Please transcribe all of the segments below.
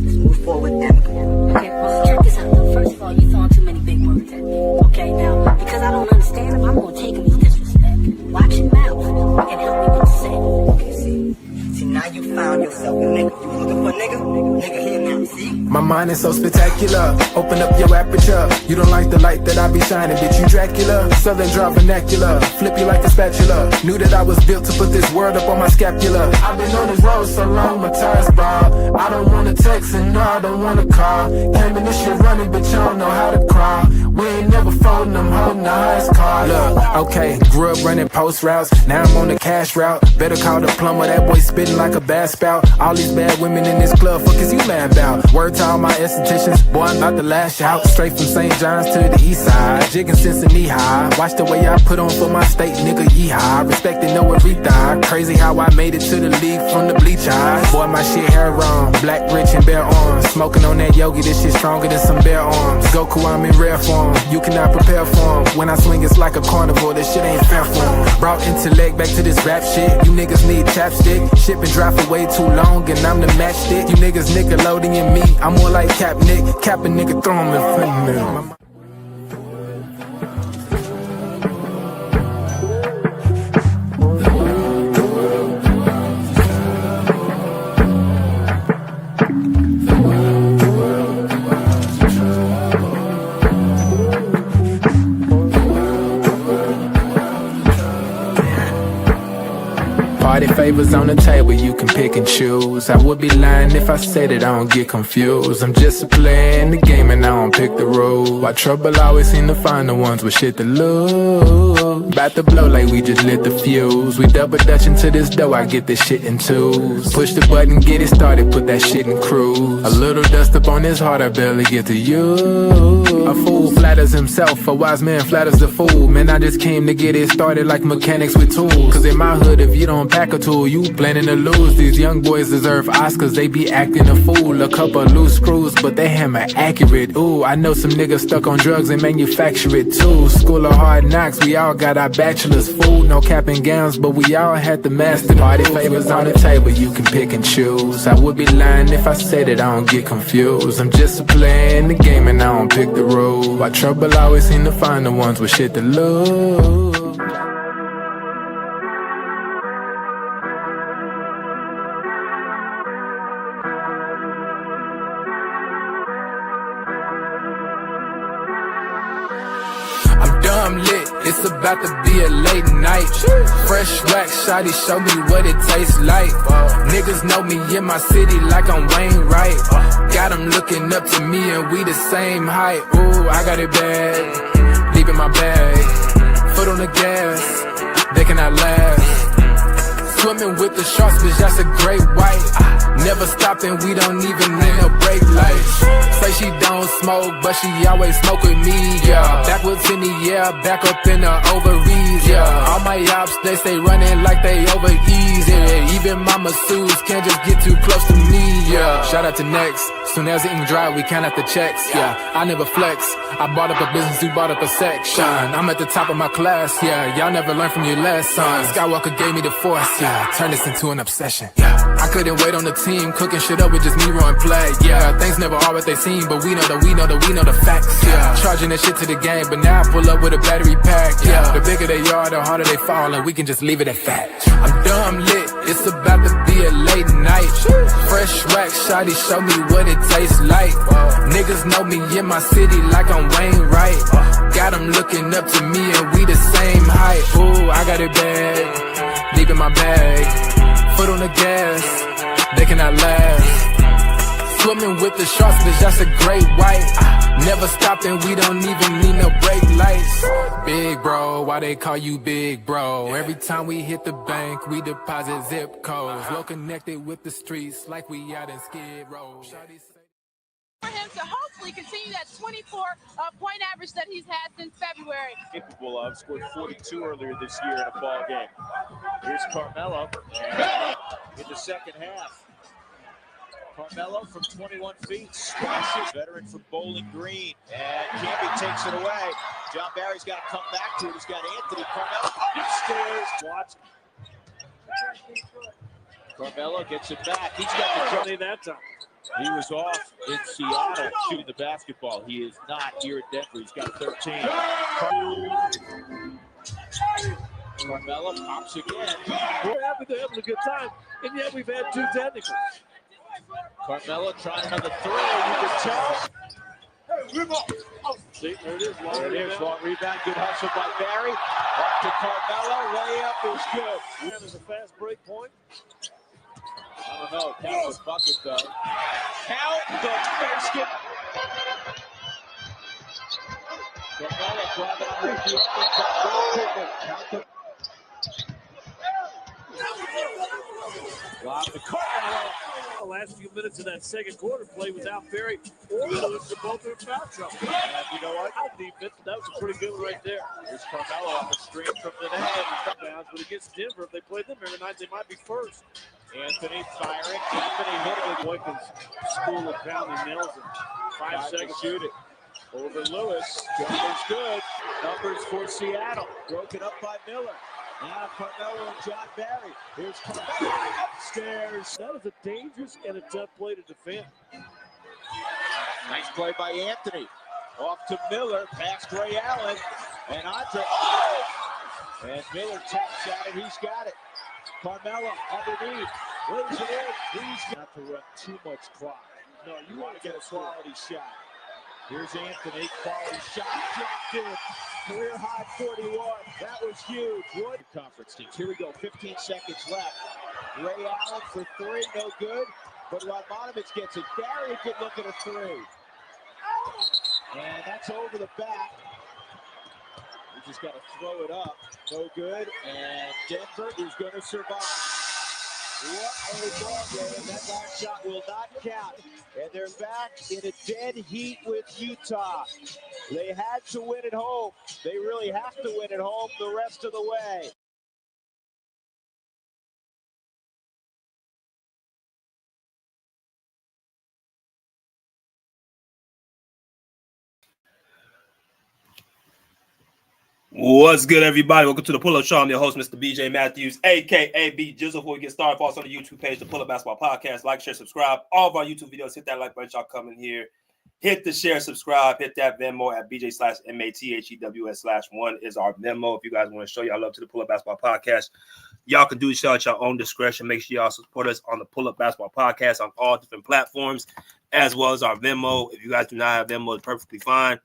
Move forward and okay, well, check this out. First of all, you throwing too many big words at me. Okay, now, because I don't understand them, I'm gonna take them as disrespect. Watch your mouth and help me with the set. Okay, see, now you found yourself a nigga. You looking for a nigga? Nigga here now, see? My mind is so spectacular. Open up your aperture. You don't like the light that I be shining, bitch, you Dracula. Southern draw vernacular. Flip you like a spatula. Knew that I was built to put this word up on my scapula. I've been on this road so long, my tires bald. I don't wanna text and no, I don't wanna call. Came in this shit running, bitch, I don't know how to crawl. We ain't never folding, I'm holding the highest car. Look, okay, grew up running post routes. Now I'm on the cash route. Better call the plumber, that boy spitting like a bass spout. All these bad women in this club, fuck is you mad about? Word to all my estheticians, boy, I'm about to lash out. Straight from St. John's to the east side. Jigging since a knee high. Watch the way I put on for my state, nigga, yeehaw. Respected no everything. Crazy how I made it to the league from the bleach eyes. Boy, my shit hair wrong. Black, rich, and bare arms. Smoking on that yogi, this shit stronger than some bare arms. Goku, I'm in rare form. You cannot prepare for him. When I swing, it's like a carnivore. This shit ain't fair for him. Brought intellect back to this rap shit. You niggas need chapstick. Shit been dry for way too long, and I'm the matchstick. You niggas Nickelodeon me. I'm more like Cap Nick. Cap a nigga, throw him in front of me. Party favors on the table, you can pick and choose. I would be lying if I said that I don't get confused. I'm just a player in the game and I don't pick the rules. Why trouble always seem to find the ones with shit to lose. About to blow like we just lit the fuse. We double dutch into this dough, I get this shit in twos. Push the button, get it started, put that shit in cruise. A little dust up on his heart, I barely get to use. A fool flatters himself, a wise man flatters the fool. Man, I just came to get it started like mechanics with tools. Cause in my hood, if you don't pack a tool, you planning to lose. These young boys deserve Oscars, they be acting a fool. A couple loose screws, but they hammer accurate. Ooh, I know some niggas stuck on drugs and manufacture it too. School of hard knocks, we all got our bachelor's. Food, no cap and gowns, but we all had to master. Party favors on the table, you can pick and choose. I would be lying if I said that I don't get confused. I'm just a player in the game and I don't pick the rules. Why trouble always seem to find the ones with shit to lose. I'm dumb lit, it's about to be a late night. Fresh wax, shawty, show me what it tastes like. Niggas know me in my city like I'm Wayne Wright. Got them looking up to me and we the same height. Ooh, I got it bad, deep in my bag. Foot on the gas, they cannot last. Swimming with the sharks, bitch, that's a great white. Never stopping, we don't even need no brake lights. Say she don't smoke, but she always smoke with me, yeah. Backwards in the air, back up in the ovaries, yeah. All my ops, they stay running like they over easy, yeah. Even my masseuses can't just get too close to me, yeah. Shout out to Next, soon as the ink dry, we count out the checks, yeah. I never flex, I bought up a business, you bought up a section. I'm at the top of my class, yeah. Y'all never learned from your lessons. Skywalker gave me the force, yeah. Turn this into an obsession, yeah. I couldn't wait on the team, cooking shit up with just me run play, yeah. Things never are what they seem, but we know the facts, yeah. Charging that shit to the game, but now I pull up with a battery pack, yeah. The bigger they are, the harder they fall, and we can just leave it at that. I'm dumb lit, it's about to be a late night. Fresh wax, shawty, show me what it tastes like. Niggas know me in my city like I'm Wayne Wright. Got them looking up to me and we the same height. Ooh, I got it bad, deep in my bag. Foot on the gas, they cannot last. Swimming with the sharks, bitch, that's a great white. Never stopping, we don't even need no brake lights. Big bro, why they call you big bro? Every time we hit the bank, we deposit zip codes. Well connected with the streets, like we out in Skid Row. For him to hopefully continue that 24-point average that he's had since February. Capable of, scored 42 earlier this year in a ball game. Here's Carmelo in the second half. Carmelo from 21 feet, squashes. Veteran from Bowling Green, and Camby takes it away. John Barry's got to come back to it. He's got Anthony Carmelo upstairs. Watch. Carmelo gets it back. He's got the 20 that time. He was off in Seattle shooting the basketball. He is not here at Denver. He's got 13. Carmelo pops again. We're having a good time, and yet we've had 2 technicals. Carmelo trying another three. You can tell. See, there it is. There it is. Long rebound. Good hustle by Barry. Back to Carmelo. Layup is good. That is a fast break point. I don't know. Count the bucket, though. Count the basket. Carmelo driving underneath the count the. Lob to Carmelo. The last few minutes of that second quarter play without Barry or Lewis, they're both in foul trouble. And you know what? Our defense, that was a pretty good one right there. Here's Carmelo on the stream from the net. Bounds, but against Denver, if they played them every night, they might be first. Anthony firing. Anthony hitting it. Boykins school of pounding nails in 5 seconds. Shoot it. Over Lewis. Jumper's good. Numbers for Seattle. Broken up by Miller. Now Carmelo and John Barry. Here's Carmelo upstairs. That is a dangerous and a tough play to defend. Nice play by Anthony. Off to Miller. Past Ray Allen. And Andre. Oh! And Miller taps at it. He's got it. Carmelo underneath. Lays it in. He's not to run too much clock. No, you want to get a quality shot. Here's Anthony. Quality shot. Jacked in. Career high 41. That was huge. What? Conference teams. Here we go. 15 seconds left. Ray Allen for 3. No good. But Radmanovich gets it. Barry, a good look at a 3. And that's over the back. We just got to throw it up. No good. And Denver is going to survive. What a ball game. That last shot will not count. And they're back in a dead heat with Utah. They had to win at home. They really have to win at home the rest of the way. What's good, everybody? Welcome to the Pull Up Show. I'm your host, Mr. BJ Matthews, aka B Jizzle. Before we get started, follow us on the YouTube page, the Pull Up Basketball Podcast. Like, share, subscribe. All of our YouTube videos, hit that like button. Y'all come in here. Hit the share, subscribe. Hit that Venmo at BJ/MATHEWS/1 is our Venmo. If you guys want to show y'all love to the Pull Up Basketball Podcast, y'all can do so at your own discretion. Make sure y'all support us on the Pull Up Basketball Podcast on all different platforms, as well as our Venmo. If you guys do not have Venmo, it's perfectly fine.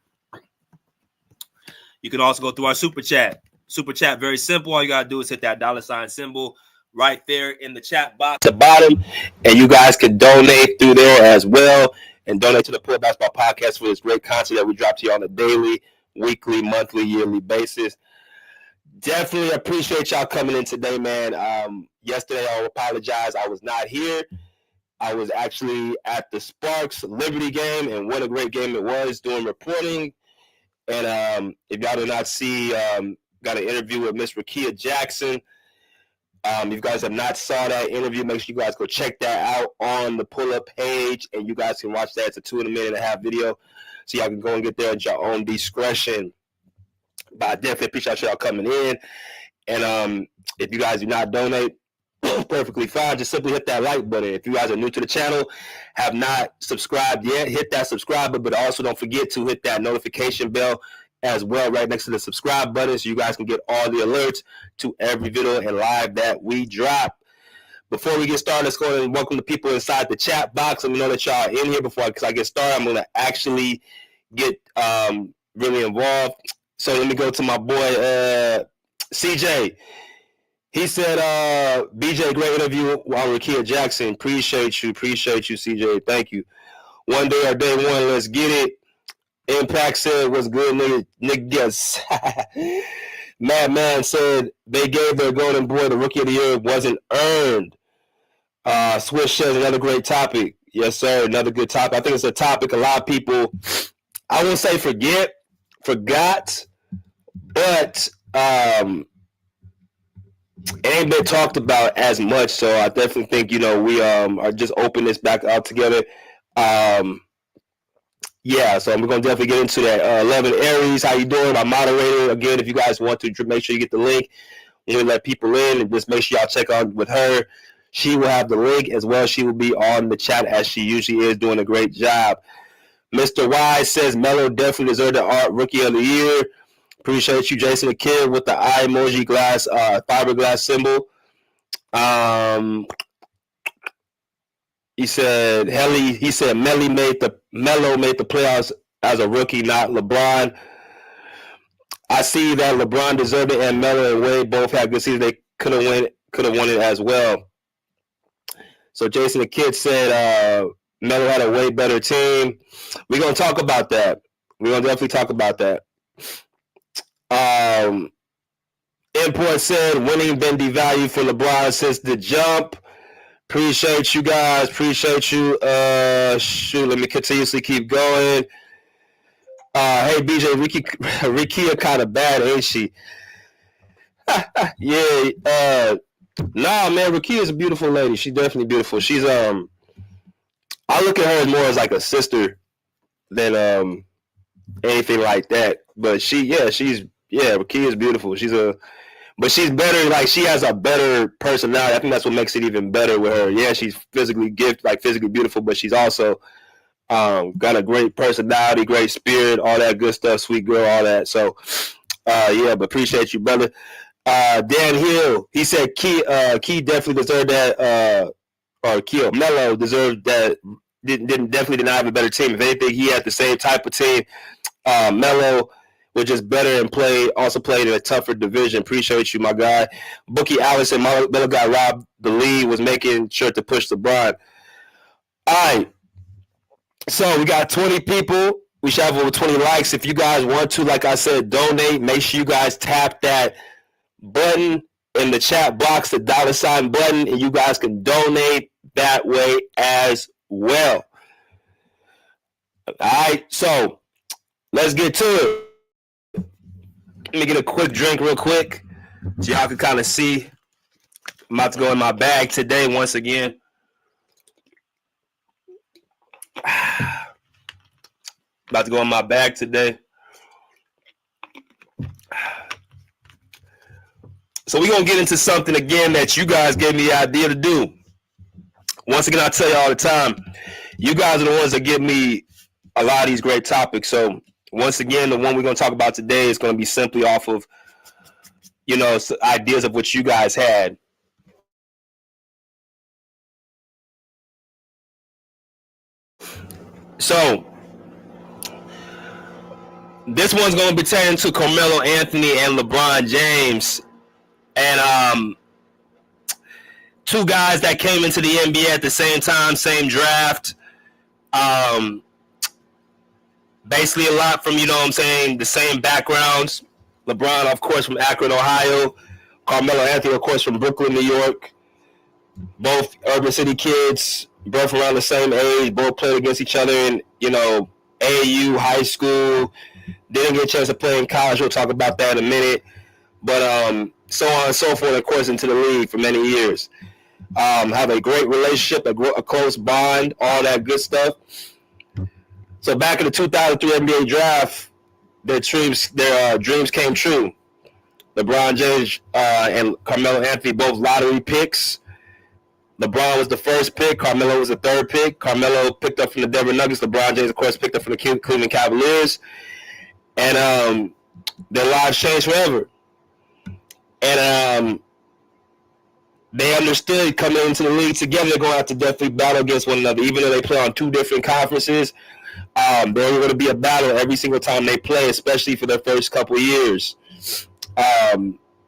You can also go through our Super Chat. Super Chat, very simple. All you got to do is hit that $ symbol right there in the chat box at the bottom. And you guys can donate through there as well. And donate to the Pull Up Basketball Podcast for this great content that we drop to you on a daily, weekly, monthly, yearly basis. Definitely appreciate y'all coming in today, man. Yesterday, I'll apologize. I was not here. I was actually at the Sparks Liberty game. And what a great game it was, doing reporting. And if y'all did not see, got an interview with Miss Rakia Jackson. If you guys have not saw that interview, make sure you guys go check that out on the pull-up page, and you guys can watch that. It's a 2.5 video, so y'all can go and get there at your own discretion. But I definitely appreciate y'all coming in. And if you guys do not donate, perfectly fine. Just simply hit that like button. If you guys are new to the channel, have not subscribed yet, hit that subscribe button, but also don't forget to hit that notification bell as well right next to the subscribe button so you guys can get all the alerts to every video and live that we drop. Before we get started, let's go ahead and welcome the people inside the chat box. Let me know that y'all are in here because I get started. I'm going to actually get really involved. So let me go to my boy, CJ. He said, BJ, great interview on Rakia Jackson. Appreciate you, CJ. Thank you. One day or day one, let's get it. Impact said, what's good, niggas? Madman said, they gave their golden boy the Rookie of the Year. Wasn't earned. Swish says, another great topic. Yes, sir, another good topic. I think it's a topic a lot of people, I won't say forgot, but it ain't been talked about as much, so I definitely think, we are just open this back out together. So we're going to definitely get into that. 11 Aries, how you doing? My moderator, again, if you guys want to make sure you get the link, let people in, and just make sure y'all check out with her. She will have the link as well. She will be on the chat as she usually is, doing a great job. Mr. Wise says Melo definitely deserved the Art Rookie of the Year. Appreciate you, Jason the Kid, with the eye emoji glass, fiberglass symbol. He said Melo made the playoffs as a rookie, not LeBron. I see that LeBron deserved it, and Melo and Wade both had good seasons. They could have won it as well. So Jason the Kid said Melo had a way better team. We're gonna talk about that. We're gonna definitely talk about that. Import said winning been devalued for LeBron since the jump. Appreciate you guys. Appreciate you. Let me continuously keep going. Hey BJ, Rikia kind of bad, ain't she? Yeah. Nah, man, Rikia is a beautiful lady. She's definitely beautiful. She's I look at her more as like a sister than anything like that. But Rikia is beautiful. But she's better. Like, she has a better personality. I think that's what makes it even better with her. Yeah, she's physically beautiful, but she's also got a great personality, great spirit, all that good stuff, sweet girl, all that. So, but appreciate you, brother. Dan Hill, he said Key definitely deserved that, Melo deserved that. Definitely did not have a better team. If anything, he had the same type of team. Melo was just better and also played in a tougher division. Appreciate you, my guy. Bookie Allison, Melo got robbed the lead, was making sure to push LeBron. All right. So we got 20 people. We should have over 20 likes. If you guys want to, like I said, donate, make sure you guys tap that button in the chat box, the $ button, and you guys can donate that way as well. All right, so let's get to it. Let me get a quick drink real quick so y'all can kind of see. I'm about to go in my bag today once again. About to go in my bag today. So we're going to get into something again that you guys gave me the idea to do. Once again, I tell you all the time, you guys are the ones that give me a lot of these great topics. So once again, the one we're going to talk about today is going to be simply off of, ideas of what you guys had. So this one's going to be pertaining to Carmelo Anthony and LeBron James. And two guys that came into the NBA at the same time, same draft. Basically a lot from, the same backgrounds. LeBron, of course, from Akron, Ohio. Carmelo Anthony, of course, from Brooklyn, New York. Both urban city kids, both around the same age, both played against each other in, AAU, high school. Didn't get a chance to play in college. We'll talk about that in a minute. But so on and so forth, of course, into the league for many years. Have a great relationship, a close bond, all that good stuff. So back in the 2003 NBA draft, their dreams came true. LeBron James and Carmelo Anthony, both lottery picks. LeBron was the first pick. Carmelo was the third pick. Carmelo picked up from the Denver Nuggets. LeBron James, of course, picked up from the Cleveland Cavaliers. And their lives changed forever. And they understood coming into the league together, they're going to have to definitely battle against one another. Even though they play on two different conferences, they're going to be a battle every single time they play, especially for their first couple of years.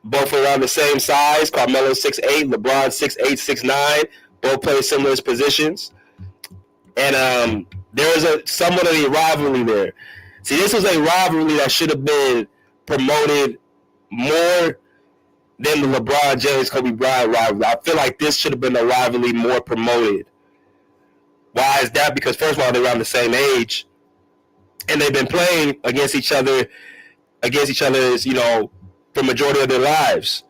Both around the same size. Carmelo 6'8", LeBron 6'8", 6'9". Both play similar positions. And there is somewhat of a rivalry there. See, this was a rivalry that should have been promoted more than the LeBron James Kobe Bryant rivalry. I feel like this should have been a rivalry more promoted. Why is that? Because first of all, they're around the same age, and they've been playing against each other, for majority of their lives.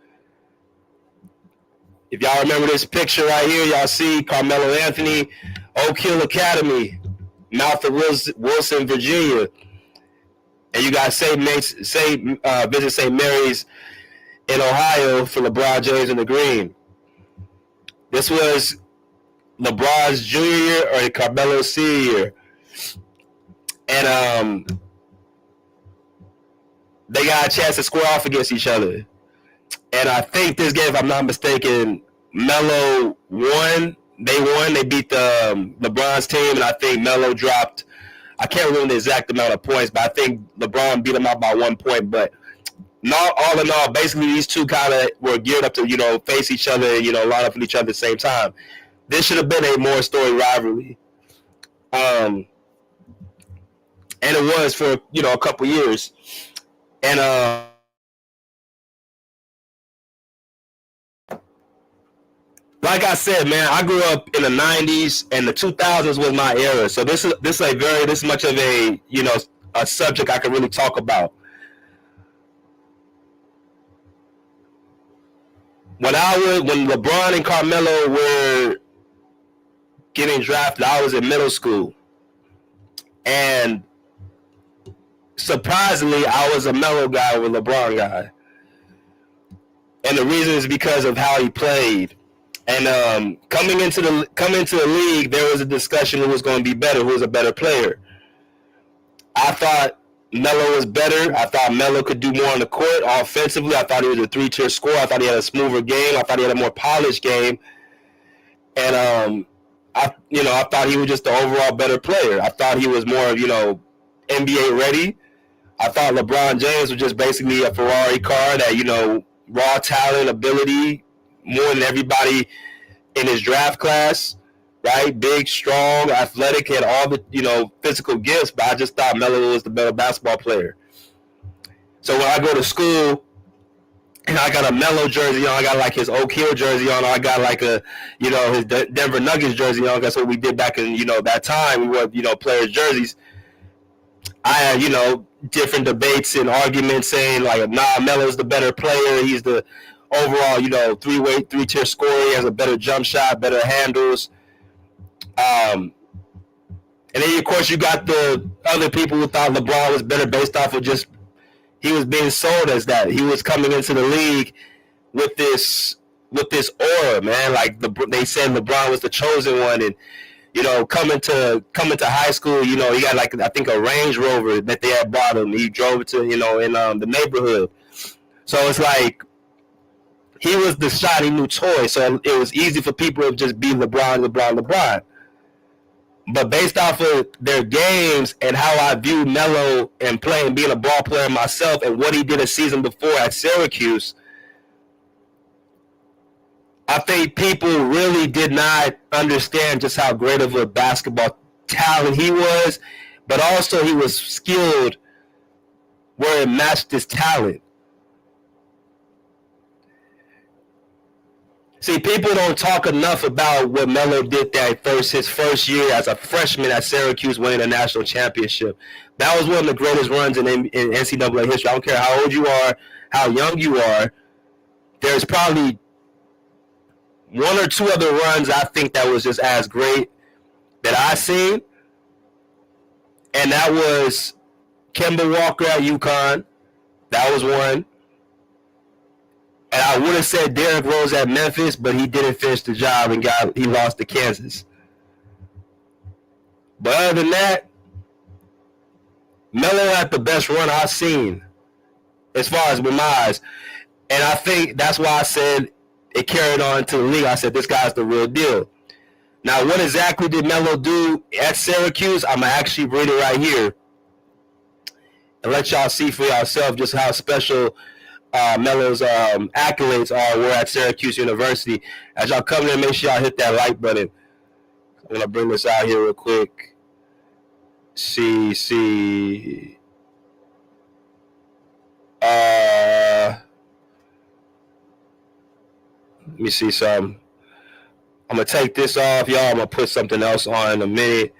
If y'all remember this picture right here, y'all see Carmelo Anthony, Oak Hill Academy, Mount Wilson, Virginia, and you got visit St. Mary's in Ohio for LeBron James and the Green. This was LeBron's junior year or Carmelo's senior year. And they got a chance to square off against each other. And I think this game, if I'm not mistaken, Melo won. They won. They beat the LeBron's team, and I think Melo dropped. I can't remember the exact amount of points, but I think LeBron beat him out by 1 point. But all in all, basically these two kind of were geared up to, face each other, line up with each other at the same time. This should have been a more story rivalry. And it was for, a couple years. And like I said, man, I grew up in the 90s and the 2000s was my era. So this is much of a, a subject I can really talk about. When LeBron and Carmelo were getting drafted, I was in middle school. And surprisingly, I was a Melo guy with a LeBron guy. And the reason is because of how he played. And coming into the league, there was a discussion who was going to be better, who was a better player. I thought Melo was better. I thought Melo could do more on the court offensively. I thought he was a 3-tier scorer. I thought he had a smoother game. I thought he had a more polished game. And I thought he was just the overall better player. I thought he was more, NBA ready. I thought LeBron James was just basically a Ferrari car that, raw talent, ability, more than everybody in his draft class, right? Big, strong, athletic, had all the, physical gifts, but I just thought Melo was the better basketball player. So when I go to school and I got a Melo jersey on, I got like his Oak Hill jersey on, or I got like his Denver Nuggets jersey on. That's what we did back in, that time. We wore, players' jerseys. I had, different debates and arguments saying like, nah, Melo's the better player. He's the overall, 3-tier scorer. He has a better jump shot, better handles. And then, of course, you got the other people who thought LeBron was better based off of just he was being sold as that. He was coming into the league with this aura, man. Like they said LeBron was the chosen one. And, coming to high school, he got like, I think, a Range Rover that they had bought him. He drove it to, in the neighborhood. So it's like, he was the shiny new toy, so it was easy for people to just be LeBron. But based off of their games and how I view Melo and being a ball player myself and what he did a season before at Syracuse, I think people really did not understand just how great of a basketball talent he was, but also he was skilled where it matched his talent. See, people don't talk enough about what Melo did his first year as a freshman at Syracuse, winning a national championship. That was one of the greatest runs in NCAA history. I don't care how old you are, how young you are. There's probably one or two other runs I think that was just as great that I seen, and that was Kemba Walker at UConn. That was one. And I would have said Derrick Rose at Memphis, but he didn't finish the job and he lost to Kansas. But other than that, Melo had the best run I've seen as far as with my eyes. And I think that's why I said it carried on to the league. I said, this guy's the real deal. Now, what exactly did Melo do at Syracuse? I'm going to actually read it right here and let y'all see for yourself just how special Melo's accolades were at Syracuse University. As y'all come in, make sure y'all hit that like button. I'm going to bring this out here real quick. See. Let me see something. I'm going to take this off, y'all. I'm going to put something else on in a minute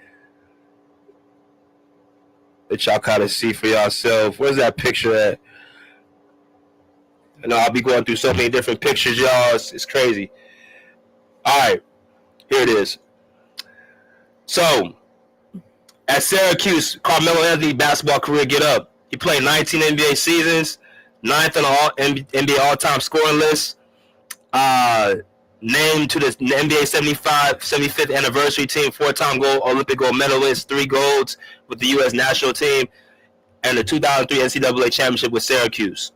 that y'all kind of see for yourself. Where's that picture at? I know I'll be going through so many different pictures, y'all. It's crazy. All right. Here it is. So, at Syracuse, Carmelo Anthony basketball career get up. He played 19 NBA seasons, 9th on the NBA all-time scoring list, named to the NBA 75th anniversary team, 4-time Olympic gold medalist, 3 golds with the U.S. national team, and the 2003 NCAA championship with Syracuse.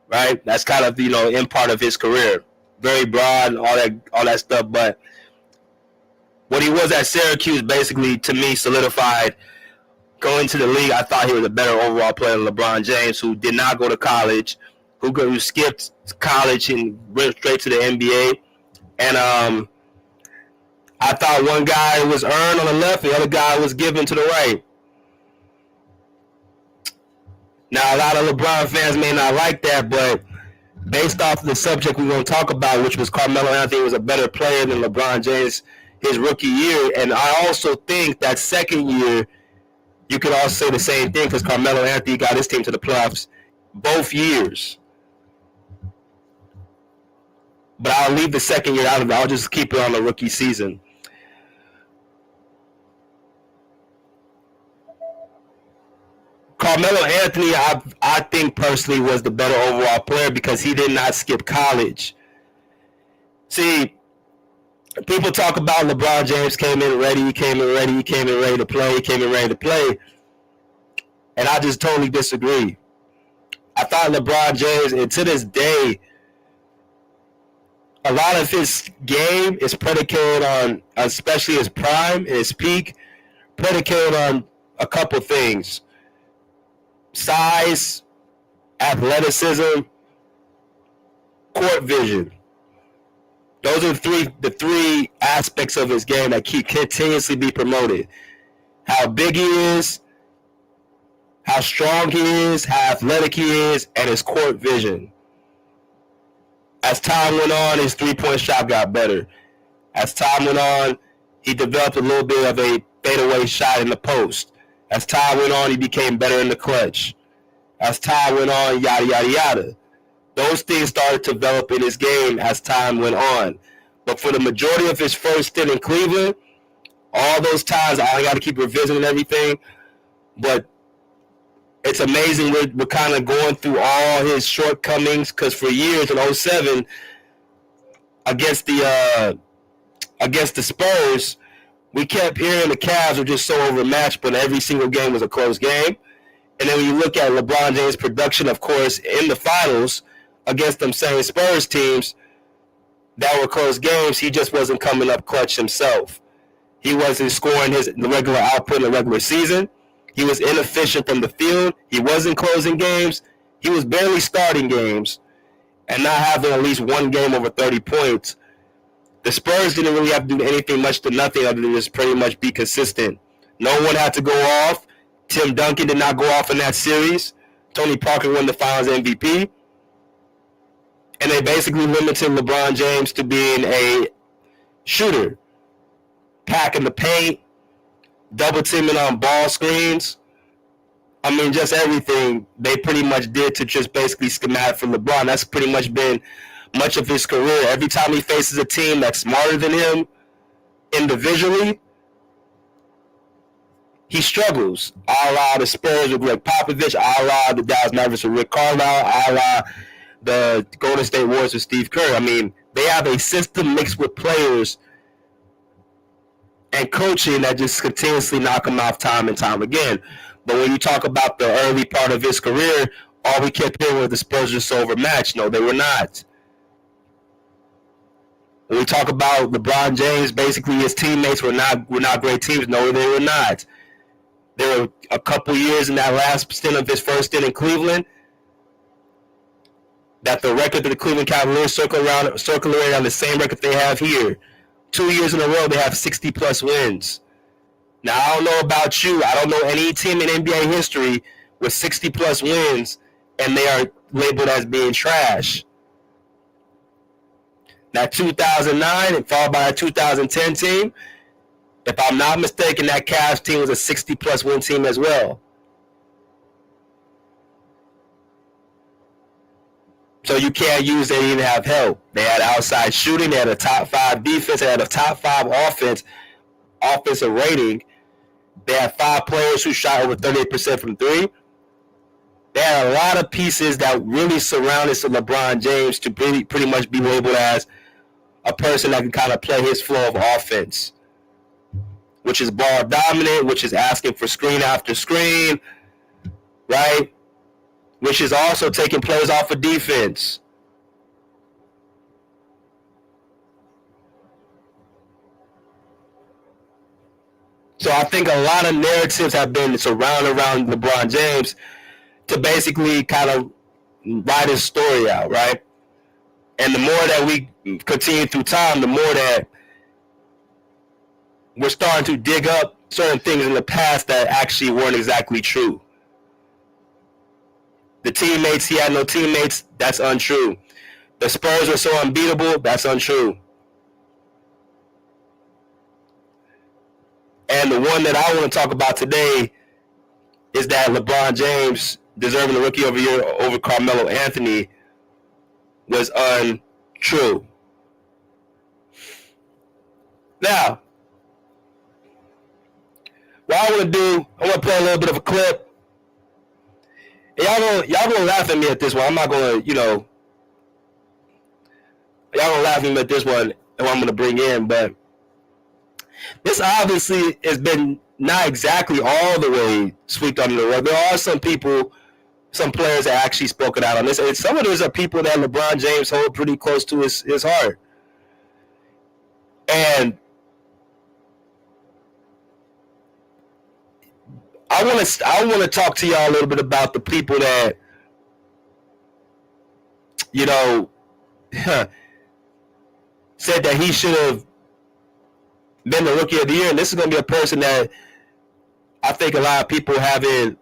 Right? That's kind of, in part of his career. Very broad and all that stuff, but what he was at Syracuse basically, to me, solidified going to the league. I thought he was a better overall player than LeBron James, who did not go to college, who skipped college and went straight to the NBA. And I thought one guy was earned on the left, the other guy was given to the right. Now, a lot of LeBron fans may not like that, but based off of the subject we're going to talk about, which was Carmelo Anthony was a better player than LeBron James his rookie year, and I also think that second year, you could also say the same thing because Carmelo Anthony got his team to the playoffs both years. But I'll leave the second year out of it. I'll just keep it on the rookie season. Carmelo Anthony, I think personally was the better overall player because he did not skip college. See, people talk about LeBron James came in ready to play. And I just totally disagree. I thought LeBron James, and to this day, a lot of his game is predicated on, especially his prime and his peak, predicated on a couple things. Size, athleticism, court vision. Those are the three aspects of his game that continuously be promoted. How big he is, how strong he is, how athletic he is, and his court vision. As time went on, his three-point shot got better. As time went on, he developed a little bit of a fadeaway shot in the post. As time went on, he became better in the clutch. As time went on, yada, yada, yada. Those things started to develop in his game as time went on. But for the majority of his first stint in Cleveland, all those times, I got to keep revisiting everything, but it's amazing we're kind of going through all his shortcomings because for years in 2007, against the Spurs, we kept hearing the Cavs were just so overmatched, but every single game was a close game. And then when you look at LeBron James' production, of course, in the finals against them same Spurs teams that were close games, he just wasn't coming up clutch himself. He wasn't scoring the regular output in the regular season. He was inefficient from the field. He wasn't closing games. He was barely starting games and not having at least one game over 30 points. The Spurs didn't really have to do anything much to nothing other than just pretty much be consistent. No one had to go off. Tim Duncan did not go off in that series. Tony Parker won the Finals MVP. And they basically limited LeBron James to being a shooter, packing the paint, double teaming on ball screens. I mean, just everything they pretty much did to just basically schematic for LeBron. That's pretty much been much of his career. Every time he faces a team that's smarter than him individually, he struggles. A la the Spurs with Greg Popovich, a la the Dallas Mavericks with Rick Carlisle, a la the Golden State Warriors with Steve Kerr. I mean, they have a system mixed with players and coaching that just continuously knock him off time and time again. But when you talk about the early part of his career, all we kept hearing was the Spurs were so overmatched. No, they were not. When we talk about LeBron James, basically his teammates were not great teams. No, they were not. There were a couple years in that last stint of his first stint in Cleveland that the record that the Cleveland Cavaliers circle around the same record they have here. 2 years in a row, they have 60-plus wins. Now, I don't know about you. I don't know any team in NBA history with 60-plus wins, and they are labeled as being trash. That 2009 and followed by a 2010 team, if I'm not mistaken, that Cavs team was a 60-plus win team as well. So you can't use they didn't have help. They had outside shooting. They had a top 5 defense. They had a top 5 offensive rating. They had 5 players who shot over 38% from 3. They had a lot of pieces that really surrounded LeBron James to pretty much be labeled as a person that can kind of play his flow of offense, which is ball dominant, which is asking for screen after screen, right? Which is also taking plays off of defense. So I think a lot of narratives have been surrounded around LeBron James to basically kind of write his story out, right? And the more that we continue through time, the more that we're starting to dig up certain things in the past that actually weren't exactly true. The teammates, he had no teammates, that's untrue. The Spurs were so unbeatable, that's untrue. And the one that I want to talk about today is that LeBron James deserving the Rookie of the Year over Carmelo Anthony was untrue. Now, what I want to do, I want to play a little bit of a clip. And y'all gonna laugh at me at this one. I'm not gonna, y'all gonna laugh at me at this one and I'm gonna bring in, but this obviously has been not exactly all the way swept under the rug. There are some people, some players that actually spoken out on this. And some of those are people that LeBron James hold pretty close to his heart. And I want to talk to y'all a little bit about the people that, said that he should have been the Rookie of the Year. And this is going to be a person that I think a lot of people haven't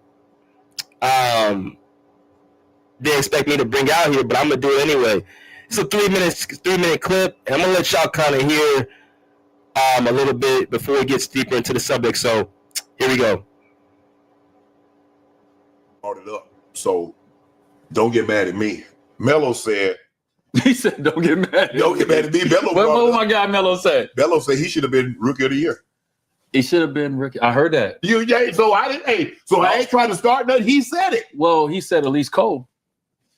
didn't expect me to bring out here, but I'm going to do it anyway. It's a 3-minute clip, and I'm going to let y'all kind of hear a little bit before it gets deeper into the subject. So here we go. It up. So don't get mad at me. Melo said, he said, don't get mad. Don't get mad at me. Melo what my guy Melo said? Melo said he should have been Rookie of the Year. He should have been Rookie. I heard that. So I didn't. Hey, so I ain't trying to start nothing. He said it. Well, he said at least Cole.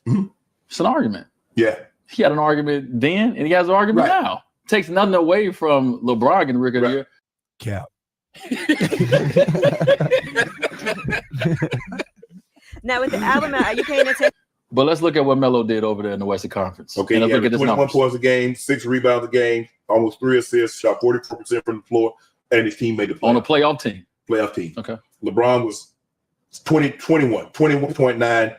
Mm-hmm. It's an argument. Yeah. He had an argument then, and he has an argument now. Takes nothing away from LeBron getting Rookie of the Year. Cap. Now with the album out, are you paying attention? But let's look at what Melo did over there in the Western Conference. Okay, and he look at had 21 points a game, 6 rebounds a game, almost 3 assists, shot 44% from the floor, and his team made the playoff. On a playoff team. Playoff team. Okay. LeBron was 21.9,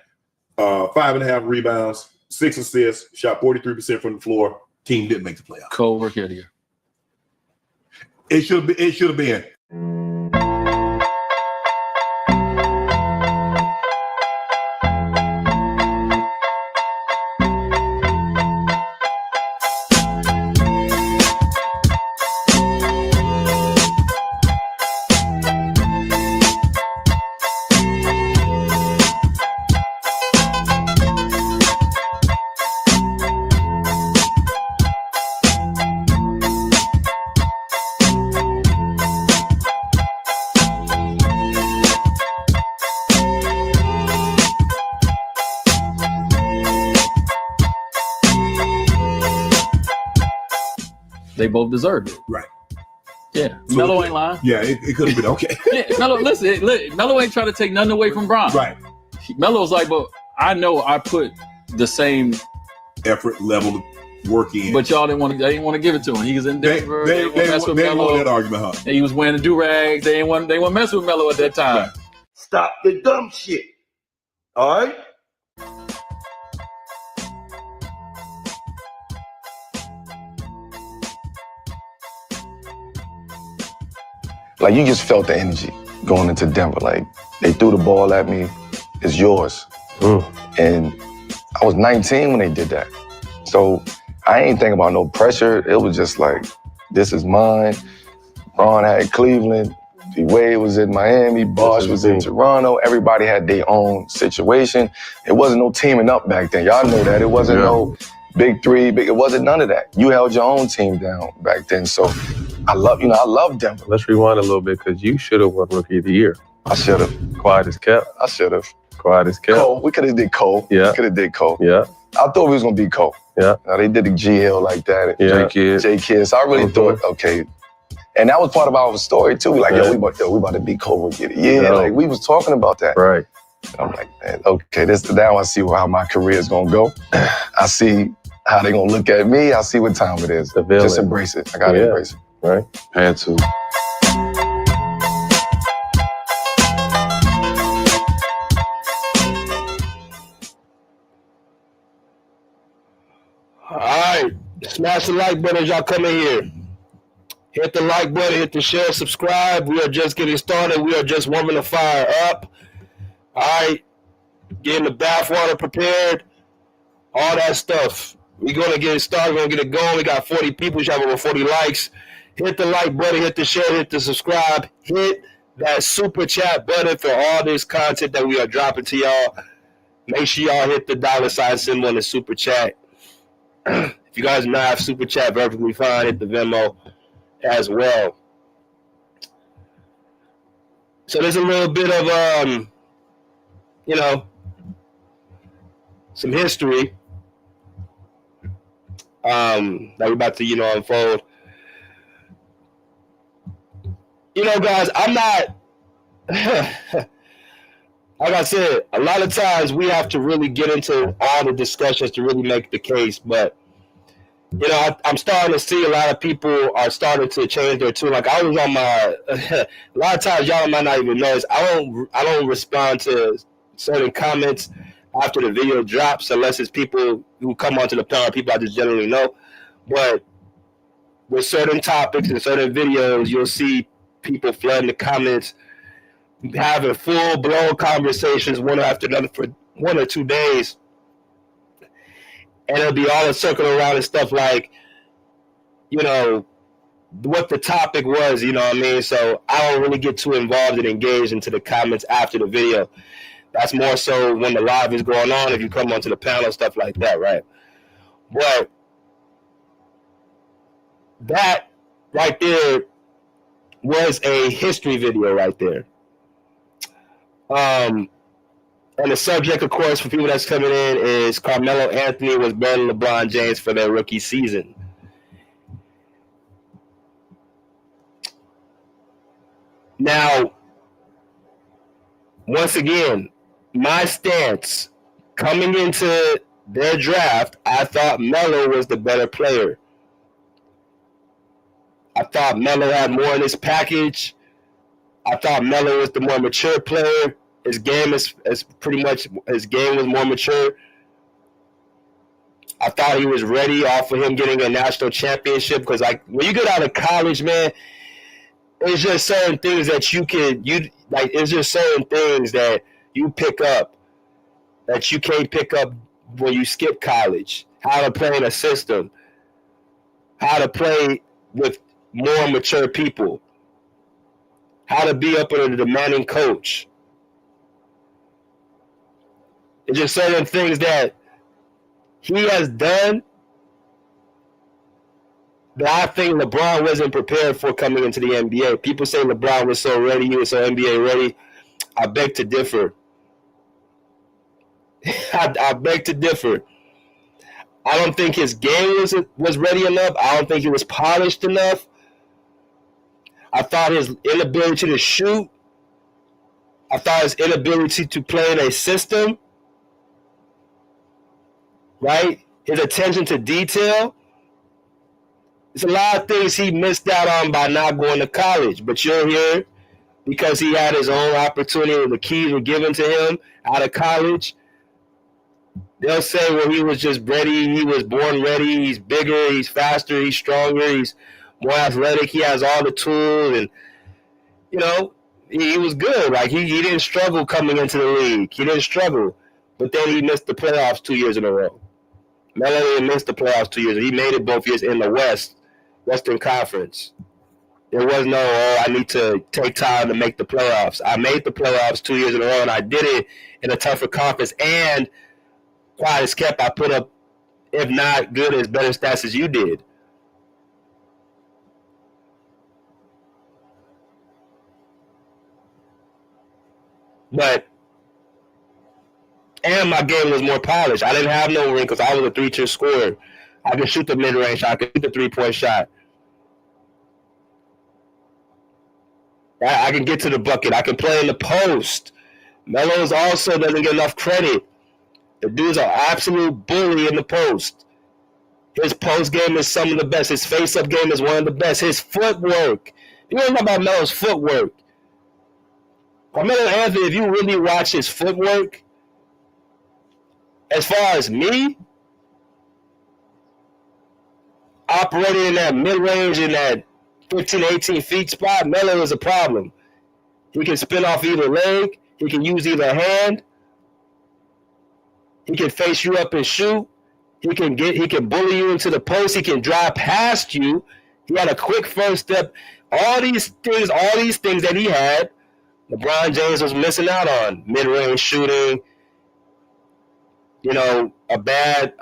5.5 rebounds, 6 assists, shot 43% from the floor. Team didn't make the playoff. Cole Rookie of the Year. It should have been. They both deserved it. Right. Yeah. So Melo ain't lying. Yeah, it could have been okay. Yeah, Melo, listen, Melo ain't trying to take nothing away from Bron. Right. Melo's like, but I know I put the same effort level of work in. But y'all didn't want to give it to him. He was in Denver. They won that argument, huh? And he was wearing the do-rags. They didn't want to mess with Melo at that time. Right. Stop the dumb shit. All right? Like, you just felt the energy going into Denver. Like, they threw the ball at me. It's yours. And I was 19 when they did that. So I ain't thinking about no pressure. It was just like, this is mine. Ron had Cleveland. D-Wade was in Miami. Bosh was in Toronto. Everybody had their own situation. It wasn't no teaming up back then. Y'all know that. It wasn't no big three. It wasn't none of that. You held your own team down back then. So I love Denver. Let's rewind a little bit, because you should have won Rookie of the Year. I should have. Quiet as kept. I should have. Quiet as kept. Cole. We could have did Cole. Yeah. Could have did Cole. Yeah. I thought we was gonna beat Cole. Yeah. Now, they did the GL like that. Yeah. J-Kid. So I really thought, okay. And that was part of our story too. Like, yo, we about to beat Cole Rookie of the Year. Like, we was talking about that. Right. And I'm like, man, okay, now I see how my career is gonna go. I see how they gonna look at me. I see what time it is. The villain. Just embrace it. I gotta embrace it. Right. Had to. All right, smash the like button as y'all come in here. Hit the like button, hit the share, subscribe. We are just getting started. We are just warming the fire up. All right, getting the bathwater prepared, all that stuff. We're going to get it started. We're going to get it going. We got 40 people. We have over 40 likes. Hit the like button, hit the share, hit the subscribe. Hit that super chat button for all this content that we are dropping to y'all. Make sure y'all hit the $ symbol on the super chat. If you guys not have super chat, perfectly fine. Hit the Venmo as well. So there's a little bit of, some history that we're about to, unfold. Guys, I'm not, like I said, a lot of times we have to really get into all the discussions to really make the case, but I'm starting to see a lot of people are starting to change their tune. Like I was on my, a lot of times y'all might not even notice. I don't respond to certain comments after the video drops unless it's people who come onto the panel, people I just generally know. But with certain topics and certain videos, you'll see people flooding the comments, having full-blown conversations one after another for 1 or 2 days. And it'll be all circling around and stuff like, what the topic was, you know what I mean? So I don't really get too involved and engaged into the comments after the video. That's more so when the live is going on, if you come onto the panel, stuff like that, right? But that right there was a history video right there. And the subject, of course, for people that's coming in is Carmelo Anthony was better than LeBron James for their rookie season. Now, once again, my stance coming into their draft, I thought Melo was the better player. I thought Melo had more in his package. I thought Melo was the more mature player. His game was more mature. I thought he was ready off of him getting a national championship because, like, when you get out of college, man, it's just certain things that it's just certain things that you pick up that you can't pick up when you skip college. How to play in a system, how to play with more mature people, how to be up under a demanding coach. It's just certain things that he has done that I think LeBron wasn't prepared for coming into the NBA. People say LeBron was so ready, he was so NBA ready. I beg to differ. I beg to differ. I don't think his game was ready enough. I don't think he was polished enough. I thought his inability to shoot, I thought his inability to play in a system, right? His attention to detail. There's a lot of things he missed out on by not going to college. But you're here because he had his own opportunity. The keys were given to him out of college. They'll say, well, he was just ready. He was born ready. He's bigger. He's faster. He's stronger. He's more athletic. He has all the tools. And, he was good. Like, he didn't struggle coming into the league. He didn't struggle. But then he missed the playoffs 2 years in a row. Melo didn't miss the playoffs 2 years. He made it both years in the Western Conference. There was no, I need to take time to make the playoffs. I made the playoffs 2 years in a row, and I did it in a tougher conference. And quiet as kept, I put up, if not good, as better stats as you did. But And my game was more polished. I didn't have no wrinkles. I was a 3-tier scorer. I could shoot the mid-range shot. I could shoot the 3-point shot. I can get to the bucket. I can play in the post. Melo's also doesn't get enough credit. The dude's an absolute bully in the post. His post game is some of the best. His face-up game is one of the best. His footwork. You don't know about Melo's footwork. Carmelo Anthony, if you really watch his footwork, as far as me, operating in that mid-range in that 15, 18 feet spot, Melo is a problem. He can spin off either leg. He can use either hand. He can face you up and shoot. He can bully you into the post. He can drive past you. He had a quick first step. All these things that he had, LeBron James was missing out on. Mid-range shooting, a bad,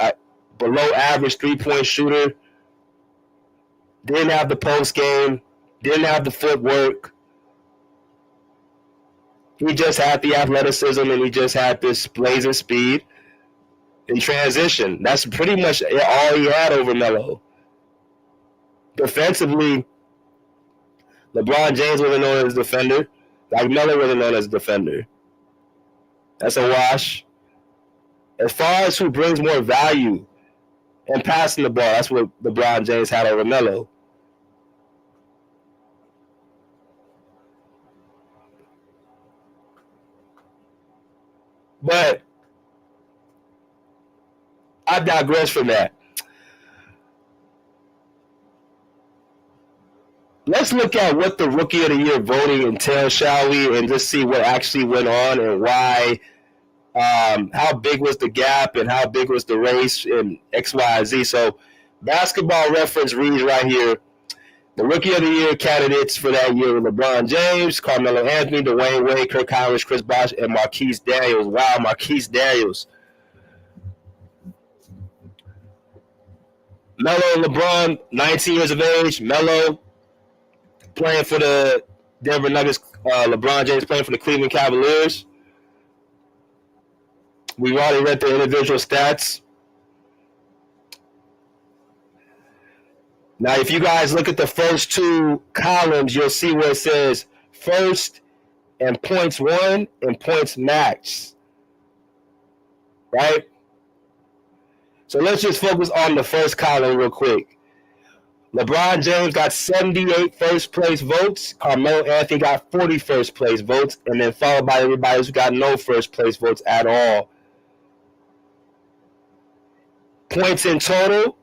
below average 3-point shooter. Didn't have the post game. Didn't have the footwork. He just had the athleticism and he just had this blazing speed in transition. That's pretty much all he had over Melo. Defensively, LeBron James wasn't known as a defender. Like Melo wasn't known as a defender. That's a wash. As far as who brings more value and passing the ball, that's what LeBron James had over Melo. But I digress from that. Let's look at what the Rookie of the Year voting entails, shall we, and just see what actually went on and why, how big was the gap and how big was the race in X, Y, Z. So Basketball Reference reads right here, the Rookie of the Year candidates for that year were LeBron James, Carmelo Anthony, Dwayne Wade, Kirk Heinrich, Chris Bosh, and Marquise Daniels. Wow, Marquise Daniels. Melo and LeBron, 19 years of age. Melo playing for the Denver Nuggets. LeBron James playing for the Cleveland Cavaliers. We've already read the individual stats. Now, if you guys look at the first two columns, you'll see where it says first and points won and points matched. Right? So let's just focus on the first column real quick. LeBron James got 78 first-place votes. Carmelo Anthony got 40 first-place votes, and then followed by everybody who got no first-place votes at all. Points in total,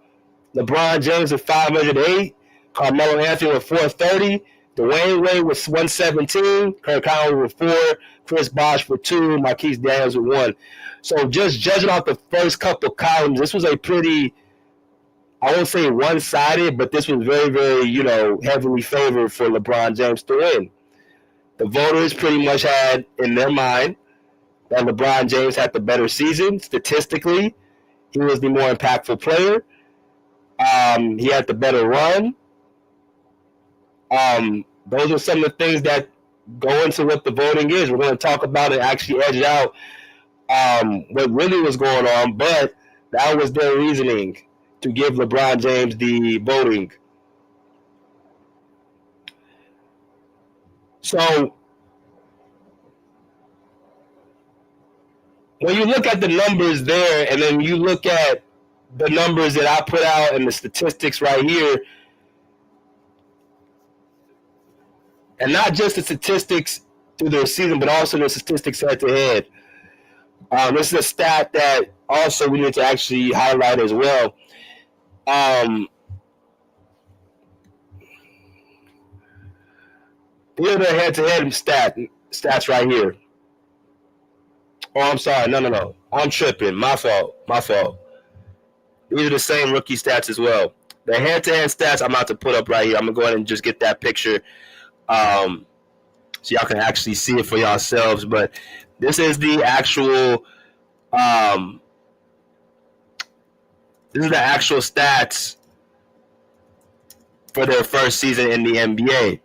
LeBron James with 508, Carmelo Anthony with 430, Dwayne Wade with 117, Kirk Heinrich with 4, Chris Bosh with 2, Marquise Daniels with 1. So just judging off the first couple columns, this was a pretty, I won't say one-sided, but this was very, very, heavily favored for LeBron James to win. The voters pretty much had in their mind that LeBron James had the better season. Statistically, he was the more impactful player. He had the better run. Those are some of the things that go into what the voting is. We're going to talk about it, actually edge out what really was going on, but that was their reasoning to give LeBron James the voting. So when you look at the numbers there, and then you look at the numbers that I put out and the statistics right here, and not just the statistics through their season, but also the statistics head-to-head. This is a stat that also we need to actually highlight as well. These are the head-to-head stats right here. Oh, I'm sorry. No. I'm tripping. My fault. These are the same rookie stats as well. The head-to-head stats I'm about to put up right here. I'm going to go ahead and just get that picture so y'all can actually see it for yourselves. But this is the actual stats for their first season in the NBA.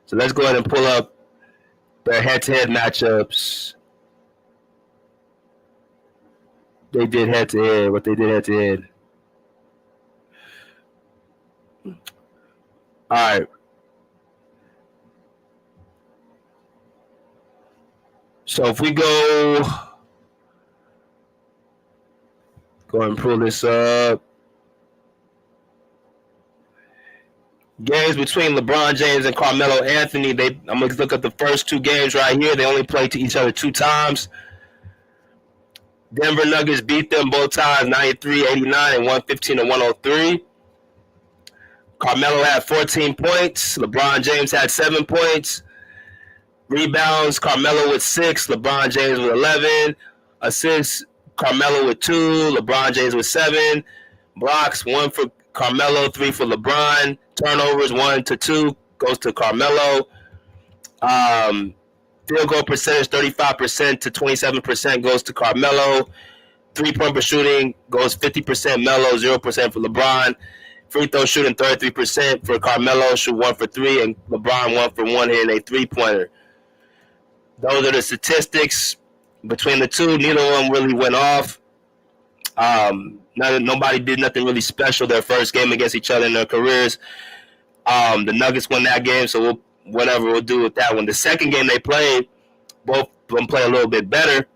So let's go ahead and pull up their head-to-head matchups. they did head to head. What they did head to head. All right. So if we go and pull this up. Games between LeBron James and Carmelo Anthony. I'm going to look at the first two games right here. They only played to each other 2 times. Denver Nuggets beat them both times, 93-89 and 115-103. Carmelo had 14 points. LeBron James had 7 points. Rebounds, Carmelo with 6. LeBron James with 11. Assists, Carmelo with 2. LeBron James with 7. Blocks, 1 for Carmelo, 3 for LeBron. Turnovers, 1 to 2 goes to Carmelo. Field goal percentage, 35% to 27% goes to Carmelo. 3-point per shooting goes 50% Melo, 0% for LeBron. Free throw shooting, 33% for Carmelo, shoot 1 for 3, and LeBron 1 for 1 hitting a 3-pointer. Those are the statistics between the two. Neither of them really went off. Nobody did nothing really special their first game against each other in their careers. The Nuggets won that game, so we'll do with that one. The second game they played, both of them play a little bit better.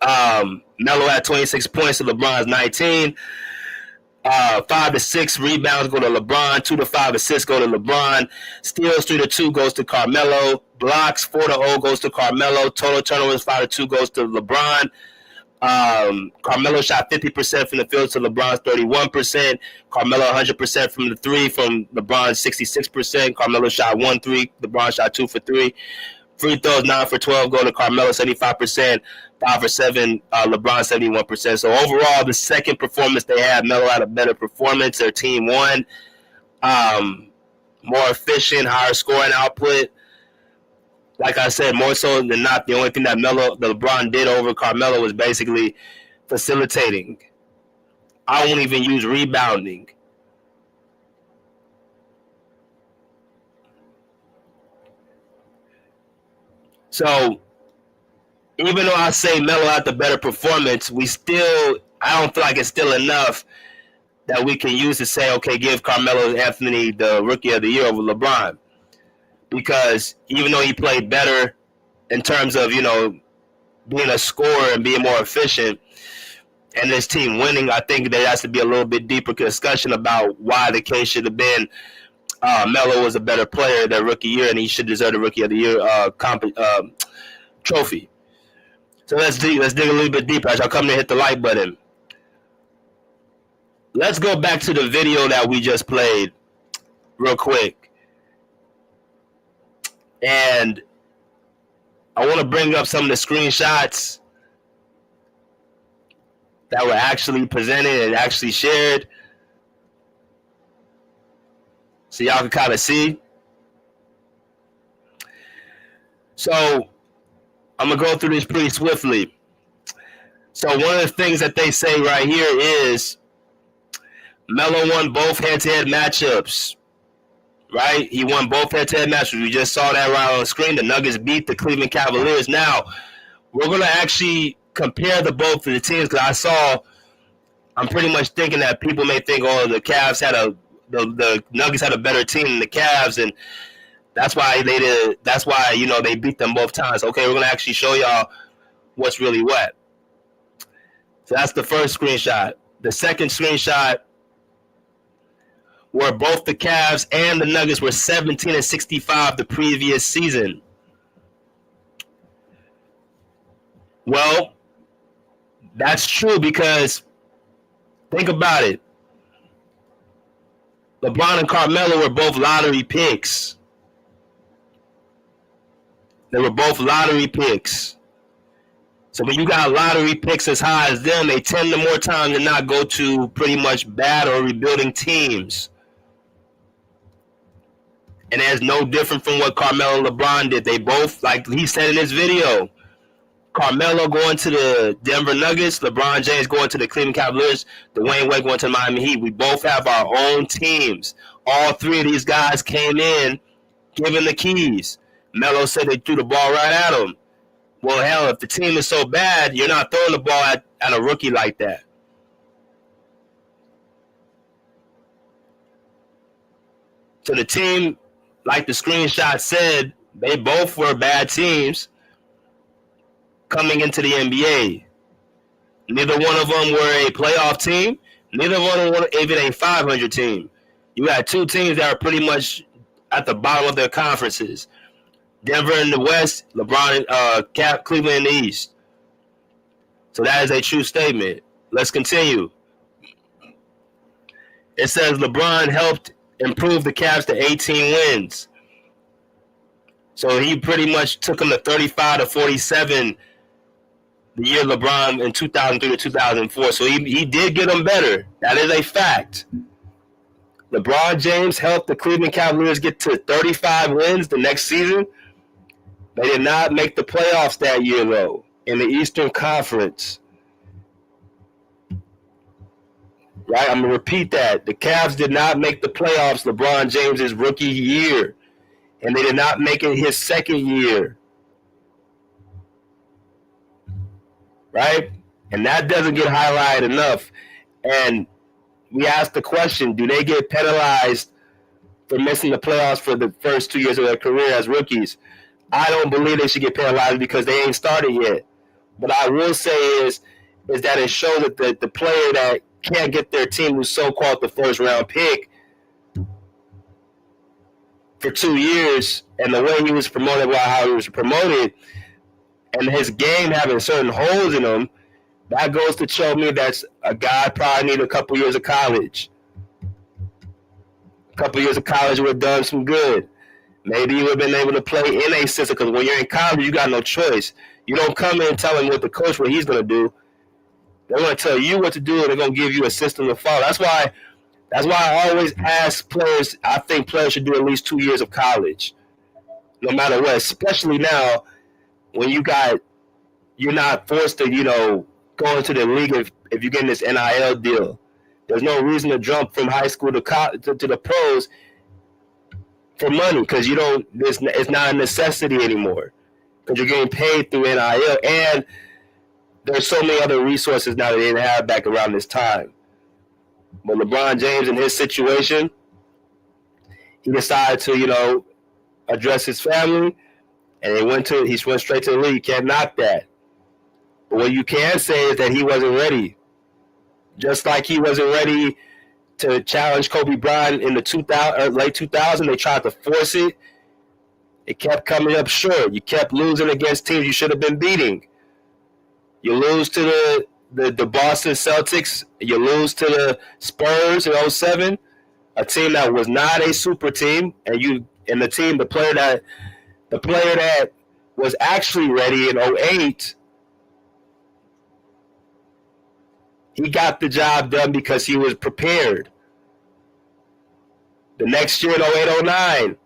Melo had 26 points to LeBron's 19. 5 to 6 rebounds go to LeBron. 2 to 5 assists go to LeBron. Steals 3 to 2 goes to Carmelo. Blocks 4 to 0 goes to Carmelo. Total turnovers 5 to 2 goes to LeBron. Carmelo shot 50% from the field to LeBron's 31%. Carmelo 100% from the 3 from LeBron's 66%. Carmelo shot 1 3. LeBron shot 2 for 3. Free throws 9 for 12 go to Carmelo 75%. 5 for 7, LeBron 71%. So overall, the second performance they had, Melo had a better performance. Their team won. More efficient, higher scoring output. Like I said, more so than not, the only thing that LeBron did over Carmelo was basically facilitating. I won't even use rebounding. So, even though I say Melo had the better performance, I don't feel like it's still enough that we can use to say, okay, give Carmelo Anthony the Rookie of the Year over LeBron. Because even though he played better in terms of, being a scorer and being more efficient and this team winning, I think there has to be a little bit deeper discussion about why the case should have been Melo was a better player than Rookie Year and he should deserve the Rookie of the Year trophy. So let's dig a little bit deeper as I come to hit the like button. Let's go back to the video that we just played real quick. And I want to bring up some of the screenshots that were actually presented and actually shared so y'all can kind of see. So I'm going to go through this pretty swiftly. So one of the things that they say right here is Melo won both head-to-head matchups, right? He won both head-to-head matchups. We just saw that right on the screen. The Nuggets beat the Cleveland Cavaliers. Now, we're going to actually compare both of the teams because I'm pretty much thinking that people may think, the Cavs the Nuggets had a better team than the Cavs, and that's why they beat them both times. Okay, we're going to actually show y'all what's really what. So that's the first screenshot. The second screenshot where both the Cavs and the Nuggets were 17-65 the previous season. Well, that's true because think about it. LeBron and Carmelo were both lottery picks. They were both lottery picks. So when you got lottery picks as high as them, they tend to more time than not go to pretty much bad or rebuilding teams. And that's no different from what Carmelo and LeBron did. They both, like he said in his video, Carmelo going to the Denver Nuggets, LeBron James going to the Cleveland Cavaliers, Dwayne Wade going to the Miami Heat. We both have our own teams. All three of these guys came in given the keys. Melo said they threw the ball right at him. Well, hell, if the team is so bad, you're not throwing the ball at a rookie like that. So the team, like the screenshot said, they both were bad teams coming into the NBA. Neither one of them were a playoff team. Neither one of them were even a 500 team. You had two teams that are pretty much at the bottom of their conferences. Denver in the West, LeBron and Cleveland in the East. So that is a true statement. Let's continue. It says LeBron helped improve the Cavs to 18 wins. So he pretty much took them to 35 to 47 the year LeBron in 2003 to 2004. So he did get them better. That is a fact. LeBron James helped the Cleveland Cavaliers get to 35 wins the next season. They did not make the playoffs that year, though, in the Eastern Conference. Right? I'm going to repeat that. The Cavs did not make the playoffs LeBron James' rookie year, and they did not make it his second year. Right? And that doesn't get highlighted enough. And we asked the question, do they get penalized for missing the playoffs for the first 2 years of their career as rookies? I don't believe they should get penalized because they ain't started yet. What I will say is that it shows that the player that can't get their team who's so-called the first-round pick for 2 years, and the way he was promoted, how he was promoted, and his game having certain holes in him, that goes to show me that a guy probably need a couple years of college. A couple years of college would have done some good. Maybe you would have been able to play in a system, because when you're in college, you got no choice. You don't come in and tell him what the coach, what he's going to do. They're going to tell you what to do, and they're going to give you a system to follow. That's why I always ask players, I think players should do at least 2 years of college, no matter what, especially now when you're not forced to, go into the league if you're getting this NIL deal. There's no reason to jump from high school to the pros for money, because it's not a necessity anymore, because you're getting paid through NIL, and there's so many other resources now that they didn't have back around this time. But LeBron James, in his situation, he decided to, address his family, and he went straight to the league. You can't knock that. But what you can say is that he wasn't ready. Just like he wasn't ready to challenge Kobe Bryant in the late 2000s, they tried to force it. It kept coming up short. You kept losing against teams you should have been beating. You lose to the Boston Celtics. You lose to the Spurs in 2007, a team that was not a super team, and the player that was actually ready in 2008. He got the job done because he was prepared. The next year in 2008-09,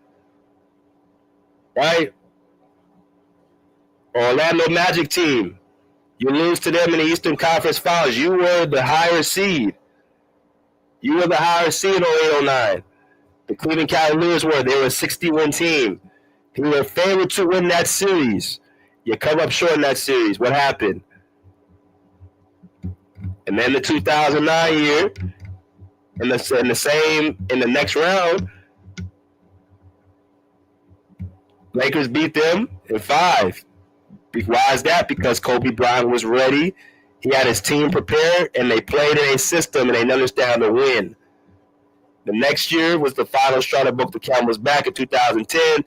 right? Orlando Magic team. You lose to them in the Eastern Conference Finals. You were the higher seed. You were the higher seed in 2008-09. The Cleveland Cavaliers were. They were a 60-win team. You were favored to win that series. You come up short in that series. What happened? And then the 2009 year, in the next round, Lakers beat them in 5. Why is that? Because Kobe Bryant was ready. He had his team prepared, and they played in a system, and they understand how to win. The next year was the final straw that broke the camel's back in 2010.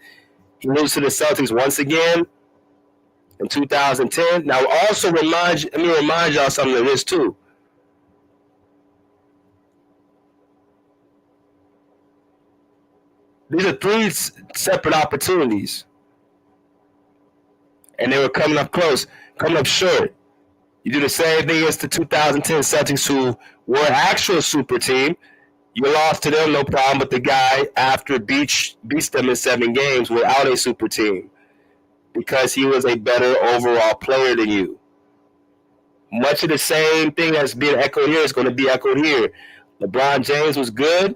He loses to the Celtics once again in 2010. Now, also let me remind y'all something of this too. These are 3 separate opportunities. And they were coming up close, coming up short. You do the same thing as the 2010 Celtics, who were an actual super team. You lost to them, no problem, but the guy after beats them in 7 games without a super team because he was a better overall player than you. Much of the same thing that's being echoed here is going to be echoed here. LeBron James was good,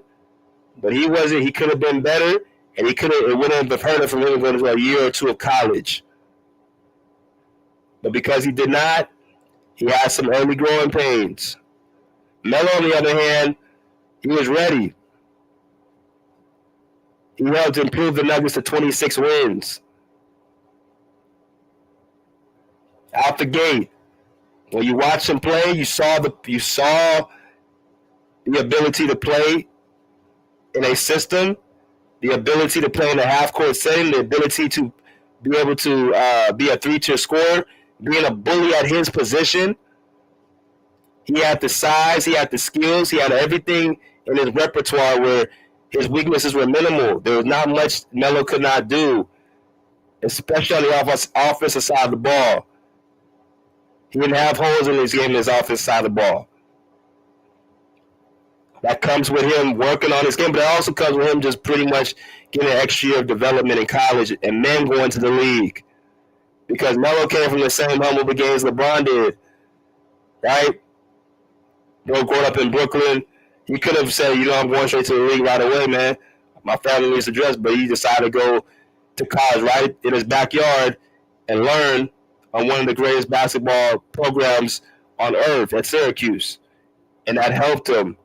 but he wasn't. He could have been better, and it wouldn't have hurt him from him going to a year or 2 of college. But because he did not, He had some early growing pains. Melo, on the other hand, he was ready. He helped improve the Nuggets to 26 wins. Out the gate. When you watch him play, you saw the ability to play in a system, the ability to play in a half-court setting, the ability to be able to be a three-tier scorer, being a bully at his position. He had the size, he had the skills, he had everything in his repertoire where his weaknesses were minimal. There was not much Melo could not do, especially on the offensive side of the ball. He didn't have holes in his game in his offensive side of the ball. That comes with him working on his game, but it also comes with him just pretty much getting an extra year of development in college and then going to the league. Because Melo came from the same humble beginnings LeBron did, right? Growing up in Brooklyn, he could have said, I'm going straight to the league right away, man. My family needs to dress, but he decided to go to college right in his backyard and learn on one of the greatest basketball programs on earth at Syracuse. And that helped him.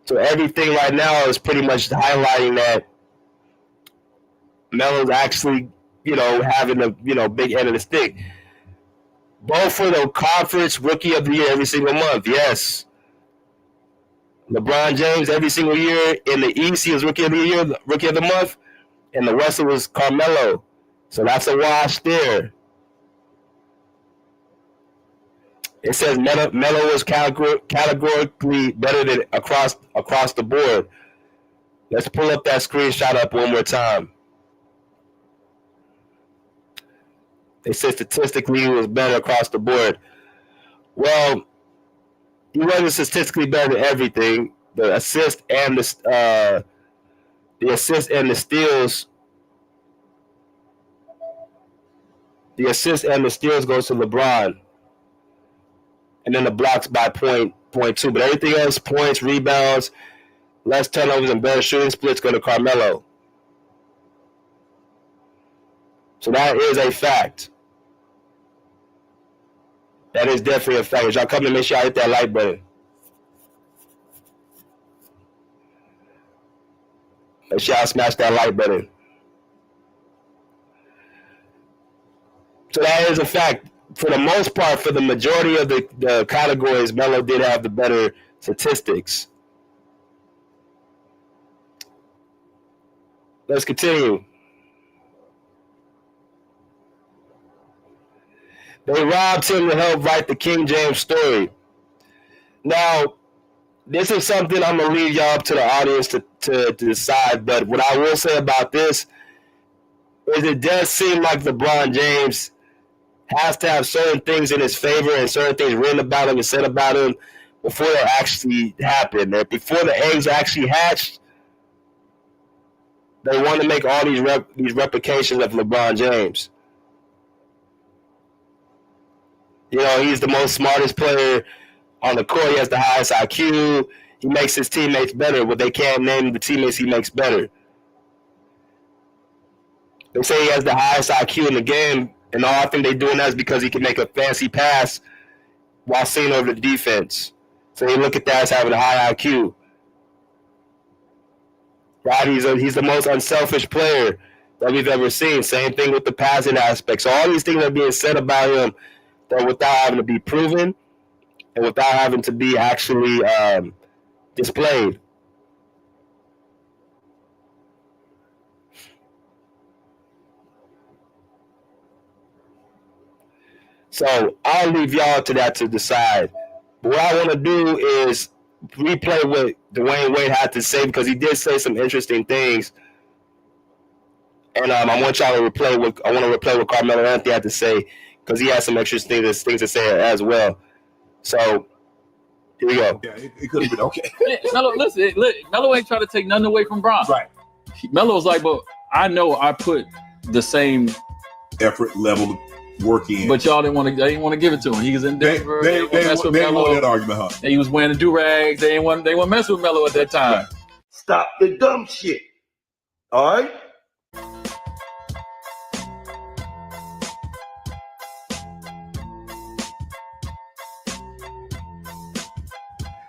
So everything right now is pretty much highlighting that Melo's actually, having a, big end of the stick. Both for the conference rookie of the year every single month, yes. LeBron James every single year. In the East, he was rookie of the year, rookie of the month. And the West, it was Carmelo. So that's a wash there. It says Melo was categorically better than across the board. Let's pull up that screenshot up one more time. They said statistically he was better across the board. Well, he wasn't statistically better than everything. The assist and the steals. The assist and the steals goes to LeBron. And then the blocks by point two. But everything else, points, rebounds, less turnovers, and better shooting splits go to Carmelo. So that is a fact. That is definitely a fact. As y'all come to make sure y'all hit that like button. Make sure y'all smash that like button. So that is a fact. For the most part, for the majority of the categories, Melo did have the better statistics. Let's continue. They robbed him to help write the King James story. Now, this is something I'm going to leave y'all up to the audience to decide, but what I will say about this is it does seem like LeBron James has to have certain things in his favor and certain things written about him and said about him before they actually happen. That before the eggs actually hatched, they want to make all these replications of LeBron James. He's the most smartest player on the court. He has the highest IQ. He makes his teammates better, but they can't name the teammates he makes better. They say he has the highest IQ in the game, and all I think they're doing that is because he can make a fancy pass while seeing over the defense. So they look at that as having a high IQ. Right? He's the most unselfish player that we've ever seen. Same thing with the passing aspect. So all these things are being said about him that without having to be proven and without having to be actually displayed. So I'll leave y'all to that to decide. But what I want to do is replay what Dwayne Wade had to say, because he did say some interesting things. And I want y'all to replay what Carmelo Anthony had to say, because he has some interesting things to say as well. So here we go. Yeah, it could have been okay. Melo ain't trying to take nothing away from Bron. Right. Melo's like, but I know I put the same effort level work in, but y'all didn't want to give it to him. He was in Denver. They want that argument, huh? And he was wearing the do-rags. They didn't want to mess with Melo at that time. Right. Stop the dumb shit. All right.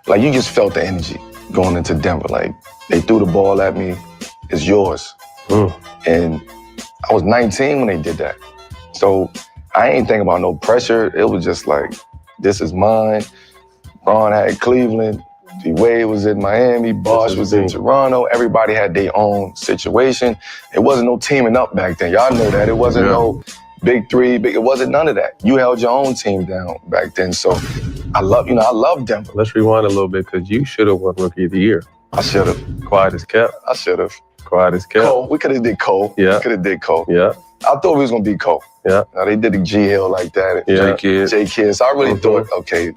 Like, you just felt the energy going into Denver. Like, they threw the ball at me, it's yours. And I was 19 when they did that. So I ain't thinking about no pressure. It was just like, this is mine. Ron had Cleveland. D-Wade was in Miami. Bosh was in Toronto. Everybody had their own situation. It wasn't no teaming up back then. Y'all know that. It wasn't no big three. It wasn't none of that. You held your own team down back then. So I love Denver. Let's rewind a little bit because you should have won Rookie of the Year. I should have. Quiet as kept. I should have. Quiet as kept. Cole. We could have did Cole. Yeah. Could have did Cole. Yeah. I thought we was going to beat Cole. Yeah. Now, they did the G Hill like that. Yeah. J-Kids. So I really thought, okay.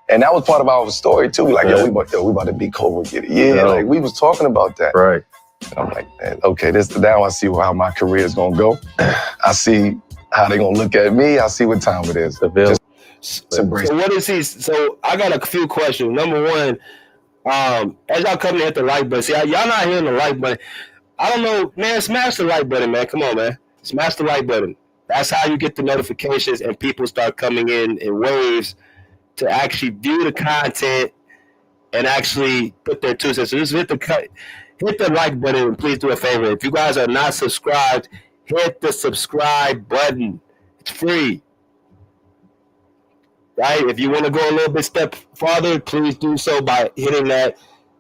And that was part of our story, too. Like, we about to beat Cole Rookie of the Year. Like, we was talking about that. Right. And I'm like, man, okay, now I see how my career is going to go. I see how they're going to look at me. I see what time it is. Just embrace So what is he? So I got a few questions. Number one, as y'all come to hit the like button, see, y'all not hitting the like button. I don't know, man, smash the like button, man. Come on, man. Smash the like button. That's how you get the notifications and people start coming in waves to actually view the content and actually put their 2 cents. So just hit the like button and please do a favor. If you guys are not subscribed, hit the subscribe button. It's free. Right? If you want to go a little bit step farther, please do so by hitting that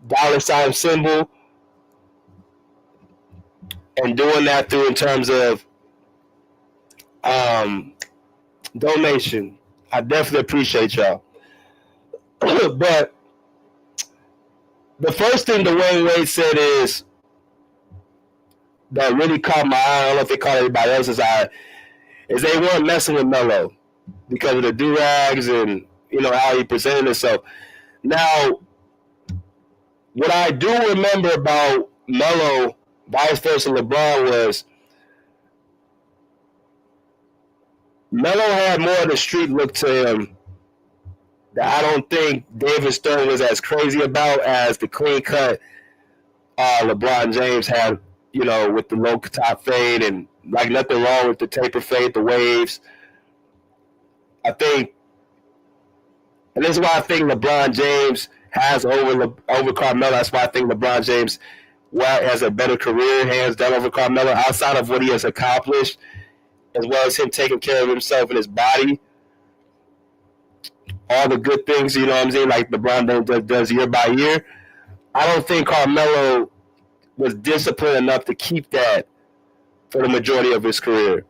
$ symbol and doing that through in terms of donation. I definitely appreciate y'all. But the first thing Dwayne Wade said is that really caught my eye. I don't know if they caught everybody else's eye. Is they weren't messing with Melo because of the do-rags and how he presented himself. Now, what I do remember about Melo, vice versa LeBron, was Melo had more of the street look to him that I don't think David Stern was as crazy about as the clean-cut LeBron James had, with the low top fade and like nothing wrong with the taper fade, the waves. I think, and this is why I think LeBron James has over Carmelo. That's why I think LeBron James has a better career, hands down, over Carmelo, outside of what he has accomplished, as well as him taking care of himself and his body. All the good things, like LeBron does year by year. I don't think Carmelo was disciplined enough to keep that for the majority of his career.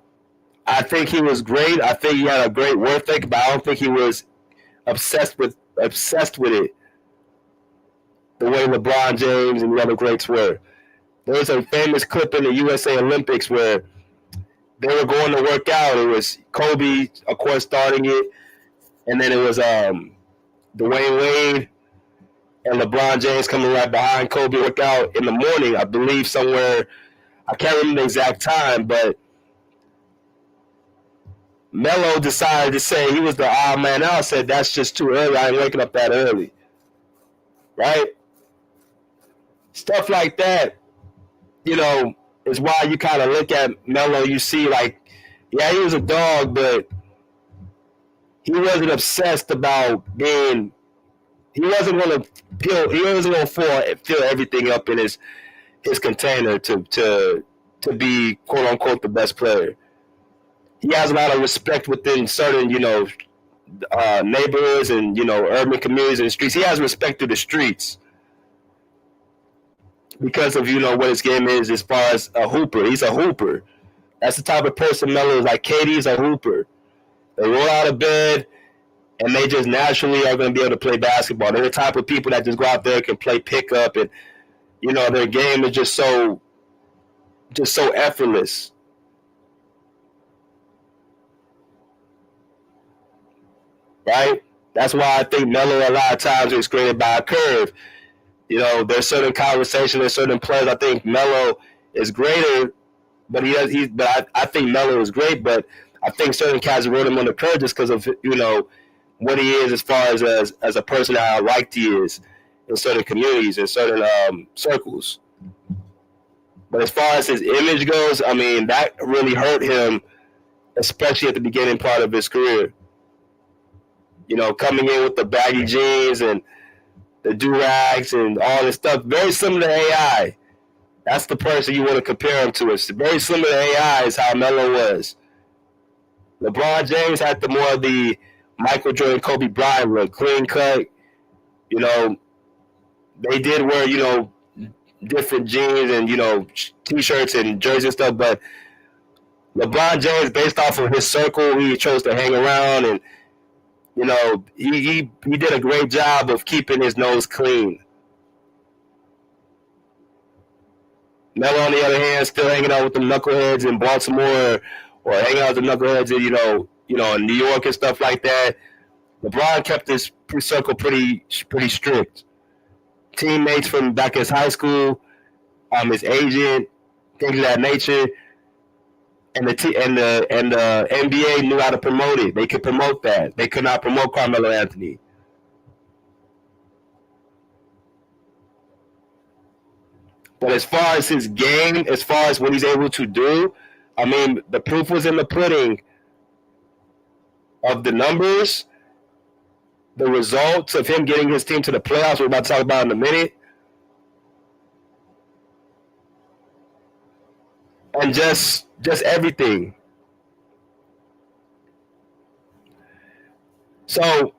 I think he was great. I think he had a great work ethic, but I don't think he was obsessed with it the way LeBron James and the other greats were. There was a famous clip in the USA Olympics where they were going to work out. It was Kobe, of course, starting it. And then it was Dwayne Wade and LeBron James coming right behind Kobe work out in the morning, I believe somewhere. I can't remember the exact time, but Melo decided to say he was the odd man out, said that's just too early. I ain't waking up that early. Right? Stuff like that, is why you kind of look at Melo, you see like, yeah, he was a dog, but he wasn't obsessed about being. He wasn't going to fill everything up in his container to be quote unquote the best player. He has a lot of respect within certain neighborhoods and urban communities and the streets. He has respect to the streets because of what his game is as far as a hooper. He's a hooper. That's the type of person Melo is. Like KD's a hooper. They roll out of bed, and they just naturally are going to be able to play basketball. They're the type of people that just go out there and can play pickup, and their game is just so effortless. Right? That's why I think Melo a lot of times is created by a curve. There's certain conversations, there's certain players. I think Melo is greater, but I think Melo is great, but I think certain guys wrote him on the curve just because of what he is as far as a person, how liked he is in certain communities, in certain circles. But as far as his image goes, I mean, that really hurt him, especially at the beginning part of his career. Coming in with the baggy jeans and the do-rags and all this stuff. Very similar to AI. That's the person you want to compare him to. It's very similar to AI is how Melo was. LeBron James had the more of the Michael Jordan, Kobe Bryant look, clean cut. You know, they did wear, you know, different jeans and, you know, T-shirts and jerseys and stuff, but LeBron James, based off of his circle, he chose to hang around, and, you know, he did a great job of keeping his nose clean. Melo, on the other hand, still hanging out with the knuckleheads in Baltimore, or hanging out with the knuckleheads in, you know, in New York and stuff like that. LeBron kept his circle pretty strict. Teammates from back in high school, his agent, things of that nature, and the NBA knew how to promote it. They could promote that. They could not promote Carmelo Anthony. But as far as his game, as far as what he's able to do, I mean, the proof was in the pudding of the numbers, the results of him getting his team to the playoffs, we're about to talk about in a minute, and just everything. So,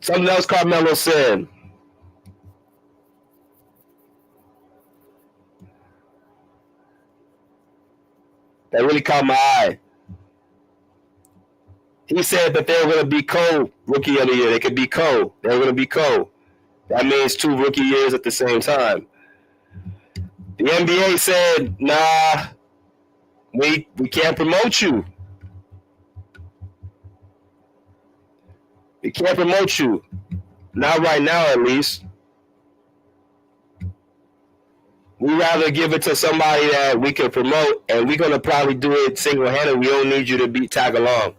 something else Carmelo said. That really caught my eye. He said that they were going to be co-rookie of the year. They could be co. They were going to be co. That means 2 rookie years at the same time. The NBA said, nah, we can't promote you. We can't promote you. Not right now, at least. We'd rather give it to somebody that we can promote, and we're going to probably do it single-handed. We don't need you to tag along.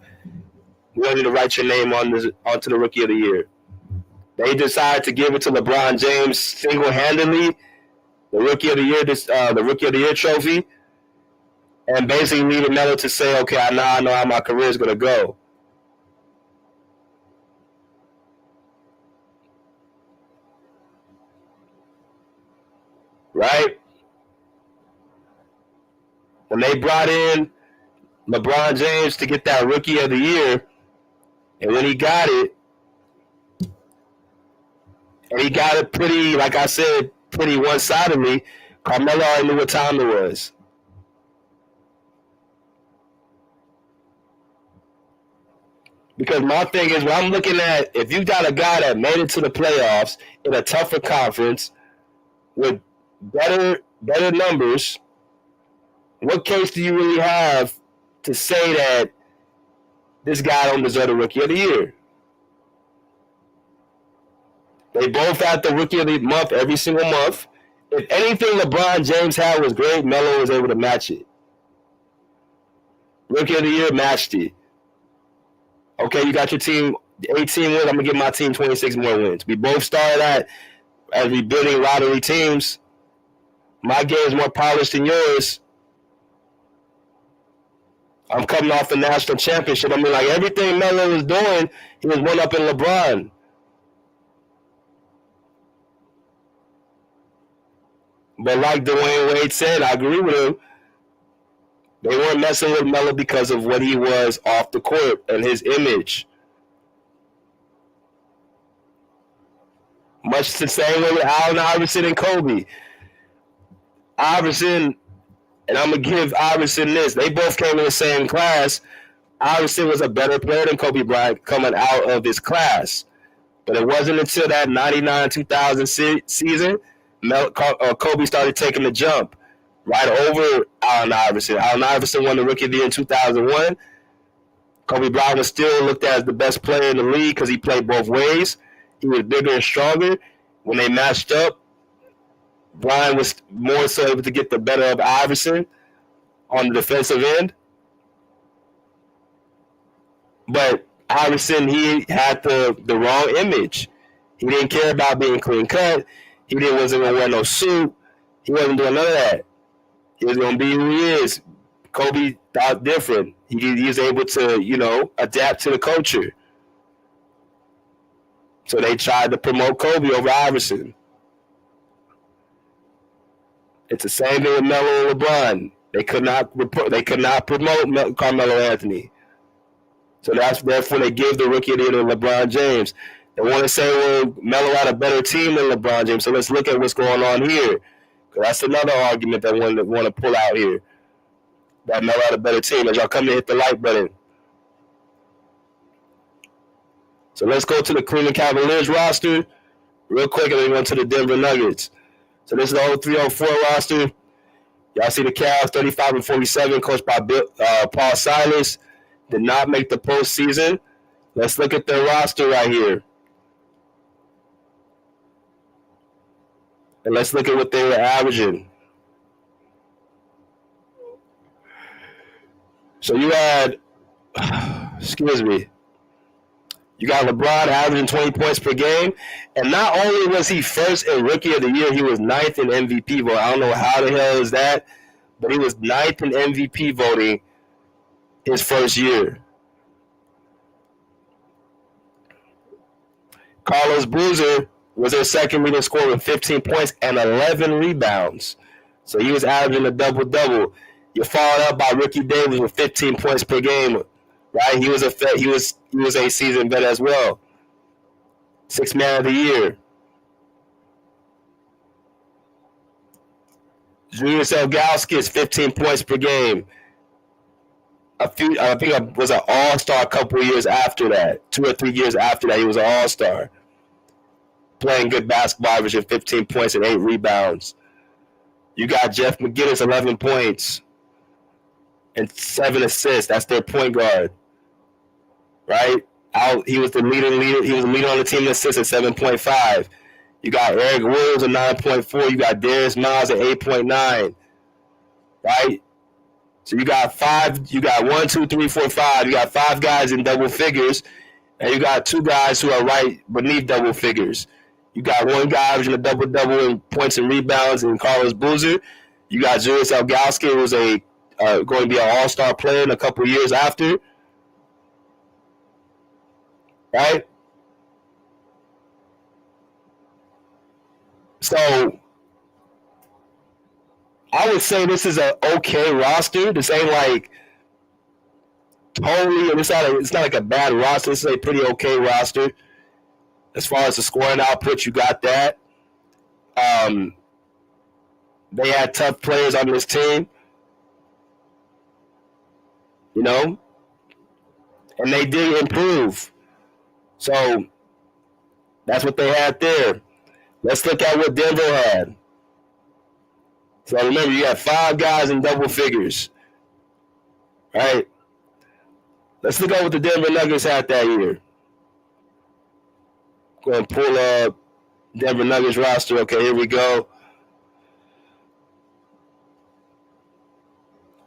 We want you to write your name onto the Rookie of the Year. They decided to give it to LeBron James single-handedly, the Rookie of the Year trophy, and basically leaving Melo to say, okay, I know how my career is going to go. Right? When they brought in LeBron James to get that Rookie of the Year, and when he got it, and he got it pretty, like I said, pretty one-sidedly, Carmelo already knew what time it was. Because my thing is, when I'm looking at, if you got a guy that made it to the playoffs in a tougher conference with better numbers, what case do you really have to say that this guy don't deserve the Rookie of the Year? They both had the Rookie of the Month every single month. If anything LeBron James had was great, Melo was able to match it. Rookie of the Year matched it. Okay, you got your team 18 wins. I'm going to give my team 26 more wins. We both started out as we building lottery teams. My game is more polished than yours. I'm coming off the national championship. I mean, like, everything Melo was doing, he was one up in LeBron. But like Dwayne Wade said, I agree with him. They weren't messing with Melo because of what he was off the court and his image. Much the same way with Allen Iverson and Kobe. Iverson, and I'm going to give Iverson this. They both came in the same class. Iverson was a better player than Kobe Bryant coming out of his class. But it wasn't until that 99-2000 season Kobe started taking the jump right over Allen Iverson. Allen Iverson won the Rookie of the Year in 2001. Kobe Bryant was still looked at as the best player in the league because he played both ways. He was bigger and stronger. When they matched up, Bryant was more so able to get the better of Iverson on the defensive end. But Iverson, he had the wrong image. He didn't care about being clean cut. He wasn't going to wear no suit. He wasn't doing none of that. He was going to be who he is. Kobe thought different. He was able to, adapt to the culture. So they tried to promote Kobe over Iverson. It's the same thing with Melo and LeBron. They could not promote Carmelo Anthony. So therefore they give the rookie of the year to LeBron James. They want to say, well, Melo had a better team than LeBron James. So let's look at what's going on here. Because that's another argument that we want to pull out here. That Melo had a better team. As y'all come to hit the like button. So let's go to the Cleveland Cavaliers roster real quick, and then go to the Denver Nuggets. So this is the 0304 roster. Y'all see the Cavs 35-47, coached by Paul Silas. Did not make the postseason. Let's look at their roster right here. And let's look at what they were averaging. So you had, excuse me, you got LeBron averaging 20 points per game. And not only was he first in Rookie of the Year, he was ninth in MVP voting. I don't know how the hell is that, but he was ninth in MVP voting his first year. Carlos Boozer was their second leading scorer with 15 points and 11 rebounds. So he was averaging a double-double. You're followed up by Ricky Davis with 15 points per game. Right? He was a seasoned vet as well. Sixth man of the year. Julius Elgauskas, 15 points per game. I think it was an all-star a couple of years after that. 2 or 3 years after that, he was an all-star. Playing good basketball, averaging 15 points and 8 rebounds. You got Jeff McGinnis, 11 points and 7 assists. That's their point guard. Right? He was the leader. He was the leader on the team in assists at 7.5. You got Eric Williams at 9.4. You got Darius Miles at 8.9. Right? So you got 1, 2, 3, 4, 5. You got 5 guys in double figures, and you got 2 guys who are right beneath double figures. You got 1 guy averaging a double-double in points and rebounds in Carlos Boozer. You got Julius Elgauskas, who was going to be an all-star player in a couple of years after. Right? So I would say this is an okay roster. This ain't like totally, it's not like a bad roster. This is a pretty okay roster. As far as the scoring output, you got that. They had tough players on this team. You know? And they did improve. So that's what they had there. Let's look at what Denver had. So remember, you got 5 guys in double figures. Right? Let's look at what the Denver Nuggets had that year. Go and pull up Denver Nuggets roster. Okay, here we go.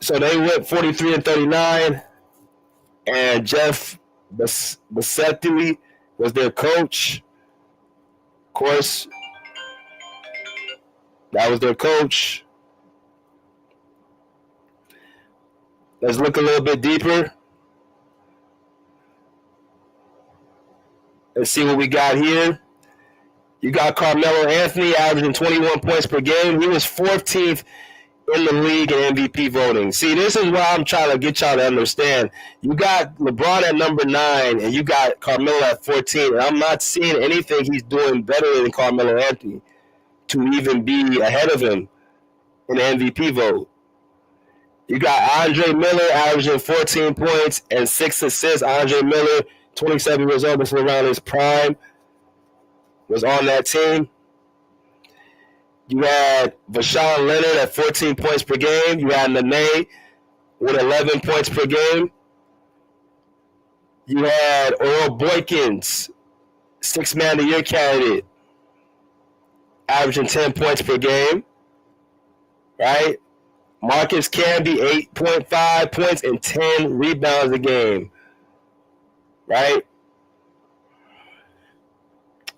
So they went 43-39, and Jeff Bassetti was their coach. Of course, that was their coach. Let's look a little bit deeper. Let's see what we got here. You got Carmelo Anthony averaging 21 points per game. He was 14th in the league in MVP voting. See, this is what I'm trying to get y'all to understand. You got LeBron at number 9, and you got Carmelo at 14. And I'm not seeing anything he's doing better than Carmelo Anthony to even be ahead of him in the MVP vote. You got Andre Miller averaging 14 points and 6 assists. Andre Miller, 27 years old, before around his prime, was on that team. You had Vashawn Leonard at 14 points per game. You had Nene with 11 points per game. You had Earl Boykins, 6th man of the year candidate, averaging 10 points per game. Right? Marcus Camby, 8.5 points and 10 rebounds a game. Right?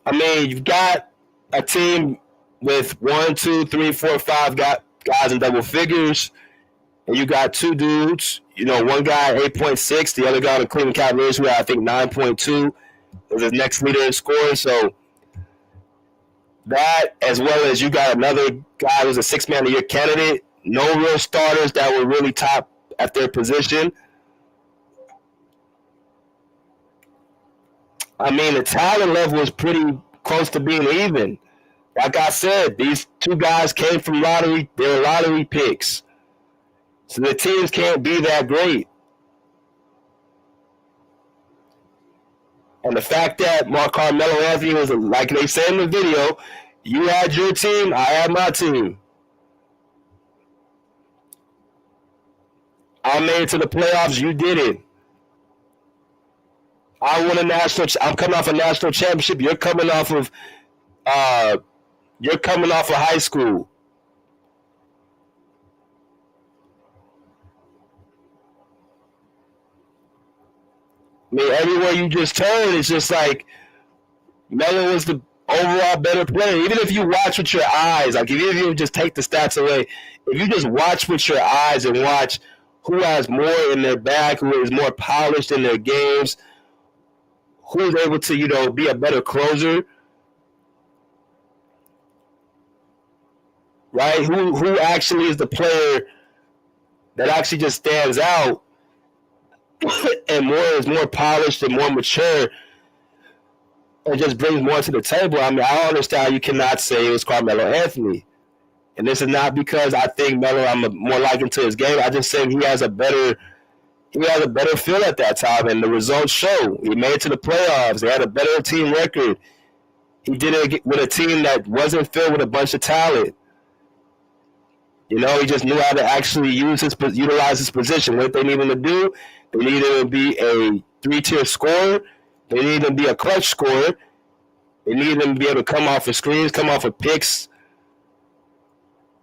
I mean, you've got a team with 1, 2, 3, 4, 5 guys in double figures, and you got 2 dudes. You know, one guy at 8.6, the other guy on the Cleveland Cavaliers who had, I think, 9.2, was his next leader in scoring. So that, as well as you got another guy who's a 6 man of the year candidate, no real starters that were really top at their position. I mean, the talent level is pretty close to being even. Like I said, these two guys came from lottery. They were lottery picks. So the teams can't be that great. And the fact that Carmelo Anthony was, like they said in the video, you had your team, I had my team. I made it to the playoffs, you didn't. I won a I'm coming off a national championship. You're coming off of high school. I mean, everywhere you just turn, it's just like Melo was the overall better player. Even if you watch with your eyes, like even if you just take the stats away, if you just watch with your eyes and watch who has more in their bag, who is more polished in their games, who's able to, be a better closer, right? Who actually is the player that actually just stands out and is more polished and more mature and just brings more to the table. I mean, I don't understand how you cannot say it was Carmelo Anthony. And this is not because I think Melo, I'm more likened to his game. I just think he has a better feel at that time, and the results show. He made it to the playoffs. They had a better team record. He did it with a team that wasn't filled with a bunch of talent. He just knew how to actually utilize his position. What they needed him to do, they needed him to be a 3-tier scorer. They needed him to be a clutch scorer. They needed him to be able to come off of screens, come off of picks.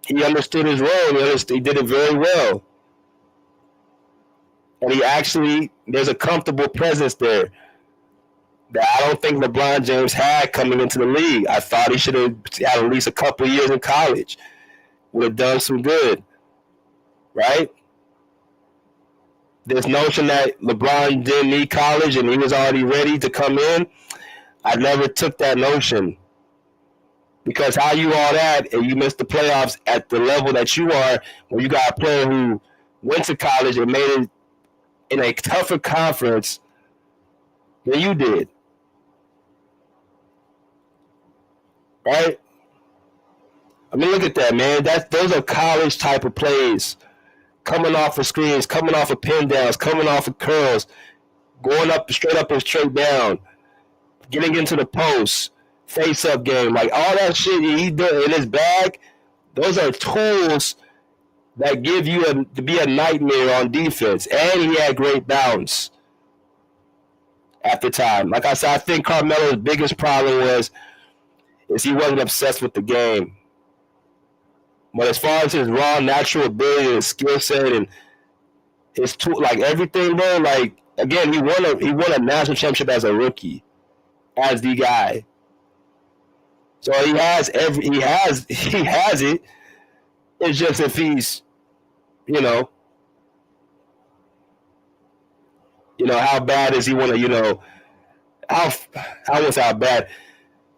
He understood his role. He did it very well. And there's a comfortable presence there that I don't think LeBron James had coming into the league. I thought he should have had at least a couple of years in college. Would have done some good, right? This notion that LeBron didn't need college and he was already ready to come in, I never took that notion. Because how you all that and you missed the playoffs at the level that you are when you got a player who went to college and made it in a tougher conference than you did. Right? I mean, look at that, man. Those are college type of plays. Coming off of screens, coming off of pin downs, coming off of curls, going up straight up and straight down, getting into the post, face-up game. Like, all that shit he did in his bag, those are tools that give you to be a nightmare on defense. And he had great bounce at the time. Like I said, I think Carmelo's biggest problem is he wasn't obsessed with the game. But as far as his raw natural ability and skill set and his tool, like everything, bro, like again, he won a national championship as a rookie, as the guy. So he has it. It's just if he's, how bad does he want to,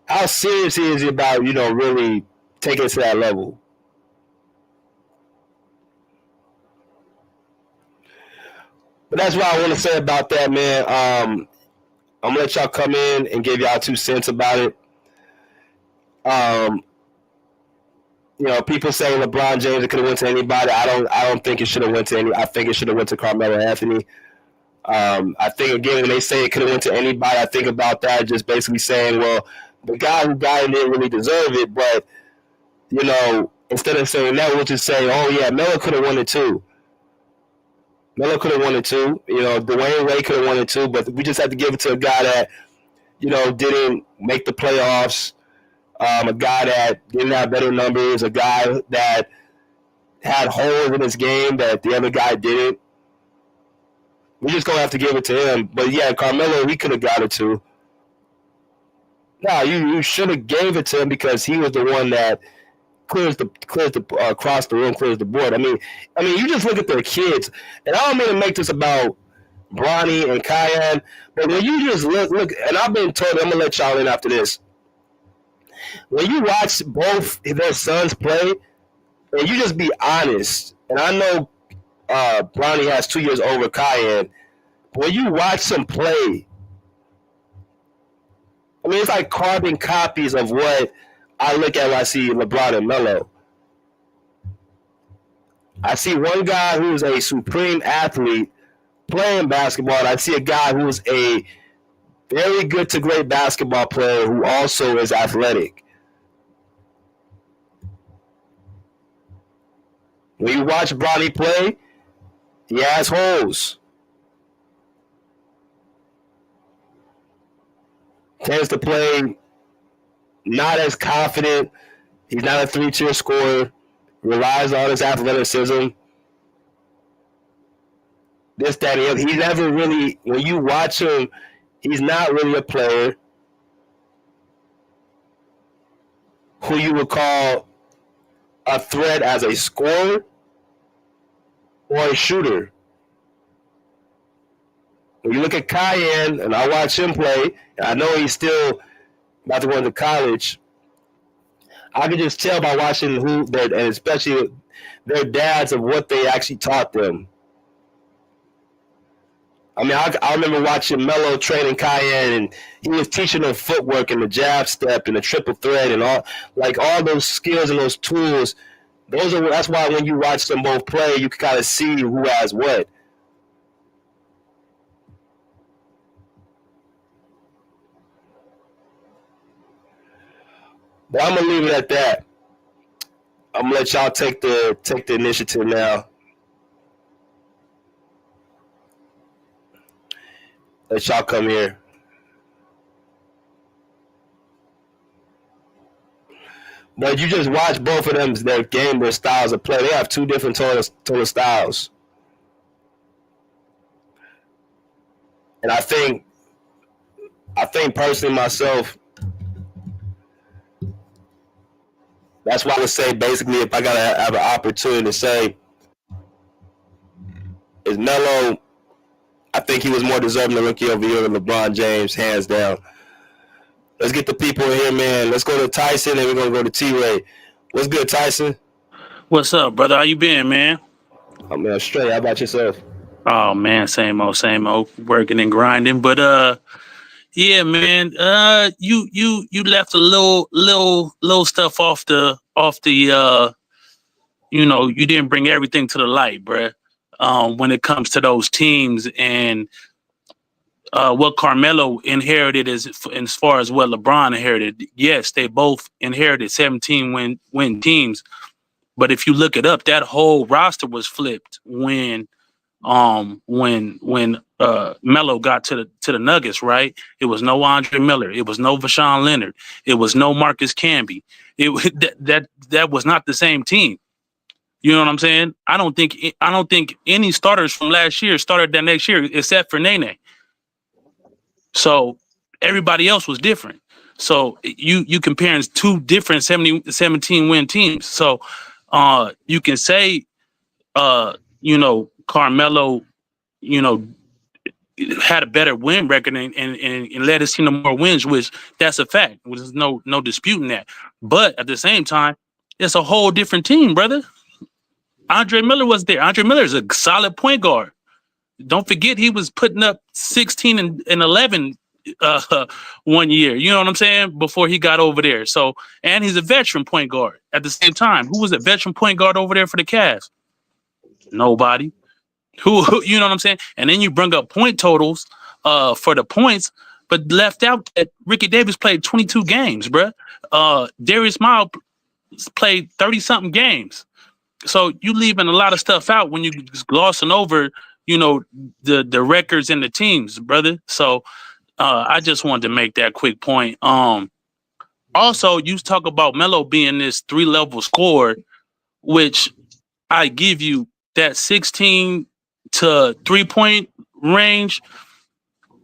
how serious he is about, really taking it to that level. But that's what I want to say about that, man. I'm going to let y'all come in and give y'all 2 cents about it. People say LeBron James could have went to anybody. I don't think it should have went to any. I think it should have went to Carmelo Anthony. I think, again, when they say it could have went to anybody, I think about that just basically saying, well, the guy who got it didn't really deserve it. But, instead of saying that, we'll just say, oh, yeah, Melo could have won it too. Melo could have won it too. Dwayne Wade could have won it too. But we just have to give it to a guy that, didn't make the playoffs. A guy that didn't have better numbers, a guy that had holes in his game that the other guy didn't. We're just going to have to give it to him. But, yeah, Carmelo, he could have got it too. No, you should have gave it to him because he was the one that clears the across the room, clears the board. I mean, you just look at their kids, and I don't mean to make this about Bronny and Cayenne. But when you just look, and I've been told, I'm gonna let y'all in after this. When you watch both their sons play, and you just be honest, and I know Bronny has 2 years over Cayenne. When you watch them play, I mean, it's like carbon copies of what I look at when I see LeBron and Melo. I see one guy who's a supreme athlete playing basketball, and I see a guy who's a very good to great basketball player who also is athletic. When you watch Bronny play, he has holes. Tends to play not as confident. He's not a 3-tier scorer. Relies on his athleticism. This, that, and the other. He never really, when you watch him, he's not really a player who you would call a threat as a scorer or a shooter. When you look at Cayenne, and I watch him play, and I know he's still about to go into college, I can just tell by watching and especially their dads, of what they actually taught them. I mean, I remember watching Melo training Cayenne, and he was teaching them footwork and the jab step and the triple threat and all those skills and those tools. That's why when you watch them both play, you can kind of see who has what. But I'm gonna leave it at that. I'm gonna let y'all take the initiative now. Let y'all come here. But you just watch both of them, their game, their styles of play. They have two different total styles. And I think personally myself, that's why I would say, basically, if I gotta have an opportunity to say, is Melo, I think he was more deserving the Rookie of the Year than LeBron James, hands down. Let's get the people in here, man. Let's go to Tyson, and we're gonna go to T-Ray. What's good, Tyson? What's up, brother? How you been, man? I'm straight. How about yourself? Oh man, same old, working and grinding. But yeah, man. You left a little stuff off the you didn't bring everything to the light, bruh. When it comes to those teams and what Carmelo inherited as far as what LeBron inherited. Yes, they both inherited 17 win teams. But if you look it up, that whole roster was flipped when Melo got to the Nuggets, right? It was no Andre Miller, it was no Vashawn Leonard, it was no Marcus Camby. That was not the same team. You know what I'm saying? I don't think any starters from last year started that next year except for Nene. So everybody else was different. So you comparing two different 17 win teams. So you can say Carmelo, had a better win record and led his team to more wins, which that's a fact. There's no disputing that. But at the same time, it's a whole different team, brother. Andre Miller was there. Andre Miller is a solid point guard. Don't forget he was putting up 16 and 11 1 year. You know what I'm saying? Before he got over there. So, and he's a veteran point guard at the same time. Who was a veteran point guard over there for the Cavs? Nobody. Who you know what I'm saying? And then you bring up point totals for the points, but left out that Ricky Davis played 22 games, bruh. Darius Miles played 30-something games. So you leaving a lot of stuff out when you just glossing over, the records and the teams, brother. So I just wanted to make that quick point. Also, you talk about Melo being this 3-level scorer, which I give you that 16 to 3-point range.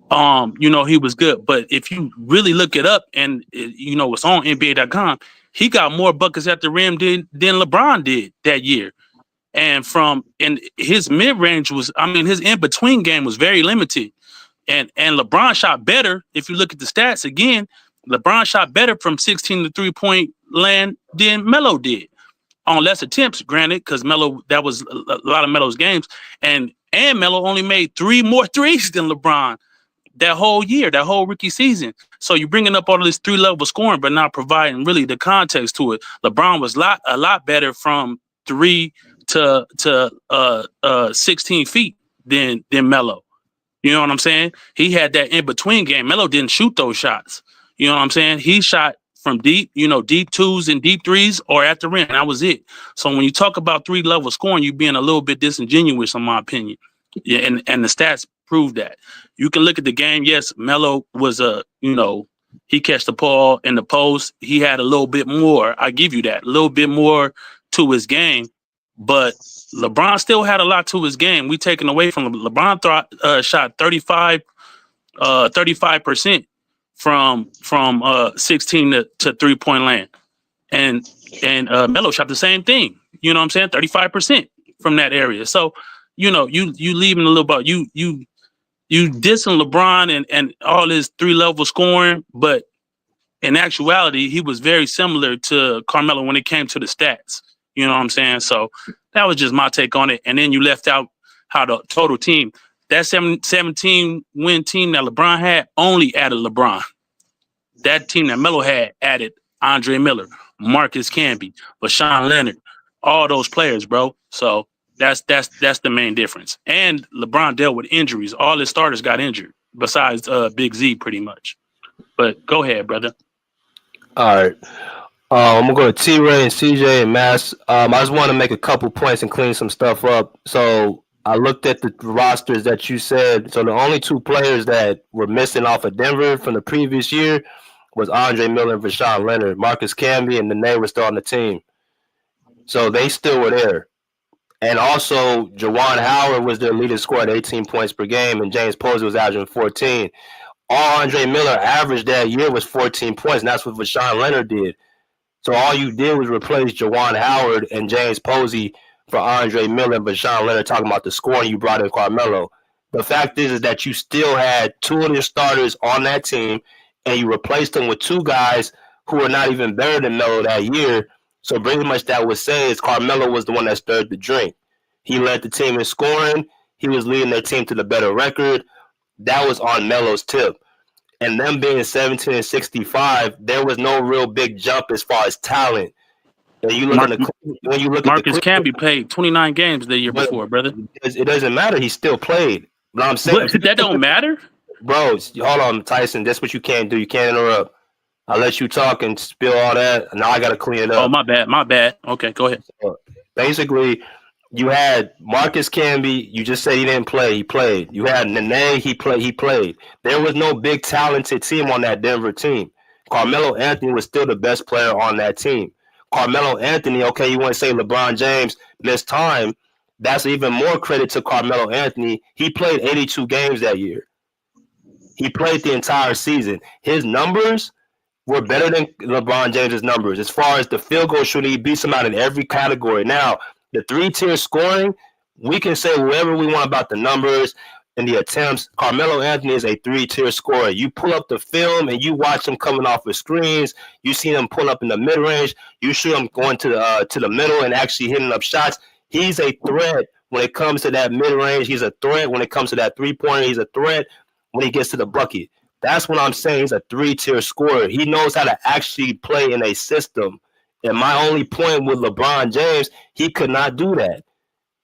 He was good. But if you really look it up and it's on NBA.com, he got more buckets at the rim than LeBron did that year. And his mid range his in between game was very limited. And LeBron shot better. If you look at the stats again, LeBron shot better from 16 to 3-point land than Melo did on less attempts. Granted, because Melo, that was a lot of Melo's games, and Melo only made 3 more threes than LeBron that whole year, that whole rookie season. So you're bringing up all of this 3-level scoring, but not providing really the context to it. LeBron was a lot better from 3 to 16 feet than Melo. You know what I'm saying? He had that in between game. Melo didn't shoot those shots. You know what I'm saying? He shot from deep, deep 2s and deep 3s or at the rim. That was it. So when you talk about 3-level scoring, you're being a little bit disingenuous, in my opinion. Yeah, and the stats prove that. You can look at the game. Yes, Melo was he catch the ball in the post. He had a little bit more. I give you that. A little bit more to his game. But LeBron still had a lot to his game. We taken away from him. LeBron shot 35% from 16 to 3-point land. And Melo shot the same thing. You know what I'm saying? 35% from that area. So, you leaving a little bit, you dissing LeBron and all his 3-level scoring, but in actuality, he was very similar to Carmelo when it came to the stats. You know what I'm saying? So that was just my take on it. And then you left out how the total team, that 17-win team that LeBron had only added LeBron. That team that Melo had added Andre Miller, Marcus Camby, Rashawn Leonard, all those players, bro. So that's the main difference. And LeBron dealt with injuries. All his starters got injured, besides Big Z, pretty much. But go ahead, brother. All right. I'm gonna go to T-Ray and CJ and Mass. I just want to make a couple points and clean some stuff up. So I looked at the rosters that you said. So the only 2 players that were missing off of Denver from the previous year was Andre Miller and Rashawn Leonard. Marcus Camby and Nene were still on the team. So they still were there. And also, Juwan Howard was their leading scorer at 18 points per game, and James Posey was averaging 14. All Andre Miller averaged that year was 14 points, and that's what Rashawn Leonard did. So all you did was replace Juwan Howard and James Posey for Andre Miller and Rashawn Leonard, talking about the scoring you brought in Carmelo. The fact is that you still had 2 of your starters on that team, and you replaced them with 2 guys who were not even better than Melo that year. So pretty much that would say is Carmelo was the one that stirred the drink. He led the team in scoring. He was leading their team to the better record. That was on Melo's tip. And them being 17 and 65, there was no real big jump as far as talent. And you look Marcus Camby played 29 games the year before, brother. It doesn't matter. He still played. But I'm saying that don't matter, bro. Hold on, Tyson. That's what you can't do. You can't interrupt. I'll let you talk and spill all that. Now I got to clean it up. Oh, my bad. Okay, go ahead. So basically, you had Marcus Camby. You just said he didn't play. He played. You had Nene. He played. There was no big talented team on that Denver team. Carmelo Anthony was still the best player on that team. Carmelo Anthony, okay, you want to say LeBron James missed time. That's even more credit to Carmelo Anthony. He played 82 games that year. He played the entire season. His numbers were better than LeBron James's numbers. As far as the field goal shooting, he beat somebody in every category. Now, the 3-tier scoring, we can say whatever we want about the numbers and the attempts. Carmelo Anthony is a 3-tier scorer. You pull up the film and you watch him coming off of screens. You see him pull up in the mid-range. You see him going to the middle and actually hitting up shots. He's a threat when it comes to that mid-range. He's a threat when it comes to that 3-pointer. He's a threat when he gets to the bucket. That's what I'm saying. He's a 3-tier scorer. He knows how to actually play in a system. And my only point with LeBron James, he could not do that.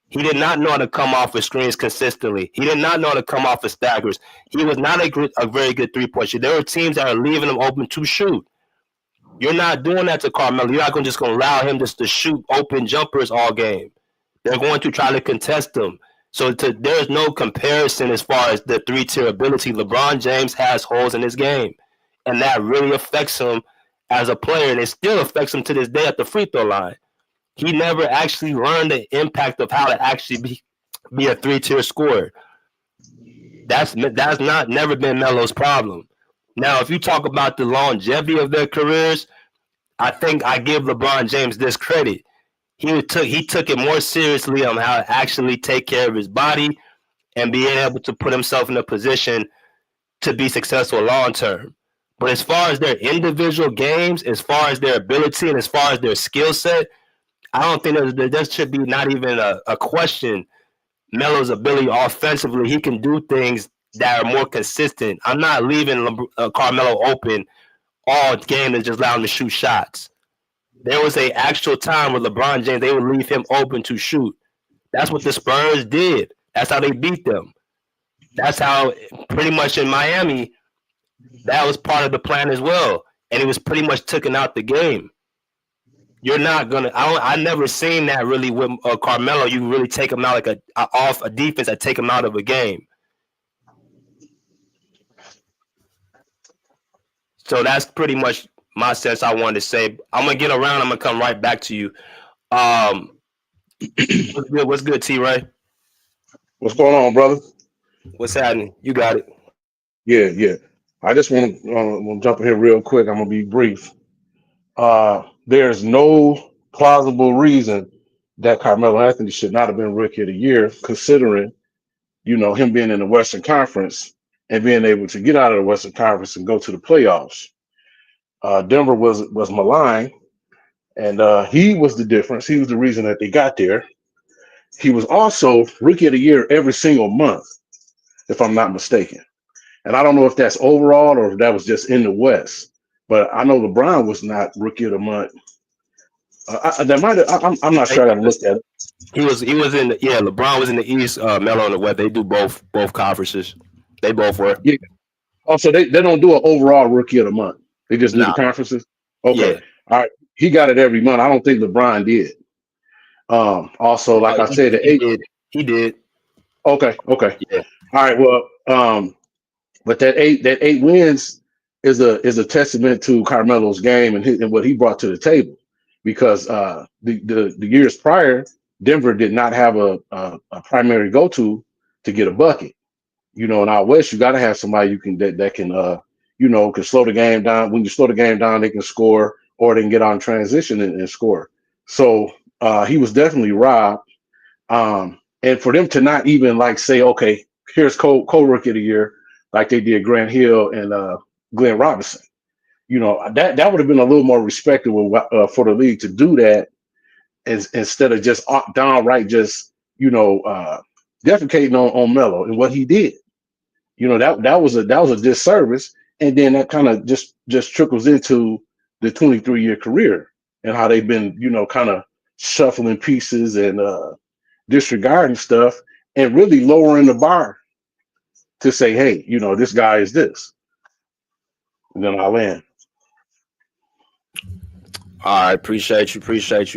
He did not know how to come off of screens consistently. He did not know how to come off of staggers. He was not a very good 3-point shooter. There are teams that are leaving him open to shoot. You're not doing that to Carmelo. You're not going to allow him just to shoot open jumpers all game. They're going to try to contest him. So there's no comparison as far as the 3-tier ability. LeBron James has holes in his game, and that really affects him as a player, and it still affects him to this day at the free throw line. He never actually learned the impact of how to actually be a 3-tier scorer. That's never been Melo's problem. Now, if you talk about the longevity of their careers, I think I give LeBron James this credit. he took it more seriously on how to actually take care of his body and being able to put himself in a position to be successful long term. But as far as their individual games, as far as their ability and as far as their skill set, I don't think there should be not even a question. Melo's ability offensively, he can do things that are more consistent. I'm not leaving Carmelo open all game and just allow him to shoot shots. There was a actual time where LeBron James, they would leave him open to shoot. That's what the Spurs did. That's how they beat them. That's how pretty much in Miami, that was part of the plan as well. And he was pretty much taken out the game. You're not gonna. I never seen that really with Carmelo. You really take him out like off a defense that take him out of a game. So that's pretty much my sense. I wanted to say. I'm gonna get around. I'm gonna come right back to you. What's good? What's good, T. Ray? What's going on, brother? What's happening? You got it. Yeah. I just want to jump in here real quick. I'm gonna be brief. There's no plausible reason that Carmelo Anthony should not have been Rookie of the Year, considering him being in the Western Conference and being able to get out of the Western Conference and go to the playoffs. Denver was maligned, and he was the difference. He was the reason that they got there. He was also Rookie of the Year every single month, if I'm not mistaken. And I don't know if that's overall or if that was just in the West. But I know LeBron was not Rookie of the Month. I'm not sure. I got to look at it. He was in LeBron was in the East, Melo in the West. They do both conferences. They both were. Yeah. Oh, so they don't do an overall Rookie of the Month. They just do the conferences. Okay. Yeah. All right. He got it every month. I don't think LeBron did. Also, like I said, he did. Okay. Yeah. All right. Well, but that eight wins is a testament to Carmelo's game and what he brought to the table, because the years prior, Denver did not have a primary go-to to get a bucket. In our West, you got to have somebody that can slow the game down. When you slow the game down, they can score, or they can get on transition and score. So he was definitely robbed. And for them to not even say, okay, here's co-rookie of the year, like they did Grant Hill and Glenn Robinson, that would have been a little more respectable for the league to do that, instead of just downright just defecating on Melo and what he did. That was a disservice, and then that kind of just trickles into the 23-year career and how they've been kind of shuffling pieces and disregarding stuff and really lowering the bar to say, hey, this guy is this. And then I'll land. All right, appreciate you,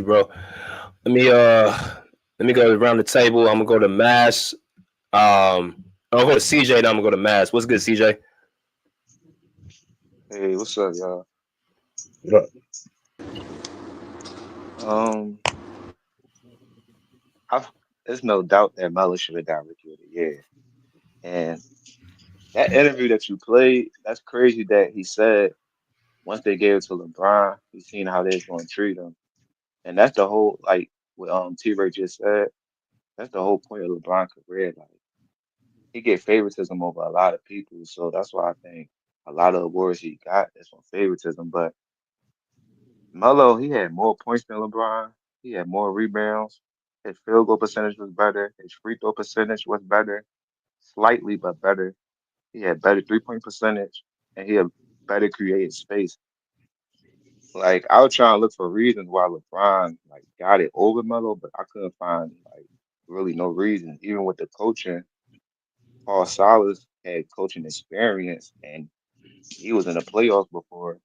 bro. Let me go around the table. I'm gonna go to Mass. I'll go to CJ, then I'm gonna go to Mass. What's good, CJ? Hey, what's up, y'all? Yeah. There's no doubt that Melo should have got Rookie of the Year. And that interview that you played, that's crazy that he said once they gave it to LeBron, he's seen how they're going to treat him. And that's the whole, like what T-Ray just said, that's the whole point of LeBron's career. Like, he get favoritism over a lot of people. So that's why I think a lot of awards he got is from favoritism. But Melo, he had more points than LeBron. He had more rebounds. His field goal percentage was better. His free throw percentage was better, slightly but better. He had better 3-point percentage, and he had better created space. Like, I was trying to look for reasons why LeBron got it over Melo, but I couldn't find really no reason. Even with the coaching, Paul Silas had coaching experience, and he was in the playoffs before.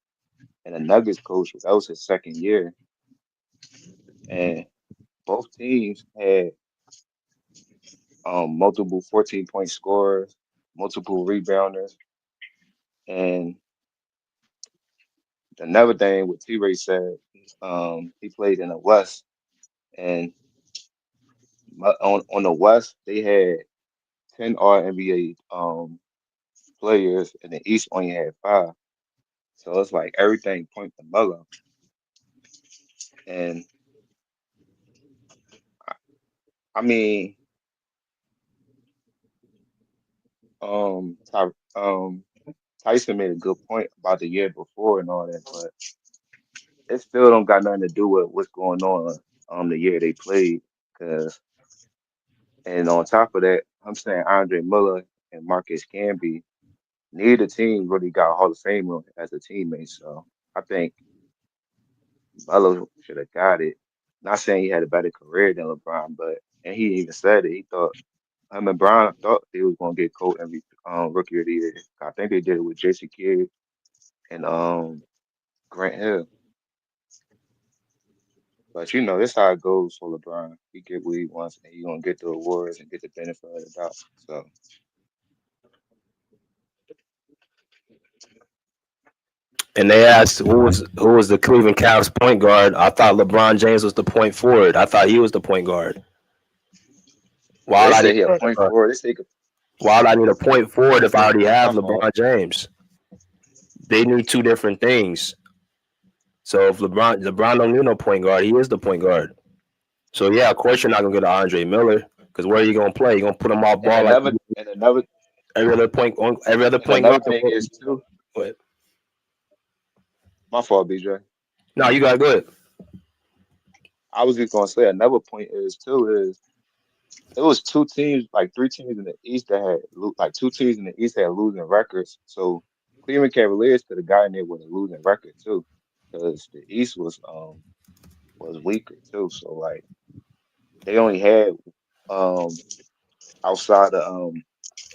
And the Nuggets coach, that was his second year, and both teams had multiple 14-point scorers, multiple rebounders, and another thing what T-Ray said, he played in the West, and on the West they had 10 All NBA players, and the East only had 5. So it's like everything point to Melo, and I mean, Tyson made a good point about the year before and all that, but it still don't got nothing to do with what's going on the year they played. Cause and on top of that, I'm saying Andre Miller and Marcus Camby, neither team really got Hall of Famer as a teammate. So I think Melo should have got it. Not saying he had a better career than LeBron, but and he even said it. He thought him and Brown thought they was gonna get MVP, Rookie of the Year. I think they did it with Jason Kidd and Grant Hill. But you know, this how it goes for LeBron. He get what he wants, and he gonna get the awards and get the benefit of the doubt. So And they asked who was the Cleveland Cavs point guard. I thought LeBron James was the point forward. I thought he was the point guard. they say he a point forward. They say Why would I need a point forward if I already have my fault. LeBron James? They need two different things. So if LeBron don't need no point guard, he is the point guard. So yeah, of course you're not gonna get an Andre Miller because where are you gonna play? You're gonna put him off ball every other point guard. Another thing is too. What? My fault, BJ. No, you gotta go ahead. I was just gonna say another point is it was two teams, like three teams in the East that had like two teams in the East had losing records. So Cleveland Cavaliers could have gotten there with a losing record too, because the East was weaker too. So like they only had outside of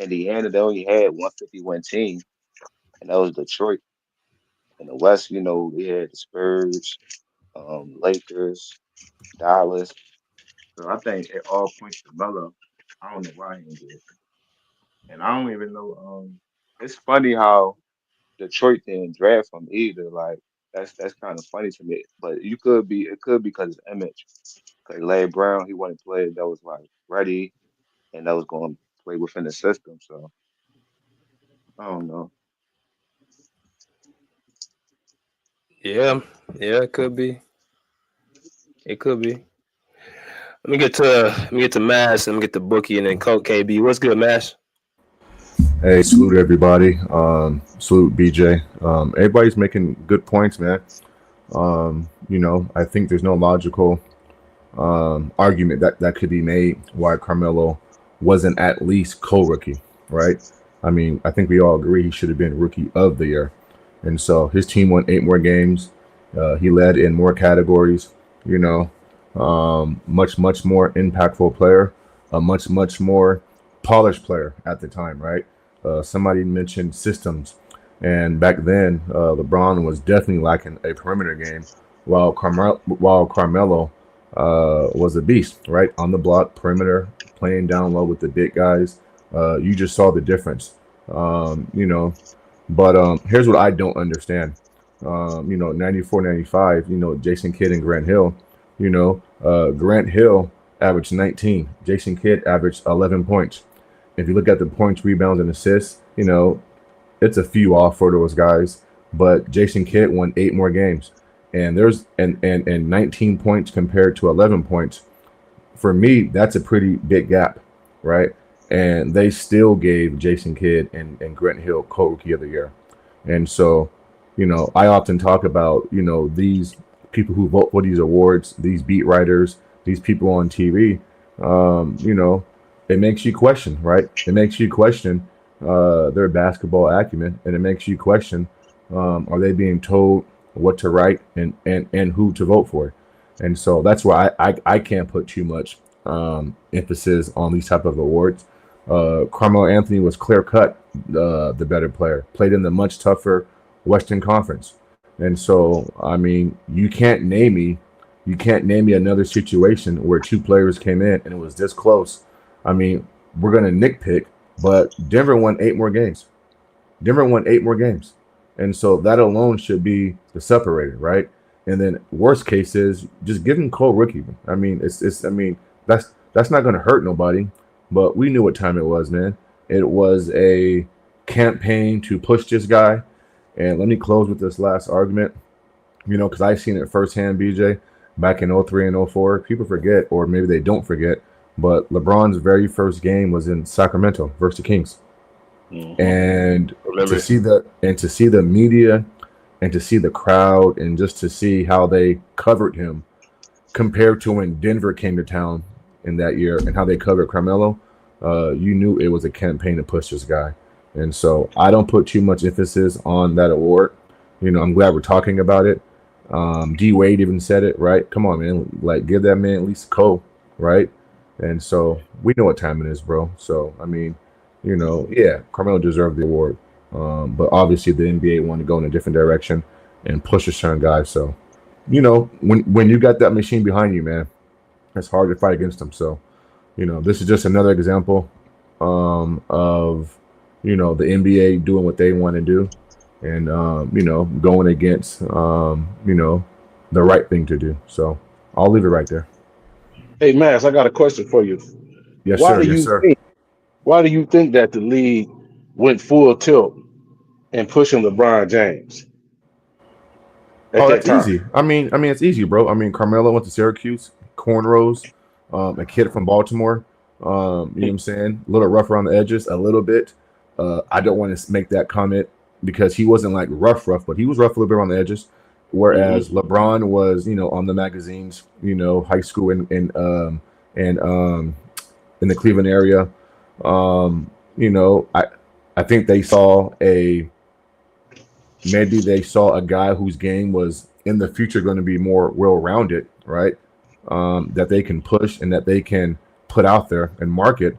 Indiana, they only had 151 team, and that was Detroit. In the West, you know, we had the Spurs, Lakers, Dallas. So I think it all points to Melo. I don't know why he didn't get it. And I don't even know. It's funny how Detroit didn't draft him either. Like that's kind of funny to me. But it could be because his image. Because Larry Brown, he wanted players that was like ready and that was going to play within the system. So I don't know. Yeah, it could be. It could be. Let me get to Mass and let me get to Bookie and then Coach KB. What's good, Mass? Hey, salute everybody. Salute BJ. Everybody's making good points, man. You know, I think there's no logical argument that could be made why Carmelo wasn't at least co-rookie, right? I mean, I think we all agree he should have been rookie of the year. And so his team won 8 more games. He led in more categories, you know, much more impactful player, a much more polished player at the time, right? Somebody mentioned systems, and back then LeBron was definitely lacking a perimeter game, while Carmelo was a beast, right? On the block, perimeter, playing down low with the big guys. You just saw the difference, you know. But here's what I don't understand. You know, 94, 95, you know, Jason Kidd and Grant Hill, you know, Grant Hill averaged 19. Jason Kidd averaged 11 points. If you look at the points, rebounds, and assists, you know, it's a few off for those guys. But Jason Kidd won 8 more games. And there's and 19 points compared to 11 points. For me, that's a pretty big gap, right? And they still gave Jason Kidd and Grant Hill co-rookie of the year. And so, you know, I often talk about, you know, these people who vote for these awards, these beat writers, these people on TV, you know, it makes you question, right? It makes you question their basketball acumen, and it makes you question, are they being told what to write and who to vote for? And so that's why I can't put too much emphasis on these type of awards. Carmelo Anthony was clear-cut the better player, played in the much tougher Western Conference. And so, I mean, you can't name me another situation where 2 players came in and it was this close. I mean, we're going to nitpick, but Denver won 8 more games. And so that alone should be the separator, right? And then worst case is just give him co-rookie. I mean, that's not going to hurt nobody. But we knew what time it was, man. It was a campaign to push this guy. And let me close with this last argument, you know, because I've seen it firsthand, BJ, back in 03 and 04. People forget, or maybe they don't forget, but LeBron's very first game was in Sacramento versus the Kings. And to see the media and to see the crowd and just to see how they covered him compared to when Denver came to town in that year and how they covered Carmelo, you knew it was a campaign to push this guy. And so I don't put too much emphasis on that award. I'm glad we're talking about it. D Wade even said it, right? Come on, man. Like, give that man at least a co, right? And so we know what time it is, bro. So, I mean, yeah, Carmelo deserved the award. But obviously the NBA wanted to go in a different direction and push a certain guy. So, when you got that machine behind you, man, it's hard to fight against them. So, this is just another example of, the NBA doing what they want to do and, going against, the right thing to do. So I'll leave it right there. Hey, Max, I got a question for you. Yes, sir. Yes, sir. Why do you think that the league went full tilt and pushing LeBron James? That's easy. I mean, it's easy, bro. I mean, Carmelo went to Syracuse, cornrows, a kid from Baltimore. You know what I'm saying? A little rough around the edges, a little bit. I don't want to make that comment because he wasn't like rough, but he was rough a little bit around the edges. Whereas LeBron was, on the magazines, high school and in the Cleveland area. I think they saw a guy whose game was in the future going to be more well-rounded, right? That they can push and that they can put out there and market.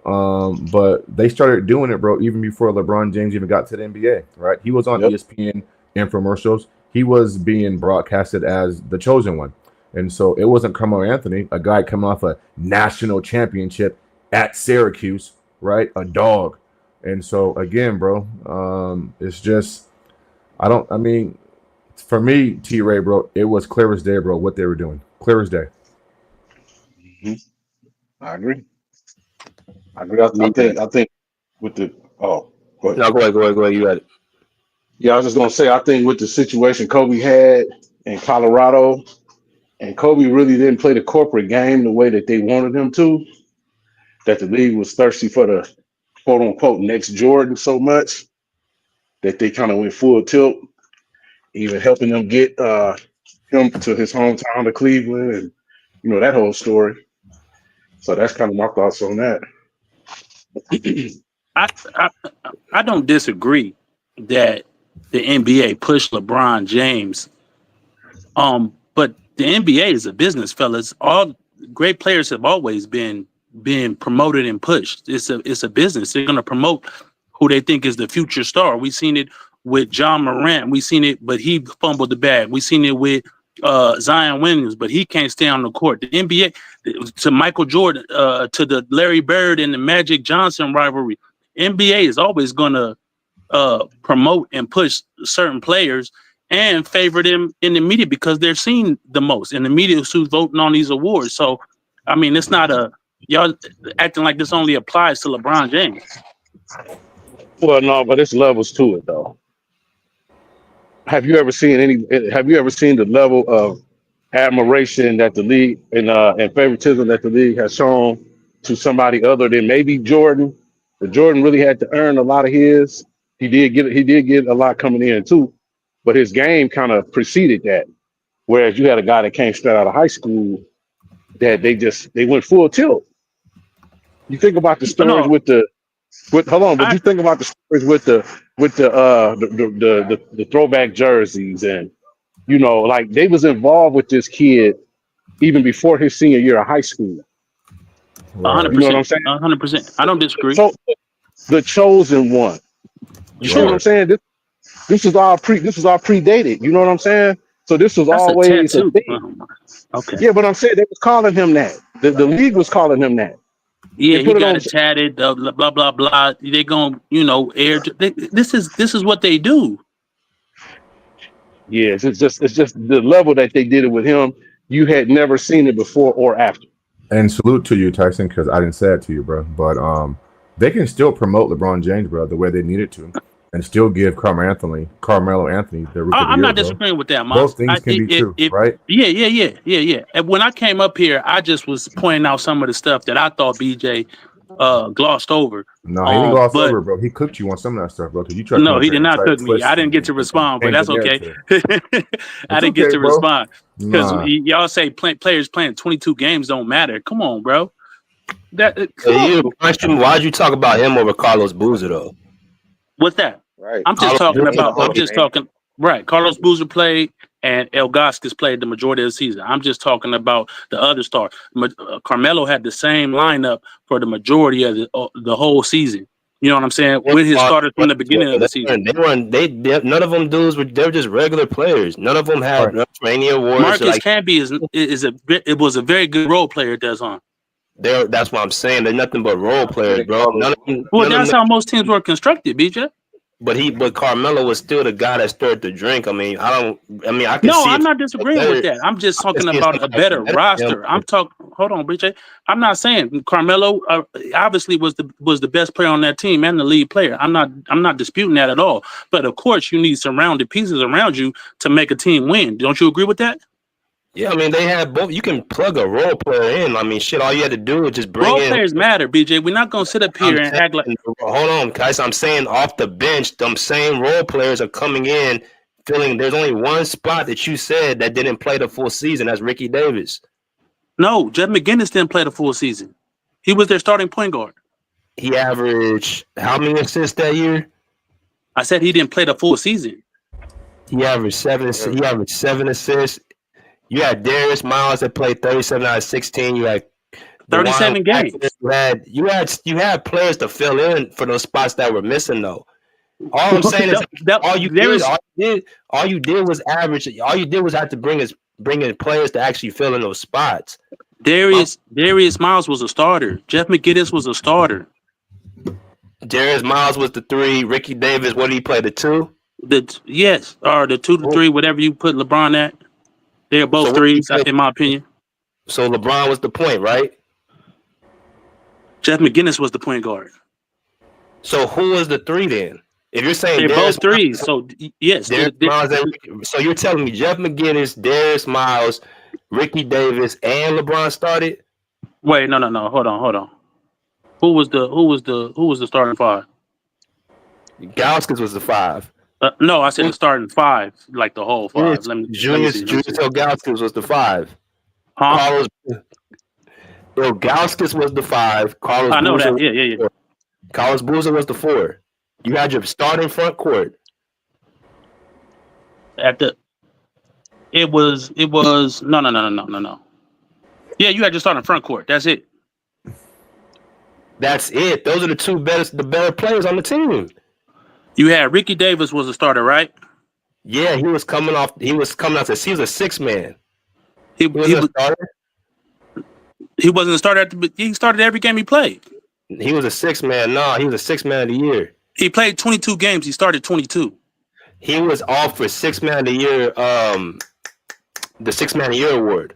But they started doing it, bro, even before LeBron James even got to the NBA, right? He was on ESPN infomercials. He was being broadcasted as the chosen one. And so it wasn't Carmelo Anthony, a guy coming off a national championship at Syracuse, right? A dog. And so, again, bro, it's just, for me, T-Ray, bro, it was clear as day, bro, what they were doing. Clear as day. I agree. I think with the go ahead. No, go ahead. You got it. Yeah, I was just gonna say, I think with the situation Kobe had in Colorado, and Kobe really didn't play the corporate game the way that they wanted him to, that the league was thirsty for the quote unquote next Jordan so much that they kind of went full tilt, even helping them get him to his hometown of Cleveland and that whole story. So that's kind of my thoughts on that. I don't disagree that the NBA pushed LeBron James. But the NBA is a business, fellas. All great players have always been promoted and pushed. It's a business. They're gonna promote who they think is the future star. We've seen it with John Morant. We've seen it, but he fumbled the bag. We've seen it with Zion Williams, but he can't stay on the court. The NBA to Michael Jordan, to the Larry Bird and the Magic Johnson rivalry. NBA is always gonna promote and push certain players and favor them in the media because they're seen the most, and the media is who's voting on these awards. So, I mean, it's not y'all acting like this only applies to LeBron James. Well, no, but it's levels to it, though. Have you ever seen the level of admiration that the league and favoritism that the league has shown to somebody other than maybe Jordan? But Jordan really had to earn a lot of his. He did get a lot coming in too, but his game kind of preceded that. Whereas you had a guy that came straight out of high school that they went full tilt. You think about the stories you think about the stories with the throwback jerseys and like they was involved with this kid even before his senior year of high school. 100%. You know what I'm saying? 100%. I don't disagree. So, the chosen one. You know what I'm saying? This was all predated. You know what I'm saying? So this was always a thing. Okay. Yeah, but I'm saying they was calling him that. The league was calling him that. Yeah, he got it tatted. Blah blah blah. They gonna air. This is what they do. Yes, it's just the level that they did it with him. You had never seen it before or after. And salute to you, Tyson, because I didn't say it to you, bro. But they can still promote LeBron James, bro, the way they needed to. and still give Carmelo Anthony the rookie of the I'm year, not bro. disagreeing with that, Miles. Both things can be true, right? Yeah. And when I came up here, I just was pointing out some of the stuff that I thought BJ glossed over. No, he didn't gloss but over, bro. He cooked you on some of that stuff, bro. Because you tried no, to he did not cook me. twist I didn't get to and respond, but change that's the okay. narrative. I didn't get to bro. respond because Nah. y'all say players playing 22 games don't matter. Come on, bro. Why'd you talk about him over Carlos Boozer though? What's that? Right. I'm just talking about. I'm just Fame. talking. Right. Carlos Boozer played, and El Gasquez played the majority of the season. I'm just talking about the other stars. Carmelo had the same lineup for the majority of the whole season. You know what I'm saying? With his starters from the beginning of the season. None of them dudes they're just regular players. None of them had training awards. Marcus Camby was a very good role player. That's on. That's what I'm saying. They're nothing but role players, bro. That's how most teams were constructed, BJ. But Carmelo was still the guy that stirred the drink. I mean, I can see. No, I'm not disagreeing with that. I'm just talking about a better roster. I'm talking. Hold on, BJ. I'm not saying Carmelo obviously was the best player on that team and the lead player. I'm not disputing that at all. But of course, you need surrounded pieces around you to make a team win. Don't you agree with that? Yeah, I mean they had both. You can plug a role player in. I mean, shit. All you had to do was just bring role in. Players matter, BJ. We're not gonna sit up here and act like. Hold on, guys. I'm saying off the bench, them same role players are coming in, feeling there's only one spot that you said that didn't play the full season. That's Ricky Davis. No, Jeff McGinnis didn't play the full season. He was their starting point guard. He averaged how many assists that year? I said he didn't play the full season. He averaged 7. He averaged 7 assists. You had Darius Miles that played 37 out of 16. You had 37 games. You had players to fill in for those spots that were missing though. All I'm saying is all you did was average. All you did was have to bring in players to actually fill in those spots. Darius Miles was a starter. Jeff McGinnis was a starter. Darius Miles was the 3. Ricky Davis, what did he play? The 2? Yes, or the 2 to 3, whatever you put LeBron at. They're both threes, in my opinion. So LeBron was the point, right? Jeff McGinnis was the point guard. So who was the 3 then? If you're saying they're both threes, so yes. So you're telling me Jeff McGinnis, Darius Miles, Ricky Davis, and LeBron started? Wait, no. Hold on. Who was the starting 5? Gauskas was the 5. No, I said the starting 5, like the whole 5. Julius Gauskas was the 5. Huh? Gauskas was the 5. Carlos I know Boozer that. Yeah. Carlos Boozer was the 4. You had your starting front court. It was no. Yeah, you had your starting front court. That's it. Those are the better players on the team. You had Ricky Davis was a starter, right? Yeah, he was coming off. He was a 6 man. He was a starter. He wasn't a starter. He started every game he played. He was a 6 man. No, he was a 6 man of the year. He played 22 games. He started 22. He was off for 6 man of the year. The 6 man of the year award.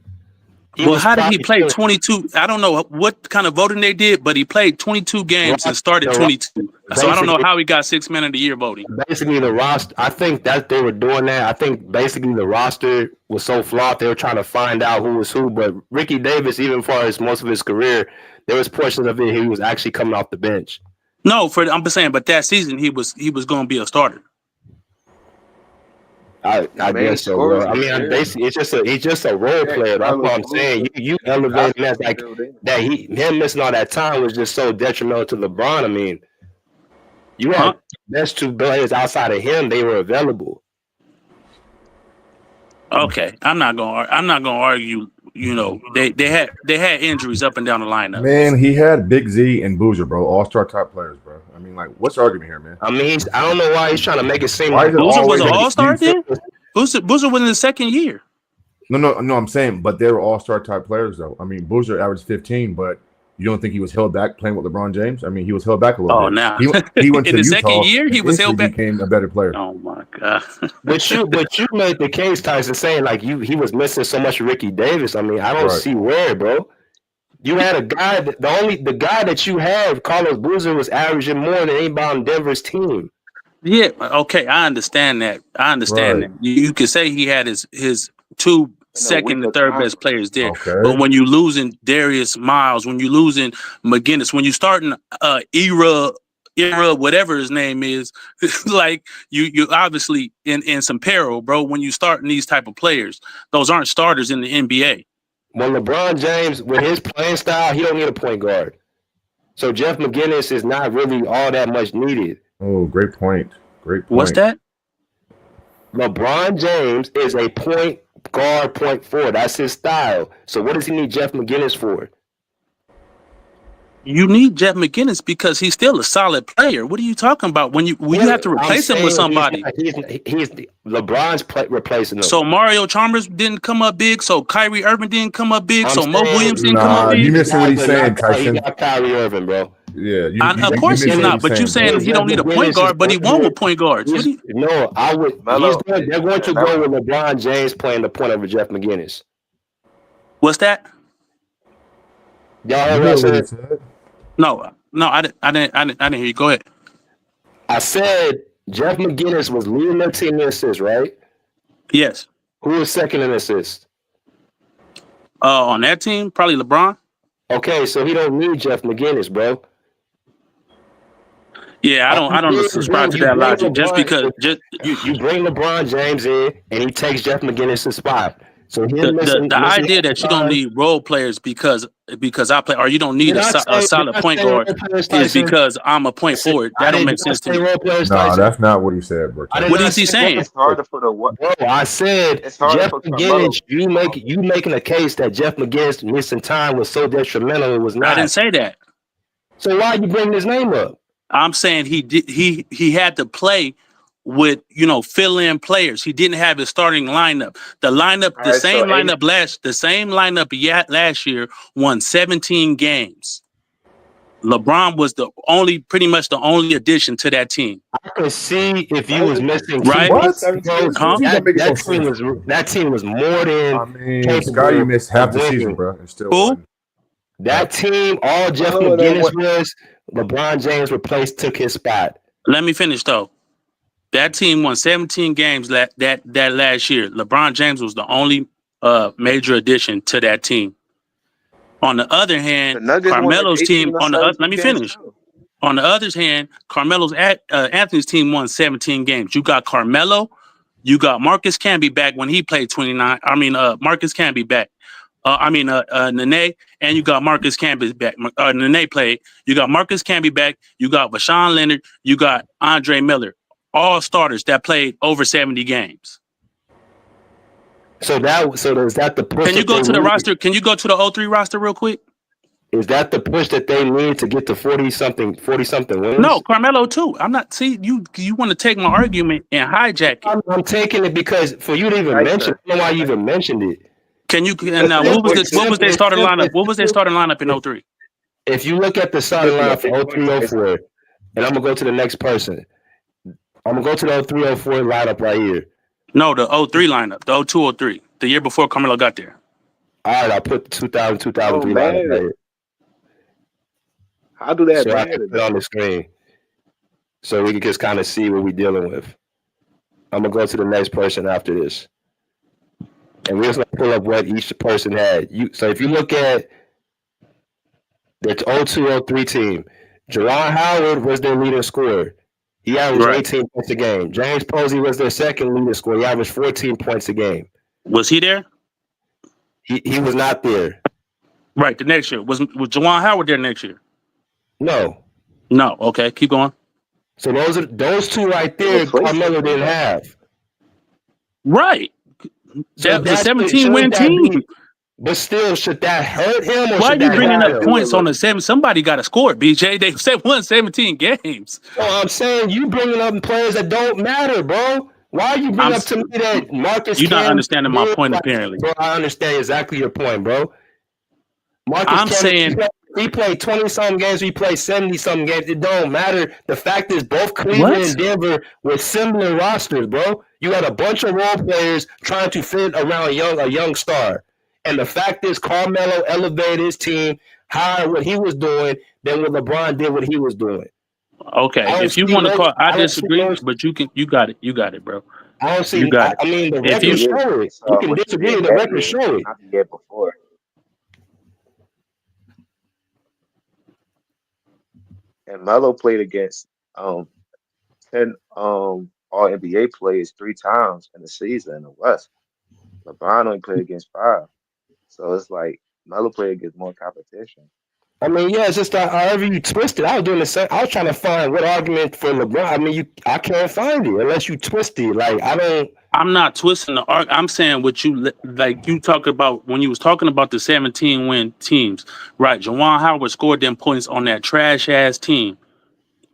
How did he play 22? I don't know what kind of voting they did, but he played 22 games and started 22. So I don't know how he got 6 man of the year voting. Basically, the roster. I think that they were doing that. I think basically the roster was so flawed they were trying to find out who was who. But Ricky Davis, even for most of his career, there was portions of it he was actually coming off the bench. No, I'm just saying, but that season he was going to be a starter. I guess so, bro. I mean, basically, he's just a role player. That's what I'm saying. You elevating that like that. Him missing all that time was just so detrimental to LeBron. I mean, you had best 2 players outside of him. They were available. Okay, I'm not gonna argue. You know, they had injuries up and down the lineup. Man, he had Big Z and Boozer, bro, all-star type players, bro. I mean, like, what's the argument here, man? I mean, I don't know why he's trying to make it seem like Boozer was an all-star then. Boozer was in his second year. No, I'm saying, but they were all-star type players, though. I mean, Boozer averaged 15, but you don't think he was held back playing with LeBron James? I mean, he was held back a little bit. Oh, now he went in to the Utah, second year, he was held back. Became a better player. Oh my god! But you made the case, Tyson, saying like he was missing so much Ricky Davis. I mean, I don't see where, bro. You had a guy the guy that you had, Carlos Boozer, was averaging more than anybody on Denver's team. Yeah, okay, I understand that. Right. You could say he had his two In a second weaker and third best conference. players there, but Okay. when you losing Darius Miles, when you losing McGinnis, when you starting era whatever his name is, like you obviously in some peril, bro. When you starting these type of players, those aren't starters in the NBA. When LeBron James, with his playing style, he don't need a point guard. So Jeff McGinnis is not really all that much needed. Oh, great point. Great point. What's that? LeBron James is a point guard, point forward. That's his style. So what does he need Jeff McGinnis for? You need Jeff McGinnis because he's still a solid player. What are you talking about? When you have to replace him with somebody. He's LeBron's replacing him. So Mario Chalmers didn't come up big. So Kyrie Irving didn't come up big. I'm So Mo saying- Williams didn't come up big. You missing what he's saying, He Tyson. got Kyrie Irving, bro. Yeah, Of course he's not. But you saying he don't need a point guard, but he won with point guards. What do you- No, I would. Melo, They're going to go with LeBron James playing the point over Jeff McGinnis. What's that? Y'all You heard heard what I what he said? said? No, I didn't hear you. Go ahead. I said Jeff McGinnis was leading their team in assists, right? Yes. Who was second in assists? On that team, probably LeBron. Okay, so he don't need Jeff McGinnis, bro. Yeah, I don't subscribe to that logic. Just because you bring LeBron James in and he takes Jeff McGinnis' spot. So the idea that you don't need role players because I play, or you don't need a solid point guard is because I'm a point forward. That don't make sense to me. No, that's not what he said, bro. What is he saying? It's harder for the what? Bro, I said It's harder Jeff for Carmelo. McGinnis. You making a case that Jeff McGinnis missing time was so detrimental. It was not. I didn't say that. So why are you bringing his name up? I'm saying he had to play with fill-in players. He didn't have his starting lineup. The same lineup last year won 17 games. LeBron was pretty much the only addition to that team. I could see if you was missing Right? What? That team was more than I mean, capable Scotty missed half the of winning. season, bro. And still Who? won. That team, all Jeff McGinnis was, LeBron James took his spot. Let me finish though. That team won 17 games that last year. LeBron James was the only major addition to that team. On the other hand, Carmelo's team let me finish. On the other hand, Carmelo's Anthony's team won 17 games. You got Carmelo, you got Marcus Camby back when he played 29. Marcus Camby back. Nene, and you got Marcus Camby back. Nene played. You got Marcus Camby back. You got Vashawn Leonard. You got Andre Miller. All starters that played over 70 games. So is that the push? Can you go to the roster? Can you go to the 03 roster real quick? Is that the push that they need to get to 40 something wins? No, Carmelo too. I'm not. See, you want to take my argument and hijack it. I'm taking it because for you to even mention, I don't know why you even mentioned it. Can you? Now, what was their starting lineup? What was their starting lineup in 03? If you look at the starting lineup for 03, 04, and I'm gonna go to the next person. I'm gonna go to the 03, 04 lineup right here. No, the 03 lineup, the 02, 03, the year before Carmelo got there. All right, I'll put the 2000, 2003 lineup right here. How do that So I matter? can put it on the screen so we can just kind of see what we're dealing with. I'm gonna go to the next person after this, and we're just gonna pull up what each person had. So if you look at the 02, 03 team, Jerron Howard was their leading scorer. He averaged 18 points a game. James Posey was their second leading scorer. He averaged 14 points a game. Was he there? He was not there. Right, the next year. Was Juwan Howard there next year? No. No. Okay, keep going. So those two right there, Carmelo didn't have. Right. That was a 17-win team. But still, should that hurt him? Or why are should you that bringing help up him? points on the 7? Somebody got to score, BJ. They said won 17 games. No, I'm saying you bringing up players that don't matter, bro. Why are you bringing up to me that Marcus? You're not Camby understanding my point, apparently. Bro, I understand exactly your point, bro. Marcus I'm Camby, saying he played 20-something games. He played 70-something games. It don't matter. The fact is, both Cleveland and Denver were similar rosters, bro. You had a bunch of role players trying to fit around a young star. And the fact is, Carmelo elevated his team higher what he was doing than what LeBron did what he was doing. Okay, if you want to call, I disagree, but you got it, bro. I don't see. You got it. I mean, the If record you show it. You can What you disagree. did The that record year, show it. not the year before. And Melo played against 10 all NBA players 3 times in the season in the West. LeBron only played against 5. So it's like Melo played against more competition. I mean, yeah, it's just that however you twist it. I was doing the same. I was trying to find what argument for LeBron. I mean, I can't find it unless you twist it. Like I don't. I'm not twisting the arc. I'm saying what you like. You talk about when you was talking about the 17 win teams, right? Juwan Howard scored them points on that trash ass team,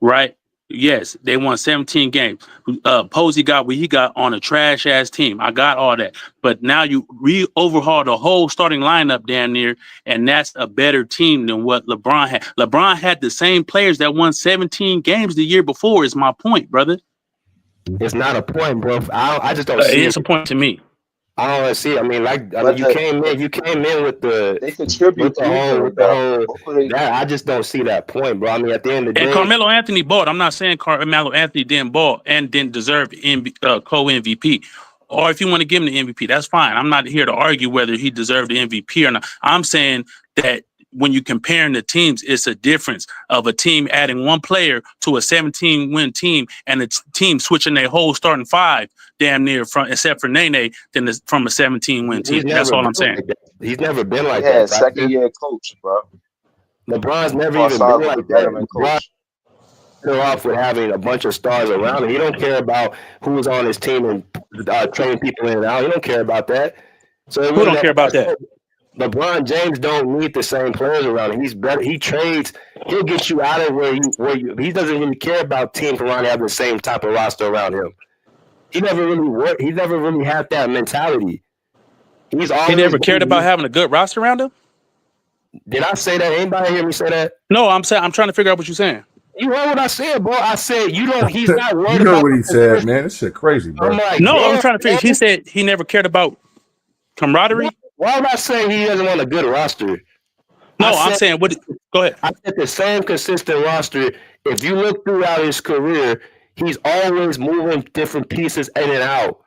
right? Yes, they won 17 games. Posey got what he got on a trash ass team. I got all that, but now you overhaul the whole starting lineup down there, and that's a better team than what LeBron had. LeBron had the same players that won 17 games the year before. Is my point, brother? It's not a point, bro. I just don't see It's a point to me. I don't see. I mean, you came in with the they contribute with the whole. That I just don't see that point, bro. I mean, at the end of the day, And Carmelo Anthony bought. I'm not saying Carmelo Anthony didn't ball and didn't deserve co-MVP. Or if you want to give him the MVP, that's fine. I'm not here to argue whether he deserved the MVP or not. I'm saying that when you comparing the teams, it's a difference of a team adding one player to a 17-win team and a team switching their whole starting 5 damn near from except for Nene than from a 17-win team. That's all I'm saying. He's never been like that. Right? Second-year coach, bro. LeBron's never even been like that. LeBron started off with having a bunch of stars around him. He don't care about who's on his team and training people in and out. He don't care about that. So who don't care about that? LeBron James don't need the same players around him. He's better. He trades. He'll get you out of where you. He doesn't really care about teams around having the same type of roster around him. He never really worked. He never really had that mentality. He never cared about having a good roster around him. Did I say that? Anybody hear me say that? No, I'm saying I'm trying to figure out what you're saying. You heard what I said, bro. I said you don't. He's not worried. You heard what he said, man. This shit crazy, bro. I'm trying to figure. He said he never cared about camaraderie. Why would I say he doesn't want a good roster? No, I'm saying what. Go ahead. I said the same consistent roster. If you look throughout his career, he's always moving different pieces in and out.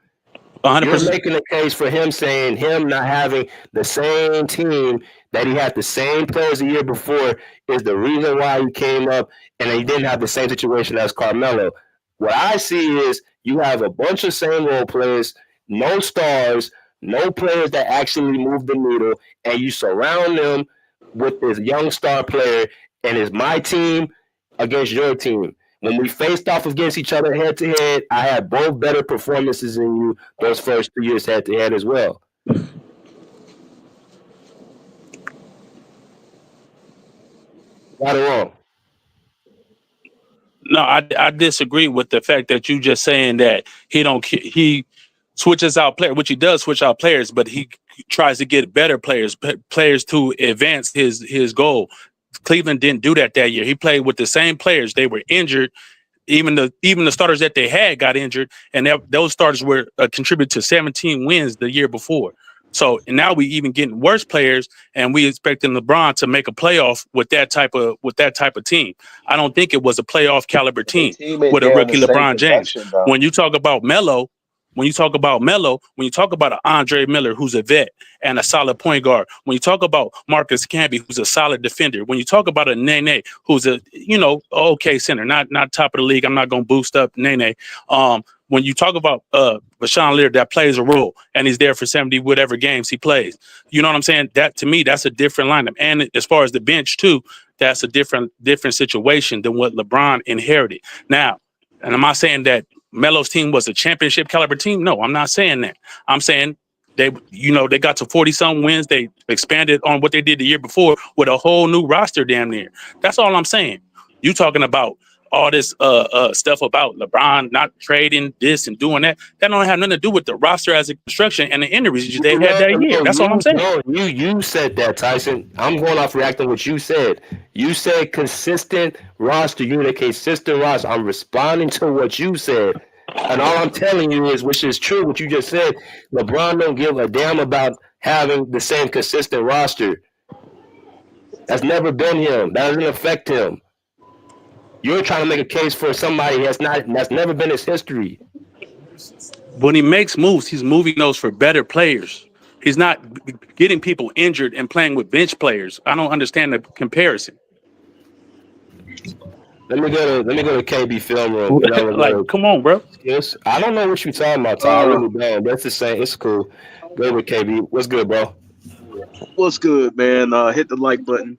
100%. You're making a case for him saying him not having the same team that he had the same players the year before is the reason why he came up and he didn't have the same situation as Carmelo. What I see is you have a bunch of same role players, no stars, no players that actually move the needle, and you surround them with this young star player, and it's my team against your team. When we faced off against each other head to head, I had both better performances than you those first 2 years head to head as well. Right or wrong? No, I disagree with the fact that you just saying that he switches out players, which he does switch out players, but he tries to get better players to advance his goal. Cleveland didn't do that year. He played with the same players. They were injured. Even the starters that they had got injured, and those starters were contributed to 17 wins the year before. So and now we even getting worse players, and we expecting LeBron to make a playoff with that type of team. I don't think it was a playoff caliber team with a rookie LeBron James. When you talk about Melo, when you talk about an Andre Miller who's a vet and a solid point guard, when you talk about Marcus Camby who's a solid defender, when you talk about a Nene who's a okay center, not top of the league, I'm not gonna boost up Nene. When you talk about Rashawn Leonard that plays a role and he's there for 70 whatever games he plays, you know what I'm saying? That to me, that's a different lineup. And as far as the bench too, that's a different situation than what LeBron inherited. Now, and I'm not saying that Melo's team was a championship caliber team. No, I'm not saying that. I'm saying they got to 40-some wins. They expanded on what they did the year before with a whole new roster damn near. That's all I'm saying. You talking about all this stuff about LeBron not trading this and doing that. That don't have nothing to do with the roster as a construction and the injuries they had that year. That's all I'm saying. No, you said that, Tyson. I'm going off reacting what you said. You said consistent roster. You need a consistent roster. I'm responding to what you said. And all I'm telling you is, which is true, what you just said, LeBron don't give a damn about having the same consistent roster. That's never been him. That doesn't affect him. You're trying to make a case for somebody that's never been his history. When he makes moves, he's moving those for better players. He's not getting people injured and playing with bench players. I don't understand the comparison. Let me go to KB film room and I'm gonna Like, go come on, bro. Yes, I don't know what you're talking about, Ty. I really don't. That's the same. It's cool. Go with KB. What's good, bro? What's good, man? Hit the like button.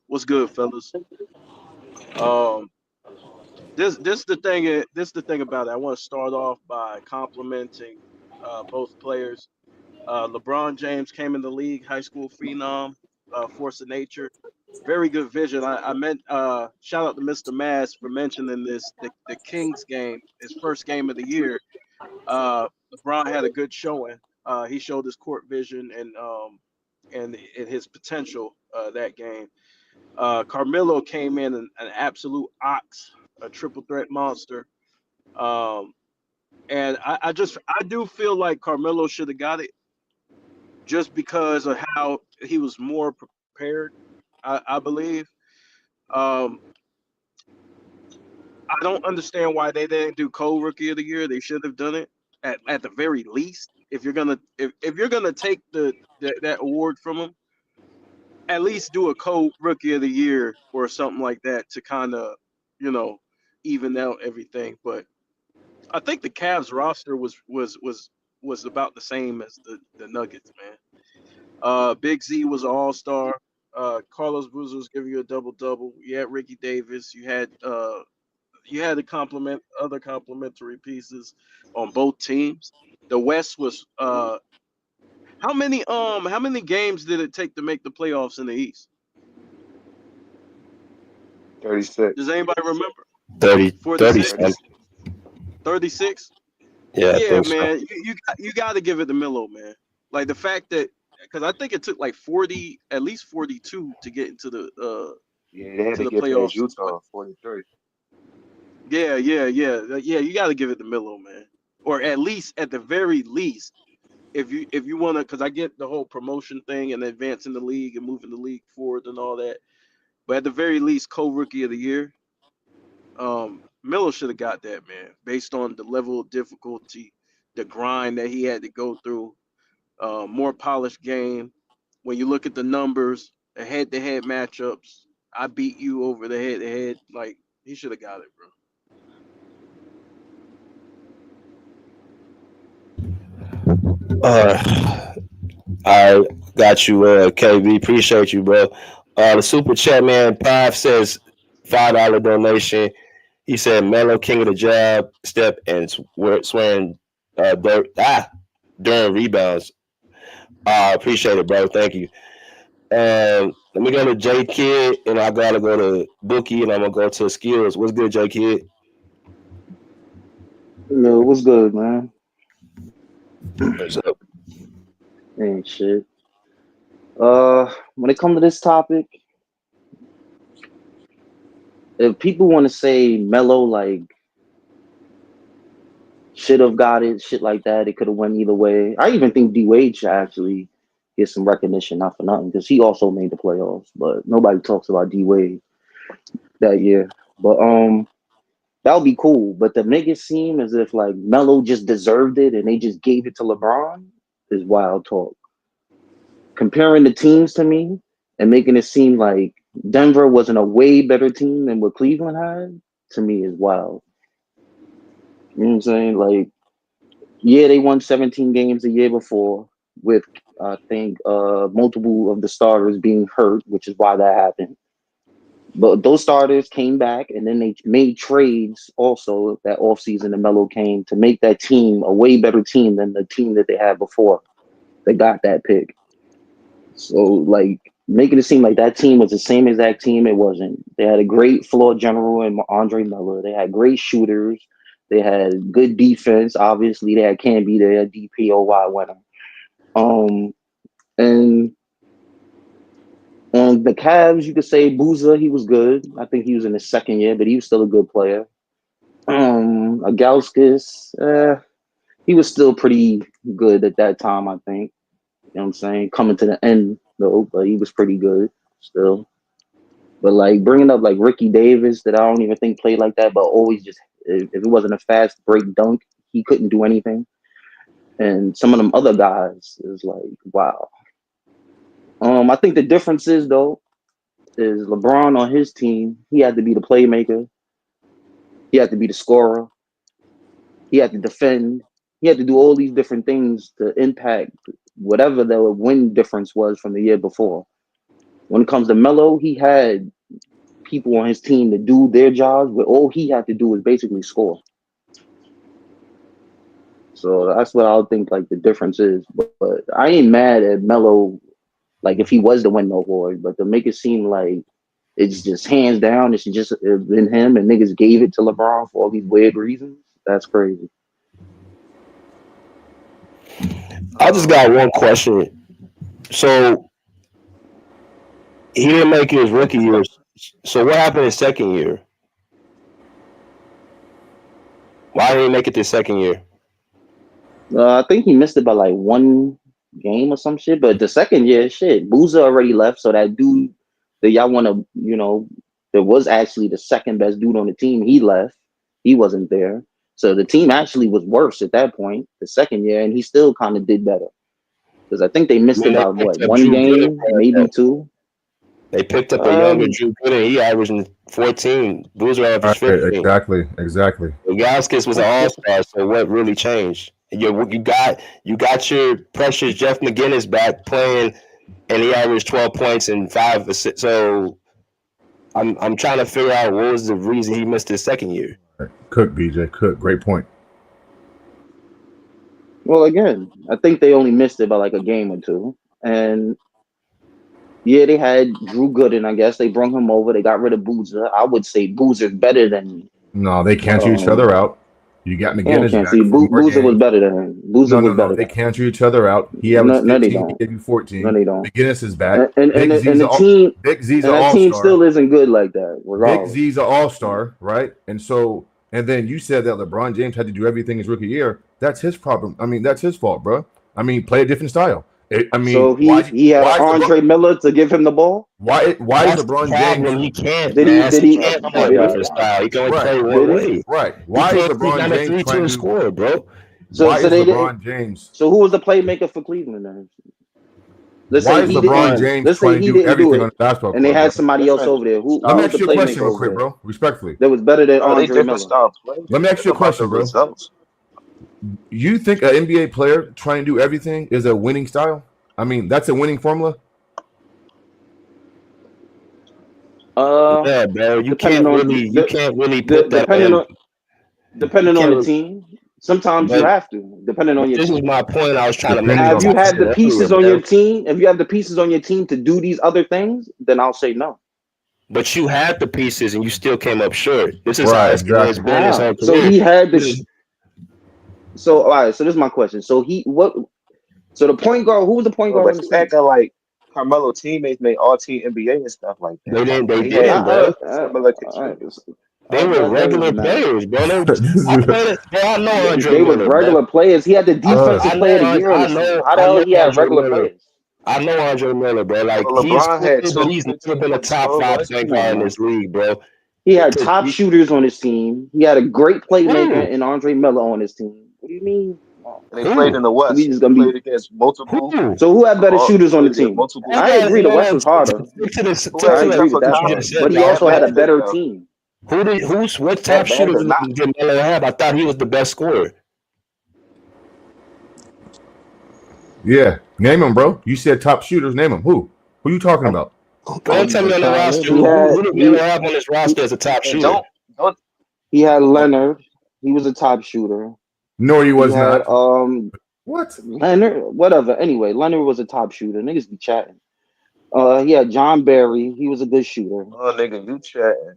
What's good, fellas? Um, this the thing. This the thing about it. I want to start off by complimenting both players. LeBron James came in the league, high school phenom, force of nature. Very good vision. I meant shout out to Mr. Mass for mentioning this. The Kings game, his first game of the year. LeBron had a good showing. He showed his court vision and his potential that game. Carmelo came in an absolute ox, a triple threat monster. Um, and I do feel like Carmelo should have got it just because of how he was more prepared. I believe. Um, I don't understand why they didn't do co-rookie of the year. They should have done it at the very least. If you're gonna take that award from him, at least do a co-rookie of the year or something like that to kind of, you know, even out everything. But I think the Cavs roster was about the same as the Nuggets, man. Big Z was an all-star. Carlos Boozer was giving you a double-double. You had Ricky Davis. You had to complement other complementary pieces on both teams. The West was how many games did it take to make the playoffs in the East? 36. Does anybody remember? 36. 36? Yeah, I Yeah, think so. man. You got to give it to Melo, man. Like the fact that because I think it took like 40, at least 42 to get into the They had to to the get past playoffs. Utah 43. Yeah. You got to give it to Melo, man. Or at least, at the very least, if you want to, because I get the whole promotion thing and advancing the league and moving the league forward and all that, but at the very least, co-rookie of the year, Melo should have got that, man, based on the level of difficulty, the grind that he had to go through, more polished game. When you look at the numbers, the head-to-head matchups, I beat you over the head-to-head. Like, he should have got it, bro. I got you, KB. Appreciate you, bro. The super chat man, Pive says $5 donation. He said Melo King of the Job, step and swearing during rebounds. Appreciate it, bro. Thank you. Let me go to J Kid, and I gotta go to Bookie, and I'm gonna go to Skills. What's good, J Kid? Yo, what's good, man? What's up? Ain't shit. When it comes to this topic, if people want to say Melo like should have got it, shit like that, it could have went either way. I even think D Wade should actually get some recognition, not for nothing, because he also made the playoffs, but nobody talks about D Wade that year. But that would be cool. But to make it seem as if like Melo just deserved it and they just gave it to LeBron is wild talk. Comparing the teams to me and making it seem like Denver wasn't a way better team than what Cleveland had, to me is wild. You know what I'm saying? Like, yeah, they won 17 games the year before with, I think, multiple of the starters being hurt, which is why that happened. But those starters came back, and then they made trades also that offseason and Melo came to make that team a way better team than the team that they had before. They got that pick. So, like, making it seem like that team was the same exact team, it wasn't. They had a great floor general in Andre Miller. They had great shooters. They had good defense. Obviously, they had Canby there, DPOY winner. And on the Cavs, you could say Boozer, he was good. I think he was in his second year, but he was still a good player. Agauskas, he was still pretty good at that time, I think. You know what I'm saying? Coming to the end, though, but he was pretty good still. But like bringing up like Ricky Davis, that I don't even think played like that, but always just if it wasn't a fast break dunk, he couldn't do anything. And some of them other guys is like, wow. I think the difference is though, is LeBron on his team, he had to be the playmaker, he had to be the scorer, he had to defend, he had to do all these different things to impact whatever the win difference was from the year before. When it comes to Melo, he had people on his team to do their jobs, but all he had to do was basically score. So that's what I think like the difference is. But I ain't mad at Melo, like if he was to win the award, but to make it seem like it's just hands down, it's just been him and niggas gave it to LeBron for all these weird reasons. That's crazy. I just got one question. So he didn't make his rookie year. So what happened his second year? Why didn't he make it this second year? I think he missed it by like one game or some shit. But the second year, shit, Boozer already left. So that dude that y'all want to, that was actually the second best dude on the team, he left. He wasn't there. So the team actually was worse at that point, the second year, and he still kind of did better. Because I think they missed it by what, one game, maybe two. They picked up a younger Drew Gooden. He averaging 14. Boozer averaged 15. Exactly. Gaskins was an all-star. So what really changed? You got your precious Jeff McGinnis back playing, and he averaged 12 points and 5 assists. So I'm trying to figure out what was the reason he missed his second year. Cook, BJ. Cook. Great point. Well, again, I think they only missed it by like a game or two. And yeah, they had Drew Gooden, I guess. They brought him over. They got rid of Boozer. I would say Boozer's better than... No, they cancel each other out. You got McGinnis back. Boozer was better than him. Boozer was better. They cancel each other out. He averaged 15, they don't. he gave you 14. No, they don't. McGinnis is back. And the team... Big Z's an an all-star. team still isn't good like that. Big Z's an all-star, right? And then you said that LeBron James had to do everything his rookie year. That's his problem. I mean, that's his fault, bro. I mean, play a different style. So he had Andre Miller to give him the ball. Why is LeBron James? He can't. He can't play a different style. He can only play one way. Right. Why is LeBron James trying to score, bro? Why is LeBron James? So who was the playmaker for Cleveland then? Why is LeBron James trying to do everything on the basketball court? And they had somebody else over there. Let me ask you a question real quick, bro. Respectfully. That was better than Andre Miller. Let me ask you a question, bro. You think an NBA player trying to do everything is a winning style? I mean, that's a winning formula? Yeah, bro. You can't really put that depending on the team. Sometimes you have to, depending on your team. This is my point I was trying to make. Have you had the pieces on your team? If you have the pieces on your team to do these other things, then I'll say no. But you had the pieces and you still came up short. This is right, how it's been his whole career. So he had the. So all right. So this is my question. So So the point guard. Who was the point guard? But you acting like Carmelo teammates made all-team NBA and stuff like that. They didn't, bro. They were regular players, bro. I know Andre They were regular players. He had the defensive player of the year. How the hell he had regular players? I know Andre Miller, bro. Like he's never been a top 5 point guard in this league, bro. He had top shooters on his team. He had a great playmaker in Andre Miller on his team. What do you mean? They played in the West. They played against multiple. So who had better shooters on the team? I agree. The West was harder. I agree with that. But he also had a better team. What top shooters did Melo have? I thought he was the best scorer. Yeah, name them, bro. You said top shooters. Name them. Who you talking about? Don't tell me on the roster. Who did Melo have on his roster as a top shooter? He had Leonard. He was a top shooter. No, he was not. What? Leonard, whatever. Anyway, Leonard was a top shooter. Niggas be chatting. Yeah, John Barry. He was a good shooter. Oh, nigga, you chatting.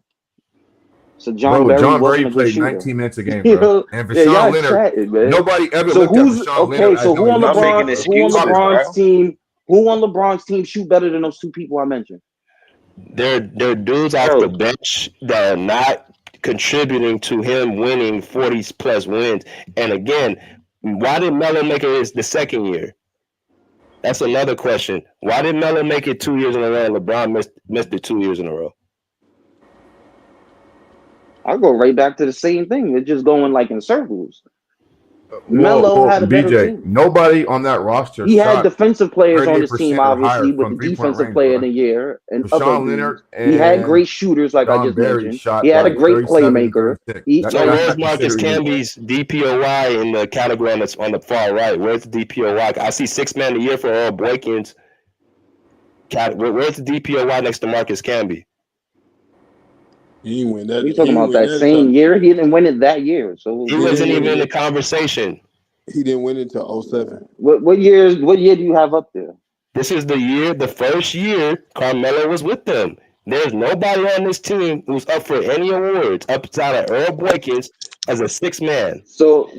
So John Barry played 19 minutes a game, bro. And for Sean Leonard, chatting, man. Nobody ever looked at Sean Leonard. So who on LeBron's team? Who on LeBron's team shoot better than those two people I mentioned? They're dudes off the bench that are not contributing to him winning 40 plus wins. And again, why did Melo make it the second year? That's another question. Why did Melo make it 2 years in a row? LeBron missed it 2 years in a row. I'll go right back to the same thing. We're just going like in circles. Well, Melo had a better BJ, team. nobody on that roster He had shot defensive players on his 38% team, or higher obviously, with from the 3-point defensive range, player of bro. the year and other Rashawn Leonard dudes. He had and great shooters, like I John just Barry mentioned. shot He had a like great 37 and playmaker. 36. So That's where's not Marcus considered elite. Camby's DPOY in the category on the far right? Where's the DPOY? I see 6 man a year for Earl Boykins. Where's the DPOY next to Marcus Camby? He didn't win that. You talking about that same year? He didn't win it that year. So He wasn't even in the conversation. He didn't win it until 07. What year do you have up there? This is the first year Carmelo was with them. There's nobody on this team who's up for any awards outside of Earl Boykins as a 6 man. So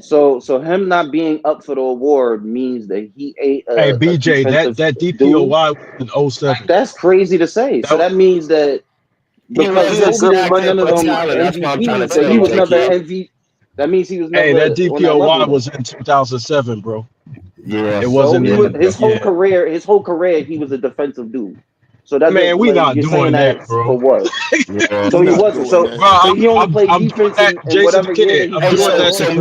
him not being up for the award means that he ate a Hey, BJ, defensive that DPOY was in 07. That's crazy to say. So that means that because Kobe didn't win none of them MVPs, that he was never MVP. That means he was never. Hey, that on DPOY that was in 2007, bro. Yeah, it wasn't in his whole career. His whole career, he was a defensive dude. So that man, we like, not you're doing saying that, bro. For what? Yeah. So he wasn't. So he only played defense in whatever year. I'm doing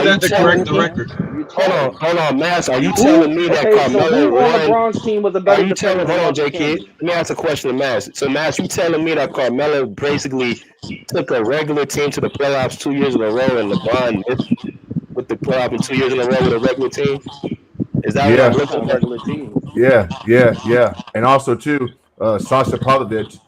that to correct the record. Hold on, Mass. Are you telling me that Carmelo so who won? on LeBron's team was a better defender? Hold on, JK. Let me ask a question to Mass. So, Mass, you telling me that Carmelo basically took a regular team to the playoffs 2 years in a row, and LeBron missed with the playoff in 2 years in a row with a regular team? Is that what I'm looking at? Regular team. Yeah. And also too, Sasha Pavlovich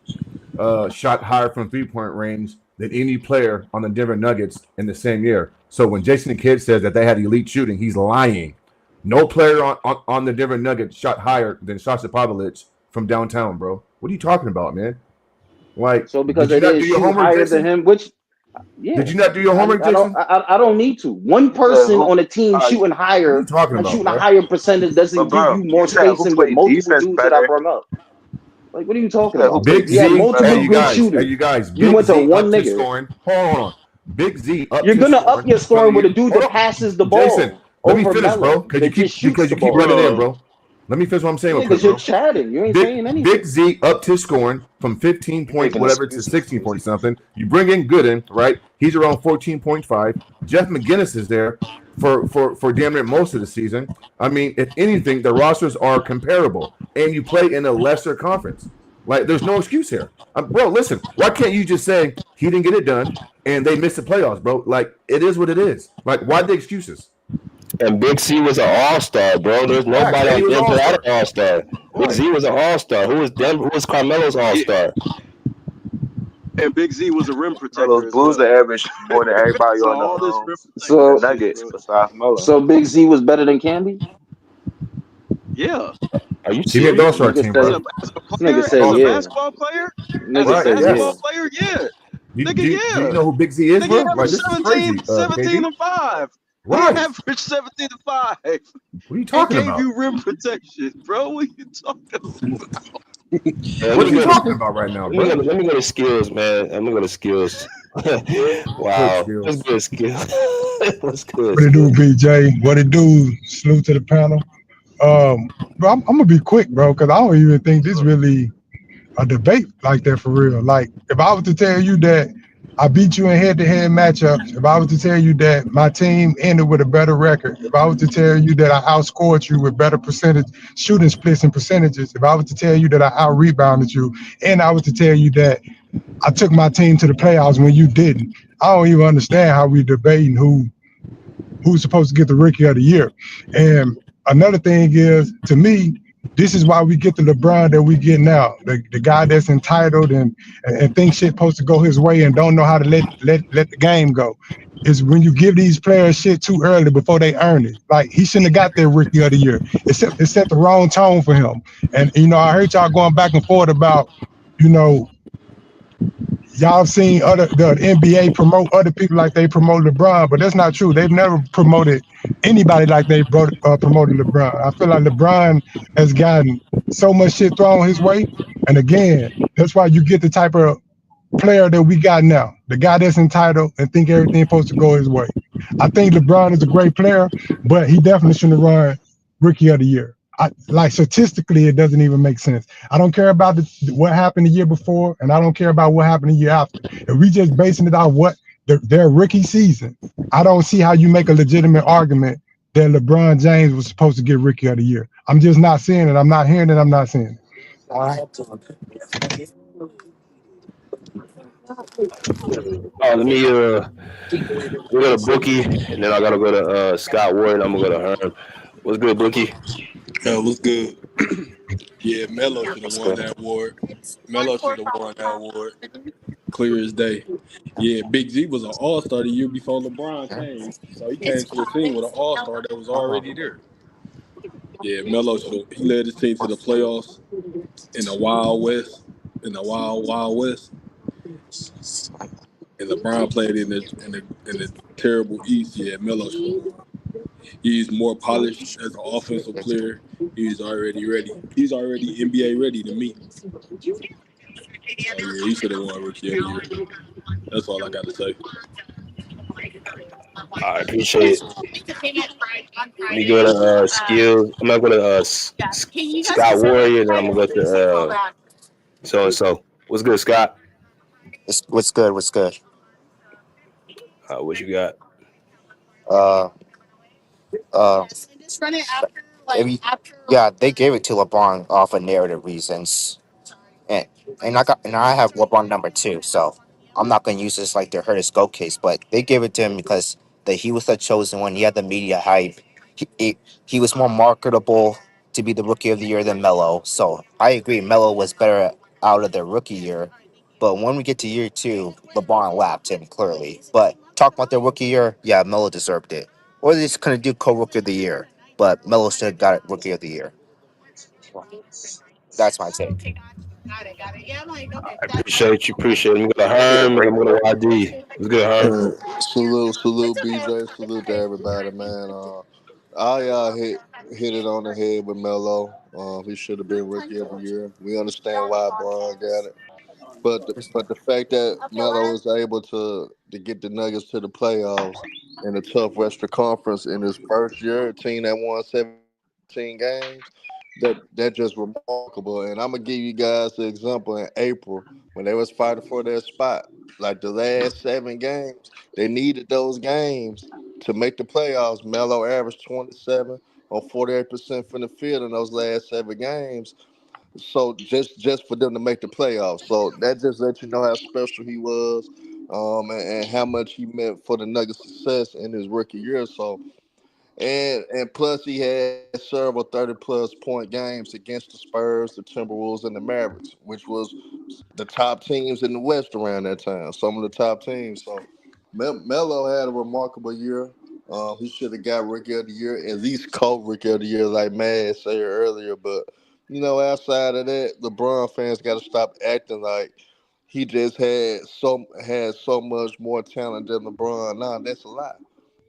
shot higher from 3-point range than any player on the Denver Nuggets in the same year. So when Jason Kidd says that they had elite shooting, he's lying. No player on the Denver Nuggets shot higher than Sasha Pavlovich from downtown, bro. What are you talking about, man? Like, so because did they you not didn't do your shoot homework, higher Jason? than him, which Did you not do your homework, Jason? I don't need to. One person on a team shooting higher and shooting a higher percentage doesn't give you more spacing with multiple dudes that I brought up. Like, what are you talking about? Big Z, you had multiple you great guys, shooters. you guys. You Big went to Z one up to nigga. scoring. Hold on. Big Z up You're to gonna scoring. up your scoring with a dude that passes the ball. Jason, let me finish, bro. Because you keep running in, bro. Let me finish what I'm saying. Yeah, because you're chatting. You ain't saying anything. Big Z upped his scoring from 15 point whatever to 16 point something. You bring in Gooden, right? He's around 14.5. Jeff McGinnis is there for damn near most of the season. I mean, if anything, the rosters are comparable, and you play in a lesser conference. Like, there's no excuse here, bro. Listen, why can't you just say he didn't get it done and they missed the playoffs, bro? Like, it is what it is. Like, why the excuses? And Big C was an all-star, bro. There's nobody on Denver that an all-star. Big Z was an all-star. Who was Denver? Who was Carmelo's all-star? And Big Z was a rim protector. So those Bulls are average more than everybody on the Nuggets besides Melo. So Big Z was better than Candy? Yeah. Are you serious? He all-star team, bro. As a basketball player? Yeah. Do you know who Big Z is, bro? Like, this is crazy. 17 and 5. Right. He averaged 17 and 5. What are you talking he about? gave you rim protection, bro. What are you talking about? What are you talking about right now, bro? Let me go to skills, man. Let me go to skills. Wow. Let's go to skills. Let's go. What it do, BJ? What it do? Salute to the panel. Bro, I'm gonna be quick, bro, because I don't even think this really a debate like that for real. Like, if I was to tell you that I beat you in head-to-head matchups, if I was to tell you that my team ended with a better record, if I was to tell you that I outscored you with better percentage shooting splits and percentages, if I was to tell you that I out-rebounded you, and I was to tell you that I took my team to the playoffs when you didn't, I don't even understand how we debating who's supposed to get the Rookie of the Year. And another thing is, to me, this is why we get the LeBron that we get now. The guy that's entitled and thinks shit supposed to go his way and don't know how to let the game go. Is when you give these players shit too early before they earn it. Like, he shouldn't have got their Rookie of the Year. It set the wrong tone for him. And, I heard y'all going back and forth about, y'all seen the NBA promote other people like they promote LeBron, but that's not true. They've never promoted anybody like they promoted LeBron. I feel like LeBron has gotten so much shit thrown his way. And again, that's why you get the type of player that we got now. The guy that's entitled and think everything's supposed to go his way. I think LeBron is a great player, but he definitely shouldn't run Rookie of the Year. like statistically, it doesn't even make sense. I don't care about what happened the year before, and I don't care about what happened the year after. If we just basing it off what their rookie season, I don't see how you make a legitimate argument that LeBron James was supposed to get Rookie of the Year. I'm just not seeing it. I'm not hearing it. I'm not seeing it. Let me go to Bookie, and then I gotta go to Scott Ward, and I'm gonna go to Herm. What's good, Bookie? What's good? Yeah, Melo should have What's won good? that award. Melo should have won that award. Clear as day. Yeah, Big G was an All-Star the year before LeBron came, so he came to the team with an All-Star that was already there. Yeah, Melo should have. He led his team to the playoffs in the Wild West, in the Wild West, and LeBron played in the terrible East. Yeah, Melo should have won. He's more polished as an offensive player. He's already ready. He's already NBA ready to me. So yeah, he should have won Rookie of the Year. That's all I got to say. I appreciate it. Let me go to skills. I'm gonna go to Scott Warrior, and then I'm gonna go to so and so. What's good, Scott? What's good? What's good? What you got? Uh, yeah, they gave it to LeBron off of narrative reasons, and I have LeBron number 2, so I'm not gonna use this like the hurt his goat case, but they gave it to him because that he was the chosen one. He had the media hype. He was more marketable to be the rookie of the year than Melo. So I agree, Melo was better out of the rookie year. But when we get to year 2, LeBron lapped him clearly. But talk about their rookie year, yeah, Melo deserved it. Or they just couldn't do co-rookie of the year. But Melo should have got it rookie of the year. That's my take. I appreciate you. Appreciate it. I'm gonna go to Herm, and I'm gonna go to YD. What's good, Herm? Salute, BJ. Salute to everybody, man. All y'all hit it on the head with Melo. He should have been Rookie of the Year. We understand why Braun got it, but the fact that Melo was able to get the Nuggets to the playoffs in a tough Western Conference in his first year, a team that won 17 games, that just remarkable. And I'm gonna give you guys an example in April when they was fighting for their spot. Like the last 7 games, they needed those games to make the playoffs. Melo averaged 27 on 48% from the field in those last 7 games. So just for them to make the playoffs. So that just lets you know how special he was, and how much he meant for the Nuggets' success in his rookie year. So and plus he had several 30-plus point games against the Spurs, the Timberwolves, and the Mavericks, which was the top teams in the West around that time. Some of the top teams. So Melo had a remarkable year. He should have got Rookie of the Year, at least co-Rookie of the Year, like Mad said earlier. But outside of that, LeBron fans got to stop acting like he just had so much more talent than LeBron. Nah, that's a lie.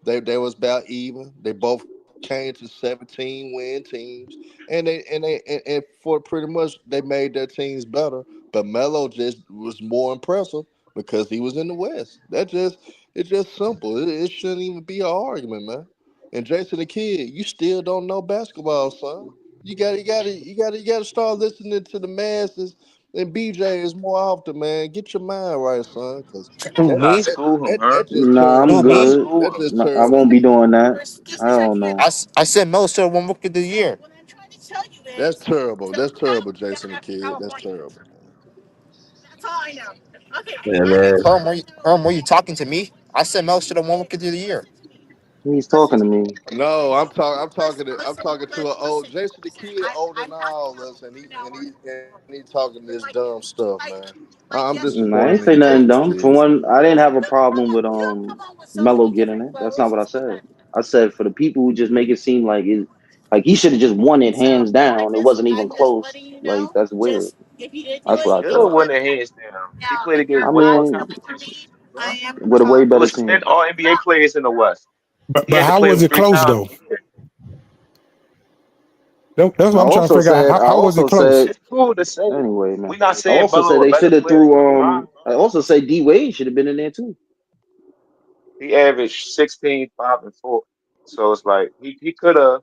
They was about even. They both came to 17 win teams, and for pretty much they made their teams better. But Melo just was more impressive because he was in the West. It's just simple. It shouldn't even be an argument, man. And Jason the Kid, you still don't know basketball, son. You gotta start listening to the masses and BJs more often, man. Get your mind right, son, because Who, that Nah, me? that, school him, that, Herm. that's just Nah, I'm Who, terrible. me? good. School That's him. just No, I terrible. won't be doing that. I don't know. I said Melo should have won rookie of the year. That's terrible. That's terrible, Jason the Kid. That's terrible, man. Yeah, man. Herm, were you talking to me? I said Melo should have won rookie of the year. He's talking to me. No, I'm talking to an old Jason the Kid, older than all of us, and he talking this dumb stuff, man. I'm I disappointed ain't in say you, nothing Jason the dumb. For Kid. one, I didn't have a problem with Melo getting it. That's not what I said. I said for the people who just make it seem like he should have just won it hands down. It wasn't even close. Like that's weird. That's what I Still thought. winning hands down. He played against I way more mean, competition. with a way It better was team. 10 All NBA players in the West. He But had to how play was them it 3 close times though? a year. That's what I'm trying to figure out. I How was it also close? said It's cool to say. anyway, man. We're not I saying also Melo said a they better should have player threw. than LeBron. I also say D Wade should have been in there too. He averaged 16, 5, and 4. So it's like he could have.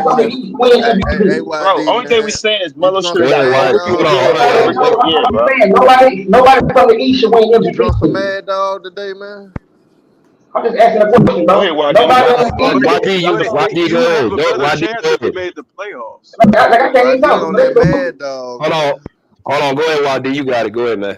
Nobody from the East wins Hey, MVP. Bro, YD, only thing we man. saying is You Melo should trust have a got mad MVP dog again today, after a man? great year, I'm bro. saying nobody from the East should win You MVP trust a for me. mad dog today, man? I'm just asking a question, Go bro. ahead, YD. Nobody on But the East. you have a better chance if you made the playoffs. Like I can't even YD talk. on Let's that go. mad dog, Hold on. man. Hold on. Go ahead, YD. You got it. Go ahead, man.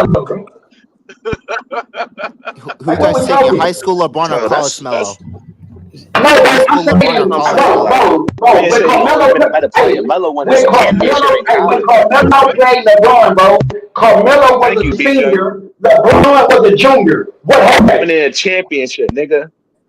Carmelo, bro. Who you guys taking? High school LeBron or So college Melo? No, High I'm school LeBron or saying, I'm college saying. bro, Like, Melo? bro, you didn't when say he would have Carmelo, been a better hey, player. Melo won a when championship in college. Carmelo played LeBron, bro, Carmelo Thank was you, a BJ. senior, LeBron was a junior. What happened? Winning a championship, nigga.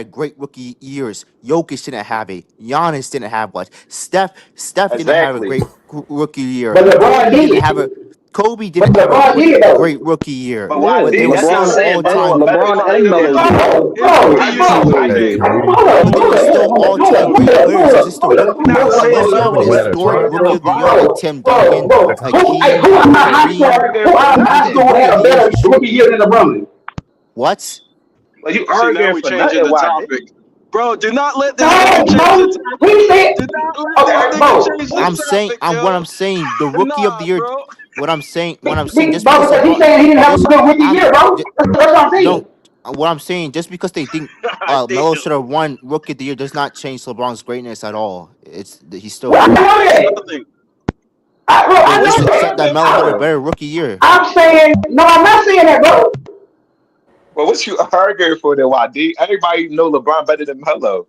had great rookie years. Jokic didn't have it. Giannis didn't have one. Steph didn't have a Exactly. great rookie year. But LeBron Kobe didn't did. have a Kobe But didn't have a LeBron did though. great rookie year. But Yeah, why But they D? were That's not still saying all Melo a time. better LeBron and player Melo than did. Melo. His Bro, rookie How you year gonna? was How okay. you? But they were still all time great players. It's just We're not saying unless you have an Melo is historic better than rookie of the year LeBron. like Tim Duncan, Who Hakeem, out of my high You're Kareem, school? arguing Who for out of my high nothing. school rookie had of a the year better should rookie year than LeBron? what? Well, you See, now arguing we're for changing nothing. the Why D? topic. Bro, do not let this nigga No, change the bro. topic. He said, Do not let this oh, nigga bro. change the topic, What yo. I'm saying, the rookie of Nah, the year. bro. What I'm saying, just Bro, because because he's LeBron, saying he didn't have a just good rookie I'm year, bro. That's what I'm saying. don't. What I'm saying, just because they think Damn. Melo should have won rookie of the year, does not change LeBron's greatness at all. He's still Well, I great. know that. Nothing. I Then know just accept that Melo had a that. better rookie year. I'm saying, no, I'm not saying that, bro. Well, what you arguing for then? Why D? Everybody know LeBron better than Melo.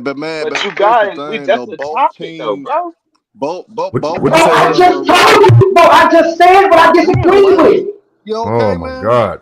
but man, But but you here's the guys, thing that's though. the Both topic though, teams, bro. both What'd you Bro, say, I teams Herb? just are. told you, bro. I just said what I Damn, disagree Elijah, with. you Oh okay, my man? God.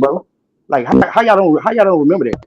bro. Like how y'all don't remember that?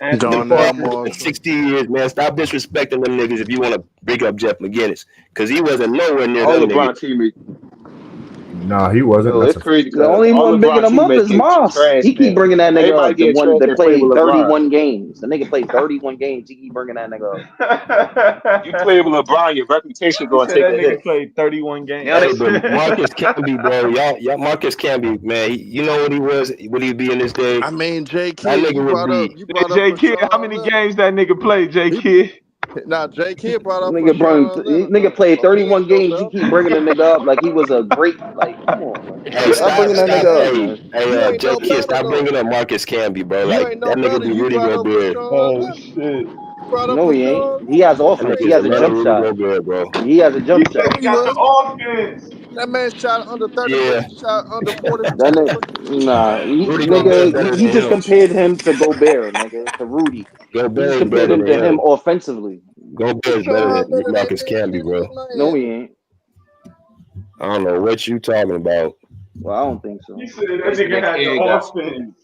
Anthony Them past Parker. 60 years, man. Stop disrespecting them niggas if you want to bring up Jeff McGinnis. Because he wasn't nowhere near All them niggas. LeBron teammates. Nah, he wasn't. Yo, That's it's a crazy The because only all one bigging LeBron him up teammates is get Moss. trash, He keep man. bringing that nigga Everybody up. The getting one trash that that play played with LeBron. 31 games. The nigga played 31 games. He keep bringing that nigga up. You play with LeBron, your reputation He gonna said take that a nigga hit. played 31 Now Hey, they games. but Marcus Camby, bro, y'all, Marcus Camby, man, you know what he was, what he'd be in this day? I mean, J That Kidd, nigga would be. you brought up J for Kidd, how Sean many Leonard. games that nigga played, J He Kidd? now J Kidd brought up for Sean Leonard Nigga though, played so he 31 ain't no games. You dummy. keep bringing the nigga up like he was a great. Like, come on, man. Hey, Stop bringing that stop. nigga up, man. You ain't Joe no Kidd, better stop though. bringing up Marcus Camby, bro. You Like ain't no that nigga better. be You Rudy brought up for Gobert. Sean Oh Leonard. shit. You brought up No, for he ain't. Sean He has Leonard. That offense. nigga He is has a another jump Rudy shot. Gobert, bro. He has a He jump said shot. he He got the was. offense. That man shot under 30. Yeah, He shot under 40% That nigga, from nah, Rudy Gobert nigga, better you than just him. compared him to Gobert, nigga, to Rudy. You Gobert just is compared better him than to him him. offensively. Gobert is better Sean than Leonard ain't Marcus did Camby, shit bro. in No, he Miami. ain't. I don't know what you talking about. Well, I don't think He so. said that listen, nigga that had the kid got offense.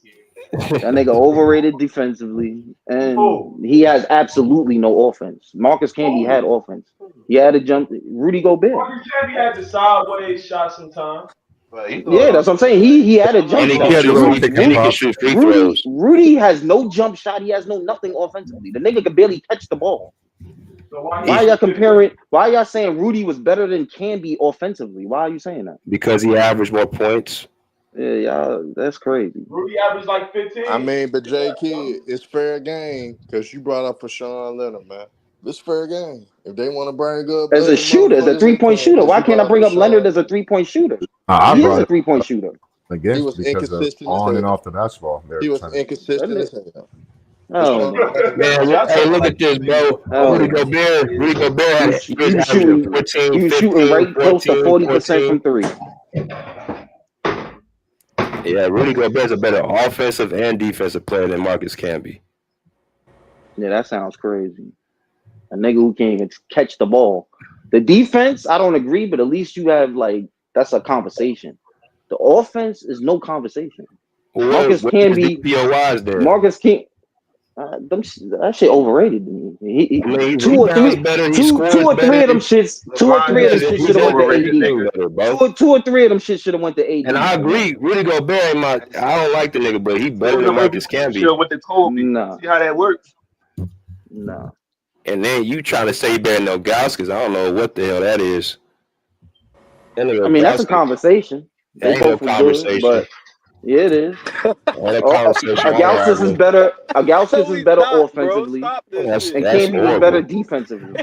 That nigga overrated defensively, and Who? he has absolutely no offense. Marcus Camby had Who? offense. He had to jump. Rudy Gobert. Marcus Camby had the sideways shot sometimes. but he Yeah, going that's off what I'm the saying. He had a I'm jump And he going can He shot. had off a the little shoot. pick and And he Rudy, can pop. shoot free Rudy, throws. Rudy has no jump shot. He has no nothing offensively. The nigga could barely catch the ball. So why he Why He y'all shooting 50? comparing? Why y'all saying Rudy was better than Camby offensively? Why are you saying that? because he averaged more points. Yeah, y'all, that's crazy. Rudy averaged like I 15. mean, but J Kidd, it's fair game because you brought up for Sean Leonard, man. It's fair game. If they want to bring good As a blooded shooter, as a motherfuckers, they 3-point can. shooter, Because why you can't brought I up for bring up Leonard Sean as a Leonard. 3-point shooter? I He is brought a it 3-point shooter. He again was because of inconsistent as on and hell. off the basketball. They're He was trying to. That inconsistent nigga, as hell. I For don't Sean know. Leonard, Man, Shot hey, talking look like at this, this nigga. bro. I don't know. Rudy Gobert had he was He was averaging shooting. 14, He was shooting 15, right close to 14, 40% 14. from three. Yeah, Rudy Gobert's a better offensive and defensive player than Marcus Camby. Yeah, that sounds crazy. A nigga who can't even catch the ball. The defense, I don't agree, but at least you have that's a conversation. The offense is no conversation. Well, Marcus what is Camby, DPOYs then? Marcus King, that shit overrated to me. I mean, he Two or rebounds three, better, he two scores or three better. of them shits, two or LeBron three of them James shits is should have went to overrated, AD. nigga. Better, bro. Two or three of them shits should have went to AD. And I agree, Rudy Gobert ain't my. I don't like the nigga, but he Two better of than them Marcus MVPs should Camby. have went to Kobe. Nah, See how that works? nah. And then you trying to say he better than Nogauskis. I don't know what the hell that is. That I nigga mean, that's a Nogauskis, conversation. They that ain't no both was good, conversation. but yeah, it is. All that conversation I ain't Agauskas is having. better. Agauskas is Joey, better stop, bro. offensively, Stop this and shit. That's Camby was better horrible. defensively.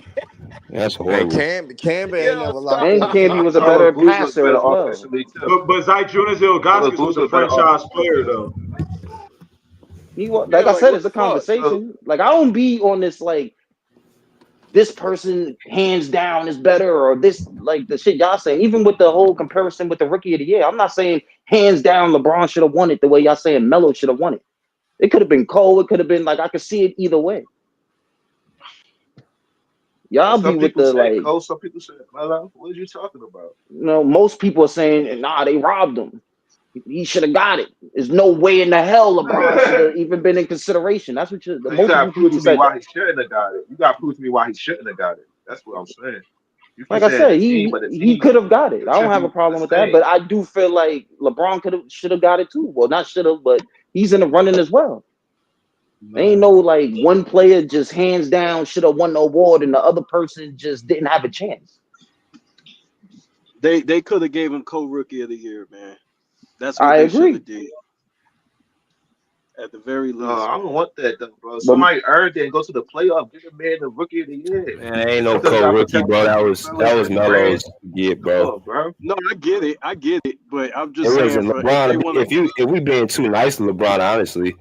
That's and horrible. Camby ain't Yo, never locked And in a Camby shot. was a Tyler better Booz was passer better as well. offensively too. But Zydrunas Tyler Ilgauskas Booz was a was better franchise offensively player too. though. He was, yeah, like I like said, what it's the a fuck? So conversation. Like I don't be on this this person hands down is better or this the shit y'all saying. Even with the whole comparison with the rookie of the year, I'm not saying hands down LeBron should have won it the way y'all saying Melo should have won it. It could have been Cole. It could have been I could see it either way. Y'all be some with people the say Cole, some people say Melo. What are you talking about? most people are saying, nah, they robbed him. He should have got it. There's no way in the hell LeBron should have even been in consideration. That's what the So you gotta multiple prove people to me said why that. he shouldn't have got it. You gotta prove to me why he shouldn't have got it. That's what I'm saying. You keep Like I saying the said, team, he but the he team could have got it. I don't have a contribute the problem with that. same. But I do feel like LeBron should have got it too. Well, not should have, but he's in the running as well. There ain't no one player just hands down should have won the award and the other person just didn't have a chance. They could have gave him co-rookie of the year, man. That's what I they should agree. have did. At the very No, least, I man. don't want that though, bro. But Somebody earned it and go to the playoff, give the man the rookie of the year. Man, ain't no Just because y'all co-rookie, protecting bro. the team, That bro, was and brand. Melo's get, Come bro. on, bro. No, I get it. But I'm It just saying, wasn't for if they LeBron. want to, If we being too nice to LeBron, honestly,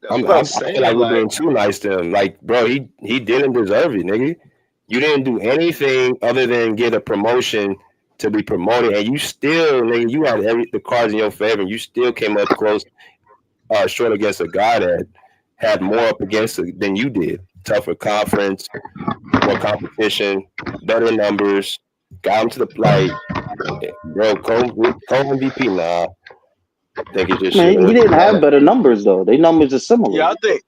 That's what I'm I feel like saying. we're Like, being too nice to him. Like, bro, he didn't deserve it, nigga. You didn't do anything other than get a promotion to be promoted, and you still, nigga, you had the cards in your favor, and you still came up close, short against a guy that had more up against it than you did. Tougher conference, more competition, better numbers, got him to bro, Cole MVP, nah. I think it just should man, he have. didn't have better numbers though. Their numbers are similar. I think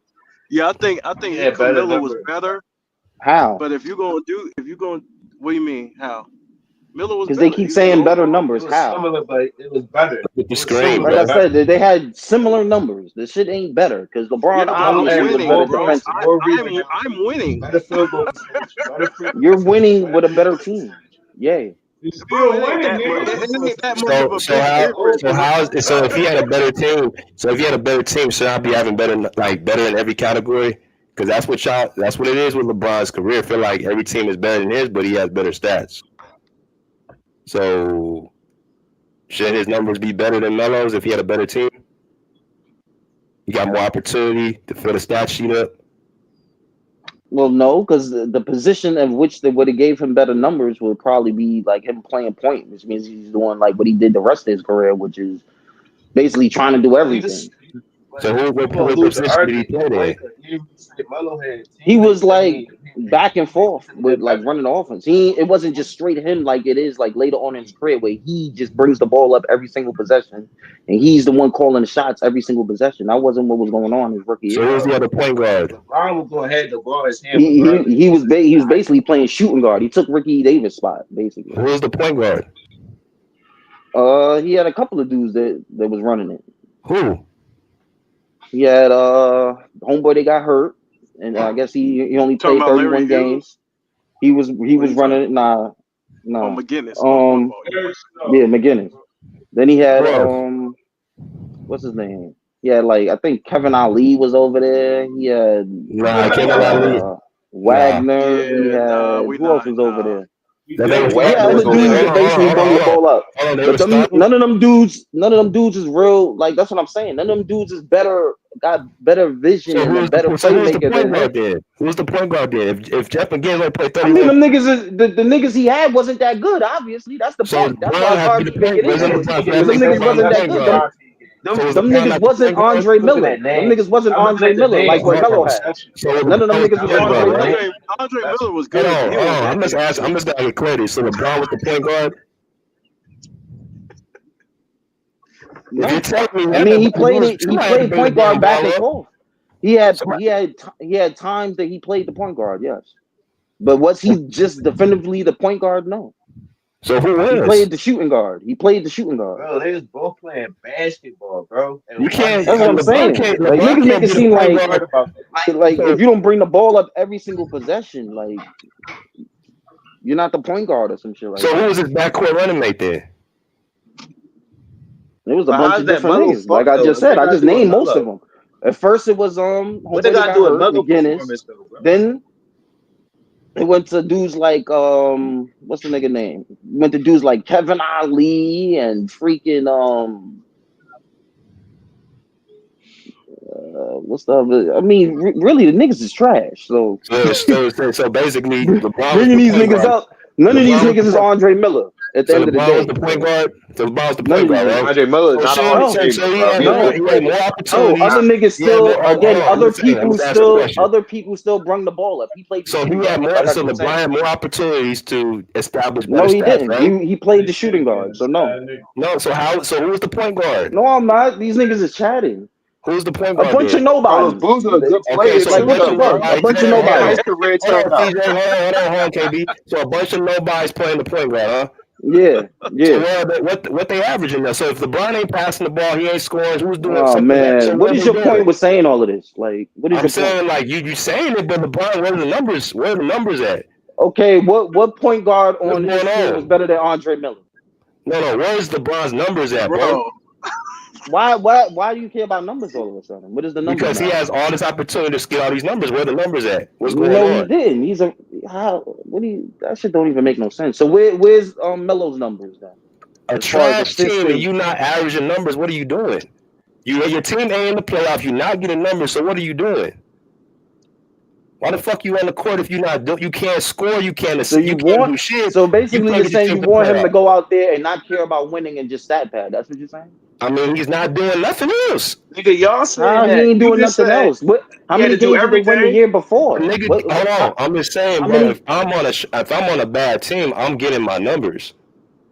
he had better Carmelo was numbers. better. How? But if you're gonna, what do you mean? How? Miller was Because they better. keep He was the saying better overall. numbers. It was How? similar, but it was better. With the It was screen, similar, Like I but bro. better. said, they had similar numbers. The shit ain't better because LeBron Yeah, but I'm obviously was winning, better bro. defensively. More rebounds, I'm winning. better field goal percentage, better free throw You're percentage, winning better with a better defense. team. Yay. You Bro, still it ain't winning, that much. nigga. It ain't that much of So a so big how difference. so how is so if he had a better team, so if he had a better team, should I be having better better in every category? Because that's what it is with LeBron's career. I feel like every team is better than his, but he has better stats. So should his numbers be better than Melo's if he had a better team? He got more opportunity to fill the stat sheet up. Well, no, because the position of which they would have gave him better numbers would probably be like him playing point, which means he's doing like what he did the rest of his career, which is basically trying to do everything. So what You gonna lose the position did he argument, play there? right? Because you say Melo had He teammates was that like he back and forth should have with been like better. running the offense. It wasn't just straight him like it is like later on in his career where he just brings the ball up every single possession and he's the one calling the shots every single possession. That wasn't what was going on his rookie So year. who's the other point guard? LeBron will go ahead the ball in his hand regardless. He was basically playing shooting guard. He took Ricky Davis' spot basically. Who's the point guard? He had a couple of dudes that was running it. Who? He had homeboy that got hurt, and I guess he only Talking played about Larry 31 games. He was running it. Nah. Oh, McGinnis. My fault. Yeah, McGinnis. Then he had Who else? what's his name? He had like I think Kevin Ali was over there. He had Kevin Ali. Wagner. He Yeah, had who else was over there? That they were He had starting. other dudes that basically bring the ball up. Hold on, they But were starting. none of them dudes is real. Like that's what I'm saying. None of them dudes is got better vision So and a who's better the playmaker point than him. guard then? Who's the point guard then? If Jeff McGinn only played I mean, 31, them niggas is the niggas he had wasn't that good. Obviously, that's the so point. That's why LeBron it's has to hard be to the make point. it Wasn't into LeBron it because them saying niggas LeBron wasn't the that point good. guard? Them So was them LeBron niggas not the wasn't point guard? Andre Looking Miller. at Them names. niggas wasn't I'm looking Andre at the Miller like names. what Melo had. So None of them LeBron was niggas the was point Andre guard, Miller. right? Andre Miller was Hold good, but on, he hold wasn't on. that I'm just good. asking. I'm just gonna get clarity. So LeBron was the point guard. If you're No, telling me I that, mean he somebody had to played bring the point damn guard back ball and up. forth. He had times that he played the point guard, yes. But was he just definitively the point guard? No. So who He was? played the shooting guard. Bro, they was both playing basketball, bro. And You can't. That's what I'm LeBron saying. can't. Like LeBron niggas make can't it be the seem point like guard. about that. if you don't bring the ball up every single possession, like you're not the point guard or some shit like So who that. was his backcourt running mate then? It was a But bunch how's of that different Melo's niggas. Like fault I though? just What they said, I gotta just do with named most of Melo? them. At first it was What they homeboy that gotta got do with hurt, Melo McGinnis. performance though, bro? Then it went to dudes like what's the nigga name? Went to dudes like Kevin Ali and freaking what's the other? I mean, really, the niggas is trash. So So basically, LeBron was bringing the these point niggas guard. up, none of these LeBron was niggas the is point. Andre Miller at the So end of the LeBron was day. the point guard. So LeBron was the None point of these guard, right? niggas. Andre Miller is So not a Hall of so Famer, he bro. had He a more. Hall He of had more Famer. No, opportunities. other niggas He had still more. Hold on. I'm other just saying. I'm people just asking a still question. brung the ball up. He played the So he shooting had guard, more. like I So keep LeBron saying. had more opportunities to establish better No, he stats, didn't. right? He played the shooting guard, so no. No. So how? So who was the point guard? No, I'm not. These niggas is chatting. Who's the point A guard bunch of then? Carlos nobodies. Boozer a good Okay, player so a Like too, what bunch the though, of fuck? bro. A nobodies. bunch of He got his nobodies. career Hold turned on, out. CJ. Hold on, KB. So a bunch of nobodies playing the point guard, huh? Yeah, So yeah. what they averaging now? So if LeBron ain't passing the ball, he ain't scoring. Who's doing Oh something else? So man, what what are is they your point doing? with saying all of this? Like, what is I'm your point? saying like you saying it, but LeBron, where are the numbers? Where are the numbers at? Okay, what point guard What's on his going team was on? better than Andre Miller? No. Where's LeBron's numbers at, bro? Bro, Why do you care about numbers all of a sudden? What does the numbers Because he matter? has all this opportunity to get all these numbers. Where are the numbers at? What's going No, he on? didn't. That shit don't even make no sense. So where's Melo's numbers then? A As far as trash team and assisting, you not averaging numbers. What are you doing? Your team ain't in the playoff. You're not getting numbers. So what are you doing? Why the fuck you on the court if you can't score, you can't do shit. so You basically can't you're get your saying team you to the want him to playoff. go out there and not care about winning and just stat pad. That's what you're saying? I mean, he's not doing nothing else. Nigga, y'all saying He that ain't you doing just nothing said else. How he had many to do games did they win the everything. year before? Nigga, hold on. I'm just saying, how bro. many? If I'm on a bad team, I'm getting my numbers.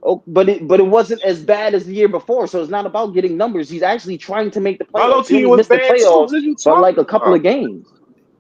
Oh, but it wasn't as bad as the year before, so it's not about getting numbers. He's actually trying to make the Melo playoffs. He team only was missed the bad too. playoffs What are you by like talking a couple about? of games.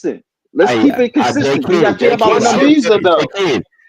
consistent. Let's keep it Jay consistent. Do y'all King, care Jay about King, numbers? Jay Caesar though. King.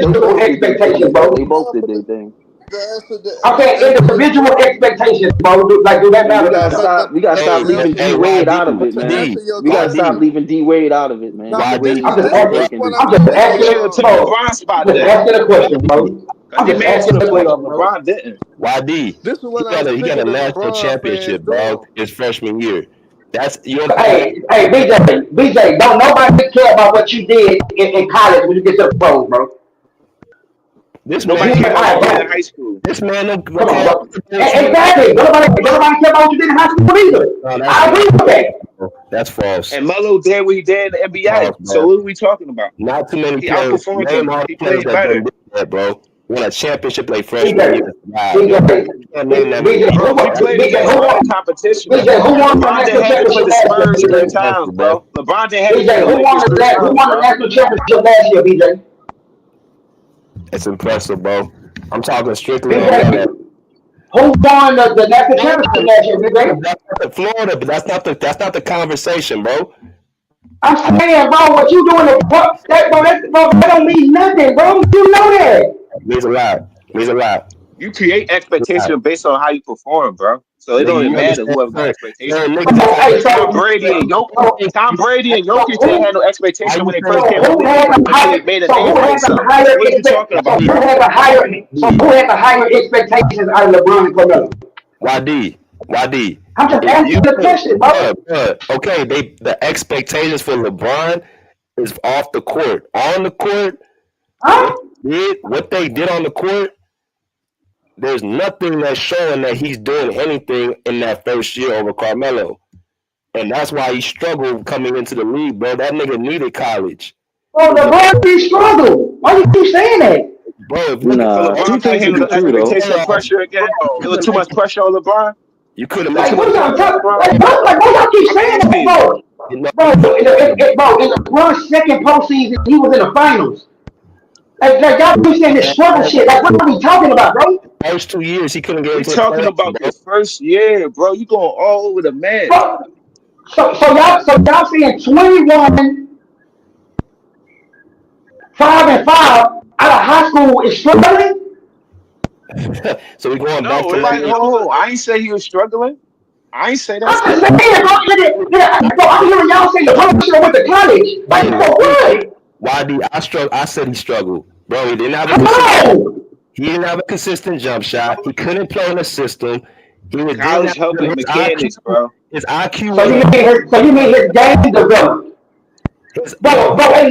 both individual did their expectations, thing. bro. They both did their thing. The answer, I'm the saying answer is individual no. expectations, bro. Do that And we matter gotta now? stop. We gotta stop To Hey, leaving answer D hey, your Wade out YD, of it, to man. answer your We gotta stop question. YD, leaving D Wade out of it, man. Now, D but this Wade is YD. I'm is just this Hey, is asking, this hey, what breaking. I I'm just mean. He should asking, have took bro. LeBron's spot I'm just then. asking a question, bro. Because I'm he just made it to asking the a playoff. question, bro. LeBron didn't. YD. This is He what got I'm a sick of the national LeBron fans championship, doing. dog. His freshman year. That's you don't think that Hey, BJ, don't nobody care about what you did in college when you get to the pros, bro. this man, Nobody All care about what right, you did in bro. high school. this man don't Come on, care. bro. Exactly. Nobody care about what you did in high school either. No, I agree with that. that's false. And Melo did what he did in the False, NBA. So bro. what are we talking about? Not too many He players. outperformed Name him. all He the players played that done better. did that, bro. won a championship like freshman BJ, year. Wow, yo. BJ, You can't name that many BJ, people. Bro, we That's played BJ, against hard competition. who won the LeBron done national had to play championship the last year, Spurs three BJ? times, bro. bro. LeBron done had to play BJ, the Lakers three who times, won the bro. national championship last year, BJ? It's impressive, bro. I'm talking strictly on BJ, Melo. who won the national championship Florida, last year, BJ? Florida, but that's not the conversation, bro. I'm saying, bro, what you doing, that don't mean nothing, bro. You know that. It means a lot. It means a lot. You create It's a lot. expectation based on how you perform, bro. So it don't Nigga, even you matter understand? whoever got expectation. Certain niggas that Hey, Tom Brady and Jokic didn't have no why expectation you when they think first came in the league until they made a name for themselves. So what are you talking about, bro? Who had the higher expectations out of LeBron and Carmelo? YD? I'm just If you asking the put, question, bro. okay, the expectations for LeBron is off the court. On the court, Huh? what they did on the court, there's nothing that's showing that he's doing anything in that first year over Carmelo. And that's why he struggled coming into the league, bro. That nigga needed college. Bro, LeBron didn't struggle. Why you keep saying that? Bro, if So nigga, LeBron couldn't handle the expectation and pressure again. It was too much pressure on LeBron. you could have Like, mentioned what y'all LeBron. talking? Like, what y'all keep saying that, bro? Bro, in LeBron's second postseason, he was in the finals. Like y'all keep saying this struggle shit. Like, what are we talking about, bro? First 2 years, he couldn't get We into the talking playoffs, about bro. the first year, bro. You going all over the map. Bro, so y'all saying 21, 5-5 out of high school is struggling? So we going back No, to Like, Melo. oh, I ain't say he was struggling. I ain't say that. I'm just saying, bro, I'm hearing y'all say LeBron should have went to college. Like, for what? I said he struggled, bro. He didn't have a consistent jump shot. He couldn't play in the system. Didn't College have helped with mechanics, bro. His IQ. So you mean his game developed? Bro, nobody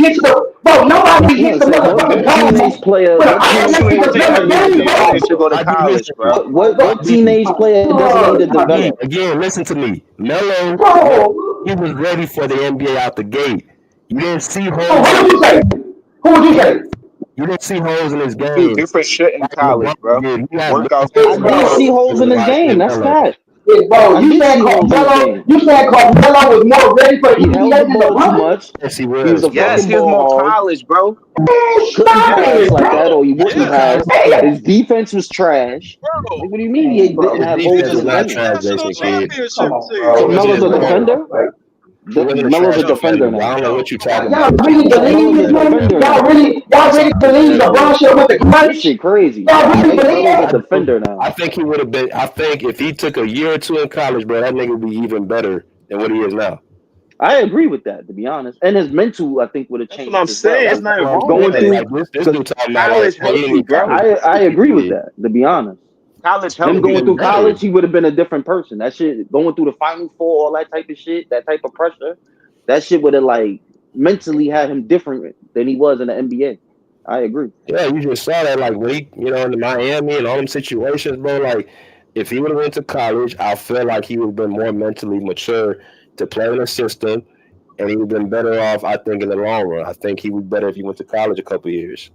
hits the motherfucking Teenage goal player, with an what teenage You ain't player think automatic every game, NBA bro. player should go to college, bro. what teenage player doesn't need to develop? Again, listen to me. Melo, Bro, he was ready for the NBA out the gate. You didn't see who holes. would you say? Who would you say? You didn't see holes in his Do game. different shit in college, bro. Workouts I did see holes in his game. That's fact. Bro, I you did said see holes in his game. Carmelo was more ready for the He held the NBA than ball too LeBron? much. Yes, he He was was. a Yes, fucking he was more ball hog. college, bro. Couldn't Stop pass it, like that, bro. or he wouldn't pass. His defense was trash. bro. Like, what do you mean he didn't His have holes defense in is his not game? trash, Jason National Kidd. championship team. So He wasn't Melo's a a defender. he wasn't a Melo's a trash defender defender. I now. don't know what you're talking Y'all about. really So believe Melo's a this, man? defender Y'all now. really believe LeBron should have went to This college? shit crazy. Y'all I really think believe Melo's a that? defender now. I think he would have been. I think if he took a year or two in college, bro, that nigga would be even better than what he is now. I agree with that, to be honest. And his mental, I think, would have That's what changed I'm as well. saying. It's Because nothing wrong with going that. through, Like this because dude talking about College he help didn't you, need bro. college. I agree with that, to be honest. College help Him you. going through better. college, he would have been a different person. That shit, going through the Final Four, all that type of shit, that type of pressure, that shit would have like mentally had him different than he was in the NBA. I agree. Yeah, you just saw that like when he, in the Miami and all them situations, bro. Like if he would have went to college, I feel like he would have been more mentally mature to play in the system, and he would have been better off. I think in the long run, I think he would be better if he went to college a couple years.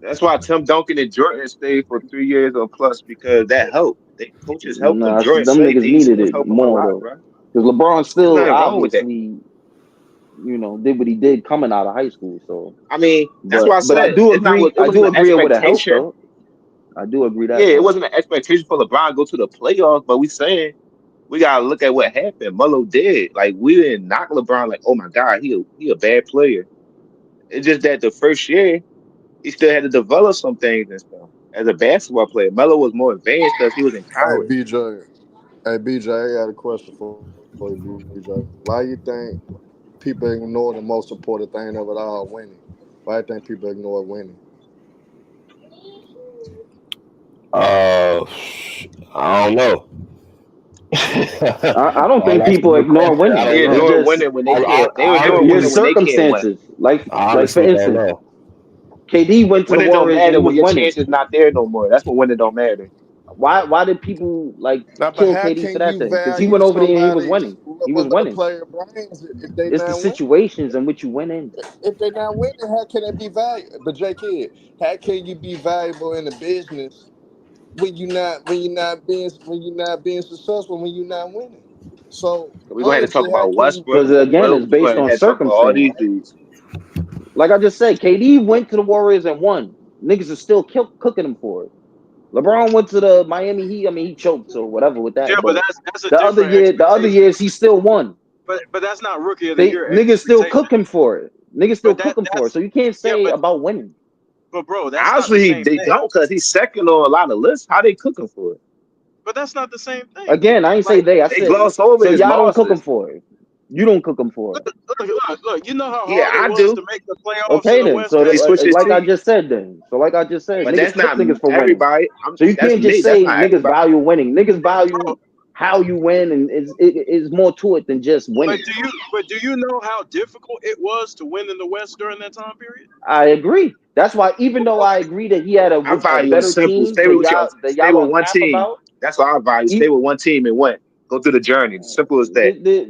That's why Tim Duncan and Jordan stayed for 3 years or plus because that helped. They coaches helped them. Nah, Jordan them said niggas things needed was it helping him a more lot, though, bro. because LeBron There's still nothing wrong with that. obviously, did what he did coming out of high school. So, I mean, that's but why I I said do it's not. agree. It I do wasn't an agree it would have helped expectation. though. I do agree Yeah, that it part. wasn't an expectation for LeBron to go to the playoffs, but we saying we gotta look at what happened. Melo did. Like we didn't knock LeBron. Like, oh my God, he a bad player. It's just that the first year he still had to develop some things and stuff. As a basketball player, Melo was more advanced because he was in Hey college. BJ, I got a question for you, BJ. Why you think people ignore the most important thing of it all, winning? Why you think people ignore winning? I don't know. I don't think That's a people good ignore question. I winning. don't They know. It's ignore just winning when they can't. They ignore your winning when they can't win. circumstances. Like I for honestly don't instance, know. KD went to the Winning don't Warriors and matter he when was your winning. chances not there no more. That's when winning don't matter. Why did people like Now, but kill how KD for can that you thing? Because he value went over there and he was somebody's winning. He was winning. player brains if they It's the not winning? situations in which you win in. If they not winning, how can they be valuable? But J Kid, how can you be valuable in the business when you're not being successful, when you're not winning? So We gonna have to talk honestly, how about can you Westbrook Because as again, well. it's We based gonna on have to talk about all circumstance. these dudes. Like I just said, KD went to the Warriors and won. Niggas are still cooking him for it. LeBron went to the Miami Heat. I mean, he choked, so whatever with Yeah, that. but But that's a the other different year, the other expectation. years, he still won. But that's not rookie of the They year niggas still expectation. cooking for it. Niggas still But cooking for it. that's So you can't yeah, say about winning. but bro, that's not the Obviously, same they thing. don't because he's second on a lot of lists. How they cooking for it? But that's not the same thing. Again, I ain't say Like, they. I They said gloss over so. his Y'all don't cook them losses. for it. You don't cook them for it. look. You know how Yeah, hard I it was do. to make the playoffs in Okay the then. West So Because he back then. switched his like I team. just said then. So like I just said, But niggas that's cook not niggas for winning. everybody. So you That's can't me. just That's say not niggas everybody. value winning. Niggas Bro, value how you win, and is more to it than just but winning. do you know how difficult it was to win in the West during that time period? I agree. That's why even though I agree that he had I a value better simple. team Stay that with your, stay y'all with don't one rap team. about, That's what I value. Stay with one team and win. Go through the journey. Simple as that. this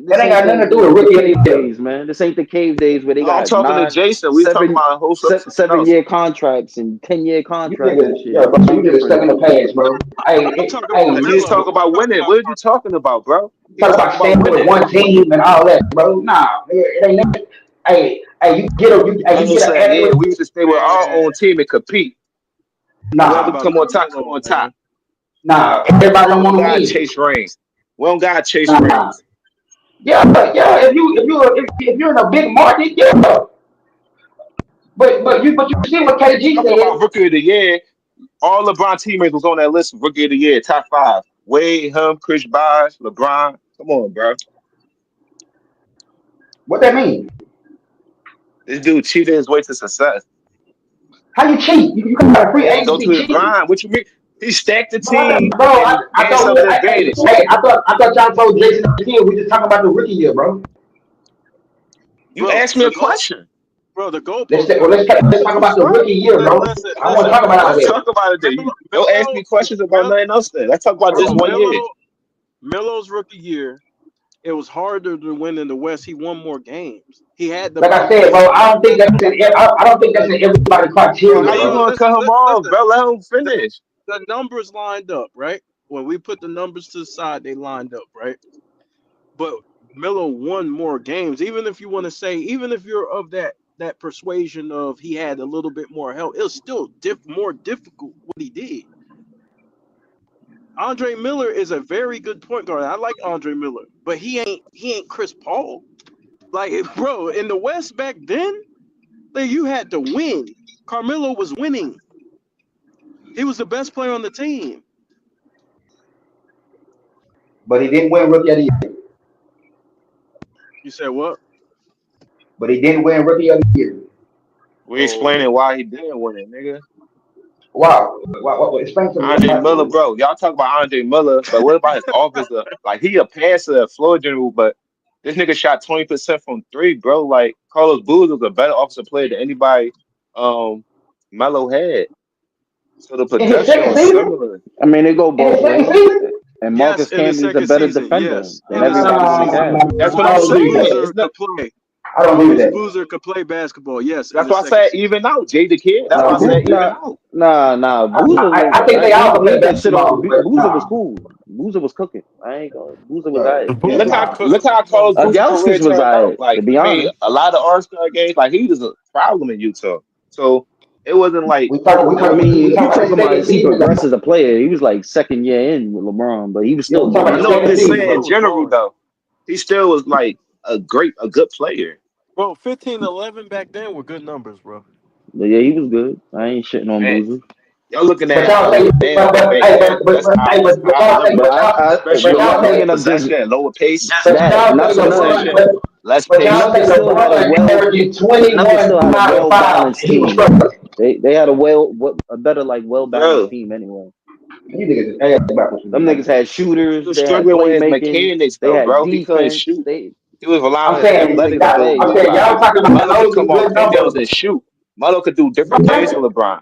That ain't ain't got nothing to do with the rookie of cave the year. days, man. This ain't the cave days where they No, I'm got talking to Jason. We was talking about a whole something else. 7 year contracts and 10-year You contracts and niggas, shit. yeah, bro, It's you no niggas different stuck in now. the past, bro. I'm talking Hey, about He was Melo. talking about I'm talking winning. about What are you talking about, bro? He talk was talking about about staying with winning. one team and all that, bro. Nah, it ain't nothing. Hey, you Melo get an said, yeah, adequate. we used to stay with our man. own team and compete. I'm And talking Nah, whoever about come on top, come Carmelo, on top. man. nah. Everybody don't We don't want to gotta win. chase rings. We don't gotta chase Nah. rings. Yeah, but yeah, if you're in a big market, yeah. But you see what And KG talking said. about rookie of the year, all LeBron teammates was on that list of rookie of the year, top five. Wade, him, Chris Bosh, LeBron. Come on, bro. What that mean? This dude cheated his way to success. How you cheat? You come out of free He didn't go agency to his cheating? grind. What you mean? He stacked the Bro, team I, and I gained thought some we, advantage. I thought y'all told Jason Kidd we just talking about the rookie year, bro. You Bro, asked me a question. the Let's goalposts say, well, got moved. let's talk about the rookie year, bro. I want to Listen, talk about bro. all Let's that. talk about it then. Don't ask Melo, me questions about nothing else then. Let's talk about bro, just 1 year. Melo's rookie year. It was harder to win in the West. He won more games. He had the Like I body said, bro, type. I don't think I don't think that's in everybody's Bro, criteria, how you bro. gonna cut him off, Listen. bro? Let him finish. The numbers lined up, right? When we put the numbers to the side, they lined up, right? But Melo won more games. Even if you want to say, even if you're of that persuasion of he had a little bit more help, it was still more difficult what he did. Andre Miller is a very good point guard. I like Andre Miller, but he ain't Chris Paul. Like, bro, in the West back then, like, you had to win. Carmelo was winning. He was the best player on the team. But he didn't win rookie of the year. You said what? But he didn't win rookie of the year. We Oh, okay. explaining why he didn't win it, nigga. Wow. Explain to me. Andre Miller, bro. Y'all talk about Andre Miller, but what about his offensive? Like, he a passer, a floor general, but this nigga shot 20% from three, bro. Like, Carlos Boozer was a better offensive player than anybody Melo had. So the In his production second was season? similar. I mean, it go In his both second ways. season? And Yes, Marcus in his Camby is a second better season. defender Yes, than in his second everybody else season. had. That's what I I'm don't Carlos agree with saying. that. Boozer It's not. could play. I don't agree with Carlos that. Boozer could play basketball. Yes, in That's his why I second said season. even out. Jay the Kid. That's why I said even out. Boozer was. I think they all can We play ain't gonna shit on. basketball, but Boozer was cool. Boozer was cooking. I ain't gonna. Boozer was alright. And Can't lie. look how Carlos Boozer career Youngsters was turned out. alright. To Like, be I mean, honest, a lot of All-Star games, like he was a problem in Utah. So it wasn't like I mean, we if you talk about talking the about second is he season progressed though. as a player, he was like second year in with LeBron, but he was Yeah, still we talk doing about I the his know. I'm second thing. just season, saying in bro. general though, he still was like a good player. Bro, 15-11 back then were good numbers, bro. But yeah, he was good. I ain't shitting on Man, Boozer. y'all looking But at y'all say, damn what made him. That's but our y'all say, numbers, But especially but on y'all lower say, possession, lower pace, that not less for nothing. possession, less but y'all say Nuggets patience. still had a LeBron well. averaging The Nuggets 21, still had a 9, and well 5, balanced and he was team. struggling. They had a better well balanced Bro, team anyway. You niggas is ass backwards, Them niggas man. had he shooters. was They had struggling with his playmaking. mechanics They though, had bro. He couldn't defense. shoot. He was relying I'm on his saying, athletics though. I'm Too. saying, Like y'all talking about Melo could Melo come getting off good windows numbers. and shoot. Melo could do different things to LeBron.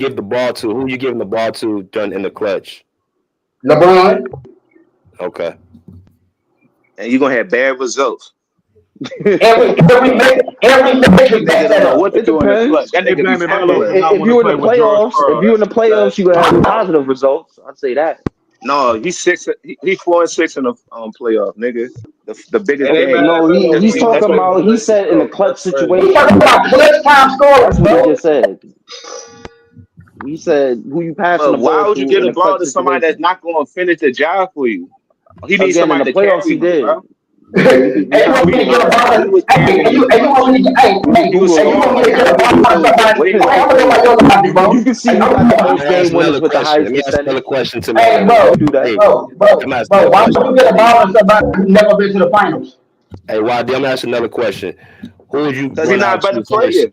give the ball to, who you giving the ball to done in the clutch? LeBron. Okay. And you're gonna have bad results. Every metric Nigga that don't know what to It do in the depends. clutch. That Hey, nigga be Brandon Melo does fumbling. not If want to you're in play the with George playoffs, Karl. if you're in the playoffs, you're gonna have positive results. I'd say that. No, he's 4-6 in the playoff, nigga. The biggest Hey, game. Brandon No, Melo he's does not That's talking play what. with the about. He Lakers, said in the though. clutch That's crazy. he situation. talking about clutch time scorers, That's what he bro. just said. He said who you passing But the why ball would you to give in the a ball clutch to somebody that's situation. not going to finish the job for you? He needs Again, in the somebody to playoffs, carry he him, did. bro. You You can want see me to get a how ball? He was Hey, carrying him in the you clutch. want me to get? He was Hey, you scoring want me like to get a ball crazy. on somebody? What he Hey, gonna I'm gonna do? go like your logic, bro. you can see Hey, who got the most Let me ask game winners another with the question. highest Let me ask another percentage. question to Hey, my You bro, can do that. hey, bro, let me ask bro, another why would question. you get a ball on somebody who never been to the finals? Hey, YD, I'm gonna ask another question. Who would you Because he's run not a out better to first? player.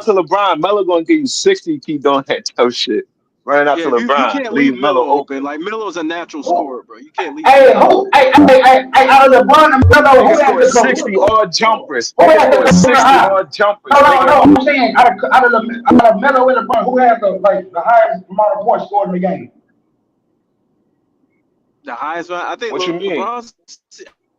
out to LeBron. Melo gonna give you 60. Keep doing that tough shit. Running out Yeah, to you LeBron. can't leave Leave Melo Melo open. open. Like Melo's a natural scorer, bro. You can't leave him Hey, open. out of LeBron and Melo, Nigga who has scored the go? 60 all jumpers. Who Nigga has the scored career 60 high? all jumpers, No. nigga. I'm saying out of Melo and LeBron, who has the highest amount of points scored in the game? The highest one, I think What you mean? LeBron's.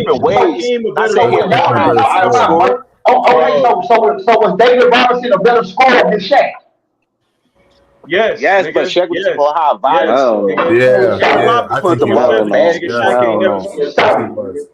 different ways. Hakeem a I better say he a scorer. better better scorer. Okay, so was David Robinson a better scorer than Shaq? Yes, Yes, but nigga. Shaq was just Yes. more high volume Yes, Hell scorer. no. nigga. Yeah, David yeah. I Robinson Put think them he scored on Hell was. the 70, no. last nigga. shot. Shaq Hell ain't never no. scored Yes, he 70, nigga. was.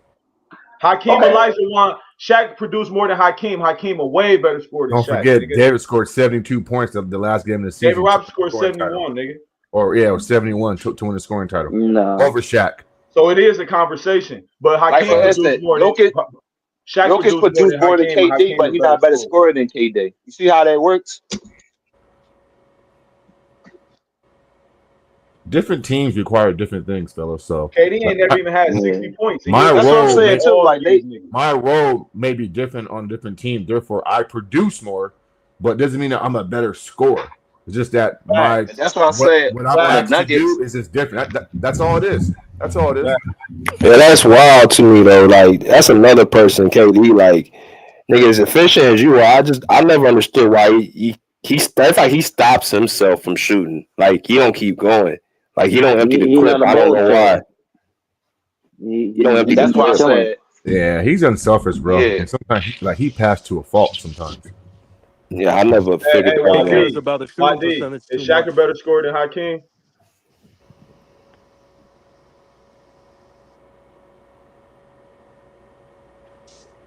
Hakeem Okay. Olajuwon, Shaq produced more than Hakeem. Hakeem a way better scorer than Don't Shaq, forget, nigga. David scored 72 points of the last game of the David season to Robinson win the scored scoring title. 71, nigga. Or 71 to win the scoring title Nah. over Shaq. So it is a conversation. But Like for Hakeem produced instance, more than Shaq Jokic produced more produced than more than Hakeem, and KD, Hakeem but a he's better not a better scorer. scorer than KD. You see how that works? Different teams require different things, fellas. So KD ain't never even had 60 points. And he my was That's what I'm role saying may scoring too. all Like of these they, niggas. my role may be different on different teams. Therefore, I produce more, but doesn't mean that I'm a better scorer. It's just that my that's what I said what I'm on the asked to Nuggets. do is just different. That's all it is. That's all it is. Yeah, that's wild to me though. Like that's another person, KD. Like nigga, as efficient as you are, I never understood why that's like he stops himself from shooting. Like he don't keep going. Like he don't empty the He clip. not a I don't ball know why. killer. He He don't he, empty he the That's be why I clip. chilling. said, Yeah, he's unselfish, bro. yeah. And sometimes he passed to a fault sometimes. Yeah, I never Hey, figured that He out. cares YD. about the shooting YD. percentage Is too Shaq a much. better scorer than Hakeem?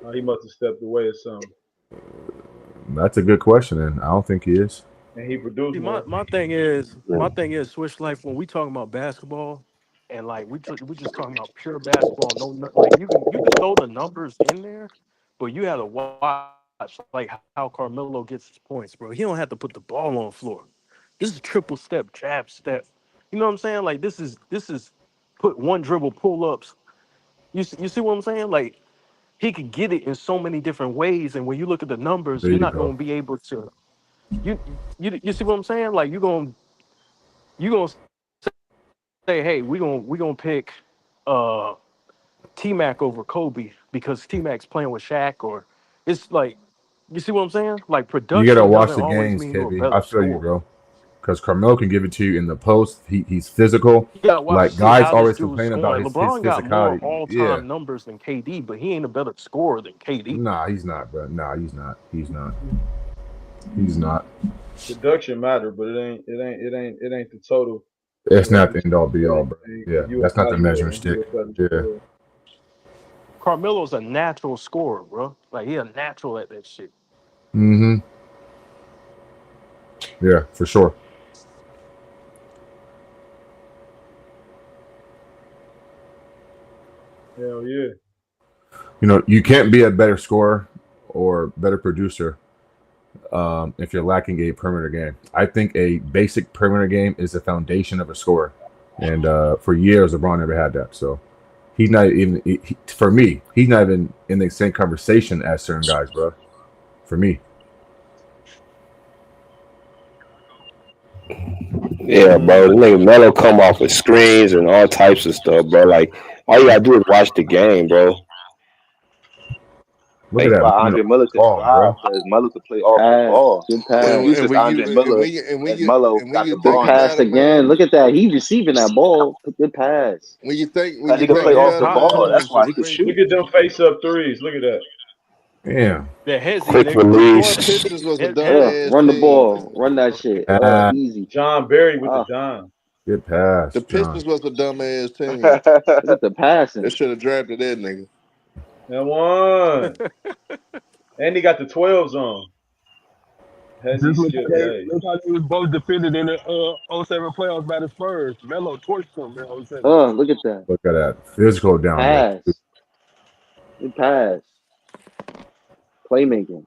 Oh, he must have stepped away or something. That's a good question, and I don't think he is. And he produced See, more. my thing is Swish Life. When we talking about basketball, and like we just talking about pure basketball. Like you can throw the numbers in there, but you have to watch like how Carmelo gets his points, bro. He don't have to put the ball on the floor. This is triple step, jab step. You know what I'm saying? Like this is put one dribble pull ups. You see what I'm saying? Like he could get it in so many different ways, and when you look at the numbers, There you're you not go. going to be able to. You see what I'm saying? Like you gonna say, hey, we gonna pick uh T Mac over Kobe because T Mac's playing with Shaq, or it's like you see what I'm saying? Like You gotta production watch doesn't the always games, mean you're a KB. I better feel you, scorer. bro. Because Carmelo can give it to you in the post. He's physical. You gotta watch to Like see guys how this always dude's complain about scoring. his LeBron got more physicality. Yeah. all-time numbers than KD, but he ain't a better scorer than KD. Nah, he's not, bro. Nah, he's not. He's not. He's not. Production matter, but it ain't the total. It's It ain't not the the end all total be of all, bro. everything. Yeah, You that's not the measuring evaluating stick. who a better Yeah. scorer. Carmelo's a natural scorer, bro. Like he a natural at that shit. Mm-hmm. Yeah, for sure. Hell yeah. You know, you can't be a better scorer or better producer if you're lacking a perimeter game. I think a basic perimeter game is the foundation of a scorer. And for years, LeBron never had that. So he's not even, for me, he's not even in the same conversation as certain guys, bro. For me. Yeah, bro. The nigga Melo come off with screens and all types of stuff, bro. Like all you gotta do is watch the game, bro. Look Like, at That's why that, Andre Miller could ball, thrive bro. because Melo could play off the Pass, ball. good It's pass, useless Andre Miller as Melo when got you the good think ball now pass about it, again. man, Look at that. He receiving that ball. Good pass. when because you he could think play Bro, his off about the it, hot man, ball. That's toes why is he could crazy. Look shoot. at them face up threes. Look at that. Damn. That hezzy, quick nigga. Detroit release. Pistons was a Hezzy. dumbass Run the team. ball. Run that shit. Ah, Easy. John Barry with the Ah, dime. good pass, The John. Pistons was a dumbass team. look at the They passing. should have drafted that nigga. And one. And he got the 12s on. Hezzy Just skipped A. look how they was both defended in the '07 playoffs by the Spurs. Melo torched them in '07. Look at that. Look at that. Physical down there. Pass. Good pass. Playmaking.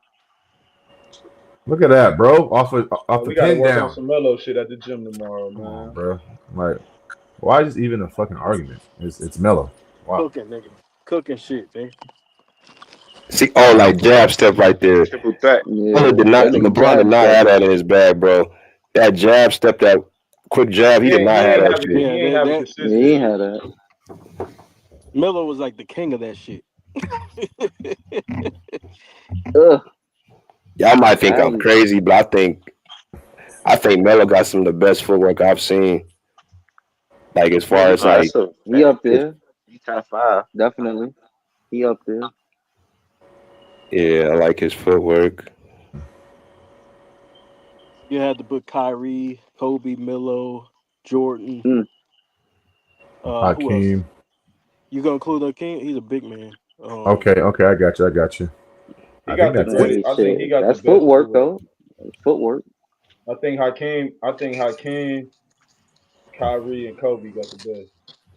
Look at that, bro. Off Oh, the we got to pin work on down. some mellow shit at the gym tomorrow, Come on, man. bro. Like, why is this even a fucking argument? It's mellow. Wow. Cooking, nigga. Cooking shit, man. See, oh, like jab step right there. Triple threat. Melo Yeah. did not. That nigga LeBron did jab not have stepping. that in his bag, bro. That jab step, that quick jab, he did not He have ain't that have it. shit. Yeah, He ain't have it that Yeah, he consistently. ain't had that. Miller was like the king of that shit. Ugh. Y'all might think I'm Alley. crazy, but I think Melo got some of the best footwork I've seen. Like as Yeah, far he as No, do. like, that's a He up if, there. he top 5. Definitely. He up there. yeah, I like his footwork. You had to put Kyrie, Kobe, Melo, Jordan. Mm. Who else? Hakeem. You gonna include King? He's a big man. Okay, I got you. I got you. He I think got the that's it. best. Hey, I think he shit. got the That's best footwork footwork. though. That's footwork. I think Hakeem, Kyrie, and Kobe got the best.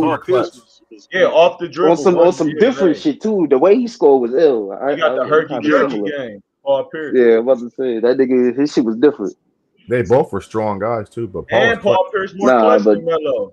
was showed off the dribble, on runs some via the different lane. shit too. The way he scored was ill. He got the It herky kind of jerky similar. game. Paul Pierce. Yeah, I'm about to say that nigga, his shit was different. They both were strong guys too, but Paul was And clutch. Paul Pierce more clutch than Melo.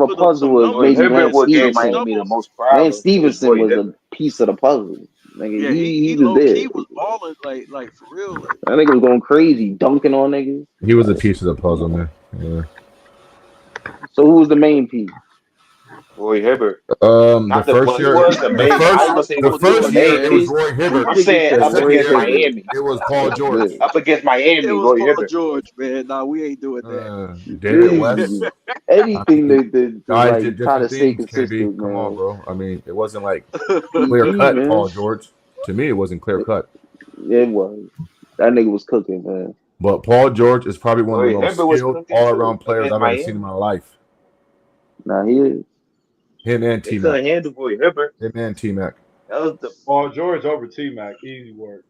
of a put up puzzle some was Well, numbers. maybe He Hibbert had Lance what gave six Stevenson. Miami the doubles. most Lance problems was Stevenson Roy was Hibbert. a piece of the puzzle. Nigga, Yeah, he he was low there. key was balling like for real. Like That nigga was going crazy, dunking on niggas. He was a Like, piece of the puzzle, man. Yeah. so who was the main piece? Roy Hibbert. The Not the first well, he year, was amazing. I ain't gonna say he the was first year it was amazing. Roy Hibbert. I'm That nigga saying said The up second Roy against year Hibbert. Miami. it was Paul George. Yeah. Up against Miami, It was Roy Paul Hibbert. George, man. Nah, we ain't doing that. David West. Crazy. I Anything mean, they did to guys did like try to different stay things. KB, consistent, come on, man. bro. I mean, it wasn't like clear PG, cut. man. Paul George. To me, it wasn't clear cut. It was. That nigga was cooking, man. But Paul George is probably one of the Roy most Hibbert was skilled cooking all too around players against I've ever seen in Miami. my life. Nah, he is. Him and They T Mac. couldn't handle Roy Hibbert. Him and T Mac. That was the Paul George over T Mac, easy work.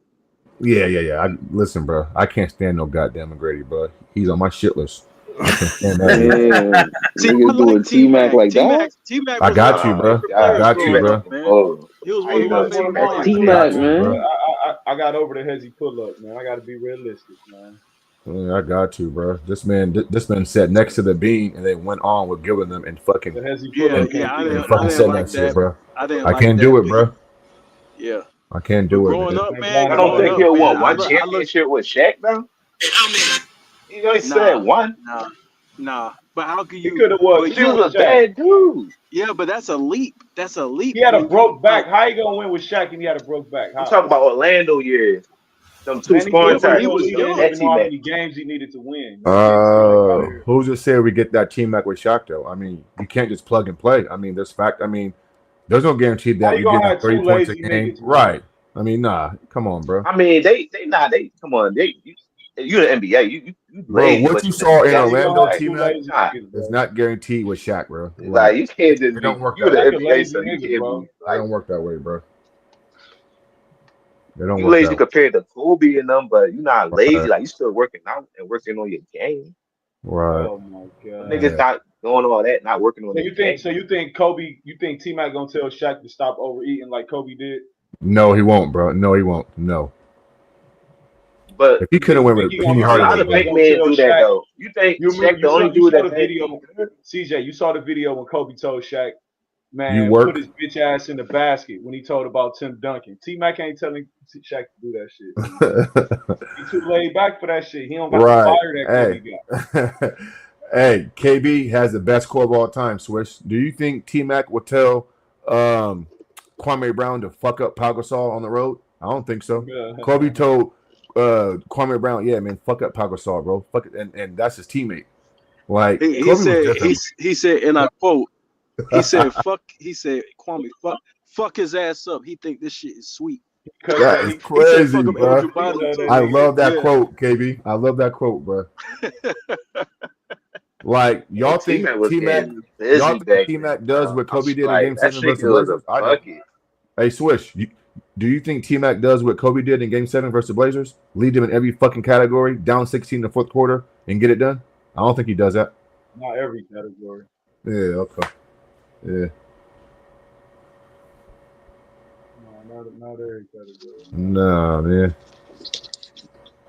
Yeah. Listen, bro. I can't stand no goddamn McGrady, bro. He's on my shit list. I can't stand that nigga. Damn. See, I Niggas doing like T Mac T-Mac. like that? T-Mac I was one got of you, my oh my bro. favorite I god, players got you, T-Mac growing was up, bro. a man. bull. He was I one ain't of my know T favorite T-Mac was players. T I Mac, got crazy. you, bro. man. I got over the hezzy pull up, man. I got to be realistic, man. I got you, bro. This man sat next to the bean and then went on with giving them and fucking The hezzy pull Yeah, up and, yeah. can't I beat and didn't, that, I fucking man. didn't said like that shit, that. bro. I didn't I like can't that. do it, But he, bro. yeah. I can't But do it, growing man. up, Thank man, God I it's don't growing think over. up, he'll man. want one I look. championship with Shaq though. You know he said Nah, one. nah. But how can He you? could have won But He two was you, with a Shaq. bad dude. yeah. But that's a leap. That's a leap He had a when you broke like. back. How you gonna win with Shaq and he had a broke back? I'm How? talking about Orlando years. Them two Man, he scoring Yeah, wasn't but even he no titles. was leader. Him He and didn't young. that even know how T-Mac. many games he needed to win. Man, get the fuck out of here. Who's to say we get that team back with Shaq though? I mean, you can't just plug and play. I mean, there's fact. I mean, there's no guarantee How that you we get gonna him have 30 two points a lazy game. niggas, man? Right. I mean, nah. Come on, bro. I mean, they come on. You the NBA. You Bro, lazy, what but you you the saw in How NBA. you gonna Orlando, have Like, T two Mac, lazy nah. niggas, is bro? not guaranteed with Shaq, bro. Like you can't just It be. don't work You that the way. Shaq a NBA, lazy so you nigga, can't bro. be It like don't work that way, bro. It don't you work lazy that way. compared to Kobe and them, but you not lazy. Right. Like you still working out and working on your game. Right. Oh my Them god. niggas Yeah. not doing all that, not working on So their you think? game. So you think Kobe? You think T Mac gonna tell Shaq to stop overeating like Kobe did? No, he won't, bro. No, he won't. No. But If he couldn't You win think with he gonna? Penny You a think Hardaway, lot T of Mac bro. big gonna men tell do that Shaq? though. You think You remember? Shaq the only You dude saw that the that video, CJ. You saw the video when Kobe told Shaq, You "Man, put work. his bitch ass in the basket." When he told about Tim Duncan, T Mac ain't telling Shaq to do that shit, man. He too laid back for that shit. He don't got the Right. fire that Kobe Hey. got. Hey, KB has the best core of all time, Swish. Do you think T Mac will tell Kwame Brown to fuck up Pau Gasol on the road? I don't think so. Kobe told Kwame Brown, yeah, man, fuck up Pau Gasol, bro. Fuck it, and that's his teammate. Like He Kobe was said different. he said, and I quote, he said, "Fuck." He said, "Kwame, fuck his ass up. He think this shit is sweet." That is He said, crazy, "Fuck up bro. Andrew Bynum too." I love that Yeah. quote, KB. I love that quote, bro. Like Yo, y'all think T-Mac was T-Mac, getting y'all busy think back then, T-Mac does bro. what I'm Kobe did in like Game that 7 versus shit the was a Blazers? I don't. bucket. Hey, Swish, do you think T-Mac does what Kobe did in Game 7 versus the Blazers? Lead them in every fucking category, down 16 in the fourth quarter, and get it done? I don't think he does that. Not every category. Yeah, okay. Yeah. No, not every category. Nah, man.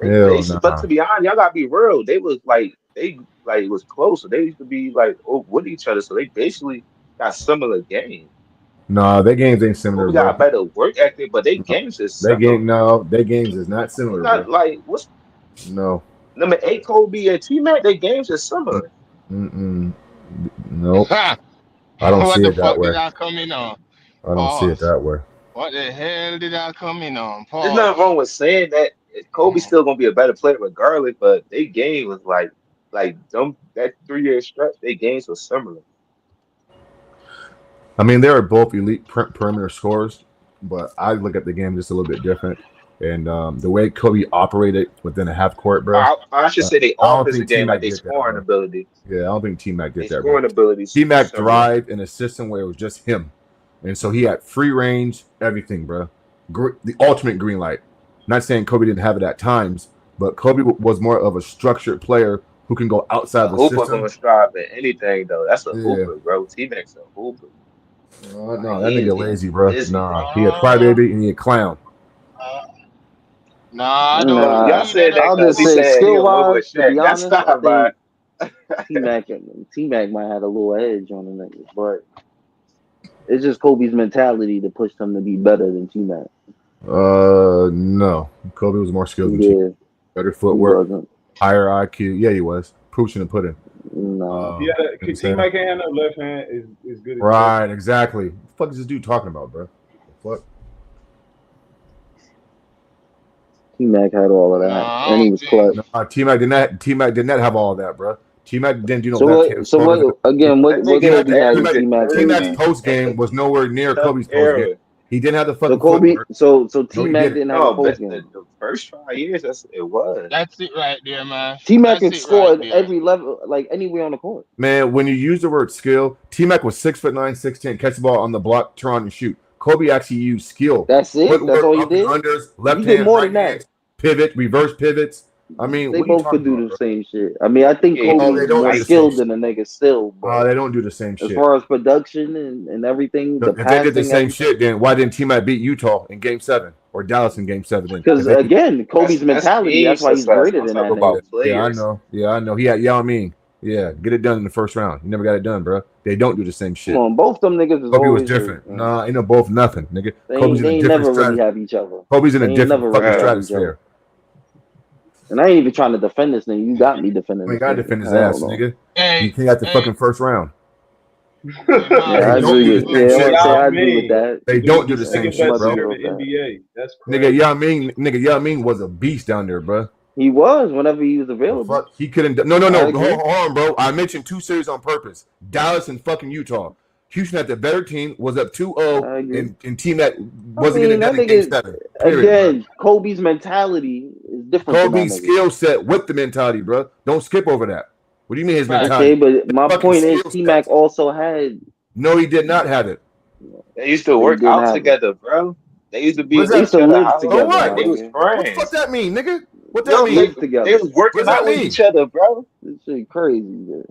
They Hell basically, but nah. to be honest, y'all gotta be real. They was like they was close. So they used to be like with each other. So they basically got similar games. Nah, their games ain't similar, Kobe bro. got better work ethic, but they games is similar. Their games is not It's similar, bro. not like what's No. number 8 Kobe and T-Mac. Their games is similar. Mm-mm. Nope. Ha! I don't What see the it that fuck did way. I come in on? I don't see it Pause. that way. What the hell did I come in on? There's nothing Pause. wrong with saying that. Kobe's still gonna be a better player regardless, but their game was like them that 3 year stretch. Their games were similar. I mean, they are both elite perimeter scorers, but I look at the game just a little bit different. And the way Kobe operated within a half court, bro. I should say they I don't offensive think game, like T-Mac they did that, scoring bro. ability. Yeah, I don't think T-Mac did They that, bro. scoring abilities T-Mac similar. thrived in a system where it was just him. And so he had free range, everything, bro. The ultimate green light. Not saying Kobe didn't have it at times, but Kobe was more of a structured player who can go outside A the hooper system. gonna strive at anything though. That's a Yeah. hooper, bro. T-Mac's a hooper. No, that nigga lazy, bro. Busy. Nah, he a crybaby and he a clown. Nah, I don't Well, y'all agree with that said that I'll because just he say said he skill don't work wise, with to be Shaq. That's honest, I not right. think T Mac might have a little edge on the niggas, but it's just Kobe's mentality to push them to be better than T Mac. No. Kobe was more skilled than Yeah, Better he footwork, wasn't. higher IQ. Yeah, he was. Proof in the pudding. Nah, Yeah, You know what I'm saying? T-Mac can't have no left hand is good as Right, exactly. What the fuck is this dude talking about, bro? The fuck? T-Mac had all of that, I and he don't was think. clutch. T-Mac did not have all that, bro. T-Mac didn't do no So left hand. what? So what? Again, That what nigga Kobe had in averaging T-Mac's 30 T-Mac? post game and was nowhere near tough Kobe's post game. era. He didn't have the So fucking Kobe, footwork. so No, he T-Mac didn't. didn't have a No, post but game. the first 5 years, it was. That's it right there, man. T-Mac That's can it right score at there. every level, like anywhere on the court. Man, when you use the word skill, T-Mac was 6'9", 6'10", catch the ball on the block, turn on and shoot. Kobe actually used skill. That's it. That's Footwork, all he up and did. unders, He left did hands, more right than that. hands, pivot, reverse pivots. I mean, They what are you both talking could do about, the bro? same shit. I mean, I think Yeah, Oh, they Kobe's don't more do the same skilled shit. than the nigga still, but They don't do the same as shit. far as production and everything, the If they did the passing, same everything. shit, then why didn't T-Mac beat Utah in Game 7 or Dallas in Game 7? Then Because again, Kobe's that's mentality. team That's why he's success. greater I'm than talking that nigga. about players. Yeah, I know. He had Yao Ming. Yeah, get it done in the first round. You never got it done, bro. They don't do the same Come shit. on, both them niggas is Kobe was always hurt. different. Man. Nah, ain't no both nothing, nigga. They Kobe's ain't, in they a ain't different never really stratosphere. have each other. Kobe's in They a ain't different never fucking really have each other. stratosphere. And I ain't even trying to defend this nigga. You got me defending You ain't this got to nigga. defend his Hell ass, no. nigga. Hey, You came out the fucking first round. Yeah, They I don't agree do with. the same Yeah, I shit, want to say bro. I agree with that. They don't do the the same second shit, best bro. center in the NBA. That's Nigga, crazy. Yao Ming was a beast down there, bro. He was whenever he was The available. fuck? He couldn't. No. I Hold agree. on, bro. I mentioned 2 series on purpose. Dallas and fucking Utah. Houston had the better team, was up 2-0, I agree. and T-Mac I wasn't getting mean, it that done in Game nigga 7. Period, again. Kobe's mentality is different bro. than that Kobe's nigga. skill set with the mentality, bro. Don't skip over that. What do you mean his Right. mentality? Okay, but my Fucking point is, skill T-Mac set. also had. No, he did not have it. They used to He work didn't out have it. together, bro. They used to be What does with They that? used each to other live house. So together, what? my They was nigga. What the fuck friends. that mean, nigga? What They that Yo, mean? live together. they was What working does that out with mean? each other, bro. This shit crazy, man.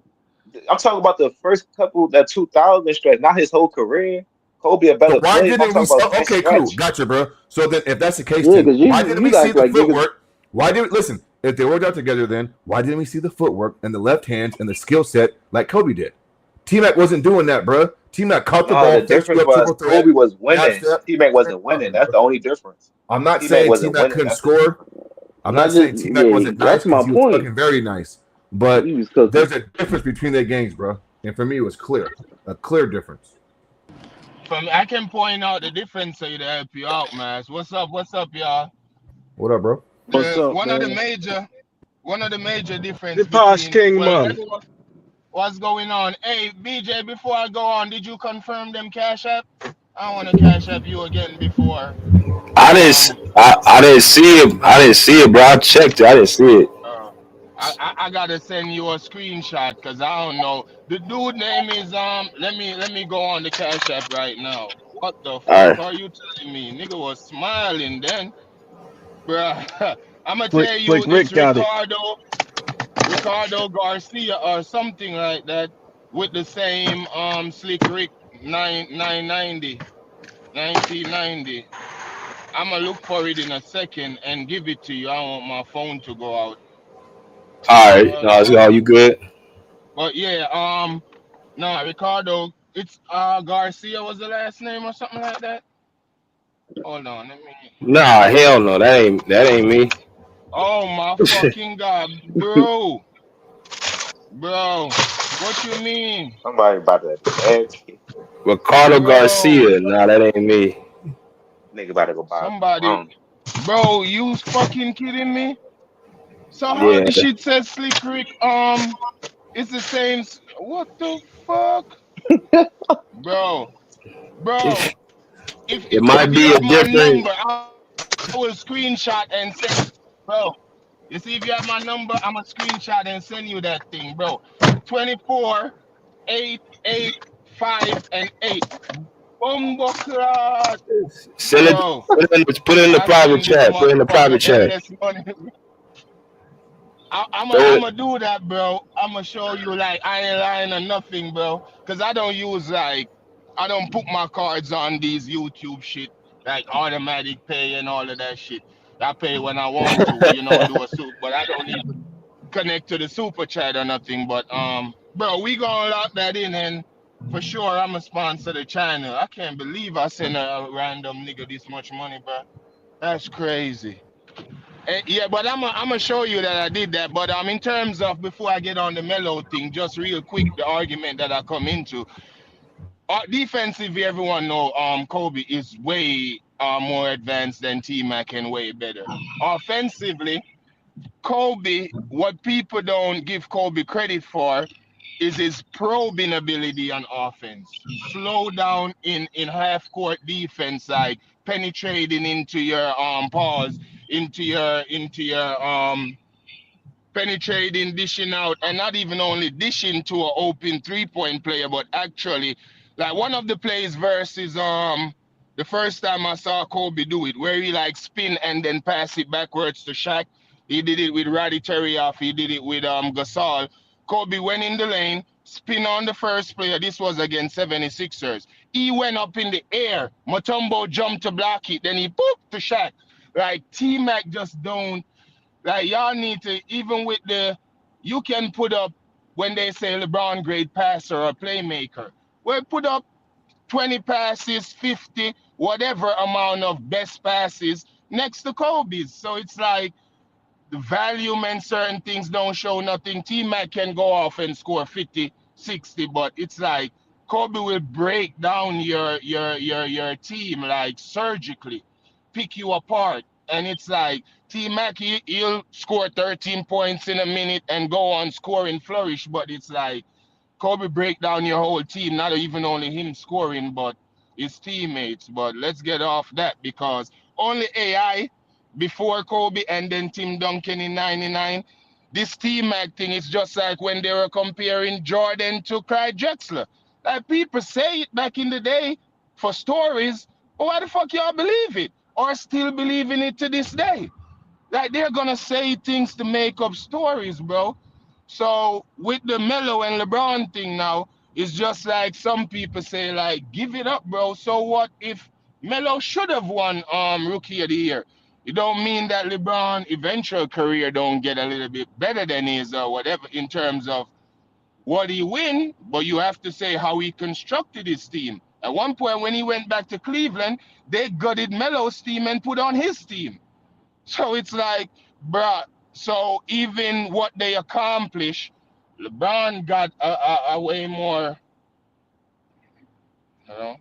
I'm talking about the first couple, that 2000 stretch, not his whole career. Kobe a So better why player. I'm didn't we? talking about that Okay, cool, stretch. gotcha, bro. So then, if that's the case, Yeah, then because why didn't we you see act the like niggas. footwork? Why did listen? If they worked out together, then why didn't we see the footwork and the left hands and the skill set like Kobe did? T-Mac wasn't doing that, bro. T-Mac caught the No, ball, the faced you difference up, was triple threat, Kobe was jab winning. step. T-Mac Man, wasn't fuck winning. him, That's bro. the only difference. I'm not T-Mac saying wasn't T-Mac winning. couldn't That's the score. difference. I'm Not not just saying T-Mac yeah. wasn't nice That's my because he was point. fucking very nice. But He was cooking. there's a difference between their games, bro. And for me, it was clear. A clear difference. From I can point out the difference so to help you out, man. What's up? What's up, y'all? What up, bro? What's up, One of the man? major difference The Posh between King man. what's going on. Hey, BJ, before I go on, did you confirm them cash app? I want to cash app you again before. I didn't see it. I didn't see it, bro. I checked it. I didn't see it. I gotta send you a screenshot because I don't know. The dude name is Let me go on the cash app right now. What the All fuck right. are you telling me? Nigga was smiling then, bruh. I'ma tell Slick you it's Rick got it. Ricardo Garcia or something like that with the same Slick Rick 1990. I'ma look for it in a second and give it to you. I want my phone to go out. All right. Hold No, it's on. all you good. But yeah, no, Ricardo, it's Garcia was the last name or something like that. Hold on, let me. Nah, hell no. That ain't me. Oh my fucking god, bro, what you mean, Somebody about to beg. Ricardo bro? Garcia. Nah, that ain't me. Nigga about to go buy a Somebody, drone. bro, you fucking kidding me? So how Yeah. the shit says Slick Rick? It's the same. What the fuck, bro? Bro, if It if, might if you be a have my different. number, I will screenshot and send, bro. You see, if you have my number, I'm a screenshot and send you that thing, bro. 24, 8, 8, 5, and 8. Bumbleclot, Send it. bro. Put it in the I private send this chat. Put it in the motherfucker private chat. endless money. Throw it. I'ma do that, bro. I'ma show you like I ain't lying or nothing, bro. Cause I don't use I don't put my cards on these YouTube shit like automatic pay and all of that shit. I pay when I want to, do a soup, but I don't even connect to the super chat or nothing. But bro, we gonna lock that in and for sure I'ma sponsor the channel. I can't believe I sent a random nigga this much money, bro. That's crazy. Yeah, but I'm gonna show you that I did that. But in terms of before I get on the Melo thing, just real quick, the argument that I come into, defensively, everyone know Kobe is way more advanced than T Mac and way better. Offensively, Kobe, what people don't give Kobe credit for is his probing ability on offense. Slow down in half court defense, like penetrating into your pause, into your penetrating, dishing out, and not even only dishing to an open 3-point player, but actually, like one of the plays versus the first time I saw Kobe do it, where he like spin and then pass it backwards to Shaq. He did it with Roddy Terry-off. He did it with Gasol. Kobe went in the lane, spin on the first player. This was against 76ers. He went up in the air. Mutombo jumped to block it. Then he boop to Shaq. Like T-Mac just don't. Like y'all need to, even with the, you can put up when they say LeBron great passer or playmaker. Well, put up 20 passes, 50, whatever amount of best passes next to Kobe's. So it's like the volume and certain things don't show nothing. T-Mac can go off and score 50, 60, but it's like Kobe will break down your team like surgically, pick you apart. And it's like T-Mac, he'll score 13 points in a minute and go on scoring flourish, but it's like Kobe break down your whole team, not even only him scoring, but his teammates. But let's get off that because only AI before Kobe and then Tim Duncan in 99. This T-Mac thing is just like when they were comparing Jordan to Clyde Drexler. Like people say it back in the day for stories, but why the fuck y'all believe it? Or still believe in it to this day? Like they're gonna say things to make up stories, bro. So with the Melo and LeBron thing now, it's just like some people say, like, give it up, bro. So what if Melo should have won Rookie of the Year? It don't mean that LeBron eventual career don't get a little bit better than his or whatever in terms of what he win, but you have to say how he constructed his team. At one point when he went back to Cleveland, they gutted Melo's team and put on his team. So it's like, bruh, so even what they accomplish, LeBron got a way more, you know.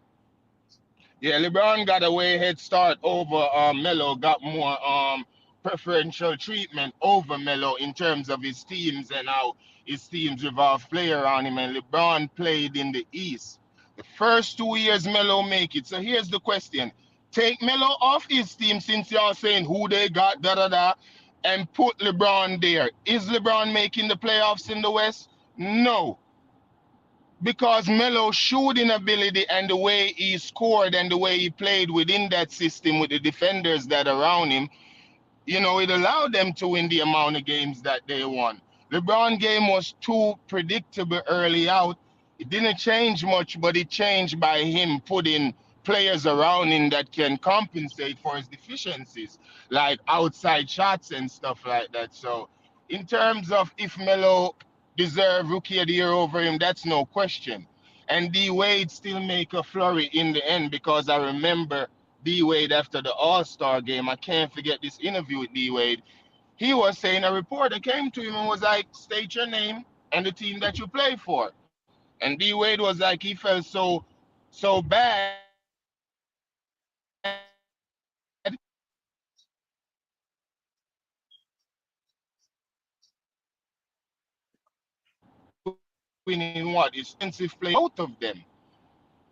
Yeah, LeBron got a way head start over Melo, got more preferential treatment over Melo in terms of his teams and how his teams revolve player on him. And LeBron played in the East. The first 2 years Melo make it. So here's the question. Take Melo off his team since y'all saying who they got, da da da, and put LeBron there. Is LeBron making the playoffs in the West? No, because Melo's shooting ability and the way he scored and the way he played within that system with the defenders that are around him, you know, it allowed them to win the amount of games that they won. LeBron game was too predictable early out. It didn't change much, but it changed by him putting players around him that can compensate for his deficiencies, like outside shots and stuff like that. So in terms of if Melo deserve Rookie of the Year over him, that's no question. And D Wade still make a flurry in the end because I remember D Wade after the All-Star game. I can't forget this interview with D Wade. He was saying a reporter came to him and was like, state your name and the team that you play for. And D Wade was like, he felt so bad winning what is defensive play both of them.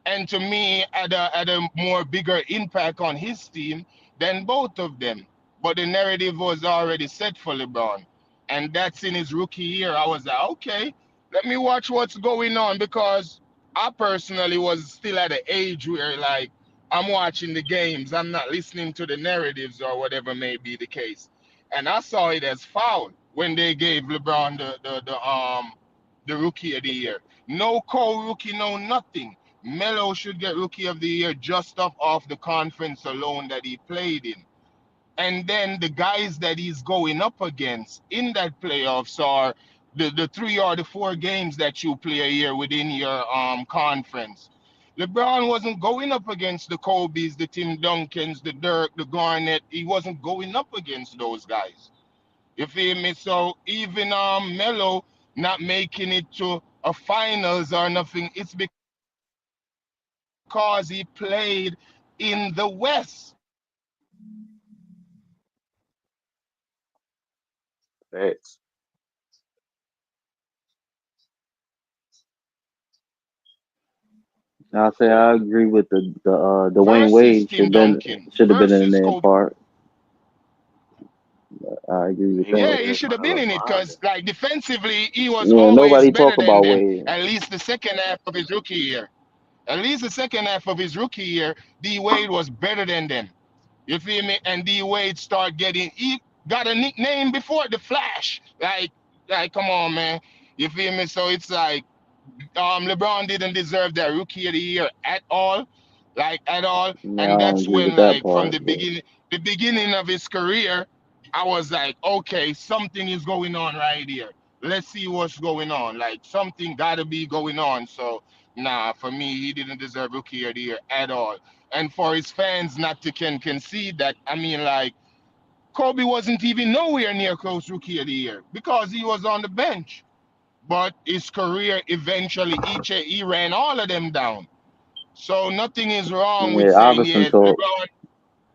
And to me, had a more bigger impact on his team than both of them. But the narrative was already set for LeBron. And that's in his rookie year. I was like, okay, let me watch what's going on because I personally was still at an age where like I'm watching the games. I'm not listening to the narratives or whatever may be the case. And I saw it as foul when they gave LeBron the rookie of the year. No co-rookie, no nothing. Melo should get Rookie of the Year just off the conference alone that he played in. And then the guys that he's going up against in that playoffs are the 3 or the 4 games that you play a year within your conference. LeBron wasn't going up against the Kobe's, the Tim Duncans, the Dirk, the Garnett. He wasn't going up against those guys. You feel me? So even Melo not making it to a finals or nothing, it's because he played in the West. Facts. I say I agree with the Dwayne Versus Wade Tim Duncan should have been in versus there Kobe. part. I agree with He should that. Yeah, have he been should have behind been in it LeBron. because, like, defensively, he was Yeah, always nobody better talk than about them. Wade. At least the second half of his rookie year. At least the second half of his rookie year, D Wade was better than them. You feel me? And D Wade he got a nickname before the Flash. Like, come on, man. You feel me? So it's like, LeBron didn't deserve that rookie of the year at all, like at all. Yeah, And I don't that's agree with when, that like, from part. But the beginning of his career, I was like, okay, something is going on right here. Let's see what's going on. Like, something gotta be going on. So nah, for me, he didn't deserve rookie of the year at all. And for his fans not to can concede that, I mean, like, Kobe wasn't even nowhere near close rookie of the year because he was on the bench. But his career eventually, he ran all of them down. So nothing is wrong with yeah, saying, Iverson yeah, talk.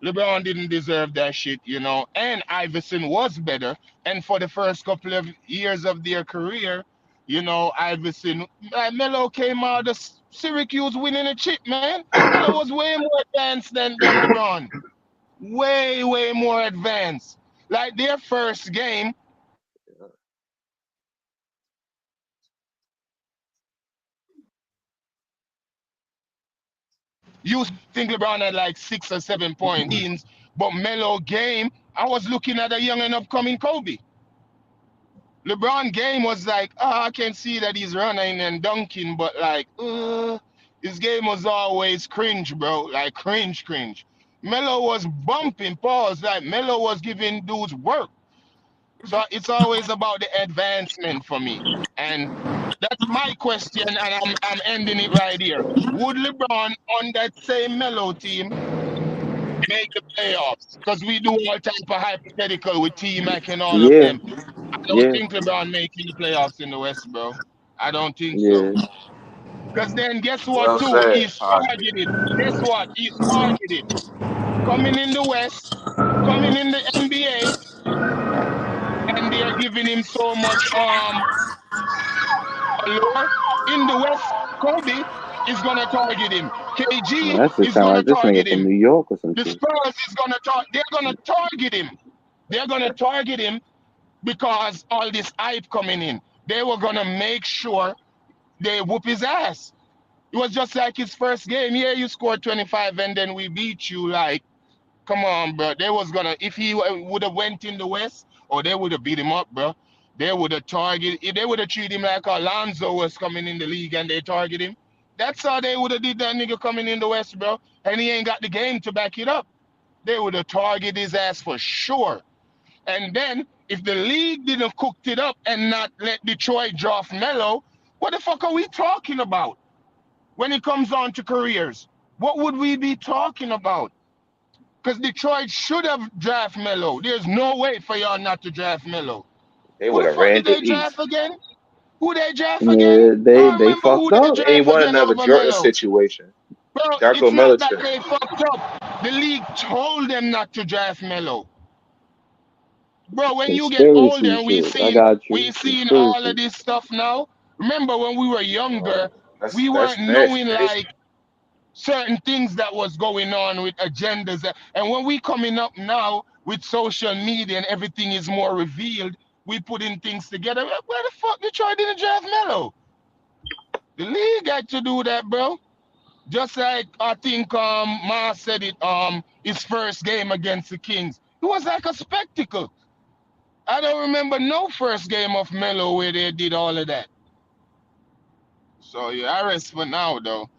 LeBron didn't deserve that shit, you know. And Iverson was better. And for the first couple of years of their career, you know, Iverson, Melo came out of Syracuse winning a chip, man. Melo was way more advanced than LeBron. Way, way more advanced. Like their first game, you think LeBron had like 6 or 7 points, but Melo game, I was looking at a young and upcoming Kobe. LeBron game was like, I can see that he's running and dunking, but like, his game was always cringe, bro. Like cringe, cringe. Melo was bumping pause, like Melo was giving dudes work. So it's always about the advancement for me. And that's my question, and I'm ending it right here. Would LeBron on that same Melo team make the playoffs? Because we do all type of hypothetical with T Mac and all of Yeah, them. I don't yeah, think LeBron making the playoffs in the West, bro. I don't think so. yeah. Because then guess what Well too? said, He's Hodges. targeted. Guess what? He's targeted. Coming in the West, coming in the NBA, and they're giving him so much allure. In the West, Kobe is gonna target him. Man, KG that shit is sound gonna like this target nigga from him. New York or some The shit. Spurs is gonna they're gonna target him. They're gonna target him because all this hype coming in. They were gonna make sure they whoop his ass. It was just like his first game. Yeah, you scored 25 and then we beat you. Like, come on, bro. They was gonna if he would have went in the West, or they would have beat him up, bro. They would have targeted. They would have treated him like Alonzo was coming in the league and they target him. That's how they would have did that nigga coming in the West, bro. And he ain't got the game to back it up. They would have targeted his ass for sure. And then if the league didn't cook it up and not let Detroit draft Melo, what the fuck are we talking about when it comes on to careers? What would we be talking about? Because Detroit should have drafted Melo. There's no way for y'all not to draft Melo. They Who would the have fuck ran did the they draft East. again? Who they draft again? Yeah, I don't they remember who fucked they up. It draft wasn't again another over Jordan Melo. situation. Bro, Darko it's not that Milicic. they fucked up. The league told them not to draft Melo. Bro, when you get older Conspiracy and shit. I got we you. seeing all of Conspiracy. this stuff now. Remember when we were younger, we That's weren't knowing that's like certain things that was going on with agendas. And when we coming up now with social media and everything is more revealed, we putting things together. Where the fuck Detroit didn't draft Melo? The league had to do that, bro. Just like I think Ma said it, his first game against the Kings. It was like a spectacle. I don't remember no first game of Melo where they did all of that. So yeah, I rest for now though.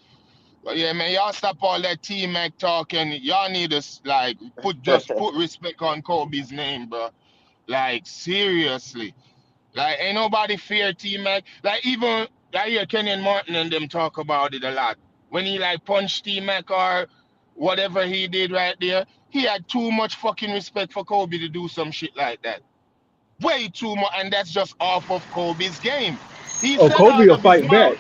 But yeah, man, y'all stop all that T Mac talk and y'all need to like put respect on Kobe's name, bro. Like seriously. Like ain't nobody fear T Mac. Like even I hear Kenyon Martin and them talk about it a lot. when he like punched T-Mac or whatever he did right there. He had too much fucking respect for Kobe to do some shit like that. Way too much, and that's just off of Kobe's game. He Oh, said Kobe out will of his fight mouth, back.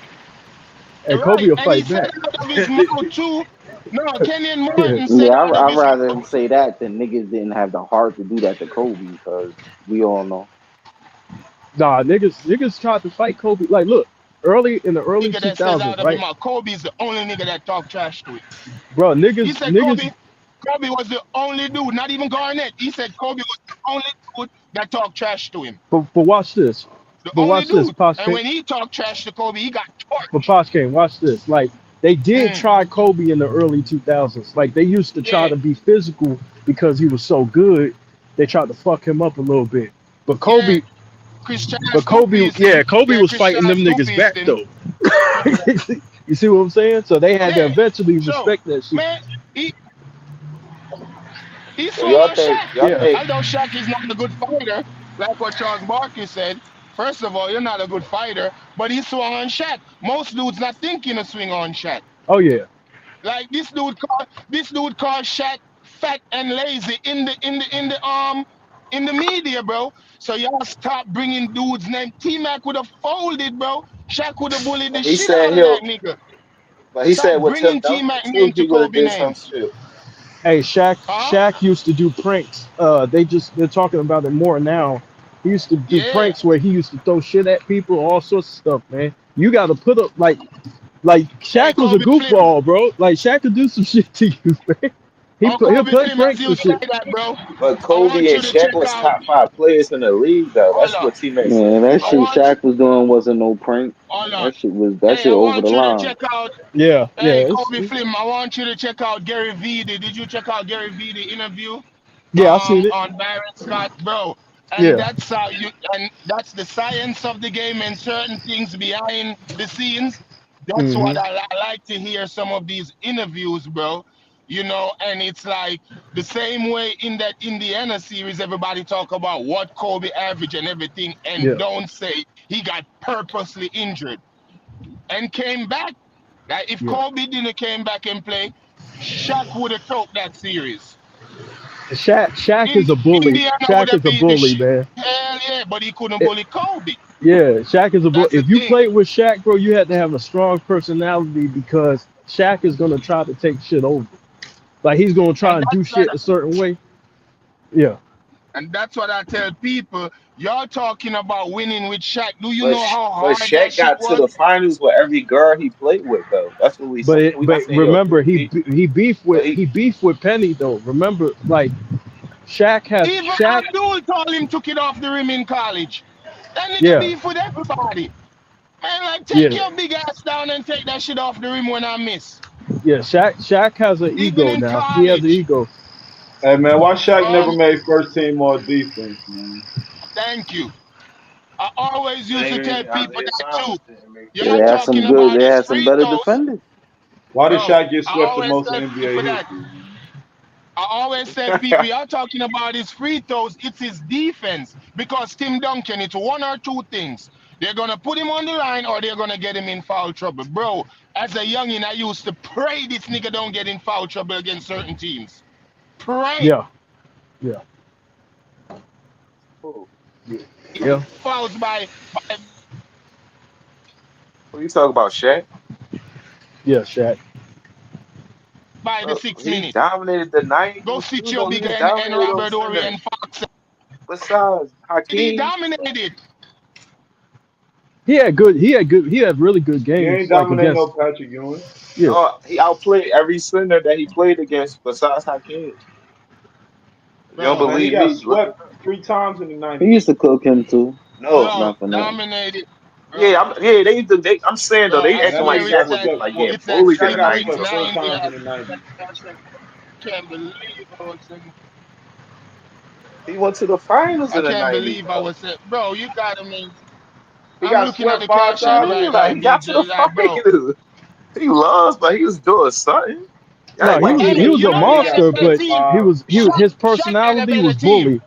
And Kobe right, will and he fight said back. out of his mouth too. No, Kenyon Yeah. Martin said Yeah, out of I'd his rather mouth. him say that than niggas didn't have the heart to do that to Kobe because we all know. Nah, niggas tried to fight Kobe. Like, look, in the early Nigga that says 2000s, out of his right? mouth, Kobe's the only nigga that talk trash to him. Bro, He niggas, said niggas, Kobe was the only dude, not even Garnett. He said Kobe was the only dude that talked trash to him. but watch this. The But only watch this, dude. Posh And King. when he talked trash to Kobe, he got But torched. Posh King, watch this. Like, they did Mm, try Kobe in the early 2000s. Like, they used to try yeah, to be physical because he was so good. They tried to fuck him up a little bit. But yeah. Kobe, Chris but Charles two Kobe, pieced yeah, him. Kobe Yeah, was Chris fighting them Charles two niggas pieced back him. though. You see what I'm saying? So they had to Yeah. eventually So, respect that shit. man, he So swung y'all on think Shaq. y'all Yeah. think Although Shaq is not a good fighter, like what Charles Barkley said. First of all, you're not a good fighter, but he swung on Shaq. Most dudes not thinking of swing on Shaq. Oh yeah. Like this dude called Shaq fat and lazy in the media, bro. So y'all stop bringing dudes name. T-Mac would have folded, bro. Shaq would have bullied the but he shit said out of he'll that nigga. but he Stop said with Tim bringing Duncan T-Mac too, name he to would have Kobe did some name. shit. Hey, Shaq. Huh? Shaq used to do pranks. They're talking about it more now. He used to do Yeah. pranks where he used to throw shit at people, all sorts of stuff, man. You got to put up like Hey, Shaq was a Kobe Slim. goofball, bro. Like Shaq could do some shit to you, man. Oh, He'll Kobe play Slim, as pranks you and say shit. that, bro. But I Kobe want and you to Shaq check was out. top 5 players in the league though. Hold That's on. what T-Mac said. Man, that I shit want you. Shaq was doing wasn't no prank. Hold on. That Hey, shit I over the want you to line. check out. Yeah, Hey, it's Kobe Slim, I want you to check out Gary Vee. Did you check out Gary Vee interview? yeah. I seen it. On Byron Scott, bro. And Yeah. that's how that's the science of the game and certain things behind the scenes. That's what Hmm. I like to hear some of these interviews, bro. And it's like the same way in that Indiana series, everybody talk about what Kobe averaged and everything, and Yeah. don't say he got purposely injured and came back. Like if Yeah. Kobe didn't came back and play, Shaq would have choked that series. Shaq In is a bully. Indiana would Shaq have is a beat the bully, shit. man. Hell yeah, but he couldn't bully Kobe. Yeah, Shaq is a bully. That's the If you thing. played with Shaq, bro, you had to have a strong personality because Shaq is gonna try to take shit over. Like he's gonna try And and do that's what shit a certain way. Yeah. I tell people. Y'all talking about winning with Shaq. Do you But know how but hard that Shaq shit got to was? the finals with every girl he played with though. That's what we saying. But We not saying he'll remember repeat, he beefed but with Penny though. Remember, like Even Shaq. Abdul told him took it off the rim in college. That nigga Yeah, beef with everybody. Man, like take yeah, your big ass down and take that shit off the rim when I miss. yeah. Shaq has an Even ego in now. He has an college. ego. Hey man, why Shaq never Um, made first team all defense, man? Thank you. I always used to same tell reason people Isaiah that too. Thomas didn't make Y'all They first had team. some talking good. about They his had some free better throws, defenders. Why did bro. Shaq get I swept the always most tell NBA people hits? that. Man? I always tell people, y'all talking about his free throws, it's his defense. Because Tim Duncan, it's one or two things. They're going to put him on the line or they're going to get him in foul trouble. Bro, as a youngin', I used to pray this nigga don't get in foul trouble against certain teams. Pray. Yeah, yeah, Who yeah, Fouls who you talk about, Shaq? yeah. Shaq. by the Bro, 6 minute. he dominated the 90s Go too, sit your though. big He and dominated those Robert Ory centers. and Fox. Besides He Hakeem, dominated. He had really good He games, ain't like dominate against. no Patrick Ewing. Yeah, no, he outplayed every center that he played against besides Hakeem. If you don't Bro, Man, he believe got me, look swept it up. 3 times in the He '90s. used to cook him too. No, bro, Not for nothing. dominated. Bro, yeah, they used to. I'm saying though, bro, they I Man, that acting like swear nigga it's Shaq got was that just swept like four. getting it's that bullied in Shaq the got 7-inch swept 90s. 90. 4 times I in the '90s. can't believe I was saying. He went to the finals I in the can't 90s believe I though. was saying, bro, you gotta mean. He I'm got looking at swept the five cash What you app times. mean? right Like now, he got to the BJ. Like, bro, finals. He lost, but he was doing something. Y'all no, act he like was he hey, he didn't was you a know Man, who he had got a monster, better swept but team? five. his Shaq had a personality better was team. bully.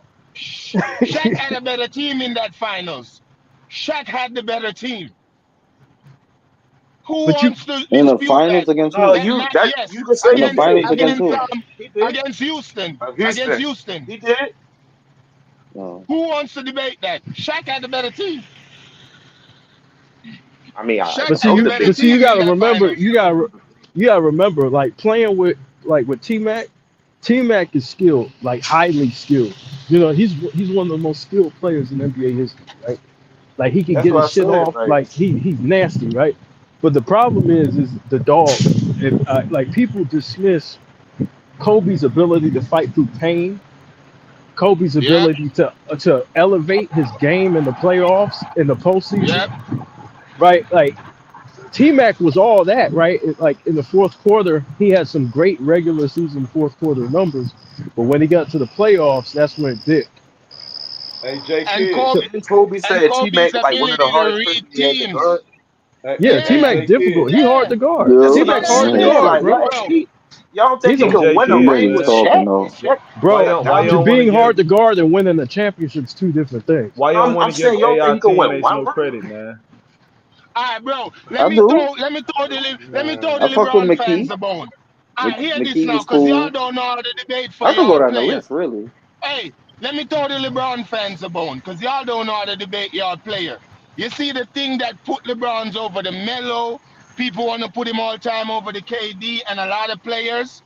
Shaq had a better team in that finals. Shaq had the better team. Who But you wants to In the dispute that? finals against No, who? That you Matt, that yes, you can say In the he against did. finals He against did. against who? He did. against Houston, against Houston. Houston. He did. No. Who wants to debate that? Shaq had the better team. I mean, Shaq but see had no the you better but debate. see you team in gotta that remember finals. you gotta remember like playing with T Mac. T Mac is skilled, like highly skilled. You know, he's one of the most skilled players in NBA history, right? Like he can That's get what his I shit said. off, Like like he's nasty, right? But the problem is the dog. If, like people dismiss Kobe's ability to fight through pain, Kobe's Yep, ability to elevate his game in the playoffs in the postseason, yep. right? Like T Mac was all that, right? Like in the fourth quarter, he had some great regular season fourth quarter numbers, but when he got to the playoffs, that's when it dipped. Hey, J And Kidd. So didn't Kobe And said T Kobe's Mac like one of the ability to hardest read players he had to teams. guard? yeah, T Hey, Yeah, Mac J difficult. Kidd. He hard yeah. to guard. That's Yeah. T what I'm Mac hard to saying. Yeah. guard, Like bro. y'all, Bro, y'all don't think He's he a Hey, could J win a Kidd, ring He's with man. talking Shaq? though. Shaq Why bro. like y'all why you dominant. To don't want to being give hard to guard and winning a championship is two different things. why you don't want I'm to give saying y'all don't think AI he could win teammates one no ring? credit, man? all right, bro. I do. Let me throw Man. the I fuck with LeBron fans McKee. a bone. I hear this McKee now, was cause y'all cool. don't know how to debate for I could go y'all down the player. list, really. Hey, let me throw the LeBron fans a bone, cause y'all don't know how to debate y'all player. You see the thing that put LeBron's over the Melo. People want to put him all time over the KD and a lot of players.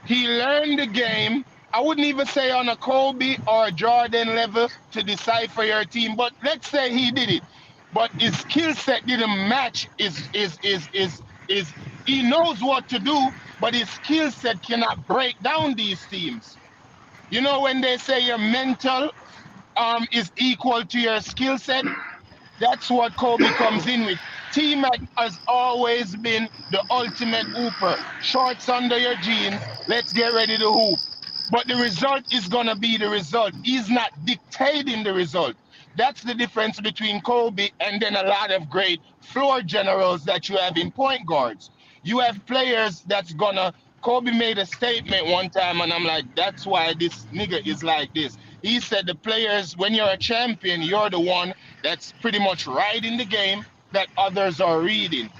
He learned the game. I wouldn't even say on a Kobe or a Jordan level to decipher your team, but let's say he did it. But his skill set didn't match. Is he knows what to do, but his skill set cannot break down these teams. You know when they say your mental is equal to your skill set, that's what Kobe comes in with. T Mac has always been the ultimate hooper. Shorts under your jeans, let's get ready to hoop. But the result is going to be the result. He's not dictating the result. That's the difference between Kobe and then a lot of great floor generals that you have in point guards. You have players that's going to. Kobe made a statement one time, and I'm like, that's why this nigga is like this. He said, the players, when you're a champion, you're the one that's pretty much riding the game that others are reading.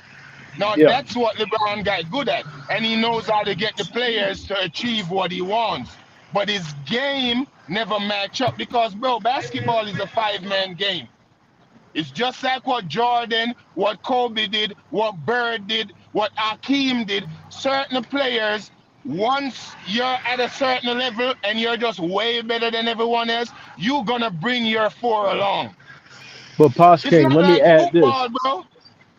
Now, Yeah. that's what LeBron got good at, and he knows how to get the players to achieve what he wants. But his game never match up because, bro, basketball is a five-man game. It's just like what Jordan, what Kobe did, what Bird did, what Hakeem did. Certain players, once you're at a certain level and you're just way better than everyone else, you're going to bring your four along. But Posh It's King, not let me like add this. football, bro.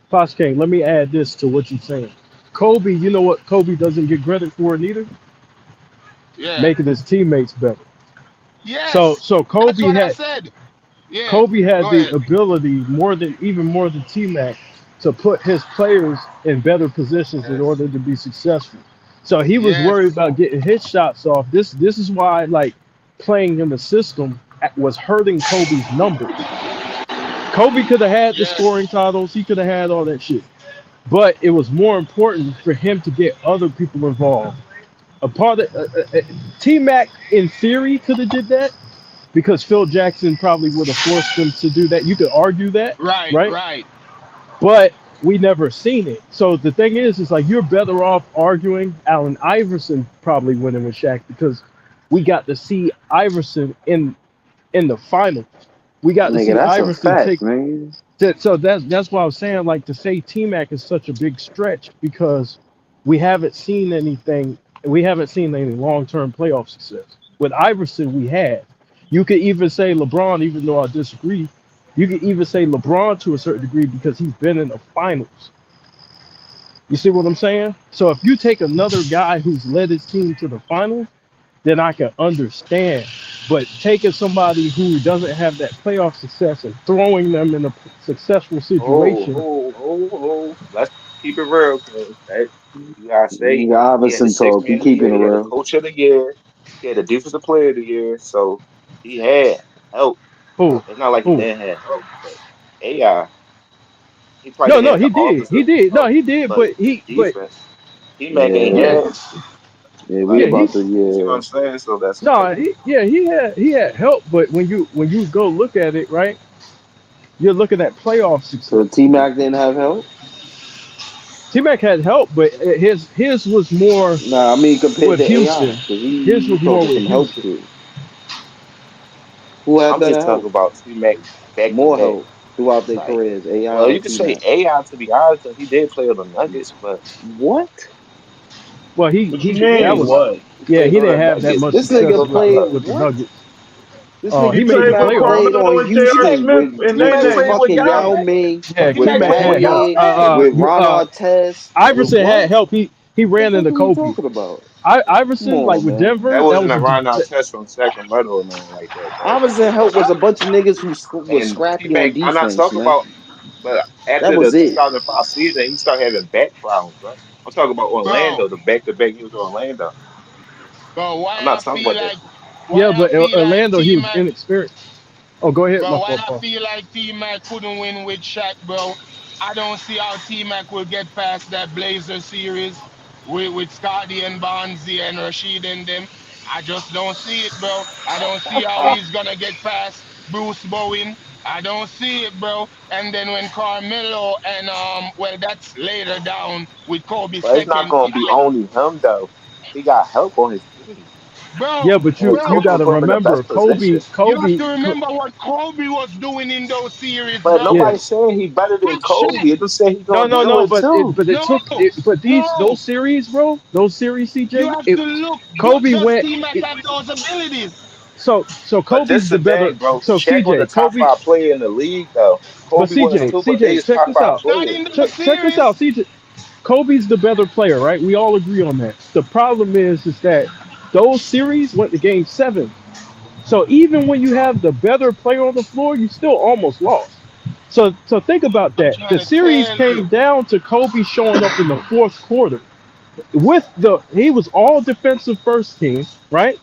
Posh King, let me add this to what you're saying. Kobe, you know what Kobe doesn't get credit for neither? Yeah. Making his teammates better. So Yes. so That's Kobe what I had said. Yeah. Kobe had Go the ahead. ability even more than T Mac to put his players in better positions in Yes. order to be successful. So he was worried Yes. about getting his shots off. This is why like playing in the system was hurting Kobe's numbers. Kobe could have had the Yes. scoring titles, he could have had all that shit. But it was more important for him to get other people involved. A part of T Mac in theory could have did that because Phil Jackson probably would have forced him to do that. You could argue that, Right. right? Right. But we never seen it. So the thing is like you're better off arguing Allen Iverson probably winning with Shaq because we got to see Iverson in the finals. We got to Nigga, see that's a Iverson fact, take man. that. So that's why I was saying like to say T Mac is such a big stretch because we haven't seen anything. We haven't seen any long term playoff success. With Iverson, we had. You could even say LeBron, even though I disagree. You could even say LeBron to a certain degree because he's been in the finals. You see what I'm saying? So if you take another guy who's led his team to the finals, then I can understand. But taking somebody who doesn't have that playoff success and throwing them in a successful situation, Let's keep it real, cause that you gotta say Nigga, he had the Iverson sixth talk. man You of the keeping year, it he had the real. coach of the year, he had the defensive player of the year, so he had help. who, It's not like he who? didn't have help, but AI, he probably No, didn't no, have the he did, he offensive did, no, help, he did, but but the he, but defense, T Mac ain't Yeah. yeah, had Yeah, we yeah, like about to, he's you see what yeah. I'm saying? So that's the no, thing. he had help, but when you go look at it, right, you're looking at playoff So success. T Mac didn't have help? T-Mac had help, but his was more Nah, I mean compared with to AI, Houston. because His he was more talking with some help Houston. shit. Who had I'm just better talking help? about T-Mac back to More back. help throughout their Like, careers, AI well, or you could say T-Mac? AI to be honest, 'cause he did play on the Nuggets, but What? Well, What you that mean? was What? he yeah. played He on the didn't have that Nuggets. much This success nigga with Like, played the what? Nuggets. This nigga He He made the played for T-Mac playoffs. played Carmelo on and J.R. Houston Smith, and T-Mac they with played with fucking Yao Yao Ming. Ming, Yeah, with T-Mac T-Mac played had with help. Yao Boye, Ming. with Ron Artest, with Iverson had what? help. He The ran fuck into are we Kobe. talking about? Come Iverson, like on, with man. That Denver, that wasn't was a Ron that, Artest from Sacramento or nothing like that, though. Iverson help was a bunch of niggas who was And scrappy on T-Mac, I'm not defense, talking man. about, but That after the was it. 2005 season, he started having back problems, bro. I'm talking about bro. Orlando, the back-to-back he was in Orlando. Bro, I'm not talking about that. yeah. why I But feel like Orlando, he was T-Mac, inexperienced. Oh, go ahead, my bro, why fault, I Paul. feel like T-Mac couldn't win with Shaq, bro. I don't see how T-Mac will get past that Blazer series with Scotty and Bonzi and Rashid and them. I just don't see it, bro. I don't see how he's gonna get past Bruce Bowen. I don't see it, bro. And then when Carmelo and well, that's later down with Kobe But it's not second. going to be only him, though. He got help on his team. Bro, Yeah, but And his you coach got will to put him in the remember, best position. you have to remember what Kobe was doing in those series, But bro. Yeah. nobody's saying he better than With Shaq. Kobe. It just say he No, going to no, do no. it, But too. it No, took but no. those series, bro. Those series, You CJ. have to look. What Kobe does went. T-Mac have those abilities? So But this Kobe's the the better. thing, bro. So Shaq was the CJ, top Kobe. five player in the league, though. But Kobe was CJ, too, but CJ, they is check top this five out. Not players. in those Check this series. out, CJ. Kobe's the better player, right? We all agree on that. The problem is that those series went to Game 7. So even when you have the better player on the floor, you still almost lost. So think about I'm that. trying The to series tell you. came down to Kobe showing up in the fourth quarter with he was all defensive first team, right?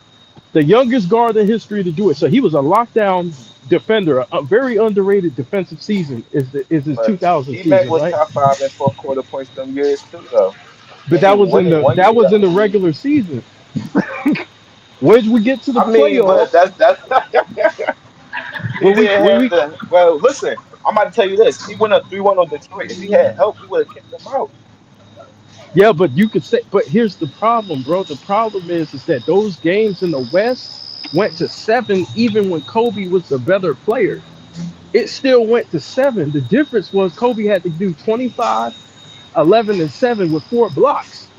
The youngest guard in history to do it. So he was a lockdown defender, a very underrated defensive season is his But 2000 T-Mac season, was right? top five in fourth quarter points them years, too, though. But And he won it one that year, was in though. the regular season. When we get to the I mean, but playoffs, that's he when didn't we have the. Well, listen, I'm about to tell you this. He went up 3-1 on Detroit. If he had help, he would have kicked them out. yeah, but you could say, but here's the problem, bro. The problem is that those games in the West went to 7, even when Kobe was the better player. It still went to 7. The difference was Kobe had to do 25, 11, and 7 with 4 blocks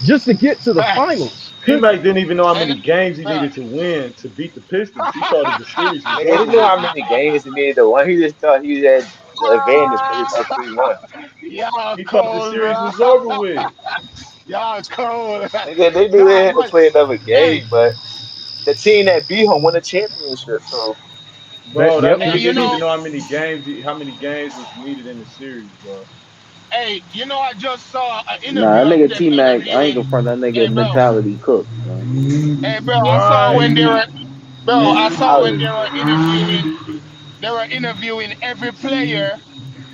just to get to the Facts. finals. T-Mac didn't even know how And many games he uh, needed to win to beat the Pistons. He thought that the series was Nigga, he over knew with. how many games he needed to win. He just thought he had the advantage because he was up 3-1. y'all He thought the cold, series bro. was over with. Y'all cold. Nigga, they knew they Nah, had to but play another hey, game, but the team that beat him won the championship. So Bro, that Yep, hey, nigga you didn't know, even know how many games was needed in the series, bro. hey, I just saw an Nah, interview that of nigga them T Mac, I ain't interviewing. gonna front that Hey, nigga bro. mentality cooked, man. Hey, bro. I saw when they Right. were, bro. I saw when I, they were interviewing. They were interviewing every player,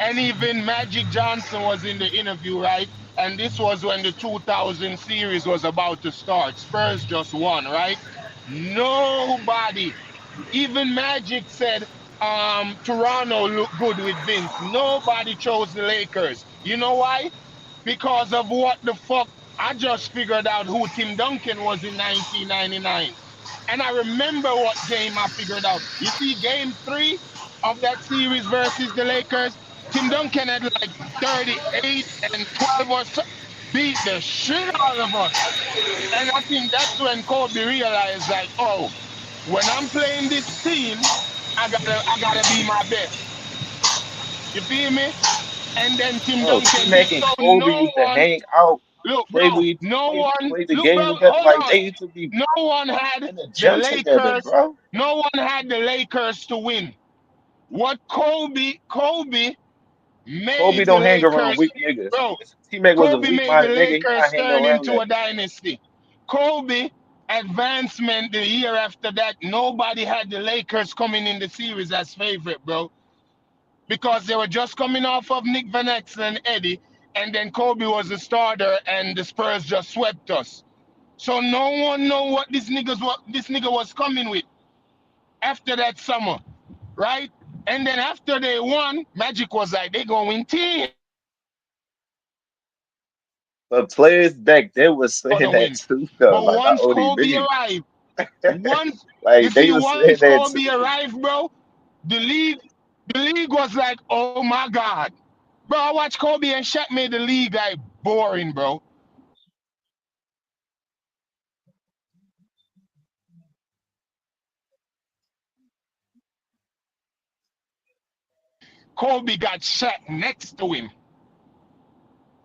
and even Magic Johnson was in the interview, right? And this was when the 2000 series was about to start. Spurs just won, right? Nobody, even Magic said, Toronto looked good with Vince. Nobody chose the Lakers. You know why? Because of what the fuck? I just figured out who Tim Duncan was in 1999. And I remember what game I figured out. You see, game 3 of that series versus the Lakers, Tim Duncan had like 38 and 12 or so, beat the shit out of us. And I think that's when Kobe realized, like, oh, when I'm playing this team, I gotta be my best. You feel me? And then Tim bro, Duncan did T-Mac and so Kobe no used to one hang out, look, play bro, with, no one play the look, game bro, together. hold Like on. they used to be No one had in the the gym together, Lakers. bro. No one had the Lakers to win. What Kobe Kobe made the don't hang around Lakers, weak niggas. bro. If T-Mac was a Kobe weak made the minded nigga, he not Lakers hanging turn around into that a nigga. dynasty. Kobe advancement the year after that, nobody had the Lakers coming in the series as favorite, bro. Because they were just coming off of Nick Van Exel and Eddie, and then Kobe was the starter, and the Spurs just swept us. So no one know what this nigga was coming with after that summer, right? And then after they won, Magic was like, they gonna win 10. But players back then was saying gonna that win. too, though. But Like not once only Kobe me. arrived, once you Like they see, was saying once that Kobe too. arrived, bro, the league, the league was like, oh my god, bro. I watched Kobe and Shaq made the league like boring, bro. Kobe got Shaq next to him.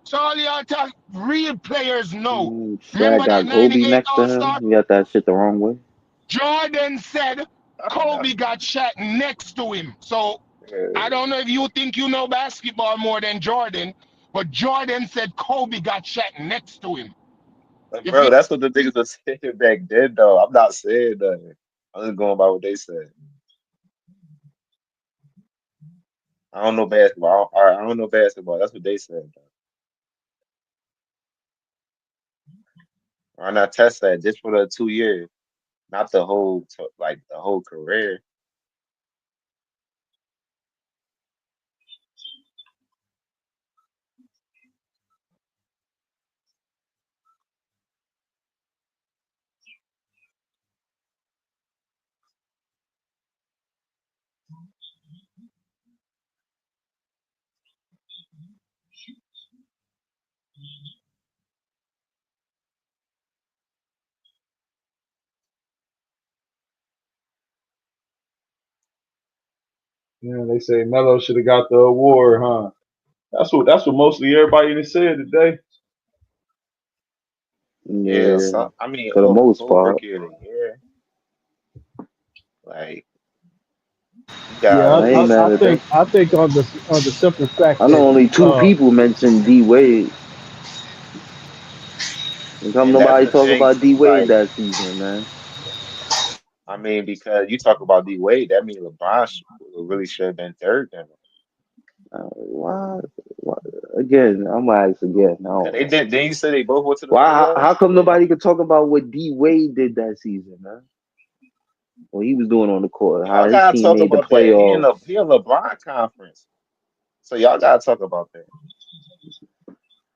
So all y'all talk real players know. Shaq Remember that got Kobe '98 next to All him. Star? You got that shit the wrong way. Jordan said Kobe got Shaq next to him. So I don't know if you think you know basketball more than Jordan, but Jordan said Kobe got Shaq next to him. But If bro, you that's what the niggas was saying back then, though. I'm not saying nothing. I'm just going by what they said. I don't know basketball. I don't know basketball. That's what they said. Why not test that just for the 2 years, not the whole like the whole career? Yeah, they say Melo should have got the award, huh? That's what mostly everybody done said today. Yeah, Yeah, so I mean, for the most whole part. rookie of the year, like you Yeah, got I ain't mad at that. I think on the simple fact I know that only two people mentioned D Wade. And come and that's nobody the talk thing about D too. Wade Like that season, man. I mean, because you talk about D Wade, that means LeBron really should have been third then. Why? Why? Again, I'm gonna ask again. I Cause don't they know. did. Then you say they both went to the Why? How playoffs. come nobody could talk about what D Wade did that season, man? What he was doing on the court, how Y'all his gotta team talk made the about that. playoffs. He in LeBron conference, so y'all gotta talk about that.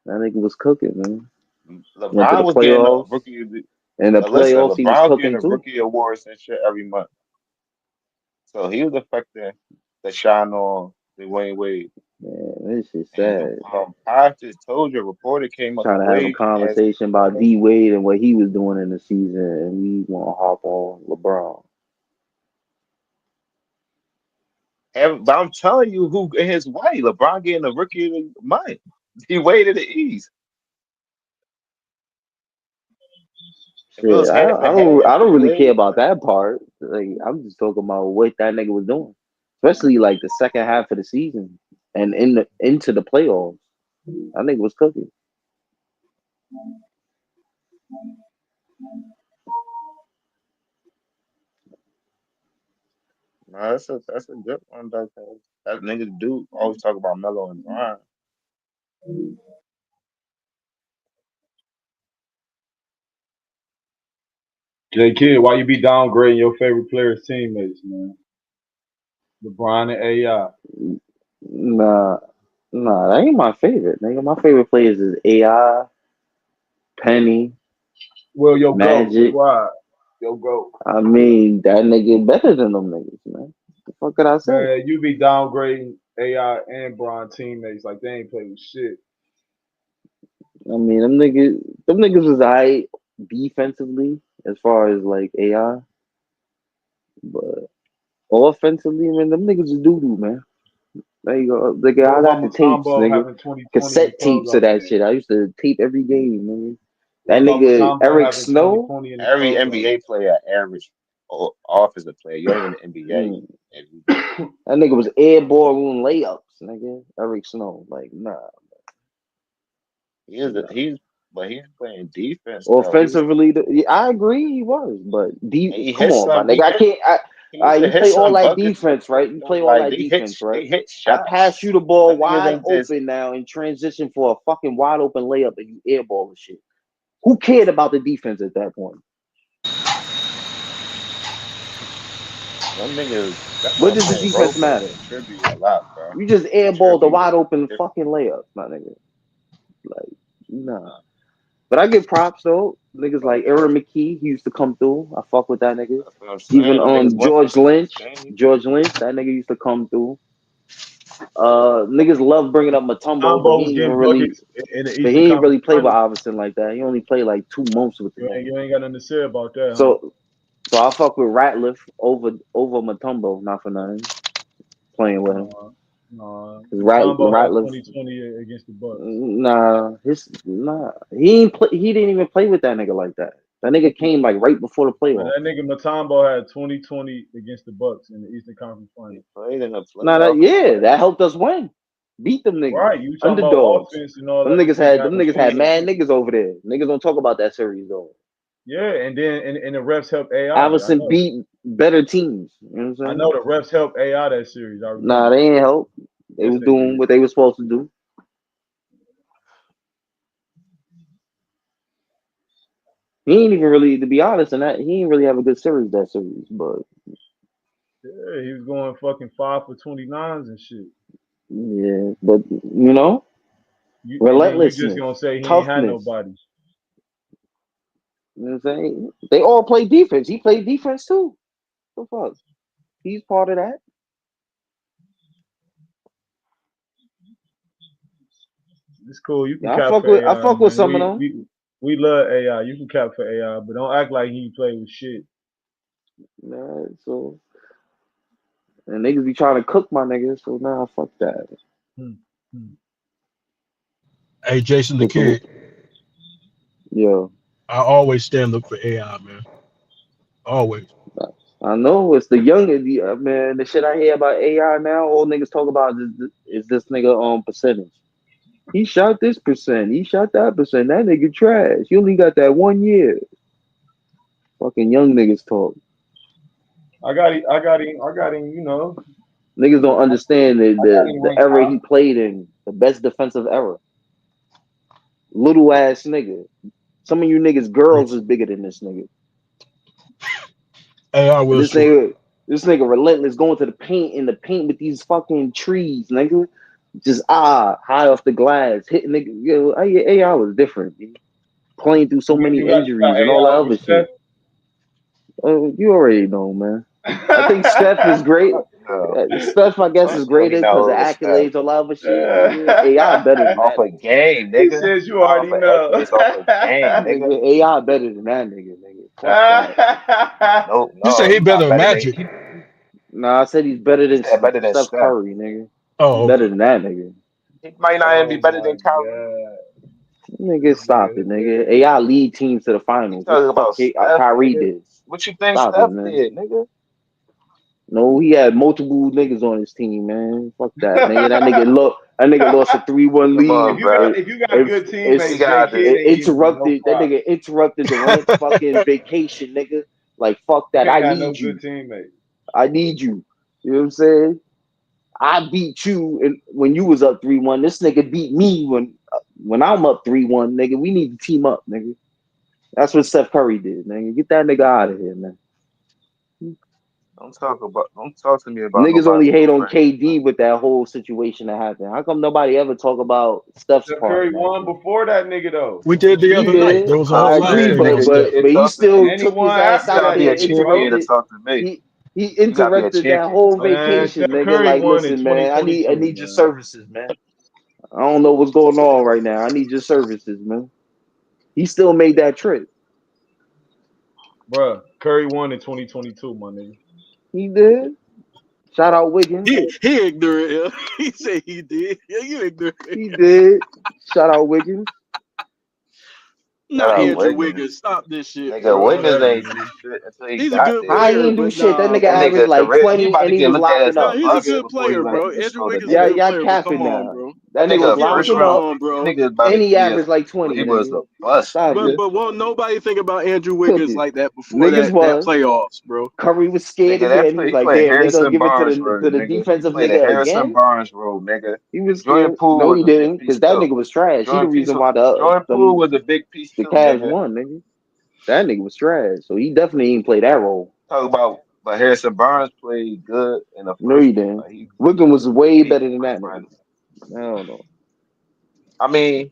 That nigga was cooking, man. Went to the LeBron was getting a playoffs. rookie. Of the- In the But listen, playoffs, he was LeBron was getting cooking a too. rookie awards and shit every month, so he was affecting the shine on the Wayne Wade. Man, this shit And sad. I just told you, a reporter came up to Trying to have a Wade and asked him conversation about about D Wade and what he was doing in the season, and we want to hop on LeBron. But I'm telling you, who in his way, LeBron getting a rookie of the month. He waited the East. If it Shit, was half and I half, don't D really care Wade. about that part. Like, I'm just talking about what that nigga was doing, especially like the second half of the season and into the playoffs. That nigga was cooking. No, that's a good one though. 'Cause that niggas do always talk about Melo and Bron. J Kid, why you be downgrading your favorite players' teammates, man? LeBron and AI. Nah, nah, that ain't my favorite. Nigga, my favorite players is AI, Penny, Well, your GOAT. Magic. Why? Your GOAT. I mean, that nigga better than them niggas, man. The fuck could I say? Man, you be downgrading AI and Bron teammates like they ain't playing shit. I mean, them niggas was alright defensively as far as like AI, but offensively, man, them niggas is doo doo, man. There you go. Nigga, What I got about the tapes, Mutombo nigga. having 2020 in Cassette the tapes of closeout that game? shit. I used to tape every game, nigga. What That about nigga Mutombo Eric having Snow. 2020 in the Every closeout NBA player average offensive player. You ain't in the NBA Mm, every game. that nigga was air ballroom layups, nigga. Eric Snow. Like, nah. But he's playing defense though. Offensively, yeah, I agree he was, but He come hit on, my some. nigga. I can't. He used to You hit play all some that buckets defense, right? but You though, play all like that defense, right? they hit I pass shots. you the ball Them niggas wide ain't just open now in transition for a fucking wide open layup and you airball the shit. Who cared about the defense at that point? them niggas. That's what What I'm does the saying. Role defense players matter? contribute a lot, bro. You just airballed the Contribute. wide open fucking layup, my nigga. Like, Nah. But I give props though. Niggas like Aaron McKee, he used to come through. I fuck with that nigga. That's what I'm Even saying. Niggas went for George the Lynch, game. that nigga used to come through. Niggas love bringing up Matumbo, but Combo was getting buckets in the he Eastern ain't really Conference play with Finals. Iverson like that. He only played like 2 months with the nigga. You ain't got nothing to say about that, huh? So I fuck with Ratliff over Matumbo, not for nothing. Playing with him. Nah. Mutombo had Ratliff, 20-20 against the Bucks. he didn't even play with that nigga like that. That nigga came like right before the But playoffs. that nigga Mutombo had 20-20 against the Bucks in the Eastern Conference Finals. Played in the playoff. That helped us win. Beat them niggas. Right, you talking about Underdogs. offense and all Them that niggas shit. had mad niggas over there. Niggas don't talk about that series though. Yeah, and then and the refs helped AI. Iverson beat better teams. You know what I'm saying? I know the refs helped AI that series. I remember. Nah, they ain't help. They was doing what they were supposed to do. He ain't even really, to be honest, he ain't really have a good series that series, but yeah, he was going fucking 5 for 29s and shit. Yeah, but relentlessness, And then you just gonna say he ain't had toughness. nobody. You know what I'm saying? They all play defense. He played defense too. What the fuck? He's part of that. It's cool. You can Yeah, cap for AI. I fuck with Man. some of them. We love AI. You can cap for AI, but don't act like he play with shit. Nah, so and niggas be trying to cook my niggas, so nah, fuck that. Hey, Jason the Kid. Yo. I always stand up for AI, man. Always. I know it's the young man. The shit I hear about AI now, all niggas talk about is this nigga percentage. He shot this percent. He shot that percent. That nigga trash. He only got that 1 year. Fucking young niggas talk. I got him. You know, niggas don't understand the ranked era high. he played in. The best defensive era. Little ass nigga. Some of you niggas girls is bigger than this nigga. AI will score. This nigga relentless going to the paint in the paint with these fucking trees, nigga. Just high off the glass, hitting nigga. Yo, AI was different, dude. Playing through so many You got injuries and AI all that over other Steph? shit. Oh, you already know, man. I think Steph is great. Steph, I guess, is Tell me greater because of no Steph. accolades, all that other shit. Nigga. AI better than Off that a nigga. game, He nigga. says you Off already of know. accolades, off a game, nigga. Nigga, AI better than that nigga. Fuck that. You say No, he he's better not than better than. Magic. Nah, I said he's better He than said better than Steph Steph. Curry, nigga. Oh, Better okay. than that nigga. He might not even be Oh better my than Kyrie. god. Nigga, stop it, nigga. AI lead teams to the He finals. What the talking fuck about Steph, Kyrie nigga. did? What you think Stop it, Steph man. did, nigga? No, he had multiple niggas on his team, man. Fuck that, nigga. That nigga lost a 3-1 Come lead. on, bro. If you got good We teammates, got JK this. It ain't give you no interrupted that props. nigga interrupted Durant's fucking vacation, nigga. Like fuck You that. can't I have no need good you. teammates. I need you. You know what I'm saying? I beat you and when you was up 3-1. This nigga beat me when I'm up 3-1, nigga. We need to team up, nigga. That's what Steph Curry did, nigga. Get that nigga out of here, man. Don't talk to me about Niggas nobody only hate on different. KD with that whole situation that happened. How come nobody ever talk about Steph's Steph part Curry in that won shit? before that nigga though. We did the He other night. did. There was a I whole Cause live agree, man, stream on nigga, Steph. it but he talk to still me. And he took his won ass after You out gotta that be a there, nigga, champion bro. to interrupted. talk to me. He You gotta be a interrupted that champion to whole talk to me. Man, vacation, Steph nigga. Curry Like, won in listen, man, I 2022, need your man. services, man. I don't know what's going on right now. I need your services, man. He still made that trip. Bruh, Curry won in 2022, my nigga. He did. Shout out Wiggins. He ignorant. Yeah. He said he did. Yeah, you ignorant. He did. Shout out Wiggins. Shout Not out Andrew Wiggins. Wiggins. Stop this shit, Nigga, bro. Wiggins Whatever, ain't nigga. do shit until he He's a got good there. I player, ain't do but shit. That nah, nigga That bro. averaged nigga like career, he 20 about and to he get was looked at as locking a No, up. he's a bust good before he player, let bro. him get Andrew started Wiggins is a there. Yeah, good y'all player, but come capping on, now. bro. That nigga was That nigga a Yeah, locking first come round. up on, bro. and he Nigga, averaged like well, 20, he was nigga. a bust, Stop nigga. it. But won't nobody think about Andrew Wiggins like that before Niggas that was. playoffs, bro. Curry was scared Nigga, again. He was he like, played damn, they gonna Harrison give it to Barnes the role, to the nigga. He defensive played a nigga Harrison again. Barnes role, nigga. He was Jordan scared. Poole No, was he a big didn't, piece because that too. nigga was trash. He the reason why Jordan Poole was a big piece the too, Cavs nigga. won, nigga. That nigga was trash. So he definitely ain't play that role. Talk about, but Harrison Barnes played good in the No, first, he didn't. like he Wiggins was way made better the than first that nigga. finals. I don't know. I mean,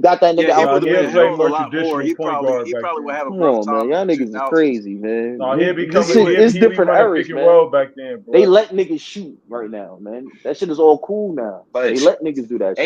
got that nigga Yeah, he out No, the would have he'll been play game. held a more lot more. traditional point guard He back probably would then. have a Come rough on, man. time in Y'all the niggas is 2000s. crazy, man. No, he'll be This coming. shit He'll is be different running pick eras, and man. roll back then, They bro. let niggas shoot right now, man. That shit is all cool now. But They let niggas do that hey,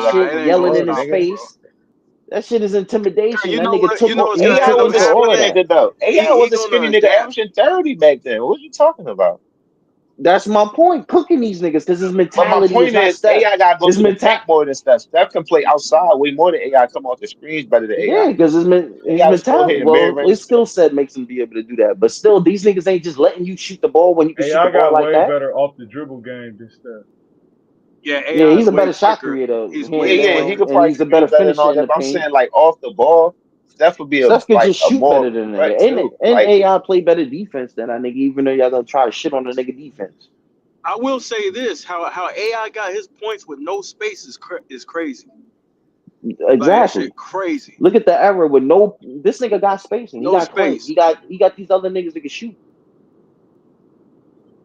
shit, it ain't yelling gonna in his was, stop him, nigga. bro. face. That shit is intimidation. You That know nigga what? You know what's he gonna AI took happen him was a to though? all skinny of that. nigga though. AI He was a gonna skinny nigga adapt. averaging 30 back then. What are you talking about? That's my point. Cooking these niggas because his But my mentality is point not is Steph. AI gotta go His to the paint mental, more than Steph. Steph can play outside way more than AI. Come off the screens better than AI. yeah, because his AI was still mentality. hitting mid Well, range his skill too. set makes him be able to do that. But still, these niggas ain't just letting you shoot the ball when you can shoot the AI ball got like way that. better off the dribble game than Steph. Yeah, Yeah, AI he's is a way better shot quicker. creator, He's Yeah, way hands yeah, more. he down, could and probably he's a better create better and finisher all in that. the But I'm paint. saying like off the ball, Steph would be a Steph could like just a shoot more better of a than a threat nigga. too. And Like AI play better defense than that nigga, even though y'all gonna try to shit on the nigga defense. I will say this: how AI got his points with no space is crazy. Like that Exactly. shit crazy. Look at the era with this nigga got spacing. He No got Clay. space. He got these other niggas that can shoot.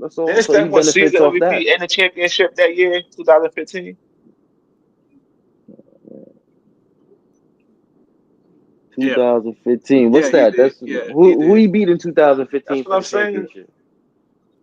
That's all. Didn't So he Steph win benefits season off that. MVP and the championship that year, 2015? 2015. Yeah, What's he that? did. That's Yeah, he who did. he beat in 2015 That's what for I'm the saying. championship.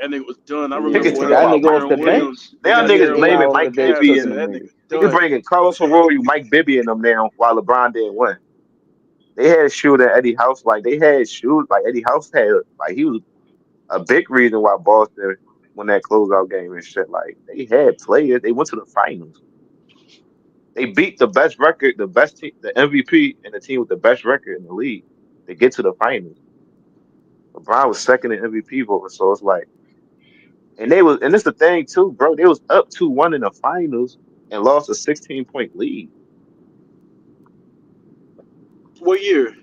That nigga was done. I Pickett remember took when it That about nigga Mike off the De'Aaron Bibby. Williams bench. was Now at niggas Came blaming out Carolina off the Mike with bench Bibby Cavs. because and of Said the that them. nigga nigga. Niggas done. bringing Carlos Arroyo, Mike Bibby and them now while LeBron didn't win. They had shooter Eddie House, like they had shoot like Eddie House had, like he was a big reason why Boston won that closeout game and shit. Like they had players. They went to the finals. They beat the best record, the best team, the MVP, and the team with the best record in the league. They get to the finals. LeBron was second in MVP vote, so it's like, and it's the thing too, bro. They was up 2-1 in the finals and lost a 16-point lead. What year?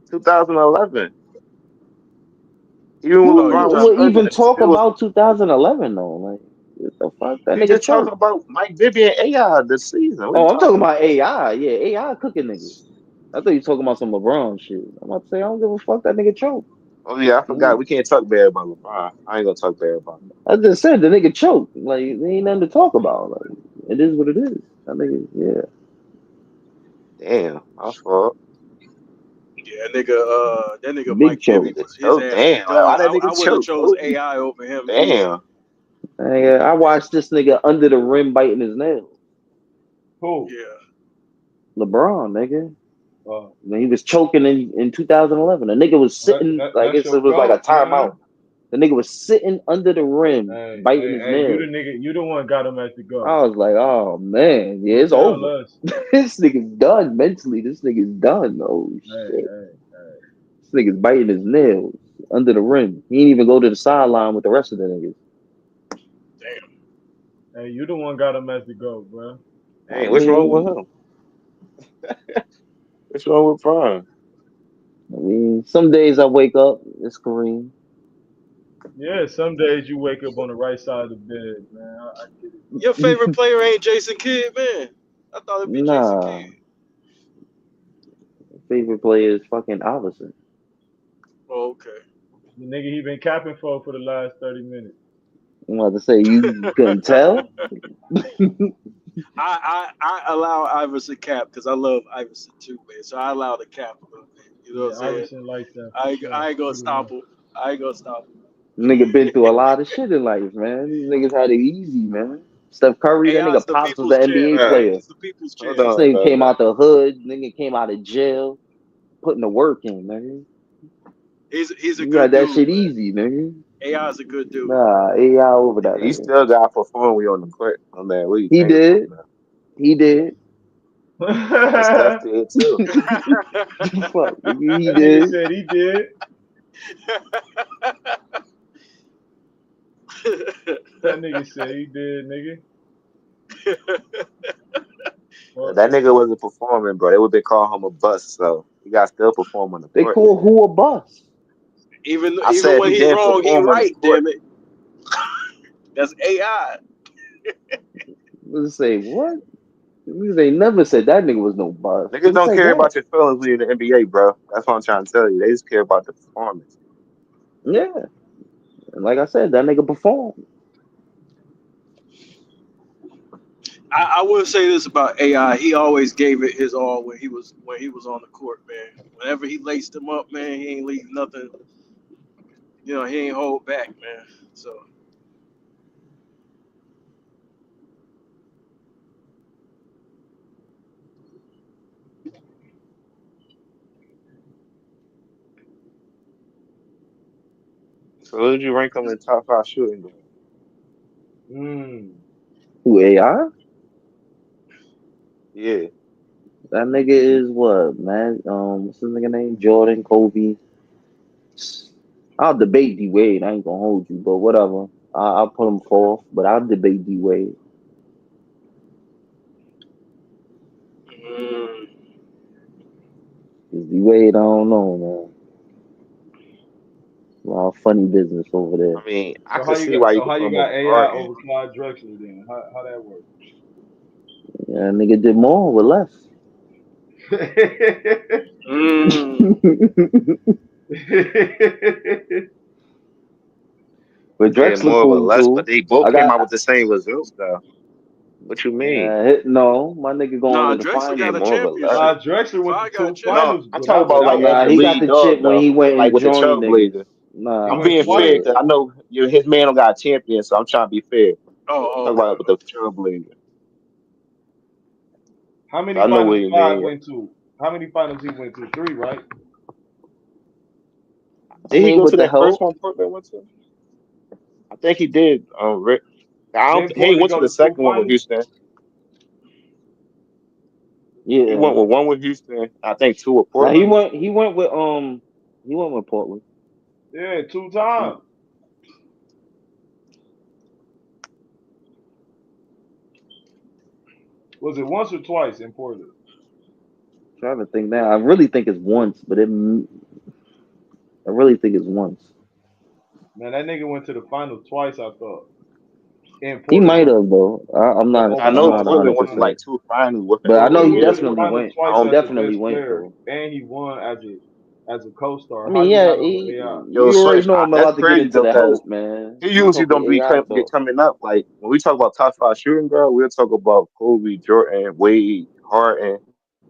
2011. Even when Who Oh, you LeBron was talking? would struggling, even he talk still was. about 2011 though? Like, what the fuck? That We nigga just talking choked. about Mike Bibby and AI this season. What are you Oh, I'm talking talking about about? AI. Yeah, AI cooking niggas. I thought you talking about some LeBron shit. I'm about to say I don't give a fuck. That nigga choked. Oh yeah, I forgot. Mhm. We can't talk bad about LeBron. I ain't gonna talk bad about him. I just said the nigga choked. Like there ain't nothing to talk about. Like it is what it is. That nigga, yeah. Damn, my fault. Yeah, that nigga Big Mike choke. Bibby Nigga was his choke. ass was Damn, like, done. why that I nigga would have choke, chose Kobe? AI over him any day. Damn. I watched this nigga under the rim biting his nails. Who? Yeah. LeBron, nigga. Uh, When he was choking in 2011. The nigga was sitting like that's it your was like a goat, timeout. man. The nigga was sitting under the rim biting his You nails. the nigga. You the one got him at the goat. I was like, oh man, yeah, Don't it's tell over. us. This nigga's done mentally. This nigga's done. Oh shit. This nigga's biting his nails under the rim. He didn't even go to the sideline with the rest of the niggas. Hey, you the one got him at the goat, bro. I Hey, what's wrong with mean, him? What's wrong with Bron? Some days I wake up, it's Kareem. Yeah, some days you wake up on the right side of the bed, man. I get it. Your favorite player ain't Jason Kidd, man. I thought it'd be Jason Nah, Kidd. favorite player is fucking Iverson. Oh, okay. The nigga he been capping for the last 30 minutes. I'm about to say you couldn't tell. I allow Iverson cap because I love Iverson too, man. So I allow the cap a little bit. You know what Yeah, I'm saying? Iverson like that for sure. I ain't gonna He the one. stop him. I ain't gonna stop him. Nigga been through a lot of shit in life, man. These niggas had it easy, man. Steph Curry, that AI is nigga the pops was people's an champ, NBA man. Right. player. He's the people's Hold champ. This on, nigga hold came on. out the hood. Nigga came out of jail, putting the work in, nigga. He's a You got good that dude, shit man. easy, nigga. AI is a good dude. Nah, AI over that Nigga, you nigga. still got to perform when you on the court. My man, what you He think about did. that? He did. And Steph did too. Fuck, nigga, he That nigga did. said he did. That nigga said he did, nigga. If Fuck that that nigga nigga. wasn't performing, bro, they would be calling him a bust. So he got to still perform on the They court. call who a bust. even I said if when he he didn't wrong, he perform on the right. court, Damn it. That's AI. Let's say what? Niggas ain't never said that nigga was no bust. niggas Who don't said care that? about your feelings when you're in the NBA, bro. That's what I'm trying to tell you. They just care about the performance. Yeah. And like I said, that nigga performed. I will say this about AI. He always gave it his all when he was on the court, man. Whenever he laced him up, man, he ain't leave nothing. You know, he ain't hold back, man. So So who did you rank him in the top 5 shooting guard? Who AI? Yeah. That nigga is what, man? What's his nigga name? Jordan, Kobe. I'll debate D Wade. I ain't gonna hold you, but whatever. I'll put him fourth, but I'll debate D Wade. D Wade, I don't know, man. A lot of funny business over there. I mean, I So could see why you how could put you him got over AI Harden. over Clyde Drexler then? How that work? Yeah, nigga did more with less. But He did Drexler more but cool less, but too. they both I came out got with the same results though. What you mean? no, my nigga going nah, to the Drexler He got did a finals. more but less. championship. Clyde Drexler went to Clyde got a 2 No, finals, championship. I'm but talking that was about like as Nah, the he got lead the dog chip when though, he went like and with the joined niggas. Trailblazer. Nah, he I'm went being fair twice. because I know his man don't got a champion, so I'm trying to be fair. Oh, Talk okay. about with the Trailblazer. How So many I know finals what he Clyde did. went to? How many finals he went to? 3, right? I Did he mean, go to with the that first help, one Portland went to? I think he did. Rick. Didn't He ain't Portland went to go the to 2 second one with finals? Houston. He yeah. went with one with Houston. I think 2 with Now Portland. he went with Portland. Yeah, 2 times. Was it once or twice in Portland? Trying to think now. I really think it's once, but I really think it's once. Man, that nigga went to the final twice. I thought in He might Portland, have though. I'm the not. I I'm know not Oklahoma Portland 100. went to one. like percent two finals with But him, I Bro, know but he he went yeah. to the definitely final went. twice as the Definitely best went player, though. and he won as a co-star. How you Yeah, not over AI? Yo, you already Switch, know I'm that's about to get crazy into though, the because help, man. he We usually talking don't be AI get talk. coming up. Like when we talk about top five shooting guard, we'll talk about Kobe, Jordan, Wade, Harden,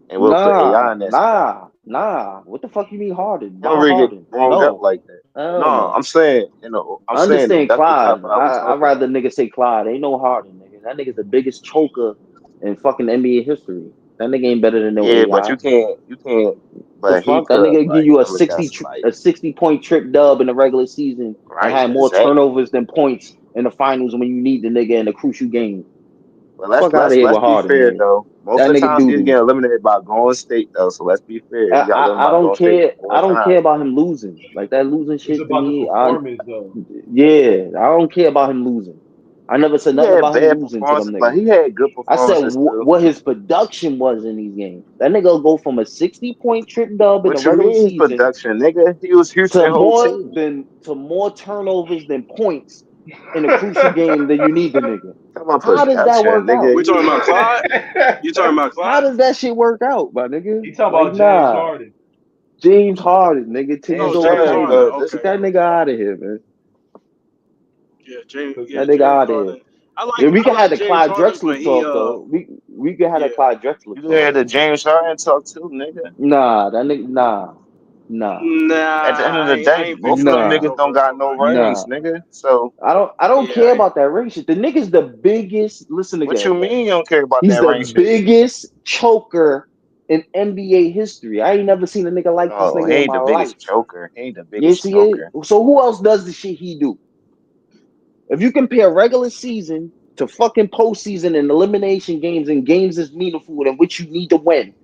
and we'll put AI in that spot. Nah. What the fuck you mean Harden? He don't Why really get Harden? brung up No, like that. hell No, no. I'm saying, I'm I saying understand that's the top Clyde. five we I'd talking rather about. nigga say Clyde. Ain't no Harden, nigga. That nigga's the biggest choker in fucking NBA history. That nigga ain't better than no Yeah, but AI. you can't. The But he fuck? That could nigga give like you never got like a 60 point trick dub in the regular season and right had more exactly. turnovers than points in the finals when you need the nigga in a crucial game. But Fuck out of here let's with be Harden, fair man. though. Most That of the nigga times doo he's doo. getting eliminated by Golden State though. So let's be fair. He got eliminated I by don't Golden State care. four I don't care times. about him losing. Like that losing It's shit to about the me. performance, though. Yeah, I don't care about him losing. I never said He nothing had about him bad losing to them performances, but niggas. he had good I said performances too. what his production was in these games. That nigga will go from a 60 point trick dub in the What you regular mean season production, nigga? He was Houston whole team. to more turnovers than points in a crucial game than you need the nigga. Talking about How does that production, work out? nigga. We talking about Clyde? You talking about How Clyde? does that shit work out, my nigga? He talking Like, about James nah. Harden. James Harden, nigga, titties Oh, James over James Harden, Harden. titties. this Okay. Get that nigga out of here, man. Yeah, That nigga James out of here. Harden. Yeah, we I could have like the James Clyde Harden, Drexler but he talk though. We could have the yeah. Clyde Drexler you can talk. hear the James Harden talk too, nigga. Nah, that nigga, nah, At the end of the I day, ain't big both of them fan nah, niggas no don't got no rings, nah. nigga. So I don't Yeah, care about that ring shit. The nigga's the biggest. Listen what you again, man. mean you don't care about He's that the ring shit? biggest choker in NBA history. I ain't never seen a nigga like this No, he nigga in ain't my the life. biggest choker. He ain't the Yes, biggest he is. choker. So who else does the shit he do? If you compare regular season to fucking postseason and elimination games and games that's meaningful and which you need to win,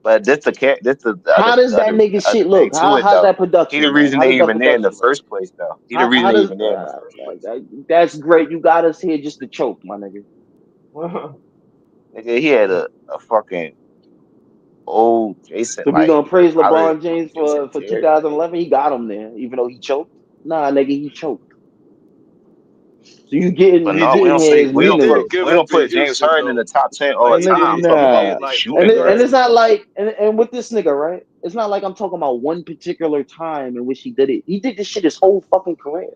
But this the how does that the nigga other shit thing look? to it How's though. that He the production, man? reason How they does that even there in the production look? first place though. He the reason How they does even there in the first place. that's great? You got us here just to choke, my nigga. Nigga, he had a fucking old Jason, So we like gonna praise probably LeBron James Jason for Terry. 2011. He got him there, even though he choked. Nah, nigga, he choked. So But you no, we getting don't here say is he did meaningless. give we it don't to put James Houston Harden in though. the top 10 all Like the And he nigga, time. did I'm talking he nah. did about like And shooting better and guard. it's than not like and with this nigga, right? It's not like I'm talking about one particular time in which he did it. He did this shit his whole fucking career.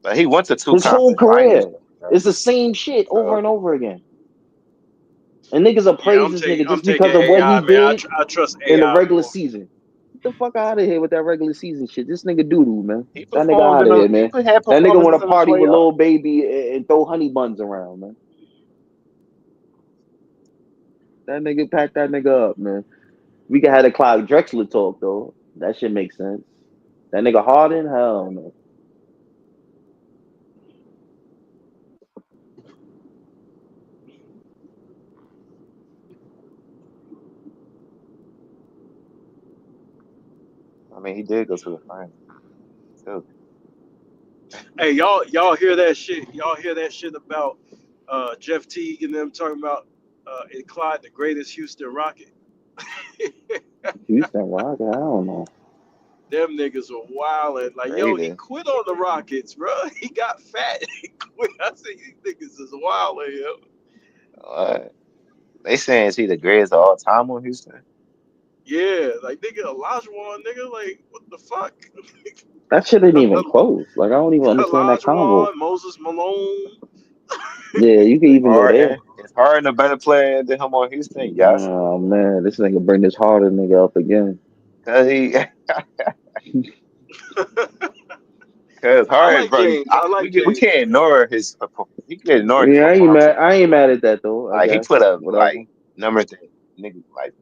But he went to two His whole conference finals career. though, bro. It's the same shit over So and over again. And niggas will yeah, praise this nigga I'm just taking because of what he AI, man. did I trust in the AI regular more. season. Get the fuck out of here with that regular season shit. This nigga doo doo, man. he That nigga performed out in of the here, man. had That nigga want performances to in the party with playoffs. little baby and throw honey buns around, man. That nigga pack that nigga up, man. We can have a Clyde Drexler talk though. That shit makes sense. That nigga Harden, hell no. I mean, he did go to the finals too. Hey, y'all hear that shit? Y'all hear that shit about Jeff Teague and them talking about and Clyde, the greatest Houston Rocket? Houston Rocket, I don't know. Them niggas are wildin'. Like, yo, he Crazy. quit on the Rockets, bro. He got fat. He quit. I said, these niggas is wildin', yo. They saying is he the greatest of all time on Houston? Yeah, like, nigga, Olajuwon, nigga, like, what the fuck? That shit ain't even close. Like I don't even understand that convo. Olajuwon, Moses Malone. Yeah, you can even go there. Is Harden a better player than him on Houston? Yes. Oh man, this nigga bring this Harden nigga up again. Cause cause I Harden, like bro, James. I like we James, can't man. ignore his he can ignore his Yeah, performances. I ain't mad at that though. I Like he guess put up whatever. like numbers that nigga like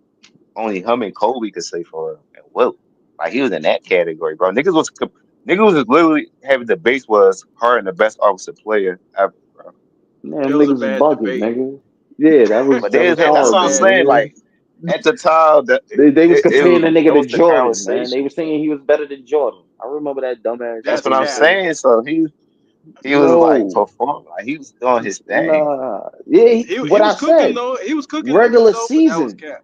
only him and Kobe could say for him. And Wilt. Like he was in that category, bro. Niggas was literally having the base was Harden the best offensive player ever, bro. Man, It was a niggas was bad bugging, debate. nigga. Yeah, But that was It that's was a what I'm horrible, bad saying. debate. nigga. Like at the time, They was comparing the nigga that to was the Jordan, man. They conversation. was saying he was better than Jordan. I remember that dumbass That's shit That's what they I'm was cap. saying. saying. So he was like No, performing, like he was doing his thing. nah. Yeah, He what was I cooking said. though. He was cooking them Regular though, but that was season. cap.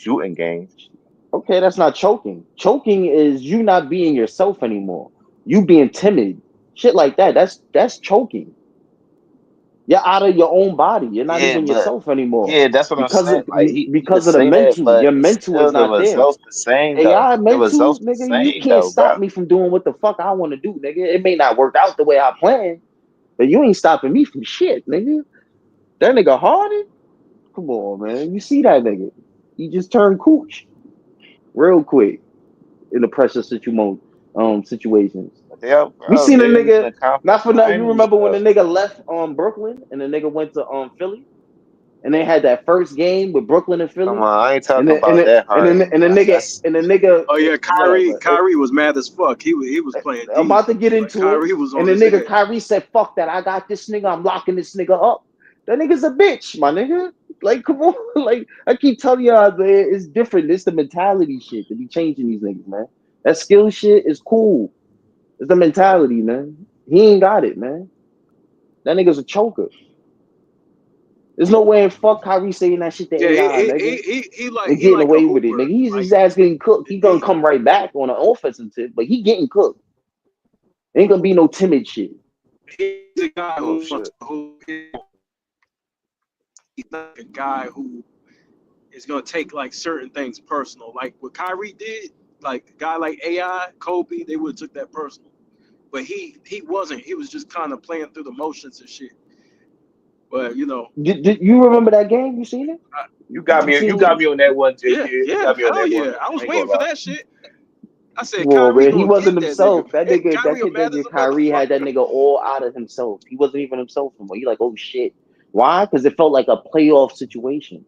shooting games. Okay, that's not choking. Choking is you not being yourself anymore. You being timid, shit like that. That's choking. You're out of your own body. You're not Yeah, even but yourself anymore yeah, that's what I'm because saying. of Like he could because of the say that, mental. but Your mental is still the not there. results the same though. AI The mental, results the nigga, you same can't though, stop bro. me from doing what the fuck I want to do, nigga. It may not work out the way I planned, but you ain't stopping me from shit, nigga. That nigga Harden, come on, man. You see that nigga? He just turned cooch real quick in the pressure situations. But they are, We bro. seen a They was in nigga, the not conference for nothing. You finals remember when the though. nigga left Brooklyn and the nigga went to Philly? And they had that first game with Brooklyn and Come Philly, on, I ain't and talking the and about the that and Harden. the, and the nigga That's and the nigga Oh yeah, whatever. Kyrie was mad as fuck. He was playing I'm D. about to get Like into it, Kyrie was and on the his nigga head. Kyrie said, "Fuck that! I got this nigga. I'm locking this nigga up." That nigga's a bitch, my nigga. Like, come on. Like, I keep telling y'all, man, it's different. It's the mentality shit to be changing these niggas, man. That skill shit is cool. It's the mentality, man. He ain't got it, man. That nigga's a choker. There's no way in fuck Kyrie saying that shit to Yeah, AI, nigga, he like and he getting like a away with it, nigga. hooper. He's Like his ass getting cooked. He gonna come right back on an offensive tip, but he getting cooked. Ain't gonna be no timid shit. he's a guy oh who shit. he's not a guy who is gonna take like certain things personal. Like what Kyrie did, like a guy like AI, Kobe, they would have took that personal. But he wasn't. He was just kind of playing through the motions and shit. But you know, Did you remember that game? You seen it? You got You me. You seen got it? me on that one, J yeah, Kid. You yeah, got me on hell that one. yeah. I I was ain't gonna waiting for lie. that shit. I said Well, Kyrie man, he gonna wasn't get that nigga. himself. That nigga, Kyrie that mad as nigga a Kyrie had that motherfucker. nigga all out of himself. He wasn't even himself anymore. He like, oh shit. Why? Because it felt like a playoff situation,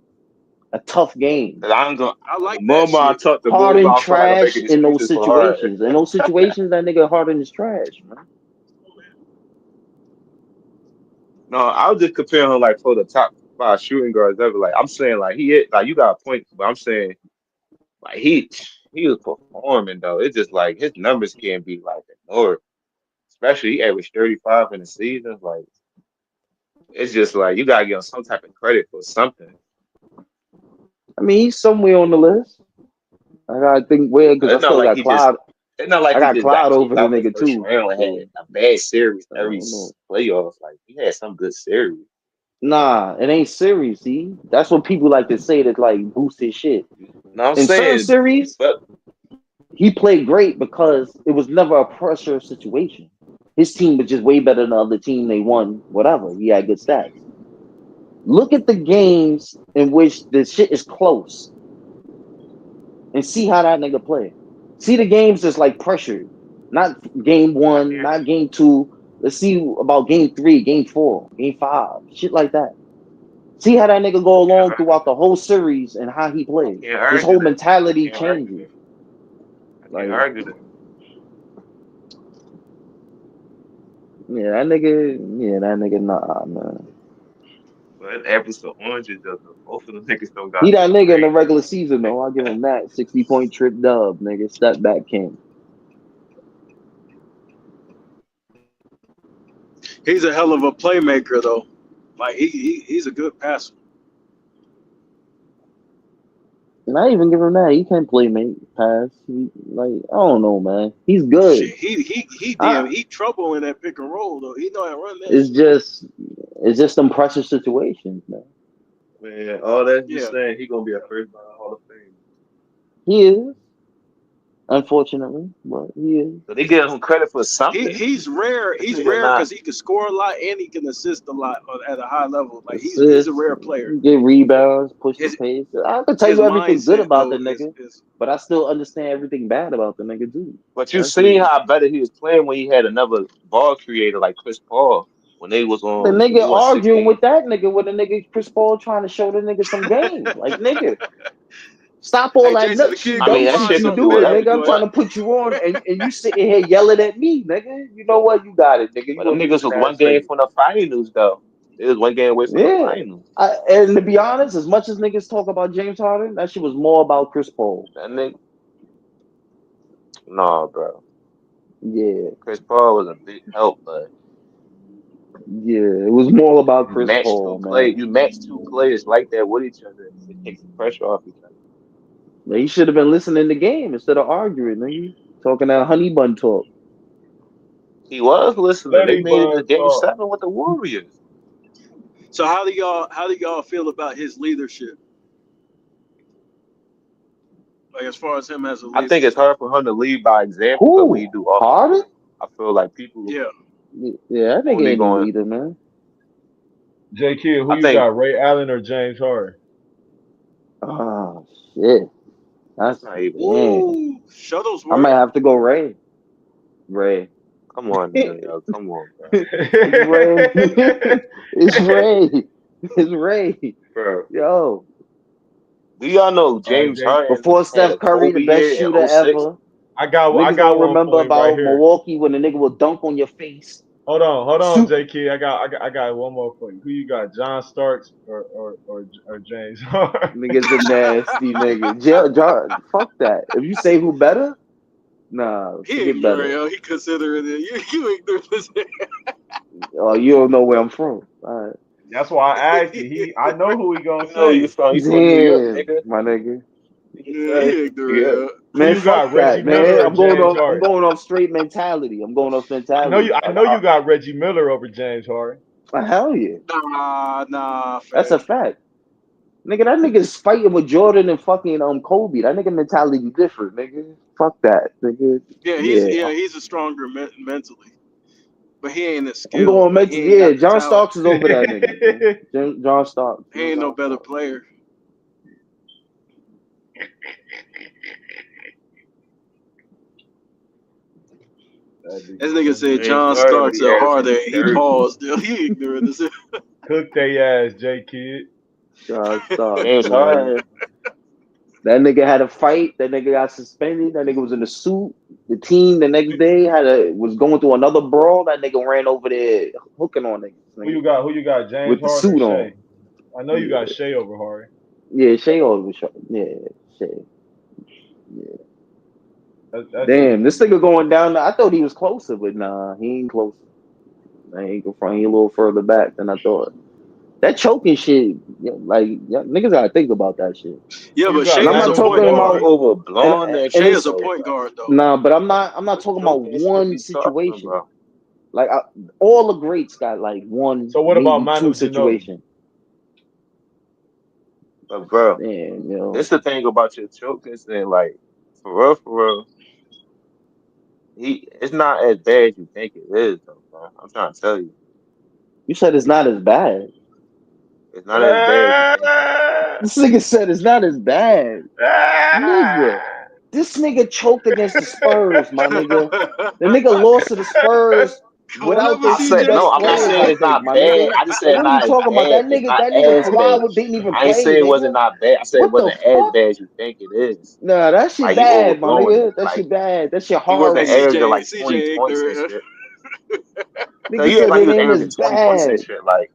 a tough game. 'Cause I'm gonna. I The like that more I shit. talk, the more Harden I feel like I'm trash making in those excuses for Harden. situations. In those situations, that nigga Harden is trash, man. No, I was just comparing him like for the top five shooting guards ever. Like I'm saying, like he hit, like you got a point, but I'm saying like he was performing though. It's just like his numbers can't be like ignored. Especially he averaged 35 in the season. Like it's just like you gotta give him some type of credit for something. I mean, he's somewhere on the list. I gotta think where because I It's not still like got he just. Cloud. It's not like I he got just got Cloud over kicked the out the nigga first too. round and had So a bad series I every don't know. playoffs. Like he had some good series. Nah, it ain't serious. See, that's what people like to say that like boost his shit. No, I'm In certain saying, series, but he played great because it was never a pressure situation. His team was just way better than the other team. They won, whatever. He had good stats. Look at the games in which the shit is close and see how that nigga play. See the games that's like pressured. Not game I one, can't. not game two. Let's see about game three, game four, game five. Shit like that. See how that nigga I go can't along argue throughout that. the whole series and how he I plays. can't His argue whole that. I mentality can't argue changes. that. I can't Like, argue that. that nigga, nah, man. But apples to oranges, though. Both of them niggas don't He got that nigga in the rings. regular season though. I'll give him that 60-point trip dub, nigga. Step back king. He's a hell of a playmaker though. Like he's a good passer. And I even give him that. He can play make pass. Like, I don't know, man. He's good. Shit, he I, damn he trouble in that pick and roll though. He know how to run that it's shit. just it's just some pressure situations, man. Man, all that you Yeah. saying, he gonna be a first ballot Hall of Fame. He is, unfortunately, but he is. So they give him credit for something. He's rare. This He's nigga rare not. because he can score a lot and he can assist a lot at a high level. Like he's a Assists, rare player. get rebounds, push the His pace. I can tell his you everything good mindset about the though is nigga, but I still understand everything bad about the nigga too. But you That's see it. how better he was playing when he had another ball creator like Chris Paul when they was The on when they nigga won arguing 16. with that nigga with the nigga Chris Paul trying to show the nigga some game. Like, nigga, stop all hey that Jason, nut the kid I gonna mean that find shit shit you could do something, doing, man. nigga. I'm whatever, trying but to put you on and you sitting here yelling at me, nigga. You know what? You got it, nigga. but You a them niggas losing was one ass game nigga. from the finals though. They was one game away from the Yeah. finals. And to be honest, as much as niggas talk about James Harden, that shit was more about Chris Paul. That nigga, no, bro. Yeah. Chris Paul was a big help, but Yeah. It was more about you Chris match Paul, two play, man. you match two players like that with each other. It takes the pressure off each other. He should have been listening to the game instead of arguing, nigga. Talking that honey bun talk. He was listening. Let They him made it to buzz Game off. 7 with the Warriors. So how do y'all feel about his leadership? Like as far as him as a I leader. think it's hard for him to lead by example because when Who? you do off the Harden? court, I feel like people Yeah. Yeah, that nigga only ain't a going. leader, man. J Kidd, who I you think got? Ray Allen or James Harden? Oh shit. it's That's not even. damn. Ooh, I might Shuttlesworth. have to go Ray. Ray. Come on now, yo. Come on, bro. It's Ray. It's Ray. It's Ray. Bro, Yo. do y'all know All right, James Jay. Harden Before had Steph a Curry, the Kobe best year shooter in '06? ever. I Niggas got don't one remember for you right about here. Milwaukee when the nigga would dunk on your face. Hold on, Shoot. J Kidd. I got one more for you. Who you got? John Starks or James Harden? Nigga's a nasty nigga. John, fuck that. If you say who better, nah, He forget ignorant, better. yo. He considering it. You ignorant. Oh, you don't know where I'm from. All right. That's why I asked you. I know who he gonna You know you say. from New York, Damn, nigga. my nigga. Yeah, he ignorant, Yeah. yo. Who Man, you fuck got? Reggie that, Miller man. or James I'm Harden? going off straight mentality. I'm going off mentality. I know you got Reggie Miller over James Harden. Hell yeah. Nah, That's fam. a fact. Nigga, that nigga's fighting with Jordan and fucking Kobe. That nigga mentality different, nigga. Fuck that, nigga. Yeah, Yeah. he's a stronger mentally, but he ain't as I'm skilled. going Like he mentally. ain't Yeah, got the John talent. Starks is over that nigga, man. John Starks. He ain't no better player. This nigga said James John Harden Starks be at averaging Harden. He 30. paused. He ignorant as hell. Cook they ass, J Kidd. John Starks, James man. Harden. That nigga had a fight. That nigga got suspended. That nigga was in a suit. The team the next day was going through another brawl. That nigga ran over there hooking on niggas. Who you Nigga, got? Who you got? James with the Harden or suit Shea? on. I know you Yeah, got Shea over Harden. yeah. Shea always shot. Yeah, Shea. Yeah. That's just Damn, this nigga going down. I thought he was closer, but nah, he ain't closer. I ain't gonna front. He a little further back than I thought. That choking shit, niggas gotta think about that shit. Yeah, Who you but got? And I'm Shea is not a Manu talking point about guard. Ginobili. Over and blowing that and Shea shit is it's a though, point bro. guard though. nah, but I'm not What talking about choking shit one be talking situation. about? Like all the greats got like one, So what about maybe two Manu Ginobili? situation. But bro, Damn, this the thing about your choking thing, like for real, it's not as bad as you think it is though, bro. I'm trying to tell you. you said it's not as bad. It's not as bad as you think it is. This nigga said it's not as bad, nigga. This nigga choked against the Spurs, my nigga. The nigga lost to the Spurs Come on without over, their I two said CJ. no. best I'm not players, saying I it's think, not my bad. nigga. I just said Like, it's what are you not as talking about? bad. It's not That nigga as bad. Kawhi didn't even I ain't play, say it wasn't nigga. not bad. I said it What the wasn't as fuck? bad as you think it is. Nah, that shit Like you bad, my overblowing it. nigga. That Like shit bad. That shit he wasn't horrible. averaging like 20 CJ points and ignorant. shit. No, Nigga you act said like he it was ain't as averaging 20 points and bad. shit. Like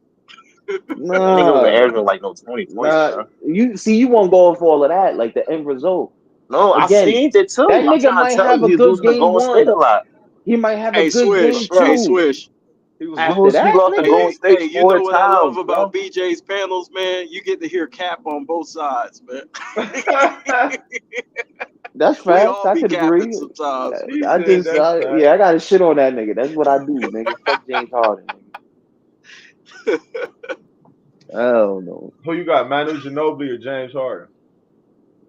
that nigga wasn't Nah, averaging like no 20 points, nah. bro. You won't go for all of that, like the end result. No, I Again, seen it that too. I'm nigga trying to might tell have you, a he was good losing to game Golden State a one. lot. He might have a Hey, good But game Swish. bro, Hey, two. Swish. he was After losing. He that, lost to nigga, Golden State You know 4 what I love times, about bro. BJ's panels, man? You get to hear Cap on both sides, man. that's We facts. all I be could capping agree. sometimes, man. He said that's fat. I got to shit on that nigga. That's what I do, nigga. Fuck James Harden, nigga. I don't know. Who you got? Manu Ginobili or James Harden?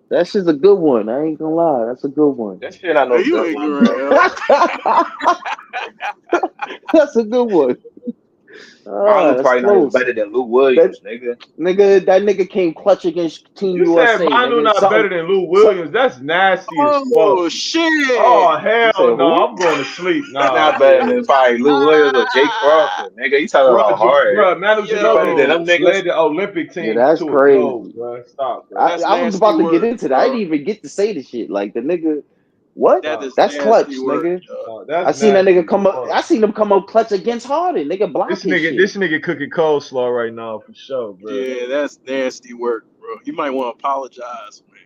That shit's a good one. I ain't gonna lie. That's a good one. That shit not no You good one, ignorant, bro. yo. That's a good one. Manu That's probably not even close. better than Lou That Williams, nigga. that nigga came clutch against Team You said USA, Manu nigga. not better than Lou Williams. That's nasty as fuck. Oh, shit. Oh You said hell no! who? I'm going to sleep. He Nah, not better bro. than probably Lou Williams or Jake Crawford, nigga. You talking Bro, about hard. Manu He better than Ginobili them Yo, niggas. led the Olympic Yeah, team that's to a gold, crazy. bro. Stop, bro. that's I was nasty about to get work, into that. I bro. didn't even get to say the shit. Like the nigga, what? That Stop, is That's bro. nasty clutch, work. nigga. No, I that's seen that nigga nasty as come up. fuck. I seen him come up clutch against Harden. Nigga block his shit. This nigga cooking coleslaw right now for sure, bro. Yeah, that's nasty work, bro. You might want to apologize, man.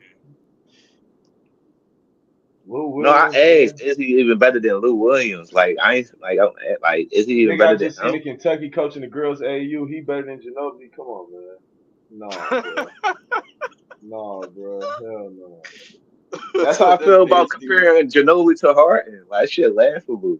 Lou No, I Williams, man. asked, is he even better than Lou Williams? Like I ain't like, is he even Nigga, I better than just seen him? the Kentucky coaching the girls AAU. He better than Ginobili. Come on, man. Nah, bro. Nah, bro. Hell no. That's how I That's feel about nasty work. comparing Ginobili to Harden. Like shit laughable.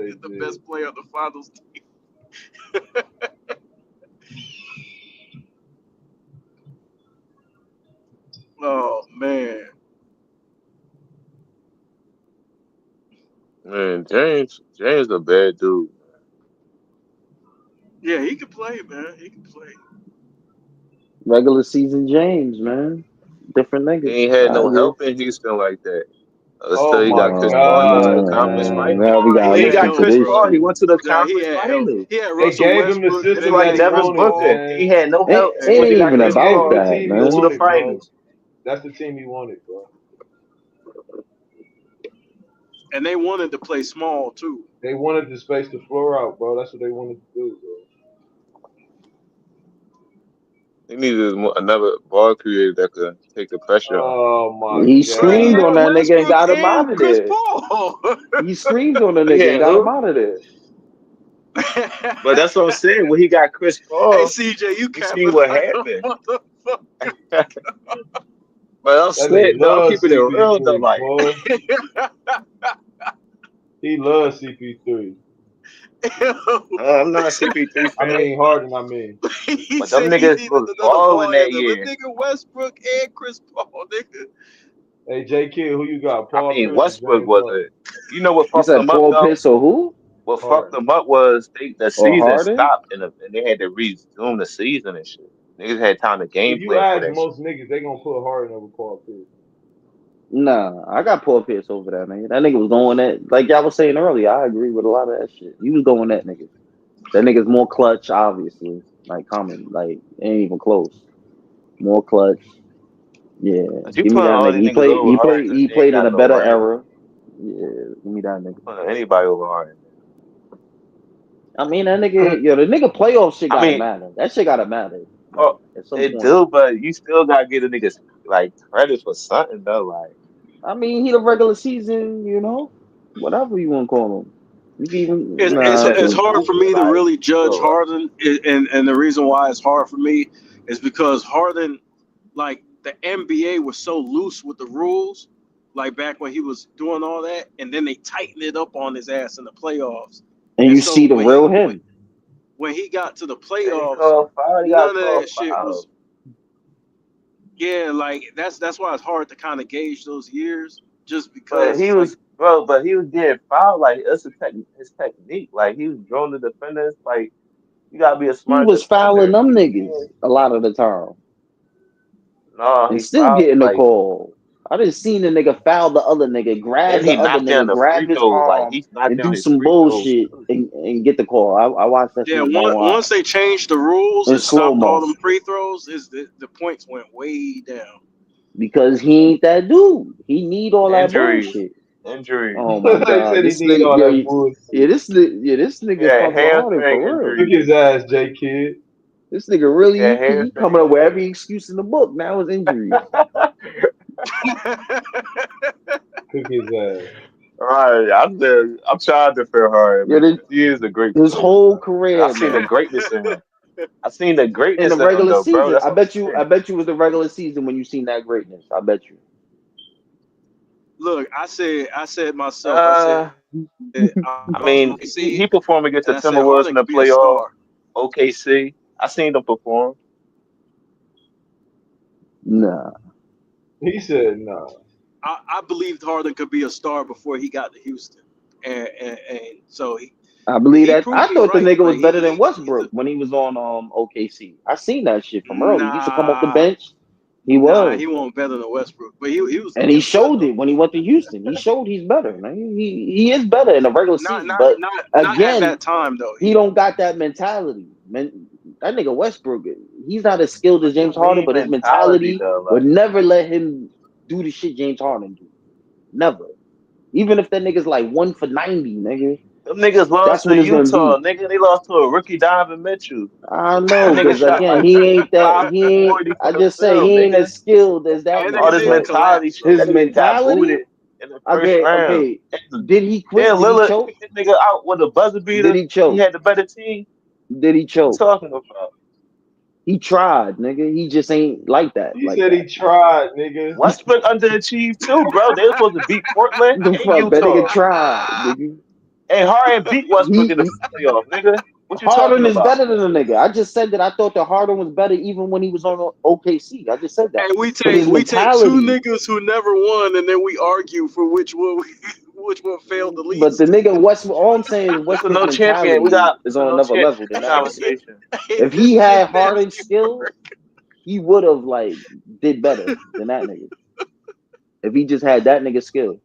they is the did. best player of the finals. Oh man. Man, James a bad dude. Yeah, he could play, man. He could play. Regular season James, man. Different He niggas. ain't had I no agree. help in Houston like that. Oh Still, he got my Chris Paul. He went to the God, conference Man, man. final. now we He gotta When he look had got into help, Chris this Paul, bro. he shit. went to the Nah, he conference had help. final. He had They Russell gave him the Westbrook, and It's then system he that like he had Chris Devin wanted, Booker. Paul. He man. had no It, help it when he ain't got even They Chris gave about him the Paul. that, team He he went to man. the wanted, bro. finals. That's the team he wanted, bro. And they wanted to play small too. They wanted to space the floor out, bro. That's what they wanted to do, bro. He needed another ball creator that could take the pressure off. Oh my He But he screamed had on God. that nigga and Westbrook got him and out of Chris there. Paul. He screamed on the He nigga and had got him who? out of there. But that's what I'm saying. When he got Chris Hey, Paul, CJ, you you see capping what like a happened. motherfucker. But I'm That nigga saying, though, I'm loves keeping it real, though. CP3, Like, boy. He loves CP3. I'm not a CP3 I fan, mean Harden, I mean. He but them said he niggas needed was another balling ball that handler. year. But nigga, Westbrook and Chris Paul, nigga. Hey, J Kidd, who you got? I Paul mean, Pierce or Westbrook James was Harden? it. You know what You fucked said them up, Paul though? Pierce or who? What fucked Harden. them up was the Or season Harden? stopped and they had to resume the season and shit. Niggas had time to game If you plan for ask that shit. most niggas, they gonna put Harden over Paul Pierce. Nah, I got Paul Pierce over that nigga. That nigga was going that, like y'all was saying earlier. I agree with a lot of that shit. He was going that nigga. That nigga's more clutch, obviously. Like common, like ain't even close. More clutch. Yeah, But you give me putting that all nigga. these niggas over Harden, He they ain't played in got a no better ring. era. Yeah, give me that nigga. You putting anybody over Harden. I mean that nigga, the nigga playoff shit I gotta mean, matter. That shit gotta matter. Like oh, at some it point. do, but you still gotta give the niggas like credit for something though. Like, I mean, he the regular season, whatever you want to call him. You can even niggas nah. had It's them hard for hooping me to like, really judge yo, Harden, and the reason why it's hard for me is because Harden, like the NBA was so loose with the rules, like back when he was doing all that, and then they tightened it up on his ass in the playoffs. And And you so see the real him. when he got to the and he playoffs, called foul, he got none of called that shit foul. was. Yeah, like that's why it's hard to kind of gauge those years, just But because he it's like was, bro, but he was getting fouled. Like, it's his technique. Like, he was drawing the defenders. Like, you gotta be a He smart was fouling defender. them You niggas can't, a lot of the time. no, And he still fouled, getting the like, call. I didn't seen the nigga foul the other nigga, grab and the he other knocked down nigga, the grab free his throws. Like, arm, he knocked and down do his some free throws, bullshit too. and get the call. I watched that shit yeah. with my own Once eyes. they changed the rules In and slow stopped all mo. them free throws, is the points went way down. Because he ain't that dude. He need all that Injuries. bullshit. Injuries. Oh my They god. said he This need nigga all that bullshit. this nigga Yeah, fuck with Harden hamstring for real. Look injuries. his ass, J Kidd. This nigga really Yeah, he hamstring coming up with every injuries. excuse in the book. Now his injuries. Cook his ass. All right, I'm trying to feel hard, Yeah, man. He is a great his player, whole bro. And I career, seen the man. greatness in him. I seen the In the greatness in him, regular though, bro. season. That's what I'm I saying. bet you it was the regular season when you seen that greatness. I bet you. Look, I said myself, I said Uh, I mean, he OKC, performed against the and I said Timberwolves Harden in the could be a playoff. star. OKC. I seen them perform. Nah. He said nah. I believed Harden could be a star before he got to Houston, and so I believe he that. proved I me thought the right. nigga was Like better than he's Westbrook when he was on OKC. I seen that shit from early. He used to come off the nah, bench. He was. he won't better than Westbrook, but And he he was good showed though. it when he went to Houston. He showed he's better, man. He is better in the regular Not season. not But not not at again, that time though. he don't got that mentality. Man, that nigga Westbrook, he's not as skilled as What you James Harden, mean but his mentality, mentality though? would Like, never let him do the shit James Harden do. Never. Even if that nigga's like 1 for 90, nigga, them niggas that's lost to what it's gonna Utah, be. nigga. They lost to a rookie Donovan Mitchell. I That know, nigga because shot again, like he ain't that. 5 He for ain't. 40 from I the just say field, he ain't nigga. as skilled as that And All they nigga. this didn't But mentality collapse shit. though. his That nigga got mentality, booted in the first okay, round. okay. Did he quit? Then Did he Lillard choke? kicked that nigga out with a buzzer Did beater. he He choke? had the better team. Did he What you choke? talking about? He tried, nigga. He just ain't like that. He Like said he that. tried, nigga. Westbrook underachieved too, bro. They were supposed to beat Portland The and fuck that nigga Utah. tried, nigga. And Harden beat Westbrook in the He playoff, nigga. What you talking Harden is about? better than a nigga. I just said that I thought that Harden was better even when he was on OKC. I just said that. And But his we take two mentality, niggas who never won, and then we argue for which one which one failed the But least. the nigga Westbrook, all I'm saying is It's a Westbrook's no champion. We mentality got is it's a on no another level than champion that nigga. conversation. If he had Harden's skills, he would have like did better than that nigga. If he just had that nigga skill.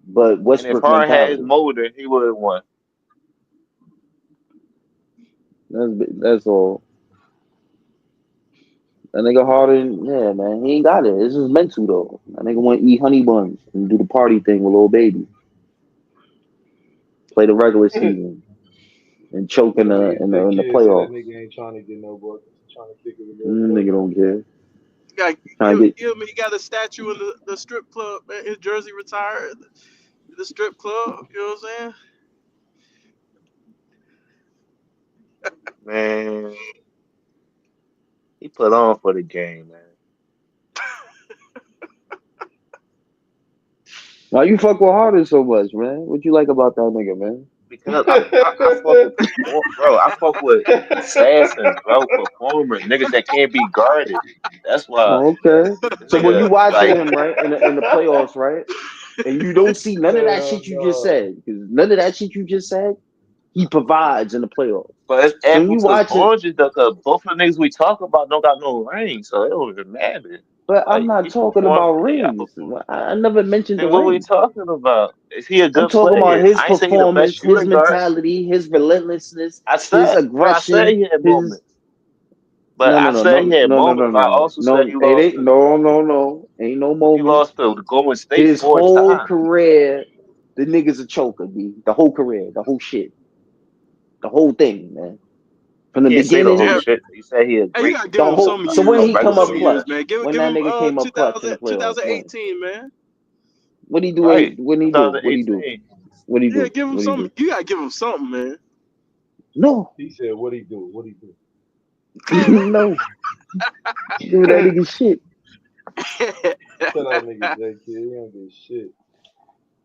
But And if Westbrook Hard had his mentality. motor, he would have won. That's all. That nigga Harden, yeah, man, he ain't got it. This is mental though. That nigga want to eat honey buns and do the party thing with little baby. Play the regular season and choke in That nigga in the dickhead said that playoffs. nigga ain't trying to get no buckets. He's trying to kick it with little Nigga boy. don't care. Got Trying to get give me. He got a statue in the strip club. Man, his jersey retired. The strip club. You know what I'm saying? Man, he put on for the game, man. why you fuck with Harden so much, man? What you like about that nigga, man? Because I fuck with bro. I fuck with assassins, bro. Performers, niggas that can't be guarded. That's why Oh, okay. the So when you nigga watching like. him, right, in the playoffs, right, and you don't see none of that Hell shit you just no. said, because none of that shit you just said, he provides in the playoffs. But it's So when apples you to watch it, oranges though, cause both of the niggas we talk about don't got no ring, so it don't even matter. but I'm Like not he talking performed, about they got rings. performed. I never mentioned the Then what we ring. talking about? Is he a I'm good talking about player? his I ain't say he the best performance, his shooting guard. mentality, his relentlessness, I his said, bro, I said aggression, he had his moments, but I said he had moments. But I also said he It lost ain't to ain't no he moments. lost to the Golden State His 4 times. whole career, the nigga's a choker, B. The whole career, the whole shit, the whole thing, man. From You the can't say the whole beginning, Yeah. shit. You said he a Hey, you great gotta give the him whole. some So years. when he Give him come some up years, clutch, man. when Give that him nigga came up clutch in the playoffs, when 2018, man. what he do? right. What he do? What he do? 2018. What he Yeah, do? give him What he some. do? You gotta give him something, man. No, He said, "What he do? What he do?" no, do that nigga shit. Tell that nigga J Kid, he don't do shit.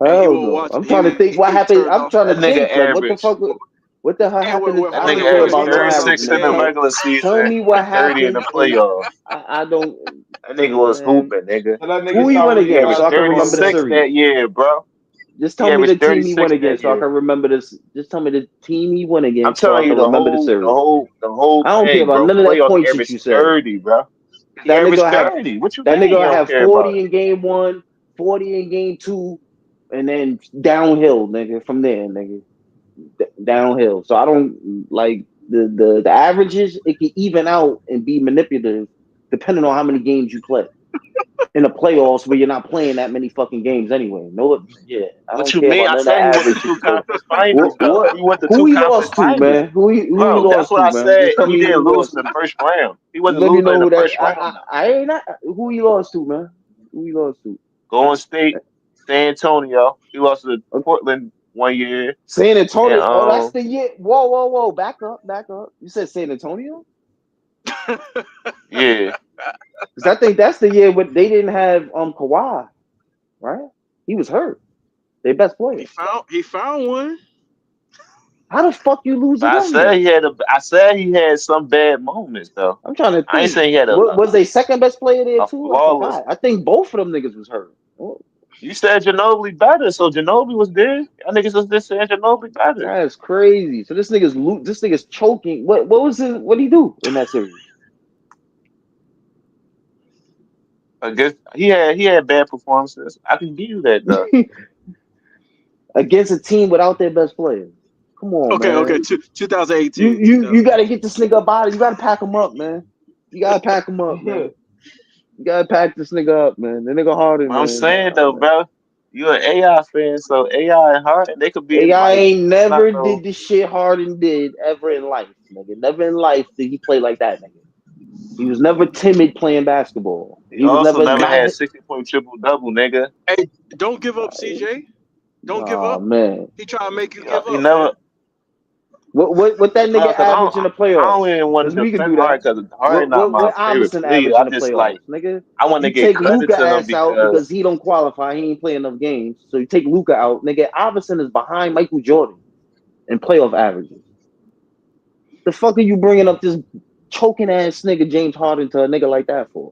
Hey, he Hell won't no. watch. I'm trying to think what He happened. turned I'm off. trying to That nigga think like average. what the hell Hey, happened this That I don't nigga care averaged about no 36 averagement. in the Tell regular season me what and 30 in the happened in playoffs. I don't That nigga was man. hooping, nigga. Tell that Who nigga he start went reading He against so averaged I can basketball remember the numbers. 36 series? that year, bro. Just He tell me averaged the team he went 36 that against so I year. can remember this. Just tell me the team he went I'm against so I telling you, can the remember the whole, the series. whole, the whole I don't care thing, about bro. none of that Playoff, he point shit you averaged said. 30, bro. He That nigga averaged will have 30. What you that mean nigga you will don't have care about 40 it? in game 1, 40 in game 2, and then downhill, nigga, from there, nigga. Downhill. So I don't like the averages. It can even out and be manipulative depending on how many games you play in the playoffs where you're not playing that many fucking games anyway. No, yeah, I What don't you care mean? about I none of that said he went to average shit two you talk. conference finals, though. He went to Who two he conference lost to, finals. man? Who he Bro, that's lost what to, I man? said. Just tell He me who didn't he lose lost in the to. first round. He wasn't Let me losing in know the who that. first round, though. I ain't not who he lost to, man. Who he lost to? Golden State, San Antonio. He lost to Portland 1 year. San And Antonio. Oh, that's the year. Whoa. Back up. You said San Antonio? yeah. Because I think that's the year when they didn't have Kawhi, right? He was hurt. Their best player. He found one. How the fuck you lose to But I them said then? he had some bad moments though. I'm trying to I ain't think. saying he had What was they second best player there a too? I flawless. forgot. I think both of them niggas was hurt. Oh, You said Ginobili better, so Ginobili was there. Y'all niggas was just saying Ginobili better. that's crazy. So this nigga's choking. What did he do in that series? I guess he had bad performances. I can give you that though. Against a team without their best player. Come on, Okay. man. 2018. You got to get this nigga up out of. You got to pack him up, man. You got to pack him up, man. You got to pack this nigga up, man. The nigga Harden, But I'm man. saying Nah, though, man. bro, you an AI fan, so AI and Harden they could be AI like ain't it's not never no. did the shit Harden did ever in life, nigga. Never in life did he play like that, nigga. He was never timid playing basketball. He He was also never never not. had 60-point triple double, nigga. Hey, don't give up, CJ. Don't give Oh up. man, He trying to make you He, give he up, never. man. what that nigga No, cause average in the I playoffs? don't even want Because to we can defend do that. Harden because Harden not my What favorite Iverson player. average in I the just playoffs, like nigga? I want to You get take credit Luca to them ass out because because he don't qualify. He ain't playing enough games. So you take Luca out, nigga. Iverson is behind Michael Jordan in playoff averages. The fuck are you bringing up this choking ass nigga James Harden to a nigga like that for?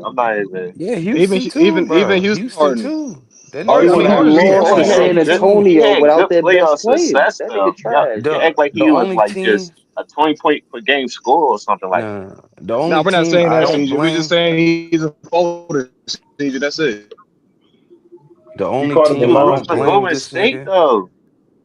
I'm not even. Yeah, Houston too, Even bro. Houston Houston Harden. too. That Oh, nigga you was Bro, Harden you had Harden horrible. being lost That's to the Harden. had San only good. team. He Antonio had without good their best playoff players. success That though. nigga trash. You act like The he was only like team. just a 20-point per game score or something like that. Nah, the Now only we're not team saying I that, Don't. don't CJ. We're just blame. saying he's a folder, CJ. That's it. The He only called him a team He I was bum don't for scrub. blame Golden this State nigga. though.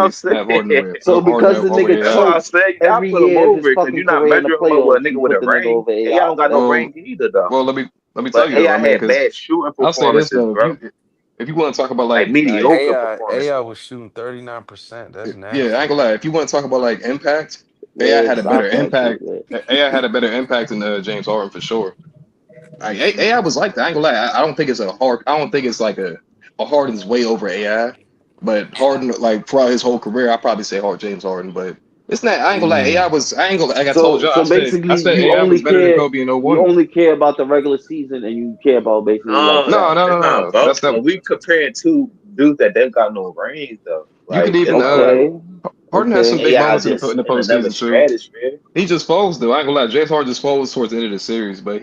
what I'm saying. have Harden So Harden because the over nigga That's AI. why I choked say y'all every put him year of his over because fucking you're not career in the measuring him up with a playoffs, you nigga with put a the nigga ring. over AI AI, don't got no bro. ring either though. Well, let me tell But you though. I AI mean, had because bad shooting I'll say this performances, though, bro. if you want to talk about Like like mediocre AI performances. was shooting 39%. That's yeah, I ain't nasty. gonna lie. If you want to talk about like impact, AI Yeah, had a better stop that shit. impact. Man. AI had a better impact than James Harden for sure. Like AI was like that. I ain't gonna lie. I don't think it's a hard. I don't think it's like a Harden's way over AI. But Harden, like throughout his whole career, I probably say James Harden. But it's not. I ain't gonna lie. AI was. I ain't gonna. Like I told So y'all. so I basically, said AI was better than Kobe in you '01. only care about the regular season, and you care about basically like No, No, playoffs. no, no, it's no, not no. about That's not. when we comparing two dudes that don't got no rings though. You could Like even. it's like Okay, Harden has some okay. big AI moments in just the in another postseason too. stratosphere. He just falls though. I ain't gonna lie. James Harden just falls towards the end of the series, but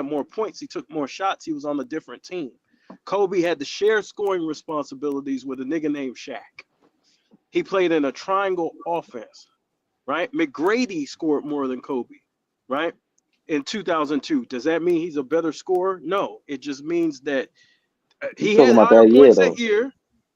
had more points. He took more shots. He was on a different team. Kobe had to share scoring responsibilities with a nigga named Shaq. He played in a triangle offense, right? McGrady scored more than Kobe, right? In 2002. Does that mean he's a better scorer? No. It just means that He's he talking had about higher that year points that though. year,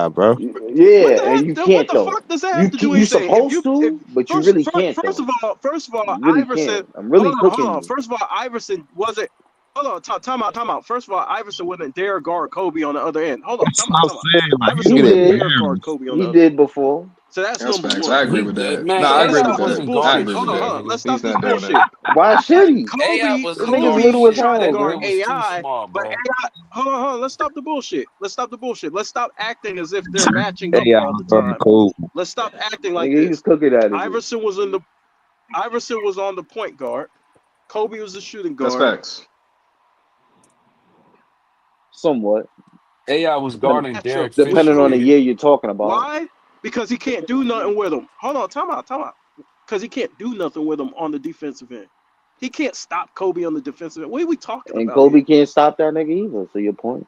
AI, bro. What Yeah, the and heck? you What can't the though. fuck does that have to do You anything? supposed If to, but you really can't first though. of all, You really Iverson. can't. I'm really Hold cooking on. you. First of all, Iverson wasn't. Hold on, time out. First of all, Iverson wasn't dare guard Kobe on the other end. Hold on, That's time what out, I'm time out. saying. Like he Iverson He get wasn't did. dare guard embarrassed. Kobe on He the other did end. before. So that's That's number facts. I one. agree with that. No, Man, So I let's agree AI with stop this that. wasn't I guarding bullshit. agree with shit, that. Hold on. Let's nigga. He's stop this not doing that. bullshit. Why should he? AI Kobe wasn't Them niggas guarding little as shit, tried to hell, nigga. guard It bro. was too AI, small, but bro. AI. Hold on. Let's stop the bullshit. Let's stop acting as if they're matching up AI all was the going time. cold. Let's stop acting like Nigga, he this. was cooking that nigga. Iverson was on the point guard. Kobe was the shooting That's guard. facts. Somewhat. AI was guarding Derek Matchups with Fisher, Depending on the nigga. Kobe. year you're talking about. Why? Because he can't do nothing with him. Hold on, time out. Because he can't do nothing with him on the defensive end. He can't stop Kobe on the defensive end. What are we talking And about here? Kobe can't stop that nigga either. So your point.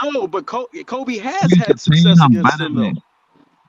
No, but Kobe has You can had tell success him against better him, than though.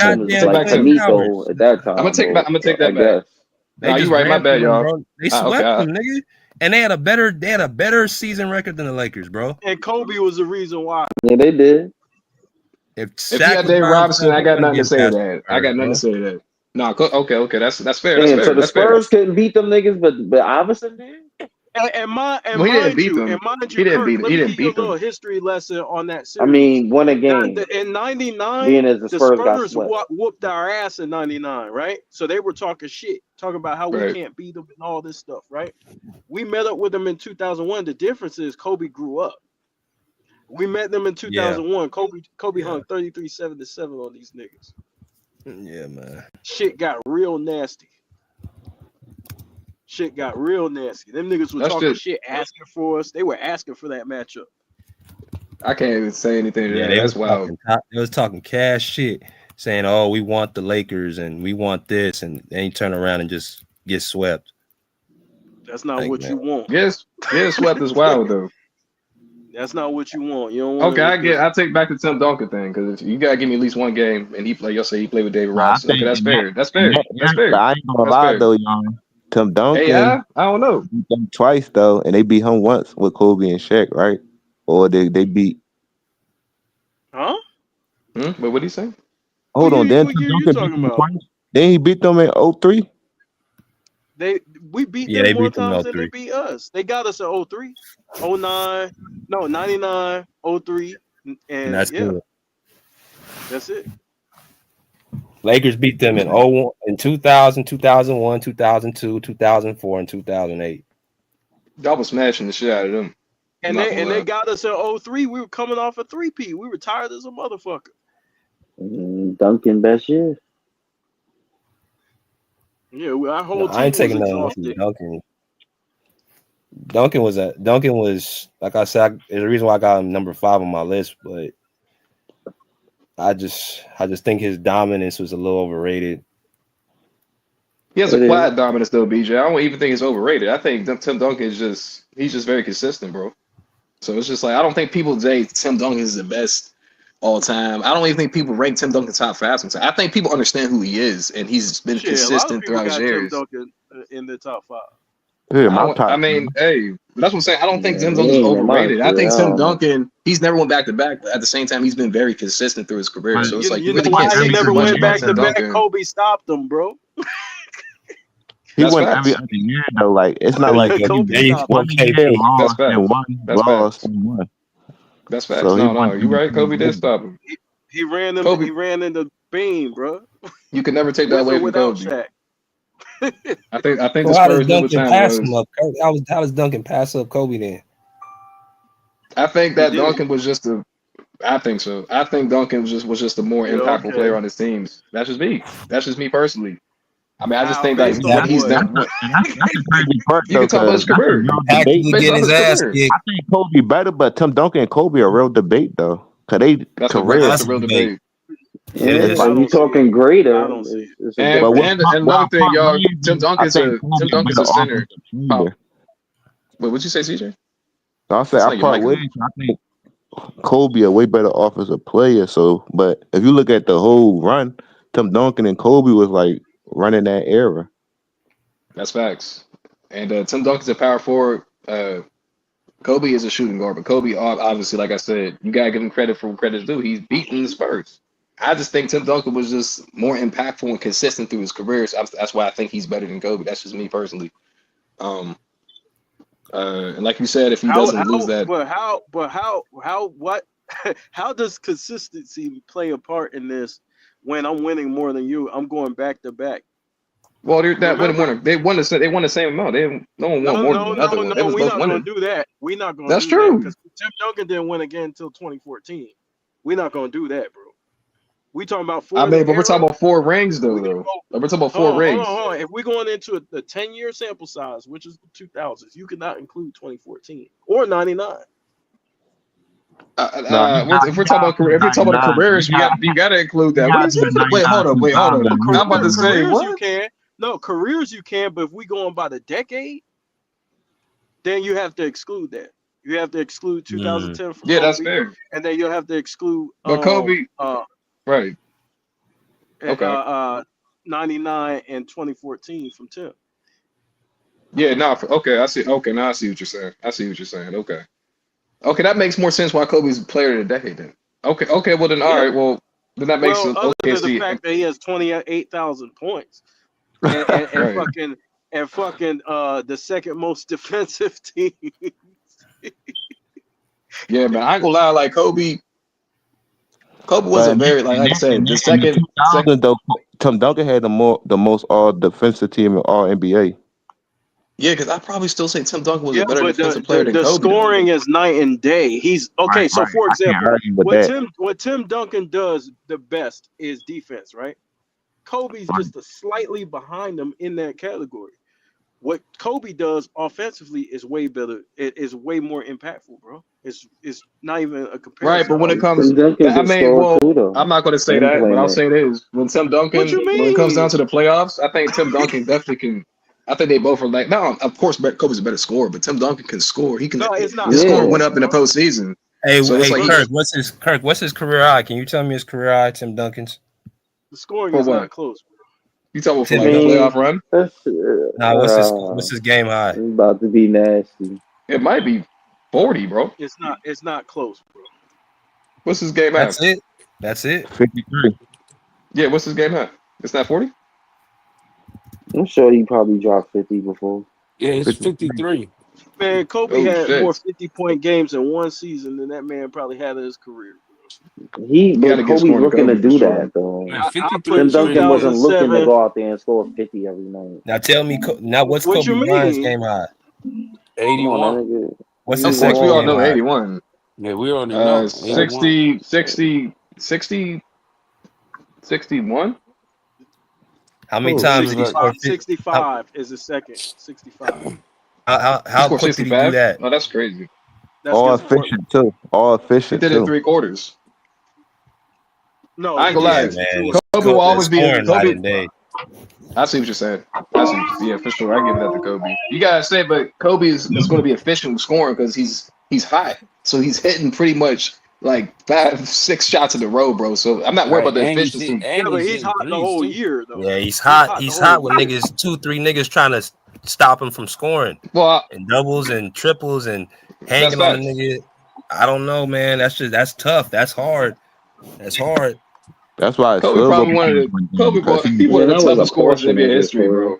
Iverson was Take like back the Tim. meat though at that I'm gonna time take back. I'm though. gonna take I that back. guess. They Nah, you just right. My ran through bad, them, y'all. bro. They Okay. swept them, nigga. And they had a better season record than the Lakers, bro. And Kobe was the reason why. Yeah, they did. If If you Shaq had was Dave by Robinson, himself, I he got wouldn't nothing to get say to past that. the I Spurs, got nothing to bro. say to that. No, okay. That's fair. That's Damn, so fair. the That's fair. Spurs couldn't beat them niggas, but Iverson did. And Well, he didn't mind beat you, them. Kirk, let He me didn't give you a beat little them. history lesson on that I series. mean, won a game, In being '99, as the the Spurs got Spurs swept. whooped our ass in '99, right? So they were talking shit, talking about how we Right. can't beat them and all this stuff, right? We met up with them in 2001. The difference is Kobe grew up. We met them in Yeah. 2001. Kobe hung 33-7 on these niggas. Yeah, man. Shit got real nasty. Them niggas were That's talking just. shit, asking for us. They were asking for that matchup. I can't even say anything to Yeah, that. That's wild. they was talking cash shit, saying, "Oh, we want the Lakers and we want this," and then you turn around and just get swept. That's not Like, what man. you want. Getting swept is wild though. That's not what you want. You don't want Okay, it. I take back the Tim Duncan thing because you gotta give me at least one game, and he played. You'll say he played with David Nah, I Robinson. Okay, think that's fair. That's fair. That's I fair. ain't gonna That's lie fair. though, young. Tim Hey, Duncan I don't know. beat them twice though, and they beat him once with Kobe and Shaq, right? Or they beat. Huh? But what did he say? Hold on, then What Tim year you Duncan beat talking them about? twice. Then he beat them in 03. We beat Yeah, them they more beat them times in than they 03. beat us. They got us in 03, 09, no, 99, 03, And and that's yeah, good. that's it. Lakers beat them in 01, in 2000, 2001, 2002, 2004, and 2008. Y'all was smashing the shit out of them. I'm And not they gonna and they lie. got us in 03. We were coming off a 3P. We were tired as a motherfucker. Duncan best year. Yeah, our No, whole I ain't team was taking nothing away from exhausted. Duncan. Duncan was like I said. There's a reason why I got him number 5 on my list, but I just think his dominance was a little overrated. He has a It is. quiet dominance though, BJ. I don't even think it's overrated. I think Tim Duncan is he's just very consistent, bro. So it's just like I don't think people say Tim Duncan is the best all time. I don't even think people rank Tim Duncan top 5 sometimes. I think people understand who he is, and he's been Shit, a lot of consistent people throughout his got Tim years. Duncan in their top 5. Yeah, my I top. mean, hey, that's what I'm saying. I don't think Yeah, Tim he Duncan's ain't in my overrated. I shit. think I Tim don't know. Duncan, he's never went back to back, but at the same time, he's been very consistent through his career. But So it's You like you you know really he won can't why he say every too never other much went about year back to Tim though. back? Duncan. Kobe stopped him, bro. He That's won every facts. other year though. Like it's not There you like go. he Kobe There you stopped go, one him. year KP. That's lost and facts. won, That's lost facts. and won. That's facts. So he No, won you're right. everything. Kobe did stop him. He ran him. Kobe, He ran into Bean, bro. you can never take that With or away from without Kobe. Shaq. I think the So how does Spurs knew what Duncan time it pass him was. up? How does Duncan pass up Kobe then? I think He that did. Duncan was just a. I think so. I think Duncan was just a more Yeah, impactful player okay. on his teams. That's just me. That's just me personally. I mean, I just How? think Yeah, like Based he what on had he's what? done. What That's the crazy part you though, can talk about because his that's a career real debate. tactically based getting off his his ass career. kicked. I think Kobe better, but Tim Duncan and Kobe are a real debate though, cause they Now career. That's a that's a real debate. debate. It Yeah, is. I like you don't see it. talking I greater, don't see it. it's a And But debate. what and Pop, another what thing, Pop y'all. Williams Tim is, I Duncan's think a Kobe Tim a Duncan's better a center. offensive Pop. player. Wait, what'd you say, CJ? So I say It's I like your part mic is. ways. I think Kobe a way better offensive player. So, but if you look at the whole run, Tim Duncan and Kobe was like running that era. That's facts. And Tim Duncan's a power forward. Kobe is a shooting guard, but Kobe obviously, like I said, you gotta give him credit for what credit's due. He's beaten the Spurs. I just think Tim Duncan was just more impactful and consistent through his career. So that's why I think he's better than Kobe. That's just me personally. Um, and like you said, if he doesn't lose that, What? How does consistency play a part in this? When I'm winning more than you, I'm going back to back. well, they're that winning Remember? winner. They won the same amount. No one won No, more than no, the other no, one. They no. was We're both not gonna winning. do that. We're not gonna That's do that true. because Tim Duncan didn't win again until 2014. We're not gonna do that, bro. We talking about I for mean, the but we're talking era. about 4 rings, though. We can Though go. we're talking about four Hold on, hold on, rings. hold on. If we're going into the 10-year sample size, which is the 2000s, you cannot include 2014 or 99. No, If we're talking about career, if we're talking about careers, you got to include you that. What gotta is do the it? Wait, 99 hold up. 2000. No, I'm about to say careers you what? can. No, careers you can, but if we going by the decade, then you have to exclude that. You have to exclude 2010 for Yeah, that's Kobe, fair. and then you'll have to exclude But Kobe, right? Okay. 99 and 2014 from Tim. Yeah, no. Okay, I see. Okay, now I see what you're saying. I see what you're saying. Okay. Okay, that makes more sense why Kobe's player of the decade then. Okay. Well then, all Yeah. right. Well, then that makes Well, it. other Okay, than the see. fact that he has 28,000 points and Right. fucking the second most defensive team. Yeah, man. I ain't gonna lie. Like Kobe was But a very like I said, the in the second. 2000s though, Tim Duncan had the most all defensive team in all NBA. Yeah, because I probably still say Tim Duncan was Yeah, a better but defensive player than the Kobe though. scoring is night and day. He's okay. Right, So right. for I can't example, argue with that. what Tim Duncan does the best is defense, right? Kobe's just a slightly behind him in that category. What Kobe does offensively is way better. It is way more impactful, bro. It's not even a Right, comparison. but when it comes, Tim Duncan I can mean, score well, too, though. I'm not going to say And that, but I'll playmaker. say this: when Tim What Duncan, you when it comes down mean? to the playoffs, I think Tim Duncan definitely can. I think they both are like, no, of course, Kobe's a better scorer, but Tim Duncan can score. He can. No, it's not His score Yeah. went close, up in the bro. postseason, Hey, so it's hey, like Brother, Kirk, what's his career high? Can you tell me his career high, Tim Duncan's? the scoring for is what? not close. You talking for I like a mean, playoff run? that's Nah, what's his game high? about to be nasty. It might be 40, bro. It's not close, bro. What's his game That's at? it. That's it. 53. Yeah, what's his game at? It's not 40. I'm sure he probably dropped 50 before. Yeah, it's 53. 53. Man, Kobe Oh had more shit! 50-point games in one season than that man probably had in his career. You got But to get Kobe's scoring to looking to Kobe for do sure. that though. Man, I 53 put Tim is Duncan crazy work. wasn't looking to 2007. go out there and score 50 every night. Now tell me, now what's What Kobe you Bryant's mean? game high? Come on, that 81. nigga. What's Of his course, we second all game know high? 81. Yeah, we already know. 81. 60, 60, 60, 61. How many Oh, times did he niggas like, score 50? 65 is the second. 65. He How scored quick did he do 65. that? Oh, that's crazy. That's All against Portland. efficient too. All He efficient did it in too. 3 quarters. No, I ain't he gonna did Yeah, lie. 62 man. and Kobe will The always be scoring night Kobe. and day. I see what you're saying. I see. Yeah, for sure. I give it up to Kobe. You gotta say, but Kobe is going to be efficient with scoring because he's hot. So he's hitting pretty much like 5, 6 shots in a row, bro. So I'm not worried right, about the efficiency. yeah, but he's hitting hot the threes whole too. year though. Yeah, he's He's hot. hot the He's whole hot when year. niggas 2-3 niggas trying to stop him from scoring Well, and doubles and triples and that's hanging on the facts. nigga. I don't know, man. That's tough. That's hard. That's hard. That's why his Kobe field goal probably one of the percentage went down Kobe because boy. he He one Yeah, of the that was a toughest scorers in portion NBA of it history, for real. bro.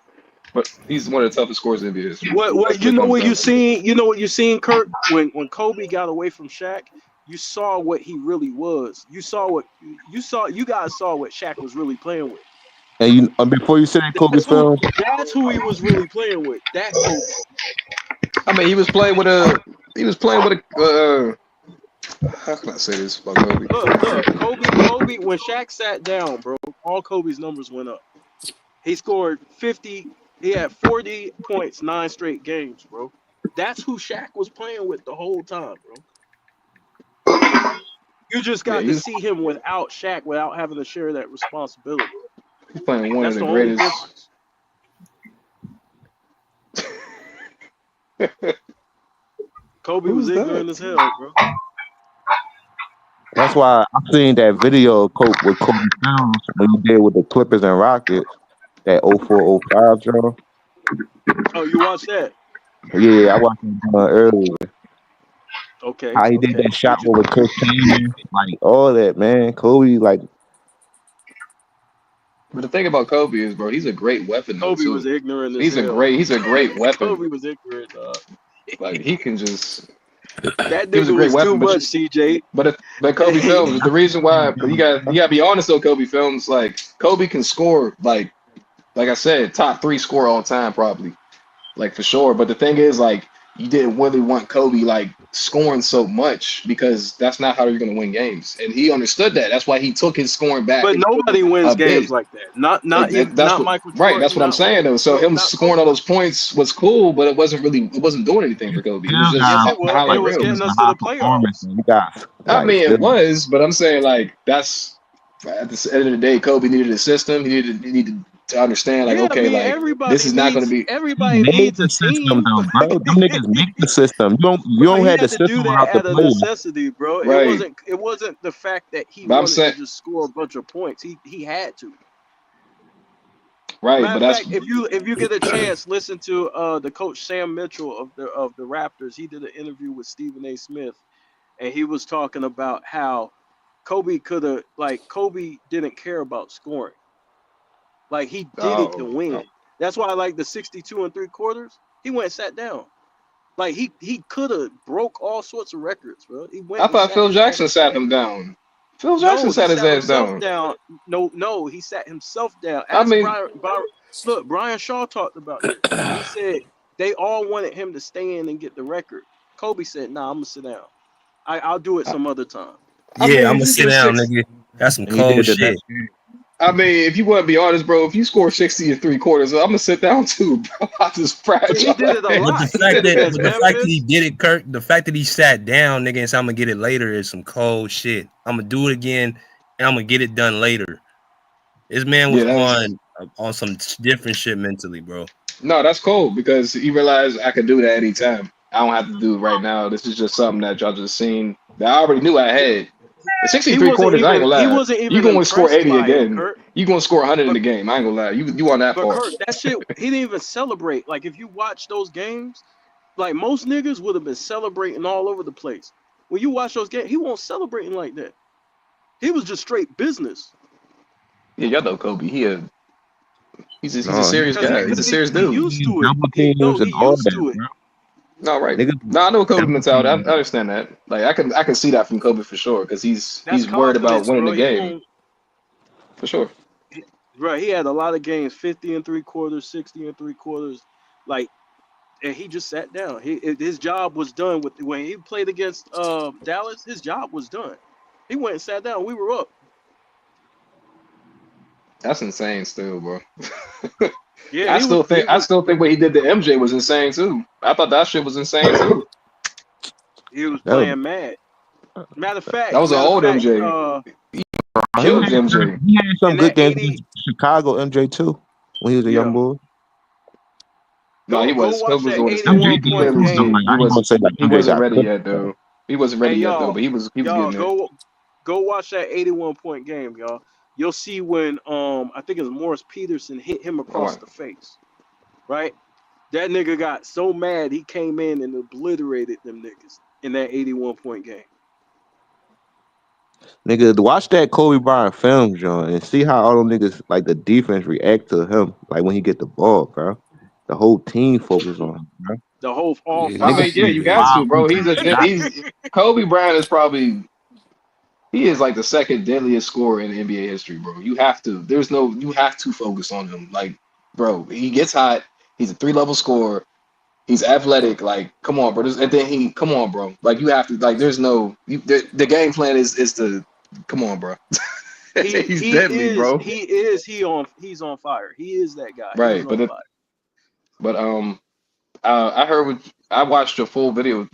But he's one of the toughest scorers in NBA history. What When you it know comes what down you to it. seen? You know what you seen, Kirk? When Kobe got away from Shaq, you saw what he really was. You guys saw what Shaq was really playing with. and before you say Kobe film, That's who he was really playing with. That Kobe. I mean, he was playing with a. How can I say this about Kobe? Look, Kobe. When Shaq sat down, bro, all Kobe's numbers went up. He scored 50. He had 40 points, 9 straight games, bro. That's who Shaq was playing with the whole time, bro. You just Yeah, got to see him without Shaq, without having to share that responsibility. he's playing one of That's the the only greatest. difference. Kobe Who's was ignorant that? as hell, bro. that's why I seen that video of with Kobe Films when he did with the Clippers and Rockets, that 04-05 show. Oh, you watched that? Yeah, I watched him earlier. Okay. How he did that shot with Chris Kaman, like all that, man. Kobe, like, But the thing about Kobe is, bro, he's a great weapon though Kobe too. was ignorant as He's a hell. great weapon. Kobe was ignorant, dog. Like he can just. That He was a nigga great was too weapon, much, CJ. but Kobe Films, the reason why, but you gotta be honest though, Kobe Films, like Kobe can score like I said, top 3 scorer all time probably, like for sure. But the thing is, like you didn't really want Kobe like scoring so much because that's not how you're gonna win games, and he understood that. That's why he took his scoring back But nobody wins a bit. games like that. Not even That's not what Michael right. That's Jordan. what I'm Not saying though. So him not scoring all those points was cool, but it wasn't doing anything for Kobe. It was still just Yes, got it the was. It highlight was reel. getting the us to high the performance, playoffs. and you got I like mean, still. it was, but I'm saying like that's at the end of the day, Kobe needed a system. He needed to understand like, Yeah, I okay, mean like this is not going to be He everybody made needs the a system team. though, bro. Them niggas make the system. You Bro, don't he have the had to system do that without the out of players. necessity, bro. right. It wasn't the fact that he But I'm wanted to saying just score a bunch of points. He had to. right, Matter but of that's fact, if you get a chance, listen to the coach Sam Mitchell of the Raptors. He did an interview with Stephen A. Smith, and he was talking about how Kobe didn't care about scoring. Like he did it to oh, win. That's why I like the 62 and 3/4. He went and sat down. Like he could have broke all sorts of records, bro. He went I and thought sat Phil his ass Jackson sat down. him down. Phil No, Jackson he sat his sat ass himself down. down. No, he sat himself down. I Ask mean, Look, Brian Shaw talked about this. He said they all wanted him to stay in and get the record. Kobe said, "Nah, I'm gonna sit down. I'll do it some other time." Yeah, I'm if gonna you sit do down, six, nigga. That's some And he cold did the shit. next game. I mean, if you want to be honest, bro, if you score 60 and 3/4, I'm gonna sit down too, bro. I just But he fragile did it a ass. But lot. He did it against the fact that he Memphis. did it, Kirk, the fact that he sat down, nigga, and said I'm gonna get it later is some cold shit. I'm gonna do it again, and I'm gonna get it done later. This man was Yeah, that's on some different shit mentally, bro. no, that's cool because he realized I could do that anytime. I don't have to do it right now. This is just something that y'all just seen that I already knew I had. In he 63 wasn't quarters, I ain't even gonna he lie. wasn't You even going to score impressed 80 by it, again. Kurt. You going to score 100 in But the game. I ain't gonna lie. You on that but far. Kurt, that shit, he didn't even celebrate. Like if you watch those games, like most niggas would have been celebrating all over the place. When you watch those games, he won't celebrating like that. He was just straight business. Yeah, y'all know Kobe. He's a No, serious Cause guy. He's a serious he dude. used to it. double He teams and all used that, to it. bro. No, right. Niggas No, I know Kobe double mentality. I teams. understand that. Like I can see that from Kobe for sure because That's he's worried about confidence, winning the bro. He game won't. for sure. Right, he had a lot of games, 50 and 3/4, 60 and 3/4, like, and he just sat down. His job was done with when he played against Dallas. His job was done. He went and sat down. We were up. That's insane, still, bro. Yeah, he was. I still think what he did to MJ was insane too. I thought that shit was insane too. He was That was, playing mad. Matter of That fact, was an old MJ. he Killed had MJ. he had some in good that games 80, against Chicago MJ too when he was a young yeah, boy. No, he go was. watch Kobe was that doing his thing. You 81 could 100 point clearly too, though. see Like, game. I ain't gonna say like he MJ wasn't got ready cooked. yet, though. He wasn't Hey ready yet though, but he was y'all getting it. go watch that 81 point game, y'all. You'll see when I think it was Morris Peterson hit him All across right. the face. Right? That nigga got so mad he came in and obliterated them niggas in that 81 point game. Nigga, watch that Kobe Bryant film, John, and see how all them niggas like the defense react to him, like when he get the ball, bro. The whole team focus on him, bro. The whole all Yeah, I Niggas mean, five. yeah, see you got five to, bro. people. He's Kobe Bryant is probably he is like the second deadliest scorer in NBA history, bro. You have to. You have to focus on him. Like, bro, he gets hot. He's a 3-level scorer. He's athletic. Like, come on, bro. And then come on, bro. Like, you have to. Like, the game plan is to come on, bro. He's deadly, bro. He's on fire. He is that guy. He's Right, on fire. but I heard I watched a full video.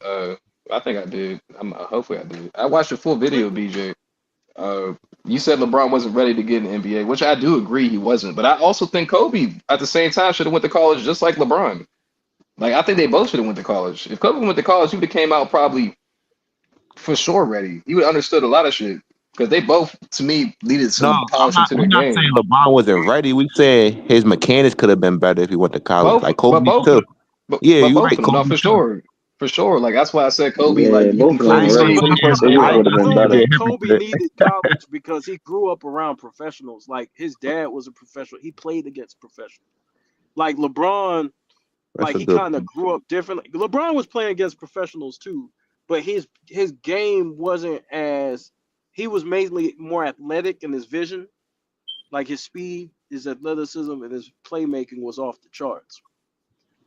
Uh, I think I did. Hopefully I did. I watched a full video, BJ. Uh, you said LeBron wasn't ready to get in the NBA, which I do agree he wasn't. But I also think Kobe at the same time should have went to college just like LeBron. Like I think they both should have went to college. If Kobe went to college, he would have came out probably for sure ready. He would have understood a lot of shit because they both, to me, needed No, some polishing to we're their not saying game. LeBron wasn't ready. We said his mechanics could have been better if he went to college. Both, Like Kobe both too. of them, Yeah, but you're both of right. them, no, Kobe for too. sure, for sure. Like that's why I said Kobe. Yeah, Like you can both of them clearly I ain't see gonna already. when he lie, first They bro. came both I out. ain't would have gonna been say he better. a I know that Kobe hypocrite. needed college because he grew up around professionals. Like his dad was a professional. He played against professionals. Like LeBron, That's like a he good kind of point. grew up differently. LeBron was playing against professionals too, but his game wasn't as he was mainly more athletic in his vision, like his speed, his athleticism, and his playmaking was off the charts,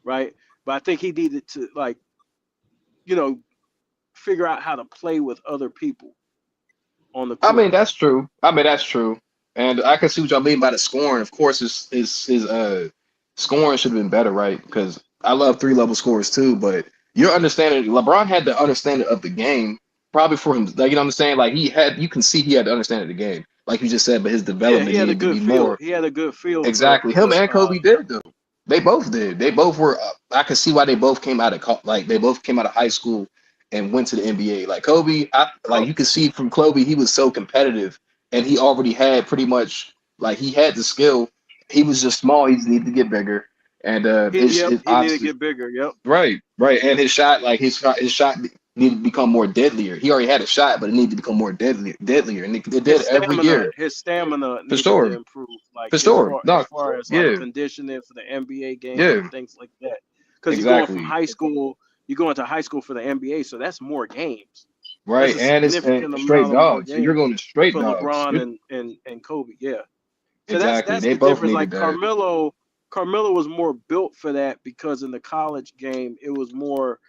right? But I think he needed to you know figure out how to play with other people on the I court. mean, that's true. That's true. And I can see what y'all mean by the scoring. Of course, his scoring should have been better, right? Because I love 3-level scores too. But your understanding, LeBron had the understanding of the game probably for him. Like you know what I'm saying? Like you can see he had the understanding of the game, like you just said. But his Yeah, he development had a needed to good be feel. more. He had a good feel Exactly. Him for and Kobe did though. They both did. They both were. I could see why they both came out of like they both came out of high school and went to the NBA. Like Kobe, like you could see from Kobe, he was so competitive, and he already had pretty much like he had the skill. He was just small. He just needed to get bigger, and Yep, it he needed to obviously get bigger. Yep. right, and his shot needed to become more deadlier. He already had a shot, but it needed to become more deadlier, and it did every year His stamina for needed to sure, improve, like for sure. as No, far as like yeah, conditioning for the NBA game yeah, and things like that. Because exactly. you go into high school for the NBA, so that's more games. That's Right, a and it's significant straight amount of more dogs. So you're games going to straight for dogs. LeBron and Kobe. Yeah. So Exactly. that's They the both difference. needed Like that. Carmelo was more built for that because in the college game it was more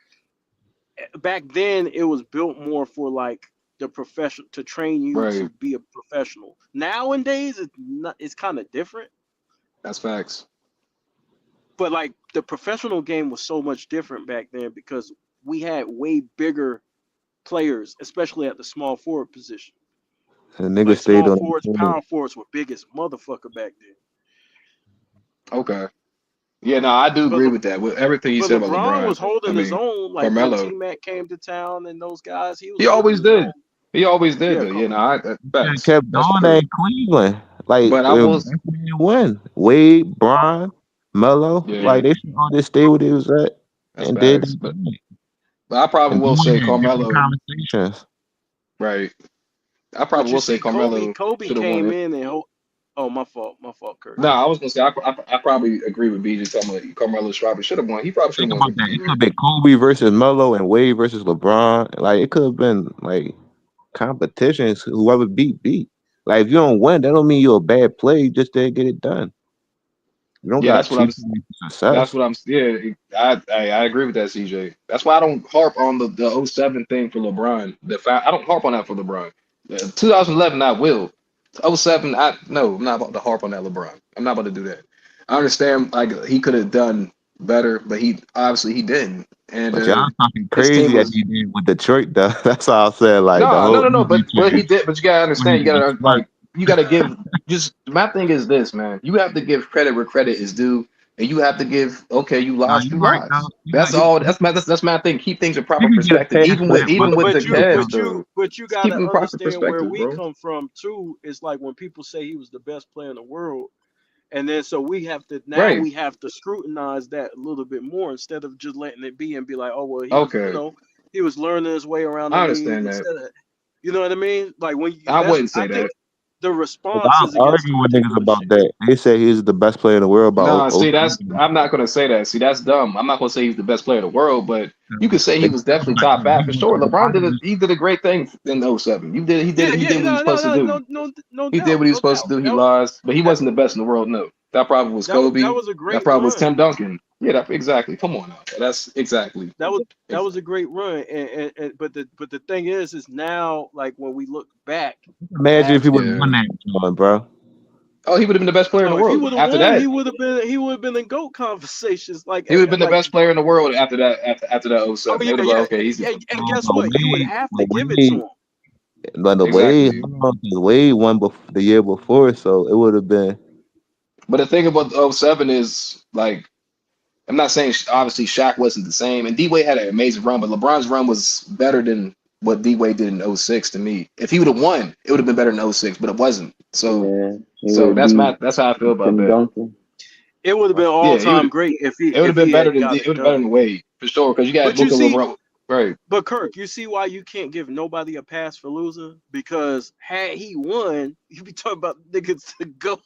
back then it was built more for like the profession to train you Right. to be a professional. Nowadays it's kind of different, That's facts. but like the professional game was so much different back then because we had way bigger players, especially at the small forward position. The nigga Like stayed small on forwards, the team. power forwards were big as motherfucker back then. Okay. Yeah, no, I do But agree with that. With everything you But said about LeBron LeBron. was I holding his mean, own. Like when Carmelo. T Mac came to town and those guys, he was He holding always his own. did. He always did Yeah, though. You know, And facts. kept That's doing that true. in Cleveland. Like But I if will. that's when you win. Wade, Bron, Melo, Yeah, like they should all just stay where they was at that's and did facts. that thing. But I probably And then will we say had different Carmelo. conversations. Right. I but probably you will say see, Kobe Carmelo Kobe should have won came it. in and oh, my fault, Kirk. No, I was gonna say I probably agree with BJ talking about Carmelo probably should have won. He probably should Think have won about that. It could MVP. have been Kobe versus Melo and Wade versus LeBron. Like it could have been like competitions. Whoever beat. Like if you don't win, that don't mean you're a bad player. You just didn't get it done. You don't Yeah, got that's what I'm. cheap That's success. what I'm. Yeah, I agree with that, CJ. That's why I don't harp on the '07 thing for LeBron. I don't harp on that for LeBron. 2011, I will. '07, no, I'm not about to harp on that LeBron. I'm not about to do that. I understand like he could have done better, but he obviously he didn't. And But y'all talking his team crazy as was he did with Detroit though. That's all I'm saying. Like the no, no, whole no, no. easy But he trade did. But you gotta when he understand. You got gotta swept. like. You gotta give. Just my thing is this, man. You have to give credit where credit is due, and you have to give. Okay, you No, lost. you You right though. lost. You That's got all. That's my thing. Keep things in you proper can get a perspective. pass for that, Even with the Cavs, though. But you Just keep gotta them in proper understand where perspective, we bro. come from too. It's like when people say he was the best player in the world, and then so Right. we have to scrutinize that a little bit more instead of just letting it be and be like, oh well, he was Okay. he was learning his way around the I league understand that. instead of, you know what I mean? Like when you, I that's wouldn't I say think that. the Cause response I'm is against arguing with niggas ridiculous about shit. that. They say he's the best player in the world about No, see, I'm not gonna say that. See, that's dumb. I'm not gonna say he's the best player in the world, but you could say he was definitely top five for sure. LeBron did He did a great thing in '07. Yeah, He yeah, did what he was no, no, supposed to no, do. no, no, no He did doubt, what he was no supposed to doubt. do. He lost, but he That wasn't the best in the world. No, that probably was that Kobe. was a That great probably was run. Tim Duncan. Yeah, that exactly. Come on now. That's exactly. That was Exactly. a great run, but the thing is now like when we look back Imagine if at he would have Yeah. won that joint, bro. Oh, he would have been the best player in the no, if he world. would have After won, that, he would have been in GOAT conversations. he would have been the best player in the world after that. After that I '07, they mean, would have yeah, like, okay, he's and No, guess but what? You would have to give it to Wade, him. but the Wade, exactly. the Wade won the year before, so it would have been. But the thing about '07 is like I'm not saying obviously Shaq wasn't the same, and D Wade had an amazing run, but LeBron's run was better than what D Wade did in '06 to me. If he would have won, it would have been better in '06, but it wasn't. So Yeah, he so would beat that's how I feel about Tim that. Duncan. It would have been Yeah, all time great it would have if been he better had than got it it would have been better done. than Wade for sure. Because you got But you look at see, LeBron, right? but Kirk, you see why you can't give nobody a pass for losing? Because had he won, you be talking about niggas to go,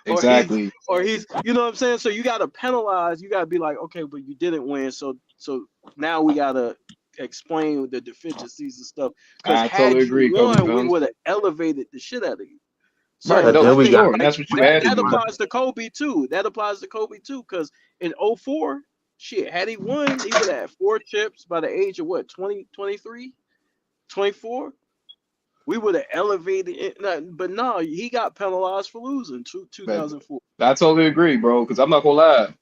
Exactly. or he's, you know what I'm saying? So you gotta penalize. You gotta be like, okay, but you didn't win, so now we gotta explain the deficiencies and stuff. Because I totally had you agree, Kobe won, we Jones. would have elevated the shit out of you. Right, So But no, I then for we think got sure, and like that's what you had to that do. applies to Kobe too. That applies to Kobe too. Because in '04, shit, had he won, he would have had 4 chips by the age of what, 20, 23, 24. We would have elevated it. But no, he got penalized for losing But 2004. I totally agree, bro. Because I'm not gonna lie.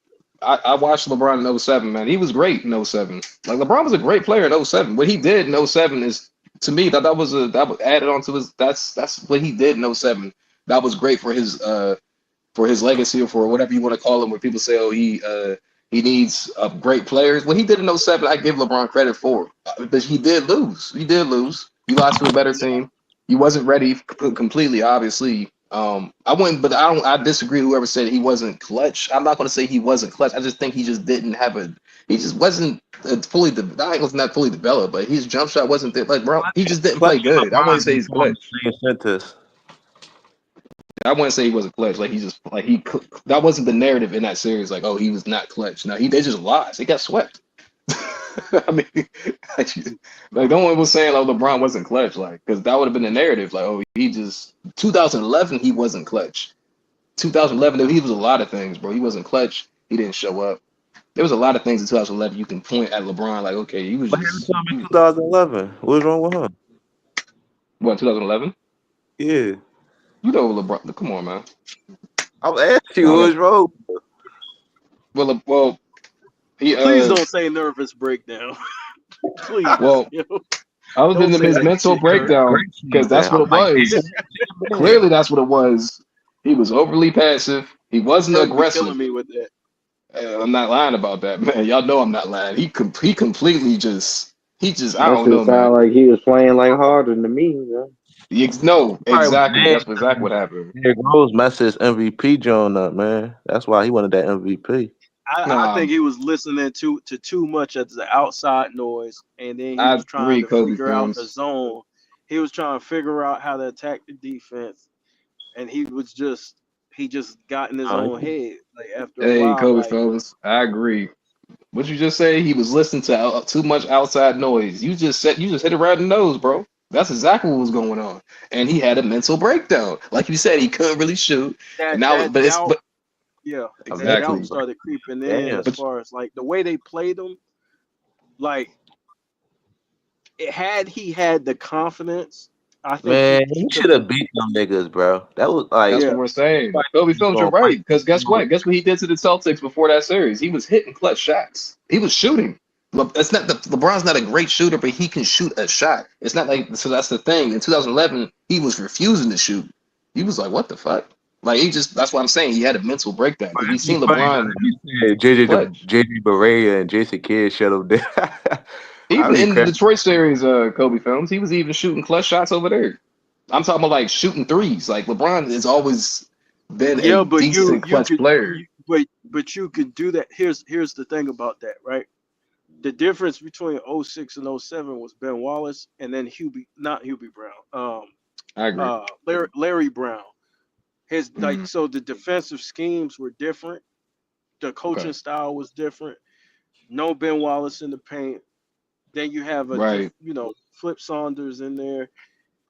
I watched LeBron in '07, man. He was great in '07. Like LeBron was a great player in '07. What he did in '07 is to me that was added on to his that's what he did in '07. That was great for his legacy or for whatever you want to call him. Where people say, oh, he needs great players. What he did in '07, I give LeBron credit for. But he did lose. He did lose. You lost to a better team. You wasn't ready completely, obviously. I wouldn't, but I don't. I disagree. Whoever said he wasn't clutch, I'm not going to say he wasn't clutch. I just think he just didn't have a. He just wasn't fully. I was not fully developed, but his jump shot wasn't there. Like, bro, he just didn't play Clutch and good. I LeBron wouldn't say don't he's fall in clutch. the same sentence. I wouldn't say he wasn't clutch. Like he just like that wasn't the narrative in that series. Like, oh, he was not clutch. No, they just lost. They got swept. I mean, like no one was saying, oh, LeBron wasn't clutch. Like, because that would have been the narrative. Like, oh, he just 2011 he wasn't clutch. 2011 he was a lot of things, bro. He wasn't clutch. He didn't show up. There was a lot of things in 2011 you can point at LeBron. Like, okay, he was What happened just to him in 2011? What's wrong with him? what 2011. Yeah, You know LeBron. Come on, man. I'm asking you I don't what's know. wrong. Well, he Please don't say nervous breakdown. Please, well. you know, Other don't than say his that mental shit, Kirk. breakdown, Great because season. that's what I'm it like, damn, was. man. Clearly, that's what it was. He was overly passive. He wasn't Kirk be aggressive. killing me with that. I'm not lying about that, man. Y'all know I'm not lying. He completely just He just, I That don't shit know, sound man. like he was playing like harder than me. Yeah. No, Probably was exactly. mad That's exactly what happened. Derrick Rose messed his MVP joint up, man. That's why he wanted that MVP. I Nah, think he was listening to too much of the outside noise, and then he I was trying agree, to Kobe figure out the films. zone. He was trying to figure out how to attack the defense, and he just got in his Uh, own head. Like after a Hey, while, Kobe like fellas, I agree. What you just say? He was listening to too much outside noise. You just hit it right in the nose, bro. That's exactly what was going on, and he had a mental breakdown. Like you said, he couldn't really shoot, and now, that but it's doubt, but yeah, that damn, doubt exactly. bro. started creeping in Damn. as But far as like the way they played him. Like had he had the confidence, I think Man, he he could should have. have beat them niggas, bro. That was like that's Yeah, what we're saying. everybody Kobe was Films, you're gonna fight. right. Because guess what? Guess what he did to the Celtics before that series? He was hitting clutch shots. He was shooting. It's not LeBron's not a great shooter, but he can shoot a shot. It's not like so. That's the thing. In 2011, he was refusing to shoot. He was like, "What the fuck?" Like he just. That's why I'm saying he had a mental breakdown because we It's seen funny LeBron though. You said clutch. JJ Barea and Jason Kidd shut him down. I Even be in the cracking. Detroit series, Kobe Films, he was even shooting clutch shots over there. I'm talking about like shooting threes. Like LeBron has always been a yeah, but decent clutch player. but you could do that. Here's the thing about that, right? The difference between '06 and '07 was Ben Wallace and then not Hubie Brown. I agree. Larry Brown. His like Mm, so the defensive schemes were different. The okay. coaching style was different. No Ben Wallace in the paint. Then you have Right. Flip Saunders in there.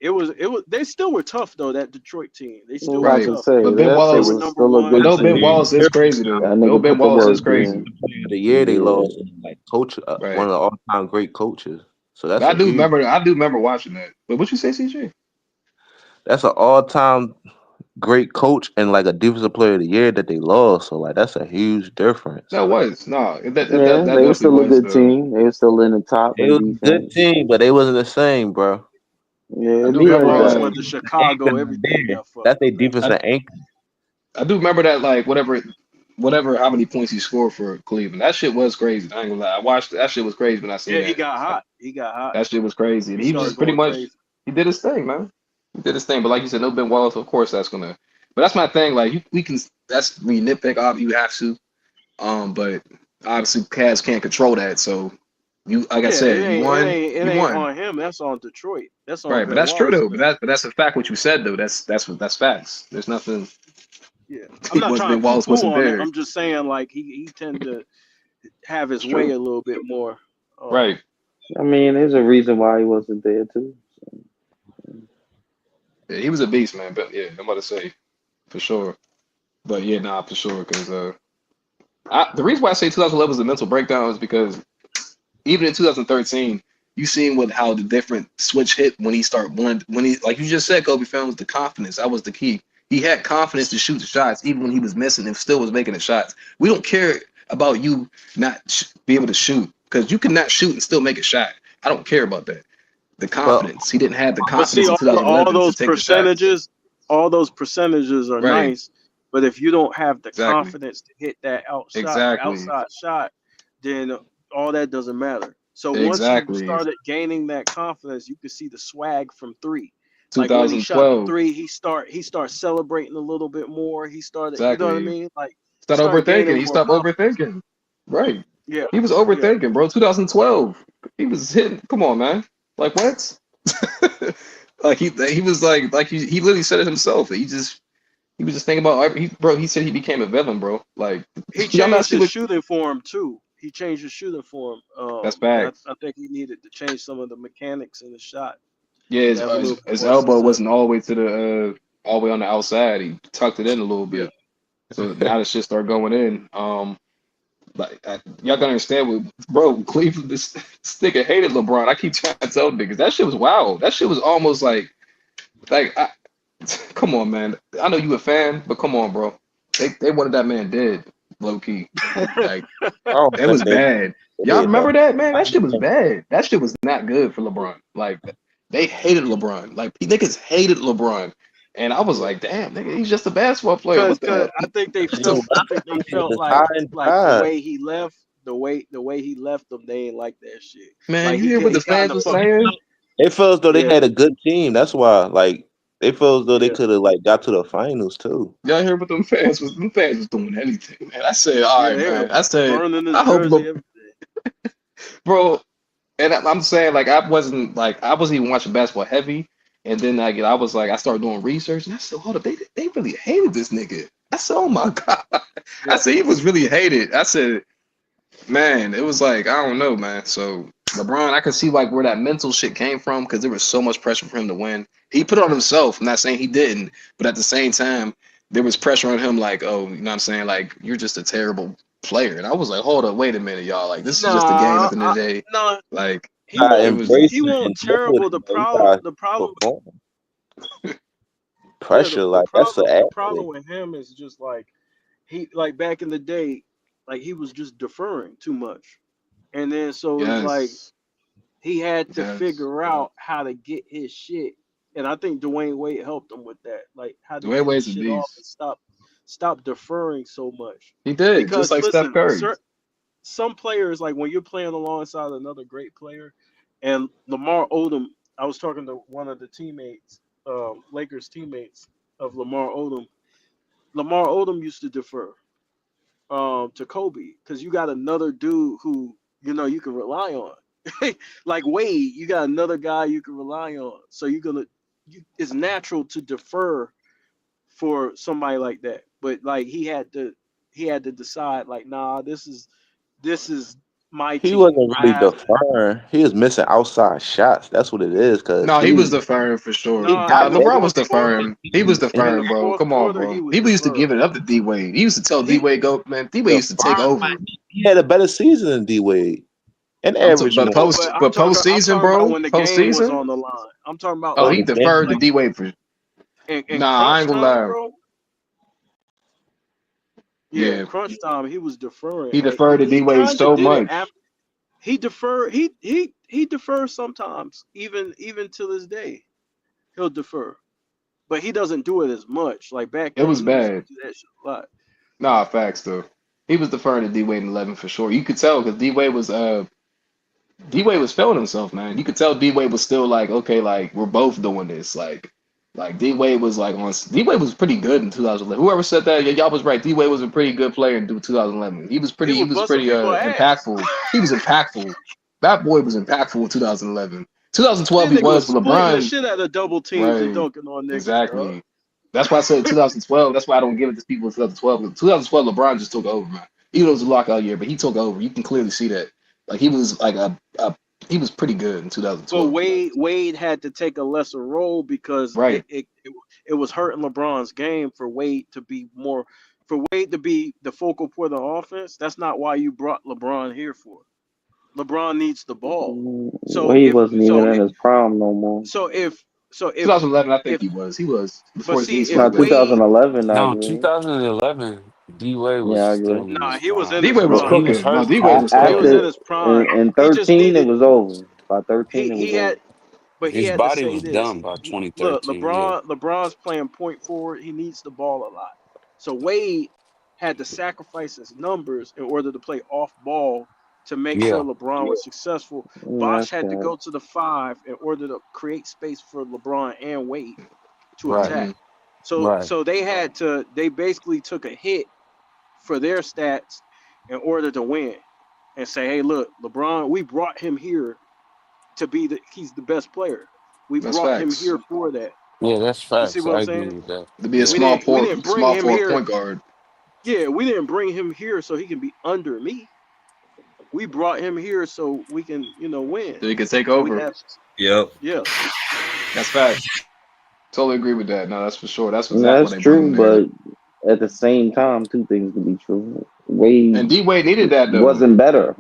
It was they still were tough though, that Detroit team. They I was still were about Right. to tough. say But Ben that shit They were was Wallace, number still a but good one. no, Ben team. Wallace is crazy That though. No, nigga Ben put the Wallace is work crazy. in. Player of the year they Yeah. lost, and like coach, one Right. of the all-time great coaches. So But that's a huge. I do remember watching that. But what you say, CJ? That's an all-time great coach and like a defensive player of the year that they lost. So like that's a huge difference. That was no, Yeah, that they were definitely still a was good though. team. They were still in the top It in was a good defense. team, but they wasn't the same, bro. Yeah, I it'd do be Ben like remember Wallace that. went to Anchor Chicago. not Everything there. got fucked That's up their after defense I and that. anchor. I do remember that like whatever how many points he scored for Cleveland. That shit was crazy. I ain't gonna lie. I watched that shit was crazy when I seen Yeah, he that. got hot. He got hot. That shit was crazy. And He he was started just pretty going much crazy. he did his thing, man. He did his thing. But like you said, no Ben Wallace, of course that's gonna but that's my thing. Like we can that's when you nitpick off you have to. But obviously Cavs can't control that. So you like I Yeah, said, you won, it you ain't won. on him. That's on Detroit. That's on Right, but Ben that's true Wallace. though. But But that's a fact what you said though. That's facts. There's nothing yeah, I'm he not was trying Ben to poo Wallace poo wasn't on it. there. I'm just saying like he tend to have his It's way true. a little bit more. Right. I mean, there's a reason why he wasn't there too. Yeah, he was a beast, man. But yeah, I'm about to say for sure. But yeah, nah, for sure. Because the reason why I say 2011 was a mental breakdown is because even in 2013, you seen what how the different switch hit when he started when he like you just said, Kobe found the confidence. That was the key. He had confidence to shoot the shots even when he was missing and still was making the shots. We don't care about you not be able to shoot because you can not shoot and still make a shot. I don't care about that. The But confidence. He didn't have the But see, confidence in all 2011 to those take the shots. percentages, all those percentages are Right. nice. But if you don't have the Exactly. confidence to hit that Exactly. outside shot, then all that doesn't matter. So once you Exactly. started gaining that confidence, you could see the swag from three. Like when he shot the 2012. three, he start celebrating a little bit more. He started, you know what I Exactly. mean? Like he Stop started overthinking. gaining He more stopped confidence. overthinking. Right. Yeah, He was yeah. overthinking, bro. 2012. He was hitting. Come on, man. Like what? Like he was like he literally said it himself. He was just thinking about bro. He said he became a villain, bro. Like He y'all not changed see his what? shooting form too. He changed his shooting form. That's And facts. I think he needed to change some of the mechanics in the shot Yeah, to have a little bit his more elbow success. wasn't all the way to the all the way on the outside. He tucked it in a little Yeah. bit. So now the shit started going in. Y'all gotta understand, bro. Cleveland, this nigga hated LeBron. I keep trying to tell niggas that shit was wild. That shit was almost like, come on, man. I know you a fan, but come on, bro. They wanted that man dead, low key. Like I don't it think was they bad. Y'all did though. remember that, man? That shit was bad. That shit was not good for LeBron. Like they hated LeBron. Like niggas hated LeBron. And I was Yeah. like, damn, nigga, he's just a basketball player. What the Cause hell? I think they Yo, felt I like was the tired. way he left the way he left them, they ain't like that shit. Man, Like you hear what he the kind fans of were fuck. saying? They felt as though they Yeah, had a good team. That's why, like, they felt as though they yeah, could have like got to the finals too. Y'all hear what them fans was? Them fans was doing anything, man. I said, all yeah. right, They were man. I said, burning his I hope, jersey. bro. And I'm saying, like, I wasn't even watching basketball heavy. And then I was like, I started doing research, and I said, hold up, they really hated this nigga. I said, oh my God. I Yeah. said he was really hated. I said, man, it was like, I don't know, man. So LeBron, I can see like where that mental shit came from because there was so much pressure for him to win. He put it on himself. I'm not saying he didn't, but at the same time, there was pressure on him, like, oh, you know what I'm saying? Like, you're just a terrible player. And I was like, hold up, wait a minute, y'all. Like, this is just a game at Nah, the end of the day. no, Like, he I it won't. was embrace just He it won't and deal with terrible. it, but you gotta The problem. perform. Yeah, Pressure, like that's an the problem athlete. with him is just like he like back in the day, like he was just deferring too much, and then so it's like yes, he had to yes. figure out how to get his shit, and I think Dwayne Wade helped him with that, like how to Dwayne get his Wade's a shit off and beast. stop deferring so much. He did, just Because like Steph listen, Curry. some players like when you're playing alongside another great player, and Lamar Odom, I was talking to one of the teammates, Lakers teammates of Lamar Odom. Lamar Odom used to defer to Kobe because you got another dude who you can rely on. Like Wade, you got another guy you can rely on. So it's natural to defer for somebody like that. But like he had to decide like, nah, this is my He team. wasn't I really have deferring. He was missing outside shots. That's what it is. Cause No, he was he deferring for sure. he nah got Nah, in the LeBron open was fourth quarter. deferring. He was In the deferring, bro. fourth Come on, quarter, bro. he was People used to give deferring. it up to D Wade. He used to tell D He Wade go, man. D Wade deferring. used to take over. He had a better season than D Wade and I'm talking, average but more. no, but post, but I'm postseason, talking about bro. when the game was Postseason. on the line. I'm talking about Oh, Oh, he the like deferred to game. like D Wade for. in Nah, I crunch ain't gonna time, lie. bro. Yeah, in Yeah, crunch time, he was deferring. he Like deferred to D he Wade kind of so did it much. after he deferred. He defers sometimes, even to this day, he'll defer, but he doesn't do it as much. Like back It then, was he used to bad. do that shit a lot. Nah, facts though. He was deferring to D Wade in 11 for sure. You could tell because D Wade was feeling himself, man. You could tell D Wade was still like, okay, like we're both doing this. Like D Wade was like on. D Wade was pretty good in 2011. Whoever said that, y'all was right. D Wade was a pretty good player in 2011. He was He pretty. He was was busting pretty people ass. impactful. He was impactful. That boy was impactful in 2011. 2012 That he nigga was was, but splitting the LeBron, shit out of double teams and right? dunking on niggas, dog. Exactly. That's why I said 2012. That's why I don't give it to people in 2012. 2012, LeBron just took over, man. Even though it was a lockout year, but he took over. You can clearly see that. Like he was like he was pretty good in But 2012. Wade had to take a lesser role because Right. it was hurting LeBron's game for Wade to be the focal point of the offense. That's not why you brought LeBron here for. LeBron needs the ball. So He if wasn't even so in his prime no more. so if so if 2011, I think if he was. He was but before his see knees if started Not breaking. Wade 2011, I No, agree. 2011, D Wade was Yeah, I agree. still in nah his he was in prime. D his Wade was But prime. he was cooking. No, hurt. D Wade was He was cooking. in After his prime. in He just 13, it needed was over. By 13, it he was over. had but he His had to body say was this. done by Look, 2013. Yeah. LeBron's playing point forward. He needs the ball a lot. So Wade had to sacrifice his numbers in order to play off ball to make sure Yeah. LeBron was successful. That's Bosh had to cat. go to the five in order to create space for LeBron and Wade to Right. Hmm. attack. So Right. so they basically took a hit for their stats in order to win and say, hey, look, LeBron, we brought him here to he's the best player. We That's brought him facts. here for that. Yeah, that's You see facts. what I'm I agree saying? with that. To be a Yeah. We didn't bring small him forward here. point guard. Yeah, we didn't bring him here so he can be under me. We brought him here so we can, win. So he could take So we can over. have, Yep. yeah. That's facts. Totally agree with that. No, that's for sure. That's exactly why That's they brought him true, there. but at the same time, two things can be true. And Wade D Wade needed that though. wasn't better,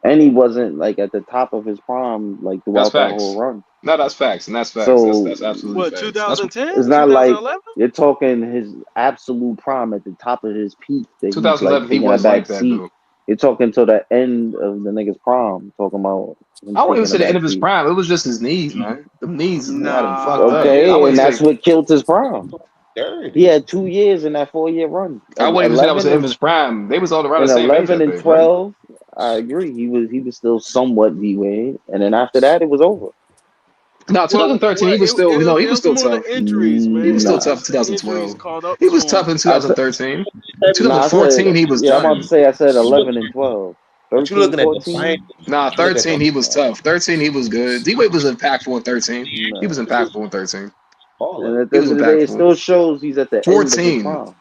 and he wasn't like at the top of his prime like That's throughout that whole facts. run. No, that's facts, and that's facts. So That's absolutely What, facts. That's 2010, it's not like 2011? you're talking his absolute prime at the top of his peak that he's like 2011. He taking a was back like that seat. though. You're talking to the end of the nigga's prime, talking about him I wouldn't even taking a say the end back of his seat. prime. It was just his knees, man. The knees had him fucked Nah, up. it, I Okay, and wouldn't it, that's say. what killed his prime. He 30. had 2 years in that 4 year run. I wouldn't even say that was 11 the end of and his prime. They was all around the in same age, I 11 and think, right? 12. I agree. He was still somewhat D Wade, and then after that, it was over. No, Well, 2013, he was still it was still more tough. the injuries, He was man. still It Nah, tough was in the injuries 2012. caught up He to was him. tough in I said 2013. I said 2014, he was yeah. I'm about to done. say I said 11 and 12, But you 13, looking at the 14. finals. Nah, You look at 13, the he was tough. 13, he was good. D Wade was impactful in 13. He was Nah. impactful in 13. And baller. at the He was end of the day, it impactful. still shows he's at the end of his 14, prime.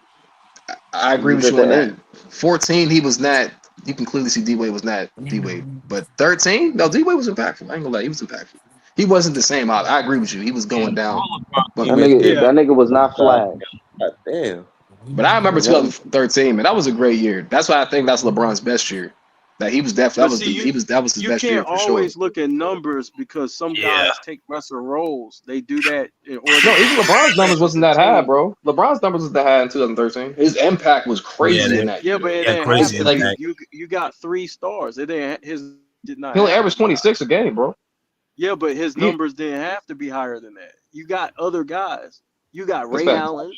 I agree He's with at you on the that. end. 14, he was not. You can clearly see D Wade was not D Wade. But 13, no, D Wade was impactful. I ain't gonna lie, he was impactful. He wasn't the same. I agree with you. He was Yeah, going down. all LeBron But teammates getting Yeah, That nigga was not God Flash. damn. but I remember That, 2013, man. That was a great year. That's why I think that's LeBron's best year. That he was definitely but see, that was his you best can't year for sure. always look at numbers because some Yeah. guys take lesser roles. They do that in order No, to even LeBron's numbers benefit wasn't the that high, team. bro. LeBron's numbers was that high in 2013. His impact was Yeah, crazy in they that Yeah, year, but though. it yeah, didn't have crazy His to like be. impact. You got 3 stars. It didn't. His did not he only have to averaged be high. 26 a game, bro. Yeah, but his He numbers didn't have to be higher than that. You got other guys. You got that's Ray fact. Allen.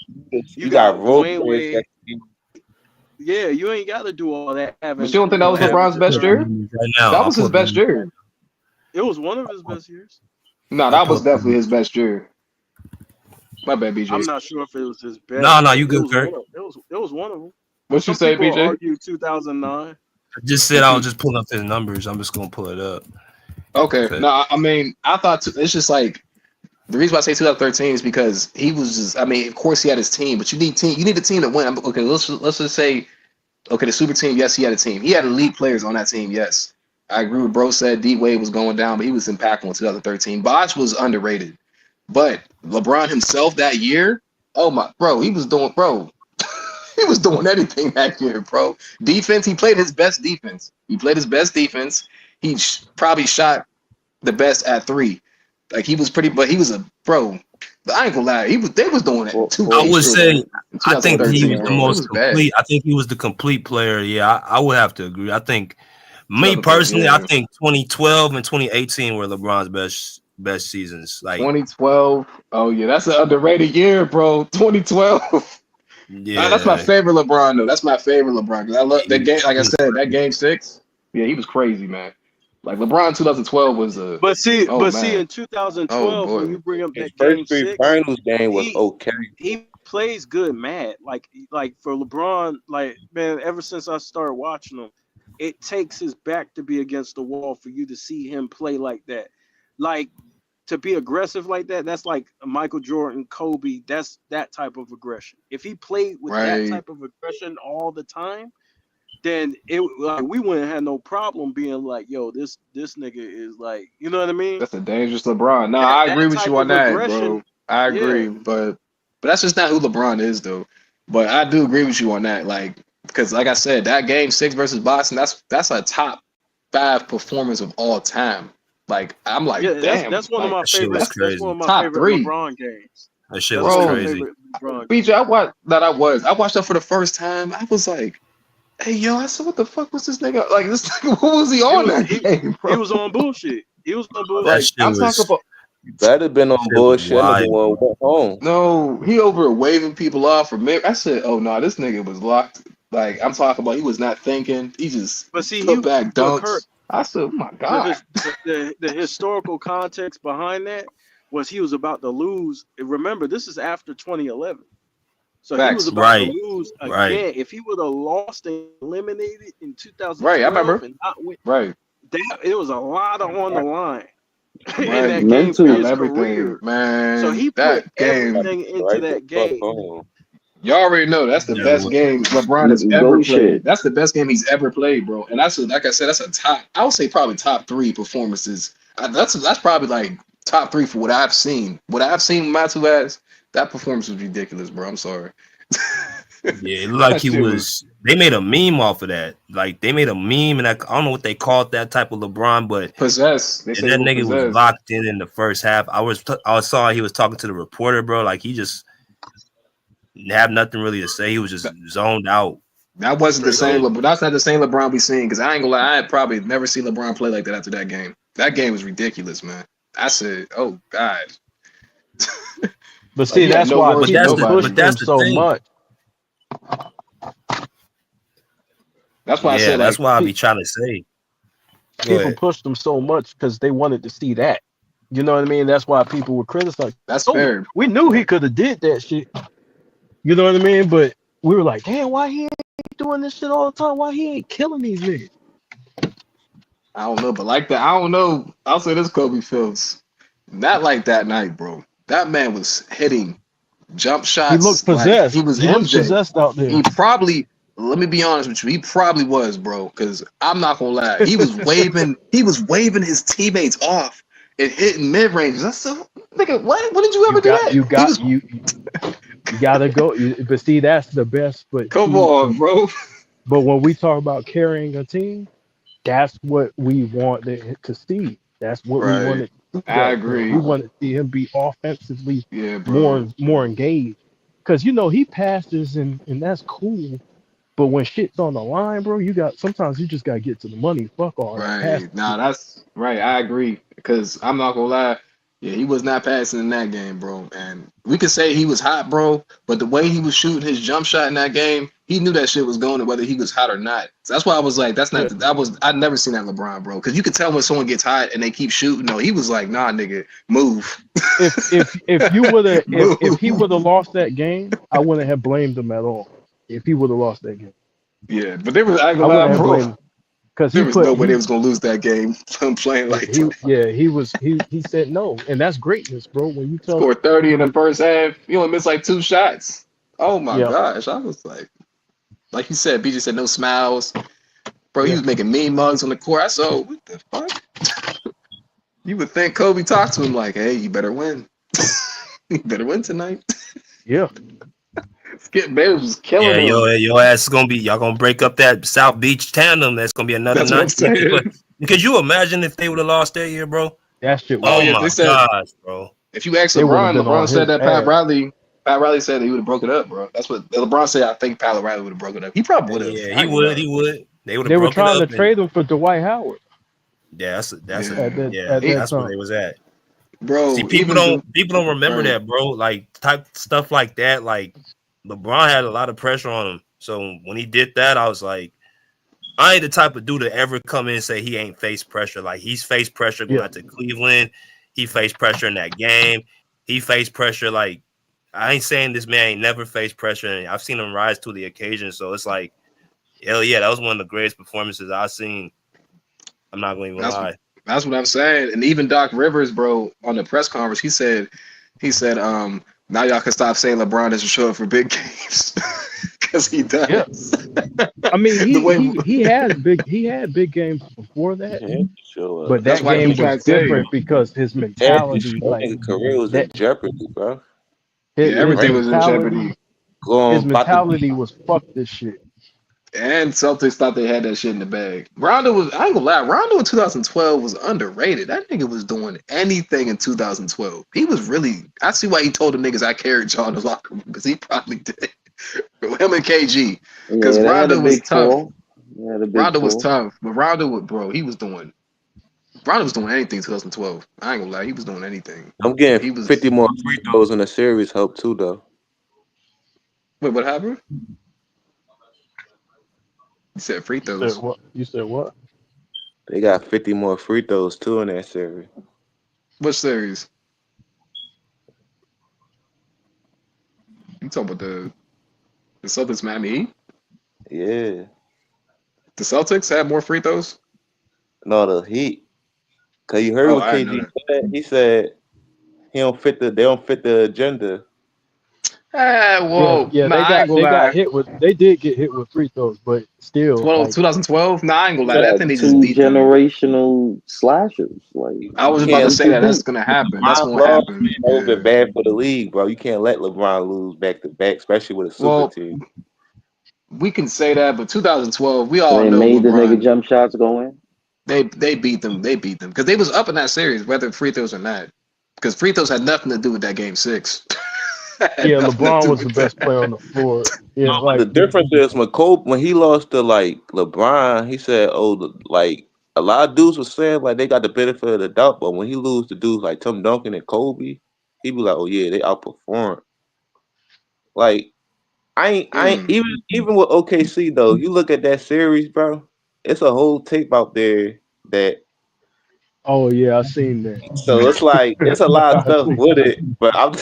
You You got got role Dwayne players that Wade. Yeah, you ain't got to do all that. But Having you don't think that was Man, LeBron's averages best pull up the 30. year? numbers right now. That I'll was pull his up the best numbers. year. It was one of I'll his pull, best years. No, I'll that pull was up the definitely numbers. his best year. My bad, BJ. I'm not sure if it was his No, best, no, but you it good, was Kirk. one of it was one of them. But What you some say, people BJ? argue 2009. I just said What I you? was just pulling up his numbers. I'm just gonna pull it up. Okay. 'Cause- No, I mean, I thought it's just like the reason why I say 2013 is because he was just. I mean, of course he had his team, but you need team. You need a team to win. Okay, let's just say okay, the super team. Yes, he had a team. He had elite players on that team. Yes, I agree with Bro said. D Wade was going down, but he was impactful in 2013. Bosh was underrated, but LeBron himself that year. Oh my, bro, he was doing, bro. He was doing anything that year, bro. Defense, he played his best defense. He played his best defense. He probably shot the best at three. Like he was pretty, but he was a bro. I ain't gonna lie, they was doing it for, two I for, would faced say in I think for, he 2013, was the bro. It most was bad. complete. I think he was the complete player. Yeah, I would have to agree. I think me 2013, personally, I yeah. think 2012 and 2018 were LeBron's best seasons. Like, 2012. Oh yeah, that's an underrated year, bro. 2012. That's my yeah, favorite LeBron though. That's my favorite LeBron because I love that game. Like he I was said, that game six. Yeah, he was crazy, man. Like LeBron 2012 was a. Oh But see, man. in Oh 2012, when boy. you bring up his that first game three six, finals game was he okay. he plays good, man. Like for LeBron, like man, ever since I started watching him, it takes his back to be against the wall for you to see him play like that. Like to be aggressive like that, that's like Michael Jordan, Kobe. That's that type of aggression. If he played with that Right. type of aggression all the time, then it like we wouldn't have no problem being like, yo, this nigga is like, you know what I mean? That's a dangerous LeBron. No, That I that agree with type you on of that, aggression, bro. I yeah. agree, but that's just not who LeBron is, though. But I do agree with you on that, like because like I said, that game six versus Boston, that's a top five performance of all time. Like I'm like, Yeah, damn, that's one of like my that shit was favorite. That's one crazy. of my top favorite three, LeBron games. That shit That's was one of my bro. crazy. favorite LeBron BJ, games. I watched that for the first time. I was like, hey yo, I said, what the fuck was this nigga? Like this nigga, what was he He on was that game, he bro? was on bullshit. He was on That Like bullshit. shit I'm talking was about. You better have been on shit was bullshit. That nigga wild, bro. went home. No, he over waving people off for me. I said, "Oh no, this nigga was locked." Like I'm talking about, he was not thinking. He just But see, put back but Kirk, dunks. I said, "Oh my the god!" his the historical context behind that was he was about to lose. Remember, this is after 2011. So he was Facts. about to Right, lose right. again. If he would have lost and eliminated in Right. I 2012 remember. and not win, Right. that it was a lot on the line in Right. that game for Of mentally. his everything, career. So man. he put That game. everything into Right the that fuck game. home. Y'all already know that's the Yeah, best game LeBron has ever Go played. shit. That's the best game he's ever played, bro. And that's like I said, that's a top. I would say probably top three performances. That's probably like top three for what I've seen. What I've seen with my two ass, that performance was ridiculous, bro. I'm sorry. yeah. It looked like That he shit was was. They made a meme off of that. Like they made a meme, and I don't know what they called that type of LeBron, but possessed. They and said he that was nigga was possessed. locked in the first half. I saw he was talking to the reporter, bro. Like he just have nothing really to say. He was just zoned out. That wasn't the same. So That's not the same LeBron we seen. Because I ain't gonna lie, I had probably never seen LeBron play like that after that game. That game was ridiculous, man. I said, "Oh God." But Like see, he had that's no why words for people nobody. pushed him so thing. much. That's why I Yeah, said that's like why I be trying to say. Go People ahead. pushed them so much because they wanted to see that. You know what I mean? That's why people were criticizing. that's Oh, fair. we knew he could have did that shit. You know what I mean? But we were like, damn, why he ain't doing this shit all the time? Why he ain't killing these niggas? I don't know, but like that, I don't know. I'll say this, Kobe Phillips. Not like that night, bro. That man was hitting jump He looked shots like he possessed. was He looks MJ. possessed out there. He probably, let me be honest with you, he probably was, bro. Because I'm not gonna lie, he was waving his teammates off and hitting mid ranges. That's so, nigga. What? When did you You ever do got, that? you He got, was. you gotta go. But see, that's the best. But Come see, on, bro. but when we talk about carrying a team, that's what we want to see. That's what we Right. wanted to see I that from. We agree. want to see him be offensively Yeah, bro. more engaged. Cause he passes and that's cool. But when shit's on the line, bro, sometimes you just gotta get to the money. Fuck all that Right. passing Nah, shit. that's right. I agree. Because I'm not gonna lie. Yeah, he was not passing in that game, bro. And we could say he was hot, bro, but the way he was shooting his jump shot in that game, he knew that shit was going, whether he was hot or not. So that's why I was like, that's not Yeah. I'd never seen that LeBron, bro. Because you could tell when someone gets hot and they keep shooting. No, he was like, nah, nigga, move. If you would have if he Move. would have lost that game, I wouldn't have blamed him at all. If he would have lost that game, Yeah, but there was I ain't I gonna lie, wouldn't have bro. blamed him because There was no way they was gonna lose that game from playing like that. he said no, and that's greatness, bro. When you tell Scored 30 in the first half. You only missed like 2 shots. Oh my yeah gosh. I was like you said, BJ said no smiles. Bro, he yeah was making mean mugs on the court. I saw, what the fuck? You would think Kobe talked to him like, hey, you better win. You better win tonight. yeah Skip Bayless was killing Yeah, him. your ass is gonna be y'all gonna break up that South Beach tandem. That's gonna be another That's what I'm night. saying. Because you imagine if they would have lost that year, bro? that shit would Oh Oh have yeah, my they said gosh, bro. if you ask they would have LeBron, been on LeBron said his that ass. Pat Riley said that he would have broke it up, bro. That's what LeBron said. I think Pat Riley would have broken it up. He probably would have. Yeah, I he ain't gonna would. lie. He would. They would have They were broke it trying to up, and trade him for Dwight Howard yeah, that's a Yeah. yeah, at that It, that's where time. they was at. See, bro, even the people don't remember right. that, bro. Like type stuff like that. Like LeBron had a lot of pressure on him, so when he did that, I was like, I ain't the type of dude to ever come in and say he ain't faced pressure. Like he's faced pressure going Yeah, out to Cleveland. He faced pressure in that game. He faced pressure. Like I ain't saying this man ain't never faced pressure, and I've seen him rise to the occasion. So it's like, hell yeah, that was one of the greatest performances I've seen. I'm not going to even That's lie. that's what I'm saying. And even Doc Rivers, bro, on the press conference, he said, now y'all can stop saying LeBron doesn't show up for big games because he yeah. does. I mean, The way he had big games before that, Yeah, sure. but that's that why I game keep trying was to tell you, different because his Yeah, for mentality, sure. like Nigga career was that, in jeopardy, bro. yeah, his everything Right? was in mentality, jeopardy. his Going about to be mentality was fuck this shit. And Celtics thought they had that shit in the bag. Rondo was, I ain't gonna lie, Rondo in 2012 was underrated. That nigga was doing anything in 2012. He was really, I see why he told the niggas I carried y'all in the locker room because he probably did. Him and KG. Because Yeah, they had a Rondo was big tough. four. They had a big Rondo was four. tough. But bro, Rondo was doing anything in 2012. I ain't gonna lie, he was doing anything. I'm getting He was, 50 more free throws in the series, hope too though. wait, what happened? He said free You said throws. what? You said what? They got 50 more free throws too in that series. What series? You talking about the Celtics Miami Heat? Yeah. The Celtics had more free throws? No, the Heat. Cause you heard Oh, what I didn't know KG that. said. He said they don't fit the agenda. Yeah, Whoa. yeah. Nah, I ain't gonna They got lie. hit with. They did get hit with free throws, but still, 2012? Nah, I ain't gonna You lie. I got think they just two beat them. generational slashers. Like I You was about to can't say that. That's MVP. gonna happen. That's LeBron gonna love happen. that would Yeah. be bad for the league, bro. You can't let LeBron lose back to back, especially with a super Well, team. we can say that, but 2012, we And all they know made the nigga LeBron. jump shots go in. They beat them. They beat them because they was up in that series, whether free throws or not. Because free throws had nothing to do with that game 6. Had yeah, nothing to LeBron do was the with best player on that. the floor. Yeah, No, but the like difference is when he lost to like LeBron, he said, "Oh, like a lot of dudes were saying like they got the benefit of the doubt, but when he lose to dudes like Tim Duncan and Kobe, he be like, oh yeah, they outperformed. Like I ain't even with OKC though. You look at that series, bro. It's a whole tape out there that. Oh yeah, I seen that. So it's like it's a lot of I stuff seen with that. it, but I'm.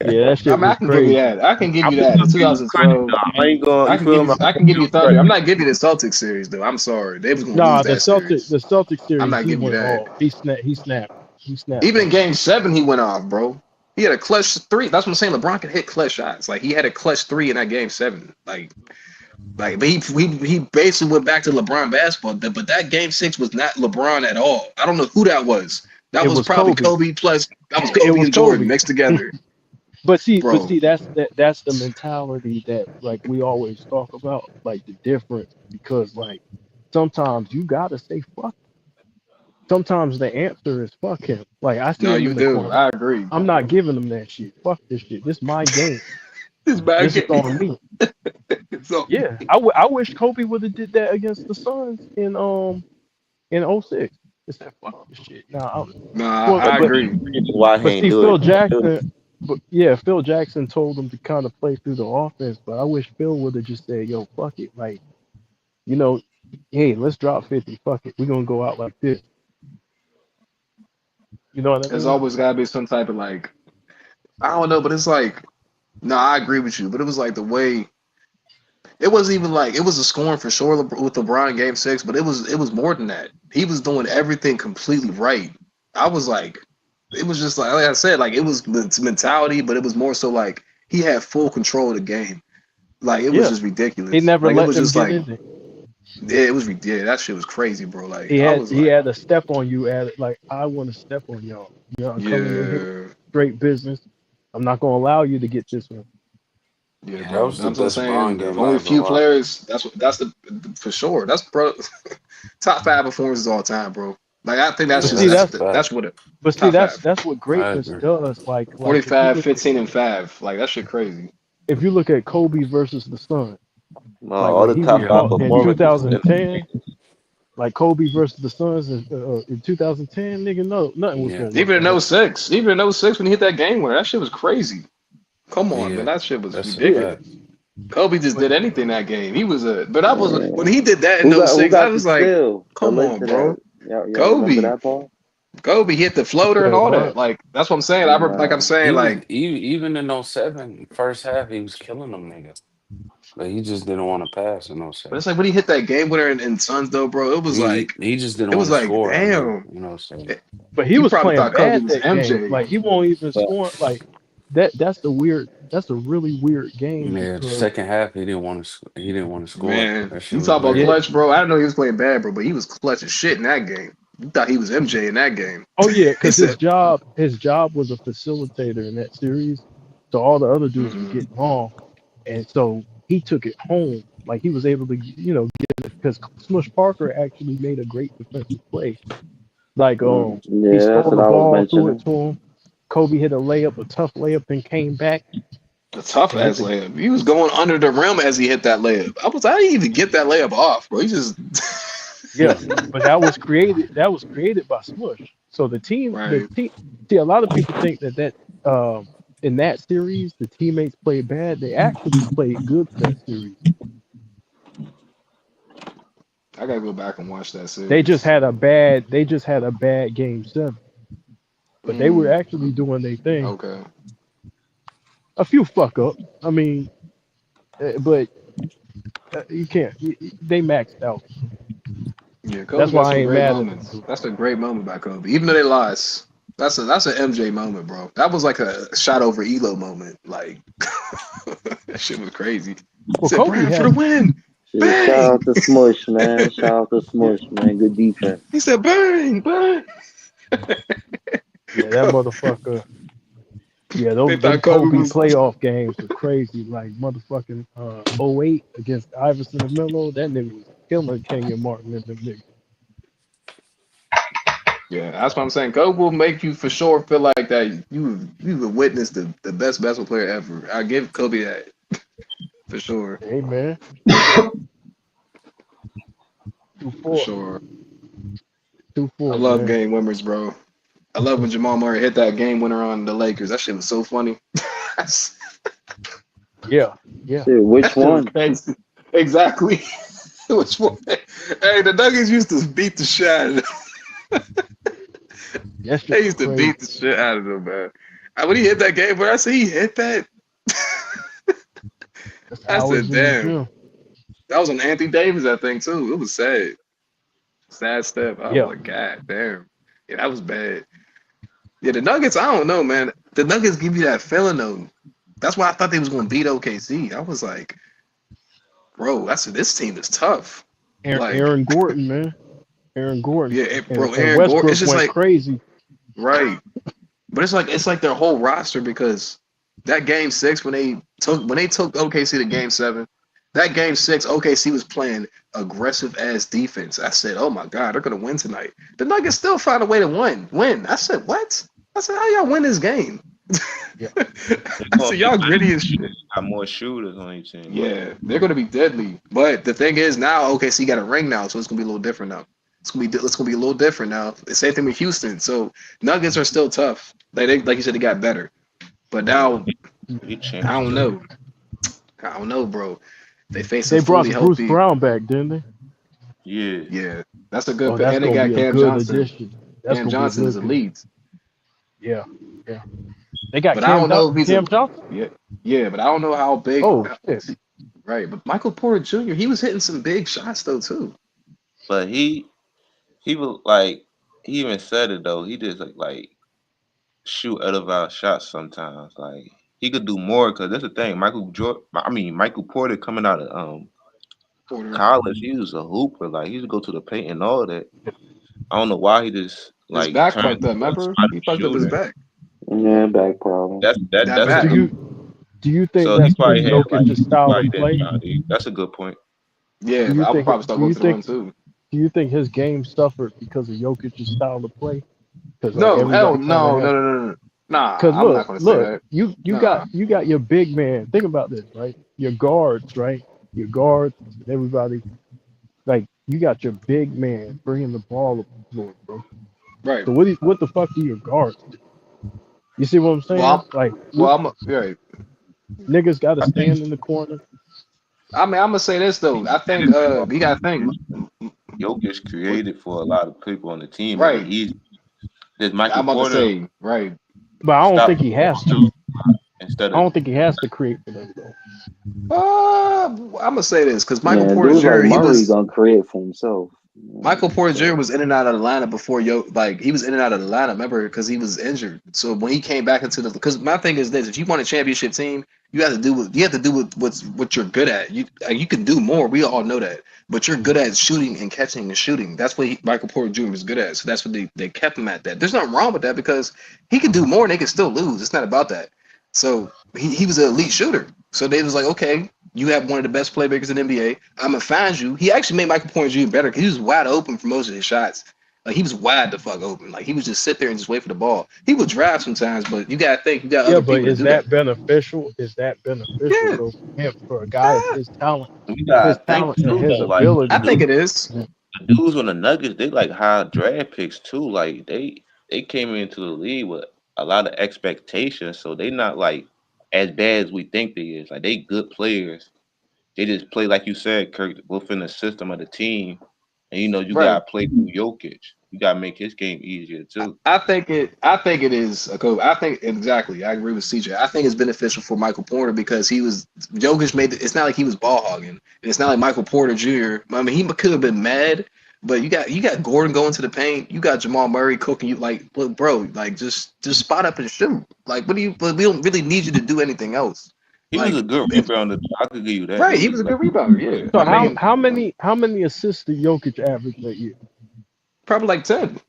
Yeah, that I shit mean, I was can give you crazy. that. I can give I'm you just that. The gonna give you credit 2012. though. I ain't going. You feel me? I'm I gonna can give give you you Thunder. I'm credit. not giving you the Celtics series though. I'm sorry, they was gonna lose Nah, that series. The Celtic I'm series, not he giving you went that. off. He snapped Even on in him. Game 7, he went off, bro. He had a clutch three. That's what I'm saying. LeBron can hit clutch shots. Like he had a clutch three in that Game 7. But he basically went back to LeBron basketball. But that Game 6 was not LeBron at all. I don't know who that was. That It was was probably Kobe. Kobe plus. That was It Kobe was and Jordan Kobe. mixed together, But bro. see, that's the mentality that like we always talk about, like the difference, because like sometimes you gotta say fuck. Sometimes the answer is fuck him. Like I see No, him you in the do. corner. I agree. I'm not giving him that shit. Fuck this shit. This is my game. This bad This is game. on me. So Yeah, I wish Kobe would have did that against the Suns in '06. It said fuck this shit. Nah, nah, well, I But agree. why he but ain't see, do it? Phil Jackson, but yeah, Phil Jackson told him to kind of play through the offense. But I wish Phil would have just said, "Yo, fuck it, like you know, hey, let's drop 50. Fuck it, we're gonna go out like this." You know what I There's mean? always gotta be some type of I don't know, but it's like no, I agree with you. But it was like the way it wasn't even like it was a scoring for sure with LeBron Game 6, but it was more than that. He was doing everything completely right. I was like, it was just like I said, like it was the mentality, but it was more so like he had full control of the game. Like it was Yeah, just he ridiculous. never Like it let was them just get like in there. yeah, it was yeah, that shit was crazy, bro. Like He I had was he like, had a step on you at it. Like I want to step on y'all. Y'all coming in here yeah, straight business. I'm not gonna allow you to get this one. yeah, Yeah, that bro. was the I'm just best Bron saying, of game I only ever few watched. players. That's the for sure. That's bro. Top 5 performances all time, bro. Like I think that's But just see, Yeah, that's a that's fact. what it but see, top 5. that's what I greatness agree. does. Like if you 45, look at 15, and 5. Like that shit crazy. Kobe versus the Suns, No, like all when the he was top Yeah. five caught in performances. 2010, like Kobe versus the Suns in 2010, nigga, no, nothing was Yeah. gonna work Even in out. '06, even in '06 when he hit that game winner, that shit was crazy. Come on, man, Yeah. that shit was That's a Yeah, fact. ridiculous. Kobe just but did anything that game. He was but that was when Man. he did that in Who '06. I got the was like, steal that come led on, to that? bro. Y'all remember Kobe, that part? Kobe hit the floater and said all what? that. Like that's what I'm saying. Like I'm Nah. saying, like, Even in '07, first half, he was killing them niggas. But he just didn't want to pass in but '07. it's like when he hit that game winner in Suns though, bro. He just didn't It want was to like, score, I think. damn. You know what I'm saying? But he You was probably playing thought Kobe bad was that game. MJ. Like he won't even But score. Like that. That's the weird. That's a really weird game Yeah, the because second half, he didn't want to score. Man, That shit you was talk about yeah. weird. clutch, bro. I didn't know he was playing bad, bro, but he was clutch as shit in that game. You thought he was MJ in that game. Oh yeah, He because said, his job was a facilitator in that series. So all the other dudes were mm-mm. getting off, and so he took it home. Like he was able to, get it because Smush Parker actually made a great defensive play. Like he yeah, that's stole what the I was ball, threw it mentioning. to him. Kobe hit a layup, a tough layup, and came back A tough and hit ass the layup. He was going under the rim as he hit that layup. I didn't even get that layup off, bro. He just yeah. But that was created. That was created by Smush. So the right. team. See, a lot of people think that in that series the teammates played bad. They actually played good that series. I gotta go back and watch that They just series. had a bad. They just had a bad game 7. But they were Mm, actually doing their thing. okay. A few fuck ups. I mean, but you can't. They maxed out. Yeah, That's Kobe got why I some ain't great mad at them. moments. That's a great moment by Kobe. Even though they lost, that's an MJ moment, bro. That was like a shot over Elo moment. Like that shit was crazy. He Well, said, Kobe Brian for the had. win. Shit, shout Bang. out to Smush, man. Shout out to Yeah, Smush, man. Good defense. He said, bang, bang. yeah, that motherfucker. Yeah, They them thought Kobe Kobe was playoff games were crazy. Like motherfucking '08 against Iverson and Melo. That nigga was killing Kenyon Martin and them niggas. yeah, that's what I'm saying. Kobe will make you for sure feel like that you have witnessed the best basketball player ever. I give Kobe that for sure. Hey man, two For four, sure. two I four, love man. game winners, bro. I love when Jamal Murray hit that game winner on the Lakers. That shit was so funny. Yeah, yeah. Shit, which That shit was one? crazy. Exactly. Which one? Hey, the Nuggets used to beat the shit out of them. That shit They was used to crazy. beat the shit out of them, man. When he hit that game, when I said he hit that, That's I hours said, in the damn. gym. That was on Anthony Davis, I think, too. It was sad. Sad step. I was Yeah. like, God damn. Yeah, that was bad. Yeah, the Nuggets, I don't know, man. The Nuggets give you that feeling, though. That's why I thought they was going to beat OKC. I was like, bro, this team is tough. Like, Aaron Gordon, man. Aaron Gordon. yeah, bro, And Aaron Gordon. It's Westbrook just went like, crazy. right. But it's like their whole roster because that game six when they took OKC to game seven, that game six OKC was playing aggressive ass defense. I said, oh my god, they're gonna win tonight. The Nuggets still find a way to win. I said, what? I said, how y'all win this game? Yeah. They I gonna said, be y'all better. gritty as shit. Got more shooters on each team. Yeah, they're gonna be deadly. But the thing is now OKC got a ring now, so it's gonna be a little different now. It's gonna be a little different now. The same thing with Houston. So Nuggets are still tough. Like you said, they got better. But now He I champs don't too. know. I don't know, bro. They face a They brought fully Bruce healthy. Brown back, didn't they? Yeah. Yeah, that's a good Oh, pick. that's And they gonna got be a Cam good Johnson. addition. That's Cam gonna be a Johnson is good pick. elite. Yeah, yeah. They got But I don't know if he's Cam Johnson. yeah, but I don't know how big. Oh shit. Right, but Michael Porter Jr. He was hitting some big shots though too. But he was like he even said it though. He just like shoot out of our shots sometimes. Like he could do more because that's the thing. Michael Porter coming out of Porter, college, he was a hooper. Like he used to go to the paint and all that. I don't know why he just his like back turned fucked up. into a Remember, spot he fucked up his shooter. back. Yeah, back problem. That That's a But back. good. do you think So he that's because probably had like Jokic's style why of he didn't play? try to. That's a good point. Yeah, Do but you I would think probably start do going you to the rim think too. do you think his game suffered because of Jokic's style of play? Because like No, hell everybody kind of no, has. no, no, no, no. Nah, Cause I'm not look, gonna say look, that. you Nah. got your big man. Think about this, right? Your guards, right? Your guards, everybody. Like you got your big man bringing the ball up the floor, bro. Right. So what the fuck do your guards do? You see what I'm saying? Well, Like right. niggas got to I think stand in the corner. I mean, I'm gonna say this though. I think you gotta think. Jokic created for a lot of people on the team, make it Right. easy. This Michael I'm about to Porter say right. But I don't stop think he has to. instead I of don't think he has to create for them though. I'm gonna say this because Michael Yeah, Porter dudes like Jr. He Murray was gonna create for himself. Michael Porter Jr. So was in and out of Atlanta before he was in and out of Atlanta. Remember, because he was injured. So when he came back into because my thing is this: if you want a championship team, you have to do what you're good at. You can do more. We all know that, but you're good at shooting and catching and shooting. That's what Michael Porter Jr. is good at. So that's what they kept him at that. There's nothing wrong with that because he can do more and they can still lose. It's not about that. So he was an elite shooter. So they was like, okay, you have one of the best playmakers in the NBA. I'm gonna find you. He actually made Michael Porter Jr. better because he was wide open for most of his shots. Like he was wide the fuck open. Like he would just sit there and just wait for the ball. He would drive sometimes, but you gotta think you got Yeah, other but people to is do that. that beneficial? Is that beneficial Yeah, though for him, for a guy of you gotta think and too his though, like I ability? think it is. the dudes on the Nuggets, they like high draft picks too. Like they came into the league with a lot of expectations, so they not like as bad as we think they is. Like they good players. They just play like you said, Kirk, within the system of the team. And you Right. gotta play through Jokic. You gotta make his game easier too. I think it is a cool. I think exactly. I agree with CJ. I think it's beneficial for Michael Porter because Jokic made it's not like he was ball hogging. And it's not like Michael Porter Jr. I mean, he could have been mad, but you got Gordon going to the paint. You got Jamal Murray cooking you. Like, look, bro, like just spot up and shoot. Like, what do you? But we don't really need you to do anything else. He was Like, a good rebounder. I could give you that. right? He was a good rebounder. Yeah. So I mean, how many assists did Jokic average that year? probably like 10.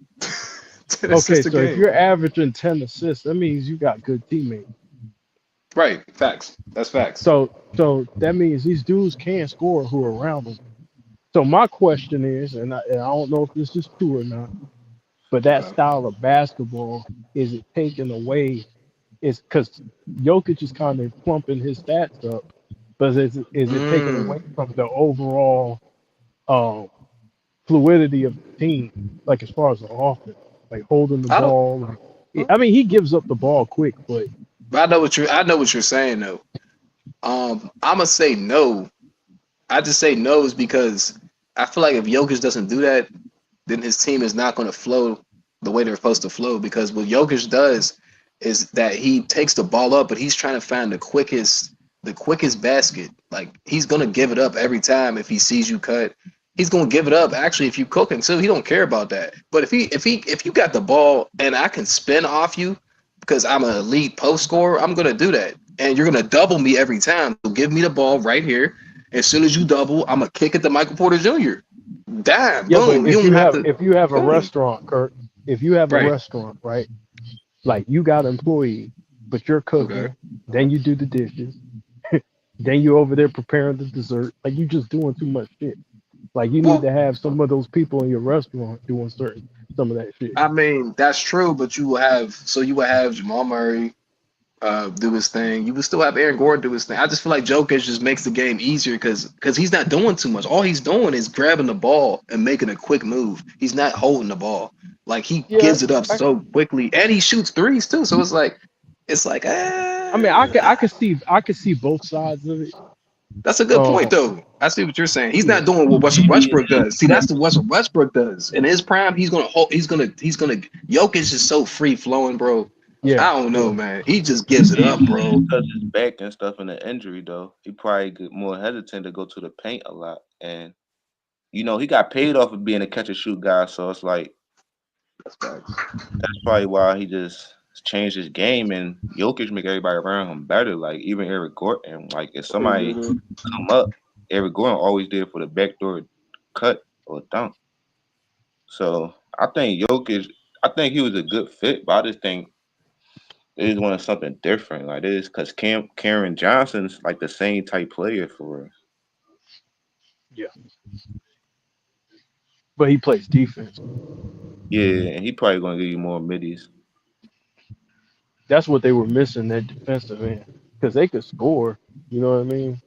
10 Okay, assists a so if game. you're averaging 10 assists, that means you got good teammates. Right. Facts. That's facts. So that means these dudes can score who are around them. So my question is, and I don't know if this is true or not, but that style of basketball, is it taken away? Is because Jokic is kind of plumping his stats up, but is it taken away from the overall um, fluidity of the team, like as far as the offense, like holding the I don't. ball? I mean, he gives up the ball quick, but But I know what you're saying though. I'ma say no. I just say no is because I feel like if Jokic doesn't do that, then his team is not going to flow the way they're supposed to flow. Because what Jokic does is that he takes the ball up, but he's trying to find the quickest basket. Like he's gonna give it up every time if he sees you cut. He's gonna give it up. Actually, if you cook him too, he don't care about that. But if you got the ball and I can spin off you because I'm an elite post scorer, I'm gonna do that. And you're gonna double me every time. So give me the ball right here. As soon as you double, I'm gonna kick it to Michael Porter Jr. Damn, Yeah, but boom. You don't have to. if you have a Boom. restaurant, Kurt, if you have a Right. restaurant, right? Like you got an employee, but you're Okay. cooking, then you do the dishes, then you over there preparing the dessert. Like you just doing too much shit. Like you need Well, to have some of those people in your restaurant doing some of that shit. I mean, that's true, but you will have Jamal Murray do his thing. You would still have Aaron Gordon do his thing. I just feel like Jokic just makes the game easier because he's not doing too much. All he's doing is grabbing the ball and making a quick move. He's not holding the ball. Like he Yeah, gives it up I, so quickly, and he shoots threes too. So it's like I mean, I could see both sides of it. that's a good point though. I see what you're saying. He's Yeah, not doing what Russell Yeah, Westbrook does. See, that's what Russell Westbrook does. In his prime, he's gonna hold. He's gonna. Jokic is so free flowing, bro. yeah, I don't know, yeah. man. He just gives it up, bro. because his back and stuff and the injury though, he probably get more hesitant to go to the paint a lot. And he got paid off of being a catch and shoot guy, so it's like That's facts. that's probably why he just changed his game and Jokic make everybody around him better. Like even Eric Gordon, like if somebody Mhm. come up, Eric Gordon always did for the backdoor cut or dunk. So I think he was a good fit, but I just think they just wanted something different. Like this, because Karen Johnson's like the same type player for real. Yeah, but he plays defense. Yeah, and he probably gonna give you more middies. That's what they were missing, that defensive end, because they could score. You know what I mean?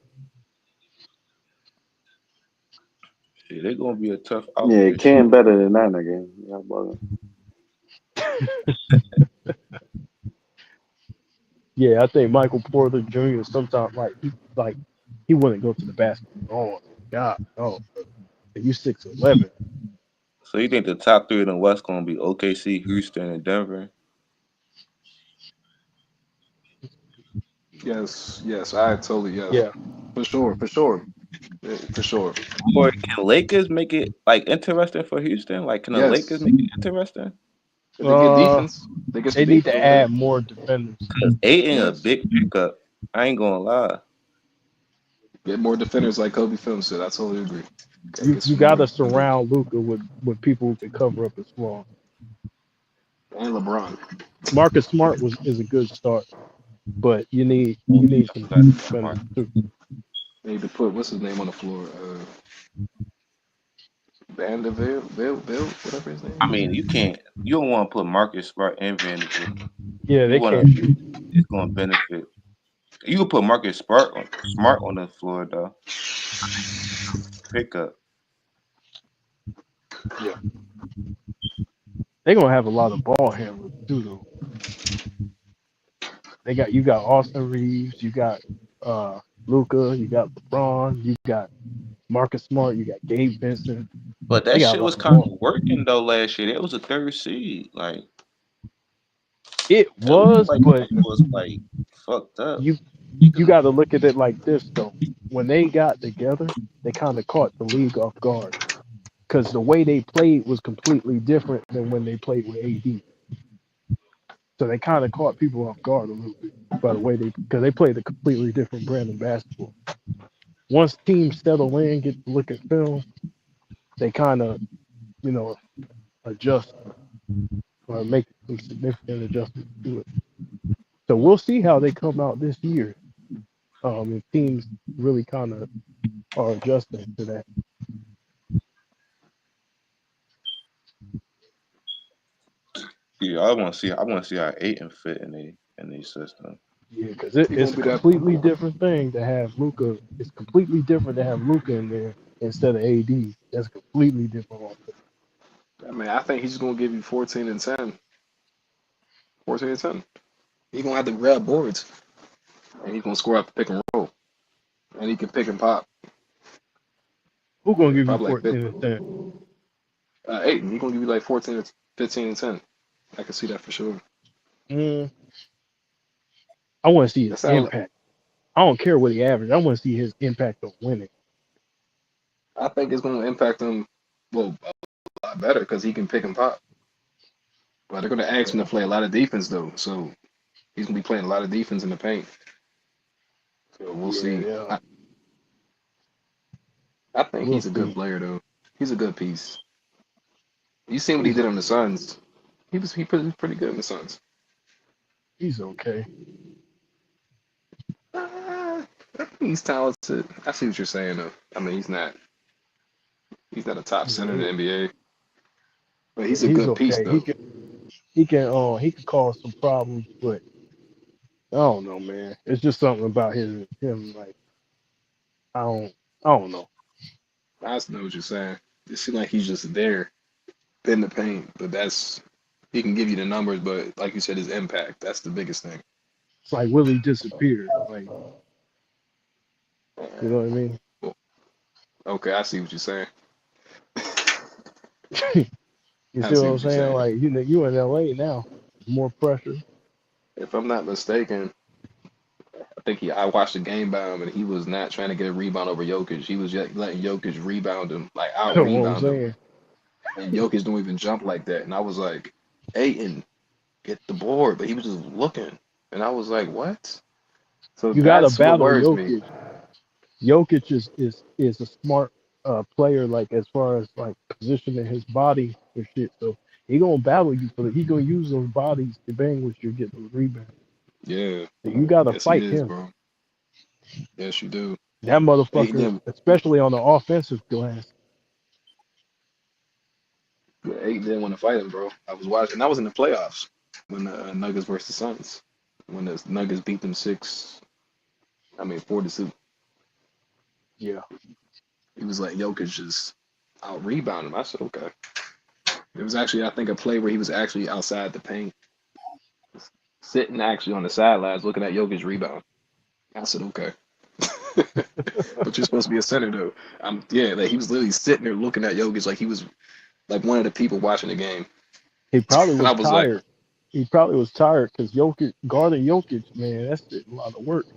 Yeah, they're gonna be a tough out Yeah, this year. Cam better than that nigga. Yeah, bugging. Yeah, I think Michael Porter Jr. sometimes he wouldn't go to the basket. Oh God, no! You 6'11". So you think the top three in the West gonna be OKC, Houston, and Denver? Yes, yes, I totally yes, Yeah. for sure, yeah, for sure. Or can Lakers make it like interesting for Houston? Like, can the Lakers Yes, make it interesting? if they get Uh, defense, they get some they need defense to over there. add more defenders. Cause Aiden a Yes, big pickup. I ain't gonna lie. get more defenders like Kobe Film said. I totally agree. Okay, You get you some got to more defenders surround Luca with people who can cover up his flaws. and LeBron. Marcus Smart is a good start, but you need some better defenders Smart. too. They need to put what's his name on the floor. Vanderbilt, whatever his name I is. mean, you don't want to put Marcus Smart and Vanderbilt. Yeah, You they wanna, can't shoot. it's gonna benefit. You can put Smart on the floor though. Pickup. Yeah, they're gonna have a lot of ball handlers too, though. You got Austin Reeves, you got Luca, you got LeBron, you got Marcus Smart, you got Gabe Vincent. But They that got a shit lot was of kind ball. of working though last year. That was a third seed. Like It it looked was, like but it was like fucked up. you you got to look at it like this though. When they got together, they kind of caught the league off guard because the way they played was completely different than when they played with AD. So they kind of caught people off guard a little bit by the way because they played a completely different brand of basketball. Once teams settle in, get to look at film, they kind of you know adjust or make some significant adjustments to it. So we'll see how they come out this year. If teams really kind of are adjusting to that. Yeah, I want to see how Aiton fit in the system. Yeah, because He it's gonna a be that. completely different thing to have Luca. It's completely different to have Luca in there instead of AD. That's completely different. I mean, I think he's gonna give you 14 and 10. 14 and 10. He's gonna have to grab boards and he's gonna score out the pick and roll. and he can pick and pop. Who gonna Yeah, give you probably like 14 and 10? Aiton. He gonna give you like 14, 15, and 10. I can see that for sure. Mm, I want to see his That's how impact. I don't care what he averaged. I want to see his impact on winning. I think it's gonna impact him. Well, a lot better because he can pick and pop. But they're gonna ask him to Yeah, play a lot of defense though, so he's gonna be playing a lot of defense in the paint. So we'll yeah, see. yeah. I think We'll he's a good see. player though. He's a good piece. You seen what he He's did on the okay. Suns? He pretty good in the Suns. He's okay. I think he's talented. I see what you're saying though. I mean, he's not a top Yeah, center in the NBA, but he's a he's good piece okay. though. He can cause some problems, but I don't know, man. It's just something about him. Like I don't I don't know. I just know what you're saying. It seems like he's just there in the paint, but he can give you the numbers, but like you said, his impact, that's the biggest thing. It's like Willie disappeared. Like you know what I mean? Well, okay, I see what you're saying. You I see what see I'm what you're saying? saying. Like you in LA now. More pressure. If I'm not mistaken, I watched the game by him and he was not trying to get a rebound over Jokic. He was just letting Jokic rebound him, like out You know what I'm rebound him. saying? And Jokic don't even jump like that. And I was like, Aiden, get the board. But he was just looking. And I was like, what? So You gotta that's what battle worries me. Jokic. Jokic is a smart player, like as far as like positioning his body and shit. So he gonna battle you for it. He gonna use those bodies to bang with you, get those rebounds. Yeah. So you gotta Yes, he fight is, him. bro. Yes, you do. That motherfucker, Aiden, especially on the offensive glass. Aiden didn't want to fight him, bro. I was watching. I was in the playoffs when the Nuggets versus Suns. When the Nuggets beat them 4-2. Yeah. He was like, Jokic just out rebound him. I said, okay. It was actually, I think, a play where he was actually outside the paint, sitting actually on the sidelines looking at Jokic rebound. I said, okay. But you're supposed to be a center though. Yeah, like he was literally sitting there looking at Jokic like he was like one of the people watching the game. He probably And I was was like, tired. He probably was tired because Jokic guarding Jokic, man, that's a lot of work.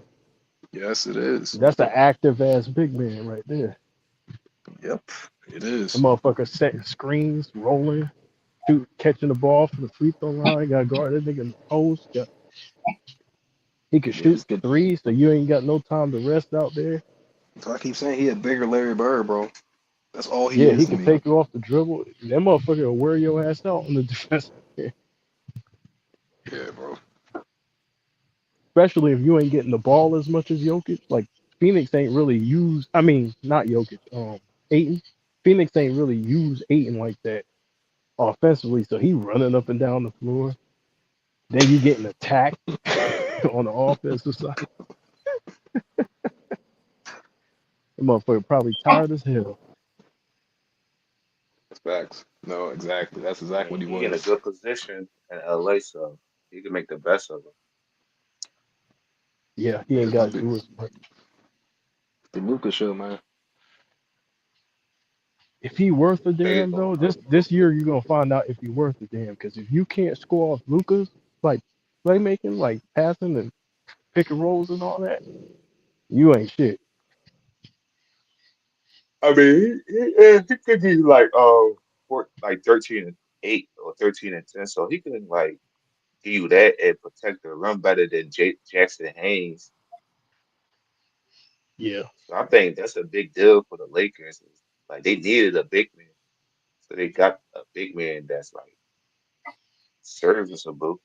yes, it is. That's an active ass big man right there. Yep, it The is. motherfucker setting screens, rolling, shoot, catching the ball from the free throw line. Got to guard that nigga in the post. He could Yeah, shoot just get. three, so you ain't got no time to rest out there. So I keep saying he a bigger Larry Bird, bro. That's all he Yeah, he is to could me. take you off the dribble. That motherfucker will wear your ass out on the defense. Yeah, bro. Especially if you ain't getting the ball as much as Jokic. Like Phoenix ain't really used. I mean, not Jokic. Aiton. Phoenix ain't really used Aiton like that offensively. So he running up and down the floor. Then you getting attacked on the offensive side. The motherfucker probably tired as hell. That's facts. No, exactly. That's I exactly mean, what he he in a was. good position in LA, so he can make the best of it. Yeah, he Yeah, ain't it's the got to big, do as much. the Luka show, man. If he worth a They damn going though, up. this year you're gonna find out if he worth a damn. Because if you can't score off Luca's like playmaking, like passing and pick and rolls and all that, you ain't shit. I mean, he could be like like 13-8 or 13-10, so he can like do that and protect the run better than Jackson Haynes. Yeah, So I think that's a big deal for the Lakers. Like they needed a big man, so they got a big man that's like serviceable.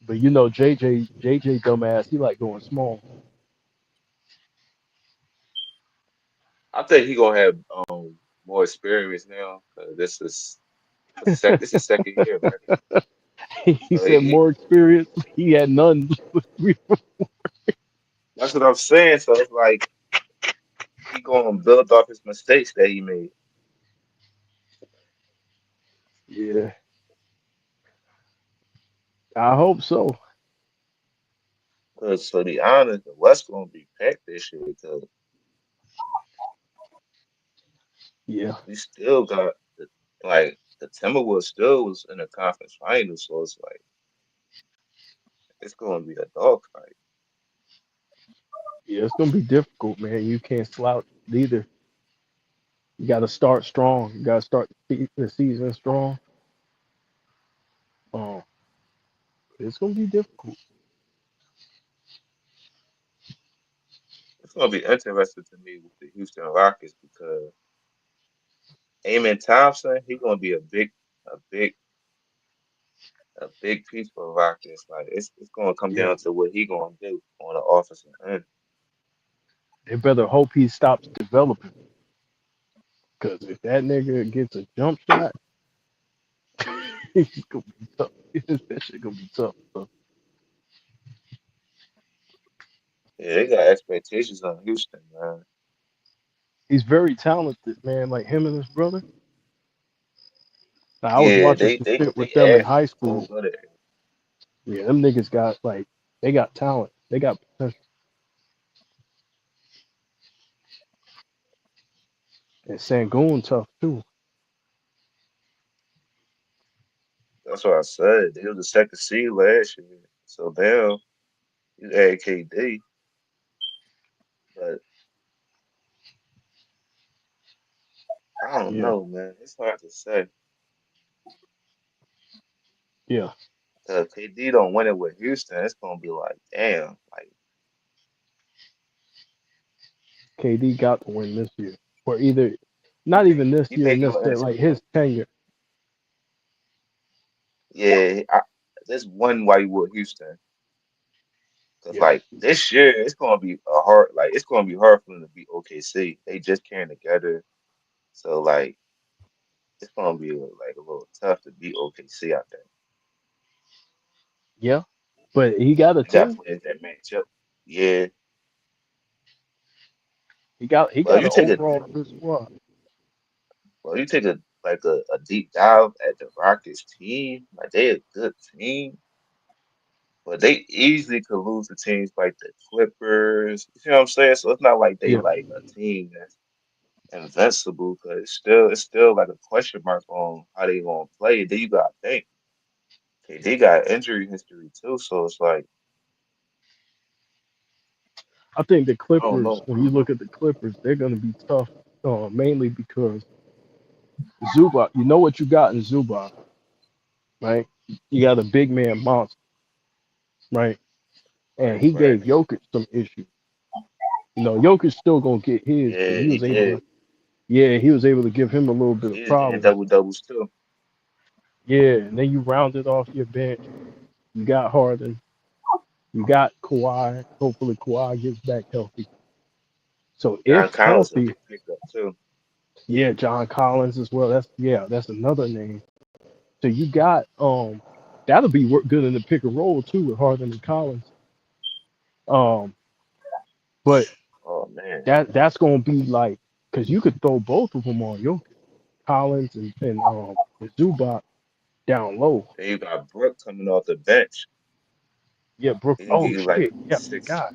but you know JJ dumbass, he like going small. I think he gonna have more experience now. 'Cause this is second year, right? He So said more experience. He had none. that's what I'm saying. So it's like he gonna build off his mistakes that he made. Yeah, I hope so. Because to be honest, the West gonna be packed this year. Because Yeah, we still got the Timberwolves still was in the conference finals, so it's like it's gonna be a dogfight. yeah, it's gonna be difficult, man. You can't slouch either. You got to start strong. You got to start the season strong. Um, it's gonna be difficult. It's gonna be interesting to me with the Houston Rockets because Amen Thompson, he gonna be a big, a big piece for Rockets. Like it's gonna come Yeah, down to what he gonna do on the offensive end. they better hope he stops developing. Cause if that nigga gets a jump shot, he's gonna be tough. That shit gonna be tough. So, Yeah, they got expectations on Houston, man. he's very talented, man. Like him and his brother. Now, I was Yeah, watching they some they shit they with them in high athletes, school. cold blooded. Yeah, them niggas got like they got talent. They got potential. And Sangoon tough too. That's what I said. They was the second seed last year, so now you add KD, but I don't Yeah, know, man. It's hard to say. yeah. Cause if KD don't win it with Houston, it's gonna be like, damn, like KD got to win this year, or either not even this you year, think and this he'll like actually? his tenure. Yeah, there's one why you with Houston. Cause Yeah, like this year, it's gonna be a hard, like it's gonna be hard for them to beat OKC. They just came together, so like it's gonna be like a little tough to beat OKC. I think yeah. But he got a it team. definitely is that matchup. Yeah, He well got you an take a overall good squad. well you take a like a deep dive at the Rockets team. Like they a good team, but they easily could lose to teams like the Clippers. You see what I'm saying? So it's not like they Yeah, like a team that's invincible because it's still like a question mark on how they gonna play. Then you gotta think, okay, they got injury history too, so it's like I think the I don't Clippers. know. When you look at the Clippers, they're gonna be tough. Mainly because Zubac. You know what you got in Zubac, right? You got a big man monster, right? And Right, he right. gave Jokic some issues. You know, Jokic still gonna get his, but Yeah, he he was able to. did. Yeah, he was able to give him a little bit of He was getting problems. double doubles too. Yeah, and then you rounded off your bench. You got Harden. You got Kawhi. Hopefully Kawhi gets back healthy. So John if Collins a healthy, big pickup too. yeah, John Collins as well. That's another name. So you got that'll be good in the pick and roll too with Harden and Collins. Um, but Oh man. that's gonna be like because you could throw both of them on Jokic, Collins and Zubac down low. Then you got Brook coming off the bench. Yeah, Brook. He can give Oh you like shit. Yeah, six. God.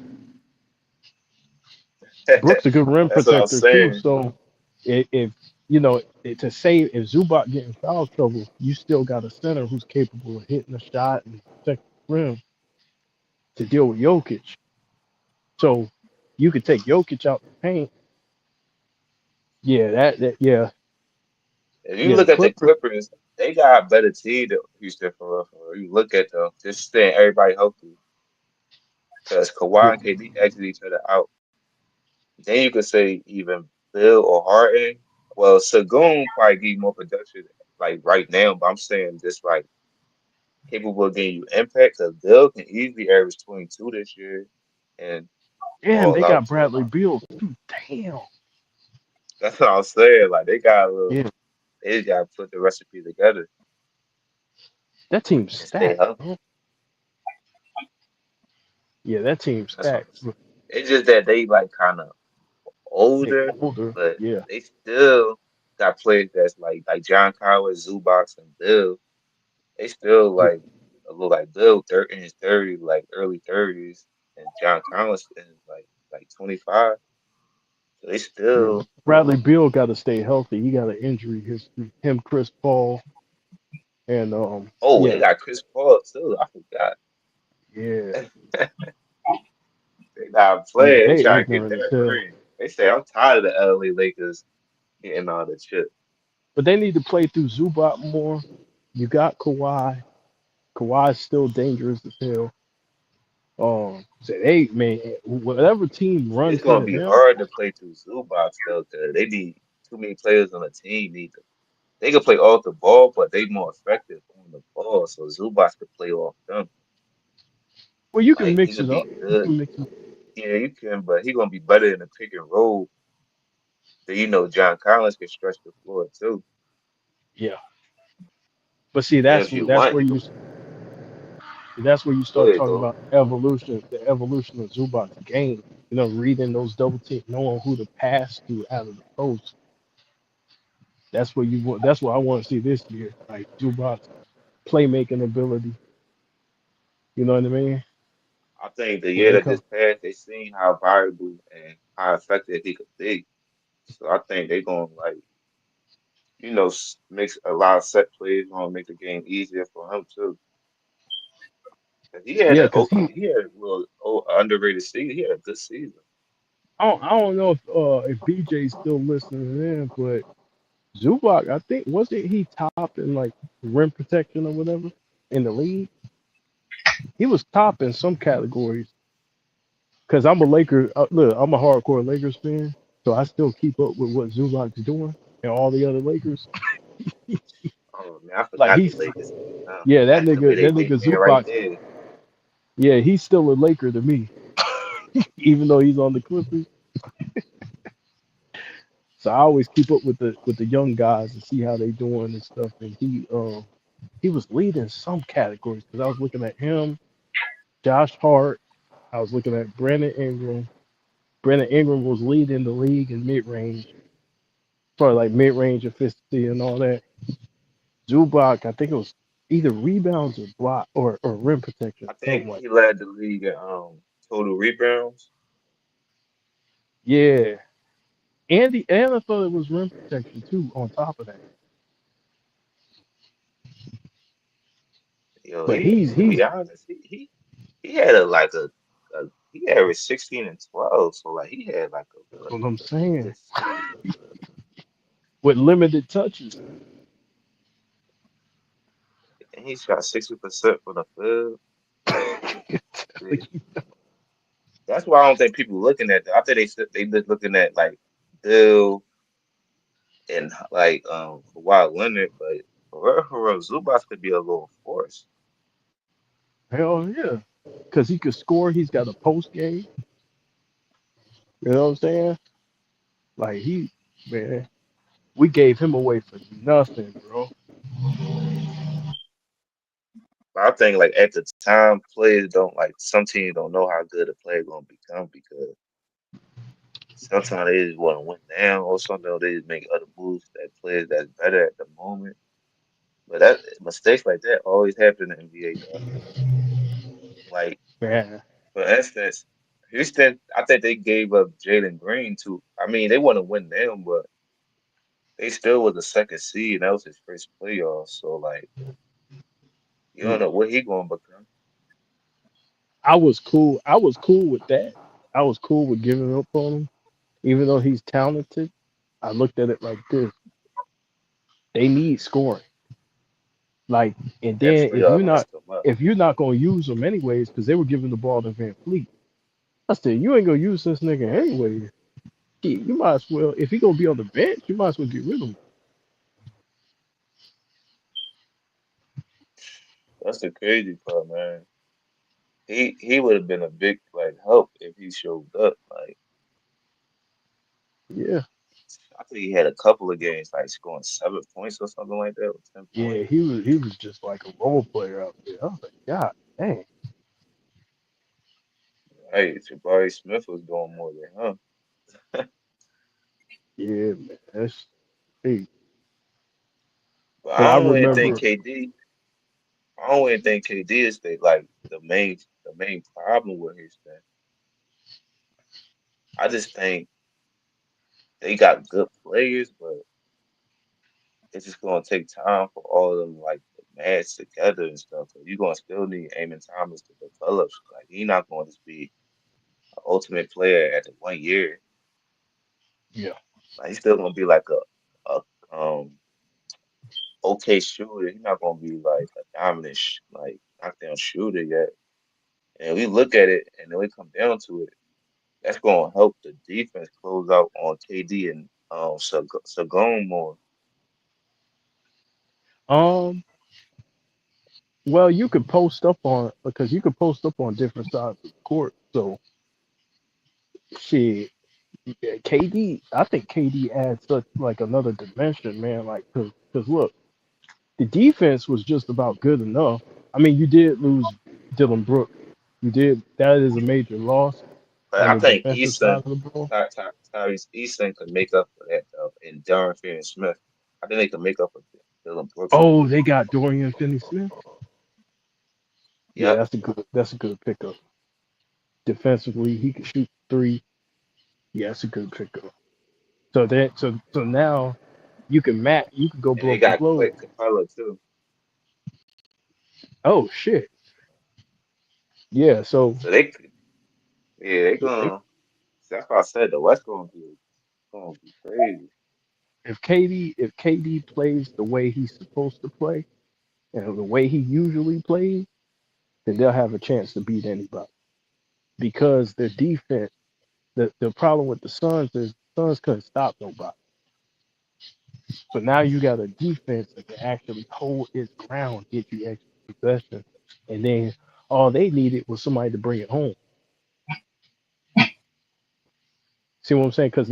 Brooks a good rim That's what I was protector too. saying. So if you know to say if Zubac getting foul trouble, you still got a center who's capable of hitting a shot and protecting the rim to deal with Jokic. So you could take Jokic out the paint. Yeah, yeah, If you yeah. The look at the Clippers. Clippers, they got a better team than Houston for real. For real. You look at them, just staying everybody healthy. Because Kawhi Yeah, and KD exit each other out. Then you could say even Bill or Harden. Well, Sagoon probably give you more production like right now, but I'm saying just like capable of getting you impact because Bill can easily average 22 this year and and ball they out got too. Bradley Beal too. Damn. That's what I'm saying. Like they got a little, Yeah, they just got to put the recipe together that team's and stay stacked, healthy. man. Yeah, that team's That's what stacked. I'm saying. It's just that they like kind of They older, older. but Yeah, they still got players that's like John Collins, Zubox, and Bill. They still yeah, like a little like Bill in his 30s, like early 30s. and John Collins is like 25. So they Yeah, still. Bradley Beal got to stay healthy. He got an injury history. Him, Chris Paul, and Oh, they yeah, got Chris Paul too. I forgot. yeah, They not yeah. playing. They They trying to get ignorant as that hell. ring. They say I'm tired of the LA Lakers getting all the chip. But they need to play through Zubac more. You got Kawhi. Kawhi's still dangerous as hell. So they man, whatever team It's runs gonna into be them, hard to play through Zubox though, because they need too many players on the team. They can play off the ball, but they more effective on the ball. So Zubac could play off them. well, you can Like he mix could it up. be You good. can mix it. Yeah, you can, but he gonna be better in the pick and roll. Then John Collins can stretch the floor too. Yeah, but see, And if you want, he could that's where you go start ahead, talking go. about evolution, the evolution of Zubac's game. Reading those double teams, knowing who to pass to out of the post. That's what you want. That's what I want to see this year. Like Zubac's playmaking ability. You know what I mean? I think the When year it that comes, just passed, they seen how valuable and how effective he could be. So I think they gonna mix a lot of set plays, gonna make the game easier for him too. 'Cause yeah, because he had a little underrated season. He had a good season. I don't know if BJ's still listening in, but Zubac, I think wasn't he top in like rim protection or whatever in the league? He was top in some categories. Cause I'm a Laker. Look, I'm a hardcore Lakers fan, so I still keep up with what Zubac's doing and all the other Lakers. Oh man, I Like forgot the he's Lakers. yeah, that That could be nigga, their that big nigga man right Zubac. there. Yeah, he's still a Laker to me, even though he's on the Clippers. So I always keep up with the young guys and see how they doing and stuff. And he was leading some categories because I was looking at him, Josh Hart. I was looking at Brandon Ingram. Brandon Ingram was leading the league in mid range, probably like mid range efficiency and all that. Zubac, I think it was either rebounds or block or rim protection, I think something like he that. led the league in total rebounds. Yeah, and I thought it was rim protection too. On top of that, but he's To be he's honest, he had a he averaged 16 and 12, so like he had like that's what I'm saying good season. with limited touches. And he shot 60% from the field. Yeah. That's why I don't think people looking at that. I think they just looking at like Bill and like Kawhi Leonard, but for real, Zubac could be a little force. Hell yeah, because he could score. He's got a post game. You know what I'm saying? Like man, we gave him away for nothing, bro. But I think like at the time, players don't like some teams don't know how good a player gonna become because sometimes they just want to win now, or sometimes they just make other moves that players that's better at the moment. But that mistakes like that always happen in the NBA though. Like Man, for instance, Houston, I think they gave up Jalen Green to. I mean, they want to win them, but they still was the second seed. And that was his first playoff. So like, you don't yeah. know what he gonna become. I was cool. I was cool with that. I was cool with giving up on him, even though he's talented. I looked at it like this: they need scoring. Like, and then Definitely messed them up. if you're not gonna use them anyways, because they were giving the ball to Van Fleet. I said, you ain't gonna use this nigga anyway. Shit, you might as well, if he gonna be on the bench, you might as well get rid of him. That's the crazy part, man. He would have been a big like help if he showed up. Like Yeah, I think he had a couple of games like scoring 7 points or something like that, or 10 points. yeah, he was just like a role player out there. I was like, God dang, Hey, Jabari Smith was doing more than him. yeah, man, that's hey. But But I remember, I don't even think KD is the main problem with Houston. I just think they got good players, but it's just gonna take time for all of them like to match together and stuff. So you're gonna still need Amon Thomas to develop. Like he's not gonna just be an ultimate player at the 1 year. Yeah. Like he's still gonna be like a okay shooter. He's not gonna be like a dominant like knockdown shooter yet. And we look at it and then we come down to it. That's gonna help the defense close out on KD and Sagon more. Um. Well, you could post up on because you could post up on different sides of the court. So shit, yeah, KD. I think KD adds such like another dimension, man. Like, cause look, the defense was just about good enough. I mean, you did lose Dylan Brooks. You did. That is a major loss But on I the think defensive side of the ball. Tyrese Easton could make up for that though, and Darren Finney-Smith. I think they could make up for Dylan Brooks a Oh, little they bit. got Dorian Finney-Smith. Yeah, Yep. that's a good pickup. Defensively, he can shoot three. Yeah, that's a good pickup. So now you can you can go And they blow for got blow. Clint Capella too. Oh shit. Yeah, so So they could, yeah, they yeah, gonna. That's why I said the West gonna be crazy. if KD plays the way he's supposed to play and the way he usually plays, then they'll have a chance to beat anybody. Because their defense, the problem with the Suns is the Suns couldn't stop nobody. So now you got a defense that can actually hold its ground, get you extra possession, and then all they needed was somebody to bring it home. See what I'm saying? Because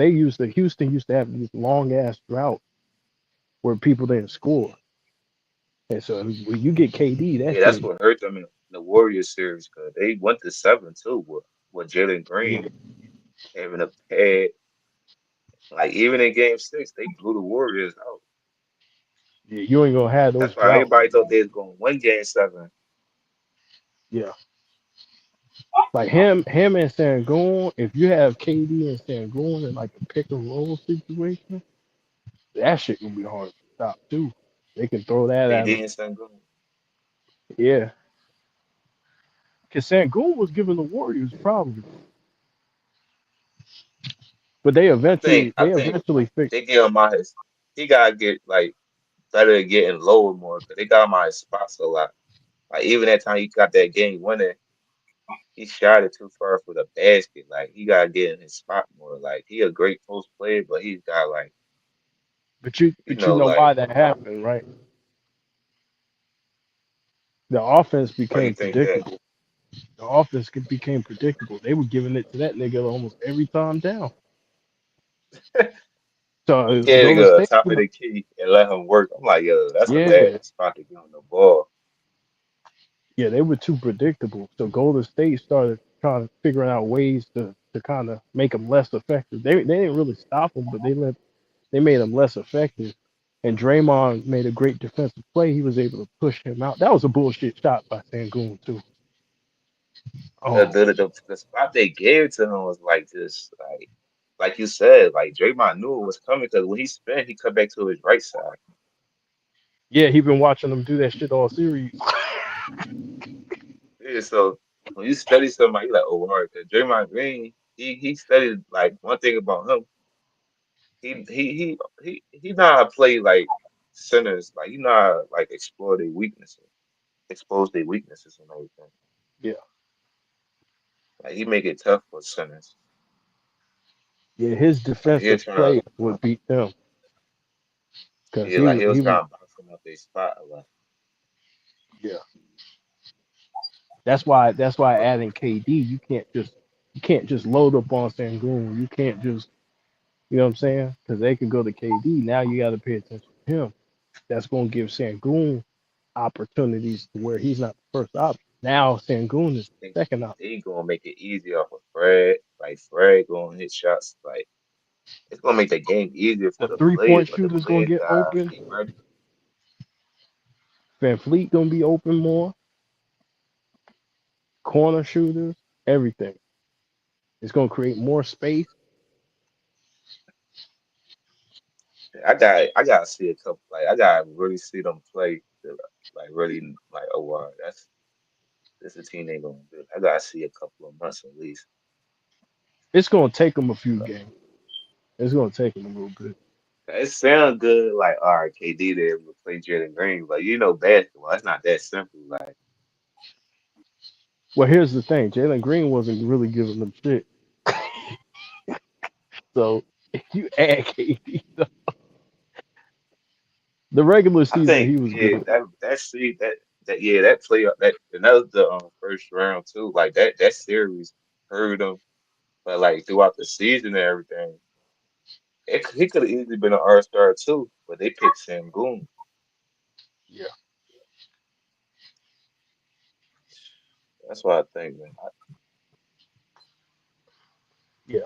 Houston used to have these long ass droughts where people didn't score, and so when you get KD, that Yeah, that's shit, what hurt them in the Warriors series because they went to 7 too with Jalen yeah, Green having a pad. Like even in Game 6, they blew the Warriors out. yeah, you ain't gonna have those That's why droughts. everybody thought they was gonna win Game 7. Yeah, like him and Sangoon. If you have KD and Sangoon in like a pick and roll situation, that shit gonna be hard to stop too. They can throw that They at him. didn't send them. Yeah, because Sangoon was giving the Warriors problems, but they I think eventually I they think eventually fixed. they give him out his. He gotta get like better at getting lower more because they got him out his spots a lot. Like even that time he got that game winning, he shot it too far for the basket. Like he gotta get in his spot more. Like he a great post player, but he's got like But you know like why that happened, right? The offense why you became think that? predictable. The offense became predictable. They were giving it to that nigga almost every time down. So You gave Golden nigga a State, top of the key and let him work. I'm like, yo, that's a bad yeah, spot to get on the ball. yeah, they were too predictable. So Golden State started trying to figuring out ways to kind of make them less effective. They didn't really stop them, but they made them less effective. And Draymond made a great defensive play. He was able to push him out. That was a bullshit shot by Sangoon too. The, Oh the the the spot they gave to him was like this, like you said, like Draymond knew it was coming because when he spent, he cut back to his right side. yeah, he been watching them do that shit all series. Yeah, so when you study somebody, you like, oh, all right, because Draymond Green, he studied like one thing about him. He know how to play like centers, like he know how to like explore their weaknesses, expose their weaknesses and everything. Yeah, Like he make it tough for centers. yeah, his Like he'll defensive try to, play would beat them because yeah, like he'll he was try and box them up their spot a lot. yeah. That's why adding KD, you can't just load up on Sangoon. You can't just you know what I'm saying? Because they can go to KD. Now you got to pay attention to him. That's gonna give Sangoon opportunities to where he's not the first option. Now Sangoon is Think the second option. he gonna make it easy off of Fred. Like Fred gonna hit shots. Like it's gonna make the game easier for The the three players. point But the shooter's gonna players get gotta open. be ready. Van Fleet gonna be open more. corner shooters, everything. It's gonna create more space. I gotta see a couple. Like I gotta really see them play. To, like really, like oh wow, this a team they gonna do. I gotta see a couple of months at least. It's gonna take them a few games. It's gonna take them a little bit. It sounds good, like all right, KD there will play Jalen Green, but you know basketball, it's not that simple. Like Well, here's the thing: Jalen Green wasn't really giving them shit. So if you add KD, the regular I season think, he was yeah, good. that see that yeah that play that and that was the first round too. Like that series hurt him, but like throughout the season and everything, he could have easily been an All-Star too. But they picked Sam Goon. Yeah, That's what I think, man. yeah.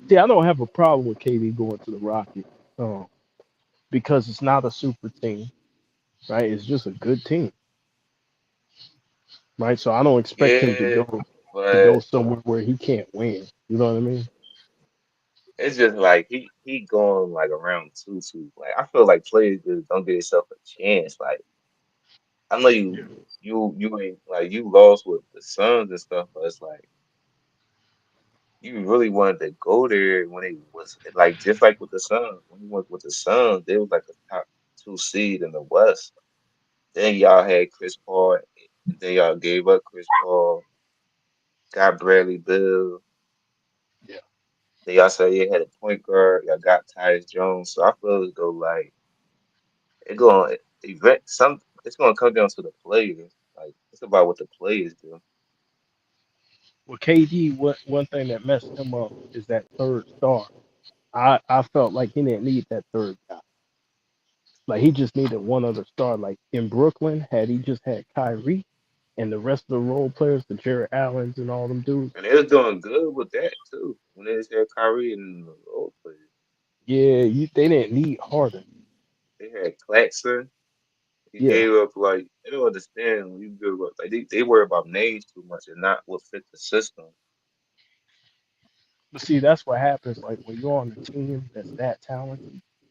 See, I don't have a problem with KD going to the Rockets, because it's not a super team, right? It's just a good team, right? So I don't expect him Yeah, to go but somewhere where he can't win. You know what I mean? it's just like he going like around two. Like I feel like players just don't give themselves a chance. Like I know you ain't like you lost with the Suns and stuff, but it's like you really wanted to go there when it was like just like with the Suns. When you went with the Suns, they was like a top two seed in the West. Then y'all had Chris Paul, and then y'all gave up Chris Paul, got Bradley Bill. Yeah. Then y'all said you had a point guard, y'all got Tyus Jones. So I feel as though like it going event some it's gonna come down to the players. Like it's about what the players do. Well, KD, one thing that messed him up is that third star. I felt like he didn't need that third guy. Like he just needed one other star. Like in Brooklyn, had he just had Kyrie and the rest of the role players, the Jared Allens and all them dudes, And they was doing good with that too. When they just had Kyrie and the role players. yeah, they didn't need Harden. They had Claxton. He Yeah, gave up like they don't understand when you give up like they worry about names too much and not what fit the system. but see, that's what happens. Like when you're on a team that's that talented,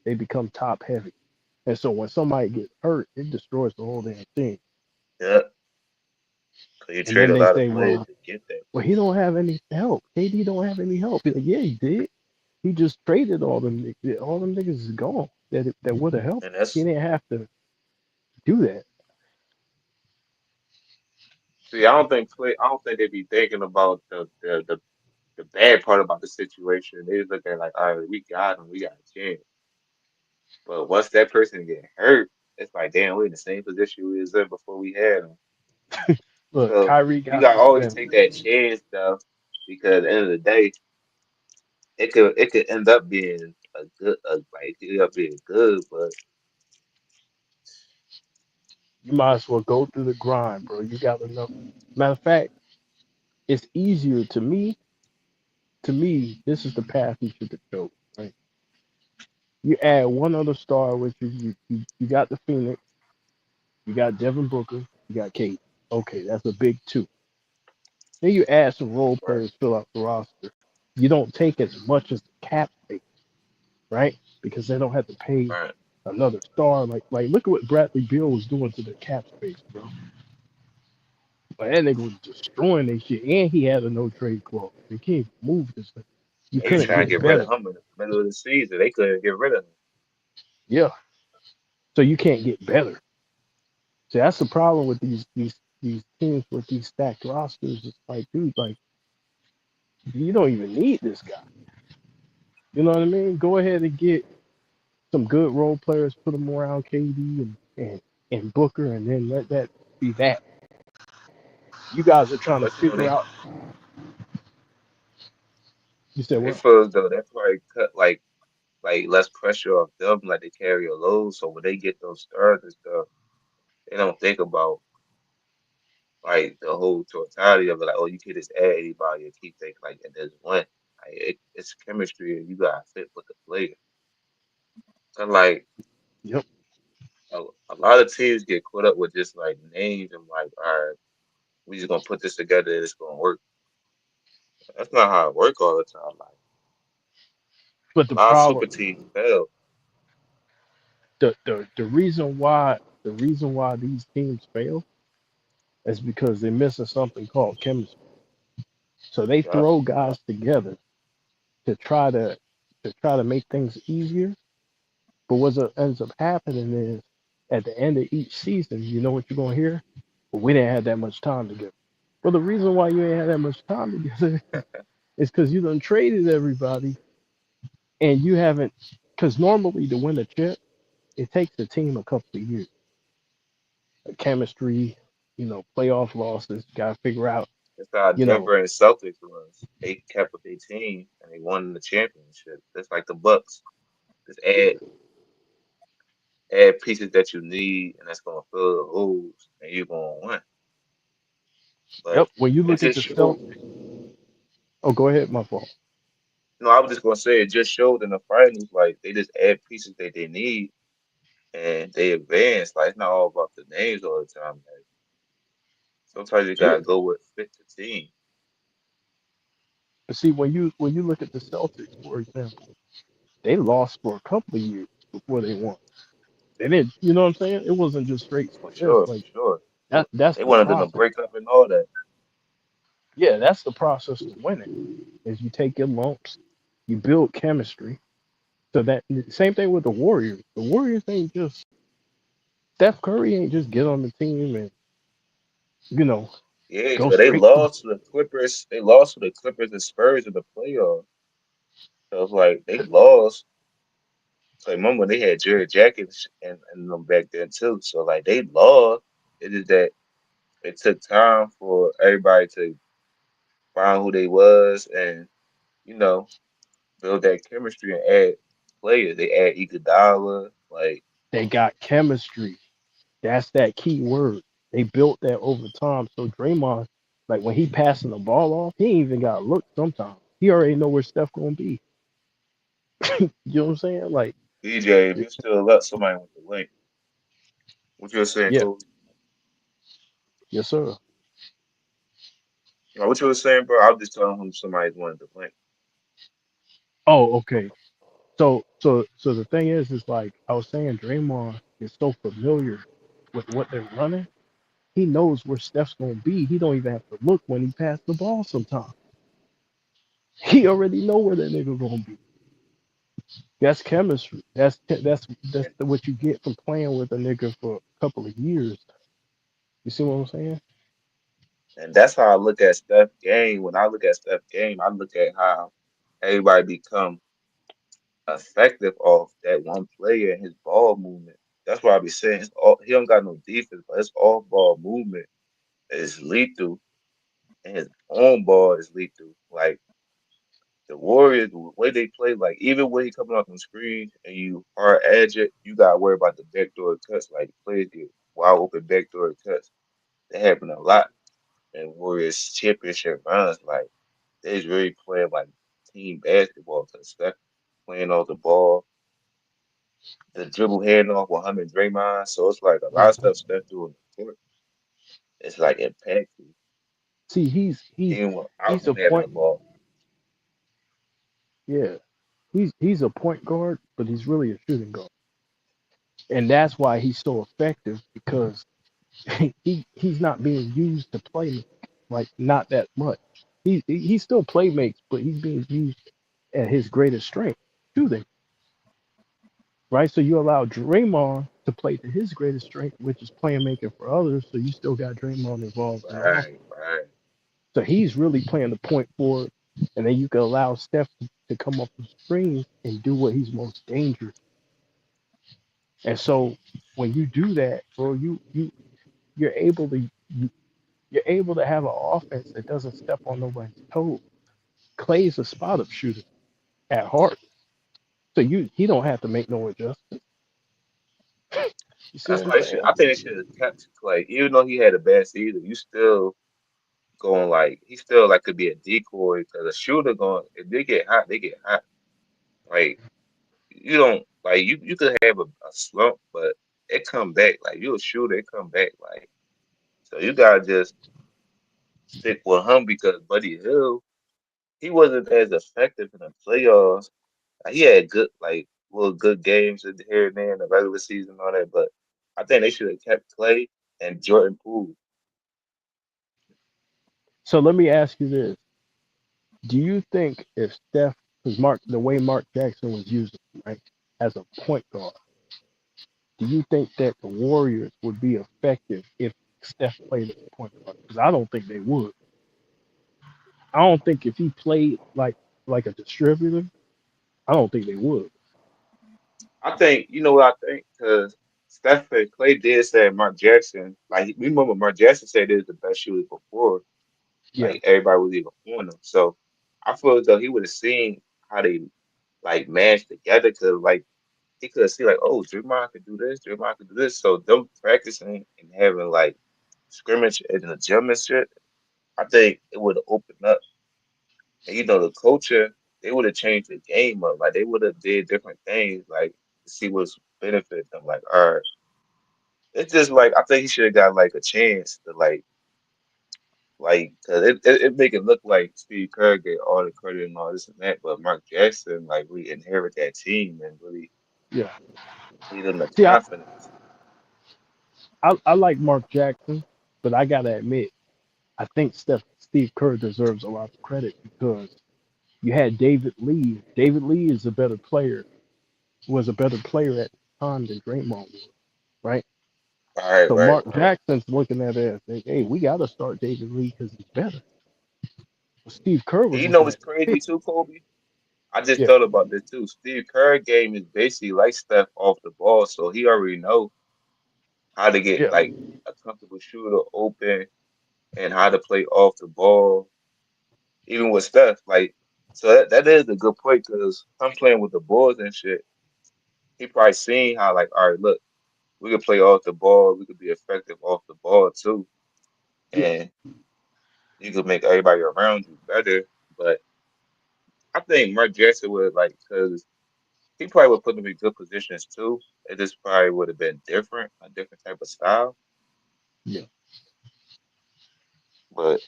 they become top heavy, and so when somebody gets hurt, it destroys the whole damn team. Yeah. Cause you And trade then a they lot of say, players well, to get that he person. don't have any help. KD don't have any help. Be like, yeah, he did. He just traded all them. All them niggas is gone. That would have helped. And He that's didn't have to do that. see, I don't think they be thinking about the bad part about the situation. They just look at it like, all right, we got him, we got a chance. But once that person get hurt, it's like, damn, we're in the same position we was in before we had him. Look, So Kyrie you got gotta always suspended. take that chance stuff because at the end of the day, it could end up being a good like it could end up being good, but You might as well go through the grind, bro. You got enough. Matter of fact, it's easier to me. To me, this is the path you should have chosen. Right? You add one other star, which is you got the Phoenix, you got Devin Booker, you got Kate. Okay, that's a big two. Then you add some role right, players, fill out the roster. You don't take as much as the cap space, right? Because they don't have to pay right. another star. Like look at what Bradley Beal was doing to the cap space, bro. Like that nigga was destroying their shit, and he had a no trade clause. They can't move this thing. You They couldn't trying to get get rid of better. him in the middle of the season. They couldn't get rid of him. Yeah, so you can't get better. So that's the problem with these teams with these stacked rosters. It's like, dude, like you don't even need this guy. You know what I mean? Go ahead and get some good role players, put them around KD and Booker, and then let that be that. You guys are trying to But you know figure out. You said they what? feel as though that's probably cut like less pressure off them, like they carry a load. So when they get those stars and stuff, they don't think about like the whole totality of it. Like, oh, you can just add anybody and keep thinking like and there's one. Like it's chemistry and you gotta fit with the player. So like Yep. a, a lot of teams get caught up with just like names and like all right. We just gonna put this together and it's gonna work. That's not how it work all the time. Like But a the lot of problem, super teams fail. the reason why these teams fail is because they're missing something called chemistry. So they Yeah, throw guys together to try to make things easier. But ends up happening is at the end of each season, you know what you're gonna hear? Well, we didn't have that much time together. Well, the reason why you ain't had that much time together is because you done traded everybody and you haven't. Because normally to win a chip, it takes a team a couple of years. Chemistry, playoff losses. Got to figure out, that's how you know, Denver and Celtics was. They kept with their team and they won the championship. That's like the Bucks. Just add pieces that you need, and that's gonna fill the holes, and you're gonna win. But yep. When you it look at just the showed. Celtics, oh, go ahead, my fault. No, I was just gonna say it just showed in the finals. Like they just add pieces that they need, and they advance. Like it's not all about the names all the time. Like sometimes you Yeah, gotta go with fit the team. but see, when you look at the Celtics, for example, they lost for a couple of years before they won. They didn't, you know what I'm saying? It wasn't just straight For success. sure, for Like sure. that's They the wanted them to process. break up and all that. Yeah, that's the process to winning. Is you take your lumps, you build chemistry. So that same thing with the Warriors. The Warriors ain't just Steph Curry ain't just get on the team and you know Yeah, go but they straight to lost to the Clippers. They lost to the Clippers and Spurs in the playoffs. So it's like they lost. So remember they had Jared Jackets and them back then too. So like they lost. It is that it took time for everybody to find who they was and you know build that chemistry and add players. They add Iguodala. Like they got chemistry. That's that key word. They built that over time. So Draymond, like when he passing the ball off, he ain't even got to look sometimes. He already know where Steph gonna be. You know what I'm saying? Like, DJ, if you still up, somebody with the link. What you were saying, yeah, Kobe? yes sir. What you were saying, bro? I was just telling him somebody wanted the link. Oh, okay. So the thing is like I was saying, Draymond is so familiar with what they're running. He knows where Steph's gonna be. He don't even have to look when he passed the ball. Sometimes he already know where that nigga gonna be. That's chemistry. That's And, what you get from playing with a nigga for a couple of years. You see what I'm saying? and that's how I look at Steph game. When I look at Steph game, I look at how everybody become effective off that one player and his ball movement. That's why I be saying he don't got no defense, but his off ball movement is lethal, and his on ball is lethal. Like the Warriors, the way they play, like even when he coming off the screen and you hard edge it, you gotta worry about the backdoor cuts. Like players get wide open backdoor cuts. That happen a lot in Warriors championship runs. Like they's really playing like team basketball because Steph playing off the ball, the dribble handoff with him and Draymond. So it's like a lot of Mhm. stuff Steph doing the court. It's like impactful, See, even without he's him a having the point. ball. Yeah, he's a point guard, but he's really a shooting guard, and that's why he's so effective because he's not being used to play like not that much. He still play makes, but he's being used at his greatest strength, shooting. Right? So you allow Draymond to play to his greatest strength, which is playing making for others. So you still got Draymond involved in the offense. Right, right. So he's really playing the point forward, and then you can allow Steph to come up the screens and do what he's most dangerous. And so when you do that, bro, you're able to you're able to have an offense that doesn't step on nobody's toes. Clay's a spot up shooter at heart, so he don't have to make no adjustment. You see That's what I'm why they should. saying? I think they should have kept Clay, even though he had a bad season. You still going like he still like could be a decoy because a shooter going if they get hot, they get hot. Like you don't like you could have a slump, but it come back. Like you a shooter, it come back. Like so you gotta just stick with him because Buddy Hill, he wasn't as effective in the playoffs. Like, he had good, like, little good games in here and there in the regular season and all that, but I think they should have kept Clay and Jordan Poole. So let me ask you this: do you think if Steph, because Mark, the way Mark Jackson was using him, right, as a point guard, do you think that the Warriors would be effective if Steph played as a point guard? Because I don't think they would. I don't think if he played like a distributor, I don't think they would. I think, you know what I think? Because Steph and Clay did say Mark Jackson, like, we remember Mark Jackson said he was the best shooter before, Yeah, like, everybody was even on him. So I feel as though he would have seen how they, like, mashed together, because, like, he could have seen, like, oh, Draymond could do this, Draymond could do this. So them practicing and having, like, scrimmage in the gym and shit, I think it would have opened up. And, the culture, they would have changed the game up. Like, they would have did different things, like, to see what's benefit them. Like, all right. It's just like I think he should have got like a chance to cause it make it look like Steve Kerr get all the credit and all this and that, but Mark Jackson like really inherit that team and really yeah. gave them the See, confidence. I like Mark Jackson, but I gotta admit, I think Steve Kerr deserves a lot of credit because you had David Lee. David Lee is a better player, was a better player at the time than Draymond was, right? All right, So right. Mark Jackson's looking at it as, hey, we got to start David Lee because he's better. But Steve Kerr And was you know looking what's at crazy it. too, Kobe? I just Yeah, thought about this too. Steve Kerr game is basically like Steph off the ball, so he already know how to get yeah, like a comfortable shooter open and how to play off the ball, even with Steph. Like, so that is a good point because I'm playing with the boys and shit. He probably seen how like, all right, look, we could play off the ball, we could be effective off the ball too, yeah, and you could make everybody around you better. But I think Mark Jackson would like because he probably would put them in good positions too. It just probably would have been different, a different type of style. yeah. But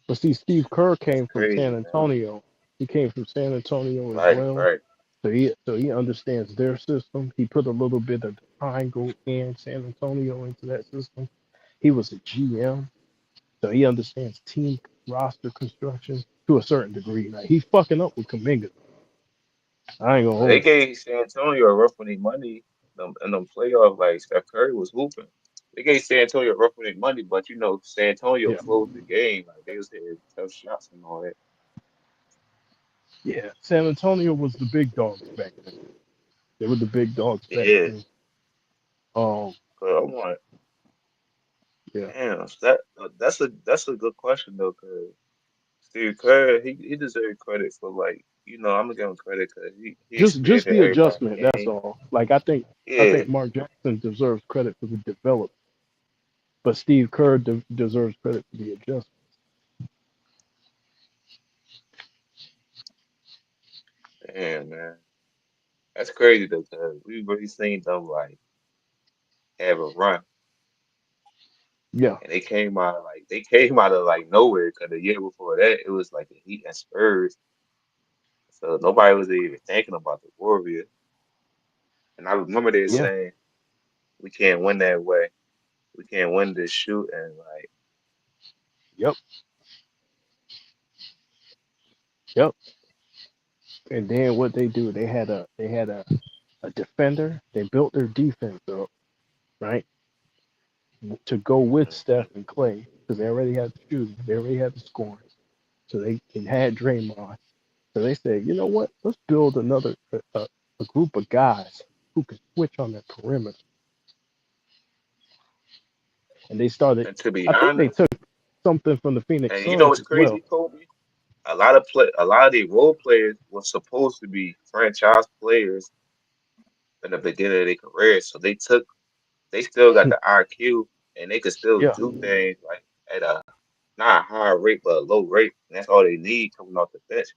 But see, Steve Kerr it's came from San crazy, man. Antonio. He came from San Antonio as Right, well. right. So he understands their system. He put a little bit of the triangle in San Antonio into that system. He was a GM, so he understands team roster construction to a certain degree. Like he's fucking up with Kaminga. I ain't gonna But they hold you. gave San Antonio a run for their money in them playoffs. Like Steph Curry was hooping. They gave San Antonio a run for their money, but San Antonio Yeah, closed the game. Like they was hitting tough shots and all that. yeah. San Antonio was the big dogs back then. They were the big dogs back Yeah, then. Um, but I want yeah. damn that's a good question though, cause Steve Kerr he deserves credit for like I'm gonna give him credit because he Just expanded the everybody's adjustment. That's game. all. Like I think Yeah, Mark Jackson deserves credit for the development, but Steve Kerr deserves credit for the adjustment. damn man, that's crazy though, cause we really seen them like have a run. Yeah, And they came out of like nowhere because the year before that it was like the Heat and Spurs, so nobody was even thinking about the Warriors. And I remember they yeah, saying we can't win that way, we can't win this shoot, and like yep, yep. And then what they do? They had a defender. They built their defense up right to go with Steph and Clay because they already had the shooting. They already had the scoring. So they had Draymond. So they said, you know what? Let's build another a group of guys who can switch on that perimeter. And they started. and to be I think they honest, took something from the Phoenix and you know Suns what's as well. crazy, Kobe? A lot of the role players were supposed to be franchise players in the beginning of their career, so they still got the IQ and they could still Yeah, do things like at a not a high rate but a low rate, and that's all they need coming off the bench.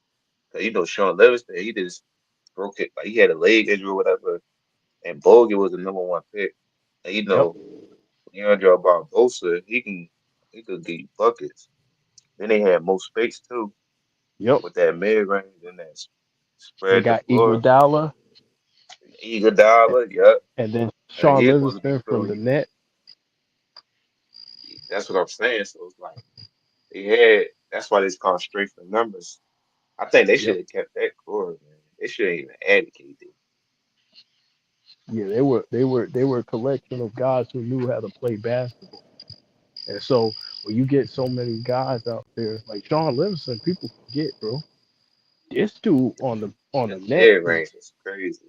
Cause Sean Livingston, he just broke it. Like he had a leg injury or whatever, and Bogut was the number 1 pick. And yep, Leandro Barbosa, he could get buckets. Then they had most space too Yep. with that mid range and that They spread the got floor. Iguodala Iguodala, yep. and then And Sean he's supposed to be Livingston from the Philly. net. That's what I'm saying. So it's like they had. That's why it's called straight for numbers. I think they should Yep. have kept that core, man. They shouldn't even add KD. Yeah, they were a collection of guys who knew how to play basketball. And so when you get so many guys out there like Sean Livingston, people forget, bro. This dude on the His net mid is range is crazy.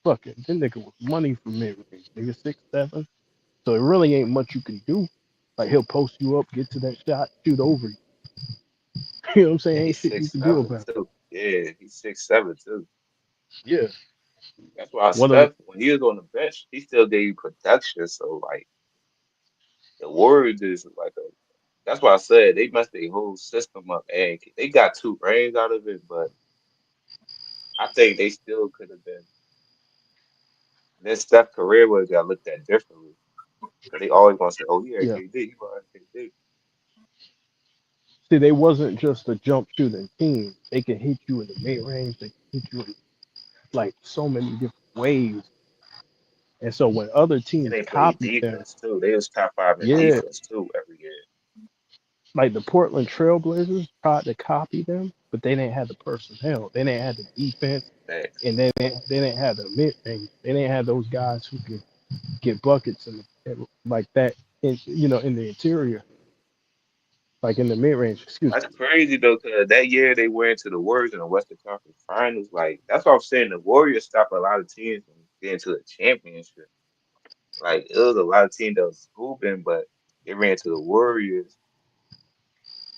fucking. This nigga was money for mid range. Nigga 6'7". So it really ain't much you can do. Like he'll post you up, get to that shot, shoot over you. You know what I'm saying? And Ain't he's shit you six can do seven about it. too. Yeah, he's 6'7" too. Yeah. That's why One of the Steph, when he was on the bench, he still gave you production. So like the Warriors is like a. That's why I said they messed their whole system up, and they got 2 rings out of it. But I think they still could have been. Then Steph's career would have got looked at differently because they always gonna say, "Oh, he had yeah. KD, he had KD." See, they wasn't just a jump shooting team. They can hit you in the mid range. They can hit you in like so many different ways. And so when other And teams they played copied them, defense too. They was top 5 in yeah, defense too every year. like the Portland Trailblazers tried to copy them, but they didn't have the personnel. They didn't have the defense, Facts. and they didn't have the mid range. They didn't have those guys who could get buckets and like that in the interior, like in the mid range. Excuse That's me. crazy though, because that year they went to the Warriors in the Western Conference Finals. Like that's what I'm saying. The Warriors stopped a lot of teams from getting to the championship. Like it was a lot of teams that was hooping, but they ran to the Warriors.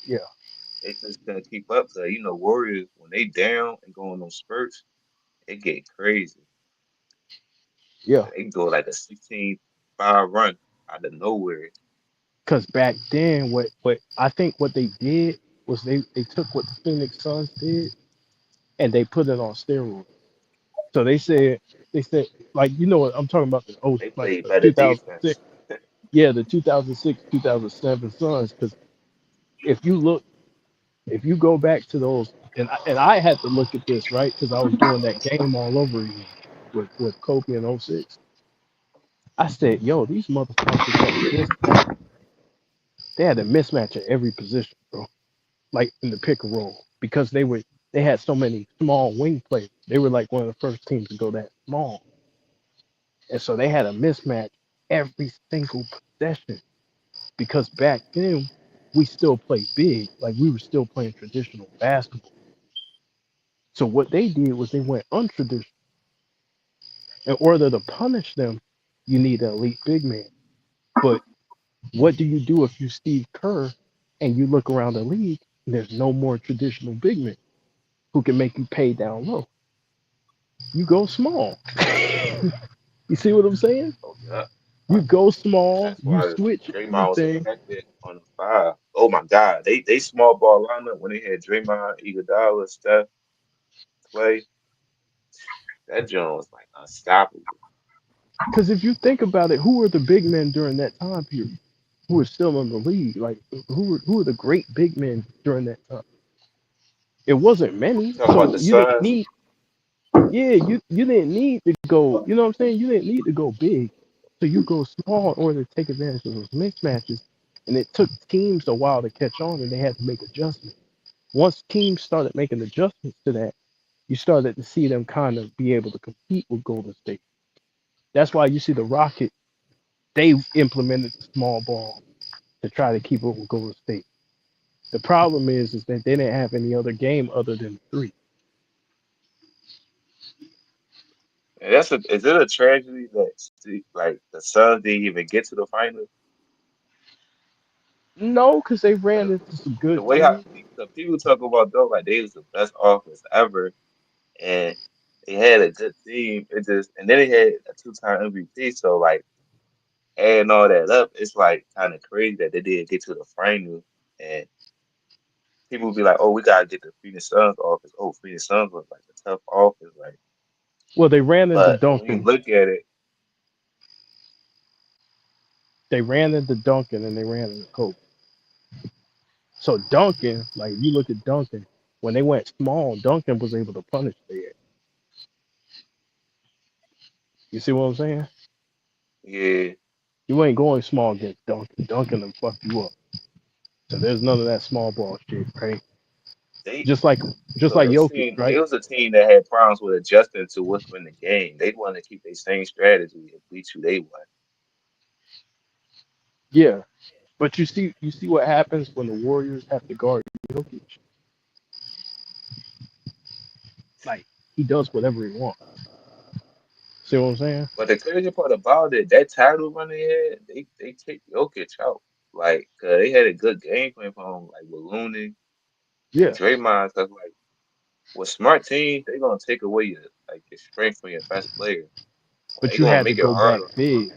Yeah, They just couldn't keep up. Cause Warriors when they down and go on those spurts, it get crazy. yeah. They go like a 16-5 run out of nowhere. Because back then, what I think what they did was they took what the Phoenix Suns did and they put it on steroids. So they said like what I'm talking about They like played the better 2006, defense. yeah, the 2006 2007 Suns. Because if you look if you go back to those and I had to look at this right because I was doing that game all over again with Kobe in '06. I said, yo, these motherfuckers had a mismatch. They had a mismatch at every position, bro. Like in the pick and roll because they had so many small wing players. They were like one of the first teams to go that small, and so they had a mismatch every single possession because back then we still played big, like we were still playing traditional basketball. So what they did was they went untraditional. In order to punish them, you need an elite big man. But what do you do if you Steve Kerr and you look around the league and there's no more traditional big men who can make you pay down low? You go small. You see what I'm saying? Oh yeah. You go small, That's you why switch Draymond was everything. effective on the 5. Oh my God, they small ball lineup when they had Draymond, Iguodala, Steph, Clay. That joint was like unstoppable. Because if you think about it, who were the big men during that time period? Who were still in the league? Like who were the great big men during that time? It wasn't You many. talking about So the you didn't Suns? need yeah, you didn't need to go, you know what I'm saying? You didn't need to go big. So you go small in order to take advantage of those mismatches. And it took teams a while to catch on and they had to make adjustments. Once teams started making adjustments to that, you started to see them kind of be able to compete with Golden State. That's why you see the Rockets, they implemented the small ball to try to keep up with Golden State. The problem is that they didn't have any other game other than three. And is it a tragedy that like the Suns didn't even get to the finals? No, because they ran 'Cause into some the good way how teams. the people talk about though, like they was the best offense ever, and they had a good team. It just and then they had a 2-time MVP. So like adding all that up, it's like kind of crazy that they didn't get to the finals. And people would be like, "Oh, we gotta get the Phoenix Suns offense." Oh, Phoenix Suns was like a tough offense, like. Well, they ran into But when you Duncan. look at it, They ran into Duncan and they ran into Kobe. So Duncan, like if you look at Duncan, when they went small, Duncan was able to punish their. You see what I'm saying? Yeah, You ain't going small against Duncan. Duncan will fuck you up. So there's none of that small ball shit, right? they Just like just look. like Jokic, They right? was a team that had problems with adjusting to what's in the game. They want to keep their same strategy and beat you. They won. Yeah. But you see what happens when the Warriors have to guard Jokic. Like he does whatever he wants. See what I'm saying? But the crazy part about it, that title run they had, they kicked Jokic out. Like, they had a good game plan for him, like with Looney and Yeah. Draymond. Cause like with smart teams, they gonna take away your strength from your best player. Or But they you gonna had to make it go hard back on them. big.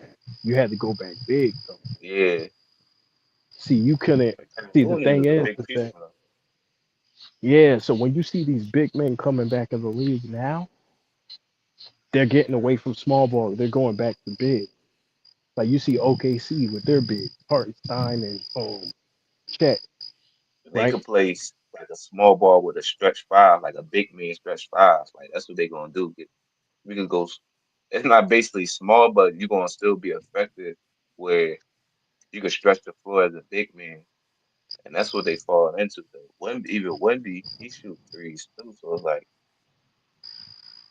You had to go back big though. Yeah, See, you couldn't. like Kevin See, the Looney thing was a is, big is piece that for them. yeah. So when you see these big men coming back in the league now, they're getting away from small ball. They're going back to big. Like you see OKC with their big Hartenstein and Chet, They right? could play like a small ball with a stretch five, like a big man stretch five. Like that's what they gonna do. We could go. It's not basically small, but you're gonna still be effective where you can stretch the floor as a big man, and that's what they fall into. Though. Even Wemby, he shoot threes too, so it's like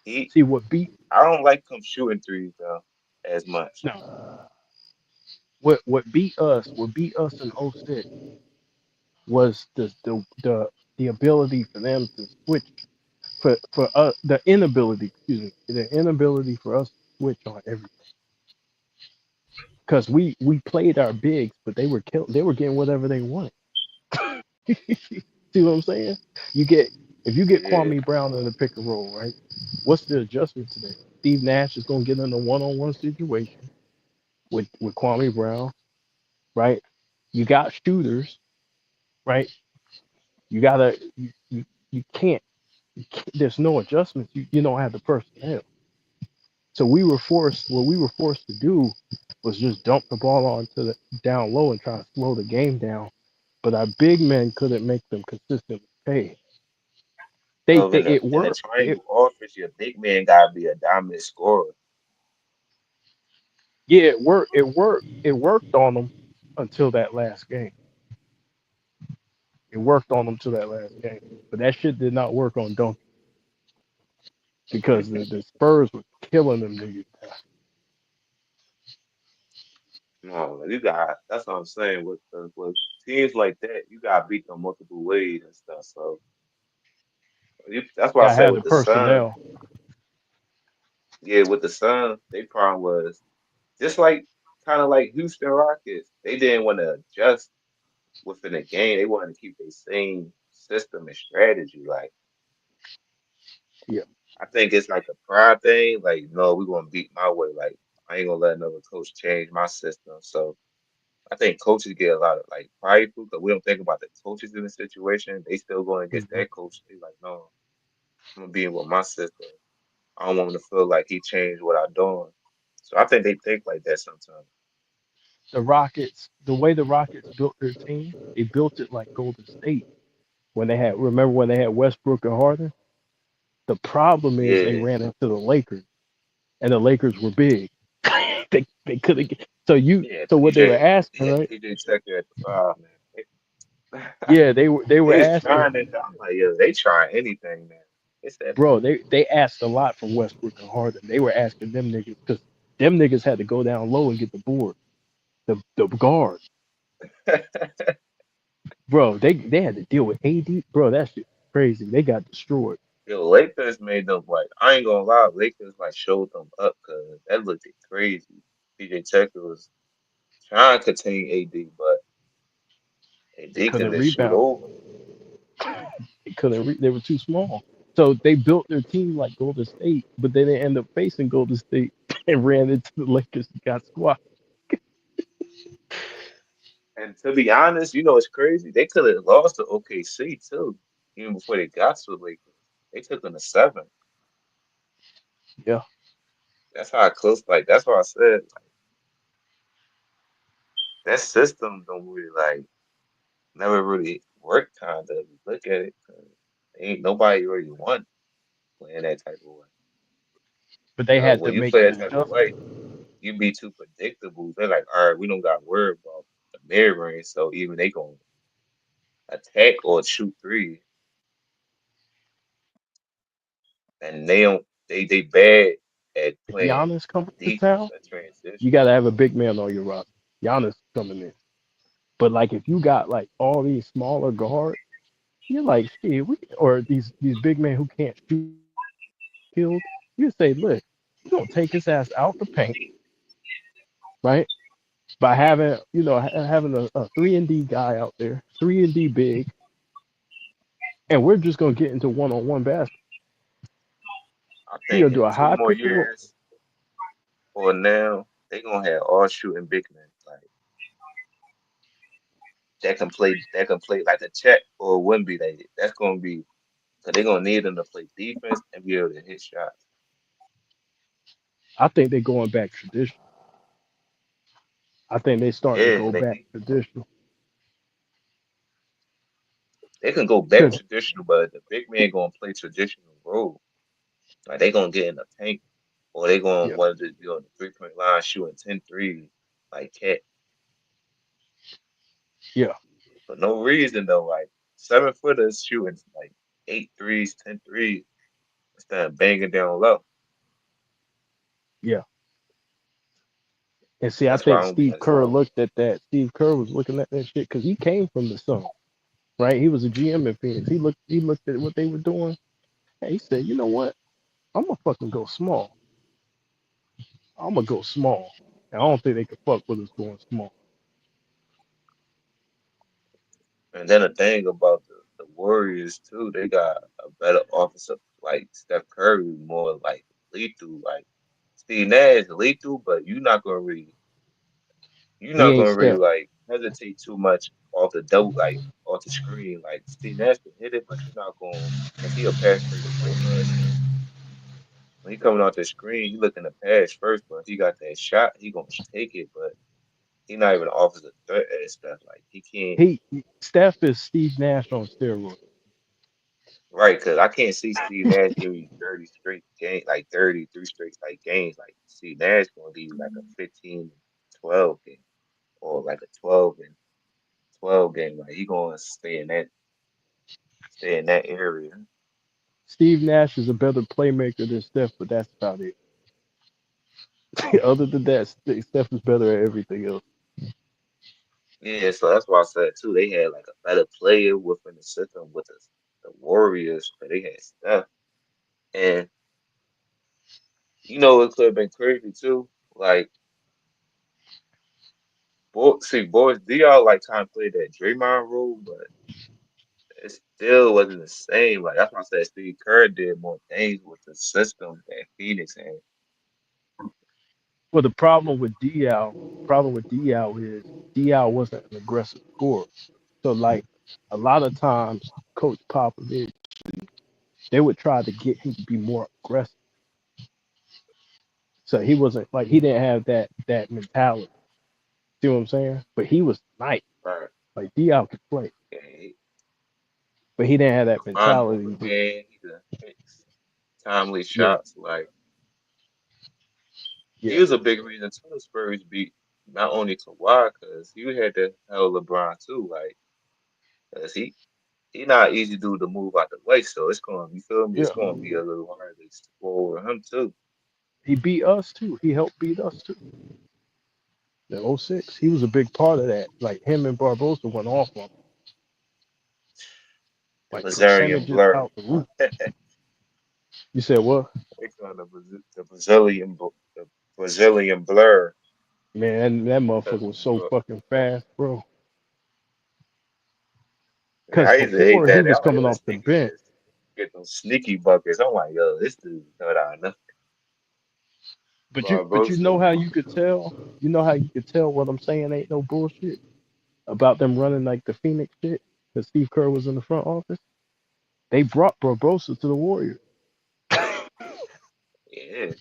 he. See what beat I don't like him shooting threes though as much. no what beat us in '06 was the ability for them to switch for us the inability for us to switch on everything because we played our bigs but they were getting whatever they wanted. See what I'm saying? You get if you get Yeah, Kwame Brown in the pick and roll, right? What's the adjustment today? Steve Nash is gonna get in a one-on-one situation with Kwame Brown, right? You got shooters, right? You gotta you can't, there's no adjustments. You don't have the personnel. So what we were forced to do was just dump the ball onto the down low and try to slow the game down. But our big men couldn't make them consistently pay. so in the It worked. triangle offense, your big man gotta be a dominant scorer. Yeah, it worked. It worked on them until that last game. It worked on them till that last game. But that shit did not work on Duncan because the Spurs were killing them niggas. No, you got. That's what I'm saying. With teams like that, you gotta beat them multiple ways and stuff. So that's why I Gotta said have the with the Suns, personnel. yeah, with the Suns, they problem was just like kind of like Houston Rockets. They didn't want to adjust within the game. They wanted to keep their same system and strategy. Like Yeah. I think it's like a pride thing. Like no, we gonna beat my way. Like I ain't gonna let another coach change my system. So I think coaches get a lot of like prideful because we don't think about the coaches in the situation. They still going against Mhm. their coach. They like, no, I'm gonna be in with my system. I don't want him to feel like he changed what I'm doing. So I think they think like that sometimes. The Rockets, the way the Rockets built their team, they built it like Golden State when they had. Remember when they had Westbrook and Harden? The problem is they Yeah, ran into the Lakers, and the Lakers were big. They couldn't get. So yeah. what they were asking, Yeah, right? PJ Tucker at the five, man. Yeah, they were They was asking, trying it. I'm like, yo, they try anything now. They said, bro. They asked a lot from Westbrook and Harden. They were asking them niggas because them niggas had to go down low and get the board, the guard, bro. They had to deal with AD, bro. That shit crazy. They got destroyed. yo, Lakers made them like I ain't gonna lie, Lakers like showed them up because that looked crazy. PJ Tucker was trying to contain AD, but They AD can couldn't just shoot rebound. over. They couldn't. They were too small. So they built their team like Golden State, but then they end up facing Golden State and ran into the Lakers and got squashed. And to be honest, it's crazy. They could have lost to OKC too, even before they got to the Lakers. They took them to seven. Yeah. That's how close. Like that's why I said like, that system don't really like never really. work kind of. If you look at it, 'cause ain't nobody really won playing that type of way. But they had When to you make play the that type of adjustment. way, you be too predictable. They're like, all right, we don't got worried about the mid range, so even they gonna attack or shoot three, and they don't. They bad at If playing Giannis coming to defense town, and transition. you gotta have a big man on your roster. Giannis coming in. But like if you got like all these smaller guards, you're like, shit, or these big men who can't shoot field, you say, look, you don't take his ass out the paint, right? By having, having a 3 and D guy out there, 3 and D big, and we're just gonna get into one-on-one basketball. I We're gonna think do in a two high more pick and roll. years or now, they gonna have all shooting big men like that can play like a check or a Wimby. That's gonna be because they're gonna need them to play defense and be able to hit shots. I think they're going back traditional. I think they starting to Yeah, go back traditional. they can go back Cause traditional, but the big man gonna play traditional role. Like they gonna get in the paint or they gonna yeah, want to just be on the 3-point line shooting 10 threes like Cat. yeah, For no reason though, like 7 footers shooting like 8 threes, 10 threes instead of banging down low. yeah. And see, I That's why think I don't be Steve Kerr understanding. looked at that. Steve Kerr was looking at that shit because he came from the Sun, right? He was a GM in Phoenix. He looked at what they were doing, and he said, you know what? I'm gonna fucking go small. I'm gonna go small. And I don't think they could fuck with us going small. And then the thing about the Warriors too, they got a better offensive like Steph Curry, more like lethal. Like Steve Nash lethal, but you're He not ain't gonna really Steph. like hesitate too much off the double like off the screen. Like Steve Nash can hit it, but you're not going because he a pass first point guard. So when he coming off the screen, he looking to pass first, but if he got that shot, he gonna take it. But he not even an offensive threat and stuff. Like he can't. Steph is Steve Nash on steroids. Right, because I can't see Steve Nash giving you 30 straight game, like 33 straight like games. Like Steve Nash gonna give you like a 15-12 game or like a 12 game. Like he gonna stay in that area. Steve Nash is a better playmaker than Steph, but that's about it. Other than that, Steph is better at everything else. Yeah, so that's why I said too. They had like a better player within the system with the Warriors, but they had Steph. And it could have been crazy too. Like, Boris Diaw like kind of played that Draymond role, but it still wasn't the same. Like that's why I said Steve Kerr did more things with the system than Phoenix had. Well, the problem with Diao is Diao wasn't an aggressive scorer. So like a lot of times, Coach Popovich, they would try to get him to be more aggressive. So he didn't have that mentality. See what I'm saying? But he was nice. Right. Like Diao could play, Yeah, but he didn't have he that could find the mentality. open man. He could hit timely Yeah, shots. Like he yeah, was a big reason too. The Spurs beat not only Kawhi because he had to hell LeBron too. Like 'cause he not easy dude to move out the way. So it's gonna you feel me? It's yeah. gonna be a little hard to score with him too. He beat us too. He helped beat us too. The '06, he was a big part of that. Like him and Barbosa went off on him. The Like Brazilian percentages blur. out the roof. You said what? They call the Brazilian blur. Man, that Cause motherfucker was so fucking fast, bro. yeah, Because I used to hate before he that. was I'm like, coming yo, off this the nigga bench, just get those sneaky buckets. I'm like, yo, this dude cut out nothing. but you Barbosa. know how you could tell. You know how you could tell what I'm saying ain't no bullshit about them running like the Phoenix shit. Because Steve Kerr was in the front office. They brought Barbosa to the Warriors. Yeah.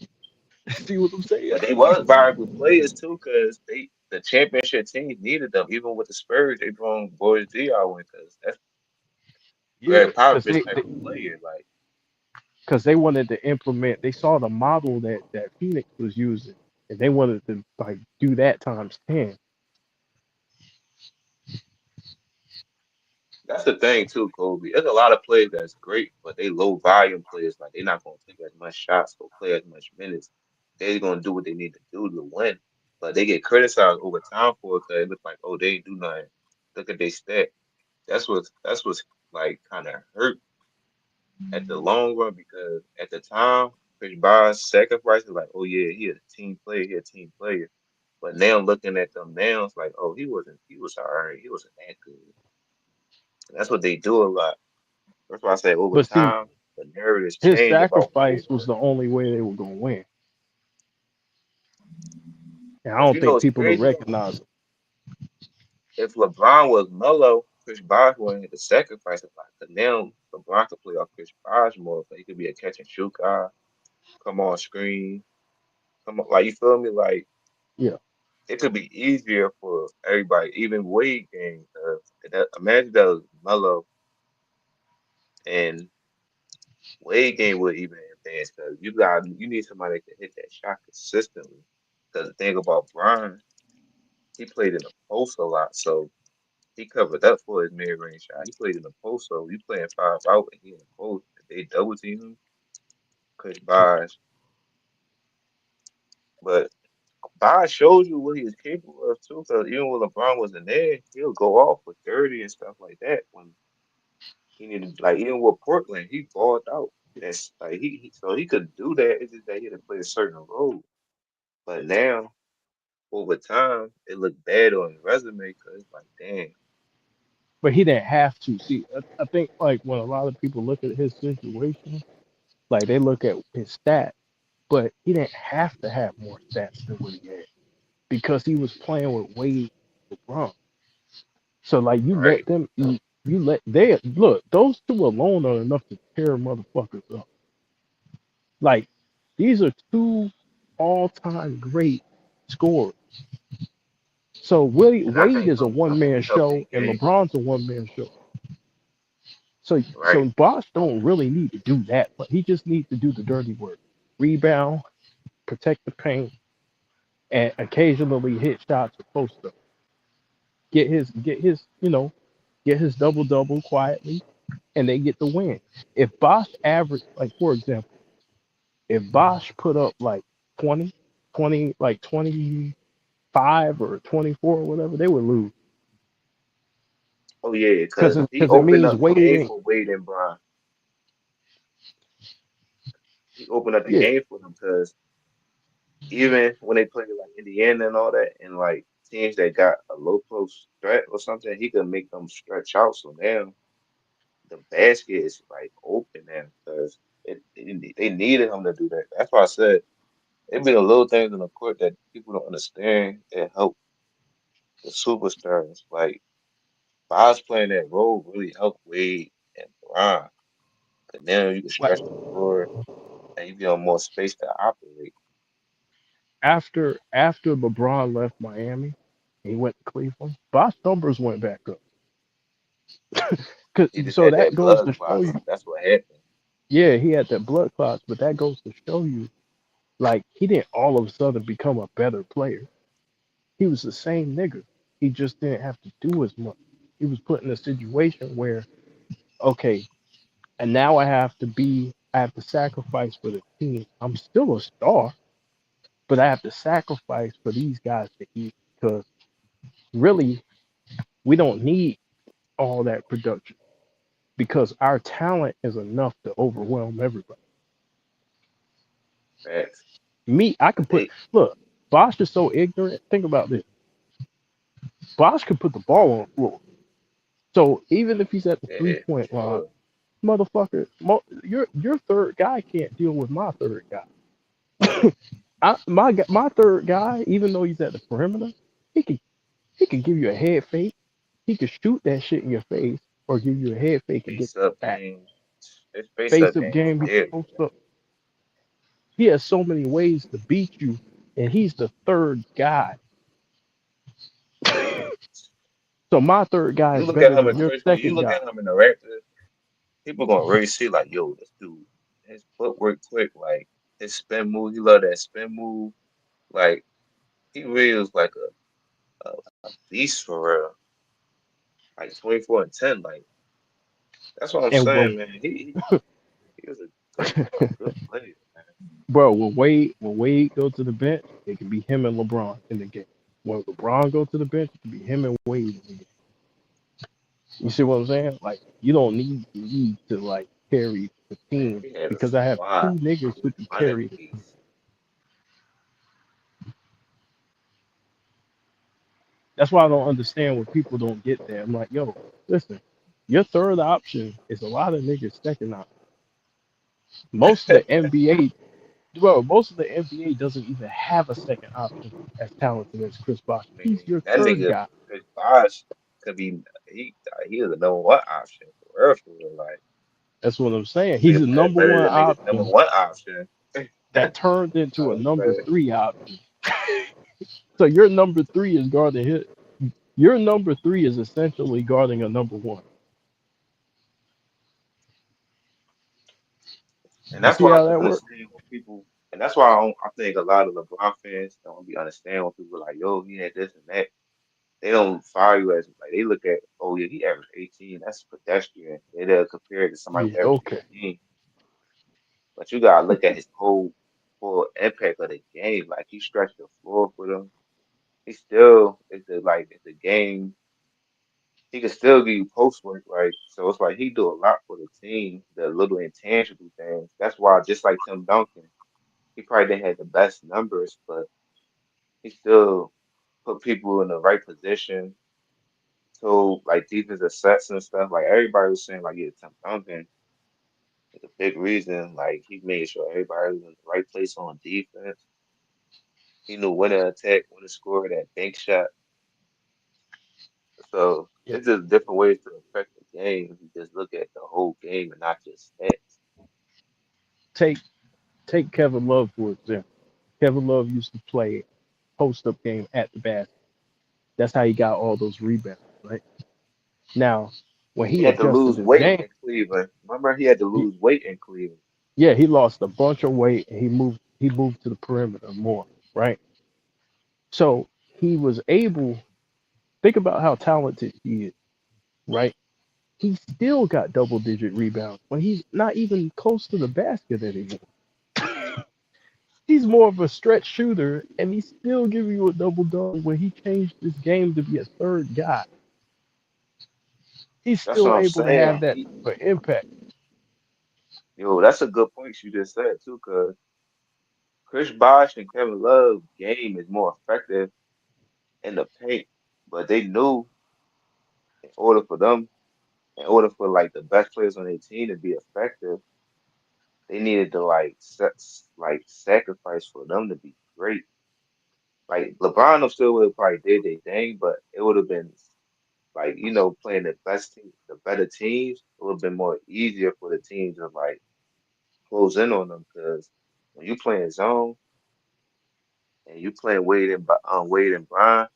See what I'm saying? But they was viable players too, cause the championship teams needed them. Even with the Spurs, they brought Boris Diaw in, cause Yeah, Greg because Popovich type of player. Like they wanted to implement. They saw the model that Phoenix was using, and they wanted to like do that times 10. that's the thing too, Kobe. There's a lot of players that's great, but they low volume players. Like they're not gonna take as much shots or play as much minutes. They're gonna do what they need to do to win. But they get criticized over time for it because it looks like, oh, they ain't do nothing. Look at their stat. That's what's like kind of hurt at the long run because at the time, Chris Bosh sacrifice is like, oh yeah, he a team player, he a team player. But now looking at them now, it's like, oh, he was alright, he wasn't that good. And that's what they do a lot. That's why I say over But see, time, the narratives his change about players. sacrifice was the only way they were gonna win, and I But don't you know think what's people will crazy though? recognize it. If LeBron was mellow, Chris Bosh wouldn't have to sacrifice a lot. Because now LeBron could play off Chris Bosh more, but he could be a catch and shoot guy, come on screen, come on, like you feel me? Like Yeah, it could be easier for everybody, even Wade game. Imagine that was Melo and Wade game would even advance because you need somebody that can hit that shot consistently. Because the thing about Brian, he played in the post a lot, so he covered up for his mid range shot. He played in the post, so you playing 5 out and he in the post. If they double team him, Chris Bosh. But Bosh shows you what he was capable of too. Because even when LeBron wasn't there, he'll go off for 30 and stuff like that when he needed, like even with Portland, he balled out. That's like so he could do that. It's just that he had to play a certain role. But now, over time, it looked bad on his resume because it's like, damn, but he didn't have to. See, I think like when a lot of people look at his situation, like they look at his stats, but he didn't have to have more stats than what he had because he was playing with Wade and LeBron. So like you let right? them eat, you let they look. Those two alone are enough to tear motherfuckers up. Like these are two all-time great scorers. So And I Wade think is a LeBron one-man helped their show, and game, LeBron's a one-man show. So right? Bosh don't really need to do that, but he just needs to do the dirty work: rebound, protect the paint, and occasionally hit shots or post up. Get his double double quietly, and they get the win. If Bosch average, like for example, if Bosch put up like 20, 20, like 25 or 24 or whatever, they would lose Oh yeah, because because he it opened means up the Wade game ain't. for Wade and Bron. He opened up the Yeah, game for them because even when they played like Indiana and all that, and like teams that got a low post threat or something, he could make them stretch out. So now the basket is like open now because they needed him to do that. That's why I said it be the little things in the court that people don't understand that help the superstars. Like Bob's playing that role really helped Wade and Bron. Cause now you can well, stretch the floor and you get more space to operate. after LeBron left Miami, he went to Cleveland. Bosch numbers went back up. He just So had that that goes blood to show clots. you, That's what happened. yeah, he had that blood clots, but that goes to show you, like he didn't all of a sudden become a better player. He was the same nigga. He just didn't have to do as much. He was put in a situation where, okay, and now I have to sacrifice for the team. I'm still a star, but I have to sacrifice for these guys to eat because really we don't need all that production because our talent is enough to overwhelm everybody. Facts. Me, I can put They look. Bosch is so ignorant. Think about this. Bosch can put the ball on the floor. So even if he's at the three yeah, for point line, sure. motherfucker, your third guy can't deal with my third guy. My third guy, even though he's at the perimeter, he can he can give you a head fake. He can shoot that shit in your face or give you a head fake and get Face up back. game. His face Face up up game is game, he can there. post up. He has so many ways to beat you, and he's the third guy. So my third guy You is look at better him than in your Chris. When you second look guy. at him in the Raptors, people gonna really see like, yo, this dude, his footwork quick, like his spin move. He love that spin move. Like he really was like a beast for real. Like 24 and 10. Like that's what I'm And saying, man. He was a good player, man. bro, when Wade go to the bench, it can be him and LeBron in the game. When LeBron go to the bench, it can be him and Wade in the game. You see what I'm saying? Like you don't need me to like carry the Man, team we had a because I have two squad niggas with who can running carry the team. piece. That's why I don't understand when people don't get there. I'm like, yo, listen, your third option is a lot of niggas second option. Most of the NBA, well, most of the NBA doesn't even have a second option as talented as Chris Bosh. I He's mean, your that third nigga guy. Chris Bosh could be he was the number one option for real, for real. Like That's what I'm saying. this He's nigga the played number better one than niggas number option one option. that turned into a number Better. three option. So your number three is guarding hit. Your number three is essentially guarding a number one. And You that's see why I how don't that works? understand when people. And that's why I think a lot of LeBron fans don't be understand when people are like, yo, he had this and that. They don't fire you as like they look at, oh yeah, he averaged 18. That's pedestrian. They'll compare it to somebody Yeah, who averaged okay. 18. But you gotta look at his whole full impact of the game. Like he stretched the floor for them. He still is the game. He can still give you post work, right? So it's like he do a lot for the team, the little intangible things. That's why just like Tim Duncan, he probably didn't have the best numbers, but he still put people in the right position. So like defensive sets and stuff. Like everybody was saying, like yeah, Tim Duncan is a big reason. Like he made sure everybody was in the right place on defense. He knew when to attack, when to score that bank shot. So Yeah. it's just different ways to affect the game. If you just look at the whole game and not just stats. Take take Kevin Love for example. Kevin Love used to play post up game at the basket. That's how he got all those rebounds, right? Now, when He he had to adjusted lose his weight game, in Cleveland. Remember, he had to he, lose weight in Cleveland. yeah, he lost a bunch of weight and he moved to the perimeter more, right? So he was able think about how talented he is, right? He still got double digit rebounds when he's not even close to the basket anymore. He's more of a stretch shooter and he's still giving you a double double when he changed his game to be a third guy. He's That's what still I'm able to have saying. that for impact. Yo, that's a good point you just said too, because Chris Bosh and Kevin Love game is more effective in the paint, but they knew in order for them, in order for like the best players on their team to be effective, they needed to like sacrifice for them to be great. Like LeBron still would have probably did their thing, but it would have been like playing the best team, the better teams. It would have been more easier for the teams to like close in on them because when you playing zone and you playing Wade and Brian,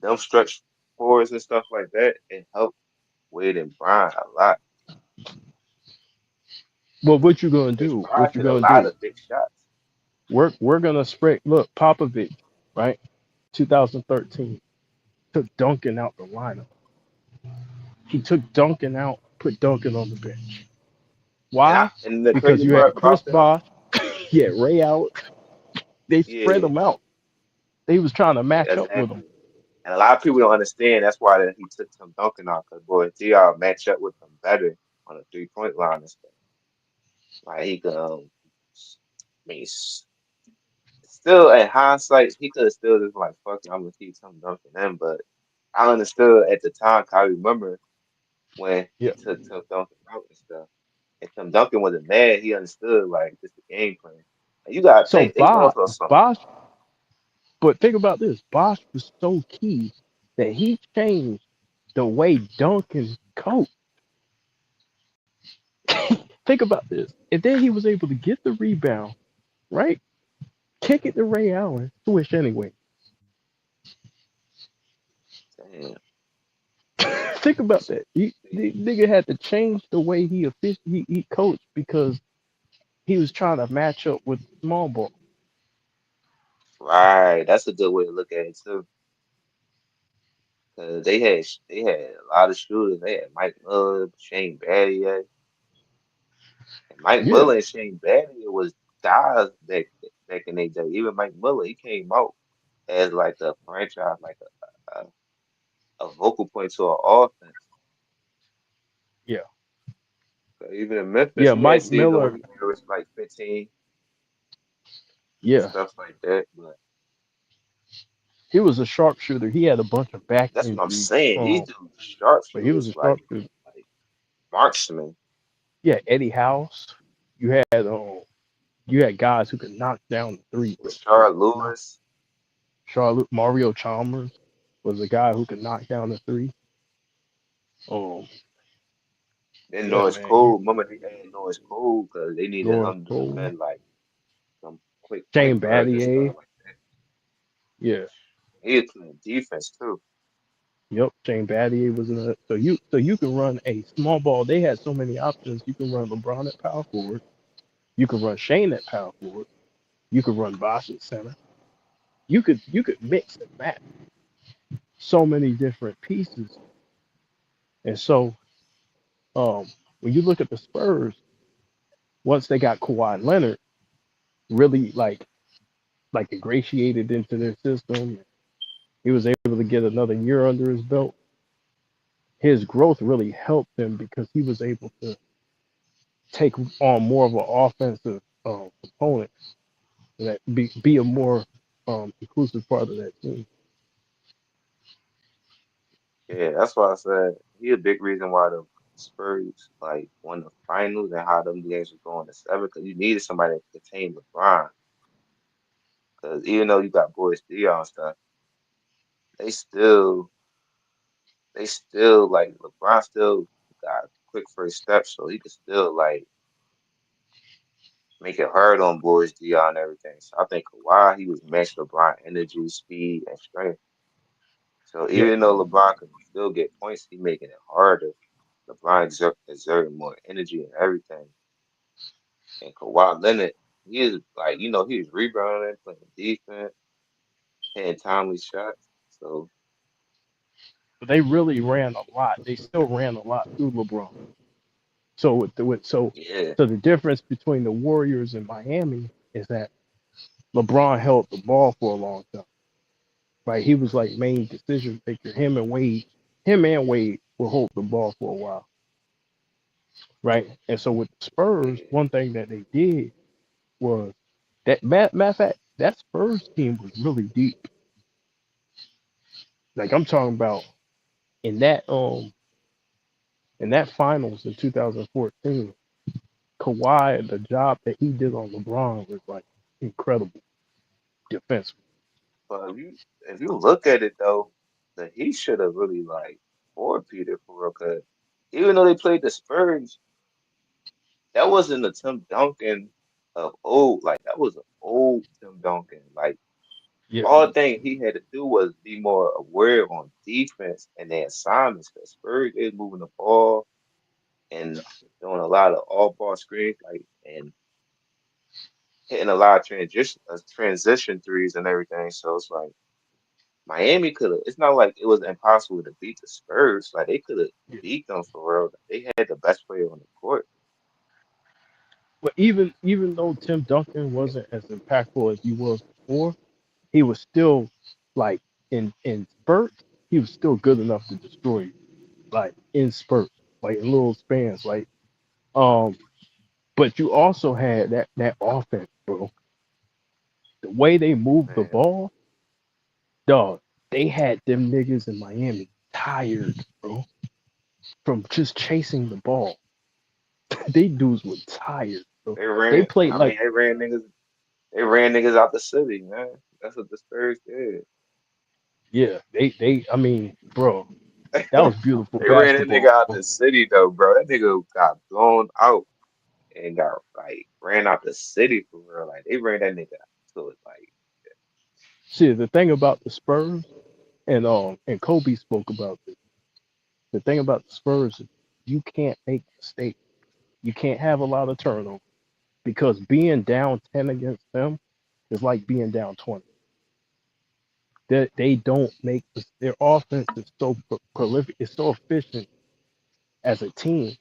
them stretch fours and stuff like that, it helped Wade and Brian a lot. Well, what you gonna Chris do? Brian What you hit a gonna lot do? of big shots. We're gonna spread. Look, Popovich, right? 2013 took Duncan out the lineup. He took Duncan out, put Duncan on the bench. Why? And the Because crazy you part had Chris about that, Bosh, yeah, Ray out. They spread yeah, them out. They was trying to match up with him. exactly. And a lot of people don't understand. That's why he took Tim Duncan off because boy, Dr. match up with him better on the 3-point line and stuff. Like he could, I mean, still in hindsight, he could have still just like fuck it, I'm gonna keep Tim Duncan in. But I understood at the time. 'Cause I remember when he Yeah. took Tim Duncan out and stuff. And Tim Duncan wasn't mad. He understood like this the game plan. And you gotta So think they lost on some. Bosh, but think about this. Bosh was so key that he changed the way Duncan coached. Think about this. And then he was able to get the rebound, right? Kick it to Ray Allen, swish anyway. Damn. Think about that. The nigga had to change the way he coached because he was trying to match up with small ball. Right. That's a good way to look at it too. Cause they had a lot of shooters. They had Mike Miller, Shane Battier, and Mike Yeah, Miller and Shane Battier was guys back in their day. Even Mike Miller, he came out as like a franchise, like a vocal point to an offense. yeah, So even in Memphis, yeah. he had Mike seasons where Miller. he averaged like 15 and Yeah, stuff like that. But he was a sharpshooter. He had a bunch of back that's what I'm injuries. saying. These dudes But he was sharpshooters, a sharpshooter. like marksmen. Yeah, Eddie House. You had guys who could knock down the three, bro. Rashard Knock. Lewis. Charlotte Mario Chalmers was a guy who could knock down the three. Um, Then yeah, Norris man. Cole. Remember they had Norris Cole because they needed Norris him to Cole, defend like some quick Shane point guards and stuff Battier. like that. Yeah, He was playing defense too. yep. Shane Battier was in it. So you can run a small ball. They had so many options. You can run LeBron at power forward. You can run Shane at power forward. You could run Bosh at center. You could mix and match so many different pieces. And so when you look at the Spurs, once they got Kawhi Leonard really like ingratiated into their system, he was able to get another year under his belt. His growth really helped him because he was able to take on more of an offensive component that be a more inclusive part of that team. Yeah, that's why I said he a big reason why the Spurs like won the finals and how them games were going to seven because you needed somebody to contain LeBron. Because even though you got Boris Diaw and stuff, they still like LeBron still got quick first steps, so he could still like make it hard on Boris Diaw and everything. So I think Kawhi he was matched LeBron energy, speed, and strength. So Yeah, even though LeBron could still get points, he making it harder. LeBron exerting more energy and everything. And Kawhi Leonard, he is like, he was rebounding, playing defense, hitting timely shots. So but they really ran a lot. They still ran a lot through LeBron. So yeah, so the difference between the Warriors and Miami is that LeBron held the ball for a long time. Right? He was like main decision maker. Him and Wade will hold the ball for a while. Right? And so with the Spurs, yeah. one thing that they did was that matter of fact, that Spurs team was really deep. Like I'm talking about in that in that finals in 2014, Kawhi, the job that he did on LeBron was like incredible defense. But if you look at it though, that he should have really like forfeited for real. Cause even though they played the Spurs, that wasn't the Tim Duncan of old. Like that was an old Tim Duncan. Like Yeah, all thing he had to do was be more aware on defense and their assignments. Cause Spurs is moving the ball and doing a lot of all ball screens, like and hitting a lot of transition threes and everything. So it's like Miami could have. It's not like it was impossible to beat the Spurs. Like they could have yeah. beat them for real. They had the best player on the court. But even though Tim Duncan wasn't as impactful as he was before, he was still like in spurts, he was still good enough to destroy you. Like in spurts, like in little spans. Um but you also had that offense, bro. The way they moved the Man, ball, dog, they had them niggas in Miami tired, bro, from just chasing the ball. They dudes were tired, bro. they They ran. played I mean, like, they ran niggas. They ran niggas out the city, man. That's what the Spurs did. yeah, they I mean, bro, that was beautiful They ran that nigga basketball, out bro. the city though, bro. That nigga got blown out and got like ran out the city for real. Like they ran that nigga to it. Like See, the thing about the Spurs, and Kobe spoke about this. The thing about the Spurs is you can't make mistakes. You can't have a lot of turnover because being down 10 against them is like being down 20. They don't make their offense is so prolific, it's so efficient as a team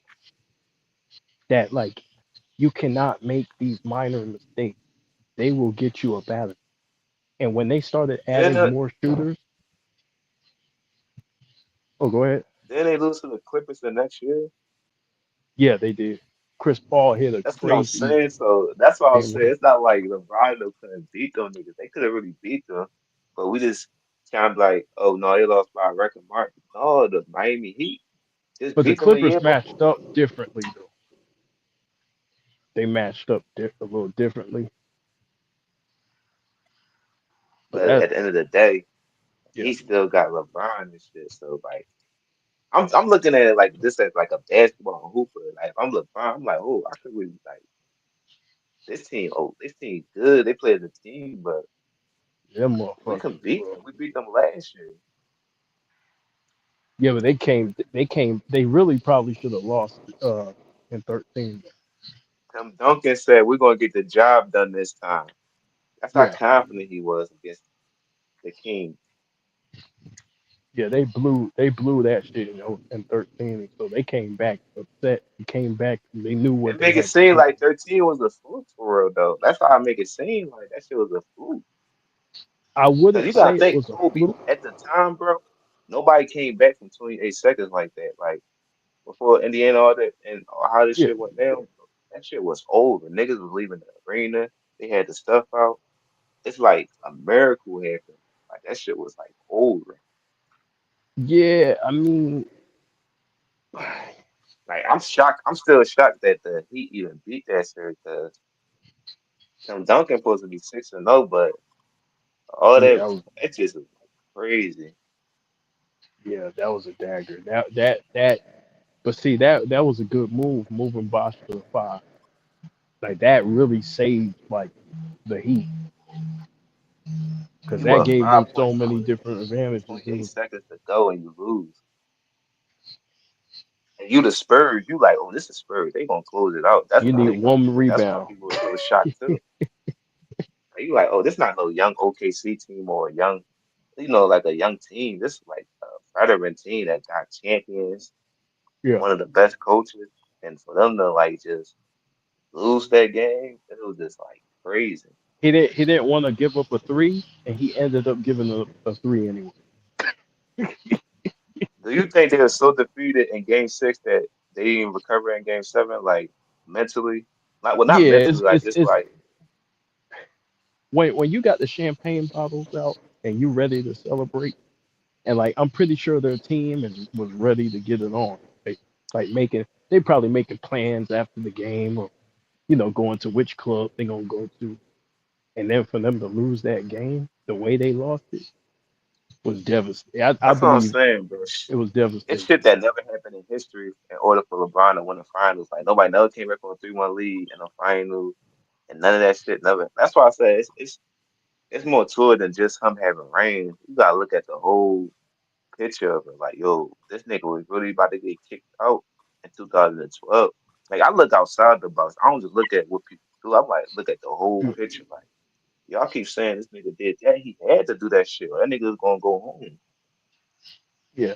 that like you cannot make these minor mistakes. They will get you a battle. And when they started Then adding more shooters, oh, go ahead. then they lose to the Clippers the next year. Yeah, they did. Chris Paul hit a That's what I'm crazy saying. So that's why I was game saying winner. it's not like LeBron couldn't beat them niggas. They could have really beat them, but we just kind of like, oh no, they lost by a record mark. No, the Miami Heat just But the beat them the Clippers year matched before. up differently, though. They matched up a little differently. But But that, at the end of the day, yeah, he still got LeBron and shit. So like, I'm looking at it like this as like a basketball hooper. Like if I'm LeBron, I'm like, oh, I could really like this team. Oh, this team good. They play as a team, but them we can motherfuckers, beat them. bro. We beat them last year. Yeah, but they really probably should have lost in 13. Tim Duncan said we're gonna get the job done this time. That's how Yeah, confident he was against the King. yeah, they blew that shit in 13, and so they came back upset. They came back. They knew what It they make it had to seem do. like 13 was a fluke for real though. That's how I make it seem like that shit was a fluke. I Cause wouldn't you gotta say it think, was a Kobe fluke. at the time, bro. Nobody came back from 28 seconds like that. Like before Indiana all that and how this Yeah, shit went down. That shit was old. The niggas was leaving the arena. They had the stuff out. It's like a miracle happened. Like that shit was like old. yeah. I mean, Like I'm shocked. I'm still shocked that the Heat even beat that series because Tim Duncan supposed to be 6-0, but all yeah, that just was like crazy. that was a dagger. That. But see, that was a good move, moving Bosch to the 5. Like that really saved like the Heat because You that were gave them 5 points so down many with different advantages. It 28 was seconds to go and you lose. And you the Spurs, you like, oh, this is Spurs. They gonna close it out. you need one That's why rebound. people were so shocked too. Like, you like, oh, this not no young OKC team or a young, like a young team. This is like a veteran team that got champions, Yeah, one of the best coaches, and for them to like just lose that game, it was just like crazy. he didn't want to give up a 3, and he ended up giving a 3 anyway. Do you think they were so defeated in Game 6 that they didn't recover in Game 7, like mentally? Like, well, not Yeah, mentally, like just it's like, when you got the champagne bottles out and you ready to celebrate, and like I'm pretty sure their team was ready to get it on. Like they probably making plans after the game, or going to which club they gonna go to. And then for them to lose that game the way they lost it was devastating. I that's what I'm believe saying, bro. it was It's devastating. shit that never happened in history in order for LeBron to win the finals. Like, nobody never came back from a 3-1 lead in the finals, and none of that shit never. That's why I say it's more to it than just him having rain. You gotta look at the whole picture of it. Like, yo, this nigga was really about to get kicked out in 2012. Like, I look outside the box. I don't just look at what people do. I'm like, look at the whole Mm, picture. Like, y'all keep saying this nigga did that. He had to do that shit. Or that nigga was gonna go home. yeah.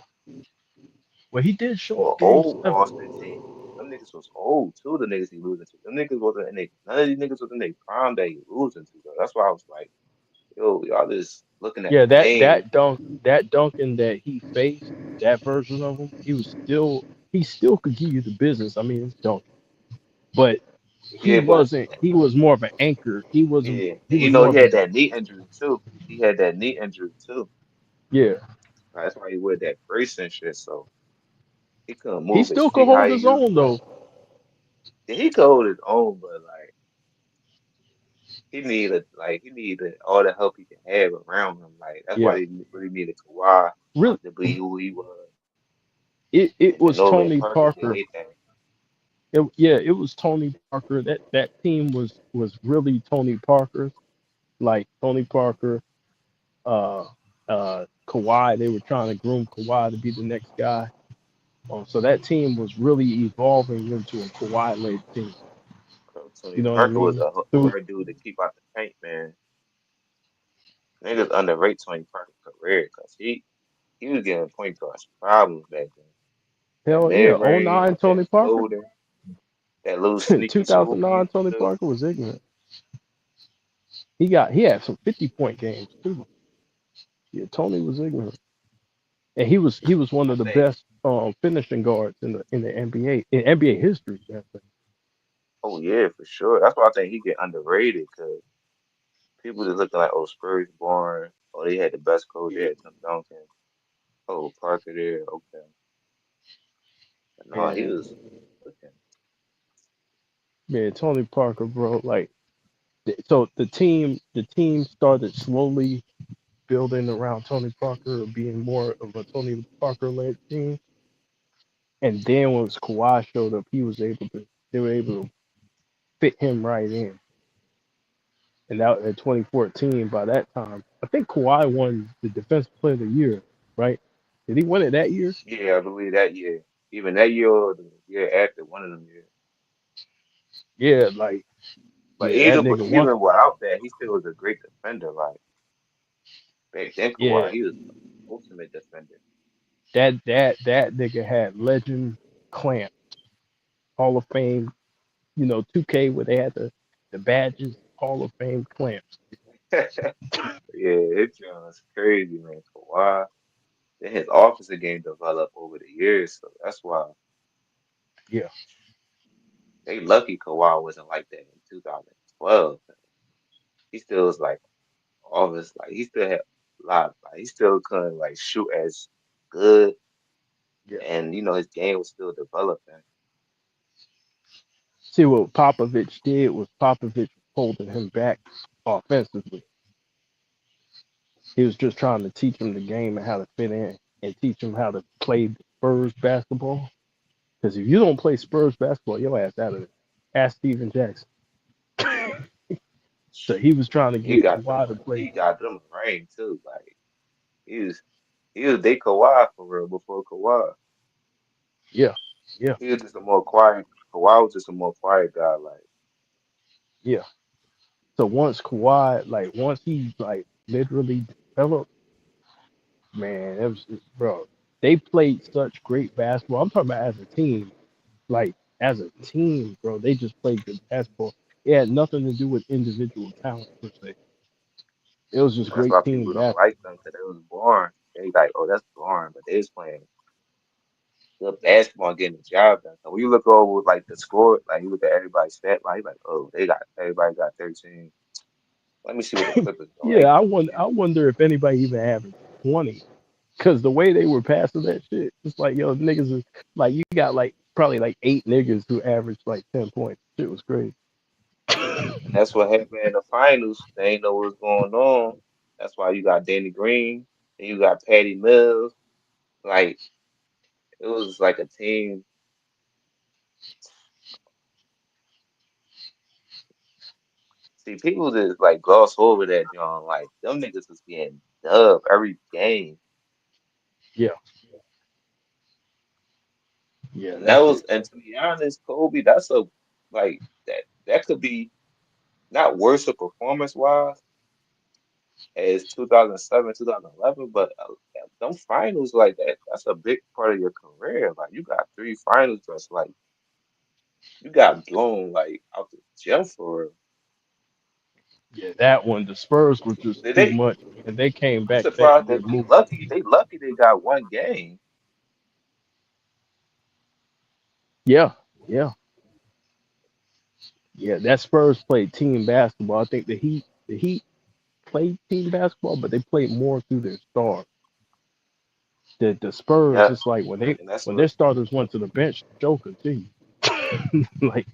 Well, he did show Or up game old 7. Boston team. Them niggas was old too. The niggas he losing to. Them niggas wasn't in they, none of these niggas was in their prime that he losing to. Though. That's why I was like, yo, y'all just looking at Yeah, the name. that Duncan that he faced, that version of him, he still could give you the business. I mean, it's Duncan, but Yeah, but he was more of an anchor. yeah, He and was more he of a had that knee injury too. He had that knee injury too. yeah. That's why he wear that brace and shit. So he couldn't He move his still could feet how hold he his used own to. though. Yeah, he could hold his own, but he needed all the help he can have around him. Like that's why Yeah, he really needed Kawhi really. to be who he was, It and then was Nolan Tony Parker did Parker. their thing. It was Tony Parker. That team was really Tony Parker. Like Tony Parker, Kawhi. They were trying to groom Kawhi to be the next guy. So that team was really evolving into a Kawhi-led team. Tony You know what I Parker was mean? a Through hard dude to keep out the paint, man. Niggas underrate Tony Parker's career because he was getting point guards problems back then. That hell yeah, mid range, '09 that Tony Parker, floater, that little sneaky swoop he 2009 used to Tony do. Parker was ignorant. He had some 50-point games too. Yeah, Tony was ignorant, and he was one I of the think, best finishing guards in the NBA in NBA history. That thing. oh yeah, for sure. That's why I think he get underrated because people just looking like, oh, Spurs born, oh, they had the best coach, they Yeah, had Tim Duncan, oh, Parker there, okay. But no, he man, was looking. man, Tony Parker, bro. Like, so the team started slowly building around Tony Parker, being more of a Tony Parker led team. And then once Kawhi showed up, they were able to fit him right in. And that in 2014, by that time, I think Kawhi won the Defensive Player of the Year, right? Did he win it that year? Yeah, I believe that year. Even that year or the year after, one of them years. Yeah, But that even but nigga won. even without that, he still was a great defender. Like back then, Yeah, Kawhi, he was the ultimate defender. that nigga had legend clamp, Hall of Fame, 2K where they had the badges, Hall of Fame clamps. Yeah, it's just crazy, man. Kawhi. Then his offensive game developed over the years, so that's why Yeah. they lucky Kawhi wasn't like that in 2012. He still was like offense, like he still had a lot, like he still couldn't like shoot as good, Yeah. and his game was still developing. See what Popovich did was Popovich holding him back offensively. He was just trying to teach him the game and how to fit in and teach him how to play Spurs basketball. Because if you don't play Spurs basketball, your ass out of it. Ask Steven Jackson. So he was trying to He get got them, Kawhi to play. he got them ring too. Like he was, he was they Kawhi for real before Kawhi. Yeah, yeah, He was just a more quiet. Kawhi was just a more quiet guy. Like yeah. So once he literally developed, man, it was bro. They played such great basketball. I'm talking about as a team. Like as a team, bro, they just played good basketball. It had nothing to do with individual talent per se. It was just that's great why team people don't basketball. like them because they was boring. They like, oh, that's boring, but they was playing good basketball, and getting the job done. So when you look over like the score, like you look at everybody's stat line, you like, oh, everybody got 13. Let me see what the Clippers doing. Yeah, They I wonder if anybody even averaged 20. Cause the way they were passing that shit, it's like yo niggas is like you got probably 8 niggas who averaged 10 points. Shit was crazy. And that's what happened in the finals. They ain't know what was going on. That's why you got Danny Green and you got Patty Mills. Like it was like a team. See, people just like gloss over that, John. Like them niggas was getting dubbed every game, Yeah, yeah, and that that was, shit. and to be honest, Kobe, that's a like that could be not worse of performance wise as 2007, 2011, but them finals like that, that's a big part of your career. Like you got three finals just like you got blown like out the gym for real. Yeah, that one. The Spurs were just Did too they? much, and they came I'm back that surprised year that they moving. lucky. They lucky they got one game. Yeah, yeah, yeah. That Spurs played team basketball. I think the Heat played team basketball, but they played more through their stars. The Spurs, Yeah, it's like and that's when what. their starters went to the bench, Joker too. Like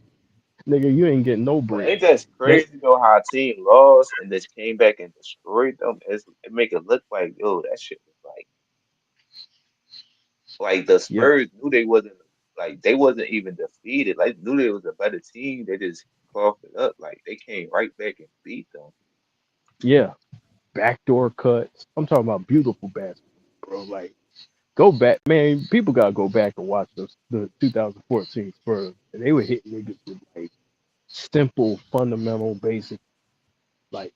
nigga, you ain't getting no But bread. ain't that They crazy though? How a team lost and just came back and destroyed them. It make it look like yo, that shit was like the yeah, Spurs knew they wasn't like they wasn't even defeated. Like knew they was a better team. They just coughed it up. Like they came right back and beat them. yeah. Backdoor cuts. I'm talking about beautiful basketball, bro. Like Go back, man. People gotta go back and watch the 2014 Spurs. And they were hitting niggas with like simple, fundamental, basic, like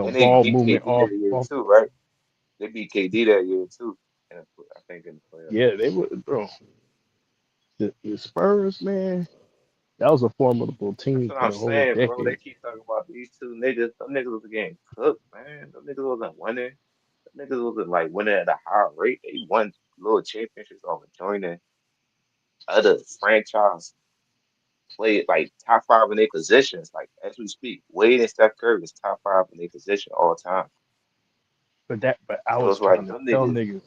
And they ball beat movement KD that year off. too, right? They beat KD that year too. I think in the playoffs. Yeah, they were, bro. The Spurs, man, that was a formidable That's team what for I'm the whole saying, bro. They decade. keep talking about these two niggas. Them niggas was getting cooked, man. Them niggas wasn't winning. Them niggas wasn't like winning at a high rate. They won little championships over joining other franchise played like top five in their positions. Like as we speak, Wade and Steph Curry is top five in their position all time. But I So was it's like trying to them tell niggas niggas,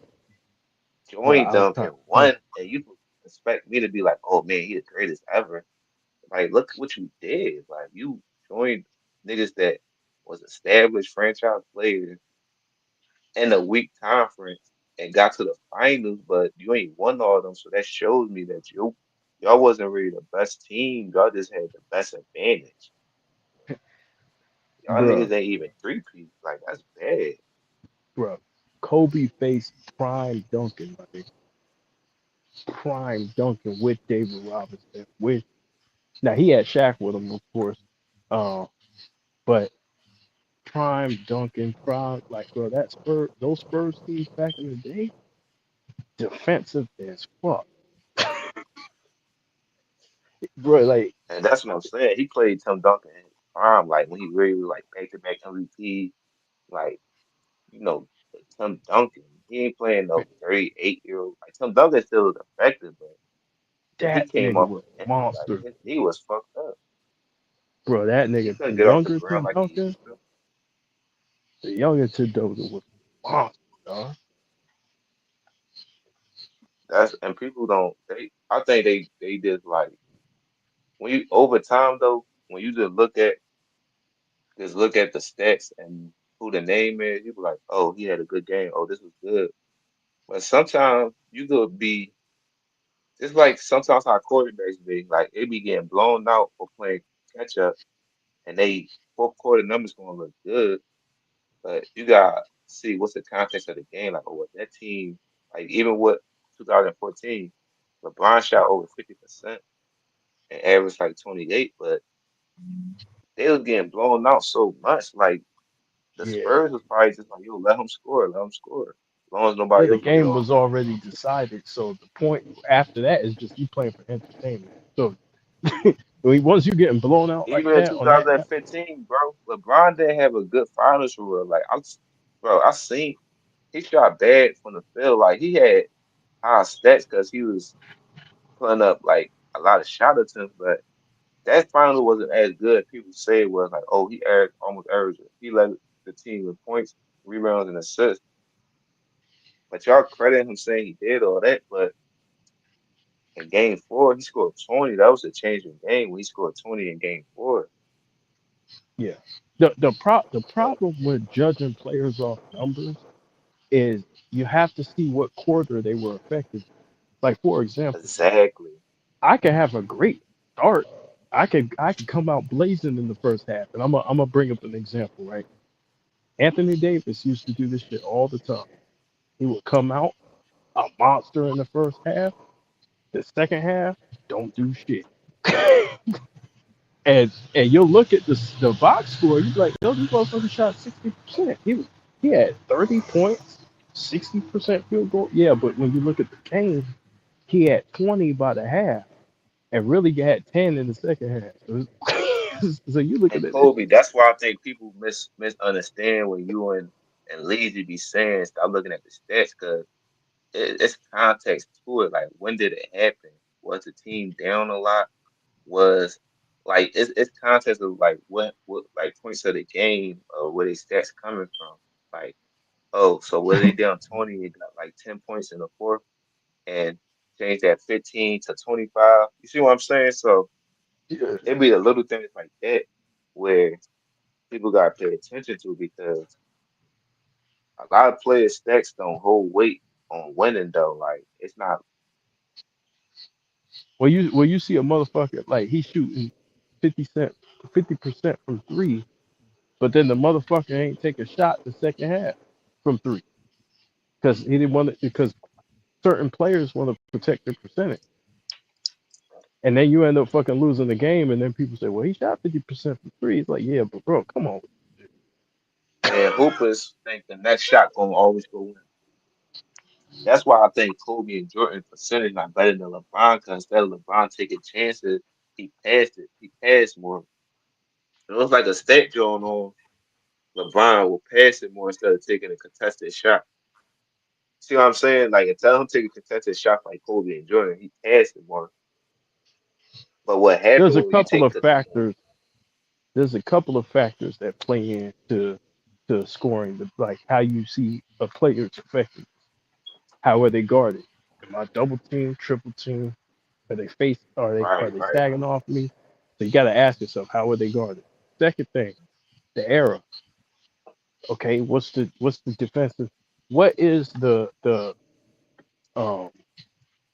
bro. joined I was them trying and to tell. won, and you expect me to be like, oh man, he the greatest ever. Like, look what you did. Like, you joined niggas that was established franchise players in a weak conference and got to the finals, but you ain't won all of them. So that shows me that y'all wasn't really the best team. Y'all just had the best advantage. Y'all Bro, niggas ain't even three-peat. Like, that's bad. bro. Kobe faced prime Duncan, like prime Duncan with David Robinson. With now he had Shaq with him, of course. Uh, but prime Duncan, prime like bro, those Spurs teams back in the day, defensive as fuck, bro. Like And that's what I'm saying. He played Tim Duncan in his prime, like when he really was like back-to-back MVP. Like, you know, Tim Duncan. He ain't playing no 38-year-old. Like Tim Duncan still is effective, but when he that came nigga off was the a bench, like monster, his knee was fucked up. bro. That He nigga, couldn't get off the ground Tim like he Duncan, used to. the younger Tim Duncan was a monster, dog. That's and people don't. I think they just like when you over time though. When you just look at the stats and who the name is, you be like, oh, he had a good game. Oh, this was good. But sometimes you could be it's like sometimes how quarterbacks be like they be getting blown out for playing catch up, and they fourth quarter numbers gonna look good. But you gotta see what's the context of the game. Like, oh, what that team, like even with 2014, LeBron shot over 50% and averaged like 28, but they was getting blown out so much. Like the Yeah, Spurs was probably just like, yo, let him score, let him score. As long as yeah. nobody The else get game off. was already decided, so the point after that is just you playing for entertainment. So once you getting blown out like Even in that on that, 2015, bro, LeBron didn't have a good finals run. Like bro, I seen he shot bad from the field. Like he had high stats because he was putting up like a lot of shot attempts, but that final wasn't as good. People say it was like, oh, he averaged almost averaged. He led the team with points, rebounds, and assists. But y'all credit him saying he did all that. But in game four, he scored 20. That was a change in game when he scored 20 in game four. yeah. The But problem with judging players off numbers is you have to see what quarter they were effective. Like for example, exactly. I could have a great start. I could come out blazing in the first half, and I'm gonna bring up an example, right? Anthony Davis used to do this shit all the time. He would come out a monster in the first half. The second half, don't do shit. And you'll look at the box score, you be like, yo, this motherfucker shot 60%. He had 30 points, 60% field goal. Yeah, but when you look at the game, he had 20 by the half and really had 10 in the second half. So you looking And at this Kobe, shit. that's why I think people misunderstand when you and Leezy be saying stop looking at the stats because it's context to it. Like when did it happen? Was the team down a lot? Was like it's context of like what like points of the game or where they stats coming from. Like oh, so were they down 20 and got like 10 points in the fourth and changed that 15 to 25? You see what I'm saying? So Yeah. it'd be the little things like that where people gotta pay attention to because a lot of players' stats don't hold weight on winning though. Like it's not When you see a motherfucker like he's shooting 50% from three, but then the motherfucker ain't take a shot the second half from three because he didn't want it because certain players want to protect their percentage. And then you end up fucking losing the game, and then people say, well, he shot 50% from three. It's like, yeah, but bro, come on. And hoopers think the next shot gonna always go in. That's why I think Kobe and Jordan percentage not better than LeBron, because instead of LeBron taking chances, he passed it. He passed more. It looks like a stat going on. LeBron will pass it more instead of taking a contested shot. See what I'm saying? Like instead of him taking contested shots like Kobe and Jordan, he passed it more. But what There's happened a when you couple take of factors. There's a couple of factors that play into to scoring, like how you see a player's effective. How are they guarded? Am I double team, triple team? Are they face? Are right, they right. sagging off me? So you got to ask yourself, how are they guarded? Second thing, the era. Okay, what's the defensive? What is um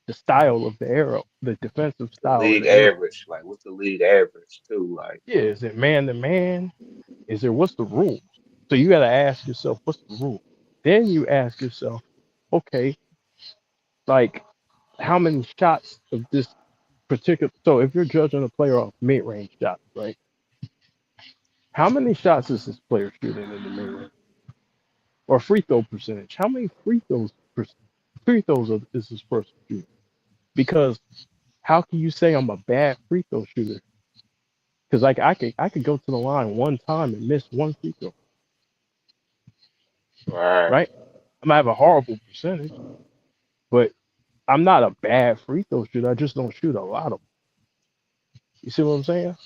the style of the arrow? The defensive The style of league the arrow. average, like what's the league average too? Like Yeah, is it man to man? Is there what's the rule? So you got to ask yourself, what's the rule? Then you ask yourself, okay, like how many shots of this particular? So if you're judging a player off mid-range shots, right? How many shots is this player shooting in the mid-range? Or free throw percentage? How many free throws is this person shooting? Because how can you say I'm a bad free throw shooter? Because like I could go to the line one time and miss one free throw, right, right? I might have a horrible percentage, but I'm not a bad free throw shooter. I just don't shoot a lot of them. You see what I'm saying?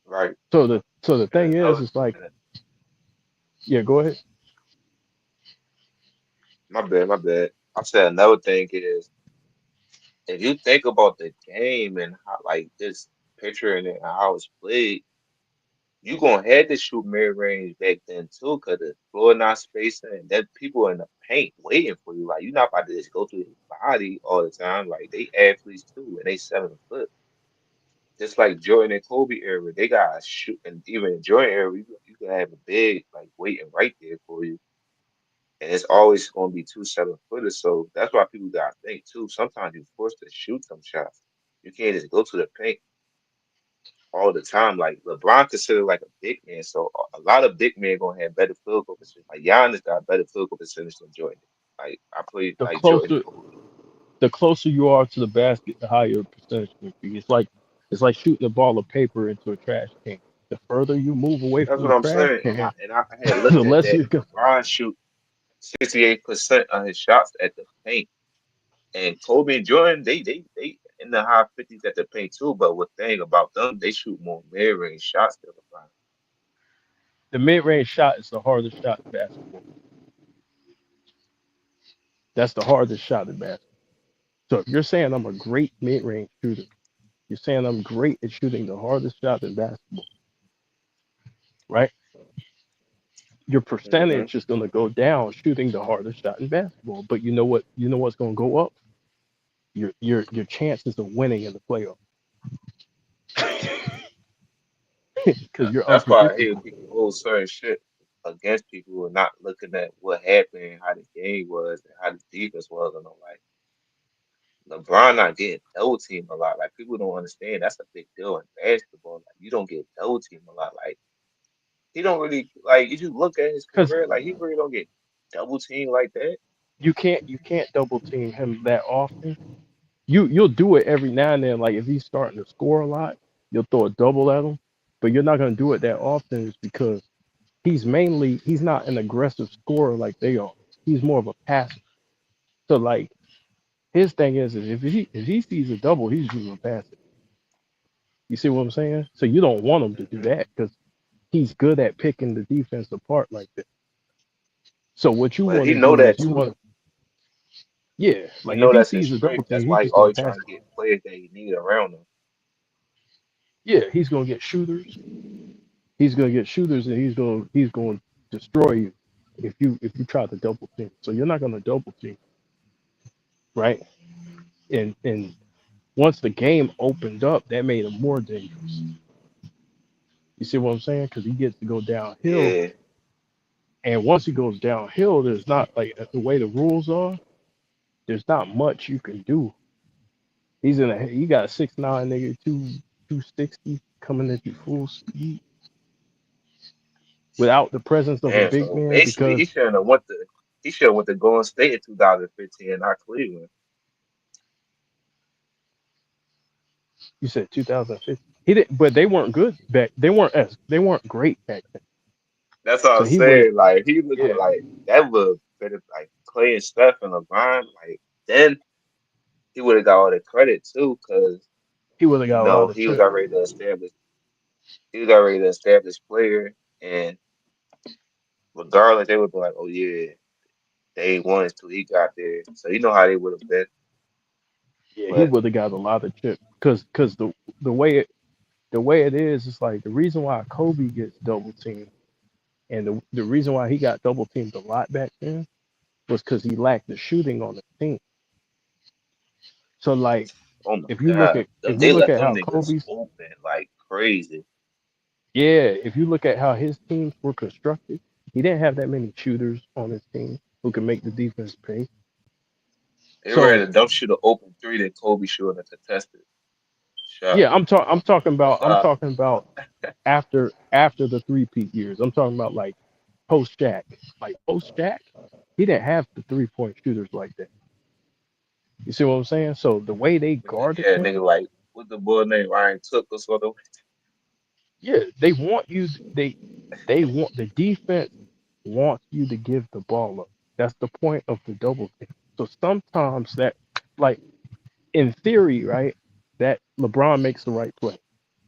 right. So the And thing is, another, it's like, and yeah, go ahead. my bad, my bad. I said another thing is if you think about the game and how like this picturing it and how it's played, you gonna have to shoot mid range back then too, cause the floor not spacing and that people in the paint waiting for you. Like you're not about to just go through his body all the time. Like they athletes too, and they 7 foot. Just like Jordan and Kobe era, they got shoot, and even in Jordan era, you can have a big like waiting right there for you, and it's always gonna be 2 7 footers. So that's why people gotta think too. Sometimes you're forced to shoot some shots. You can't just go to the paint all the time. Like LeBron considered like a big man, so a lot of big men gonna have better field goal percentage. Like Giannis got better field goal percentage than Jordan. Like I played The like Jordan closer and Kobe. the closer you are to the basket, the higher your percentage will be. It's like shooting a ball of paper into a trash can. The further you move away That's from what the I'm trash saying. can, And I had the looked at less that. you go. LeBron shoot 68% of his shots at the paint, and Kobe and Jordan they in the high 50s at the paint too. But what thing about them, they shoot more mid range shots than LeBron. The mid-range shot is the hardest shot in basketball. That's the hardest shot in basketball. So if you're saying I'm a great mid-range shooter, you're saying I'm great at shooting the hardest shot in basketball, right? Your Hmm. percentage is going to go down shooting the hardest shot in basketball. But you know what? You know what's going to go up? Your chances of winning in the playoffs because you're That's why I hate when unpredictable. people hold certain shit against people and not looking at what happened, how the game was, and how the defense was. And I'm like, LeBron not getting double teamed a lot. Like people don't understand that's a big deal in basketball. Like you don't get double teamed a lot. Like he don't really like if you look at his Because career, like he really don't get double teamed like that. you can't double team him that often. You'll do it every now and then. Like if he's starting to score a lot, you'll throw a double at him. But you're not going to do it that often, is because he's not an aggressive scorer like they are. He's more of a passer. So like his thing is if he sees a double, he's just gonna pass it. You see what I'm saying? So you don't want him to do Hmm. that because he's good at picking the defense apart like that. So what you But want he to know do that is you too. want to, yeah, He like if know he that's his sees a double strength. team, That's he's why he just gonna always pass trying to it. get players that he need around him. Yeah, he's gonna get shooters. He's gonna get shooters, and he's going to destroy you if you try to double team. So you're not gonna double team, right? And once the game opened up, that made him more dangerous. You see what I'm saying? Because he gets to go downhill, Yeah. and once he goes downhill, there's not like the way the rules are. there's not much you can do. You got a 6'9" nigga, 260 coming at you full speed without the presence of a Damn. big So man basically, because he should have went to Golden State in 2015, not Cleveland. you said 2015. He didn't, but they weren't good back. They weren't great back then. That's what So I'm he would have, saying. Like he looked yeah, like that would have been like Clay and Steph and LeBron. Like then he would have got all the credit too, because he would have got a lot of he was chips. already the established. He was already the established player, and regardless, they would be like, "Oh yeah, they won until he got there." So you know how they would have been. Yeah, he But would have got a lot of chips because the way it is, it's like the reason why Kobe gets double teamed and the reason why he got double teamed a lot back then was because he lacked the shooting on the team. So like oh my if you look God, at if you they look let at them how niggas Kobe's open like crazy. yeah, if you look at how his teams were constructed, he didn't have that many shooters on his team who could make the defense pay. They So rather don't shoot an open three than Kobe shooting a contested shot. yeah, I'm talking That's about I'm how. talking about after the three peak years. I'm talking about like post Shaq. Like post Shaq, he didn't have the 3-point shooters like that. You see what I'm saying? So the way they guarded Yeah, him, nigga, like what the boy name Ryan took or something. yeah, they want you. They want the defense wants you to give the ball up. That's the point of the double thing. So sometimes that, like in theory, right, that LeBron makes the right play.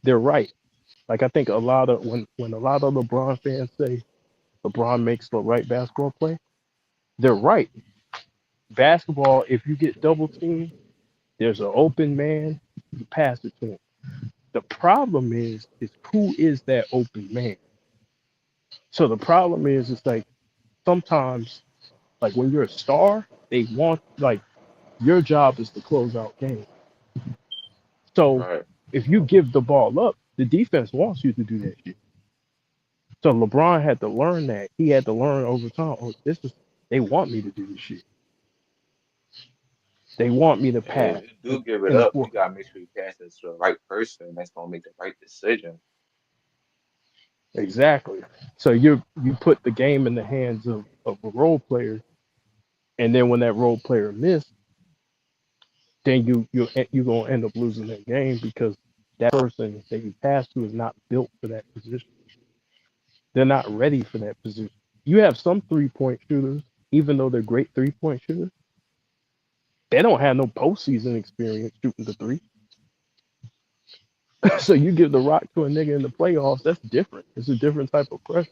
They're right. Like I think a lot of when a lot of LeBron fans say LeBron makes the right basketball play, they're right. Basketball, if you get double teamed, there's an open man, you pass it to him. The problem is who is that open man? So the problem is it's like sometimes like when you're a star, they want like your job is to close out games. So Right. if you give the ball up, the defense wants you to do that shit. So LeBron had to learn that. He had to learn over time. Oh, this is they want me to do this shit. They want me to And if pass you do give it in the up, fourth. you gotta make sure you pass it to the right person that's gonna make the right decision. Exactly. So you put the game in the hands of a role player, and then when that role player missed, then you gonna end up losing that game because that person that you pass to is not built for that position. They're not ready for that position. You have some 3-point shooters, even though they're great 3-point shooters, they don't have no postseason experience shooting the three. So you give the rock to a nigga in the playoffs, that's different. It's a different type of pressure.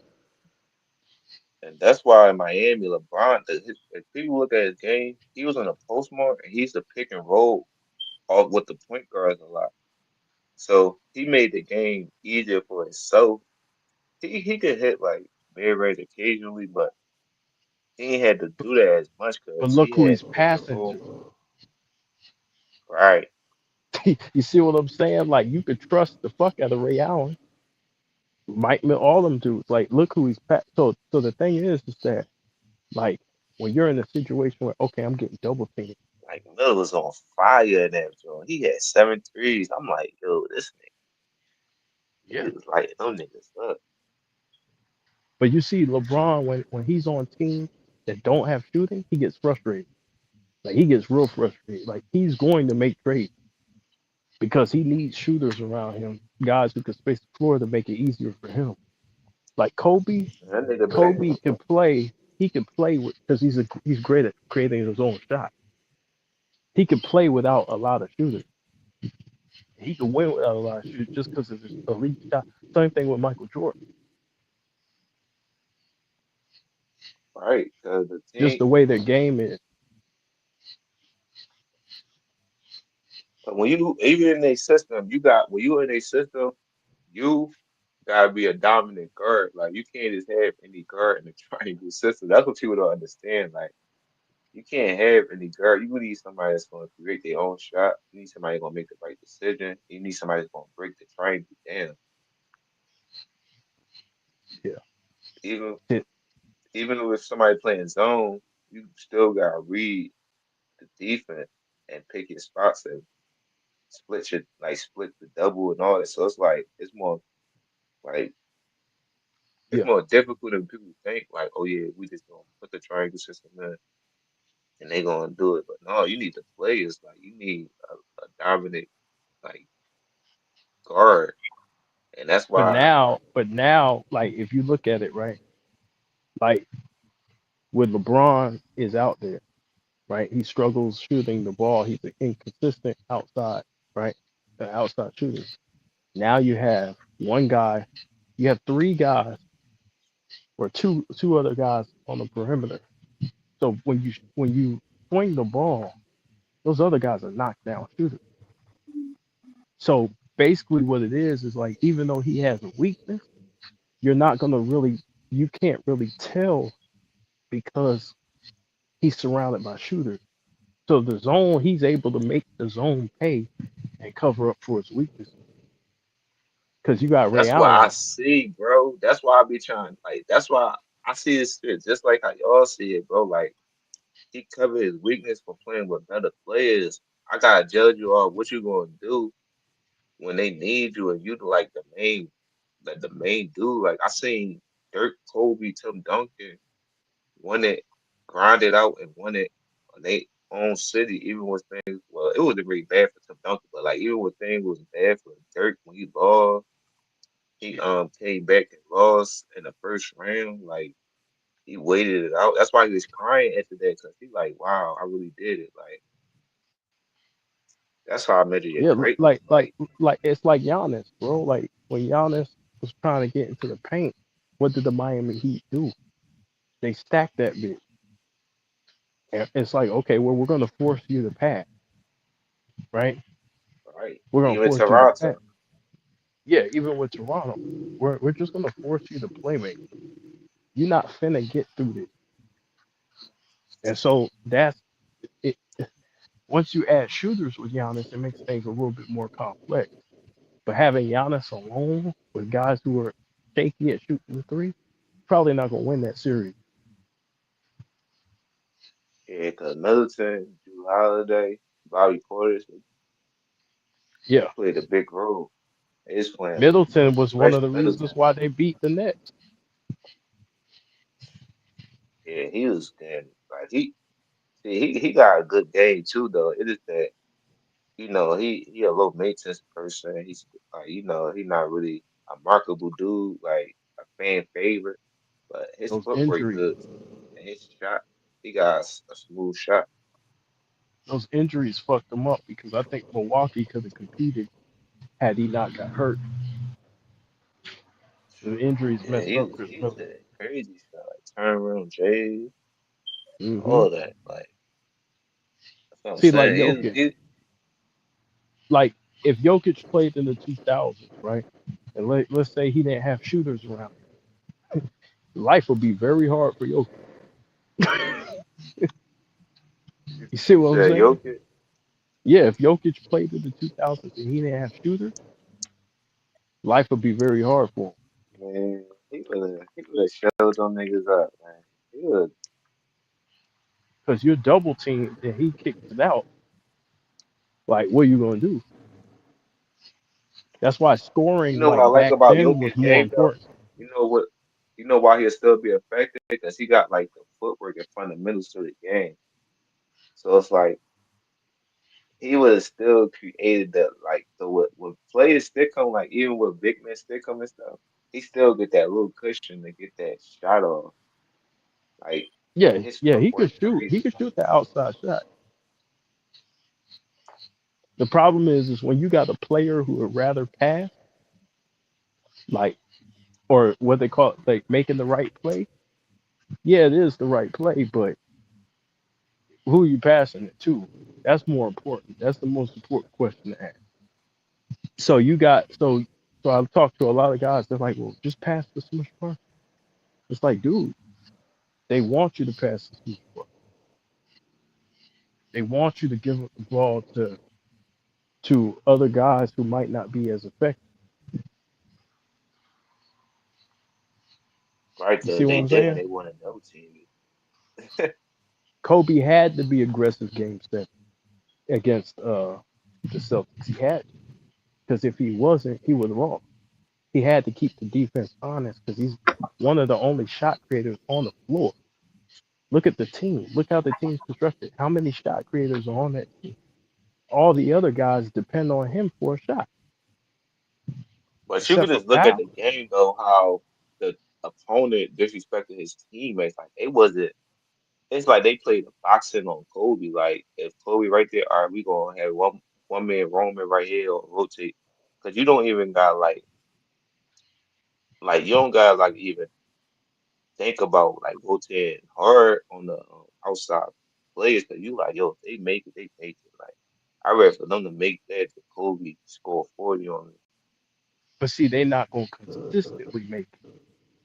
And that's why in Miami, LeBron, if people look at his game, he was on a postmark and he's the pick and roll off with the point guards a lot. So he made the game easier for himself. He could hit like mid range occasionally, but he ain't had to do that as much But because look he who had he's pick and passing roll. to. Right. You see what I'm saying? Like you could trust the fuck out of Ray Allen, Mike Mill, all them dudes. Like look who he's So the thing is that like when you're in a situation where okay, I'm getting double teamed. Like Miller was on fire in that joint. He had 7 threes. I'm like, yo, this nigga, Yeah. he was lighting them niggas up. But you see LeBron when he's on teams that don't have shooting, he gets frustrated. Like he gets real frustrated. Like he's going to make trades because he needs shooters around him, guys who can space the floor to make it easier for him. Like That nigga back. Kobe can play. He can play with because he's great at creating his own shot. He can play without a lot of shooters. He can win without a lot of shooters just because of his elite shot. Same thing with Michael Jordan. Right. Because the Just team, the way their game is. but when you even in a system, you got when you in a system, you gotta be a dominant guard. Like you can't just have any guard in the triangle system. That's what people don't understand. Like you can't have any guard. You need somebody that's gonna create their own shot. You need somebody gonna make the right decision. You need somebody that's gonna break the triangle down. Yeah. Even It, even if somebody playing zone, you still gotta read the defense and pick your spots and split the double and all that. So it's like like it's Yeah. more difficult than people think. Like, oh yeah, we just gonna put the triangle system in and they gonna do it. But no, you need the players. Like you need a dominant like guard, and that's why. But now, like if you look at it, right, like when LeBron is out there, right, he struggles shooting the ball. He's an inconsistent outside, right, the outside shooter. Now you have one guy, you have three guys or two other guys on the perimeter. So when you swing the ball, those other guys are knockdown shooters. So basically, what it is like even though he has a weakness, you're not gonna really, you can't really tell because he's surrounded by shooters. So the zone, he's able to make the zone pay and cover up for his weaknesses. Because you got Ray That's why I Allen. see, bro. That's why I be trying. Like that's why I see this shit just like how y'all see it, bro. Like he covered his weakness for playing with better players. I gotta judge you off what you gonna do when they need you and you the main dude. Like I seen Dirk, Kobe, Tim Duncan won it, grinded out and won it on their own city, even with things well, it wasn't really bad for Tim Duncan, but like even when things was bad for Dirk when he lost, he came back and lost in the first round. Like he waited it out. That's why he was crying after that because he like, wow, I really did it. Like that's how I measure your Yeah, greatness. Like like it's like Giannis, bro. Like when Giannis was trying to get into the paint, what did the Miami Heat do? They stacked that bit. And it's like, okay, well, we're gonna force you to pass, right? right, We're gonna even force you to pass. Toronto. Yeah, even with Toronto, we're just gonna force you to play make. You're not finna get through this. And so that's it. Once you add shooters with Giannis, it makes things a little bit more complex. But having Giannis alone with guys who are shaky at shooting the three, probably not gonna win that series. Yeah, because Middleton, Drew Holiday, Bobby Portis, they Yeah, played a big role. They was playing, Middleton was one of especially the reasons Middleton. why they beat the Nets. Yeah, he was good. Like he got a good game too, though. It is that he a low maintenance person. He's like he not really a markable dude, like a fan favorite. But his Those footwork injuries, good too, and his shot, he got a smooth shot. those injuries fucked him up because I think Milwaukee could have competed had he not got hurt. The injuries Yeah, messed up Chris he's Middleton. a crazy shot, like turnaround J, Hmm. all that. Like that's what I'm See, like saying. Jokic, like if Jokic played in the 2000s, right? And let's say he didn't have shooters around, life would be very hard for Jokic. You see what I'm Said saying? Jokic, Yeah, if Jokic played in the 2000s and he didn't have shooters, life would be very hard for him. man, he would have showed them niggas up, man. He would. Because you're double teamed and he kicks it out. Like, what are you going to do? That's why You scoring, know what I like like back about then, was Jokic more game though? important. You know what? You know why he'll still be effective? Because he got like the footwork and fundamentals to the game. So it's like he would have still created that like the with players stick him like even with big men stick him and stuff. He still get that little cushion to get that shot off. Like Yeah, his yeah, he footwork could shoot. He crazy. could shoot the outside shot. The problem is when you got a player who would rather pass, like, or what they call it, like making the right play. Yeah, it is the right play, but who are you passing it to? That's more important. That's the most important question to ask. So you got so I've talked to a lot of guys. They're like, well, just pass the Smith Park. It's like, dude, they want you to pass the Smith Park. They want you to give up the ball to other guys who might not be as effective. Right You there, see what they I'm didn't. saying? They wanted no team. Kobe had to be aggressive game seven against the Celtics. He had to, because if he wasn't, he would have lost. He had to keep the defense honest because he's one of the only shot creators on the floor. Look at the team. Look how the team's constructed. How many shot creators are on that team? All the other guys depend on him for a shot, But you could except for just look at Powell. the game though, how the opponent disrespected his teammates. Like they wasn't. It's like they played a boxing on Kobe. Like if Kobe right there, all right, we gonna have one man roaming right here or rotate, because you don't even got like you don't got like even think about like rotating hard on the outside players. Because you like yo, if they make it, they make it. Like I read for them to make that to Kobe score 40 on them. But see, they're not going to consistently make it.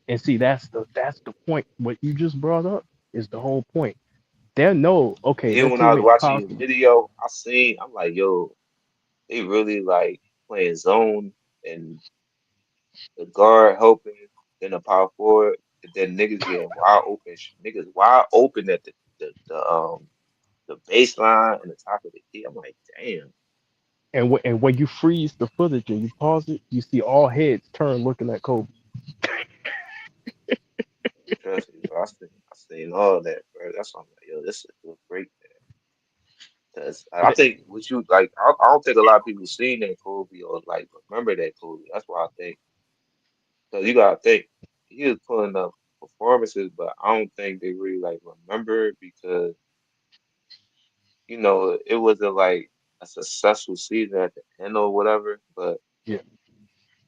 And see, that's the point. What you just brought up is the whole point. They know, okay, Even that when I was teammate watching his Coffee, video, I'm like, yo, they really like playing zone and the guard helping, then the power forward, and then niggas getting wide open, niggas wide open at the baseline and the top of the key. I'm like, damn, and when you freeze the footage and you pause it, you see all heads turn looking at Kobe. trust me, bro. I seen all that, bro. That's why I'm like, yo, this is a good break. Cause I Th- think what you like, I don't think a lot of people seen that Kobe or like remember that Kobe. That's why I think. Cause you gotta think he was pulling up performances, but I don't think they really like remember it because it wasn't like a successful season at the end or whatever. But Yeah,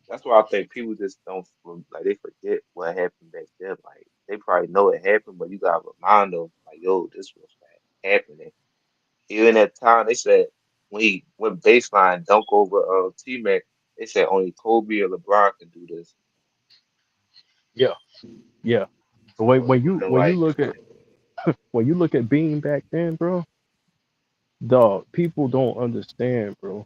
that's why I think people just don't like they forget what happened back then. Like they probably know it happened, but you gotta remind them like, yo, this was like, happening. Even at the time they said when he went baseline dunk over T Mac, they said only Kobe or LeBron can do this. yeah, yeah. But So it wasn't when you like look at when you look at Bean back then, bro, dog, people don't understand, bro.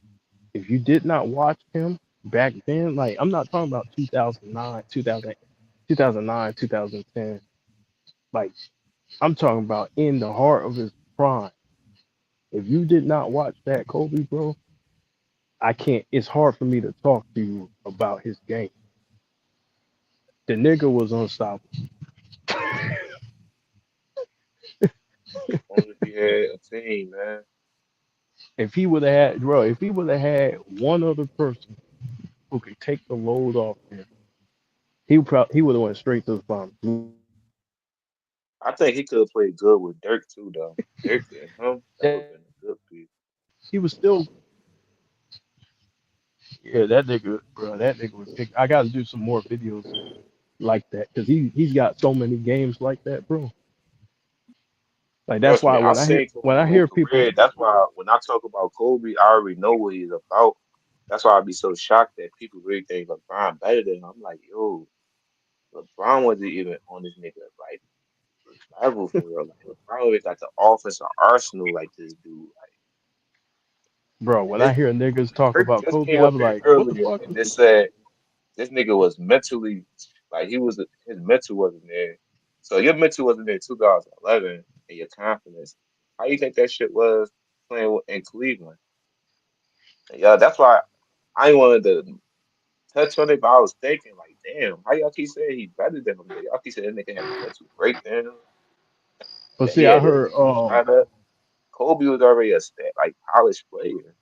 If you did not watch him back then, like I'm not talking about 2009, 2009, 2010. Like I'm talking about in the heart of his prime. If you did not watch that Kobe, bro, I can't. It's hard for me to talk to you about his game. The nigga was unstoppable. only if he had a team, man. If he would have had, bro, if he would have had one other person who could take the load off him, he would have went straight to the finals. I think he could have played good with Dirk too, though. Dirk and him, that would have been a good piece. He was still, yeah, that nigga, bro, that nigga was. I got to do some more videos like that because he's got so many games like that, bro. Like that's Trust why me, I seen when Kobe's I whole hear people, career. That's why when I talk about Kobe, I already know what he's about. That's why I'd be so shocked that people really think LeBron better than him. I'm like, yo, LeBron wasn't even on this nigga like level for real. Like LeBron always got the offensive arsenal like this dude. bro, And when I this hear niggas talk Dirk about just Kobe, came I up be here like, what the earlier fuck? and just said this nigga was mentally like his mental wasn't there. So your mental wasn't there in 2011 and your confidence. How you think that shit was playing in Cleveland? Yeah, that's why I ain't wanted to touch on it, but I was thinking like, damn, how y'all keep saying he's better than him? Y'all keep saying that nigga had a mental breakdown, But that he see, I had to heard shut up. Kobe was already a like polished player.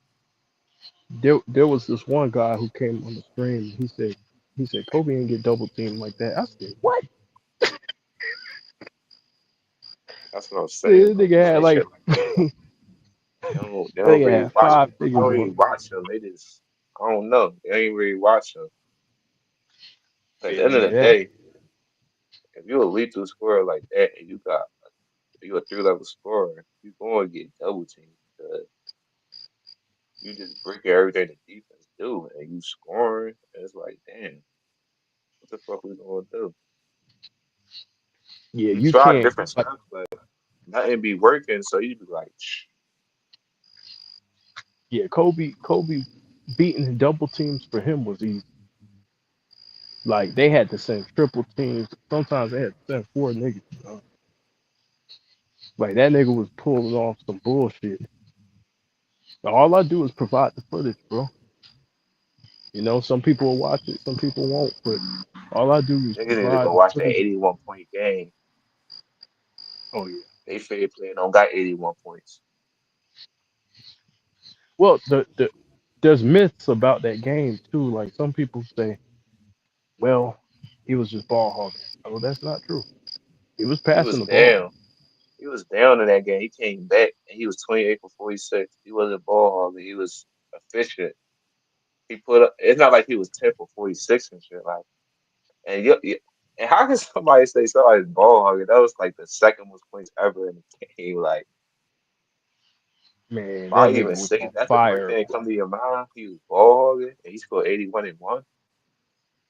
there was this one guy who came on the stream. He said Kobe didn't get double teamed like that. I said what? That's what I'm saying. This Like nigga had saying like shit like that. They don't nigga really had watch. five They don't figures really on. watch them. They just I don't know. They ain't really watch them. At the end of Yeah, the that day, if you're a lethal scorer like that and you a 3 level scorer, you going to get double teamed because you just breaking everything the defense do and you scoring. And it's like, damn, what the fuck we gonna do? yeah, We you tried can't different like stuff, but nothing be working. So you be like, shh, yeah, Kobe beating double teams for him was easy. Like they had to send triple teams. Sometimes they had to send four niggas. Like that nigga was pulling off some bullshit. All I do is provide the footage, bro. You know, some people will watch it, some people won't, but all I do is Niggas need to provide go the watch that footage. 81 point game. Oh yeah. They favorite player don't got 81 points. Well, there's myths about that game too. Like some people say, well, he was just ball hogging. Oh, that's not true. He was He passing was the ball. down. He was down in that game. He came back and he was 28 for 46. He wasn't ball hogger. He was efficient. He put up. It's not like he was 10 for 46 and shit. Like, and how can somebody say somebody's ball hogger? That was like the second most points ever in the game. Like, Man, why that nigga even was say on that's the first fire. thing that come to your mind? He was ball hogging and he scored 81 and one.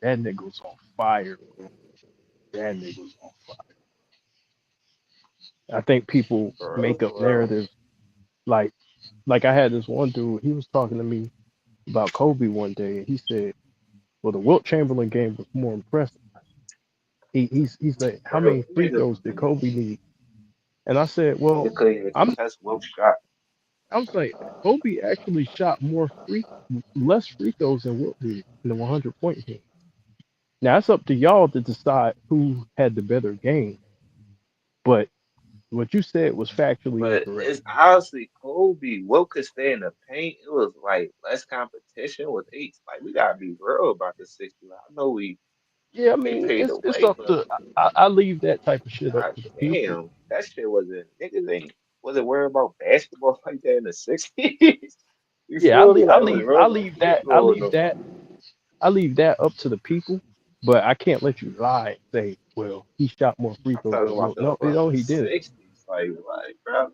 That nigga was on fire. That nigga was on fire. I think people For real, make up for real. narratives like I had this one dude. He was talking to me about Kobe one day, and he said, "Well, the Wilt Chamberlain game was more impressive." He said, "How Bro, many free throws did Kobe need?" And I said, nigga "Well, couldn't even I'm contest Wilk's shot. I was like, Kobe actually shot less free throws than Wilt did in the 100-point game. Now it's up to y'all to decide who had the better game, but what you said was factually But incorrect." it's honestly Kobe. Wilt could stay in the paint. It was like less competition with eight. Like we gotta be real about the 60. Like, I know Yeah, I we mean, paid the it's way, up but to I leave that type of shit up god to the people. damn, that shit wasn't niggas ain't wasn't worried about basketball like that in the 60s. You Yeah, feel me? Like it was real I no leave free that throw no I leave that up to the people. But I can't let you lie and say, well, he shot more free I'm throws talking than about Wilt. No, you the know he didn't. 60s. Like bro,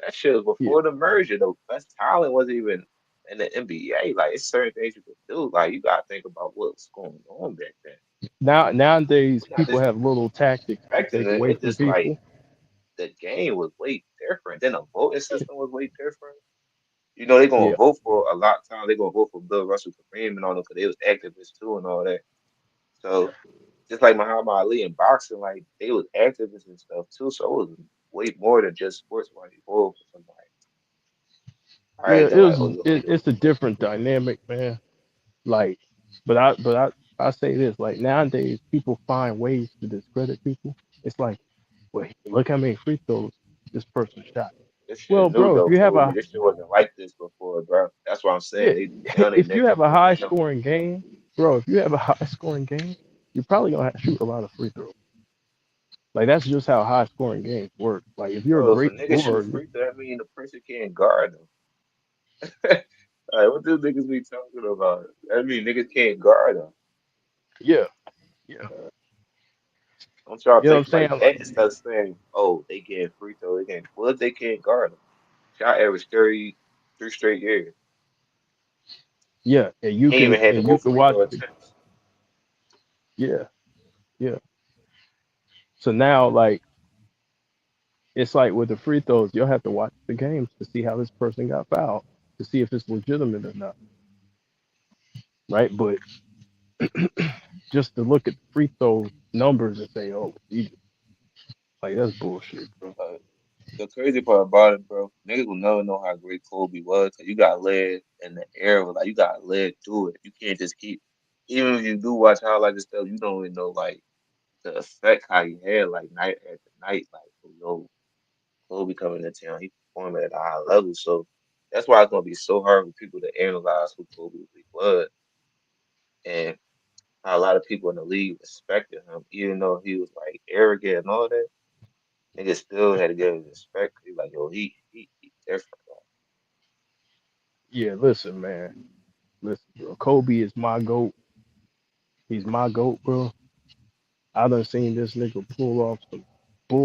that shit was Yeah. before the merger. The best talent wasn't even in the NBA. Like it's certain things you could do. Like you gotta think about what's going on back then. Nowadays, Not people just have little tactics to expecting take it. away It from just like people. the game was way different. Then the voting system was way different. You know, they're gonna Yeah. vote for a lot of times. They're gonna vote for Bill Russell Kareem and all them because they was activists too and all that. So just like Muhammad Ali in boxing, like they was activists and stuff too. So it was way more than just sports. Why you vote for somebody? All Yeah, right, then like, oh, you only gonna it's a different dynamic, man. Like, I say this, like nowadays people find ways to discredit people. It's like, well, look how many free throws this person shot. this shit Well, new bro, if though, you have Kobe. a This shit wasn't like this before, bro. That's what I'm yeah, saying. They now they if you next have a level. high They know, scoring game, bro, if you have a high scoring game, you're probably gonna have to shoot a lot of free throws. Like that's just how high scoring games work. Like if you're a bro. If a great nigga shoot scorer, free throw, that mean the person can't guard them. Like, what do niggas be talking about? That mean niggas can't guard them. yeah, yeah, Don't try to you know what think I'm saying? like Like, that instead of saying, oh, they getting free throw, they getting well if they can't guard them. Shot average 33 straight years. yeah, He ain't even had the and you most can free watch throw the attempts. yeah, yeah. So now like it's like with the free throws, you'll have to watch the games to see how this person got fouled to see if it's legitimate or not, right? But just to look at the free throw numbers and say, oh, like that's bullshit, bro. Uh, the crazy part about it, bro, niggas will never know how great Kobe was. 'Cause you got led in the era, like you got led through it. You can't just keep, even if you do watch highlights and stuff, you don't even know like the effect how he had like night after night, like Kobe coming into town, he performing at a high level. So that's why it's gonna be so hard for people to analyze who Kobe really was. And how a lot of people in the league respected him, even though he was like arrogant and all that. Niggas still had to give him respect. He like, yo, he different. Yeah, listen, man. Listen, bro. Kobe is my GOAT. He's my GOAT, bro. I done seen this nigga pull off some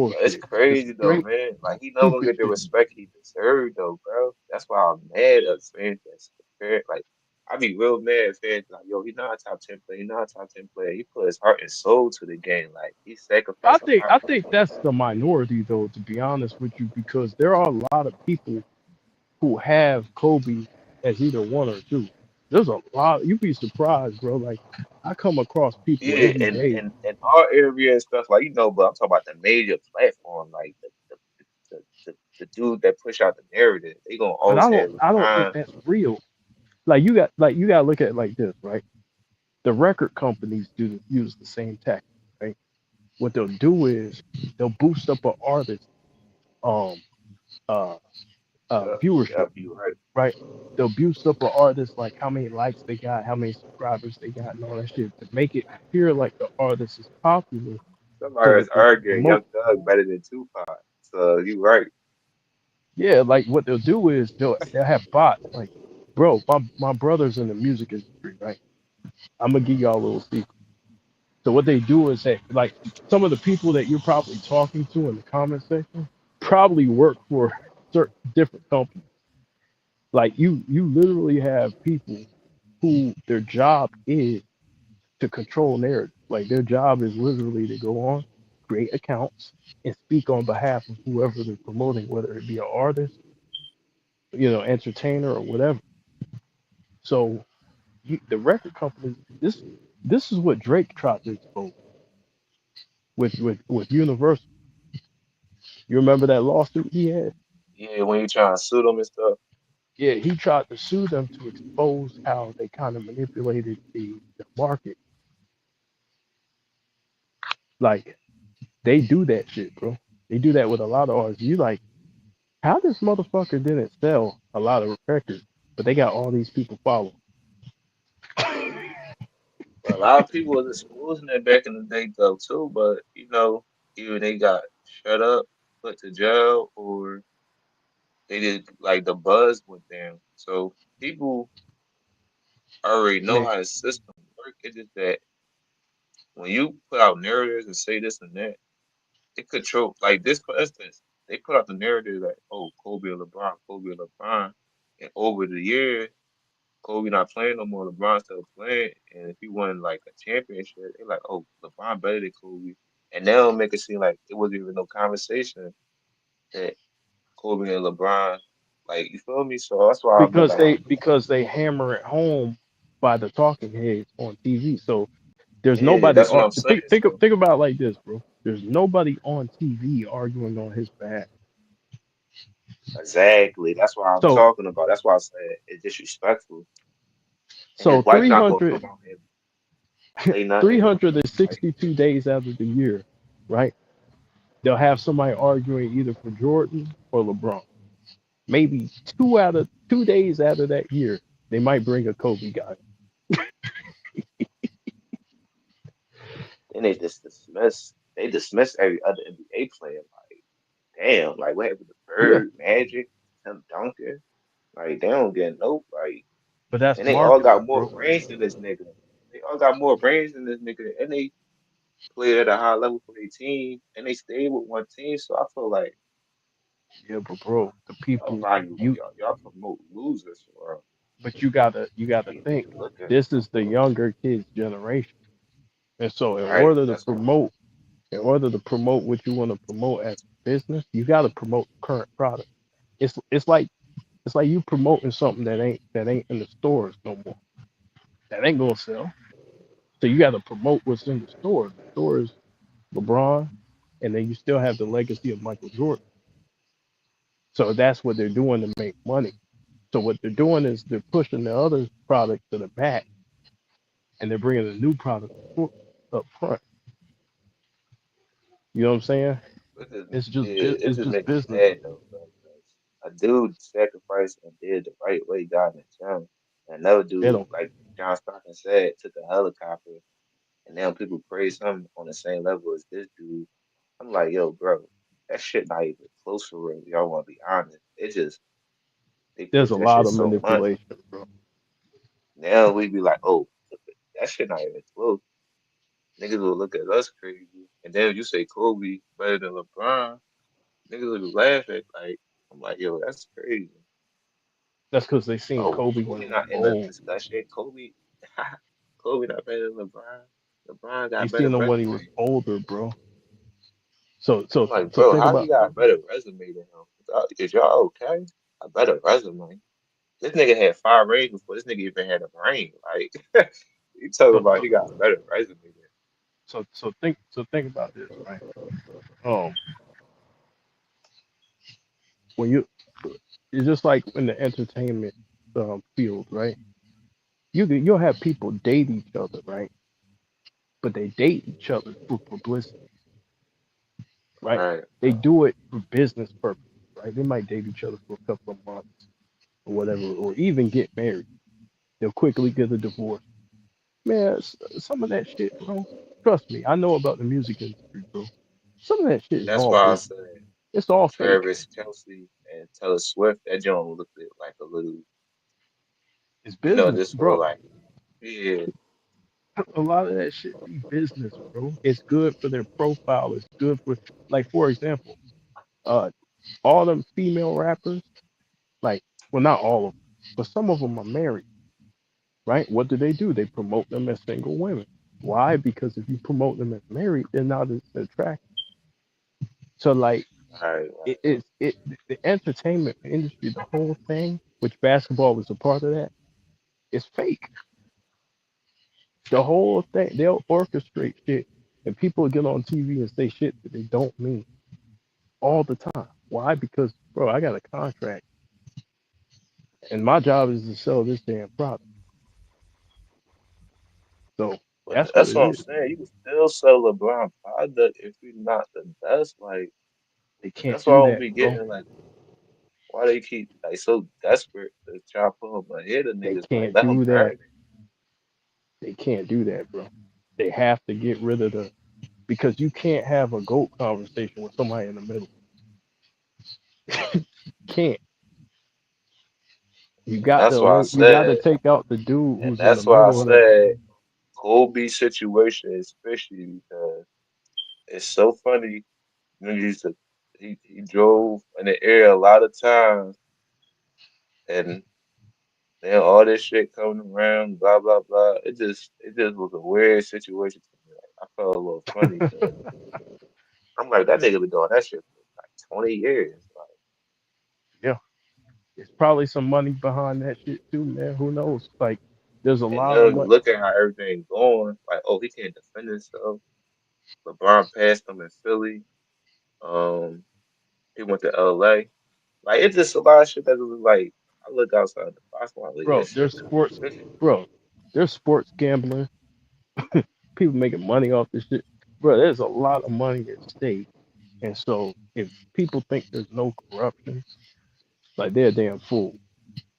But it's bullshit. Just crazy though, straight man. Like he never gonna stupid get the shit. respect he deserved though, bro. That's why I'm mad at fans that's compared. Like I be real mad at fans like, yo, he not a top 10 player, he not a top 10 player. He put his heart and soul to the game. Like he sacrificed a lot I for the think that's the minority though, to be honest with you, because there are a lot of people who have Kobe as either one or two. There's a lot. You'd be surprised, bro. Like I come across people yeah, every day. and our area and stuff like but I'm talking about the major platform, like the the dude that push out the narrative. They gonna But always have I don't think LeBron. that's real. Like you gotta look at it like this, right? The record companies use the same tactic, right? What they'll do is they'll boost up an artist um uh Yep, viewership, yep, you right. right? They'll boost up an artist like how many likes they got, how many subscribers they got, and all that shit to make it appear like the artist is popular, so Somebody was that they can arguing promote. Young Thug better than Tupac. So you right. Yeah, like what they'll do is they'll have bots. Like, bro, my brother's in the music industry, right? I'm gonna give y'all a little secret. So what they do is that like some of the people that you're probably talking to in the comment section probably work for certain different companies. Like you literally have people who their job is to control narrative. Like their job is literally to go on, create accounts, and speak on behalf of whoever they're promoting, whether it be an artist, entertainer or whatever. So the record company, this is what Drake tried to expose with Universal. You remember that lawsuit he had? Yeah, when you trying to sue them and stuff. Yeah, he tried to sue them to expose how they kind of manipulated the market. Like they do that shit, bro. They do that with a lot of artists. You like how this motherfucker didn't sell a lot of records, but they got all these people following. But a lot of people was exposing it back in the day though too. But either they got shut up, put to jail, or they did like the buzz went down. So people already know Man, how the system work. It's just that when you put out narratives and say this and that, it control like this for instance, they put out the narrative like, oh, Kobe or LeBron. And over the year, Kobe not playing no more, LeBron still playing. And if he won like a championship, they like, oh, LeBron better than Kobe. And they'll make it seem like it wasn't even no conversation that Kobe and LeBron, like you feel me? So that's why I'll be like, because they hammer it home by the talking heads on TV. So there's yeah, nobody that's what on I'm saying. So think about it like this, bro. There's nobody on TV arguing on his behalf. exactly, that's what I'm So talking about. That's why I said it's disrespectful. And his so wife not gonna come out and say nothing. Like, 362 days out of the year, right? They'll have somebody arguing either for Jordan or LeBron. Maybe 2 days out of that year, they might bring a Kobe guy. then they dismiss every other NBA player. Like, damn, like what happened to Yeah, Bird, Magic, Tim Duncan? Like they don't get no like, but that's and they all marketing, got more bro. brains than this nigga. They all got more brains than this nigga, and they played at a high level for their team, and they stayed with one team. So I feel like Yeah, but bro, the y'all people value you y'all promote losers, bro. but you gotta You think look at this is the younger kids generation. And so right. That's what in order to promote what you want to promote as a business, you gotta promote the current product. It's like you promoting something that ain't in the stores no more. That ain't gonna sell. So you gotta promote what's in the store. The store is LeBron, and then you still have the legacy of Michael Jordan. So that's what they're doing to make money. So what they're doing is they're pushing the other product to the back, and they're bringing the new product up front. You know what I'm saying? it just it It's just just make me business. sad though, bro. 'Cause a dude sacrificed and did the right way, got in the gym. And another They dude, don't. like John Stockton said, took a helicopter, and now people praise him on the same level as this dude. I'm like, yo, bro, that shit not even close for real. Y'all want to be honest? It just they There's push a that shit lot of so much. manipulation, bro. Now we be like, oh, that shit not even close. Niggas will look at us crazy, and then you say Kobe better than LeBron. Niggas will laugh at like, I'm like, yo, that's crazy. That's because they seen Oh, Kobe when Kobe he was not in the old. discussion. Kobe not better than LeBron. LeBron They got a better seen him when he was resume. older, bro. So I'm so like, so bro, think how he about got a better resume than him? Is y'all okay? A better resume. This nigga had 5 rings before this nigga even had a ring. Like, you talking so about so he got a better resume than so think about this, right? Um, when you, it's just like in the entertainment field, right? You'll have people date each other, right? But they date each other for publicity, right? Right. They do it for business purposes, right? They might date each other for a couple of months or whatever, or even get married. They'll quickly get a divorce. Man, some of that shit, bro. Trust me, I know about the music industry, bro. Some of that shit is That's all why I business. said It's all fake. Travis Kelsey and Taylor Swift. That joint looked like a little, It's you know, business, this whole bro. like, yeah, A lot of that shit be business, bro. It's good for their profile. It's good for, like, for example, uh, all them female rappers, like, well, not all of them, but some of them are married, right? What do? They promote them as single women. Why? Because if you promote them as married, they're not as attractive. So, like, right, it the entertainment industry, the whole thing, which basketball was a part of that, is fake. The whole thing, they'll orchestrate shit, and people get on TV and say shit that they don't mean all the time. Why? Because, bro, I got a contract, and my job is to sell this damn product. So but that's what that's it what I'm is. saying. You can still sell LeBron product if you're not the best. Like, They can't that's why I do don't that, be bro. getting like why they keep like so desperate to try to put him ahead of They niggas. Like, can't let him do that. earn it. They can't do that, bro. They have to get rid of the because you can't have a goat conversation with somebody in the middle. Can't. And that's why I You got to said, take out the dude and who's in the that's why I middle of the. said Kobe situation especially because it's so funny. You know, he drove in the air a lot of times, and then all this shit coming around, blah blah blah. It just was a weird situation to me. Like, I felt a little funny because I'm like that nigga been doing that shit for like 20 years. Like, Yeah, it's probably some money behind that shit too, man. Who knows? Like, there's a and lot now of you money. look at how everything going. Like, oh, he can't defend himself. LeBron passed him in Philly. Um, he went to LA. Like, it's just a lot of shit that was like. I look outside the box. I'm like, Bro, this shit there's is sports, fishy. bro. There's sports gambling. People making money off this shit, bro. There's a lot of money at stake, and so if people think there's no corruption, like they're a damn fool.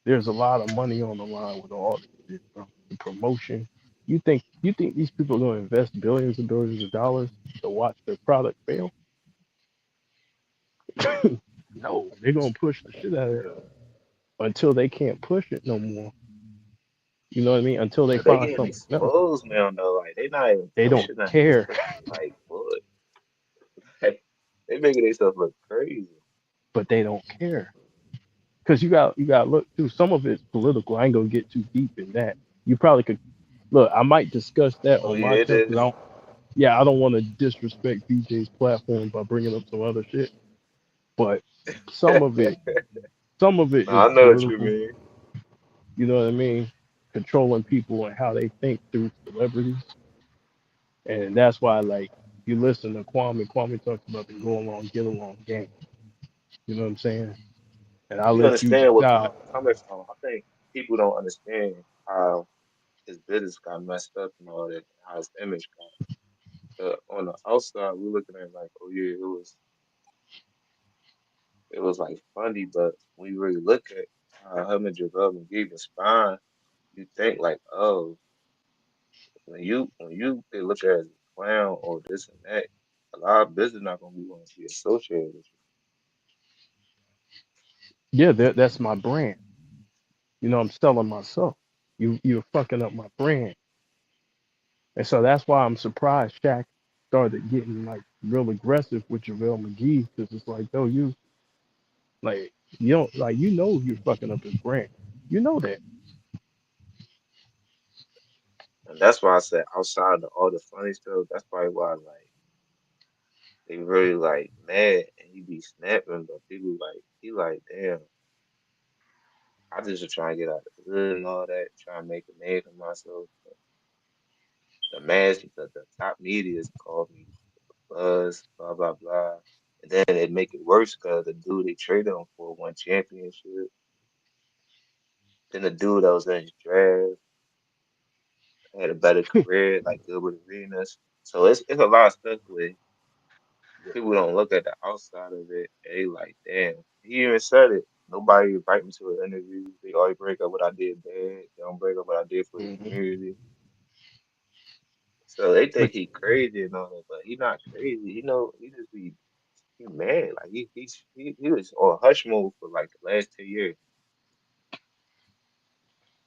There's a lot of money on the line with all this shit, bro. The promotion. You think these people are gonna invest billions and billions of dollars to watch their product fail? No, they're gonna push the shit out of it until they can't push it no more. You know what I mean? Until they But they find getting something else. exposed now though. Like they not even They don't pushing nothing. They care. still like what? Like, they making themselves look crazy. But they don't care. Because you got to look too. Some of it's political. I ain't gonna get too deep in that. You probably could look. I might discuss that Oh on yeah, my it show because is. I don't want to disrespect BJ's platform by bringing up some other shit. But some of it, some of it No, is I know what you political. mean. You know what I mean? Controlling people and how they think through celebrities, and that's why like you listen to Kwame. Kwame talks about the go along, get along game. You know what I'm saying? And I'll You let you understand what decide. Kwame coming from. I think people don't understand how his business got messed up and all that, how his image got. On the outside, we looking at it like, oh yeah, it was like funny, but when you really look at how him and Javale McGee was fine, you think like, oh, when you they look at it as a clown or this and that, a lot of business not gonna be want to be associated with Yeah, that's my brand. You know, I'm selling myself. You're fucking up my brand. And so that's why I'm surprised Shaq started getting like real aggressive with JaVale McGee because it's like, yo, like you don't like you're fucking up his brand. You know that. you. And that's why I said outside of all the funny stuff, that's probably why like they really like mad and he be snapping, but people like he like, damn, I just was trying to get out of the hood and all that, trying to make a name for myself. But the top media called me buzz, blah blah blah. And then it make it worse because the dude they traded him for won championship. Then the dude that was in his draft had a better career, like Gilbert Arenas. So it's a lot of stuff where people don't look at the outside of it. And they like, damn. He even said it. Nobody invite me to an interview. They always break up what I did bad. They don't break up what I did for the Hmm. community. So they But think he crazy and all that, but he not crazy. He just be he mad. Like he was on hush mode for like the last 2 years.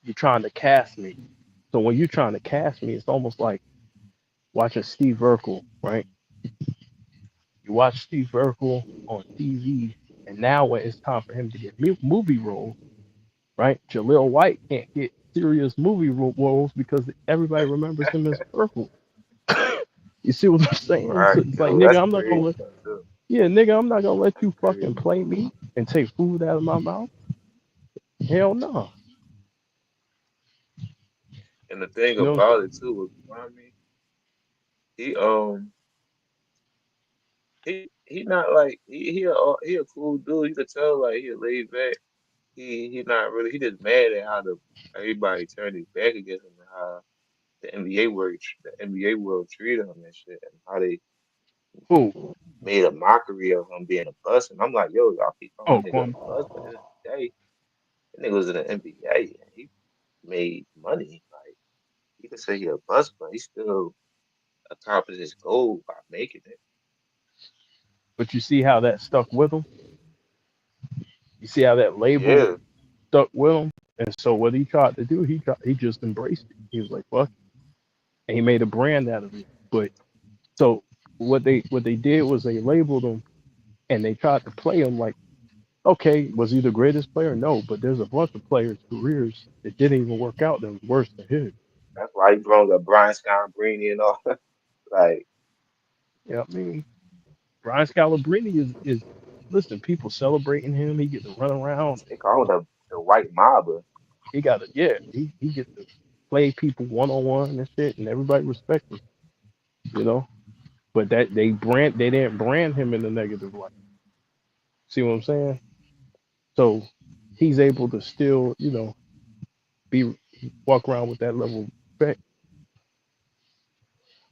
you're trying to cast me. So when you're trying to cast me, it's almost like watching Steve Urkel, right? You watch Steve Urkel on TV, and now when it's time for him to get movie roles, right? Jaleel White can't get serious movie roles because everybody remembers him as Urkel. You see what I'm saying? So Right. it's like, Yo, nigga, that's I'm not gonna crazy let, though too. yeah, nigga, I'm not gonna let That's you fucking crazy. play me and take food out of my mouth. Hell no. And the thing You know what I'm about saying? it too with Kwame, he he not like he a cool dude. You could tell like he a laid back. He not really. He just mad at how everybody turned his back against him and how the NBA world treated him and shit and how they Who? made a mockery of him being a bust. And I'm like, yo, y'all keep calling Oh, that nigga a Kwame. bust, but at the end of the day, that nigga was in the NBA and he made money. Like you can say he a bust, but he still accomplished his goal by making it. But you see how that stuck with him? You see how that label Yeah, stuck with him? And so what he tried to do, he just embraced it. He was like, fuck it. And he made a brand out of it. But so what they did was they labeled him and they tried to play him like, okay, was he the greatest player? No, but there's a bunch of players' careers that didn't even work out that was worse than his. that's why he brought up Brian Scalabrine and all. Like You know what I mean? Brian Scalabrine is listen, people celebrating him. He get to run around. they call him the White Mamba. He got to yeah. He gets to play people one on one and shit, and everybody respects him. You know, but that they didn't brand him in a negative light. See what I'm saying? So he's able to still be walk around with that level of respect.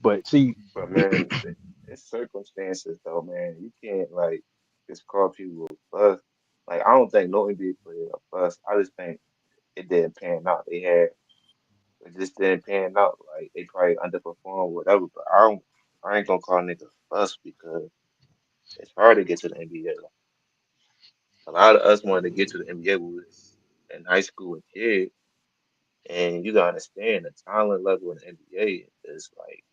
But see, But man, it's circumstances though, man. You can't like just call people a bust. Like I don't think no NBA player a bust. I just think it didn't pan out. It just didn't pan out. Like they probably underperformed, whatever. But I ain't gonna call niggas bust because it's hard to get to the NBA. Like, a lot of us wanted to get to the NBA when we was in high school and kid, and you gotta understand the talent level in the NBA is like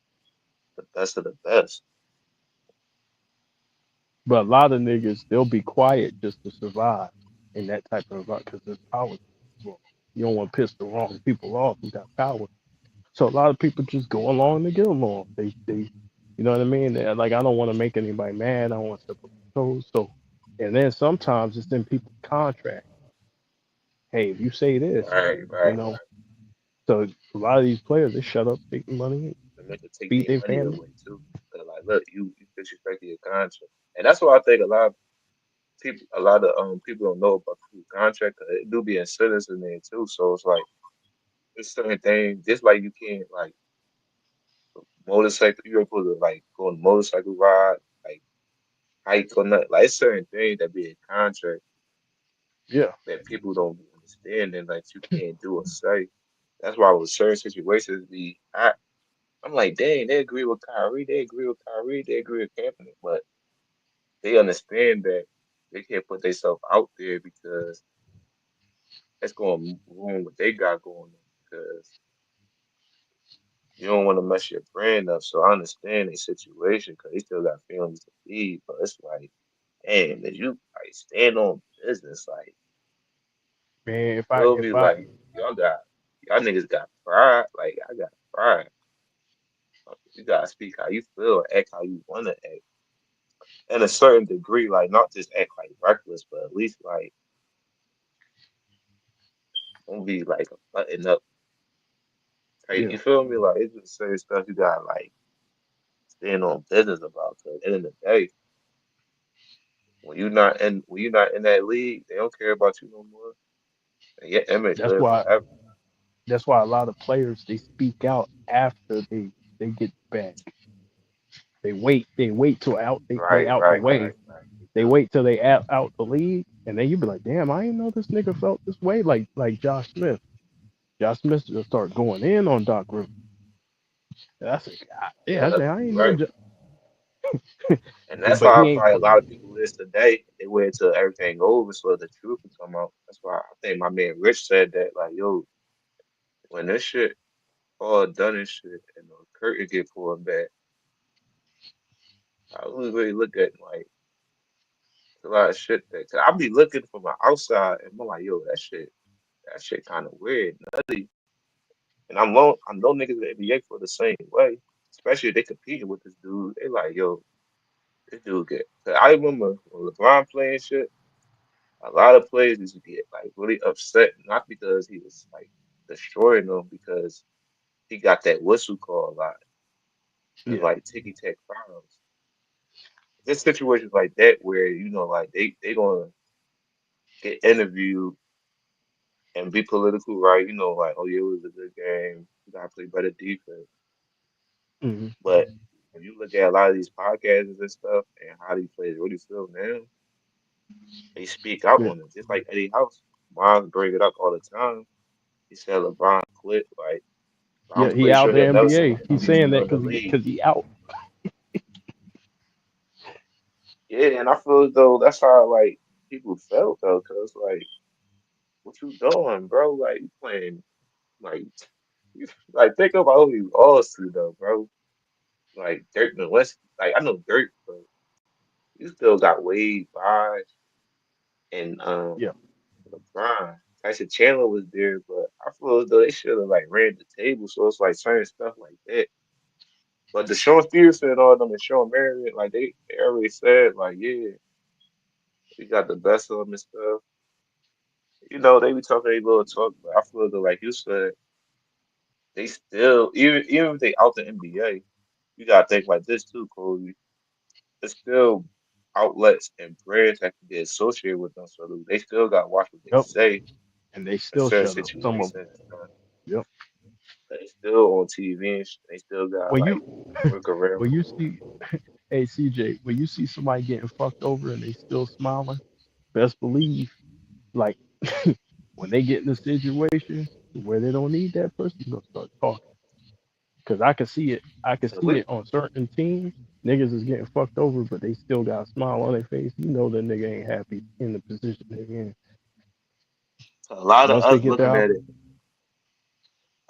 the best of the best. but a lot of niggas they'll be quiet just to survive in that type of environment because there's power. Well, you don't want to piss the wrong people off who got power. So a lot of people just go along to get along. You know what I mean? Like I don't want to make anybody mad. I don't want to step on toes. So, and then sometimes it's in people's contract. Hey, if you say this, Right, you right. know. So a lot of these players they shut up, take the money, To make it take beat their their money family. away too. Cause like, look, you disrespected your contract, and that's why I think a lot of people don't know about the contract. 'Cause it do be incentives in there too. So it's like it's certain things, just like you can't like motorcycle. You're supposed to like go on a motorcycle ride, like hike or nothing. Like it's certain things that be in contract Yeah, that people don't understand and like you can't do or say. That's why with certain situations I'm like, dang, they agree with Kyrie, they agree with Kyrie, they agree with Anthony, but they understand that they can't put themselves out there because that's going to ruin what they got going on. Because you don't want to mess your brand up. So I understand the situation because they still got feelings to feed. But it's like, damn, did you like stand on business? Like, man. If I feel if me? I Like, y'all niggas got pride. Like, I got pride. You gotta speak how you feel, act how you wanna act. In a certain degree, like not just act like reckless, but at least like don't be like a button up type. yeah, You feel me? Like it's just certain stuff you gotta like stand on business about. Cause at the end of the day, when you're not in that league, they don't care about you no more. And your image That's live why forever. that's why a lot of players they speak out after they get back. They wait till out they Right, out the right, way. right, right. They They do. wait till they out the league, and then you be like, damn, I didn't know this nigga felt this way. Like Josh Smith. Josh Smith just start going in on Doc Rivers. And I said, God, yeah, I Yeah, said I you're ain't know. right. And Yeah, that's but how he ain't. probably a lot of people is today. They wait until everything over so the truth can come out. That's why I think my man Rich said that, like, yo, when this shit all done and shit and the curtain get pulled back, I really look at like a lot of shit that cause I be looking from the outside and I'm like, yo, that shit kind of weird, nutty. And I know niggas in the NBA for the same way, especially if they competing with this dude. They like, yo, this dude get. Cause I remember when LeBron playing shit. A lot of players used to get like really upset, not because he was like destroying them, because he got that whistle call a lot. It was Yeah. like ticky tack fouls. Just situations like that where like they gonna get interviewed and be political, right? Like, oh yeah, it was a good game. You gotta play better defense. Hmm. But when you look at a lot of these podcasts and stuff and how these players really feel now, they speak out Yeah. on it. Just like Eddie House. Miles bring it up all the time. He said LeBron quit. Like, I'm Yeah, he pretty out sure the he'll never say NBA. that He's he's saying still that in the because league. he out. Yeah, and I feel as though that's how like people felt though, cause like, what you doing, bro? Like you playing like like think about who you lost to though, bro. Like Dirk Nowitzki. Like I know Dirk, but you still got Wade, Bosh, and Yeah. LeBron. Tyson Chandler was there, but I feel as though they should have like ran the table. So it's like certain stuff like that. But the Sean Stevenson and all them and Sean Marion, like they already said, like, yeah, we got the best of them and stuff. They be talking a little talk, but I feel that, like you said, they still even if they out the NBA, you gotta think like this too, Kobe. There's still outlets and brands that can get associated with them, so they still gotta watch what they Yep. say And they in still certain shut up. Some situations of them. and stuff. Yep. They still on TV and they still gotta When like you work around when the you rules. see, hey CJ, when you see somebody getting fucked over and they still smiling, best believe like when they get in a situation where they don't need that person, you're gonna start talking. Cause I can see it. I can So see it on certain teams. Niggas is getting fucked over, but they still got a smile on their face. You know that nigga ain't happy in the position they're in. a lot of Once they us get looking there, at it,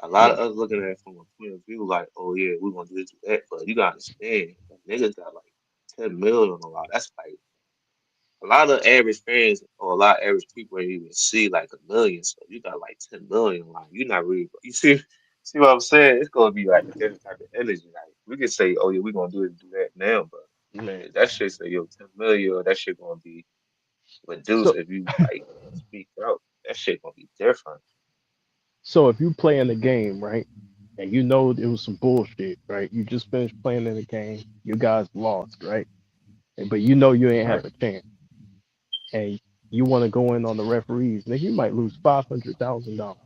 a lot of yeah, us looking at it from a point of view like, oh yeah, we're gonna do this, do that, but you gotta understand, like, niggas got like 10 million on a lot. That's like a lot of average fans or a lot of average people ain't even see like a million. So you got like 10 million. Like you're not really. You see what I'm saying? It's gonna be like a different type of energy. Like we can say, oh yeah, we're gonna do it, do that now, but man. if that shit say yo 10 million, or that shit gonna be reduced So if you like speak out. That shit gonna be different. so if you play in the game, right, and you know it was some bullshit, right? You just finished playing in the game, you guys lost, right? But you know you ain't Right. have a chance, and you want to go in on the referees, nigga, you might lose $500,000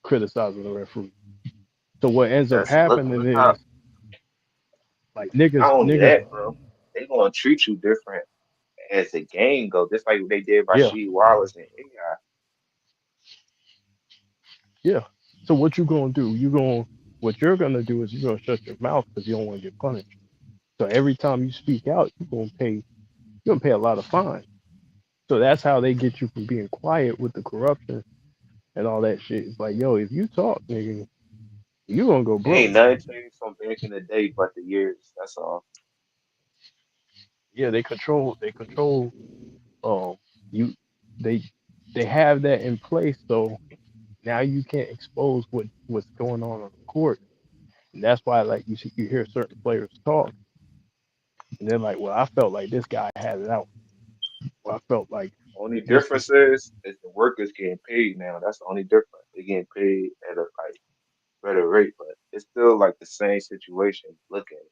criticizing the referee. So what ends up That's happening look how. is like niggas, Not only niggas, that, bro, they gonna treat you different as the game go. Just like they did yeah, Rasheed Wallace and AI. yeah. So what you gonna do? What you're gonna do is you're gonna shut your mouth because you don't want to get punished. So every time you speak out, you're gonna pay a lot of fines. So that's how they get you from being quiet with the corruption and all that shit. It's like, yo, if you talk, nigga, you gonna go broke. Ain't nothing changed from back in the day but the years. That's all. Yeah, they control um you they they have that in place, so now you can't expose what's going on the court. And that's why like you hear certain players talk and they're like, well, I felt like this guy had it out. Well, I felt like Only this was difference is the workers getting paid now. That's the only difference. They getting paid at a like better rate, but it's still like the same situation. Look at it.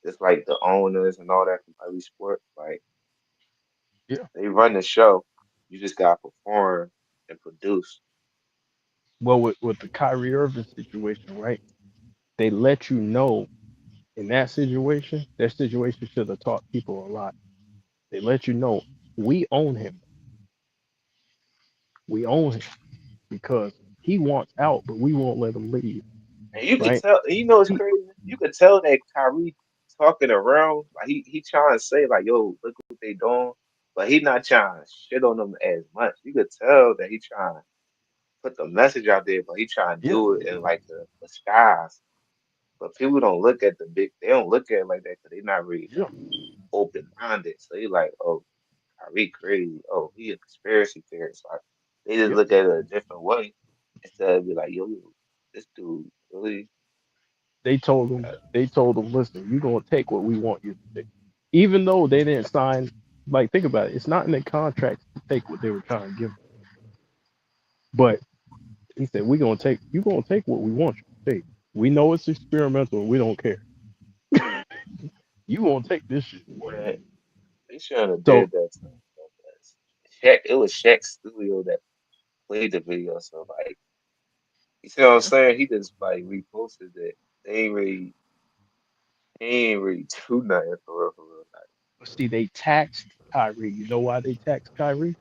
just like the owners and all that from every sport. Like Yeah. they run the show. You just gotta perform and produce. Well, with the Kyrie Irving situation, right? They let you know in that situation should have taught people a lot. They let you know we own him. We own him because he wants out, but we won't let him leave, And you could right? tell, you know, it's He, crazy. You could tell that Kyrie talking around, like he trying to say like, "Yo, look what they doing," but he not trying to shit on them as much. You could tell that he trying to put the message out there, but he trying to yeah, do it in like the skies. But people don't look at the big. They don't look at it like that because they not really yeah. like open minded. So they like, "Oh, Kyrie crazy. Oh, he a conspiracy theorist." Like they just Yep. look at it a different way instead of be like, "Yo, this dude really." They told him, listen, you're gonna take what we want you to take. Even though they didn't sign, like think about it, it's not in their contracts to take what they were trying to give them. But he said, we're gonna take you gonna take what we want you to take. We know it's experimental and we don't care. You gonna take this shit. Man, they shouldn't have So did that to him. Because Shaq, it was Shaq's studio that played the video. So like, you see what I'm yeah. saying? He just like reposted it. They ain't really, he ain't really do nothing for real. But see, they taxed Kyrie. You know why they taxed Kyrie?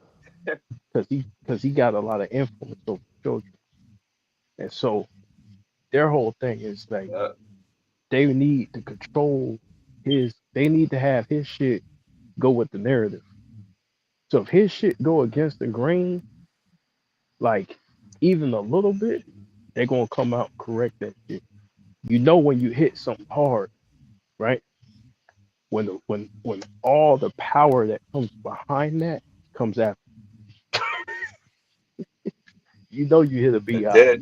Like, Because he got a lot of influence over children. And so their whole thing is like yeah, they need to control they need to have his shit go with the narrative. So if his shit go against the grain, like even a little bit, they're gonna come out and correct that shit. You know when you hit something hard, right? When all the power that comes behind that comes after, you know you hit a and beehive. then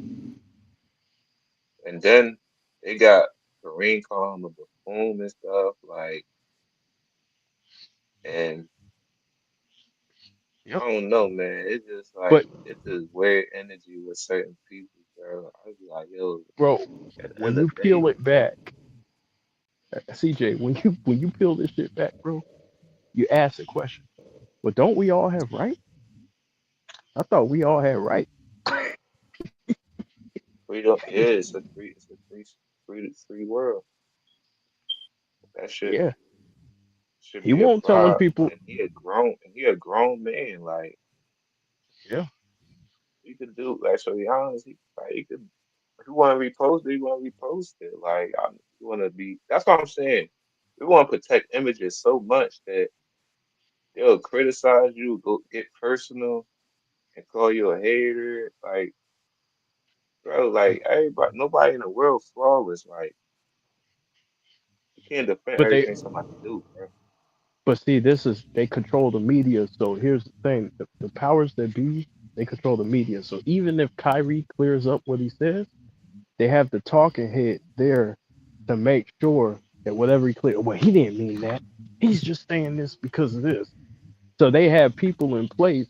and then they got Kareem calling him a buffoon and stuff. Like, and Yep. I don't know, man. It's just But like it's just weird energy with certain people, bro. I be like, yo, bro, at the when end you of the day, peel it back, CJ, when you peel this shit back, bro, you ask the question. Well, don't we all have right? I thought we all had right. freedom, yeah, it's a free world. That shit Yeah. should He be won't tell them applied. people. And he a grown man. Like Yeah. he could do, like, so be honest, he could. If you want to repost it, you want to repost it. Like you want to be. That's what I'm saying. We want to protect images so much that they'll criticize you, go get personal, and call you a hater. Like, bro, like everybody, nobody in the world flawless. Like, you can't defend But they everything somebody do, bro. but see this is they control the media. So here's the thing. The powers that be, they control the media. So even if Kyrie clears up what he says, they have the talking head there to make sure that whatever he clear, well, he didn't mean that. He's just saying this because of this. So they have people in place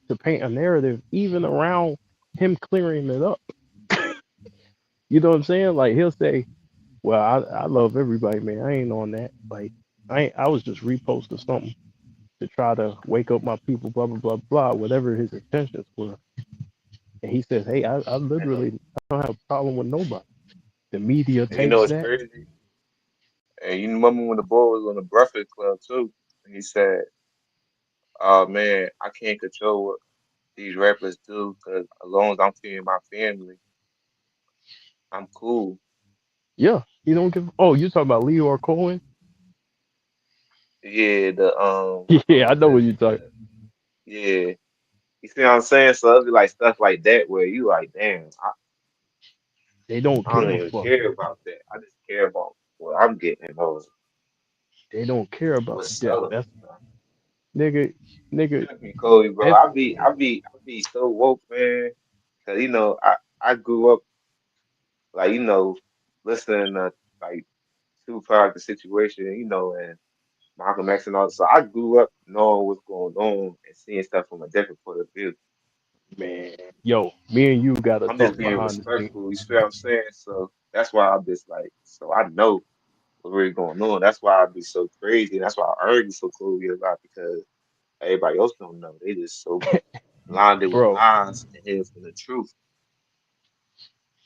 to paint a narrative even around him clearing it up. You know what I'm saying? Like he'll say, well, I love everybody, man. I ain't on that. Like I was just reposting something to try to wake up my people, blah blah blah blah, whatever his intentions were. And he says, hey, I And literally I don't have a problem with nobody. The media you know takes it's that. crazy. And you remember when the boy was on the Breakfast Club too? And he said, "Oh man, I can't control what these rappers do because as long as I'm feeding my family, I'm cool." Yeah, he don't give. Oh, you talking about Leor Cohen? Yeah, the Yeah, I know what you're talking. yeah. You see what I'm saying? So it'll be like stuff like that where you like, damn, They don't I give don't a even fuck. care about that. I just care about what I'm getting or They don't care about what's yeah. selling. That's nigga, nigga. That'd be Cody, bro. If I be so woke, man. Cause I grew up like listening to like Tupac, the situation, and Malcolm X and all. So I grew up knowing what's going on and seeing stuff from a different point of view. man, yo, me and you gotta I'm just talk being behind the scenes. respectful. You see what I'm saying? So that's why I'm just like, so I know. what's really going on. That's why I be so crazy. That's why I argue so closely a lot because everybody else don't know. They just so blinded with bro, lies and head from the truth.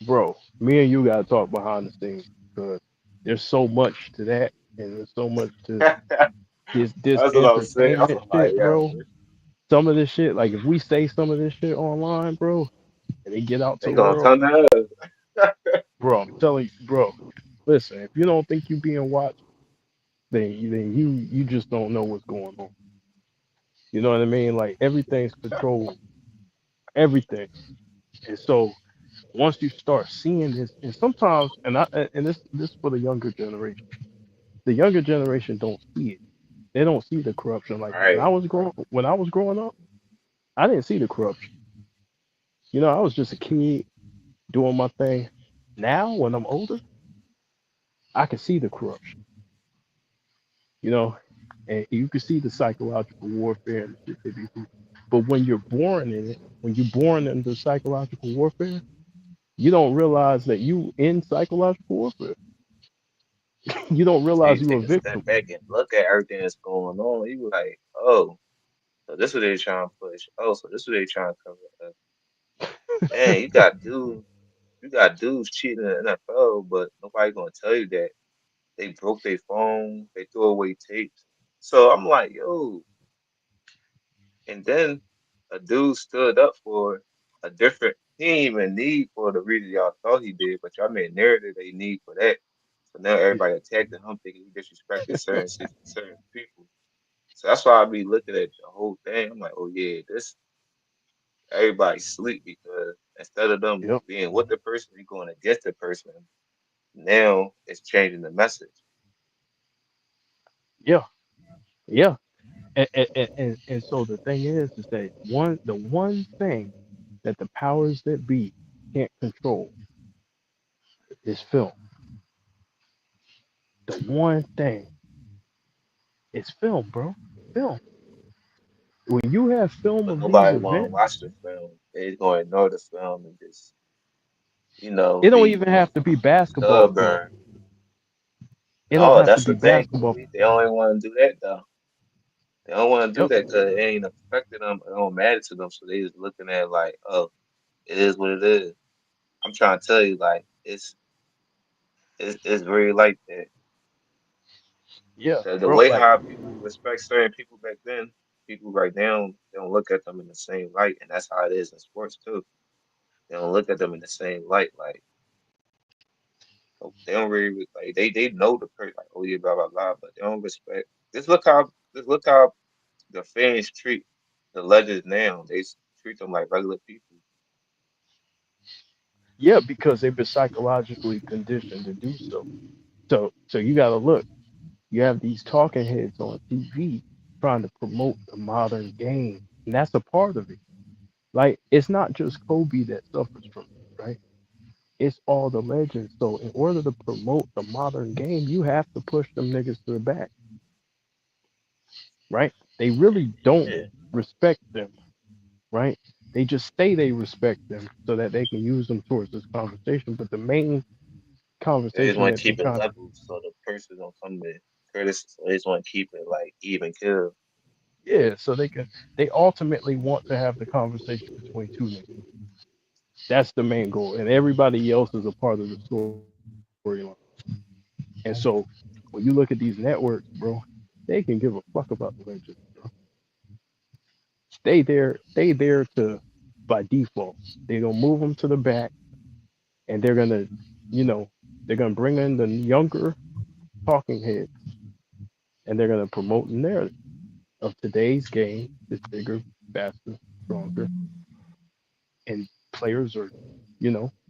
bro. Me and you gotta talk behind the scenes because there's so much to that, and there's so much to this That's what I'm saying. That's entertainment what I'm like, shit, yeah, bro. Some of this shit, like if we say some of this shit online, bro, and they get out to they the gonna world, come to us. bro, I'm telling you, bro. Listen, if you don't think you being watched, then you just don't know what's going on. You know what I mean? Like everything's controlled, everything. And so once you start seeing this, and sometimes, and this for the younger generation. The younger generation don't see it. They don't see the corruption. Like Right. when I was growing up, I didn't see the corruption. You know, I was just a kid doing my thing. Now, when I'm older, I can see the corruption. You know, and you can see the psychological warfare and the shit they be through. But when you're born in it, when you're born into psychological warfare, you don't realize that you in psychological warfare. You don't Until realize you you're a take a step victim. back and look at everything that's going on, you like, oh, so this is what they trying to push. Oh, so this is what they trying to cover up. Man, you got dudes cheating in the NFL, but nobody gonna tell you that they broke their phone, they threw away tapes. So I'm like, yo, and then a dude stood up for a different team and need for the reason y'all thought he did, but y'all made narrative they need for that. So now Yeah, everybody attacking him thinking he disrespected certain people. So that's why I be looking at the whole thing. I'm like, oh yeah, this everybody sleep because instead of them yep, being with the person, they going against the person. Now it's changing the message. yeah, yeah. And so the thing is that the one thing that the powers that be can't control is film. The one thing is film, bro. Film. When you have film But of these nobody want to events, watch the film. They going to ignore the film and just, it don't be even have to be basketball film. stubborn. It don't No, have to that's be the thing. basketball. They only want to do that though. They don't want to do Yep. that because it ain't affecting them. It don't matter to them. So they just looking at it like, oh, it is what it is. I'm trying to tell you, like, it's really like that. Yeah, Cause the bro. way Like, how people respect certain people back then, people right now they don't look at them in the same light, and that's how it is in sports too. They don't look at them in the same light. Like they don't really like they know the person like oh yeah blah blah blah, but they don't respect. Just look how the fans treat the legends now. Treat them like regular people. yeah, because they've been psychologically conditioned to do so. So you got to look. You have these talking heads on TV trying to promote the modern game, and that's a part of it. Like, it's not just Kobe that suffers from it, right? It's all the legends. So in order to promote the modern game, you have to push them niggas to the back, right? They really don't Yeah, respect them, right? They just say they respect them so that they can use them towards this conversation. But the main they just conversation want to that they're keep it trying to, level so the person don't come with criticism. So they just want to keep it like even kill. yeah, so they ultimately want to have the conversation between two niggas. That's the main goal, and everybody else is a part of the storyline. And so when you look at these networks, bro, they can give a fuck about the legends, bro. They there to by default. They're gonna move them to the back, and you know, they're gonna bring in the younger talking heads, and they're gonna promote the narrative of today's game is bigger, faster, stronger, and players are,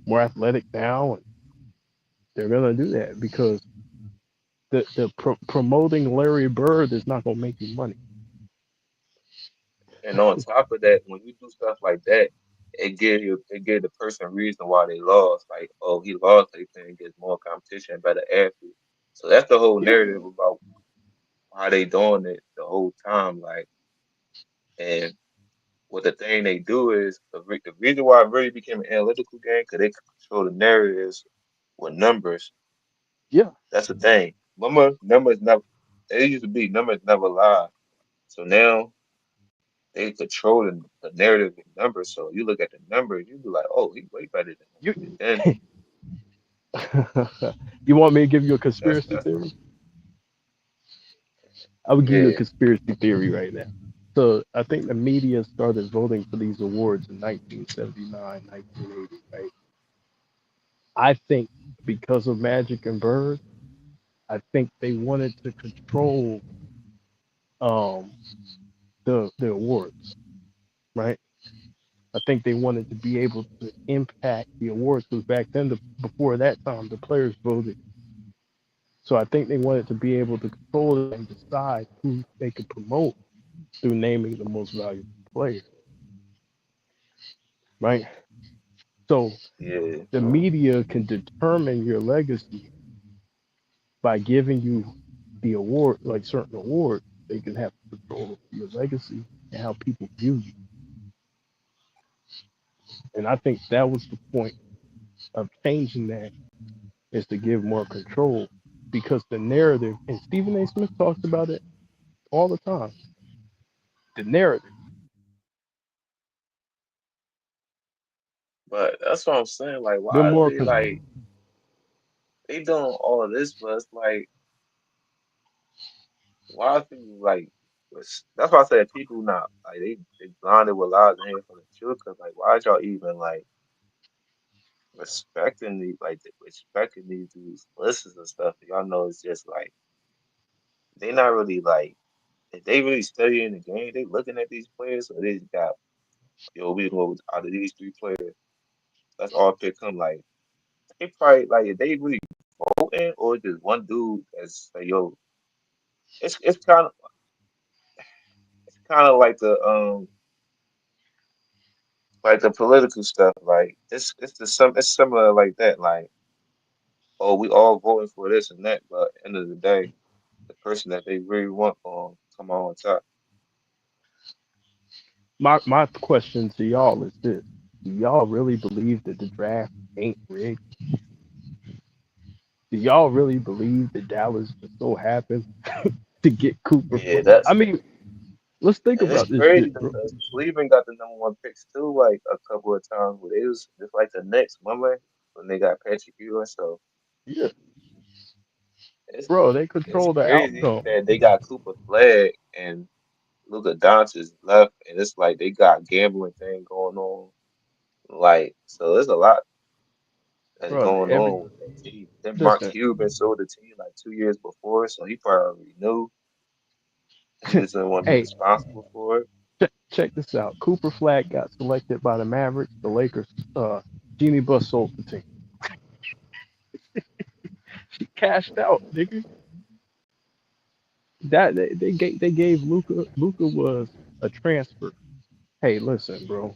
more athletic now, and they're gonna do that because promoting Larry Bird is not gonna make you money. And on top of that, when you do stuff like that, it give the person reason why they lost. Like, oh, he lost, they think gets more competition, better athlete. So that's the whole Yeah, narrative about how they doing it the whole time. Like, and what the thing they do is the reason why it really became an analytical game because they control the narratives with numbers. yeah, That's the thing. numbers never. It used to be numbers never lie. So now they controlling the narrative in numbers. So you look at the numbers, you be like, oh, he way better than that. You And then you want me to give you a conspiracy that's theory? I would give you a yeah, conspiracy theory right now. So I think the media started voting for these awards in 1979, 1980, right? I think because of Magic and Bird, I think they wanted to control um the awards, right? I think they wanted to be able to impact the awards because back then, before that time, the players voted. So I think they wanted to be able to control it and decide who they could promote through naming the most valuable player, right? So yeah, the media can determine your legacy by giving you the award, like certain awards. They can have control of your legacy and how people view you. And I think that was the point of changing that is to give more control because the narrative, and Stephen A. Smith talks about it all the time, the narrative, but that's what I'm saying. Like, the why are more they like they doing all of this? But it's like, why are people like? That's why I said people not like they blinded with lies and hate from the truth. Cause like, why y'all even like respecting these lists and stuff? Y'all know it's just like they not really like if they really studying the game, they looking at these players, or they just got yo, we go with out of these three players. That's all pick them like they probably like if they really voting or just one dude that's like yo, it's kind of like the political stuff. Like it's similar like that. Like oh, we all voting for this and that, but at the end of the day, the person that they really want come on top. my question to y'all is this. Do y'all really believe that the draft ain't rigged? Do y'all really believe that Dallas just so happened to get Cooper Yeah, Flag? I that's mean, let's think and it's about this crazy shit, bro. because Cleveland got the #1 picks too, like a couple of times, but it was just like the Knicks, remember when they got Patrick Ewing. So Yeah, it's bro, they it's control the crazy outcome. that they got Cooper Flag and Luka Doncic left, and it's like they got gambling thing going on. Like, so there's a lot that's Bro, going every on with that team. Then Mark listen, Cuban sold the team like 2 years before, so he probably already knew he just didn't want to be hey, responsible for it. check this out. Cooper Flag got selected by the Mavericks, the Lakers. Jeannie Buss sold the team. She cashed out, nigga. That they gave Luca. Luca was a transfer. Hey, listen, bro.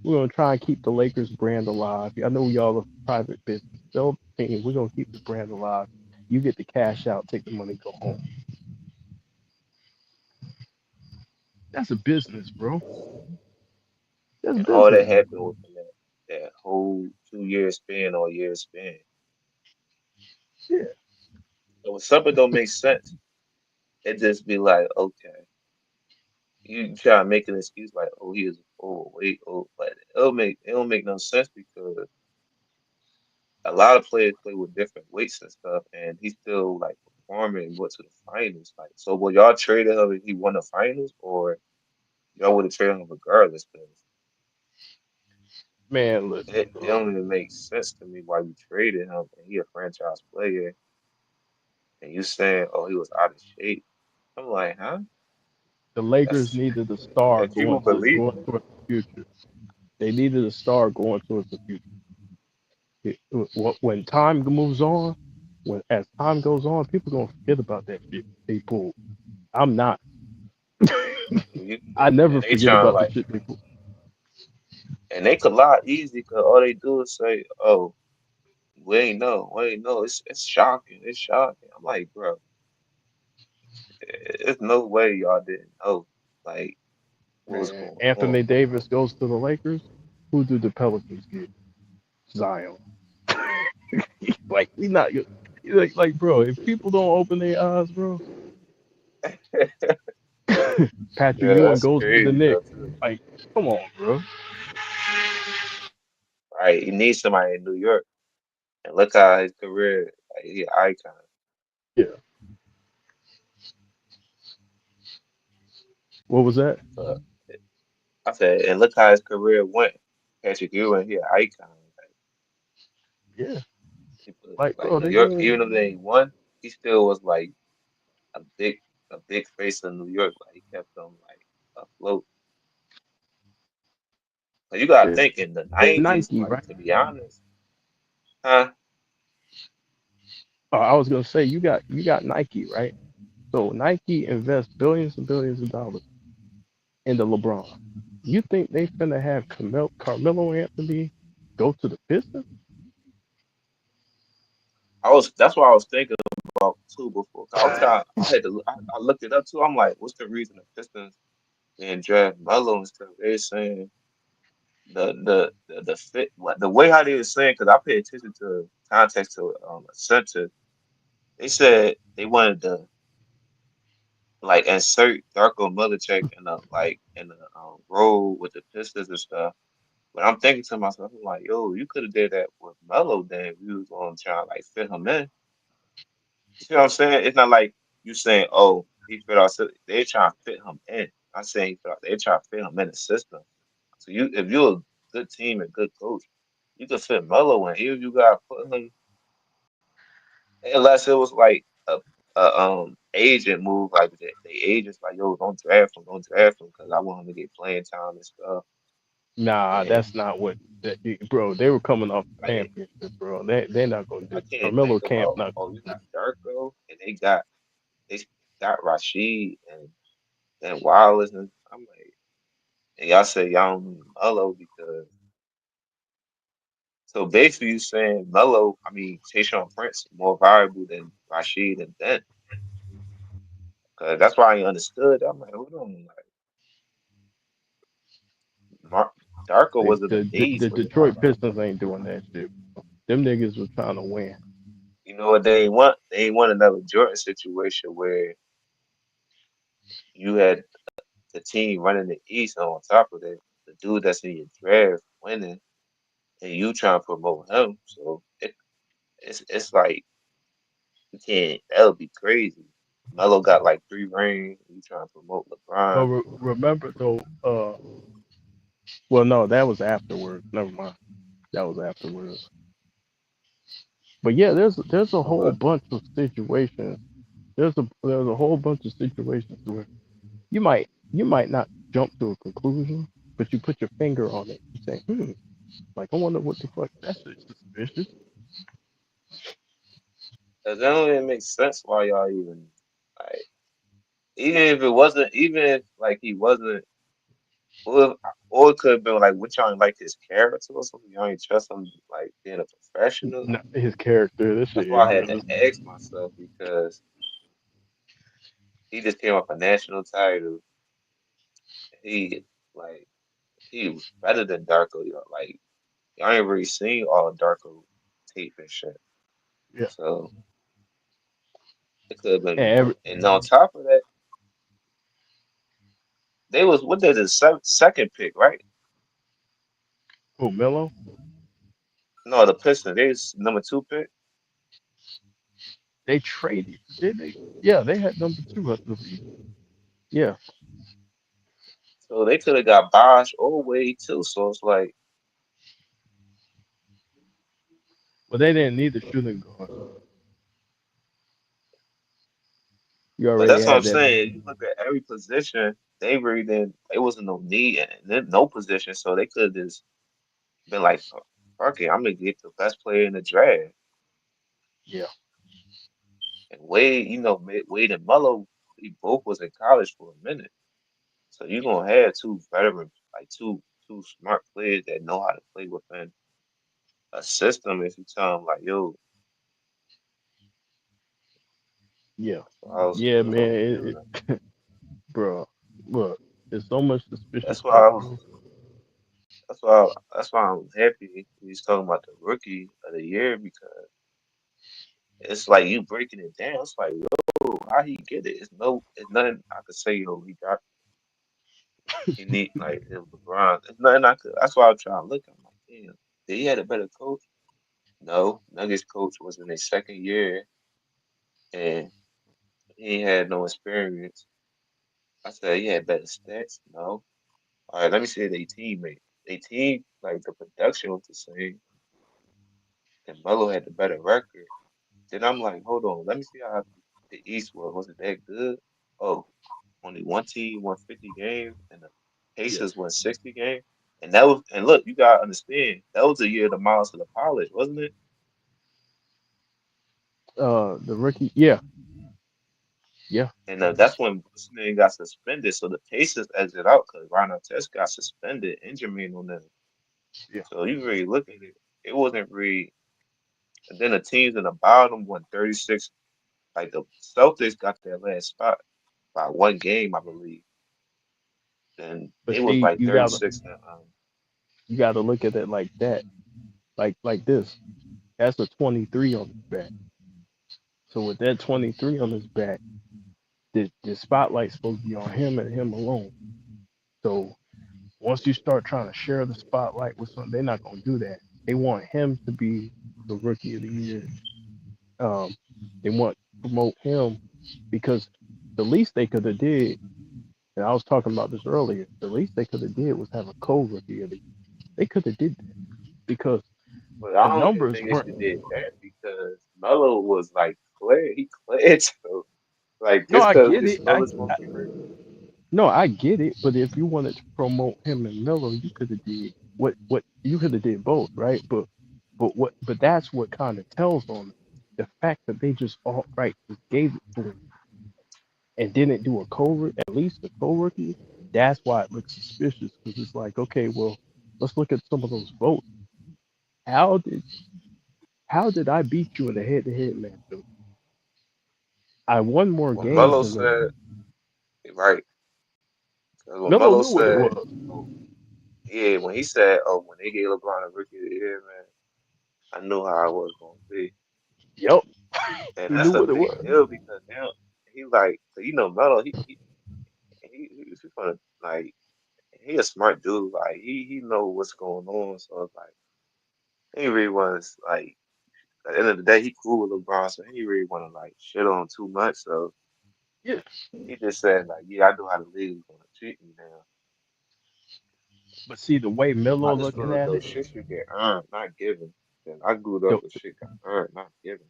We're gonna try and keep the Lakers brand alive. I know y'all are private business. Sell the team. We're gonna keep the brand alive. You get the cash out, take the money, go home. That's a business, bro. That's And all that business. happened within that whole 2 year span or year span. Yeah. So when something don't make sense, it just be like, okay, you try to make an excuse like, oh, he is overweight, oh, but it don't make no sense because a lot of players play with different weights and stuff, and he's still like performing and went to the finals. Like, so will y'all traded him if he won the finals, or y'all would have traded him regardless? Because Man, listen, it bro. don't even make sense to me why you traded him and he a franchise player, and you saying, oh, he was out of shape. I'm like, huh? The Lakers That's needed a star and people believe going him. towards the future. They needed a star going towards the future. When time moves on, when as time goes on, people gonna forget about that shit they pulled. I'm not. And you I never and they forget trying about the like, shit they pulled. and they could lie easy because all they do is say, oh, we ain't know. It's shocking. It's shocking. I'm like, bro, there's no way y'all didn't know like what was Man, going on. Anthony Davis goes to the Lakers. Who do the Pelicans get? Zion. Like we not. like, bro, if people don't open their eyes, bro, Patrick Yeah, Ewing that's goes to the crazy Knicks. though too. Like, come on, bro. Right, he needs somebody in New York, and look how his career, like, he an icon. Yeah. What was that? But I said, and look how his career went. Patrick Ewing, he an icon. Yeah. People, Like, like bro, New they York, didn't. even though they ain't won, he still was like a big, a big face of New York. Like he kept them like afloat. But you gotta Yeah. think in the Nike, '90s, right? like to be honest, huh? I was gonna say you got Nike, right? So Nike invests billions and billions of dollars into LeBron. You think they finna have Carmelo Anthony go to the Pistons? That's what I was thinking about too before. 'Cause I was trying, I looked it up too. I'm like, what's the reason the Pistons didn't draft Melo and stuff? They saying the fit, like the way how they were saying, because I pay attention to context to a center. They said they wanted to like insert Darko Milicic in a role with the Pistons and stuff. But I'm thinking to myself, I'm like, yo, you could have did that with Melo then if you was gonna try to like fit him in. You see what I'm saying? It's not like you saying, oh, he fit our system. They trying to fit him in. I'm saying he fit our, they trying to fit him in the system. So you, if you're a good team and good coach, you could fit Melo in. Even if you got to put him, unless it was like a agent move, like the agents like, yo, don't draft him, because I want him to get playing time and stuff. Nah, And that's not what. Bro, they were coming off the like championship, bro. They're not gonna I do. can't Carmelo think camp about, not. oh, you got Darko and they got Rashid and Wallace, and I'm like, and y'all say y'all don't need Melo because so basically you saying Melo, I mean Tayshaun Prince more valuable than Rashid and Dent. Cause that's why I understood. I'm like, hold on, like Darko wasn't a The beast, but it's not Detroit like, Pistons ain't doing that shit. Them niggas was trying to win. you know what they ain't want? They ain't want another Jordan situation where you had the team running the East, and on top of that, the dude that's in your draft winning, and you trying to promote him. So it's like you can't. That would be crazy. Melo got like 3 rings. You trying to promote But LeBron? remember though, well, no, that was afterwards. Never mind, that was afterwards. But yeah, there's a whole What? bunch of situations. There's a whole bunch of situations where you might not jump to a conclusion, but you put your finger on it. You say, like I wonder what the fuck that's suspicious. Cause that don't even make sense why y'all even like. Even if it wasn't, even if like he wasn't, or, or it could have been like what y'all ain't like his character or something. Y'all ain't trust him like being a professional. Not his character, this shit That's why I had to irrealistic. ask myself because he just came up a national title. He like he was better than Darko. Yo. Like y'all ain't really seen all of Darko tape and shit. Yeah, So it could have and been. And on top of that, they was what they the second pick, right? Melo, No, the Pistons. They was number 2 pick. they traded, did they? Yeah, they had number two, I believe. Yeah, So they could have got Bosh or Wade too. So it's like, but they didn't need the shooting guard. You but already that's what I'm had that. saying. You look at every position, they really didn't. It wasn't no need and then no position. So they could have just been like, fuck it, I'm gonna get the best player in the draft. Yeah, And Wade, Wade and Melo, we both was in college for a minute. So you're gonna have two veterans, like two smart players that know how to play within a system. If you tell them like, yo, yeah, so I was, yeah, you know, man. Bro, look, there's so much suspicious that's why shit, I was. bro. That's why I'm happy he's talking about the rookie of the year because it's like you breaking it down. It's like, yo, how he get it? It's nothing I could say. Yo, he need like it was LeBron. It's nothing I could. That's why I'm trying to look. I'm like, damn, did he had a better coach? No, Nuggets coach was in his second year and he ain't had no experience. I said he had better stats. No. All right, let me say they teammate. They team like the production was the same, and Melo had the better record. Then I'm like, hold on, let me see how the East was. Was it that good? Oh, only one team won 50 games, and the Yes. Pacers won 60 games. And look, you gotta understand that was the year of the Miles to the College, wasn't it? The rookie. Yeah. Yeah. And that's when Smith got suspended. So the Pacers exited out because Ron Artest got suspended, injury on them. Yeah. So you really look at it, it wasn't really. And then the teams in the bottom won 36. Like the Celtics got their last spot by one game, I believe. Then But they was see, like 36 and you gotta look at it like that, like this. That's a 23 on his back. So with that 23 on his back, the spotlight's supposed to be on him and him alone. So once you start trying to share the spotlight with someone, they're not gonna do that. They want him to be the rookie of the year. Um, they want to promote him because the least they could have did, and I was talking about this earlier, the least they could have did was have a co-rookie of the year. They could have did that because but I the don't even numbers think they weren't. should did that because Melo was like clear. He cleared so like No, just I because get it's it. Melo's gonna be great. No, I get it. But if you wanted to promote him and Melo, you could have did what you could have did both, right? But that's what kind of tells on it. The fact that they just outright just gave it to him and didn't do a co at least a co-rookie. That's why it looks suspicious because it's like, okay, well, let's look at some of those votes. How did how did I beat you in a head-to-head matchup? I won more When games Melo than LeBron. said right, 'cause when Melo Melo knew what it said, was. oh, yeah, when he said, oh, when they gave LeBron a rookie of the year, man, I knew how I was gonna be. Yep, And he knew that's a what it big was. deal because now he like, Melo, he's gonna like, he a smart dude. Like he know what's going on. So it's like he really was like at the end of the day he cool with LeBron, so he really wanna like shit on too much. So Yeah, he just said like, yeah, I know how the league is gonna treat me now. but see the way Melo I just feel looking as at though it, shit should get earned, not given. And I grew the, up with shit got earned, not given.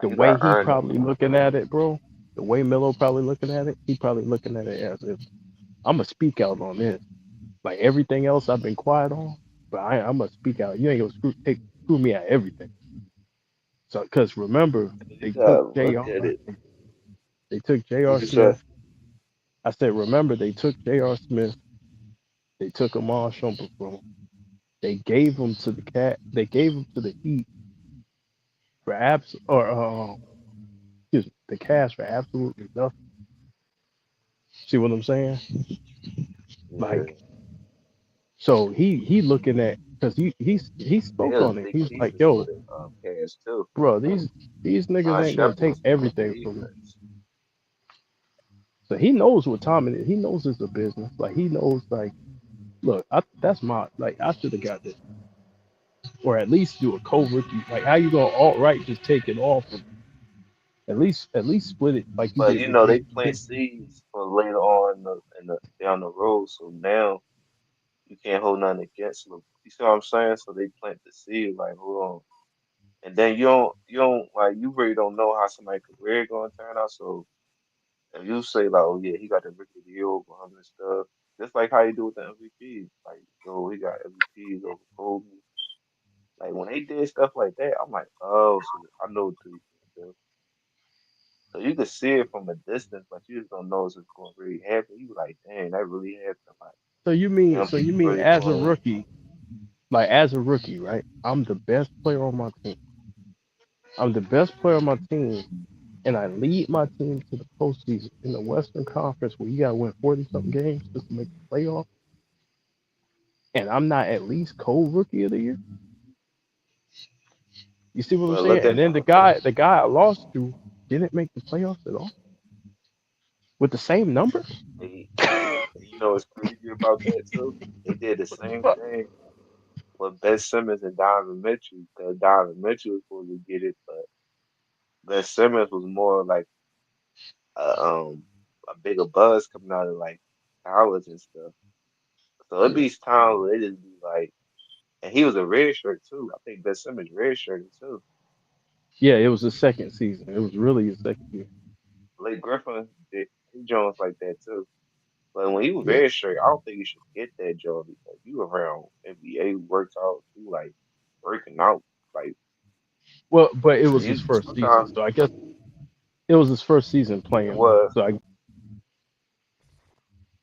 the Like you way gotta he earn that probably shit. looking at it, bro, the way Melo probably looking at it, he probably looking at it as if I'm gonna speak out on this. Like everything else I've been quiet on, but I'm gonna speak out. You ain't gonna screw me at everything. So, cause remember You they took gotta look at Jr. it. They took What Jr. you say? Smith. I said remember they took Jr. Smith. They took Amon Shumpert from him. They gave him to the cat. They gave him to the Heat for excuse me, the Cavs for absolutely nothing. See what I'm saying? Yeah. Like, so he looking at because he They spoke was on it. big He's like, pieces for yo, the Cavs too. bro, these niggas ain't gonna Shumpert take was good on everything from me. defense. So he knows what time it is. He knows it's a business. Like he knows, like, look, that's my like I should have got this, or at least do a co-rookie. Like, how you gonna alt right just take it off? And at least split it like you But did you with know, D. they plant seeds for later on in the down the road. So now you can't hold nothing against them. You see what I'm saying? So they plant the seed, like, hold on. And then you don't like you really don't know how somebody's career gonna turn out. So if you say like, oh yeah, he got the rookie of the year over him and stuff, just like how you do with the MVP. Like, yo, he got MVPs over Kobe. Like when they did stuff like that, I'm like, oh, so I know what he's gonna do. So you could see it from a distance, but you just don't know if it's going to really happen. You be like, dang, that really happened. Like, damn, So you people mean really as a doing it. rookie, like as a rookie, right? I'm the best player on my team. I'm the best player on my team, and I lead my team to the postseason in the Western Conference where you gotta win 40 something games just to make the playoff. And I'm not at least co-rookie of the year. You see what I'm But saying? look And at then the guy I lost to didn't make the playoffs at all with the same numbers. they, you know what's crazy about that too? They did the same Fuck. thing with Ben Simmons and Donovan Mitchell because Donovan Mitchell was supposed to get it, but Ben Simmons was more like a, a bigger buzz coming out of like college and stuff. So it Yeah. be times where it just be like, and he was a red shirt too. I think Ben Simmons red shirted too. Yeah, it was the second season. It was really his second year. Blake Griffin did he Jones like that too. But when he was Yeah. red shirt, I don't think you should get that job because you around NBA worked out, you like working out. Like Well, but it was his you first season, sometimes so I guess it was his first season it playing though. was. So I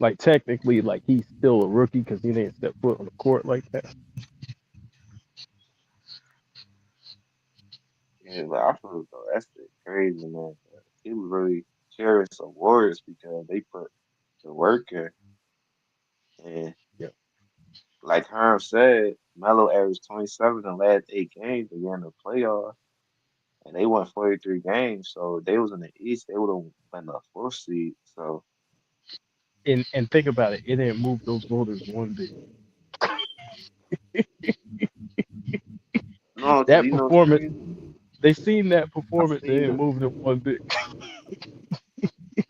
like technically like he's still a rookie because he didn't step foot on the court like that. Yeah, but I feel though that's just crazy, man. He was really cherish awards because they put the work in. And Yeah. like Herm said, Melo averaged 27 in the last 8 games again in the playoffs, and they won 43 games. So they was in the East, they would have been the fourth seed. So And think about it, it didn't move those voters one bit. no, because That you know what's performance, crazy? they seen that I performance, it seen didn't the move them one bit.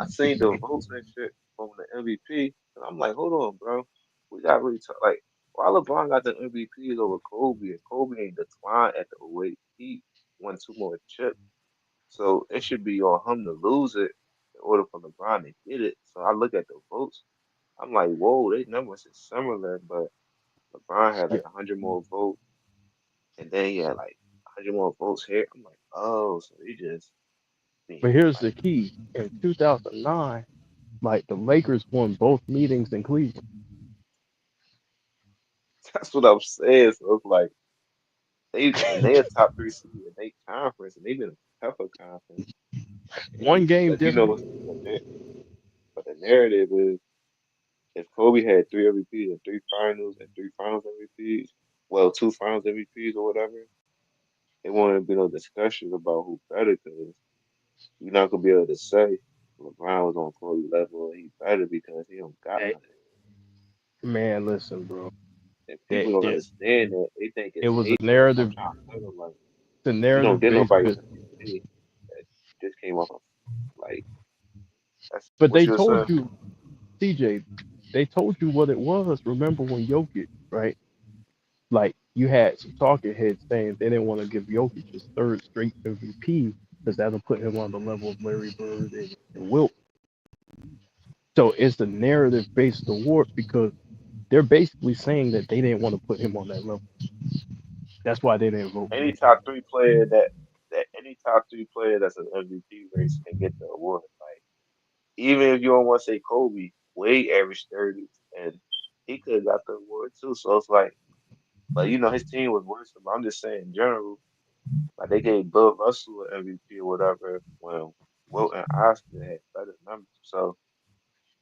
I seen the votes and shit from the MVP, and I'm like, hold on, bro, we got really like why LeBron got the MVPs over Kobe, and Kobe ain't declined at the weight he won two more chips. So it should be on him to lose it in order for LeBron to get it. So I look at the votes. I'm like, whoa, they numbers is similar, but LeBron had Yeah. like 100 more votes, and then he had like 100 more votes here. I'm like, oh, so he just But being here's the like, key. In 2009, like the Lakers won both meetings in Cleveland. that's what I'm saying. So it's like they a top three seed in their conference, and they've been a tougher conference. One And game but you know difference. what's but the narrative is if Kobe had three MVPs and three finals and three finals MVPs, well, two finals MVPs or whatever, it won't be no discussion about who better because you're not gonna be able to say LeBron was on Kobe level and he better because he don't got Hey, none. man, listen, bro. And That, people don't that understand that. They think it it's was a hate, but I'm narrative. trying to tell them like It's a you don't narrative get based nobody on with. MVP that just came off of like that's But what they you were saying. told you, CJ. They told you what it was. Remember when Jokic, right? Like you had some talking heads saying they didn't want to give Jokic his third straight MVP because that'll put him on the level of Larry Bird and Wilt. So it's the narrative based award because they're basically saying that they didn't want to put him on that level. That's why they didn't vote for Any him. top three player that any top three player that's an MVP race can get the award. Like even if you don't want to say Kobe, Wade averaged 30 and he could have got the award too. So it's like, but you know his team was worse. But I'm just saying in general, like they gave Bill Russell an MVP or whatever when Wilt and Oscar had better numbers. So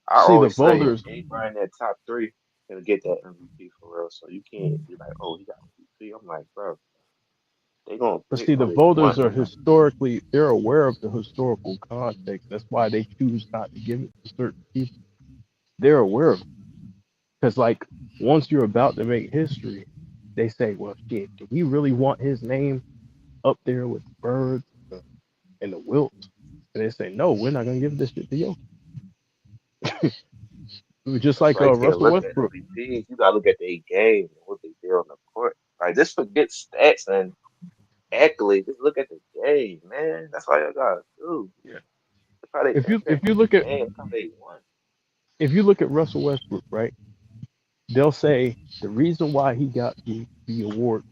I See, the always say voters, anybody in that top three can get that MVP for real. So you can't be like, oh, he got MVP. I'm like, bro, they gonna but pick see, the who they voters want. are historically, they're aware of the historical context. That's why they choose not to give it to certain people. They're aware of it. Because, like, once you're about to make history, they say, well, shit, do we really want his name up there with the Birds and the Wilts? And they say, no, we're not going to give this shit to you. Just That's like why you can't Russell look at Westbrook. MVPs. You gotta look at their game and what they did on the court. Like just forget stats and accolades. Just look at the game, man. That's all you gotta do. Yeah. Look how they If you if impact you the look at game, how they won. if you look at Russell Westbrook, right? They'll say the reason why he got the award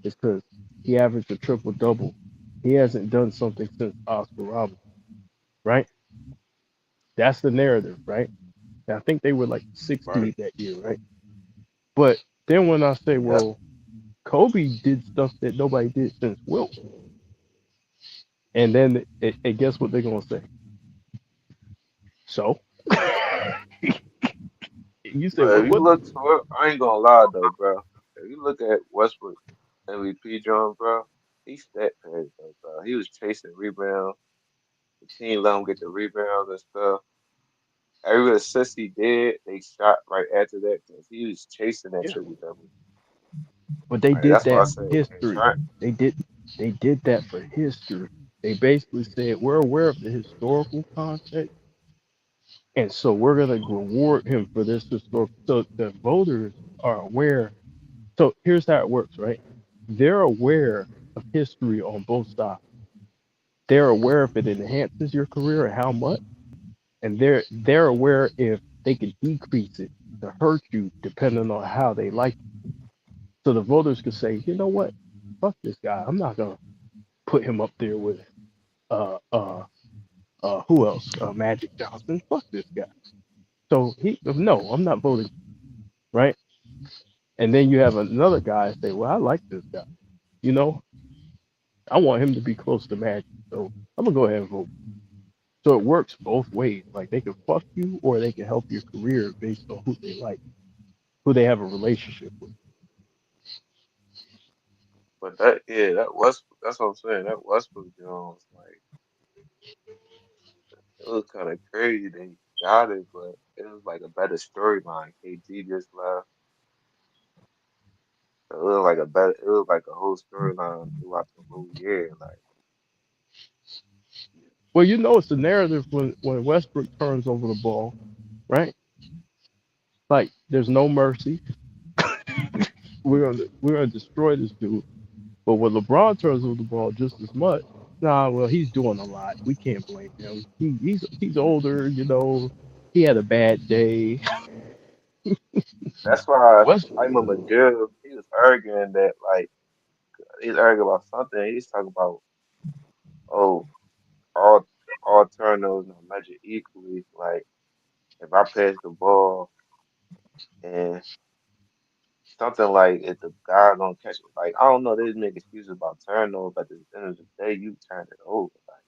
is because he averaged a triple double. He hasn't done something since Oscar Robertson, right? That's the narrative, right? And I think they were like Right. 60 that year, right? But then when I say, Yep. well, Kobe did stuff that nobody did since Wilt, and then guess what they're gonna say? So you say, But what? if you What? look for it, I ain't gonna lie though, bro. If you look at Westbrook MVP John, bro, He stat pads though, bro. He was chasing rebounds. The team let him get the rebounds and stuff. Every assist he did, they shot right after that because he was chasing that Yeah. triple double. But they Like did that's why I that say for history. Trent. They did they did that for history. They basically said we're aware of the historical context, and so we're gonna reward him for this historical. So the voters are aware. So here's how it works, right? They're aware of history on both sides. They're aware if it enhances your career and how much, and they're aware if they can decrease it to hurt you depending on how they like it. So the voters could say, you know what, fuck this guy. I'm not gonna put him up there with uh uh who else? Magic Johnson. Fuck this guy. So he no, I'm not voting, right? And then you have another guy say, well, I like this guy. You know, I want him to be close to Magic, so I'm gonna go ahead and vote. So it works both ways. Like they can fuck you or they can help your career based on who they like, who they have a relationship with. But that yeah, that's what I'm saying. That Westbrook Jones, like it was kind of crazy that he got it, but it was like a better storyline. KG just left. So it was like a better. It was like a whole storyline throughout the whole year. Like Well, you know it's the narrative when Westbrook turns over the ball, right? Like there's no mercy. We're gonna destroy this dude. But when LeBron turns over the ball just as much, nah, well he's doing a lot. We can't blame him. He's older, you know. He had a bad day. that's why West, I remember Jill. He was arguing that like he's arguing about something. He's talking about oh all all turnovers not measured equally. Like if I pass the ball and something like if the guy don't catch it, like I don't know, they just make excuses about turnovers, but at the end of the day, you turn it over. Like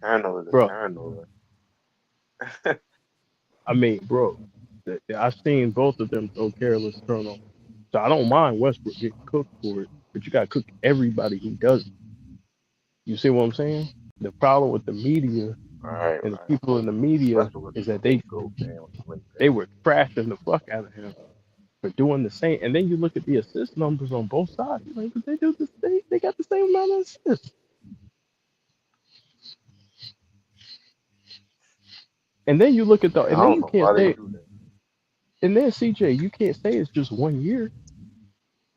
turnover is a bro. turnover. I mean, bro, I've seen both of them throw careless turnovers. So I don't mind Westbrook getting cooked for it, but you gotta cook everybody who does it. You see what I'm saying? The problem with the media Right, and the right. people in the media Westbrook was is a that scapegoat, man, with the they Lakers. were trashing the fuck out of him for doing the same. And then you look at the assist numbers on both sides. You're like, but they do the same. They got the same amount of assists. And then you look at the, Yeah, I and then don't you know can't why they say, do that. and then CJ, you can't say it's just 1 year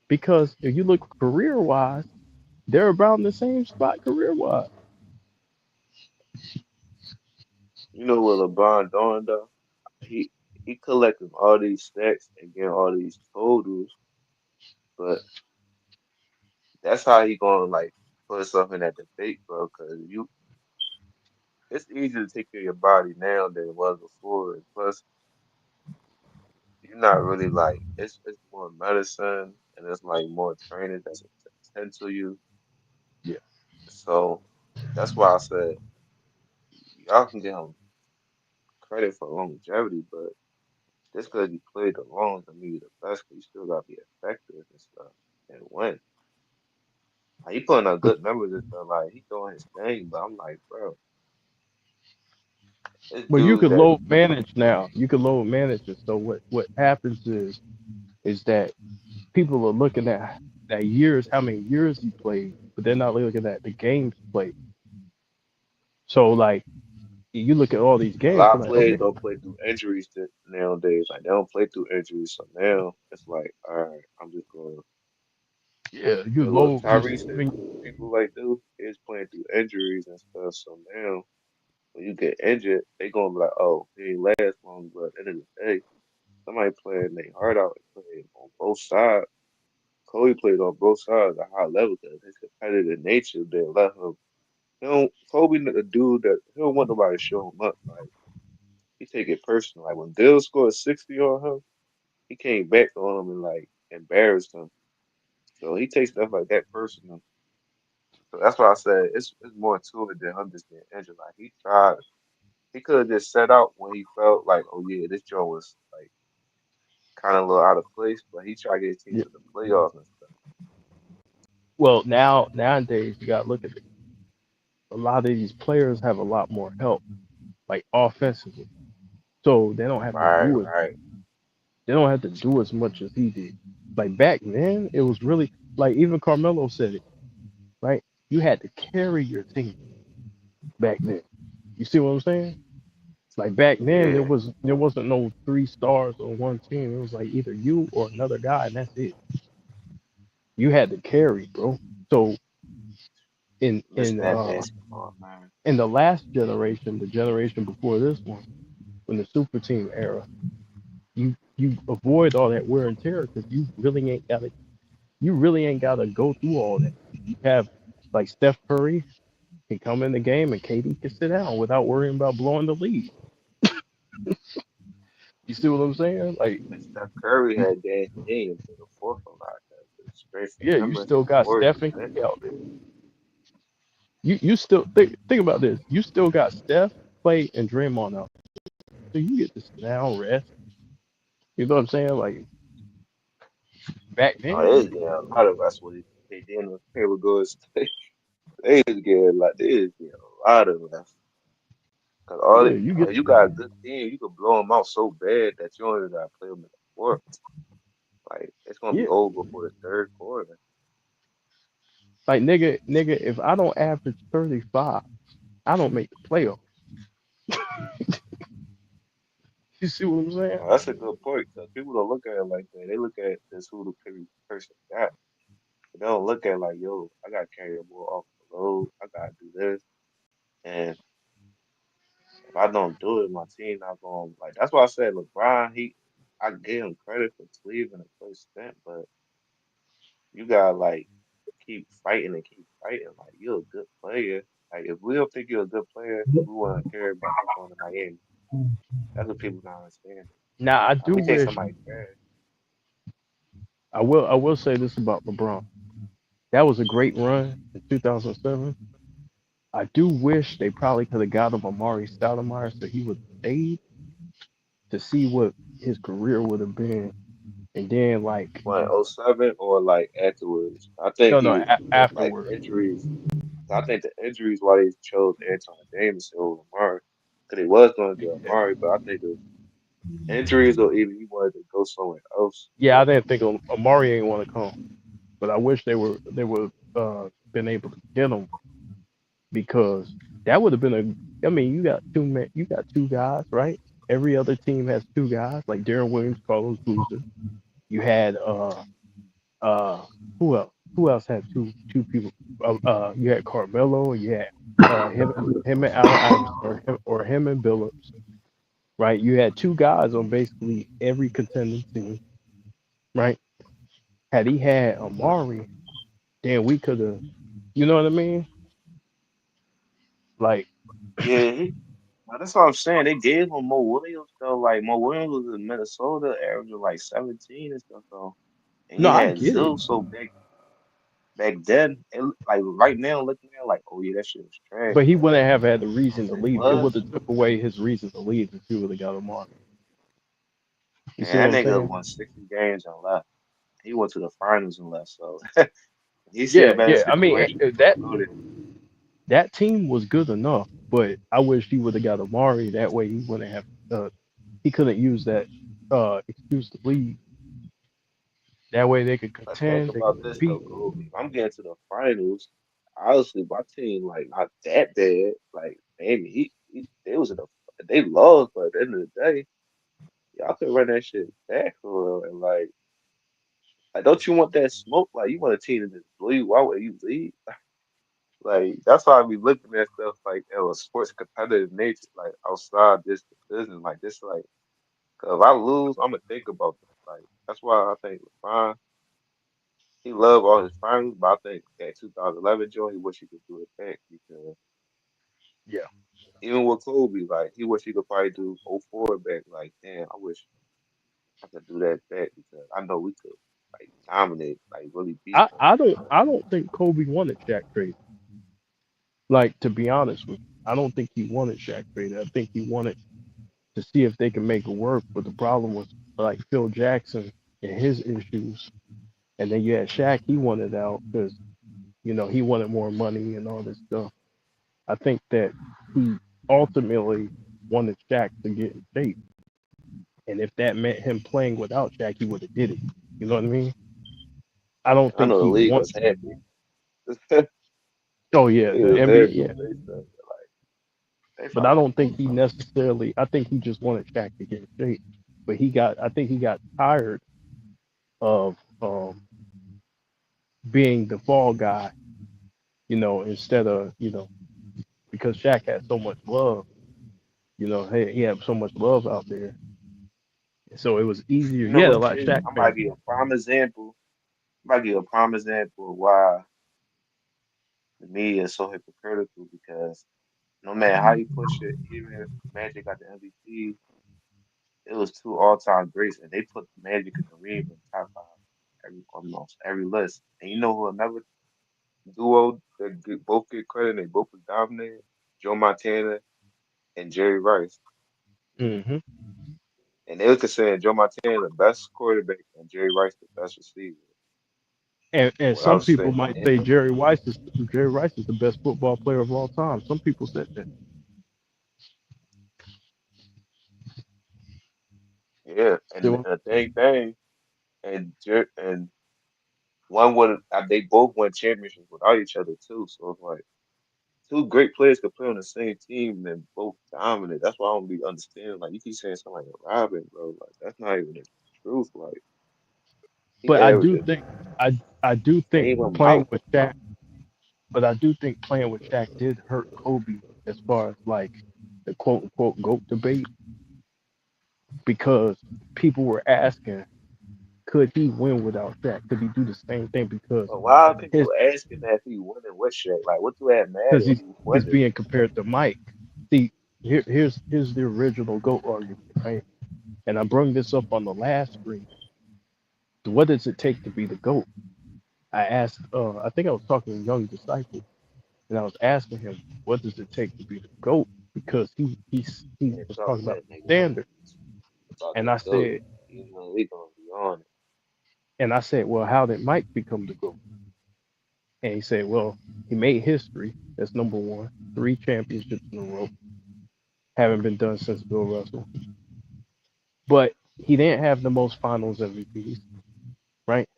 because if you look career wise, they're around the same spot career wise. You know what LeBron doing though? He collecting all these stats and getting all these totals, but that's how he gonna like put himself in that debate, bro. Because it's easier to take care of your body now than it was before. And plus, you're not really like it's more medicine and it's like more training that's attend to you. Yeah. So that's why I said y'all can get him credit for longevity, but just because you played the long to me the best, 'cause you still gotta be effective and stuff and win. Like, he putting up But good numbers and stuff. Like he doing his thing, but I'm like, bro, it's but you dudes could that load manage now. You could load manage it. So what happens is that people are looking at years, how many years he played, but they're not looking at the games played. So like you look at all these a games, lot you're of like, players okay, don't play through injuries nowadays. Like they don't play through injuries, so now it's like, all right, I'm just going. yeah, you But look, load you Tyrese and swing. people like dude is playing through injuries and stuff. So now when you get injured, they gonna be like, oh, he ain't last long. But at the end of the day, somebody playing their heart out and playing on both sides. Kobe played on both sides at a high level because his competitive nature that let him. He don't, Kobe, the dude that he don't want nobody to show him up. Like he take it personal. Like when Bill scored 60 on him, he came back on him and like embarrassed him. So he takes stuff like that personal. So that's why I said it's more to it than him just getting injured. Like he tried, he could have just set out when he felt like, oh yeah, this joint was like kind of a little out of place, but he tried to get his team Yeah, to the playoffs and stuff. Well, nowadays you gotta look at it. A lot of these players have a lot more help, like offensively, so they don't have to Right, do it. right. They don't have to do as much as he did. Like back then, it was really like even Carmelo said it, right? You had to carry your team back then. You see what I'm saying? Like back then, Yeah, there wasn't no three stars on one team. It was like either you or another guy, and that's it. You had to carry, bro. So in miss in that uh basketball, man. in the last generation, the generation before this one, in the super team era, you avoid all that wear and tear because you really ain't gotta go through all that. You have like Steph Curry can come in the game and KD can sit down without worrying about blowing the lead. You see what I'm saying? Like, But Steph Curry you, had Danny Williams in the fourth a lot. That's straight yeah, from you him and still got Warriors. Steph and Clay out there. You still think about this. You still got Steph, Clay, and Draymond out. So you get to sit down, rest. You know what I'm saying? Like back No, they was then, getting a lot of that's what they did with Paper Goods. They was getting like they was getting a lot of that. Cause all yeah, it, you get cause you got a good team, you could blow them out so bad that you don't even gotta play them in the fourth. Like it's gonna be yeah. over before the third quarter. Like nigga, if I don't average 35, I don't make the playoff. You see what I'm saying? No, that's a good point. Cause people don't look at it like that. They look at this who the person got. They don't look at it like, yo, I gotta carry the ball off the load. I gotta do this. And if I don't do it, my team not going like that's why I said LeBron, I give him credit for Cleveland the first stint, but you gotta like keep fighting and keep fighting. Like you're a good player. Like if we don't think you're a good player, we wanna care about you going to Miami. That's what people don't understand. Now I Like do we think wish somebody trash. I will say this about LeBron. That was a great run in 2007. I do wish they probably could have got him Amari Stoudemire so he would have stayed to see what his career would have been. And then like What, '07 or like afterwards? I no think no like afterward. injuries. I think the injuries why they chose Anton Davis over Amari. Because they was going to get Yeah. Amari, but I think the injuries or even he wanted to go somewhere else. Yeah, I didn't think Amari ain't want to come, but I wish they would been able to get him because that would have been a. I mean, you got two guys, right? Every other team has two guys, like Darren Williams, Carlos Boozer. You had uh who else? Who else had two people? You had Carmelo. You had him and Allen Iverson, or him and Billups, right? You had two guys on basically every contending team, right? Had he had Amari, then we could have, you know what I mean? Like, Yeah, but that's what I'm saying. They gave him Mo Williams though. Like Mo Williams was in Minnesota, averaging like 17 and stuff though. And no, he I had get it, Zeus so back then. Like right now, looking at it, like, oh yeah, that shit was trash. but he But wouldn't have had the I reason don't to say it leave. It would was. have took away his reason to leave if he would have got Amari. You see what Man, I'm that nigga saying? won 60 games and left. He went to the finals and left. So he's in a Yeah, better yeah. I mean, situation. Go there. that team was good enough, but I wish he would have got Amari. That way, he wouldn't have. He couldn't use that excuse to leave. That way, they could But think contend. They could about this compete. though, Kobe. If I'm getting to the finals, honestly, my team like not that bad. Like maybe they was in the they lost, but at the end of the day, y'all could run that shit back for real. And like, don't you want that smoke? Like you want a team to just bleed. Why would you leave? Like that's why I be looking at stuff like a sports competitive nature, like outside this business, like this, like 'cause if I lose, I'm gonna think about that. Like that's why I think LeBron, he loved all his finals, but I think that 2011 joint, he wish he could do it back because Yeah. even with Kobe, like he wish he could probably do '04 back. Like damn, I wish I could do that back because I know we could like dominate, like really beat them. I don't think Kobe wanted Shaq traded. Like to be honest with you, I don't think he wanted Shaq traded. I think he wanted to see if they can make it work. But the problem was like Phil Jackson and his issues, and then you had Shaq. He wanted out because He wanted more money and all this stuff. I think that he ultimately wanted Shaq to get in shape. And if that meant him playing without Shaq, he would have did it. You know what I mean? I don't I think know the he league wants. was happy. Oh yeah, He the was NBA, happy yeah. when they said they But I found don't think he necessarily. I think he just wanted Shaq to get in shape. But I think he got tired of being the fall guy. Instead of because Shaq had so much love. He had so much love out there, so it was easier. you He know had a what's lot of crazy? Shaq I might fans. give you a prime example. I might give you a prime example of why the media is so hypocritical because no matter how you push it, even if Magic got the MVP, it was two all-time greats, and they put Magic and Kareem in the top five almost every list. And you know who another duo that both get credit and they both was dominated? Joe Montana and Jerry Rice. Hmm. And they were considering Joe Montana the best quarterback and Jerry Rice the best receiver. And Well, I some was people saying, might say Jerry Rice is the best football player of all time. Some people said that. yeah, and Still, the thing, and one would they both won championships without each other too. So it's like two great players could play on the same team and both dominant. That's why I don't be understanding. Like you keep saying something like Robin, bro. Like that's not even the truth. Like he but averaged I do think name him playing out. with Shaq, but I do think playing with Shaq did hurt Kobe as far as like the quote unquote GOAT debate because people were asking, could he win without Shaq? Could he do the same thing? But why are His people asking that if he winning with Shaq? Like what do that matter because if he's he's he's winning? being compared to Mike. See, here's the original GOAT argument, right? And I brung this up on the last screen. What does it take to be the GOAT? I asked, I think I was talking to a young disciple, and I was asking him, what does it take to be the GOAT? Because he And was talk talking about that the nigga standard, about and the I goat. said, Even though we gonna be on it. well, how did Mike become the GOAT? And he said, well, he made history. That's number one. 3 championships in a row, haven't been done since Bill Russell. But he didn't have the most Finals MVPs, right?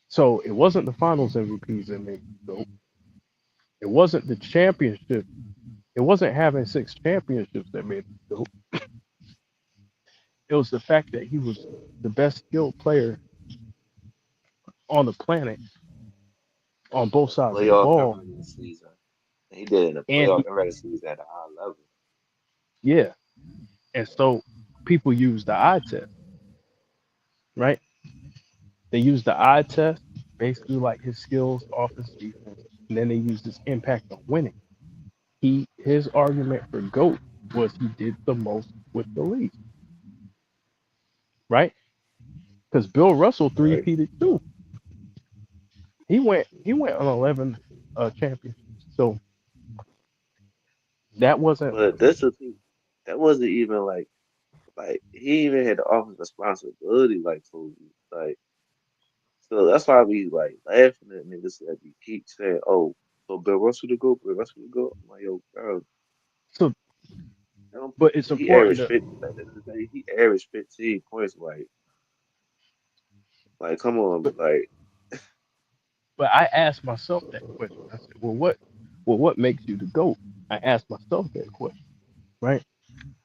So it wasn't the Finals MVPs that made him GOAT. It wasn't the championship. It wasn't having 6 championships that made him GOAT. It was the fact that he was the best skilled player on the planet on both sides of the Playoff and ball. regular season. And he did it in the And playoff and regular season at a high level. yeah, and so people use the eye test, right? They use the eye test, basically like his skills, offense, defense, and then they use his impact on winning. His argument for GOAT was he did the most with the least, right? Because Bill Russell Right. three-peated too. He went on 11 championships. So that wasn't But that's the thing. That wasn't even like he even had the office responsibility like Kobe. Like so that's why we like laughing at niggas that we keep saying, oh, so Bill Russell to go, Bill Russell to go. I'm like, yo, bro, so, I don't, but it's he important averaged to. 50 at the end of the day, he averaged 15 points. Like come on, But, like but I asked myself that question. I said, what makes you the GOAT? I asked myself that question, right?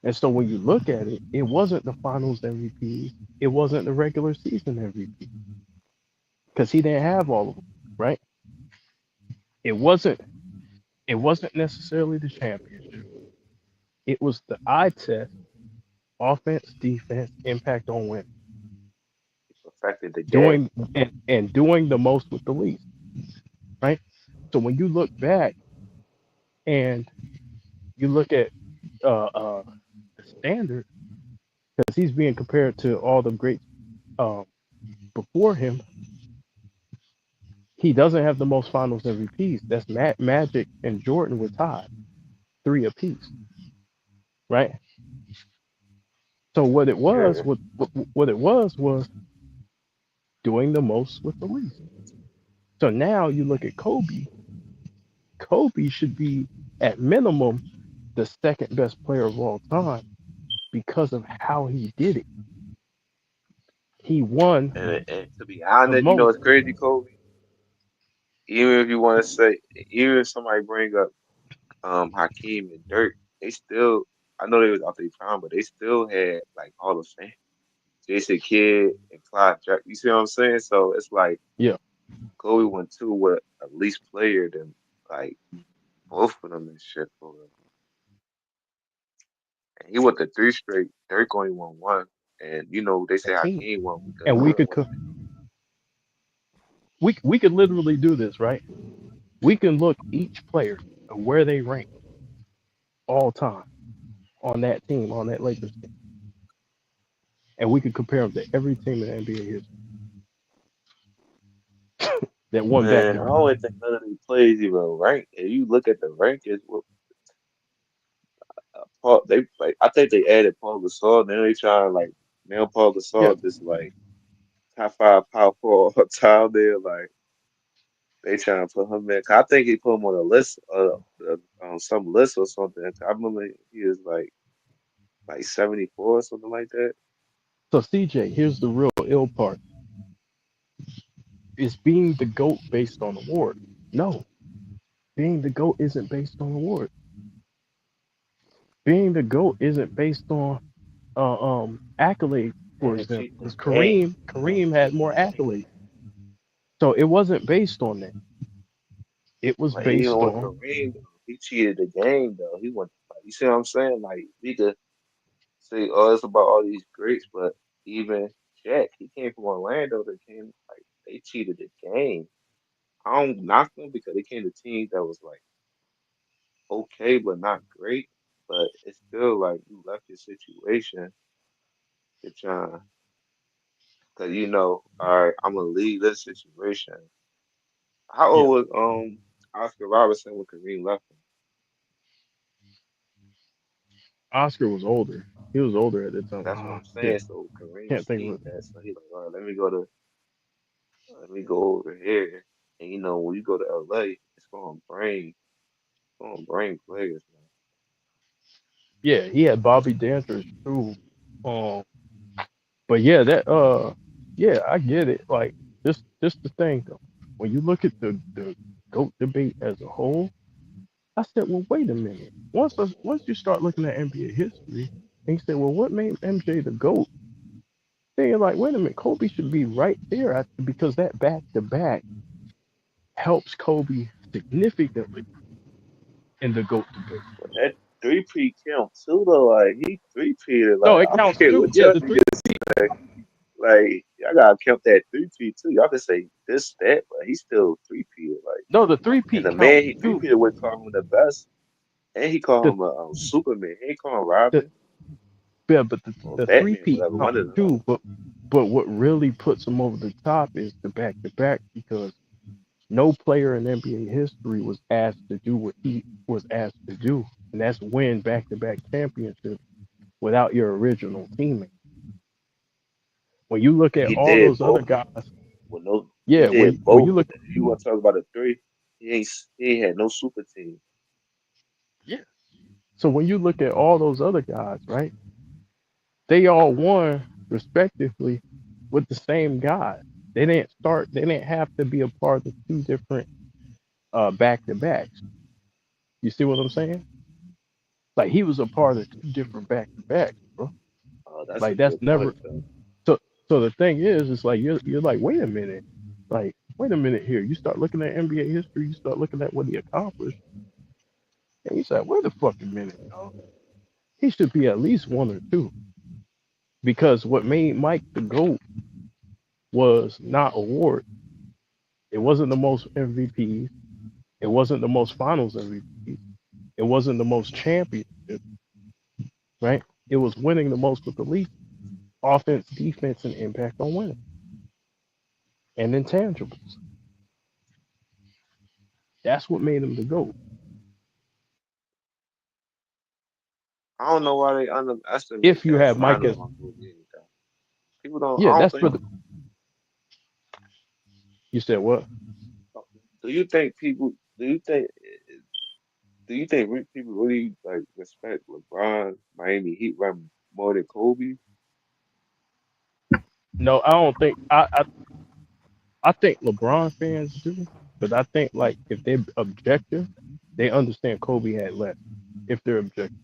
And so when you look at it, it wasn't the Finals MVP, it wasn't the regular season MVP, because he didn't have all of them, right? It wasn't. It wasn't necessarily the championship. It was the eye test, offense, defense, impact on win, affected the game. doing and doing the most with the least, right? So when you look back and you look at the standard, because he's being compared to all the greats um, before him, he doesn't have the most Finals MVPs. That's Magic and Jordan were tied, 3 apiece, right? So what it was, Yeah. what it was doing the most with the least. So now you look at Kobe. Kobe should be at minimum the second best player of all time because of how he did it. He won And to be the honest, you know most. it's crazy, Kobe. Even if you want to say, even if somebody bring up Hakeem and Dirk, they still. I know they was out their prime, but they still had like Hall of Fame. Jason Kidd and Clyde Jack. You see what I'm saying? So it's like Yeah, Kobe went two with a least player than like both of them and shit for real. And he went the three straight. Dirk only won one. And you know they say Hakeem. Hakeem won because And he we didn't could win. we could literally do this, right? We can look each player of where they rank all time on that team, on that Lakers team, and we could compare them to every team in NBA history that won back Man, to I back. don't think none of these plays even rank. If you look at the rankings, well, Paul, they like I think they added Paul Gasol. Then they try to like now Paul Yeah. Gasol just like top five power forward all time there. Like they trying to put him in. 'Cause I think he put him on a list, on some list or something. I remember he was like 74 or something like that. So CJ, here's the real ill part: is being the GOAT based on award? No, being the GOAT isn't based on award. Being the GOAT isn't based on accolades, for And example. cheat the Because game. Kareem had more accolades, so it wasn't based on that. It was Like even based with on Kareem, though, he cheated the game though. He went like you see what I'm saying? Like we could say, oh, it's about all these greats, but even Shaq, he came from Orlando. That came like they cheated the game. I don't knock them because they came to teams that was like okay, but not great. But it's still like you left your situation to try because you know, all right, I'm gonna leave this situation. How yeah. old was Oscar Robertson when Kareem left him? Oscar was older. He was older at the time. That's what I'm Yeah, saying. So Kareem can't think of seen it. that, so he like, all right, let me go over here. And you know, when you go to LA, it's gonna bring players, man. Yeah, he had Bobby Dandridge too. Um, but yeah, yeah, I get it. Like this the thing though. When you look at the GOAT debate as a whole, I said, well, wait a minute. Once you start looking at NBA history, and you say, well, what made MJ the GOAT? Then you're like, wait a minute, Kobe should be right there because that back to back helps Kobe significantly in the GOAT debate. But that three-peat count too, though. Like he three-peated. Like No, it I don't counts care too. what Yeah, y'all the three. niggas say. Like y'all gotta count that three-peat too. Y'all can say this, that, but he's still three-peated. Like, No, the and three-peat the man counts he too. three-peated would call him the best, and he called The, him a Superman. He ain't call him the Robin yeah, but or the Batman, three-peat whatever. One counts of them. too. But what really puts him over the top is the back-to-back because no player in NBA history was asked to do what he was asked to do, and that's win back-to-back championships without your original teammate. When you look And at he all did those other both. guys, With no, he yeah, did when you both. look, But then if you want to talk about a three, he ain't had no super team. yeah. So when you look at all those other guys, right? They all won respectively with the same guy. They didn't start. They didn't have to be a part of two different back to backs. You see what I'm saying? Like he was a part of two different back to backs, bro. That's a Like that's good never. point, though. So so the thing is, it's like you're like, wait a minute, like wait a minute here. You start looking at NBA history. You start looking at what he accomplished, and you say, wait a fucking minute, dog. He should be at least one or two because what made Mike the GOAT was not award. It wasn't the most MVPs. It wasn't the most Finals MVPs. It wasn't the most championships, right? It was winning the most with the least offense, defense, and impact on winning and intangibles. That's what made him the GOAT. I don't know why they underestimate If you that have Mike finals as, longevity, though. People don't. I yeah, don't that's for think. the, you said what? Do you think people? Do you think? Do you think people really like respect LeBron Miami Heat run more than Kobe? No, I don't think I think LeBron fans do, but I think like if they're objective, they understand Kobe had less. If they're objective,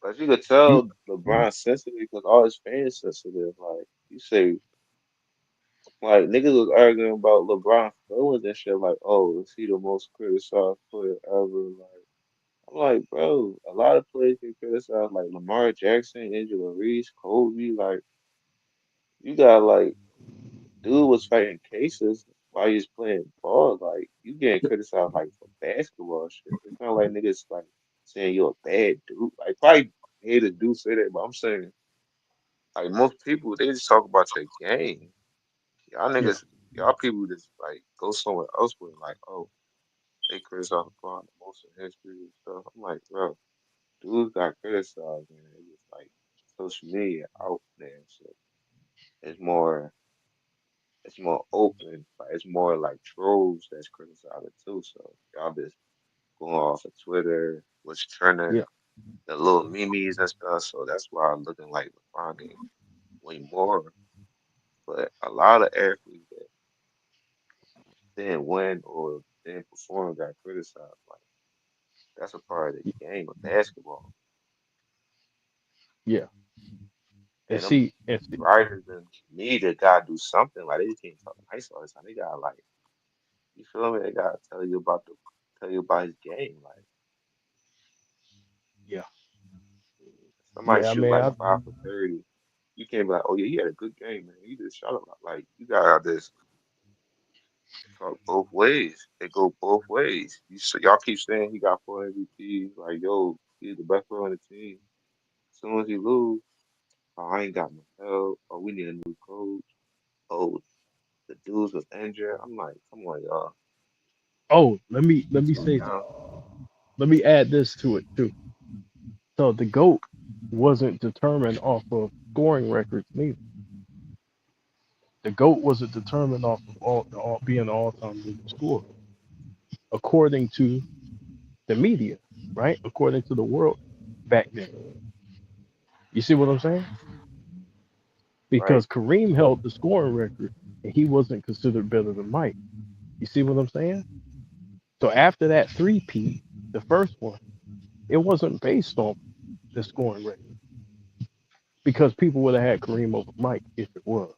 But you could you tell LeBron's sensitive because all his fans sensitive. Like you say, like niggas was arguing about LeBron feelings and shit. Like, oh, is he the most criticized player ever? Like, I'm like, bro, a lot of players get criticized. Like Lamar Jackson, Angela Reese, Kobe. Like, you got like dude was fighting cases while he was playing ball. Like, you getting criticized like for basketball shit. It's not like niggas like saying you're a bad dude. Like, probably haters do say that, but I'm saying like most people they just talk about your game. Y'all yeah, niggas, y'all people just like go somewhere else with like, oh, they criticize LeBron the most in history and stuff. I'm like, bro, dudes got criticized, man. It's just like social media out there, so it's more, it's more open. Like it's more like trolls that's criticizing too. So y'all just going off of Twitter, what's trending, yeah, the little memes and stuff. So that's why I'm looking like LeBron getting way more. But a lot of athletes that didn't win or didn't perform got criticized. Like that's a part of the game of basketball. yeah. And And them and see, writers and media gotta do something. Like they just can't talk nice all the time. They gotta like you feel me? They gotta tell you about his game. Like yeah, somebody yeah. I shoot mean, like 5 for 30. You can't be like, oh yeah, he had a good game, man. He just shot a lot. Like you gotta just talk both ways. They go both ways. Y'all keep saying he got 4 MVPs. Like yo, he's the best player on the team. As soon as he lose, oh, I ain't got no help. Oh, we need a new coach. Oh, the dudes was injured. I'm like, come on, y'all. oh, You let me too say something. young. Let me add this to it too. So the GOAT wasn't determined off of scoring records neither. The GOAT wasn't determined off of all being an all-time leading scorer, according to the media, right? According to the world back then. You see what I'm saying? Right. Because Kareem held the scoring record and he wasn't considered better than Mike. You see what I'm saying? So after that three-peat, the first one, it wasn't based on the scoring record because people would have had Kareem over Mike if it was.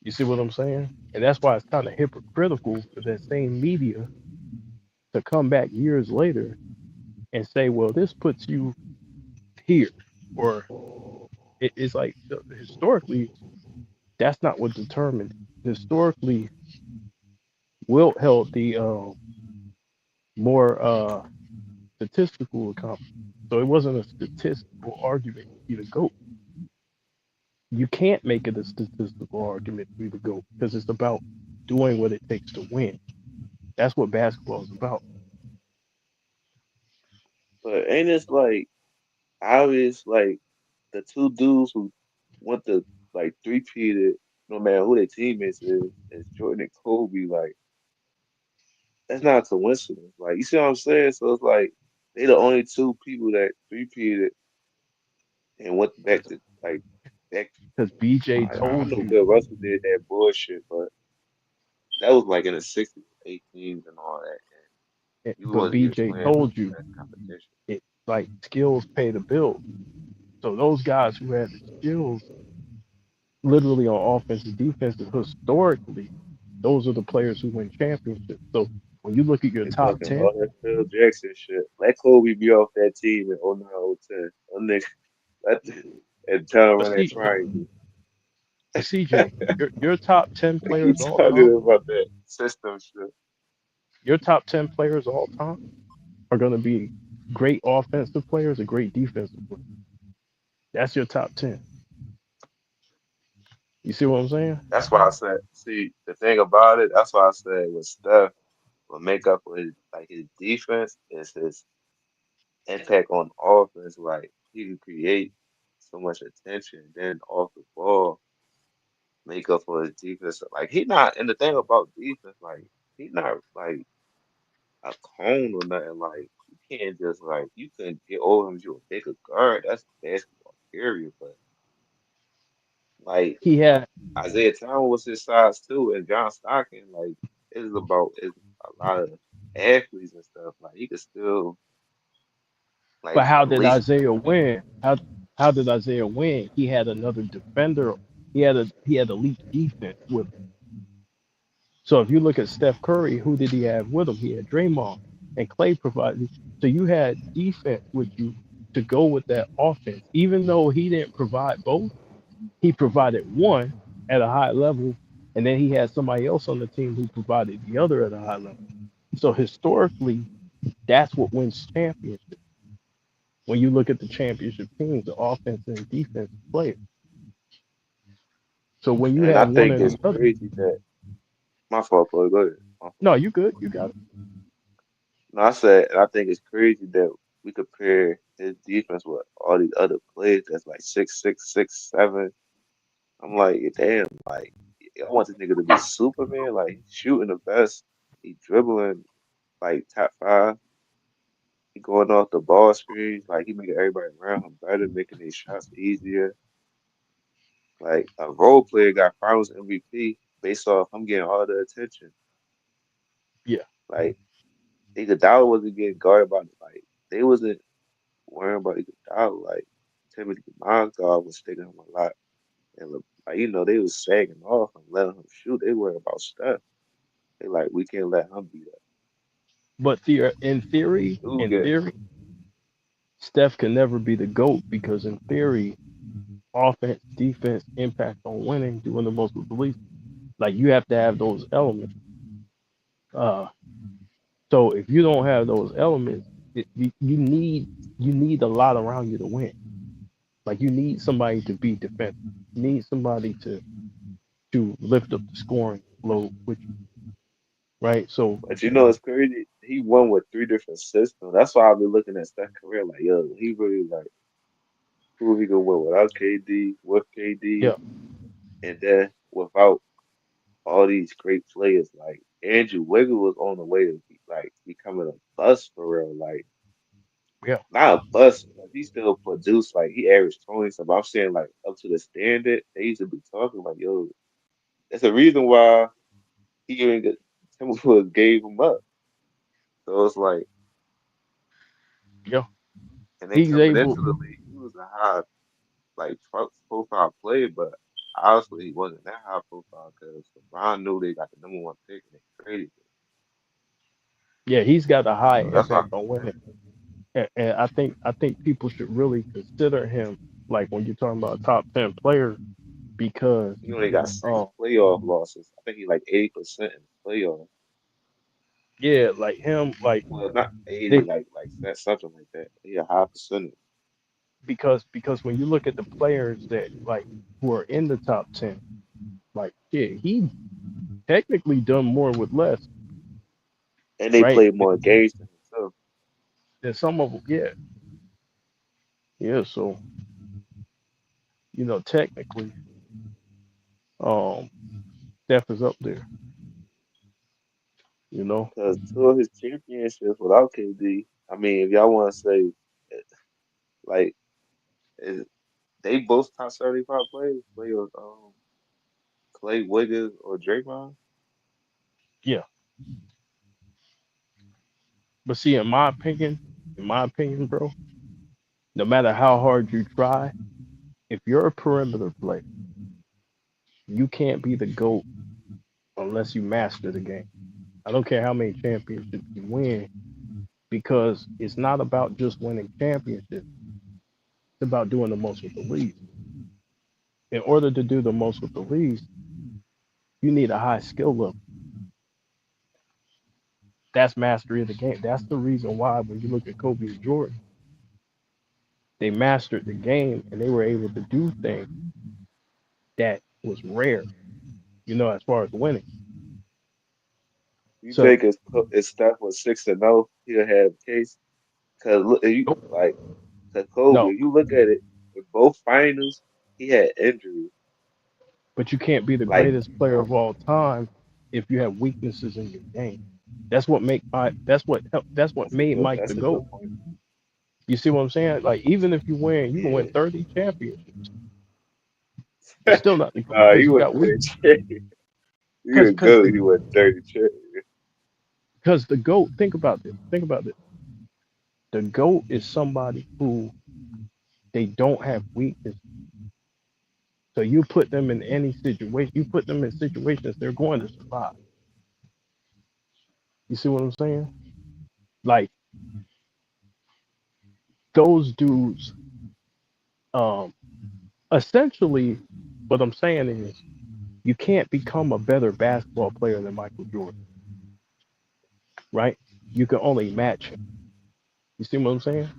You see what I'm saying? And that's why it's kind of hypocritical for that same media to come back years later and say, well, this puts you here. Or it's like historically, that's not what determined. Historically, Wilt held the more statistical accomplishment. So it wasn't a statistical argument to be the GOAT. You can't make it a statistical argument to be the GOAT because it's about doing what it takes to win. That's what basketball is about. But ain't this like obvious like the two dudes who went to like three-peated, no matter who their teammates is Jordan and Kobe, like that's not a coincidence. Like you see what I'm saying? So it's like they the only two people that three-peated and went back to like back. Because BJ I told know you, Bill Russell did that bullshit, but that was like in the '60s, '18s, and all that. And you but wasn't even BJ playing told you as competition. it like skills pay the bill. So those guys who had the skills, literally on offense and defense, historically, those are the players who win championships. So when you look at your They top talking 10, all that Phil Jackson shit. Let Kobe be off that team in '09, '10. Them niggas, let and tell him but run that see, triangle. but CJ, your top 10 They keep players all time, talking about that system shit. your top 10 players all time are going to be great offensive players or great defensive players. That's your top 10. You see what I'm saying? That's why I said, see, the thing about it, that's why I said with Steph, what make up for his like his defense is his impact on offense. Like he can create so much attention, then off the ball, make up for his defense. Like he not, and the thing about defense, like. He's not like a cone or nothing. Like you can't just like you couldn't get over him as you a bigger guard. That's basketball period. But like He had Isaiah Thomas was his size too, and John Stockton, like it's a lot of athletes and stuff. Like he could still But like how at did least Isaiah win? How did Isaiah win? He had another defender. He had elite defense with him. So if you look at Steph Curry, who did he have with him? He had Draymond and Clay provided. So you had defense with you to go with that offense. Even though he didn't provide both, he provided one at a high level, and then he had somebody else on the team who provided the other at a high level. So historically, that's what wins championships. When you look at the championship teams, the offense and defense players. So when you and I have one think or it's the other, crazy that my fault, bro. Go ahead. My fault. no, you good, you got it. No, I said, and I think it's crazy that we compare his defense with all these other players that's like 6'6", 6'7". I'm like, damn, like I want this nigga to be Superman. Like he's shooting the best, he dribbling like top five, he going off the ball screens, like he making everybody around him better, making these shots easier. Like a role player got Finals MVP based off him getting all the attention. Yeah, Like Iguodala wasn't getting guarded by like they wasn't worrying about Iguodala. Like Timothy Mozgov was sticking him a lot, and like they was sagging off and letting him shoot. They worried about stuff. They like we can't let him be that. but in theory, Dude, get Steph can never be the GOAT because in theory, offense, defense, impact on winning, doing the most with the least. Like you have to have those elements. Uh, so if you don't have those elements, you need a lot around you to win. Like you need somebody to be defensive. You need somebody to lift up the scoring load with you, right? So but it's crazy. He won with three different systems. That's why I've been looking at Steph's career like, yo, he really like who he gonna win without KD, with KD, yeah, and then without all these great players. Like Andrew Wiggins was on the way to be like becoming a bust for real. Like yeah, not a bust, but he still produced like he averaged 20 something. I'm saying like up to the standard they used to be talking like, yo, that's the reason why he even get Timberwolves gave him up. So it's like, yeah. and then He's coming able, into the league, he was a high like profile player, but honestly, he wasn't that high profile because LeBron knew they got the number one pick and they traded him. yeah, he's got a high So that's why impact on winning. And I think people should really consider him like when you're talking about a top 10 player because he only got six um playoff losses. I think he like 80% in the playoffs. yeah, like him, like Well, not 80, they like something like that. He a high percentage. because when you look at the players that like who are in the top 10, like yeah, he technically done more with less, And they right? played more games than himself. Than some of them, yeah, yeah. So technically, um, Steph is up there. You know, Because two of his championships without KD, I mean, if y'all want to say, eh, like, is, they both top 75 players, play with Clay Wiggins or Draymond. yeah. But see, in my opinion, bro, no matter how hard you try, if you're a perimeter player, you can't be the GOAT unless you master the game. I don't care how many championships you win, because it's not about just winning championships. It's about doing the most with the least. In order to do the most with the least, you need a high skill level. That's mastery of the game. That's the reason why when you look at Kobe and Jordan, they mastered the game and they were able to do things that was rare, as far as winning. You So think if Steph was 6-0, he'll have a case? Because look, if you nope, like, cause Kobe, no, if you look at it, in both finals, he had injuries. but you can't be the Like, greatest player of all time if you have weaknesses in your game. That's what made Mike the That's a GOAT. good point. You see what I'm saying? Like even if you can win Yeah. 30 championships, you're still not the GOAT Nah, because you you went got weak. 30 champion. You Because a because goat. the You went 30 champion. because the GOAT. Think about this. Think about this. The GOAT is somebody who they don't have weakness. So you put them in any situation. You put them in situations they're going to survive. You see what I'm saying? Like those dudes. Um, Essentially, what I'm saying is you can't become a better basketball player than Michael Jordan, right? You can only match him. You see what I'm saying?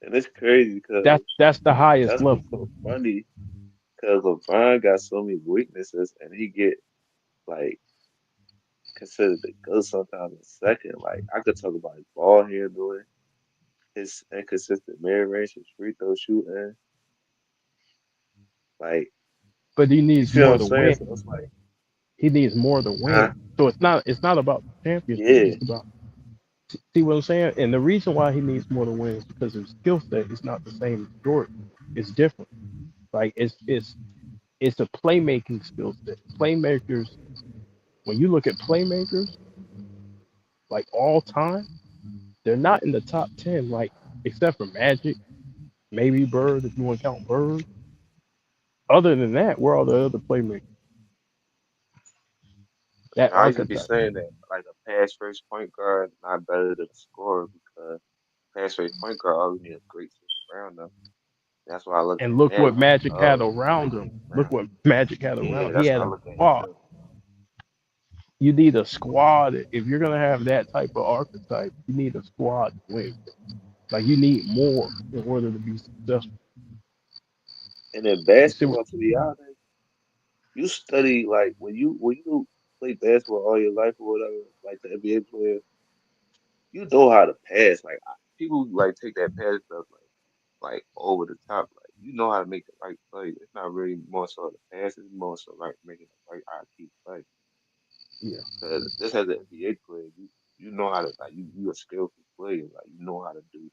And it's crazy because That's the highest that's level. what's so funny. Because LeBron got so many weaknesses, and he get like considered the GOAT sometimes in second. Like I could talk about his ball handling, his inconsistent mid range, his free throw shooting. Like But he you needs see what more I'm to saying? win. So it's like, He needs more to huh? win. So it's not about the championship. Yeah, It's about see what I'm saying? And the reason why he needs more to win is because his skill set is not the same as Jordan. It's different. Like it's a playmaking skill set. Playmakers, when you look at playmakers, like all time, they're not in the top 10, like except for Magic, maybe Bird, if you want to count Bird. Other than that, where are the other playmakers? That I used to be archetype. saying that like a pass first point guard not better than a scorer because pass first point guard always need a great second rounder. That's why I look And at look what Magic. Magic had Oh, around great him. second Look rounder. what Magic had Yeah, around. He that's had why I a look at him squad. too. You need a squad. If you're gonna have that type of archetype, you need a squad to win. Like you need more in order to be successful. And in You see what? basketball, to be honest, you study like when you play basketball all your life or whatever, like the NBA player, you know how to pass. Like people like take that pass stuff like over the top. Like you know how to make the right play. It's not really more so the pass. It's more so like making the right IQ play. Yeah, Cause just as an NBA player, you know how to like you a skillful player. Like you know how to do.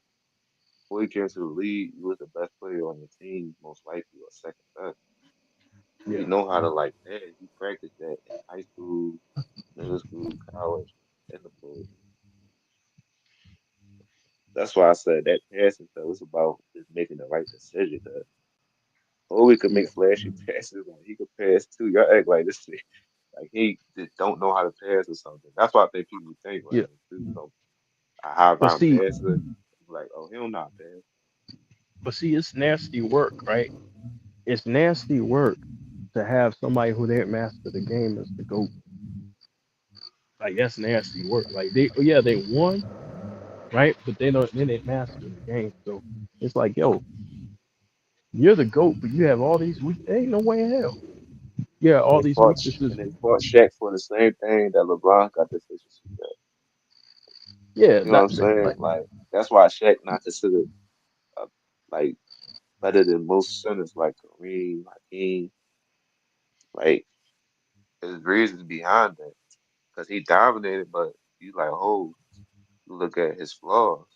Before you came to the league, you was the best player on your team, most likely, or second best. So yeah, you know how to like pass. You practice that in high school, middle school, college, and the pro. That's why I said that passing stuff is about just making the right decision. Cause or we could yeah, make flashy passes, like he could pass too. Y'all act like this, like he just don't know how to pass or something. That's what I think people think like yeah. when dudes know a high But ground see, passer, like oh he don't know how to pass. it's nasty work, right? It's nasty work to have somebody who didn't master the game as the GOAT. Like that's nasty work. Like they won, right? But they didn't master the game. So it's like, yo, you're the GOAT, but you have all these weak ain't no way in hell. Yeah, And all these weaknesses. they fought Shaq for the same thing that LeBron got deficiency at. Yeah, You know what that I'm saying? like Like that's why Shaq not considered uh, like better than most centers like Kareem, Hakeem. Like there's reasons behind that because he dominated, but you like oh you look at his flaws.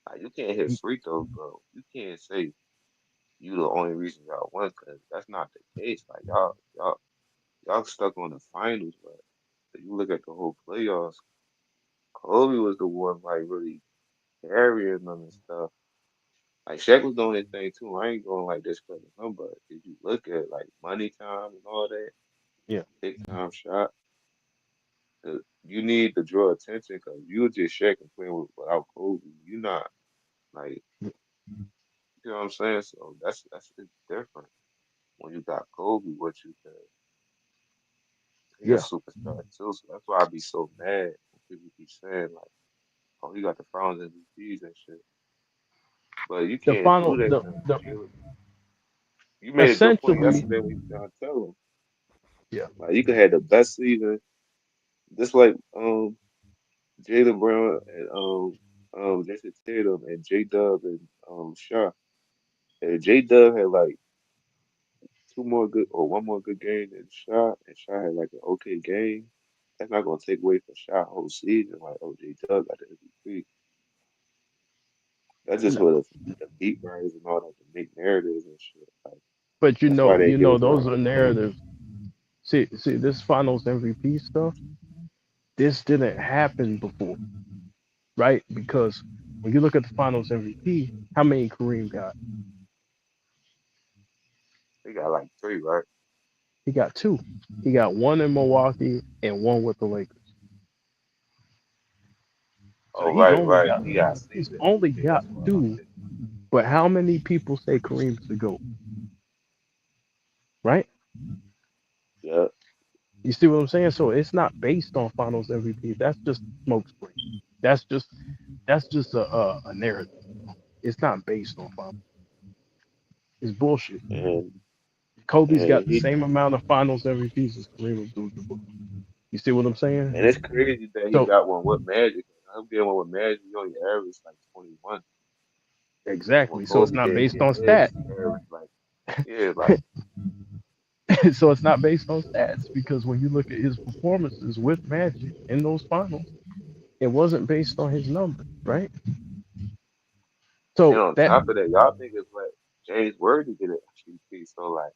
Like you can't hit free throws, bro. You can't say you the only reason y'all won because that's not the case. Like y'all stuck on the finals, but if you look at the whole playoffs, Kobe was the one like really carrying them and stuff. Like Shaq was doing his thing too. I ain't going like discredit him, but if you look at like money time and all that, yeah, big time shot, you need to draw attention because you were just Shaq and playing without Kobe. You not like you know what I'm saying. So that's it's different when you got Kobe. What you can he a yeah. superstar too. So that's why I be so mad when people keep saying like, oh, he got the Finals MVPs and shit. But you The can't final do that because the you made a good point essentially yesterday when you were trying to tell him. yeah, Like you could have the best season, just like Jalen Brown and Jason Tatum and J Dub and Shaw. And J Dub had like two more good or one more good game than Shot, and Shot had like an okay game, that's not gonna take away from Shot whole season. Like OJ Doug got the MVP. That's just No, for the beat writers and all that to make narratives and shit. Like but that's why they you give know, it to those like are the game. narratives. See, this Finals MVP stuff. This didn't happen before, right? Because when you look at the Finals MVP, how many Kareem got? They got like three, right? He got two. He got one in Milwaukee and one with the Lakers. So Oh, right, right. He got he's season only MVP. got That's why my two. But how many people say Kareem's the GOAT? Right? yeah. You see what I'm saying? So it's not based on Finals MVP. That's just smokescreen. That's just a narrative. It's not based on Finals. It's bullshit. And Kobe's got and the he same amount of Finals MVPs as Kareem Abdul-Jabbar. You see what I'm and saying? it's crazy that he So got one with Magic. I'm getting one with Magic. He only averaged like 21. And when exactly. So it's Kobe not didn't based get on his, stats. he averaged like yeah, like So it's not based on stats because when you look at his performances with Magic in those finals, it wasn't based on his numbers, right? and So on that, top of that, y'all think it's like James Worthy get an MVP. So like,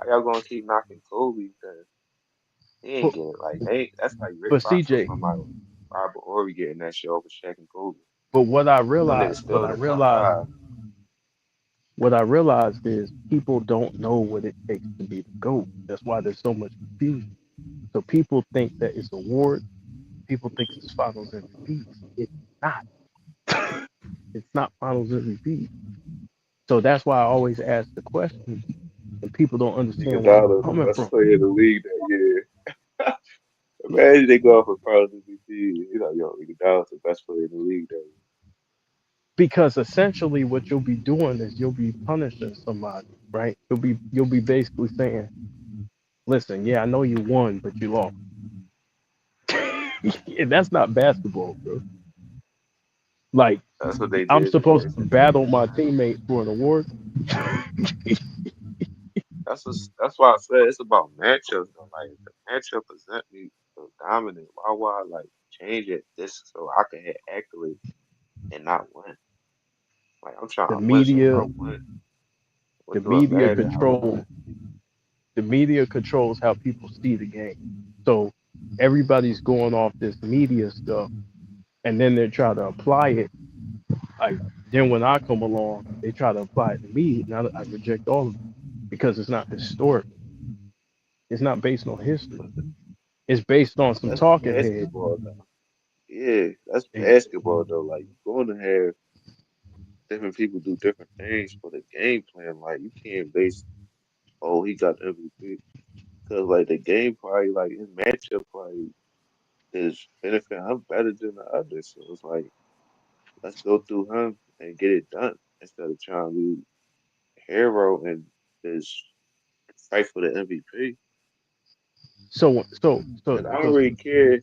how y'all gonna keep knocking Kobe because he ain't but, get it? Like, they that's like Rick but Fox or CJ, somebody, Robert Horry getting that shit over Shaq and Kobe. but Them niggas still in the top five. what I realized is people don't know what it takes to be the GOAT. That's why there's so much confusion. So people think that it's awards. People think it's Finals MVP. It's not. It's not Finals MVP. So that's why I always ask the question, and people don't understand where I'm Iguodala, the coming best from. player in the league that year. Imagine they go off for Finals MVP. You know, yo, Iguodala's the best player in the league that year. Because essentially what you'll be doing is you'll be punishing somebody, right? You'll be basically saying, listen, yeah, I know you won, but you lost. And that's not basketball, bro. Like That's what they I'm did in supposed to Houston. battle my teammate for an award. That's why I said it's about matchups though. Like if the matchup present me so dominant, why would I like change it this so I can hit accolades and not win? Like I'm trying The to win, so if media, I win, the what do it media matter how I control, win? the media controls how people see the game. So everybody's going off this media stuff, and then they try to apply it. Like then when I come along, they try to apply it to me. Now I reject all of it because it's not historic. It's not based on history. It's based on some That's talking head. basketball though. Yeah, that's And basketball though. Like you're going to have different people do different things for the game plan. Like you can't base, oh, he got the MVP because like the game probably like his matchup probably is benefit him better than the others. So it's like let's go through him and get it done instead of trying to be a hero and just fight for the MVP. so Because I don't really care.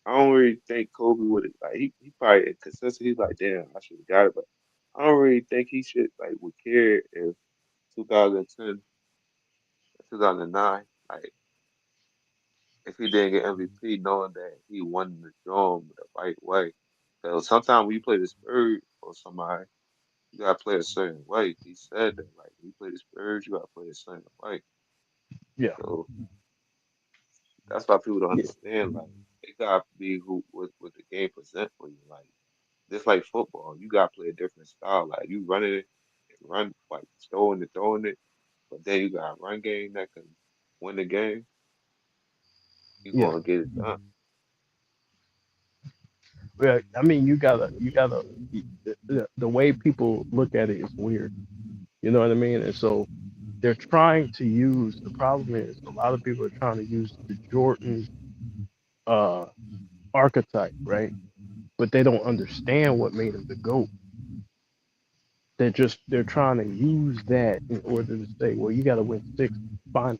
I don't really think Kobe would have like he probably in consensus he's like damn I should have got it, but I don't really think he should like would care if 2010, 2009, like if he didn't get MVP, knowing that he won the drum the right way. Because sometimes when you play the Spurs or somebody, you gotta play a certain way. He said that like when you play the Spurs, you gotta play a certain way. yeah, So that's why people don't yeah. understand. Like it gotta be who what the game present for you. Like just like football, you gotta play a different style. Like you running it, run like throwing it, but then you got a run game that can win the game. You Yeah. gonna get it done. Well, I mean, you gotta. The way people look at it is weird. You know what I mean? And so they're trying to use. The problem is a lot of people are trying to use the Jordan uh, archetype, right? But they don't understand what made him the GOAT. They're trying to use that in order to say, well, you got to win six finals.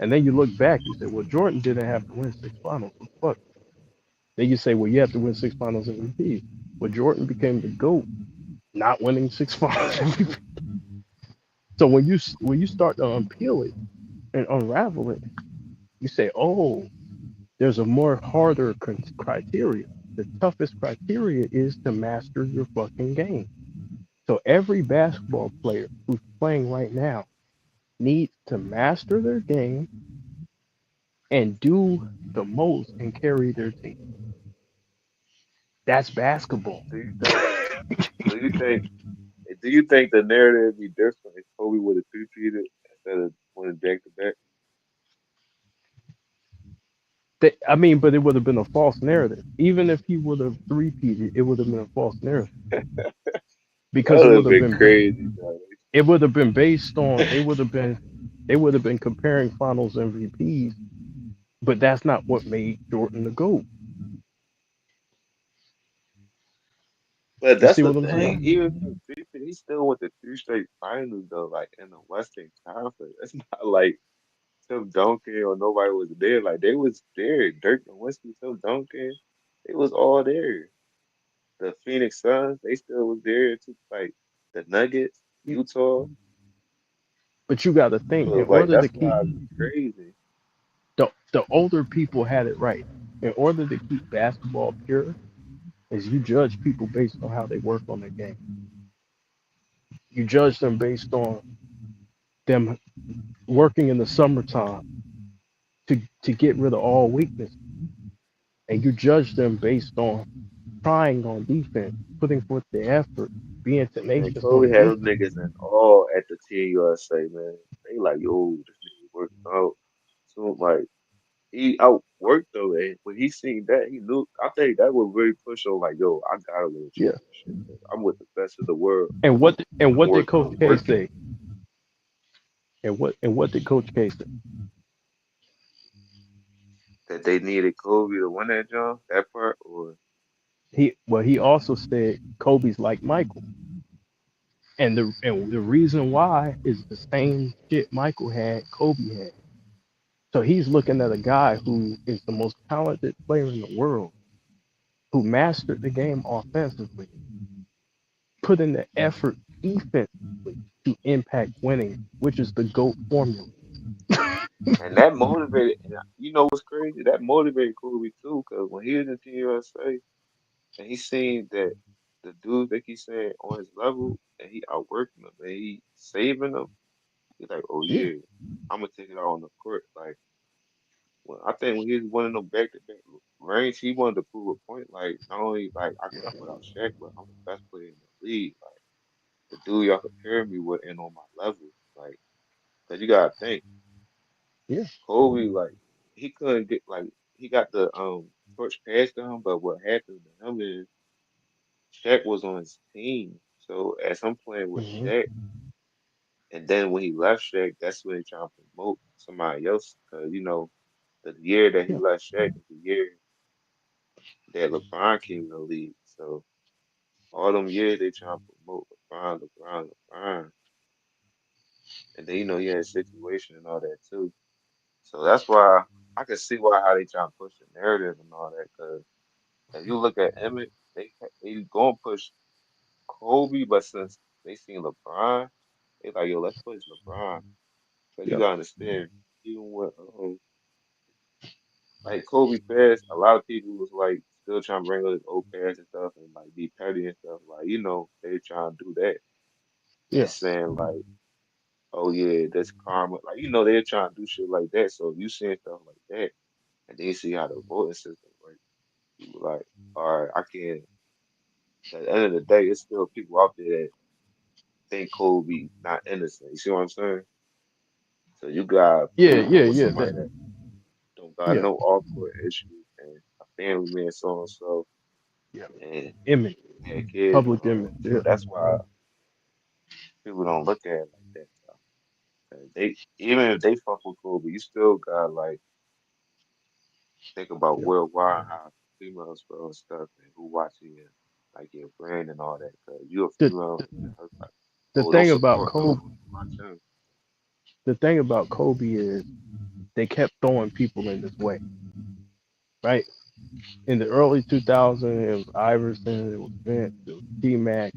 And then you look back, you say, well, Jordan didn't have to win six finals. What the fuck? Then you say, well, you have to win six finals MVP. Well, Jordan became the GOAT, not winning six finals MVP. So when you start to unpeel it and unravel it, you say, oh, there's a more harder criteria. The toughest criteria is to master your fucking game. So every basketball player who's playing right now needs to master their game and do the most and carry their team. That's basketball. Do you think? Do you think? Do you think the narrative would be different if Kobe would have three-peated instead of winning back-to-back? I mean, but it would have been a false narrative. Even if he would have three-peated, it would have been a false narrative That because would have been crazy, bro. it would have been based on they would have been comparing Finals MVPs, but that's not what made Jordan the GOAT. But You that's see the what I'm thing. saying? Even if he still went to three straight finals though, like in the Western Conference. It's not like Tim Duncan or nobody was there. Like they was there. Dirk Nowitzki, Tim Duncan, they was all there. The Phoenix Suns, they still was there too. Like the Nuggets, Utah. But you got to think, So in like order to that's keep why it'd be crazy. the older people had it right. In order to keep basketball pure, is you judge people based on how they work on their game. You judge them based on them working in the summertime to get rid of all weakness, and you judge them based on trying on defense, putting forth the effort, being Man, tenacious Kobe on had them defense. niggas in all at the Team USA, man. They like, yo, this nigga working out. So like he outworked though, and when he seen that, he knew. I think that would really push on like, yo, I gotta win a Yeah. championship. I'm with the best of the world. And what did Coach I'm K working. say? And what did Coach K say? That they needed Kobe to win that jump, that part, or He also said Kobe's like Michael. And the reason why is the same shit Michael had, Kobe had. So he's looking at a guy who is the most talented player in the world, who mastered the game offensively, put in the effort defensively to impact winning, which is the GOAT formula. and that motivated. And you know what's crazy? That motivated Kobe too, because when he was in Team USA and he seen that the dudes that he's saying on his level and he outworking them and he saving them, he's like, oh Yeah, yeah, I'm gonna take it out on the court. Like, well, I think when he was winning them back-to-back rings, he wanted to prove a point. Like, not only like I can put out Shaq, but I'm the best player in the league. Like, the dude y'all compare me with ain't on my level. Like, cause you gotta think, yeah, Kobe, like, he couldn't get like he got the torch passed to him, but what happened to him is Shaq was on his team. So as I'm playing with hmm Shaq, and then when he left Shaq, that's when he trying to promote somebody else. Cause you know, the year that he yeah, left Shaq is the year that LeBron came in the league. So all them years they trying to promote LeBron. And then he had a situation and all that too. So that's why I can see why how they trying to push the narrative and all that. Cause if you look at Emmett, they gonna push Kobe, but since they seen LeBron, they like, yo, let's push LeBron. Cause you yeah, gotta understand, even with like Kobe passed, a lot of people was like still trying to bring up his old past and stuff and like be petty and stuff. Like, they trying to do that and yeah, saying like, oh yeah, that's karma. Like, they're trying to do shit like that. So if you seeing stuff like that and then you see how the voting system works, you were like, all right, I can't. At the end of the day, it's still people out there that think Kobe not innocent. You see what I'm saying? So you gotta yeah, put him yeah, with yeah. somebody That, that don't got yeah, no awkward issues and a family man, so and so, yeah. and Image, had kids and public all image. that. Yeah, So that's why people don't look at it like that. So, 'cause they even if they fuck with Kobe, you still gotta like think about yeah. worldwide how females feel and stuff and who watching you, like your brand and all that. Cause you a The, female the and her like, the oh, don't thing about support her, Kobe, watch him. the thing about Kobe is they kept throwing people in this way, right? In the early 2000s, it was Iverson, it was Vince, it was T Mac,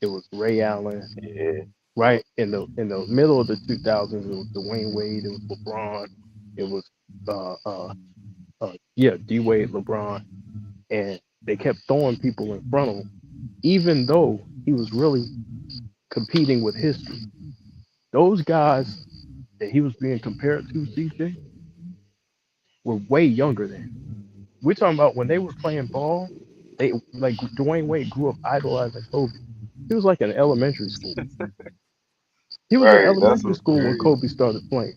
it was Ray Allen, Yeah. right? In the middle of the 2000s, it was Dwayne Wade, it was LeBron, it was D Wade, LeBron, and they kept throwing people in front of him, even though he was really competing with history. Those guys that he was being compared to, CJ, were way younger than him. We're talking about when they were playing ball. They like Dwayne Wade grew up idolizing Kobe. He was like in elementary school. He was in Right. That's elementary what's school when crazy. Kobe started playing.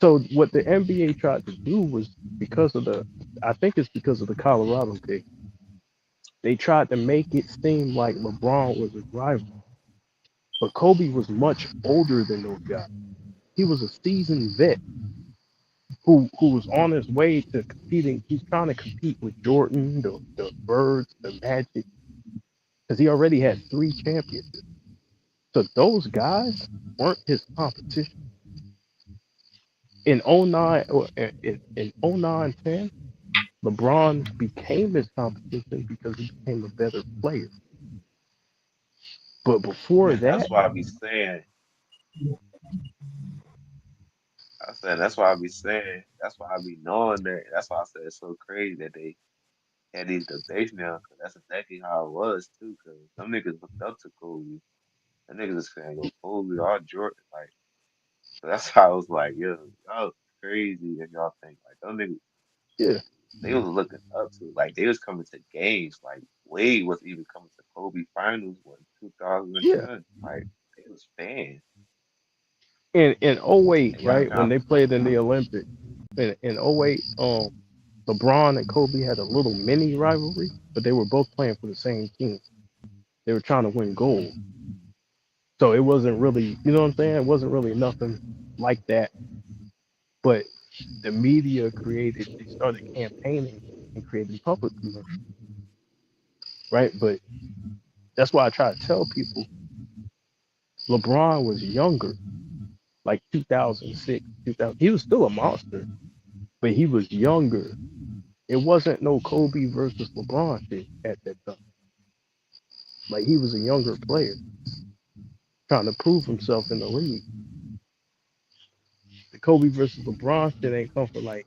So what the NBA tried to do was because of I think it's because of the Colorado case. They tried to make it seem like LeBron was his rival, but Kobe was much older than those guys. He was a seasoned vet who was on his way to competing. He's trying to compete with Jordan, the Birds, the Magic, because he already had 3 championships. So those guys weren't his competition. In '09 or in '09 10, LeBron became his competition because he became a better player. But before And that, that's why I be saying, that's why I be saying, that's why I be knowing that. That's why I said it's so crazy that they had these debates now, because that's exactly how it was too. Because them niggas looked up to Kobe. Them niggas is saying, yo, Kobe or Jordan. Like, so that's how I was like, yo, y'all crazy if y'all think like them niggas. yeah, They was looking up to, like, they was coming to games. Like, Wade was even coming to Kobe finals when yeah. 2010. Like, they was fans. In '08, And y'all right when got they played in the Olympics, in '08, LeBron and Kobe had a little mini rivalry, but they were both playing for the same team. They were trying to win gold. So it wasn't really, you know what I'm saying? It wasn't really nothing like that. But the media they started campaigning and creating public commercials, right? But that's why I try to tell people LeBron was younger, like 2006, 2000. He was still a monster, but he was younger. It wasn't no Kobe versus LeBron shit at that time. Like he was a younger player trying to prove himself in the league. The Kobe versus LeBron shit ain't come for like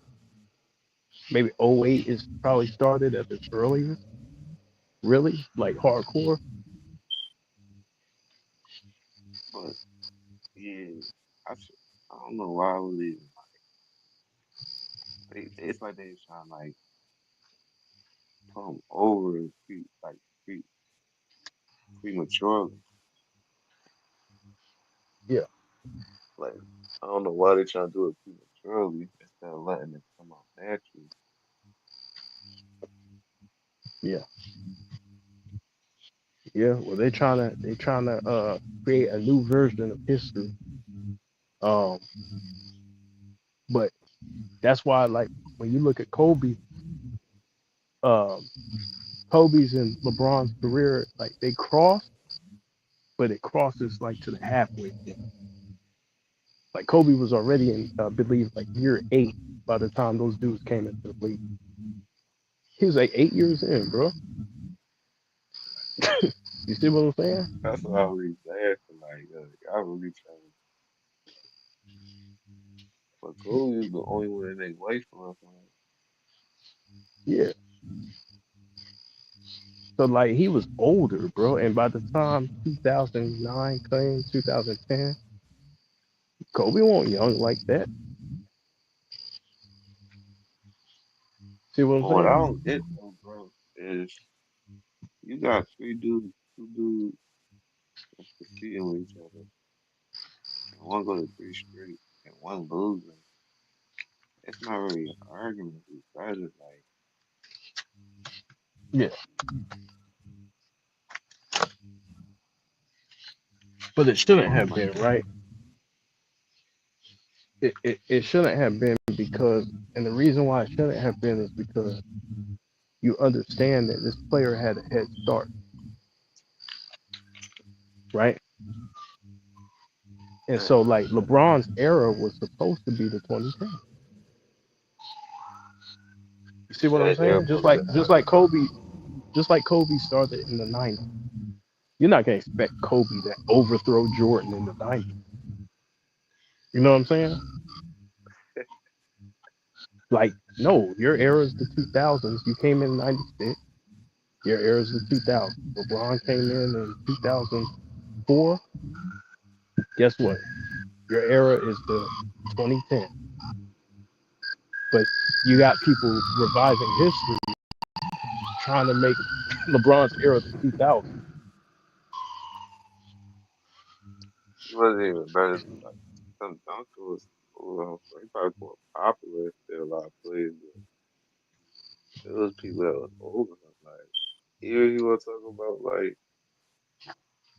maybe '08 is probably started at its earliest, really, like hardcore. but yeah, I, s- I don't know why I was even it's like they was trying to like put him over pre prematurely. Yeah, Like I don't know why they trying to do it prematurely instead of letting it come out naturally. yeah, yeah. Well, they trying to create a new version of history. Um, but that's why like when you look at um, Kobe's and LeBron's career, like they cross, but it crosses like to the halfway point. Like Kobe was already in, I believe, like year 8 by the time those dudes came into the league. He was like 8 years in, bro. You see what I'm saying? That's what I was asking. Like, y'all really trying, but Kobe is the only one that make way for us. Man. Yeah. So like he was older, bro. And by the time 2009 came, 2010, Kobe wasn't young like that. See what I'm But what I saying? don't get though, bro, is you got two dudes that's competing with each other, and one go to three straight, and one losing. It's not really an argument who's better. Like, Yeah. But it you shouldn't know, have like been, right? It shouldn't have been because, and the reason why it shouldn't have been is because you understand that this player had a head start, right? And that, so like LeBron's era was supposed to be the 2010. You see you what I'm said they're saying? supposed to. Just like Kobe started in the '90s. You're not gonna expect Kobe to overthrow Jordan in the '90s. You know what I'm saying? Like, no, your era is the 2000s. You came in '96. Your era is the 2000s. LeBron came in 2004. Guess what? Your era is the 2010. But you got people revising history, trying to make LeBron's era the 2000s. He wasn't even better than like some dunkers. He probably more popular than a lot of players, but there was people that was older. Like here you want to talk about like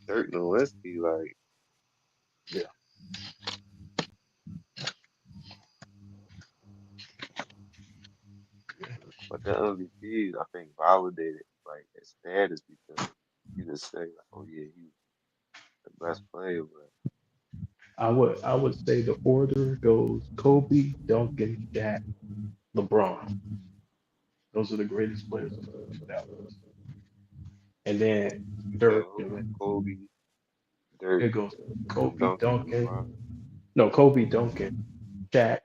Dirk Nowitzki, like Yeah. but the MVP I think validated like his status because you just say like, oh yeah, he's the best player, but I would say the order goes Kobe, Duncan, Shaq, LeBron. Those are the greatest players of that. And then you said Dirk, who? and then Kobe, Dirk, it goes Tim Kobe, Duncan, and Duncan. LeBron. No, Kobe, Duncan, Shaq,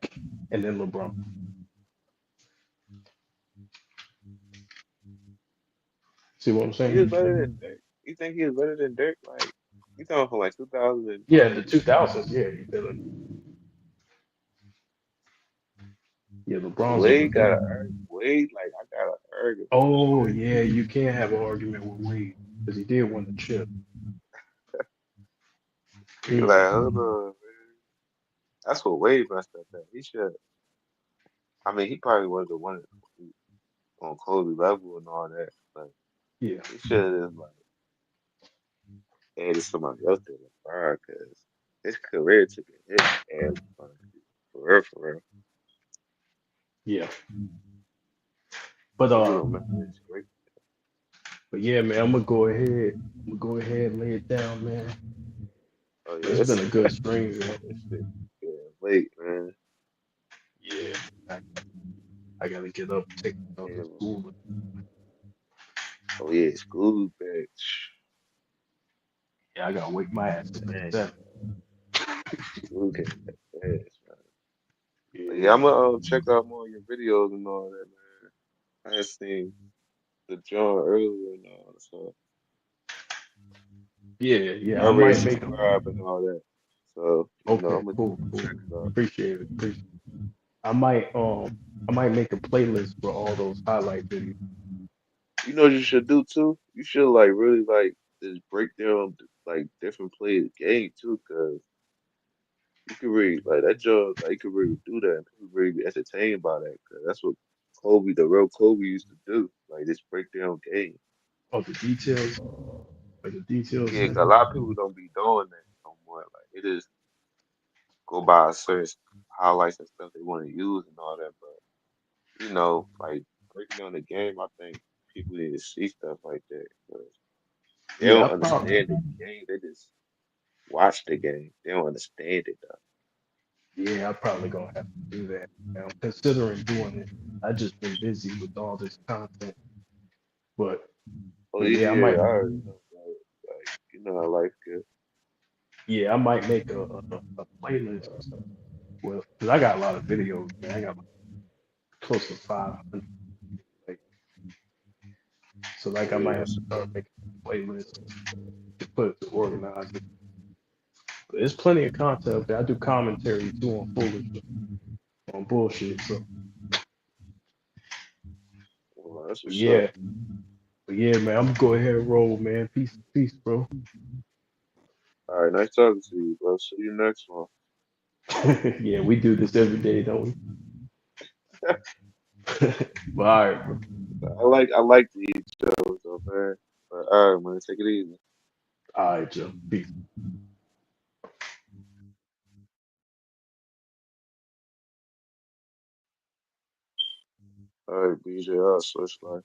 and then LeBron. See what I'm He was saying? better than Dirk. You think he was better than Dirk? Like you talking from like 2000 and Yeah, like the 2000s. Yeah, you feel it. Yeah, LeBron's over Wade got Dirk. a Wade like I got an argument with Oh Wade. yeah, you can't have an argument with Wade because he did win the chip. Like Mm. hold on, man. That's what Wade messed up at. He should. I mean, he probably was the one on Kobe level and all that, but Yeah, he should have like added somebody else to the fire because his career took a hit. And for real, for real. yeah. But Niggas don't remember his great. but yeah, man, I'm gonna go ahead. I'm gonna go ahead and lay it down, man. Oh It's yeah, been it's a good stream, man. this shit. Yeah, late, man. Yeah, I, I gotta get up, take myself to Yeah, school. oh yeah, school bitch. Yeah, I gotta wake my ass up Man, at 7. school came back fast, man. But yeah, Yeah, I'm gonna check out more of your videos and all that, man. I had seen the John earlier and all, so yeah. I I already might make a. subscribed and all that. So, Okay, I'm gonna cool, cool. check it out. Appreciate it. I might make a playlist for all those highlight videos. You know what you should do too? You should like really like just break down like different players' game too, cause you can really like that job, like you can really do that and people really be entertained by that, cause that's what Kobe, the real Kobe used to do. Like just break down game. Oh, the details, like the details Yeah, 'cause in a it. lot of people don't be doing that no more. Like it just go by certain highlights and stuff they want to use and all that, but like breaking down the game, I think people need to see stuff like that. 'Cause they Yeah, don't I probably. understand the game. They just watch the game. They don't understand it though. Yeah, I probably gonna have to do that. I'm considering doing it. I just been busy with all this content, but Oh but yeah, yeah, I yeah, might. I already know. Like how life good. Yeah, I might make a playlist with because I got a lot of videos, man. I got like close to 500. Like, so Oh like I might yeah, have to start making a playlist to put to organize it. But there's plenty of content up there. I do commentary too on foolishness, on bullshit. So well, that's but what's up. yeah, but yeah, man, I'm gonna go ahead and roll, man. Peace, bro. All right, nice talking to you, bro. See you next one. Yeah, we do this every day, don't we? But all right, bro. I like these shows though, man. But all right, man, take it easy. All right, Joe. Peace. All right, BJ, I'll switch life.